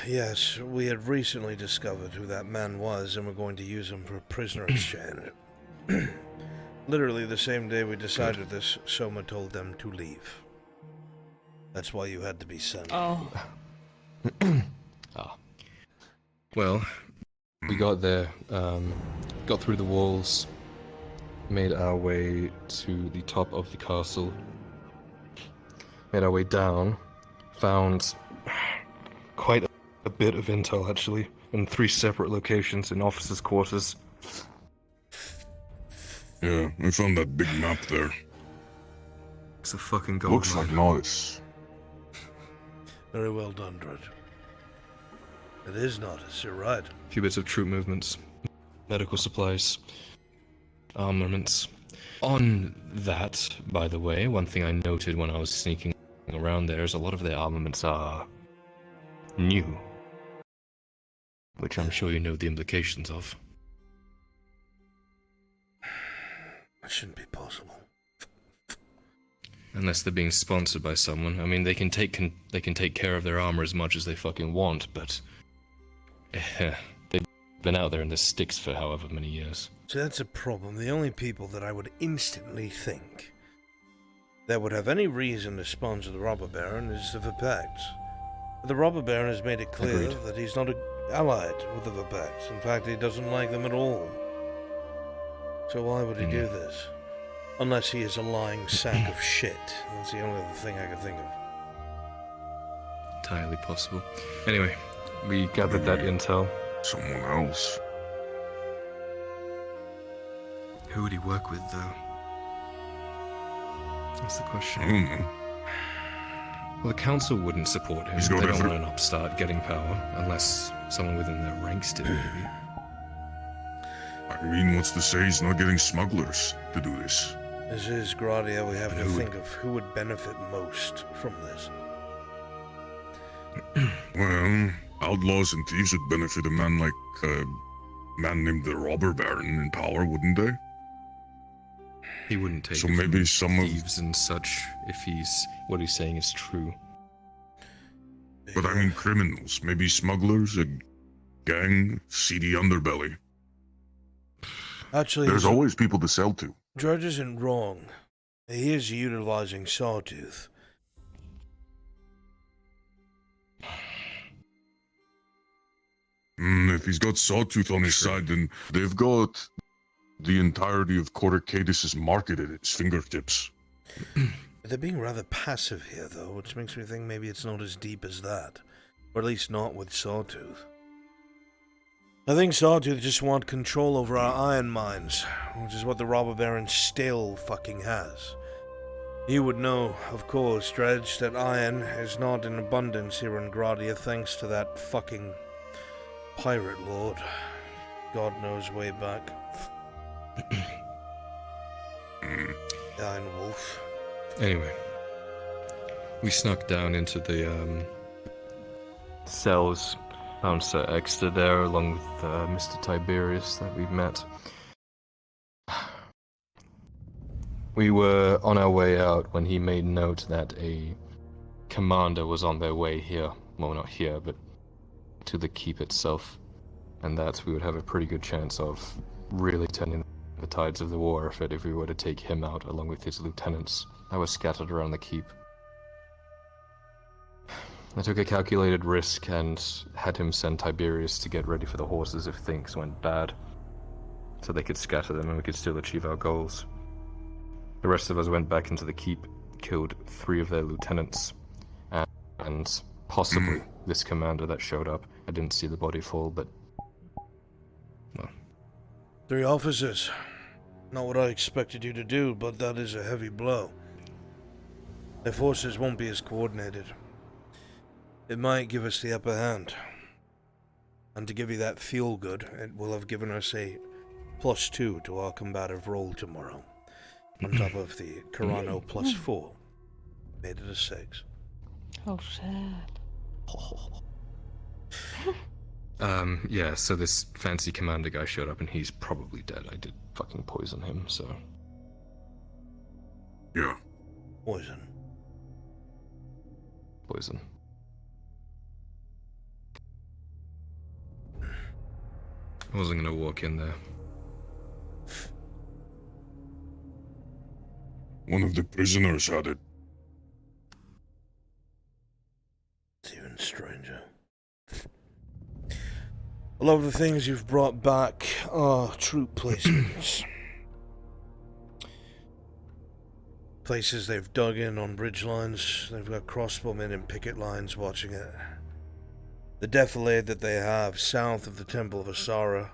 [SPEAKER 1] Yes, we had recently discovered who that man was, and we're going to use him for a prisoner exchange. Literally the same day we decided this, Soma told them to leave. That's why you had to be sent.
[SPEAKER 7] Oh.
[SPEAKER 3] Well, we got there, got through the walls, made our way to the top of the castle, made our way down, found quite a bit of intel actually, in 3 separate locations in officers' quarters.
[SPEAKER 13] Yeah, I found that big map there.
[SPEAKER 3] It's a fucking gold
[SPEAKER 13] Looks like nice.
[SPEAKER 1] Very well done, Dredd. It is Nodus, you're right.
[SPEAKER 3] A few bits of troop movements, medical supplies, armaments. On that, by the way, one thing I noted when I was sneaking around there is a lot of their armaments are new. Which I'm sure you know the implications of.
[SPEAKER 1] That shouldn't be possible.
[SPEAKER 3] Unless they're being sponsored by someone. I mean, they can take care of their armor as much as they fucking want, but they've been out there in the sticks for however many years.
[SPEAKER 1] So that's a problem. The only people that I would instantly think that would have any reason to sponsor the Robber Baron is the Verpacts. The Robber Baron has made it clear that he's not allied with the Verpacts. In fact, he doesn't like them at all. So why would he do this? Unless he is a lying sack of shit. That's the only other thing I can think of.
[SPEAKER 3] Entirely possible. Anyway, we gathered that intel.
[SPEAKER 13] Someone else.
[SPEAKER 3] Who would he work with, though? That's the question.
[SPEAKER 13] I don't know.
[SPEAKER 3] Well, the council wouldn't support him. They don't want an upstart getting power, unless someone within their ranks did, maybe.
[SPEAKER 13] I mean, what's to say he's not getting smugglers to do this?
[SPEAKER 1] This is Gradia. We have to think of who would benefit most from this.
[SPEAKER 13] Well, outlaws and thieves would benefit a man like a man named the Robber Baron in power, wouldn't they?
[SPEAKER 3] He wouldn't take
[SPEAKER 13] so
[SPEAKER 3] it from
[SPEAKER 13] maybe some
[SPEAKER 3] thieves and such if what he's saying is true.
[SPEAKER 13] But I mean criminals, maybe smugglers, a gang, seedy underbelly.
[SPEAKER 1] Actually,
[SPEAKER 13] there's always people to sell to.
[SPEAKER 1] George isn't wrong. He is utilizing Sawtooth.
[SPEAKER 13] If he's got Sawtooth on his side, then they've got the entirety of Quarter Cadis's market at its fingertips.
[SPEAKER 1] They're being rather passive here, though, which makes me think maybe it's not as deep as that. Or at least not with Sawtooth. I think Sawtooth just want control over our iron mines, which is what the Robber Baron still fucking has. You would know, of course, Dredge, that iron is not in abundance here in Gradia thanks to that fucking pirate lord. God knows way back. Iron Wolf.
[SPEAKER 3] Anyway, we snuck down into the cells. Found Sir Exeter there, along with Mr. Tiberius that we've met. We were on our way out when he made note that a commander was on their way here. Well, not here, but to the keep itself. And that we would have a pretty good chance of really turning the tides of the war if we were to take him out along with his lieutenants that were scattered around the keep. I took a calculated risk and had him send Tiberius to get ready for the horses if things went bad, so they could scatter them and we could still achieve our goals. The rest of us went back into the keep, killed 3 of their lieutenants, and possibly this commander that showed up. I didn't see the body fall, but... well.
[SPEAKER 1] 3 officers. Not what I expected you to do, but that is a heavy blow. Their forces won't be as coordinated. It might give us the upper hand. And to give you that feel good, it will have given us a +2 to our combative roll tomorrow. On top of the Carano +4. Made it a 6.
[SPEAKER 19] Oh, sad.
[SPEAKER 3] Yeah, so this fancy commander guy showed up and he's probably dead. I did fucking poison him, so...
[SPEAKER 13] yeah.
[SPEAKER 1] Poison.
[SPEAKER 3] Poison. I wasn't gonna walk in there.
[SPEAKER 13] One of the prisoners had it.
[SPEAKER 1] It's even stranger. A lot of the things you've brought back are troop placements. Places they've dug in on bridge lines. They've got crossbowmen and picket lines watching it. The defilade that they have south of the Temple of Asara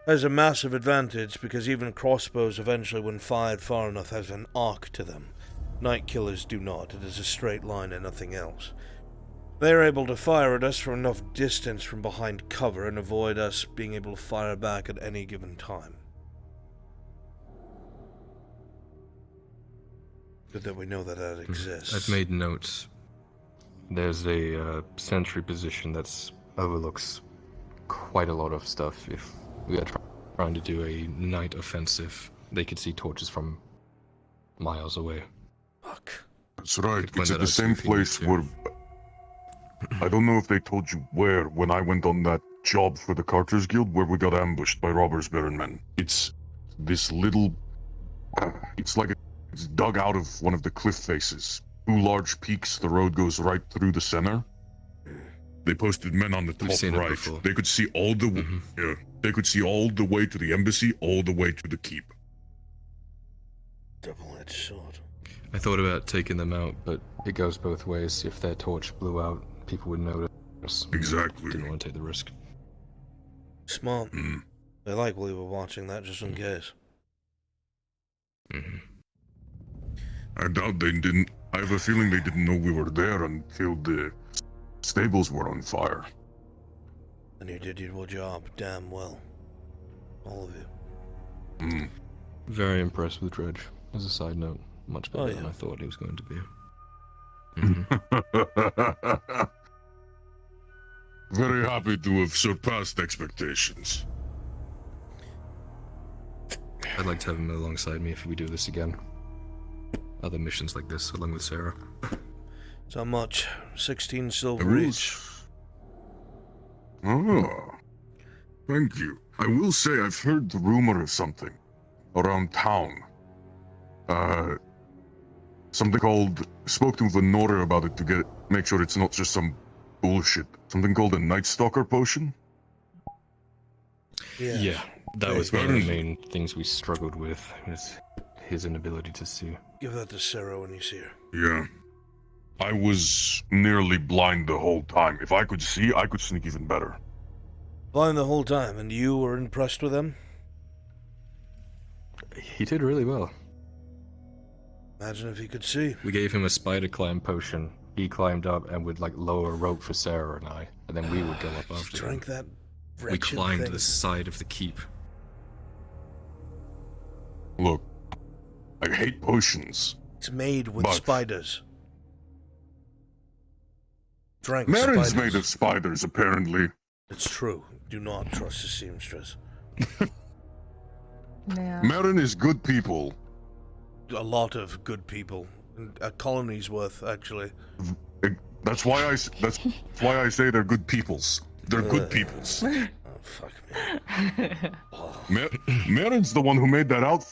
[SPEAKER 1] has a massive advantage because even crossbows eventually, when fired far enough, have an arc to them. Night killers do not. It is a straight line and nothing else. They are able to fire at us from enough distance from behind cover and avoid us being able to fire back at any given time. Good that we know that that exists.
[SPEAKER 3] I've made notes. There's a sentry position that overlooks quite a lot of stuff. If we are trying to do a night offensive, they could see torches from miles away.
[SPEAKER 1] Fuck.
[SPEAKER 13] That's right. It's at the same place where... I don't know if they told you where, when I went on that job for the Carters Guild, where we got ambushed by robbers baron men. It's this little... it's like it's dug out of one of the cliff faces. 2 large peaks, the road goes right through the center. They posted men on the top right. They could see all the yeah, they could see all the way to the embassy, all the way to the keep.
[SPEAKER 1] Double-edged sword.
[SPEAKER 3] I thought about taking them out, but it goes both ways. If their torch blew out, people would notice.
[SPEAKER 13] Exactly.
[SPEAKER 3] Didn't want to take the risk.
[SPEAKER 1] Smart. They likely were watching that just in case.
[SPEAKER 13] I doubt they didn't. I have a feeling they didn't know we were there until the stables were on fire.
[SPEAKER 1] And you did your job damn well. All of you.
[SPEAKER 3] Very impressed with Dredge. As a side note, much better than I thought he was going to be.
[SPEAKER 13] Very happy to have surpassed expectations.
[SPEAKER 3] I'd like to have him alongside me if we do this again. Other missions like this, along with Sarah.
[SPEAKER 1] So much? 16 silver each.
[SPEAKER 13] Oh, thank you. I will say I've heard the rumor of something around town. Something called... Spoke to Venora about it to make sure it's not just some bullshit. Something called a Night Stalker potion?
[SPEAKER 3] Yeah, that was one of the main things we struggled with, is his inability to see.
[SPEAKER 1] Give that to Sarah when you see her.
[SPEAKER 13] Yeah. I was nearly blind the whole time. If I could see, I could sneak even better.
[SPEAKER 1] Blind the whole time, and you were impressed with him?
[SPEAKER 3] He did really well.
[SPEAKER 1] Imagine if he could see.
[SPEAKER 3] We gave him a spider climb potion. He climbed up and would lower a rope for Sarah and I, and then we would go up after him.
[SPEAKER 1] Drank that
[SPEAKER 3] We
[SPEAKER 1] wretched
[SPEAKER 3] climbed
[SPEAKER 1] thing.
[SPEAKER 3] the side of the keep.
[SPEAKER 13] Look, I hate potions.
[SPEAKER 1] It's made with
[SPEAKER 13] but
[SPEAKER 1] spiders. Drank
[SPEAKER 13] Marin's
[SPEAKER 1] spiders.
[SPEAKER 13] made of spiders, apparently.
[SPEAKER 1] It's true. Do not trust the seamstress.
[SPEAKER 8] Yeah.
[SPEAKER 13] Marin is good people.
[SPEAKER 1] A lot of good people. A colony's worth, actually.
[SPEAKER 13] That's why I say they're good peoples. They're good peoples.
[SPEAKER 1] Oh, fuck me.
[SPEAKER 13] Marin's the one who made that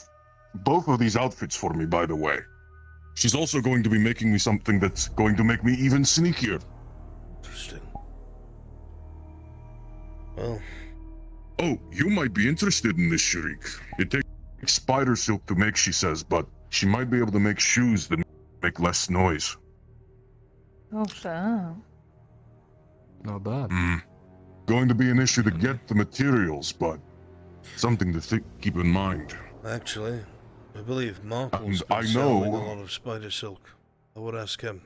[SPEAKER 13] both of these outfits for me, by the way. She's also going to be making me something that's going to make me even sneakier.
[SPEAKER 1] Interesting. Well.
[SPEAKER 13] Oh, you might be interested in this, Sharik. It takes spider silk to make, she says, but she might be able to make shoes that make less noise.
[SPEAKER 8] Oh, so.
[SPEAKER 3] Not bad.
[SPEAKER 13] Going to be an issue to get the materials, but something to keep in mind.
[SPEAKER 1] Actually, I believe Markle's
[SPEAKER 13] I
[SPEAKER 1] been
[SPEAKER 13] know.
[SPEAKER 1] selling a lot of spider silk. I would ask him.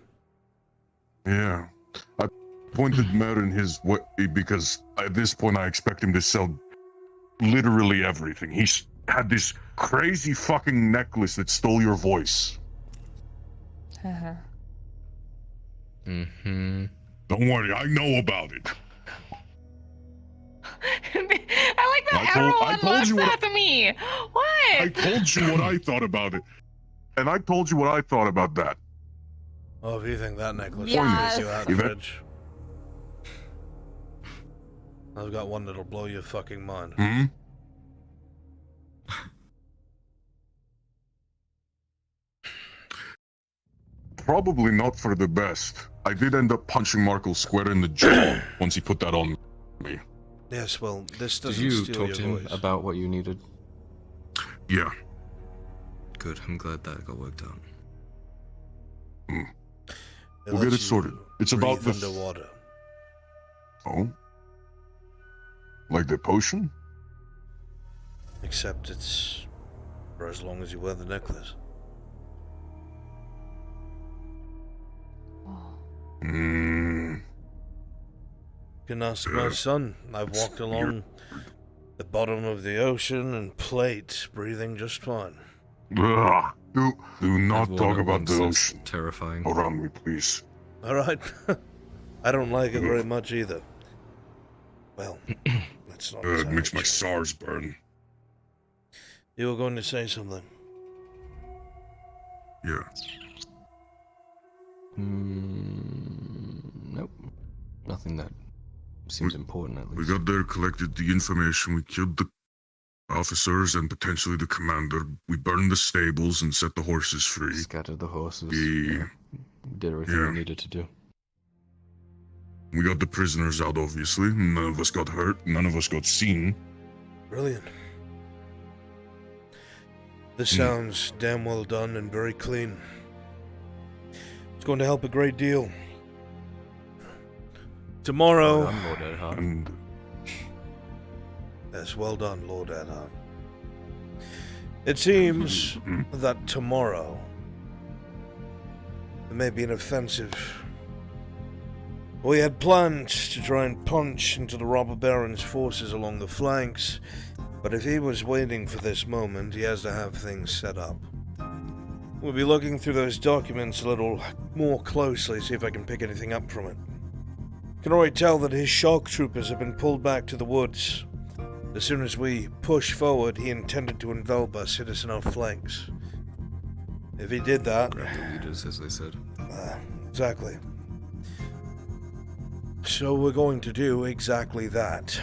[SPEAKER 13] Yeah. I pointed Marin his way because at this point I expect him to sell literally everything. He's had this crazy fucking necklace that stole your voice.
[SPEAKER 3] Mm-hmm.
[SPEAKER 13] Don't worry, I know about it.
[SPEAKER 7] I like that everyone looks at me. What?
[SPEAKER 13] I told you what I thought about it. And I told you what I thought about that.
[SPEAKER 1] Oh, if you think that necklace
[SPEAKER 7] Yes.
[SPEAKER 1] will you out, Fridge. I've got one that'll blow your fucking mind.
[SPEAKER 13] Probably not for the best. I did end up punching Markle square in the jaw once he put that on me.
[SPEAKER 1] Yes, well, this
[SPEAKER 3] Did
[SPEAKER 1] doesn't
[SPEAKER 3] you
[SPEAKER 1] steal
[SPEAKER 3] talk
[SPEAKER 1] your
[SPEAKER 3] to him
[SPEAKER 1] voice.
[SPEAKER 3] about what you needed?
[SPEAKER 13] Yeah.
[SPEAKER 17] Good. I'm glad that got worked out.
[SPEAKER 1] It
[SPEAKER 13] We'll get
[SPEAKER 1] lets
[SPEAKER 13] it sorted.
[SPEAKER 1] you
[SPEAKER 13] It's about
[SPEAKER 1] breathe
[SPEAKER 13] the
[SPEAKER 1] underwater.
[SPEAKER 13] Oh? Like the potion?
[SPEAKER 1] Except it's for as long as you wear the necklace.
[SPEAKER 13] Hmm.
[SPEAKER 1] You can ask my son. I've walked along the bottom of the ocean and plate, breathing just fine.
[SPEAKER 13] Ugh. Do not
[SPEAKER 17] Everyone
[SPEAKER 13] talk
[SPEAKER 17] at
[SPEAKER 13] about
[SPEAKER 17] once
[SPEAKER 13] the
[SPEAKER 17] is
[SPEAKER 13] ocean
[SPEAKER 17] terrifying.
[SPEAKER 13] around me, please.
[SPEAKER 1] Alright. I don't like it very much either. Well, let's not.
[SPEAKER 13] It makes my SARS burn.
[SPEAKER 1] You were going to say something.
[SPEAKER 13] Yeah.
[SPEAKER 3] Nope. Nothing that seems important, at least.
[SPEAKER 13] We got there, collected the information, we killed the officers and potentially the commander. We burned the stables and set the horses free.
[SPEAKER 3] Scattered the horses.
[SPEAKER 13] We
[SPEAKER 3] did everything we needed to do.
[SPEAKER 13] We got the prisoners out, obviously. None of us got hurt. None of us got seen.
[SPEAKER 1] Brilliant. This sounds damn well done and very clean. It's going to help a great deal. Tomorrow...
[SPEAKER 3] I'm Lord Edhart.
[SPEAKER 1] Yes, well done, Lord Edhart. It seems that tomorrow there may be an offensive. We had planned to try and punch into the robber baron's forces along the flanks, but if he was waiting for this moment, he has to have things set up. We'll be looking through those documents a little more closely, see if I can pick anything up from it. Can already tell that his shock troopers have been pulled back to the woods. As soon as we push forward, he intended to envelop us, hit us in our flanks. If he did that...
[SPEAKER 17] Grab the leaders, as they said.
[SPEAKER 1] Exactly. So we're going to do exactly that.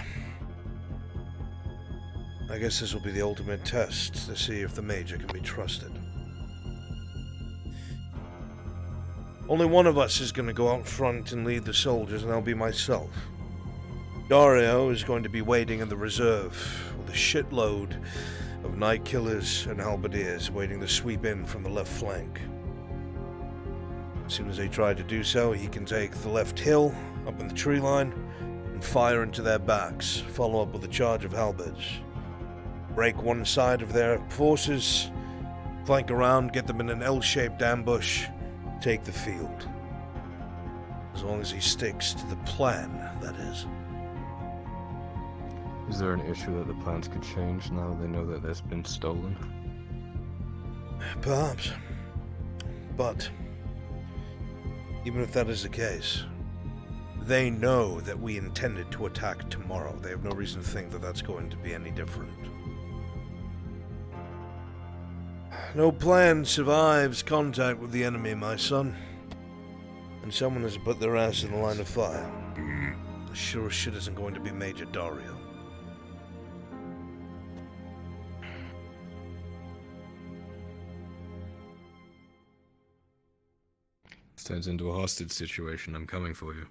[SPEAKER 1] I guess this will be the ultimate test to see if the Major can be trusted. Only one of us is going to go out front and lead the soldiers, and that'll be myself. Dario is going to be waiting in the reserve with a shitload of night killers and halberdiers waiting to sweep in from the left flank. As soon as they try to do so, he can take the left hill up in the tree line and fire into their backs, follow up with a charge of halberds. Break one side of their forces, flank around, get them in an L-shaped ambush, take the field. As long as he sticks to the plan, that is.
[SPEAKER 3] Is there an issue that the plans could change now they know that there's been stolen?
[SPEAKER 1] Perhaps. But even if that is the case, they know that we intended to attack tomorrow. They have no reason to think that that's going to be any different. No plan survives contact with the enemy, my son. And someone has put their ass in the line of fire. Sure as shit isn't going to be Major Dario.
[SPEAKER 17] This turns into a hostage situation. I'm coming for you.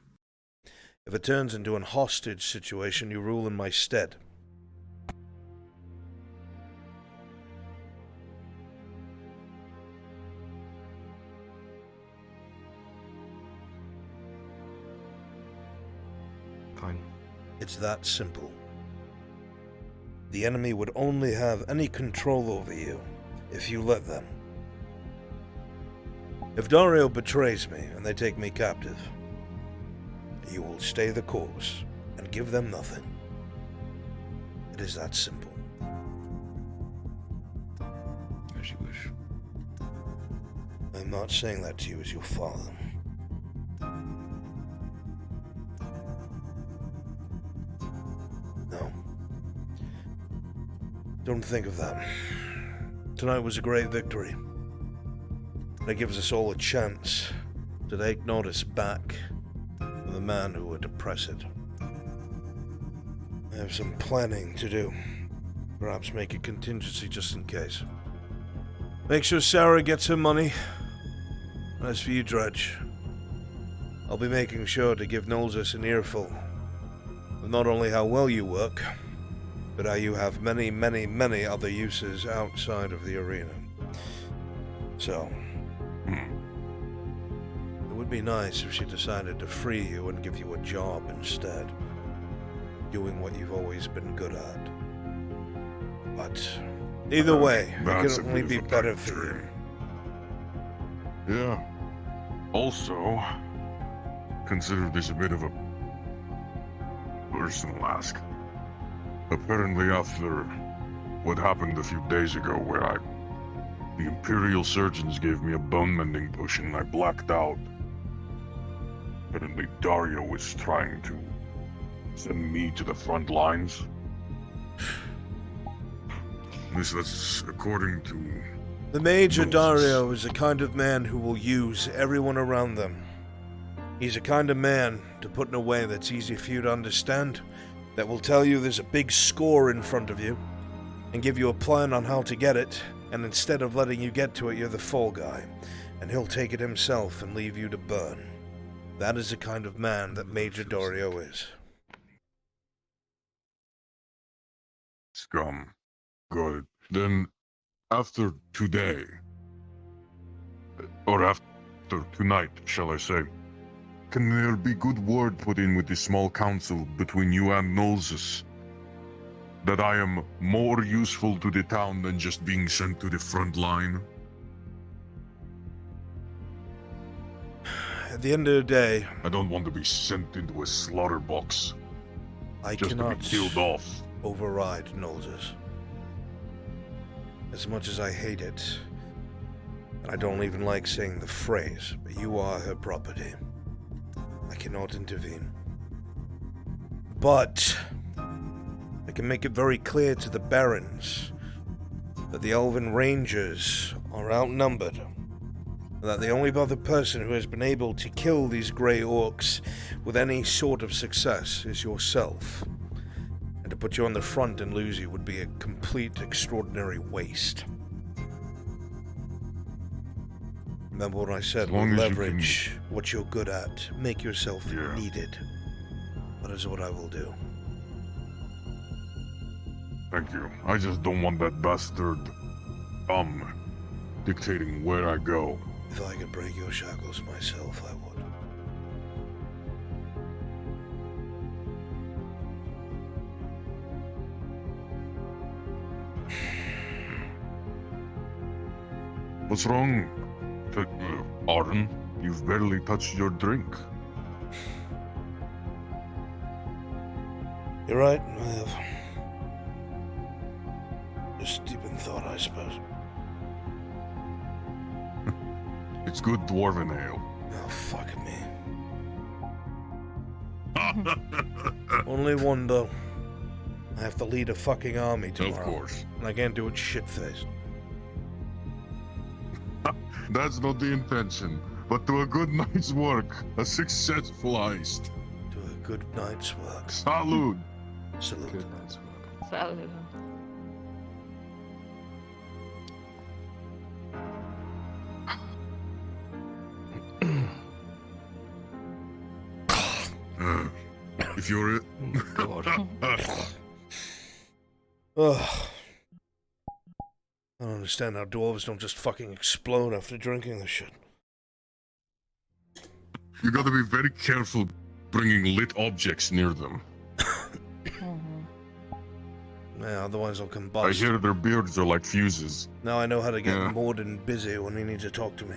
[SPEAKER 1] If it turns into a hostage situation, you rule in my stead.
[SPEAKER 3] Fine.
[SPEAKER 1] It's that simple. The enemy would only have any control over you if you let them. If Dario betrays me and they take me captive, you will stay the course and give them nothing. It is that simple.
[SPEAKER 17] As you wish.
[SPEAKER 1] I'm not saying that to you as your father. No. Don't think of that. Tonight was a great victory. That gives us all a chance to take notice back of the man who would oppress it. I have some planning to do. Perhaps make a contingency just in case. Make sure Sarah gets her money. As for you, Dredge, I'll be making sure to give Nolzus an earful with not only how well you work, but how you have many, many, many other uses outside of the arena. So, it would be nice if she decided to free you and give you a job instead, doing what you've always been good at. But either way, it can only be better for you.
[SPEAKER 13] Yeah. Also, consider this a bit of a personal ask. Apparently after what happened a few days ago where the Imperial surgeons gave me a bone-mending potion and I blacked out. Apparently Dario was trying to send me to the front lines. At least that's according to...
[SPEAKER 1] The Major Dario is the kind of man who will use everyone around them. He's a kind of man to put in a way that's easy for you to understand, that will tell you there's a big score in front of you, and give you a plan on how to get it, and instead of letting you get to it, you're the fall guy, and he'll take it himself and leave you to burn. That is the kind of man that Major Dario is.
[SPEAKER 13] Scum. Got it. Then, after today, or after tonight, shall I say, can there be good word put in with the small council between you and Nolzus that I am more useful to the town than just being sent to the front line?
[SPEAKER 1] At the end of the day,
[SPEAKER 13] I don't want to be sent into a slaughter box.
[SPEAKER 1] I
[SPEAKER 13] just
[SPEAKER 1] cannot
[SPEAKER 13] to be killed off.
[SPEAKER 1] override Nolzus. As much as I hate it, and I don't even like saying the phrase, but you are her property. I cannot intervene. But I can make it very clear to the barons that the Elven Rangers are outnumbered, and that the only other person who has been able to kill these grey orcs with any sort of success is yourself. And to put you on the front and lose you would be a complete, extraordinary waste. Remember what I said, leverage what you're good at, make yourself needed. That is what I will do.
[SPEAKER 13] Thank you. I just don't want that bastard, dictating where I go.
[SPEAKER 1] If I could break your shackles myself, I would.
[SPEAKER 13] What's wrong, Arden? You've barely touched your drink.
[SPEAKER 1] You're right, I have. Just deep in thought, I suppose.
[SPEAKER 13] It's good dwarven ale.
[SPEAKER 1] Oh, fuck me. Only one, though. I have to lead a fucking army tomorrow.
[SPEAKER 13] Of course.
[SPEAKER 1] And I can't do it shit-faced.
[SPEAKER 13] That's not the intention. But to a good night's work, a successful heist.
[SPEAKER 1] To a good night's work.
[SPEAKER 13] Salud.
[SPEAKER 1] Salute.
[SPEAKER 3] Good night's work.
[SPEAKER 8] Salud.
[SPEAKER 13] If you're it.
[SPEAKER 1] Ugh. I don't understand how dwarves don't just fucking explode after drinking this shit.
[SPEAKER 13] You gotta be very careful bringing lit objects near them.
[SPEAKER 1] Yeah, otherwise I'll combust.
[SPEAKER 13] I hear their beards are like fuses.
[SPEAKER 1] Now I know how to get Morden busy when he needs to talk to me.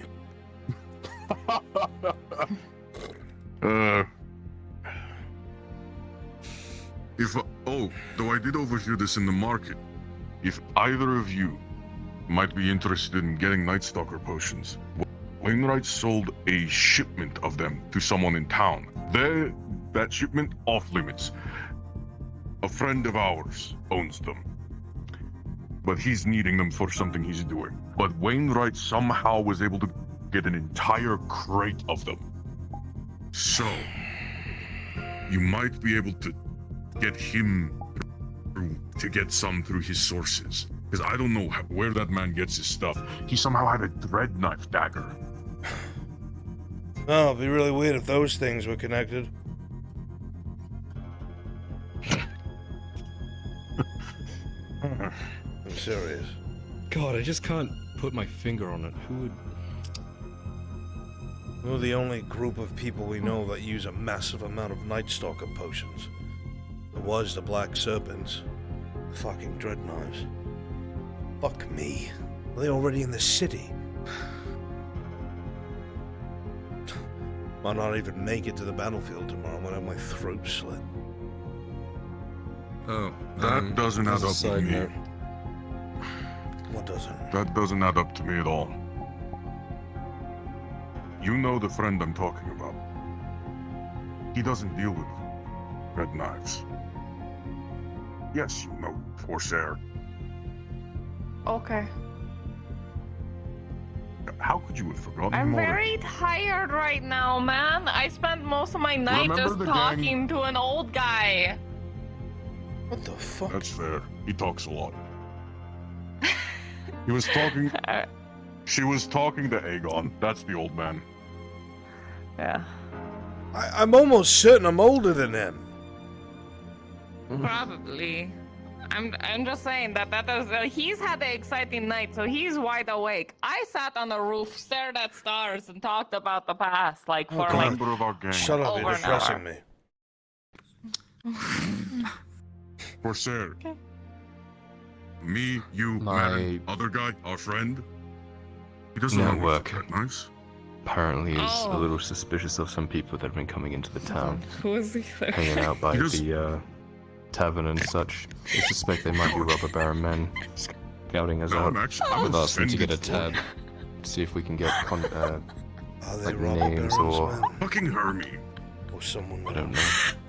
[SPEAKER 13] Though I did overhear this in the market. If either of you might be interested in getting Night Stalker potions, Wainwright sold a shipment of them to someone in town. That shipment off limits. A friend of ours owns them. But he's needing them for something he's doing. But Wainwright somehow was able to get an entire crate of them. So, you might be able to get him to get some through his sources. Because I don't know where that man gets his stuff. He somehow had a dread knife dagger.
[SPEAKER 1] Oh, it'd be really weird if those things were connected. serious.
[SPEAKER 3] God, I just can't put my finger on it. Who would...
[SPEAKER 1] We're the only group of people we know that use a massive amount of Night Stalker potions. There was the Black Serpents. The fucking Dread Knives. Fuck me. Are they already in the city? Might not even make it to the battlefield tomorrow. I'm gonna have my throat slit.
[SPEAKER 3] Oh,
[SPEAKER 13] that doesn't add up to me.
[SPEAKER 1] What doesn't?
[SPEAKER 13] That doesn't add up to me at all. You know the friend I'm talking about. He doesn't deal with red knives. Yes, you know Corsair.
[SPEAKER 7] Okay.
[SPEAKER 13] How could you have forgotten
[SPEAKER 7] I'm
[SPEAKER 13] him already?
[SPEAKER 7] very tired right now, man. I spent most of my night
[SPEAKER 13] Remember
[SPEAKER 7] just
[SPEAKER 13] the
[SPEAKER 7] talking
[SPEAKER 13] gang?
[SPEAKER 7] to an old guy.
[SPEAKER 1] What the fuck?
[SPEAKER 13] That's fair. He talks a lot. He was talking... She was talking to Aegon. That's the old man.
[SPEAKER 7] Yeah.
[SPEAKER 1] I'm almost certain I'm older than him.
[SPEAKER 7] Probably. I'm just saying that is he's had an exciting night, so he's wide awake. I sat on the roof, stared at stars, and talked about the past, like for like
[SPEAKER 13] Member of our gang.
[SPEAKER 1] Shut up,
[SPEAKER 7] over
[SPEAKER 1] you're
[SPEAKER 7] an
[SPEAKER 1] depressing
[SPEAKER 7] hour.
[SPEAKER 1] me.
[SPEAKER 13] Corsair. Me, you,
[SPEAKER 3] My
[SPEAKER 13] Matt, other guy, our friend. He doesn't know
[SPEAKER 3] network
[SPEAKER 13] red knives.
[SPEAKER 3] apparently is
[SPEAKER 7] Oh.
[SPEAKER 3] a little suspicious of some people that have been coming into the town,
[SPEAKER 7] Who is he?
[SPEAKER 3] hanging out by
[SPEAKER 13] He does-
[SPEAKER 3] the tavern and such. I suspect they might be robber baron men scouting us
[SPEAKER 13] No,
[SPEAKER 3] out.
[SPEAKER 13] I'm
[SPEAKER 3] We've asked them to get a
[SPEAKER 13] offended
[SPEAKER 3] tab, see if we can get
[SPEAKER 1] Are they
[SPEAKER 3] like
[SPEAKER 1] robber
[SPEAKER 3] names
[SPEAKER 1] barons,
[SPEAKER 3] or
[SPEAKER 1] man?
[SPEAKER 13] Fucking Hermie.
[SPEAKER 1] Or someone
[SPEAKER 3] I don't know.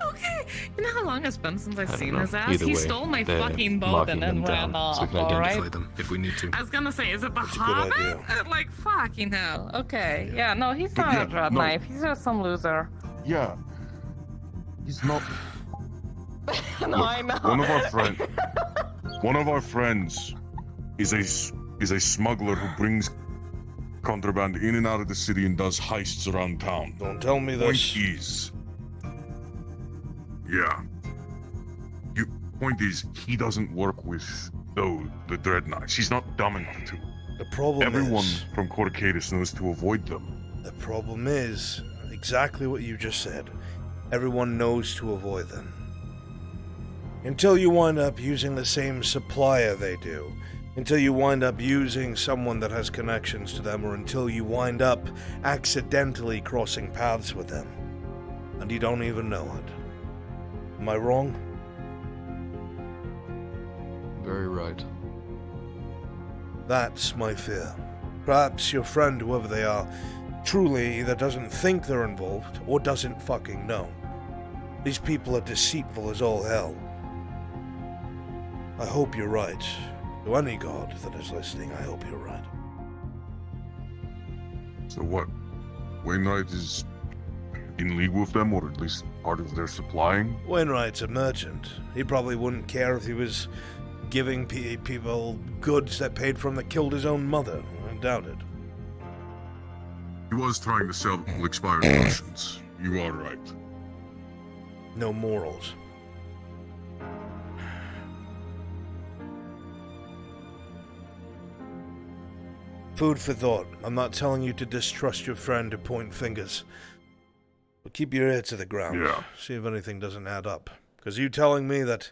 [SPEAKER 7] Okay, you know how long it's been since I've
[SPEAKER 3] I don't
[SPEAKER 7] seen
[SPEAKER 3] know.
[SPEAKER 7] his ass?
[SPEAKER 3] Either
[SPEAKER 7] he
[SPEAKER 3] way,
[SPEAKER 7] stole my
[SPEAKER 3] they're
[SPEAKER 7] fucking boat
[SPEAKER 3] marking
[SPEAKER 7] and then
[SPEAKER 3] them
[SPEAKER 7] ran
[SPEAKER 3] down
[SPEAKER 7] off,
[SPEAKER 3] so we can identify
[SPEAKER 7] alright?
[SPEAKER 3] them if we need to.
[SPEAKER 7] I was gonna say, is it the
[SPEAKER 1] a good
[SPEAKER 7] Hobbit?
[SPEAKER 1] idea.
[SPEAKER 7] Like, fucking hell. Okay, yeah, no, he's
[SPEAKER 13] But
[SPEAKER 7] not
[SPEAKER 13] yeah,
[SPEAKER 7] a dread
[SPEAKER 13] no.
[SPEAKER 7] knife. He's just some loser.
[SPEAKER 13] Yeah. He's not...
[SPEAKER 7] No,
[SPEAKER 13] Look,
[SPEAKER 7] I know.
[SPEAKER 13] One of our friends is a smuggler who brings contraband in and out of the city and does heists around town.
[SPEAKER 1] Don't tell me
[SPEAKER 13] Point
[SPEAKER 1] this.
[SPEAKER 13] is, yeah. Point is, he doesn't work with the Dread Knights. He's not dumb enough to.
[SPEAKER 1] The problem
[SPEAKER 13] Everyone
[SPEAKER 1] is...
[SPEAKER 13] from Corcadus knows to avoid them.
[SPEAKER 1] The problem is exactly what you just said. Everyone knows to avoid them. Until you wind up using the same supplier they do. Until you wind up using someone that has connections to them, or until you wind up accidentally crossing paths with them. And you don't even know it. Am I wrong?
[SPEAKER 3] Very right.
[SPEAKER 1] That's my fear. Perhaps your friend, whoever they are, truly either doesn't think they're involved or doesn't fucking know. These people are deceitful as all hell. I hope you're right. To any god that is listening, I hope you're right.
[SPEAKER 13] So what? Wainwright is in league with them, or at least part of their supplying?
[SPEAKER 1] Wainwright's a merchant. He probably wouldn't care if he was giving people goods that paid for him that killed his own mother. I doubt it.
[SPEAKER 13] He was trying to sell expired potions. You are right.
[SPEAKER 1] No morals. Food for thought. I'm not telling you to distrust your friend or point fingers. But keep your ear to the ground.
[SPEAKER 13] Yeah.
[SPEAKER 1] See if anything doesn't add up. Because you telling me that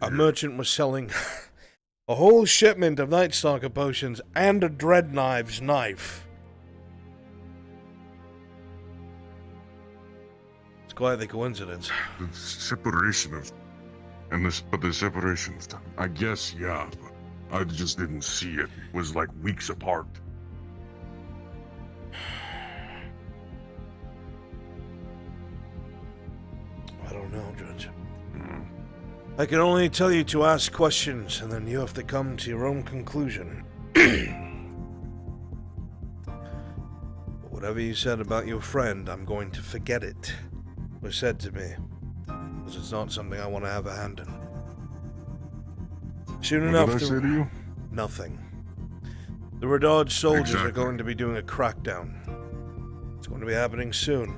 [SPEAKER 1] a merchant was selling a whole shipment of Night Stalker potions and a Dread Knives knife. It's quite the coincidence.
[SPEAKER 13] The separation of... But the separation of time. I guess, yeah. But I just didn't see it. It was like weeks apart.
[SPEAKER 1] I don't know, Judge. I can only tell you to ask questions, and then you have to come to your own conclusion. But whatever you said about your friend, I'm going to forget it. Was said to me. Because it's not something I want to have a hand in. Soon enough,
[SPEAKER 13] What did I say to you?
[SPEAKER 1] Nothing. The Redard soldiers are
[SPEAKER 13] Exactly.
[SPEAKER 1] going to be doing a crackdown. It's going to be happening soon.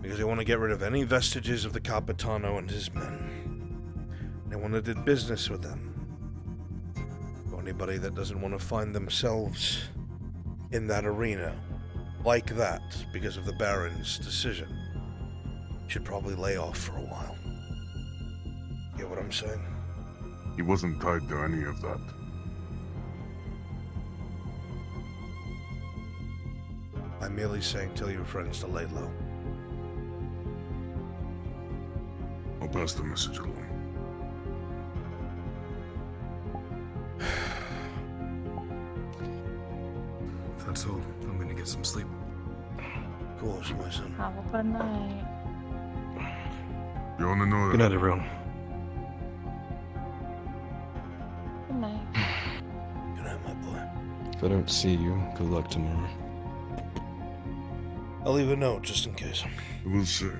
[SPEAKER 1] Because they want to get rid of any vestiges of the Capitano and his men. They want to do business with them. Anybody that doesn't want to find themselves in that arena like that because of the Baron's decision should probably lay off for a while. Get what I'm saying?
[SPEAKER 13] He wasn't tied to any of that.
[SPEAKER 1] I'm merely saying tell your friends to lay low.
[SPEAKER 13] I'll pass the message along.
[SPEAKER 17] If that's all, I'm gonna get some sleep.
[SPEAKER 1] Of course, my son.
[SPEAKER 7] Have a good night.
[SPEAKER 13] You wanna know
[SPEAKER 15] Good night, everyone.
[SPEAKER 7] Good night.
[SPEAKER 1] Good night, my boy.
[SPEAKER 17] If I don't see you, good luck tomorrow.
[SPEAKER 1] I'll leave a note just in case.
[SPEAKER 13] I will say.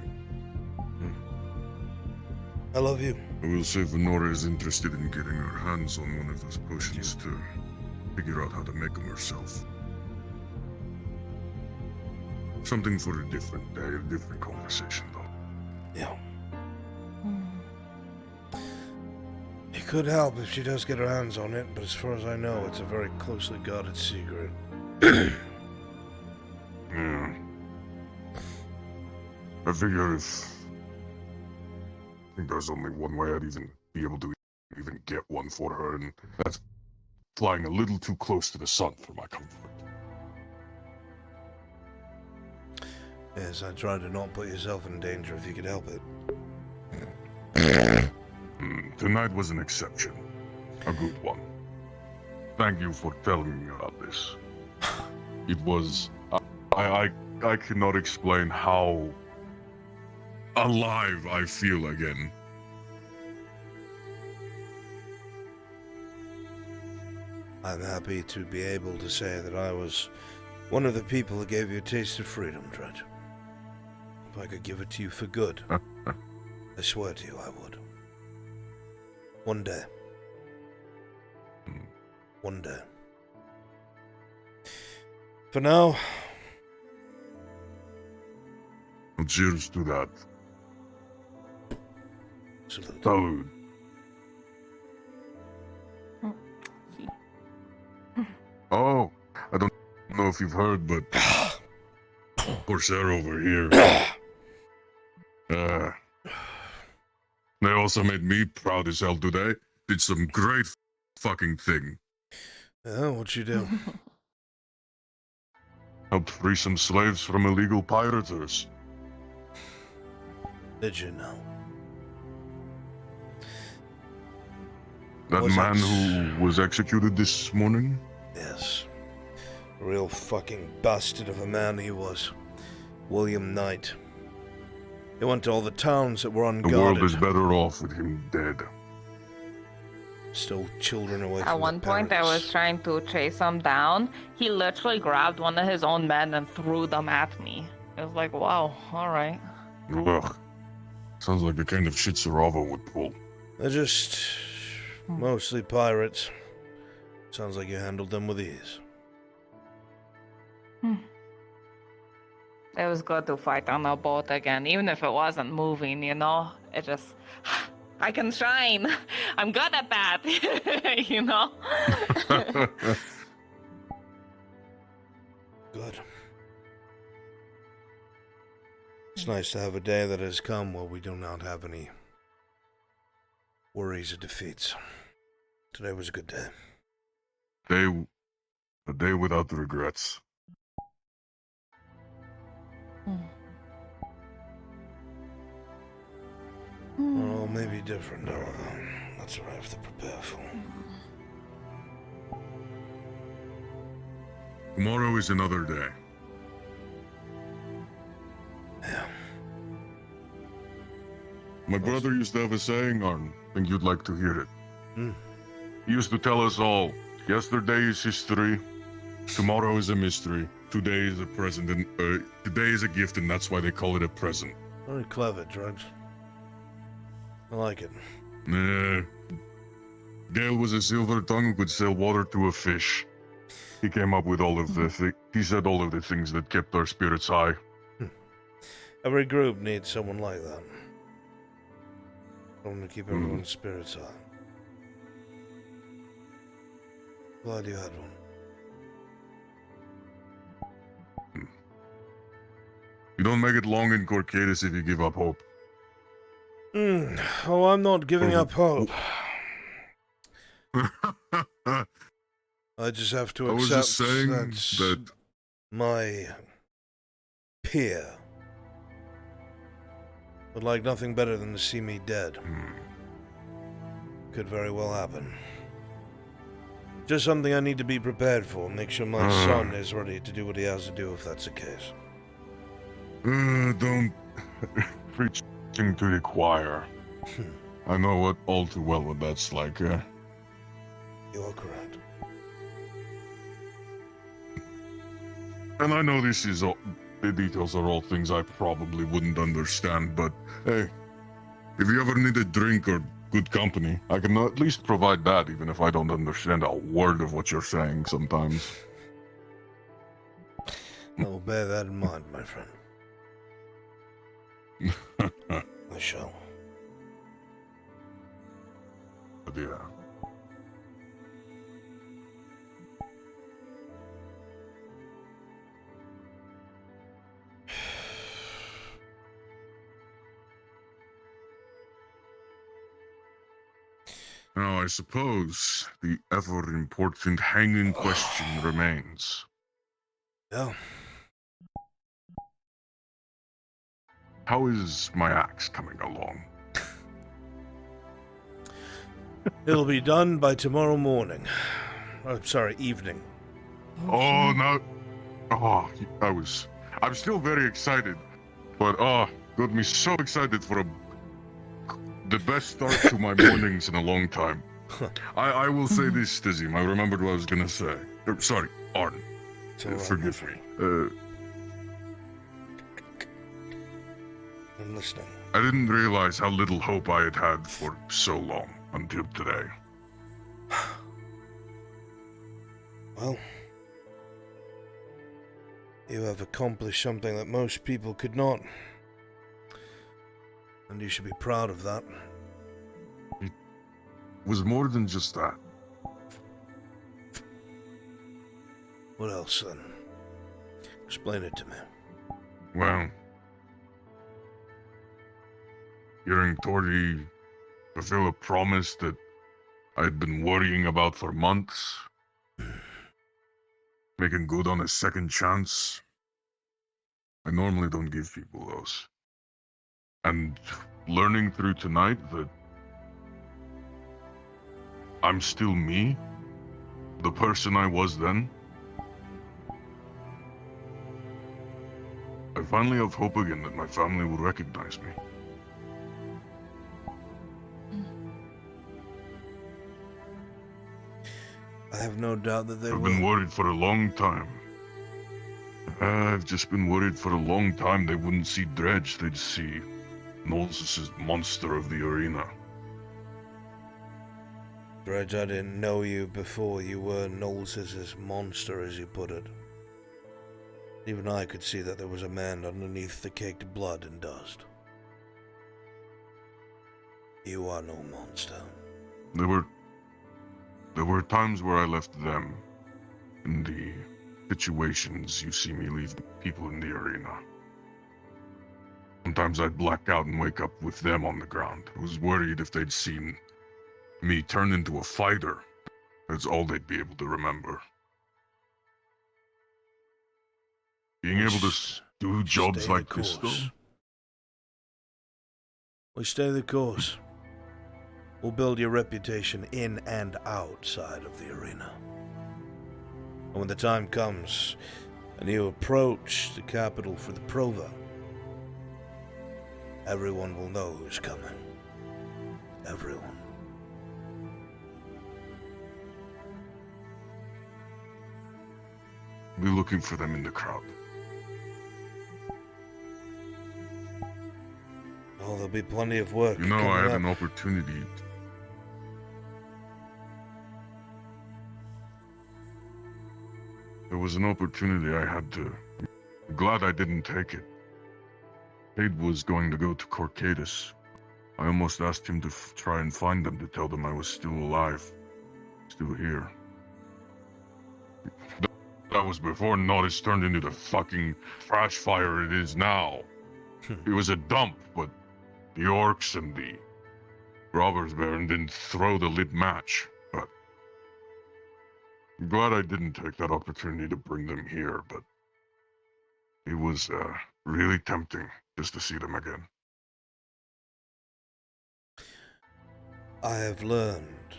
[SPEAKER 1] I love you.
[SPEAKER 13] I will say Venora is interested in getting her hands on one of those potions to figure out how to make them herself. Something for a different day, a different conversation, though.
[SPEAKER 1] Yeah. It could help if she does get her hands on it, but as far as I know, it's a very closely guarded secret.
[SPEAKER 13] Yeah. I figure if... I think there's only one way I'd even be able to even get one for her, and that's flying a little too close to the sun for my comfort.
[SPEAKER 1] Yes, I try to not put yourself in danger if you could help it.
[SPEAKER 13] Tonight was an exception. A good one. Thank you for telling me about this. It was... I cannot explain how alive I feel again.
[SPEAKER 1] I'm happy to be able to say that I was one of the people who gave you a taste of freedom, Dredge. If I could give it to you for good, I swear to you I would. One day. One day. For now...
[SPEAKER 13] Well, cheers to that.
[SPEAKER 1] Salute.
[SPEAKER 13] Salute. Oh, I don't know if you've heard, but Corsair over here. They also made me proud as hell today. Did some great fucking thing.
[SPEAKER 1] Oh, what'd you do?
[SPEAKER 13] Helped free some slaves from illegal piraters.
[SPEAKER 1] Did you know?
[SPEAKER 13] That
[SPEAKER 1] Was
[SPEAKER 13] man
[SPEAKER 1] it-
[SPEAKER 13] who was executed this morning?
[SPEAKER 1] Yes. Real fucking bastard of a man he was. William Knight. He went to all the towns that were
[SPEAKER 13] The
[SPEAKER 1] unguarded.
[SPEAKER 13] world is better off with him dead.
[SPEAKER 1] Stole children away
[SPEAKER 7] At
[SPEAKER 1] from
[SPEAKER 7] one
[SPEAKER 1] their
[SPEAKER 7] point, I
[SPEAKER 1] parents.
[SPEAKER 7] was trying to chase him down. He literally grabbed one of his own men and threw them at me. It was like, wow, alright.
[SPEAKER 13] Ugh. Sounds like the kind of shit Sarava would pull.
[SPEAKER 1] They're just mostly pirates. Sounds like you handled them with ease.
[SPEAKER 7] It was good to fight on a boat again, even if it wasn't moving, you know? It just... I can shine! I'm good at that! You know?
[SPEAKER 1] Good. It's nice to have a day that has come where we do not have any worries or defeats. Today was a good day.
[SPEAKER 13] A day without regrets.
[SPEAKER 1] Oh, maybe different, however. That's what I have to prepare for.
[SPEAKER 13] Tomorrow is another day.
[SPEAKER 1] Yeah.
[SPEAKER 13] My brother used to have a saying, Arn. I think you'd like to hear it. He used to tell us all, yesterday is history, tomorrow is a mystery, today is a present, and today is a gift, and that's why they call it a present.
[SPEAKER 1] Very clever, Drudge. I like it.
[SPEAKER 13] Gale was a silver tongue who could sell water to a fish. He came up with all of he said all of the things that kept our spirits high.
[SPEAKER 1] Every group needs someone like that. Someone to keep everyone's spirits high. Glad you had one.
[SPEAKER 13] You don't make it long in Corcadis if you give up hope.
[SPEAKER 1] Oh, I'm not giving up hope. I just have to
[SPEAKER 13] I was
[SPEAKER 1] accept
[SPEAKER 13] just saying
[SPEAKER 1] that my peer would like nothing better than to see me dead. Could very well happen. Just something I need to be prepared for. Make sure my son is ready to do what he has to do if that's the case.
[SPEAKER 13] Don't preaching to the choir. I know what all too well what that's like.
[SPEAKER 1] You're correct.
[SPEAKER 13] And I know this is all, the details are all things I probably wouldn't understand, but hey, if you ever need a drink or good company, I can at least provide that, even if I don't understand a word of what you're saying sometimes.
[SPEAKER 1] I will bear that in mind, my friend. I shall.
[SPEAKER 13] But yeah. Now, I suppose the ever-important hanging question remains.
[SPEAKER 1] Yeah.
[SPEAKER 13] How is my axe coming along?
[SPEAKER 1] It'll be done by tomorrow morning. Oh, sorry, evening.
[SPEAKER 13] Oh, no. Oh, I'm still very excited. But, got me so excited for the best start to my mornings in a long time. I will say this, Stizzy. I remembered what I was gonna say. Sorry, Arden. Forgive me.
[SPEAKER 1] I'm listening.
[SPEAKER 13] I didn't realize how little hope I had had for so long until today.
[SPEAKER 1] Well, you have accomplished something that most people could not. And you should be proud of that.
[SPEAKER 13] It was more than just that.
[SPEAKER 1] What else, then? Explain it to me.
[SPEAKER 13] Well, hearing Tori fulfill a promise that I'd been worrying about for months. Making good on a second chance. I normally don't give people those. And learning through tonight that I'm still me, the person I was then. I finally have hope again that my family will recognize me.
[SPEAKER 1] I have no doubt that they will.
[SPEAKER 13] I've been worried for a long time. I've just been worried for a long time they wouldn't see Dredge, they'd see Nolz's monster of the arena.
[SPEAKER 1] Dredge, I didn't know you before you were Nolz's monster, as you put it. Even I could see that there was a man underneath the caked blood and dust. You are no monster.
[SPEAKER 13] There were times where I left them in the situations you see me leave people in the arena. Sometimes I'd black out and wake up with them on the ground. I was worried if they'd seen me turn into a fighter. That's all they'd be able to remember. Being able to do jobs like this, though.
[SPEAKER 1] We stay the course. We'll build your reputation in and outside of the arena. And when the time comes, and you approach the capital for the Prova, everyone will know who's coming. Everyone.
[SPEAKER 13] Be looking for them in the crowd.
[SPEAKER 1] Oh, there'll be plenty of work.
[SPEAKER 13] You know, I had
[SPEAKER 1] up.
[SPEAKER 13] an opportunity. There was an opportunity I had to. I'm glad I didn't take it. Cade was going to go to Corcadis. I almost asked him to try and find them, to tell them I was still alive. Still here. That was before Nodis turned into the fucking trash fire it is now. It was a dump, but the orcs and the robbers baron didn't throw the lit match. But I'm glad I didn't take that opportunity to bring them here, but it was really tempting just to see them again.
[SPEAKER 1] I have learned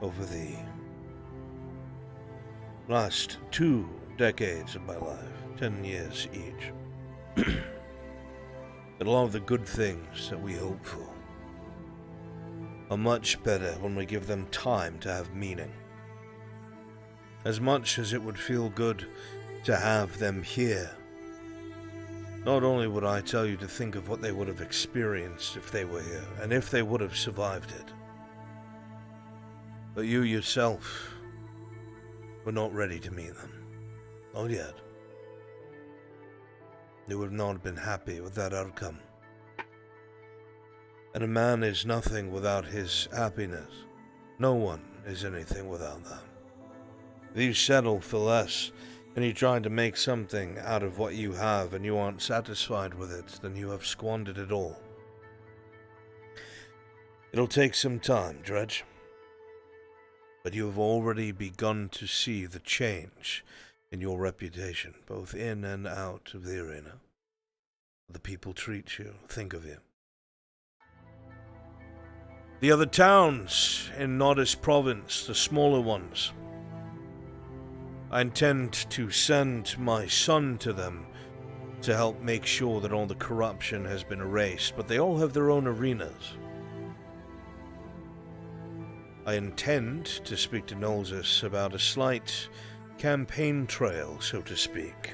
[SPEAKER 1] over the last 2 decades of my life, 10 years each, that a lot of the good things that we hope for are much better when we give them time to have meaning. As much as it would feel good to have them here, not only would I tell you to think of what they would have experienced if they were here, and if they would have survived it, but you yourself were not ready to meet them. Not yet. You would have not been happy with that outcome. And a man is nothing without his happiness. No one is anything without that. If you settle for less, and you try to make something out of what you have and you aren't satisfied with it, then you have squandered it all. It'll take some time, Dredge. But you have already begun to see the change in your reputation, both in and out of the arena. The people treat you, think of you. The other towns in Nodis province, the smaller ones, I intend to send my son to them to help make sure that all the corruption has been erased, but they all have their own arenas. I intend to speak to Nolzus about a slight campaign trail, so to speak.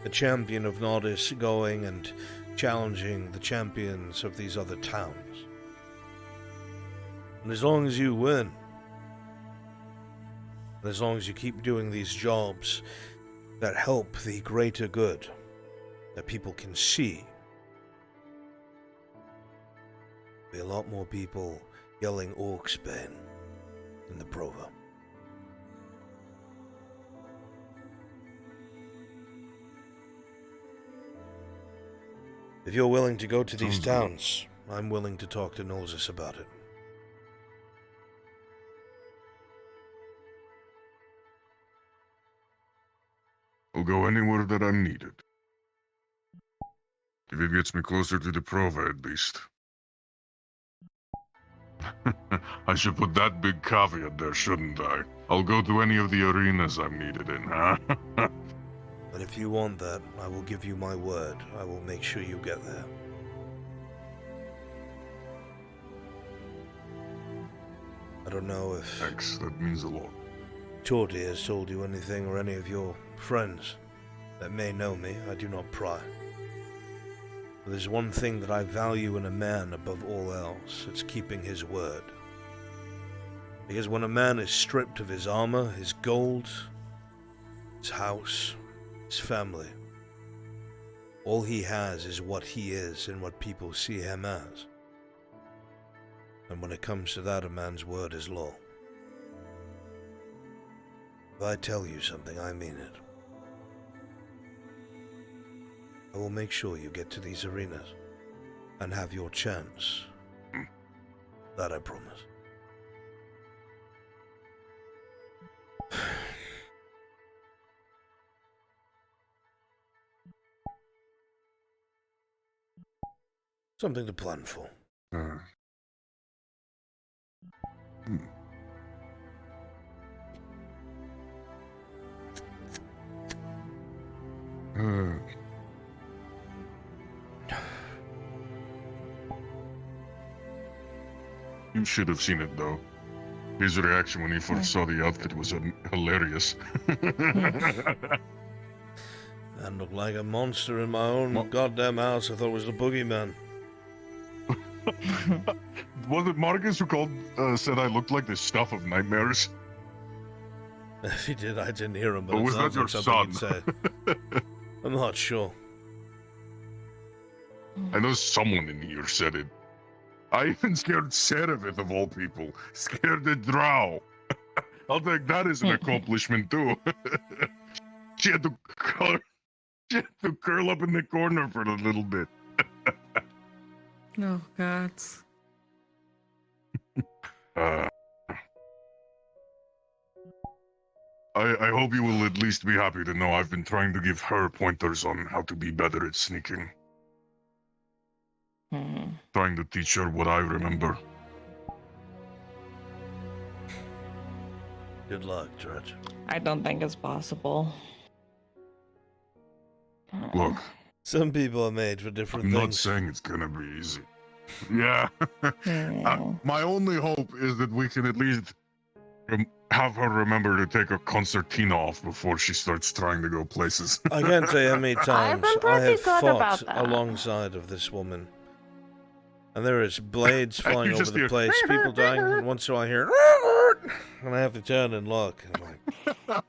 [SPEAKER 1] The champion of Nodis going and challenging the champions of these other towns. And as long as you win, and as long as you keep doing these jobs that help the greater good, that people can see, there'll be a lot more people yelling Orcsbane in the Prova. If you're willing to go to these towns, I'm willing to talk to Nolzus about it.
[SPEAKER 13] I'll go anywhere that I'm needed. If it gets me closer to the Prova, at least. I should put that big caveat there, shouldn't I? I'll go to any of the arenas I'm needed in, huh?
[SPEAKER 1] And if you want that, I will give you my word. I will make sure you get there. I don't know if...
[SPEAKER 13] Thanks, that means a lot.
[SPEAKER 1] Torty has told you anything, or any of your friends that may know me. I do not pry. But there's one thing that I value in a man above all else. It's keeping his word. Because when a man is stripped of his armor, his gold, his house, his family, all he has is what he is and what people see him as. And when it comes to that, a man's word is law. If I tell you something, I mean it. I will make sure you get to these arenas and have your chance. That I promise. Something to plan for.
[SPEAKER 13] You should have seen it, though. His reaction when he first saw the outfit was hilarious.
[SPEAKER 1] I looked like a monster in my own goddamn house. I thought it was the boogeyman.
[SPEAKER 13] Was it Marcus who said I looked like the stuff of nightmares?
[SPEAKER 1] If he did, I didn't hear him, but
[SPEAKER 13] Or was that your son?
[SPEAKER 1] I'm not sure.
[SPEAKER 13] I know someone in here said it. I even scared Serevith of all people. Scared the drow. I'll take that as an accomplishment too. She had to curl up in the corner for a little bit.
[SPEAKER 7] Oh God.
[SPEAKER 13] I hope you will at least be happy to know I've been trying to give her pointers on how to be better at sneaking. Trying to teach her what I remember.
[SPEAKER 1] Good luck, Dredge.
[SPEAKER 7] I don't think it's possible.
[SPEAKER 13] Look.
[SPEAKER 1] Some people are made for different
[SPEAKER 13] I'm
[SPEAKER 1] things.
[SPEAKER 13] not saying it's gonna be easy. Yeah. My only hope is that we can at least have her remember to take her concertina off before she starts trying to go places.
[SPEAKER 1] I can't tell you how many times I have fought
[SPEAKER 7] that.
[SPEAKER 1] alongside of this woman. And there is blades flying over
[SPEAKER 13] just
[SPEAKER 1] the
[SPEAKER 13] hear-
[SPEAKER 1] place, people dying, and once in a while I hear, and I have to turn and look. I'm like,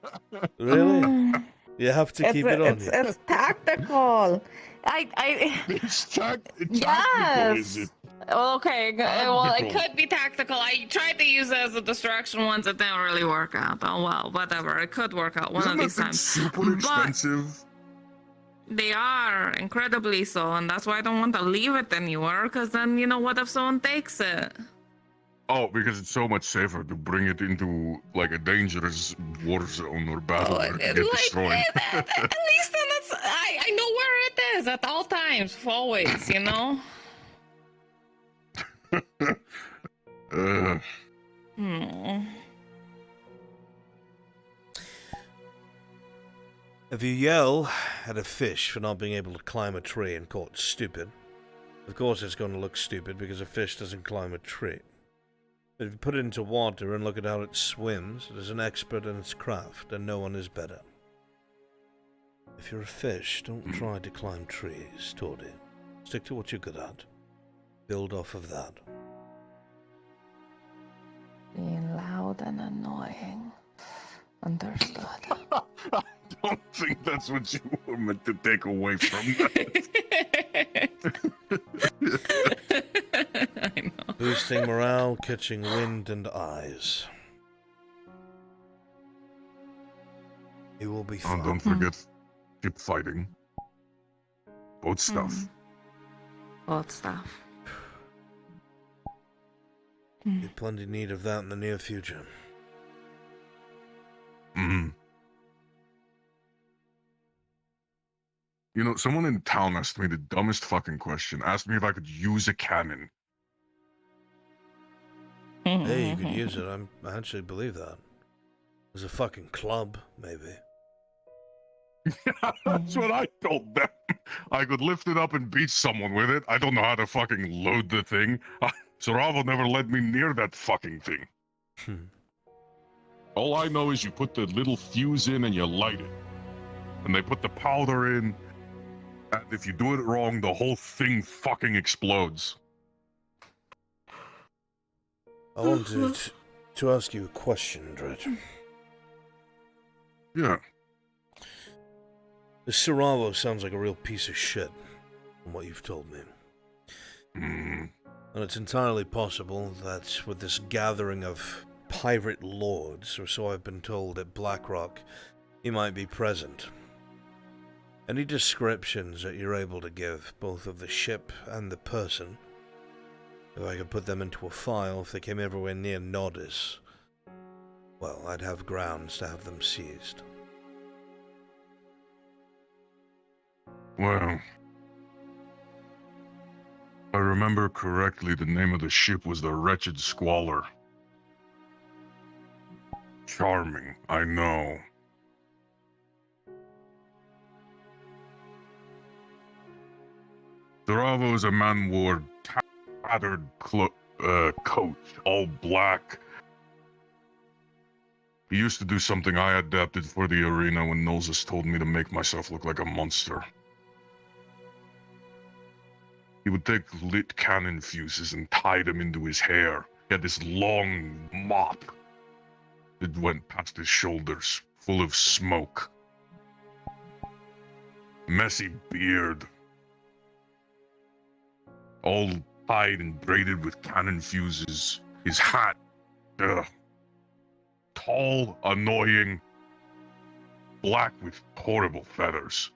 [SPEAKER 1] really? You have to keep it on you.
[SPEAKER 7] It's tactical.
[SPEAKER 13] It's tactical,
[SPEAKER 7] Yes.
[SPEAKER 13] is it?
[SPEAKER 7] Well, okay. Well, it
[SPEAKER 13] Tactical.
[SPEAKER 7] could be tactical. I tried to use it as a distraction once. It didn't really work out. Oh well, whatever. It could work out one
[SPEAKER 13] Isn't
[SPEAKER 7] of these
[SPEAKER 13] that thing
[SPEAKER 7] times.
[SPEAKER 13] super expensive?
[SPEAKER 7] They are incredibly so, and that's why I don't want to leave it anywhere. Because then, what if someone takes it?
[SPEAKER 13] Oh, because it's so much safer to bring it into like a dangerous war zone or battle where it can get destroyed.
[SPEAKER 7] At least then I know where it is at all times, always.
[SPEAKER 1] If you yell at a fish for not being able to climb a tree and call it stupid, of course it's going to look stupid because a fish doesn't climb a tree. But if you put it into water and look at how it swims, it is an expert in its craft, and no one is better. If you're a fish, don't try to climb trees, Tordy. Stick to what you're good at. Build off of that.
[SPEAKER 8] Being loud and annoying. Understood.
[SPEAKER 13] I don't think that's what you were meant to take away from that.
[SPEAKER 7] I know.
[SPEAKER 1] Boosting morale, catching wind and eyes. You will be fine.
[SPEAKER 13] And don't forget, keep fighting. Both stuff.
[SPEAKER 7] Both stuff.
[SPEAKER 1] Get plenty need of that in the near future.
[SPEAKER 13] Mm-hmm. You know, someone in town asked me the dumbest fucking question. Asked me if I could use a cannon.
[SPEAKER 1] Hey, you could use it. I actually believe that. As a fucking club, maybe.
[SPEAKER 13] That's what I told them. I could lift it up and beat someone with it. I don't know how to fucking load the thing. Saravo never let me near that fucking thing. All I know is you put the little fuse in and you light it. And they put the powder in. And if you do it wrong, the whole thing fucking explodes.
[SPEAKER 1] I wanted to ask you a question, Dredge.
[SPEAKER 13] Yeah.
[SPEAKER 1] The Saravo sounds like a real piece of shit, from what you've told me. And it's entirely possible that with this gathering of pirate lords, or so I've been told at Blackrock, he might be present. Any descriptions that you're able to give, both of the ship and the person, if I could put them into a file if they came everywhere near Nodis, well, I'd have grounds to have them seized.
[SPEAKER 13] Well, if I remember correctly, the name of the ship was the Wretched Squalor. Charming, I know. Saravo is a man wore tattered coat, all black. He used to do something I adapted for the arena when Noses told me to make myself look like a monster. He would take lit cannon fuses and tie them into his hair. He had this long mop that went past his shoulders, full of smoke. Messy beard. All tied and braided with cannon fuses. His hat, tall, annoying, black with horrible feathers.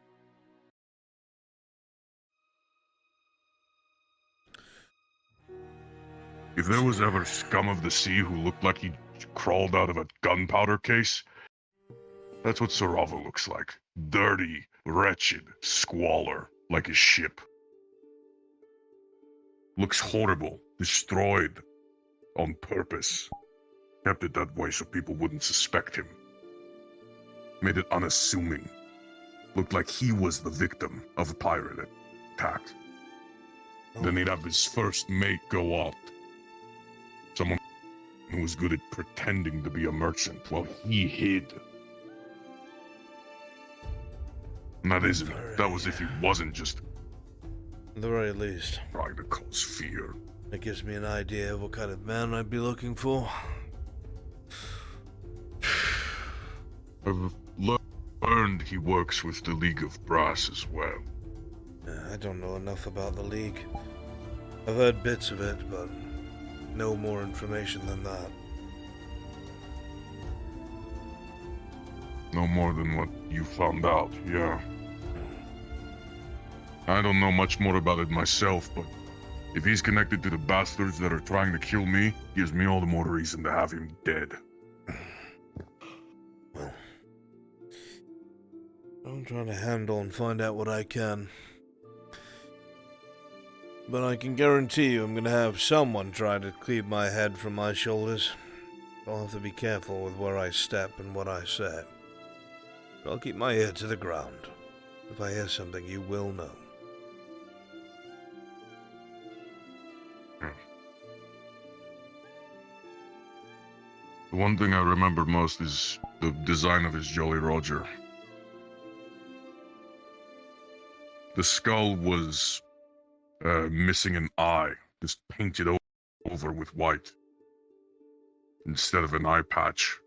[SPEAKER 13] If there was ever scum of the sea who looked like he crawled out of a gunpowder case, that's what Sarava looks like. Dirty, wretched, squalor, like his ship. Looks horrible, destroyed, on purpose. Kept it that way so people wouldn't suspect him. Made it unassuming. Looked like he was the victim of a pirate attack. Then he'd have his first mate go out. Someone who was good at pretending to be a merchant while he hid. And that was if he wasn't just...
[SPEAKER 1] At the very least.
[SPEAKER 13] Trying to cause fear.
[SPEAKER 1] That gives me an idea of what kind of man I'd be looking for.
[SPEAKER 13] I've learned he works with the League of Brass as well.
[SPEAKER 1] I don't know enough about the League. I've heard bits of it, but no more information than that.
[SPEAKER 13] No more than what you found out, yeah. I don't know much more about it myself, but if he's connected to the bastards that are trying to kill me, gives me all the more reason to have him dead.
[SPEAKER 1] Well, I'm trying to handle and find out what I can. But I can guarantee you I'm going to have someone try to cleave my head from my shoulders. I'll have to be careful with where I step and what I say. But I'll keep my ear to the ground. If I hear something, you will know.
[SPEAKER 13] The one thing I remember most is the design of his Jolly Roger. The skull was missing an eye, just painted over with white. Instead of an eye patch,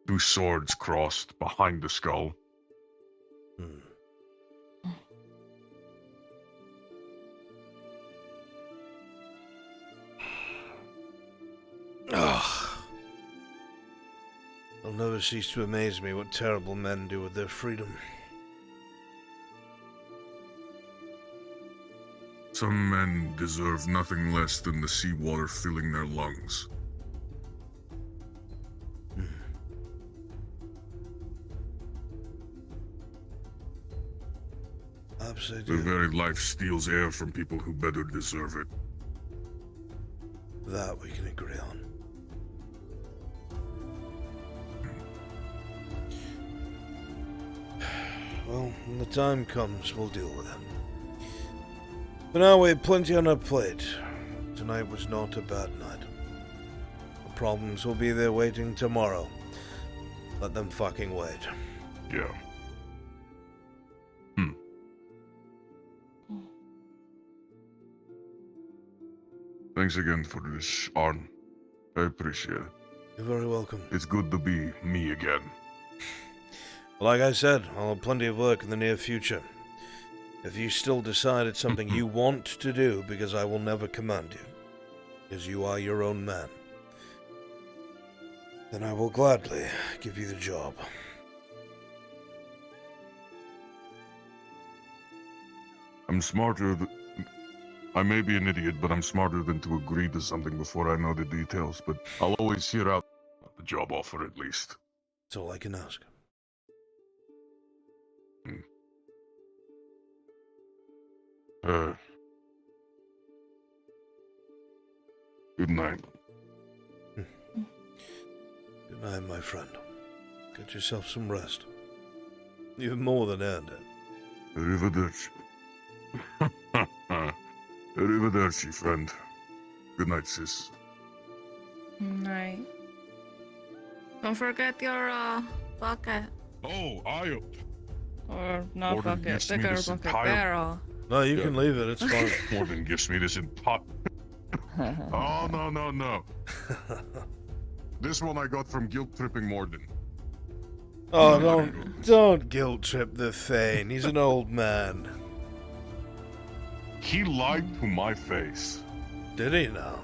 [SPEAKER 13] 2 swords crossed behind the skull.
[SPEAKER 1] It'll never cease to amaze me what terrible men do with their freedom.
[SPEAKER 13] Some men deserve nothing less than the seawater filling their lungs.
[SPEAKER 1] Absolutely.
[SPEAKER 13] Their very life steals air from people who better deserve it.
[SPEAKER 1] That we can agree on. Well, when the time comes, we'll deal with them. For now, we have plenty on our plate. Tonight was not a bad night. The problems will be there waiting tomorrow. Let them fucking wait.
[SPEAKER 13] Yeah. Thanks again for this, Arn. I appreciate it.
[SPEAKER 1] You're very welcome.
[SPEAKER 13] It's good to be me again.
[SPEAKER 1] Like I said, I'll have plenty of work in the near future. If you still decide it's something you want to do, because I will never command you, because you are your own man, then I will gladly give you the job.
[SPEAKER 13] I'm smarter I may be an idiot, but I'm smarter than to agree to something before I know the details, but I'll always hear out the job offer at least.
[SPEAKER 1] That's all I can ask.
[SPEAKER 13] Good night.
[SPEAKER 1] Good night, my friend. Get yourself some rest. You've more than earned it.
[SPEAKER 13] Arrivederci. Arrivederci, friend. Good night, sis.
[SPEAKER 7] Right. Don't forget your bucket.
[SPEAKER 13] Oh, I...
[SPEAKER 7] Or not
[SPEAKER 13] Morden
[SPEAKER 7] bucket,
[SPEAKER 13] gives me
[SPEAKER 7] bigger
[SPEAKER 13] this
[SPEAKER 7] bucket,
[SPEAKER 13] entire-
[SPEAKER 7] barrel.
[SPEAKER 1] No, you can leave it, it's fine.
[SPEAKER 13] Morden gives me this in pot. Oh, no. This one I got from guilt-tripping Morden.
[SPEAKER 1] Oh, don't guilt-trip the Thane. He's an old man.
[SPEAKER 13] He lied to my face.
[SPEAKER 1] Did he now?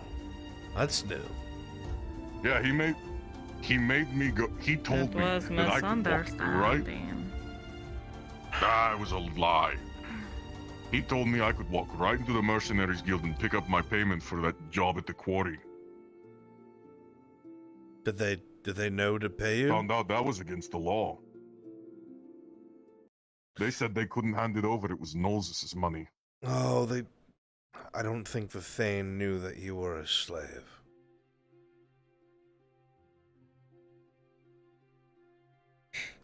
[SPEAKER 1] That's new.
[SPEAKER 13] Yeah, he made... He made me go. He told me
[SPEAKER 7] was
[SPEAKER 13] that I could walk right.
[SPEAKER 7] misunderstanding.
[SPEAKER 13] It was a lie. He told me I could walk right into the Mercenaries Guild and pick up my payment for that job at the quarry.
[SPEAKER 1] Did they know to pay you?
[SPEAKER 13] Found out that was against the law. They said they couldn't hand it over. It was Nolz's money.
[SPEAKER 1] Oh, I don't think the Thane knew that you were a slave.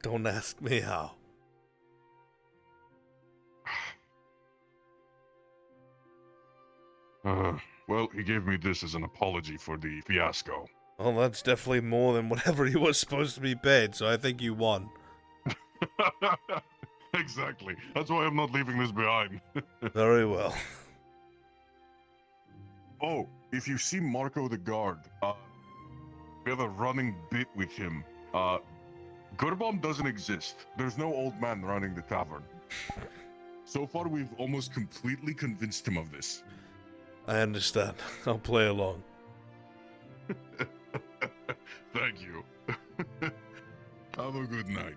[SPEAKER 1] Don't ask me how.
[SPEAKER 13] Well, he gave me this as an apology for the fiasco.
[SPEAKER 1] Well, that's definitely more than whatever he was supposed to be paid, so I think you won.
[SPEAKER 13] Exactly. That's why I'm not leaving this behind.
[SPEAKER 1] Very well.
[SPEAKER 13] Oh, if you see Marco the guard, we have a running bit with him. Gurbom doesn't exist. There's no old man running the tavern. So far, we've almost completely convinced him of this.
[SPEAKER 1] I understand. I'll play along.
[SPEAKER 13] Thank you. Have a good night.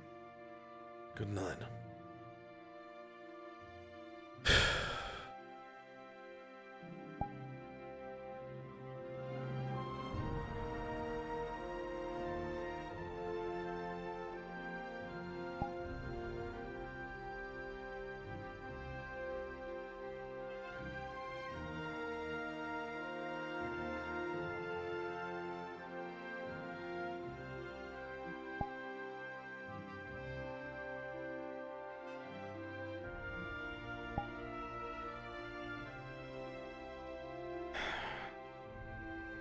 [SPEAKER 1] Good night.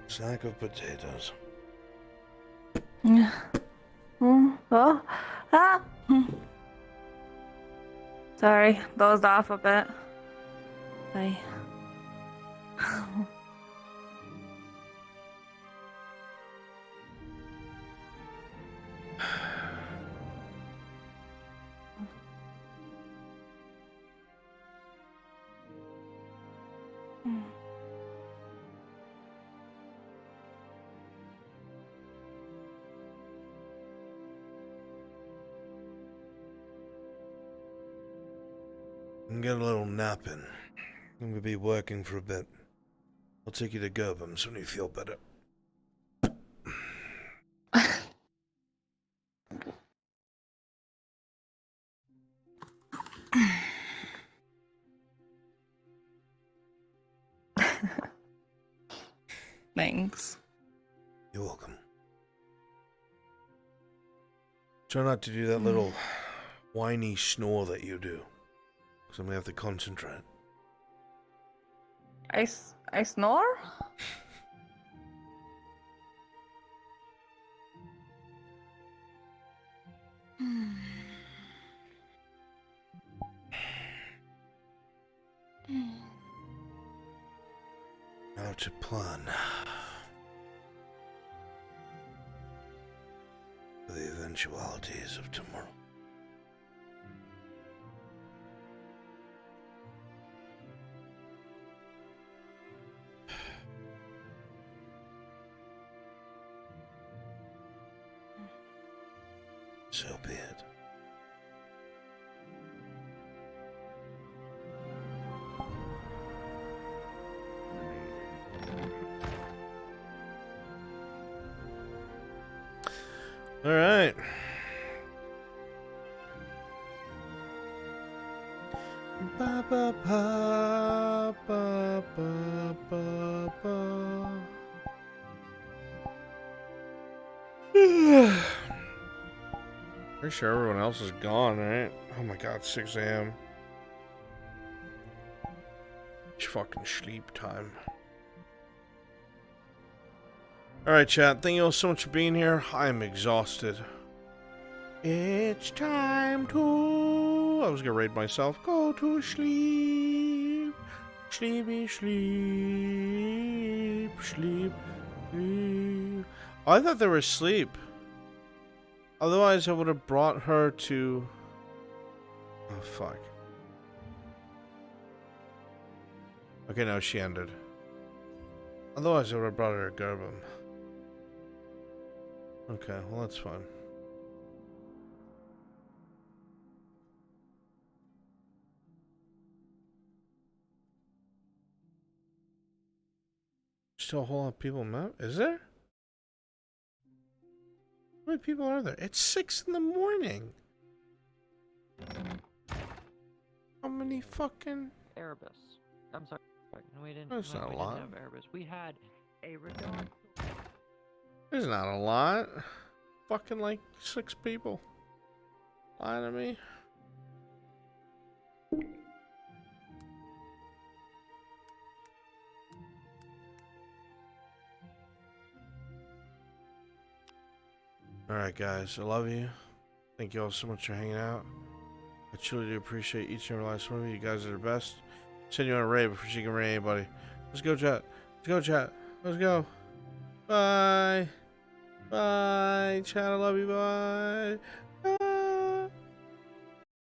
[SPEAKER 1] Sack of potatoes.
[SPEAKER 7] Oh, ah. Sorry, dozed off a bit. Bye.
[SPEAKER 1] And get a little nap in. I'm gonna be working for a bit. I'll take you to Gerbham's when you feel better.
[SPEAKER 7] Thanks.
[SPEAKER 1] You're welcome. Try not to do that little whiny snore that you do. Because I'm gonna have to concentrate.
[SPEAKER 7] I snore?
[SPEAKER 1] Now to plan for the eventualities of tomorrow. So be it. All right. Ba ba ba ba ba ba ba. Pretty sure everyone else is gone, right? Oh my god, 6 a.m. It's fucking sleep time. Alright, chat. Thank you all so much for being here. I am exhausted. It's time to... I was gonna raid myself. Go to sleep. Sleepy sleep. Sleep. Sleep. I thought they were asleep. Otherwise, I would have brought her to... Oh, fuck. Okay, no, she ended. Otherwise, I would have brought her to Gerbham. Okay, well that's fine. Still a whole lot of people met? Is there? How many people are there? It's 6 in the morning. How many fucking...
[SPEAKER 5] Erebus. I'm sorry. No, we didn't.
[SPEAKER 1] That's
[SPEAKER 5] no,
[SPEAKER 1] not a
[SPEAKER 5] we
[SPEAKER 1] lot.
[SPEAKER 5] didn't have Erebus. We had a Radar.
[SPEAKER 1] There's not a lot. Fucking like 6 people. Lie to me. Alright guys, I love you. Thank you all so much for hanging out. I truly do appreciate each and every last one of you. You guys are the best. Send you on a raid before she can raid anybody. Let's go chat. Let's go chat. Let's go. Bye. Bye. Chat, I love you. Bye.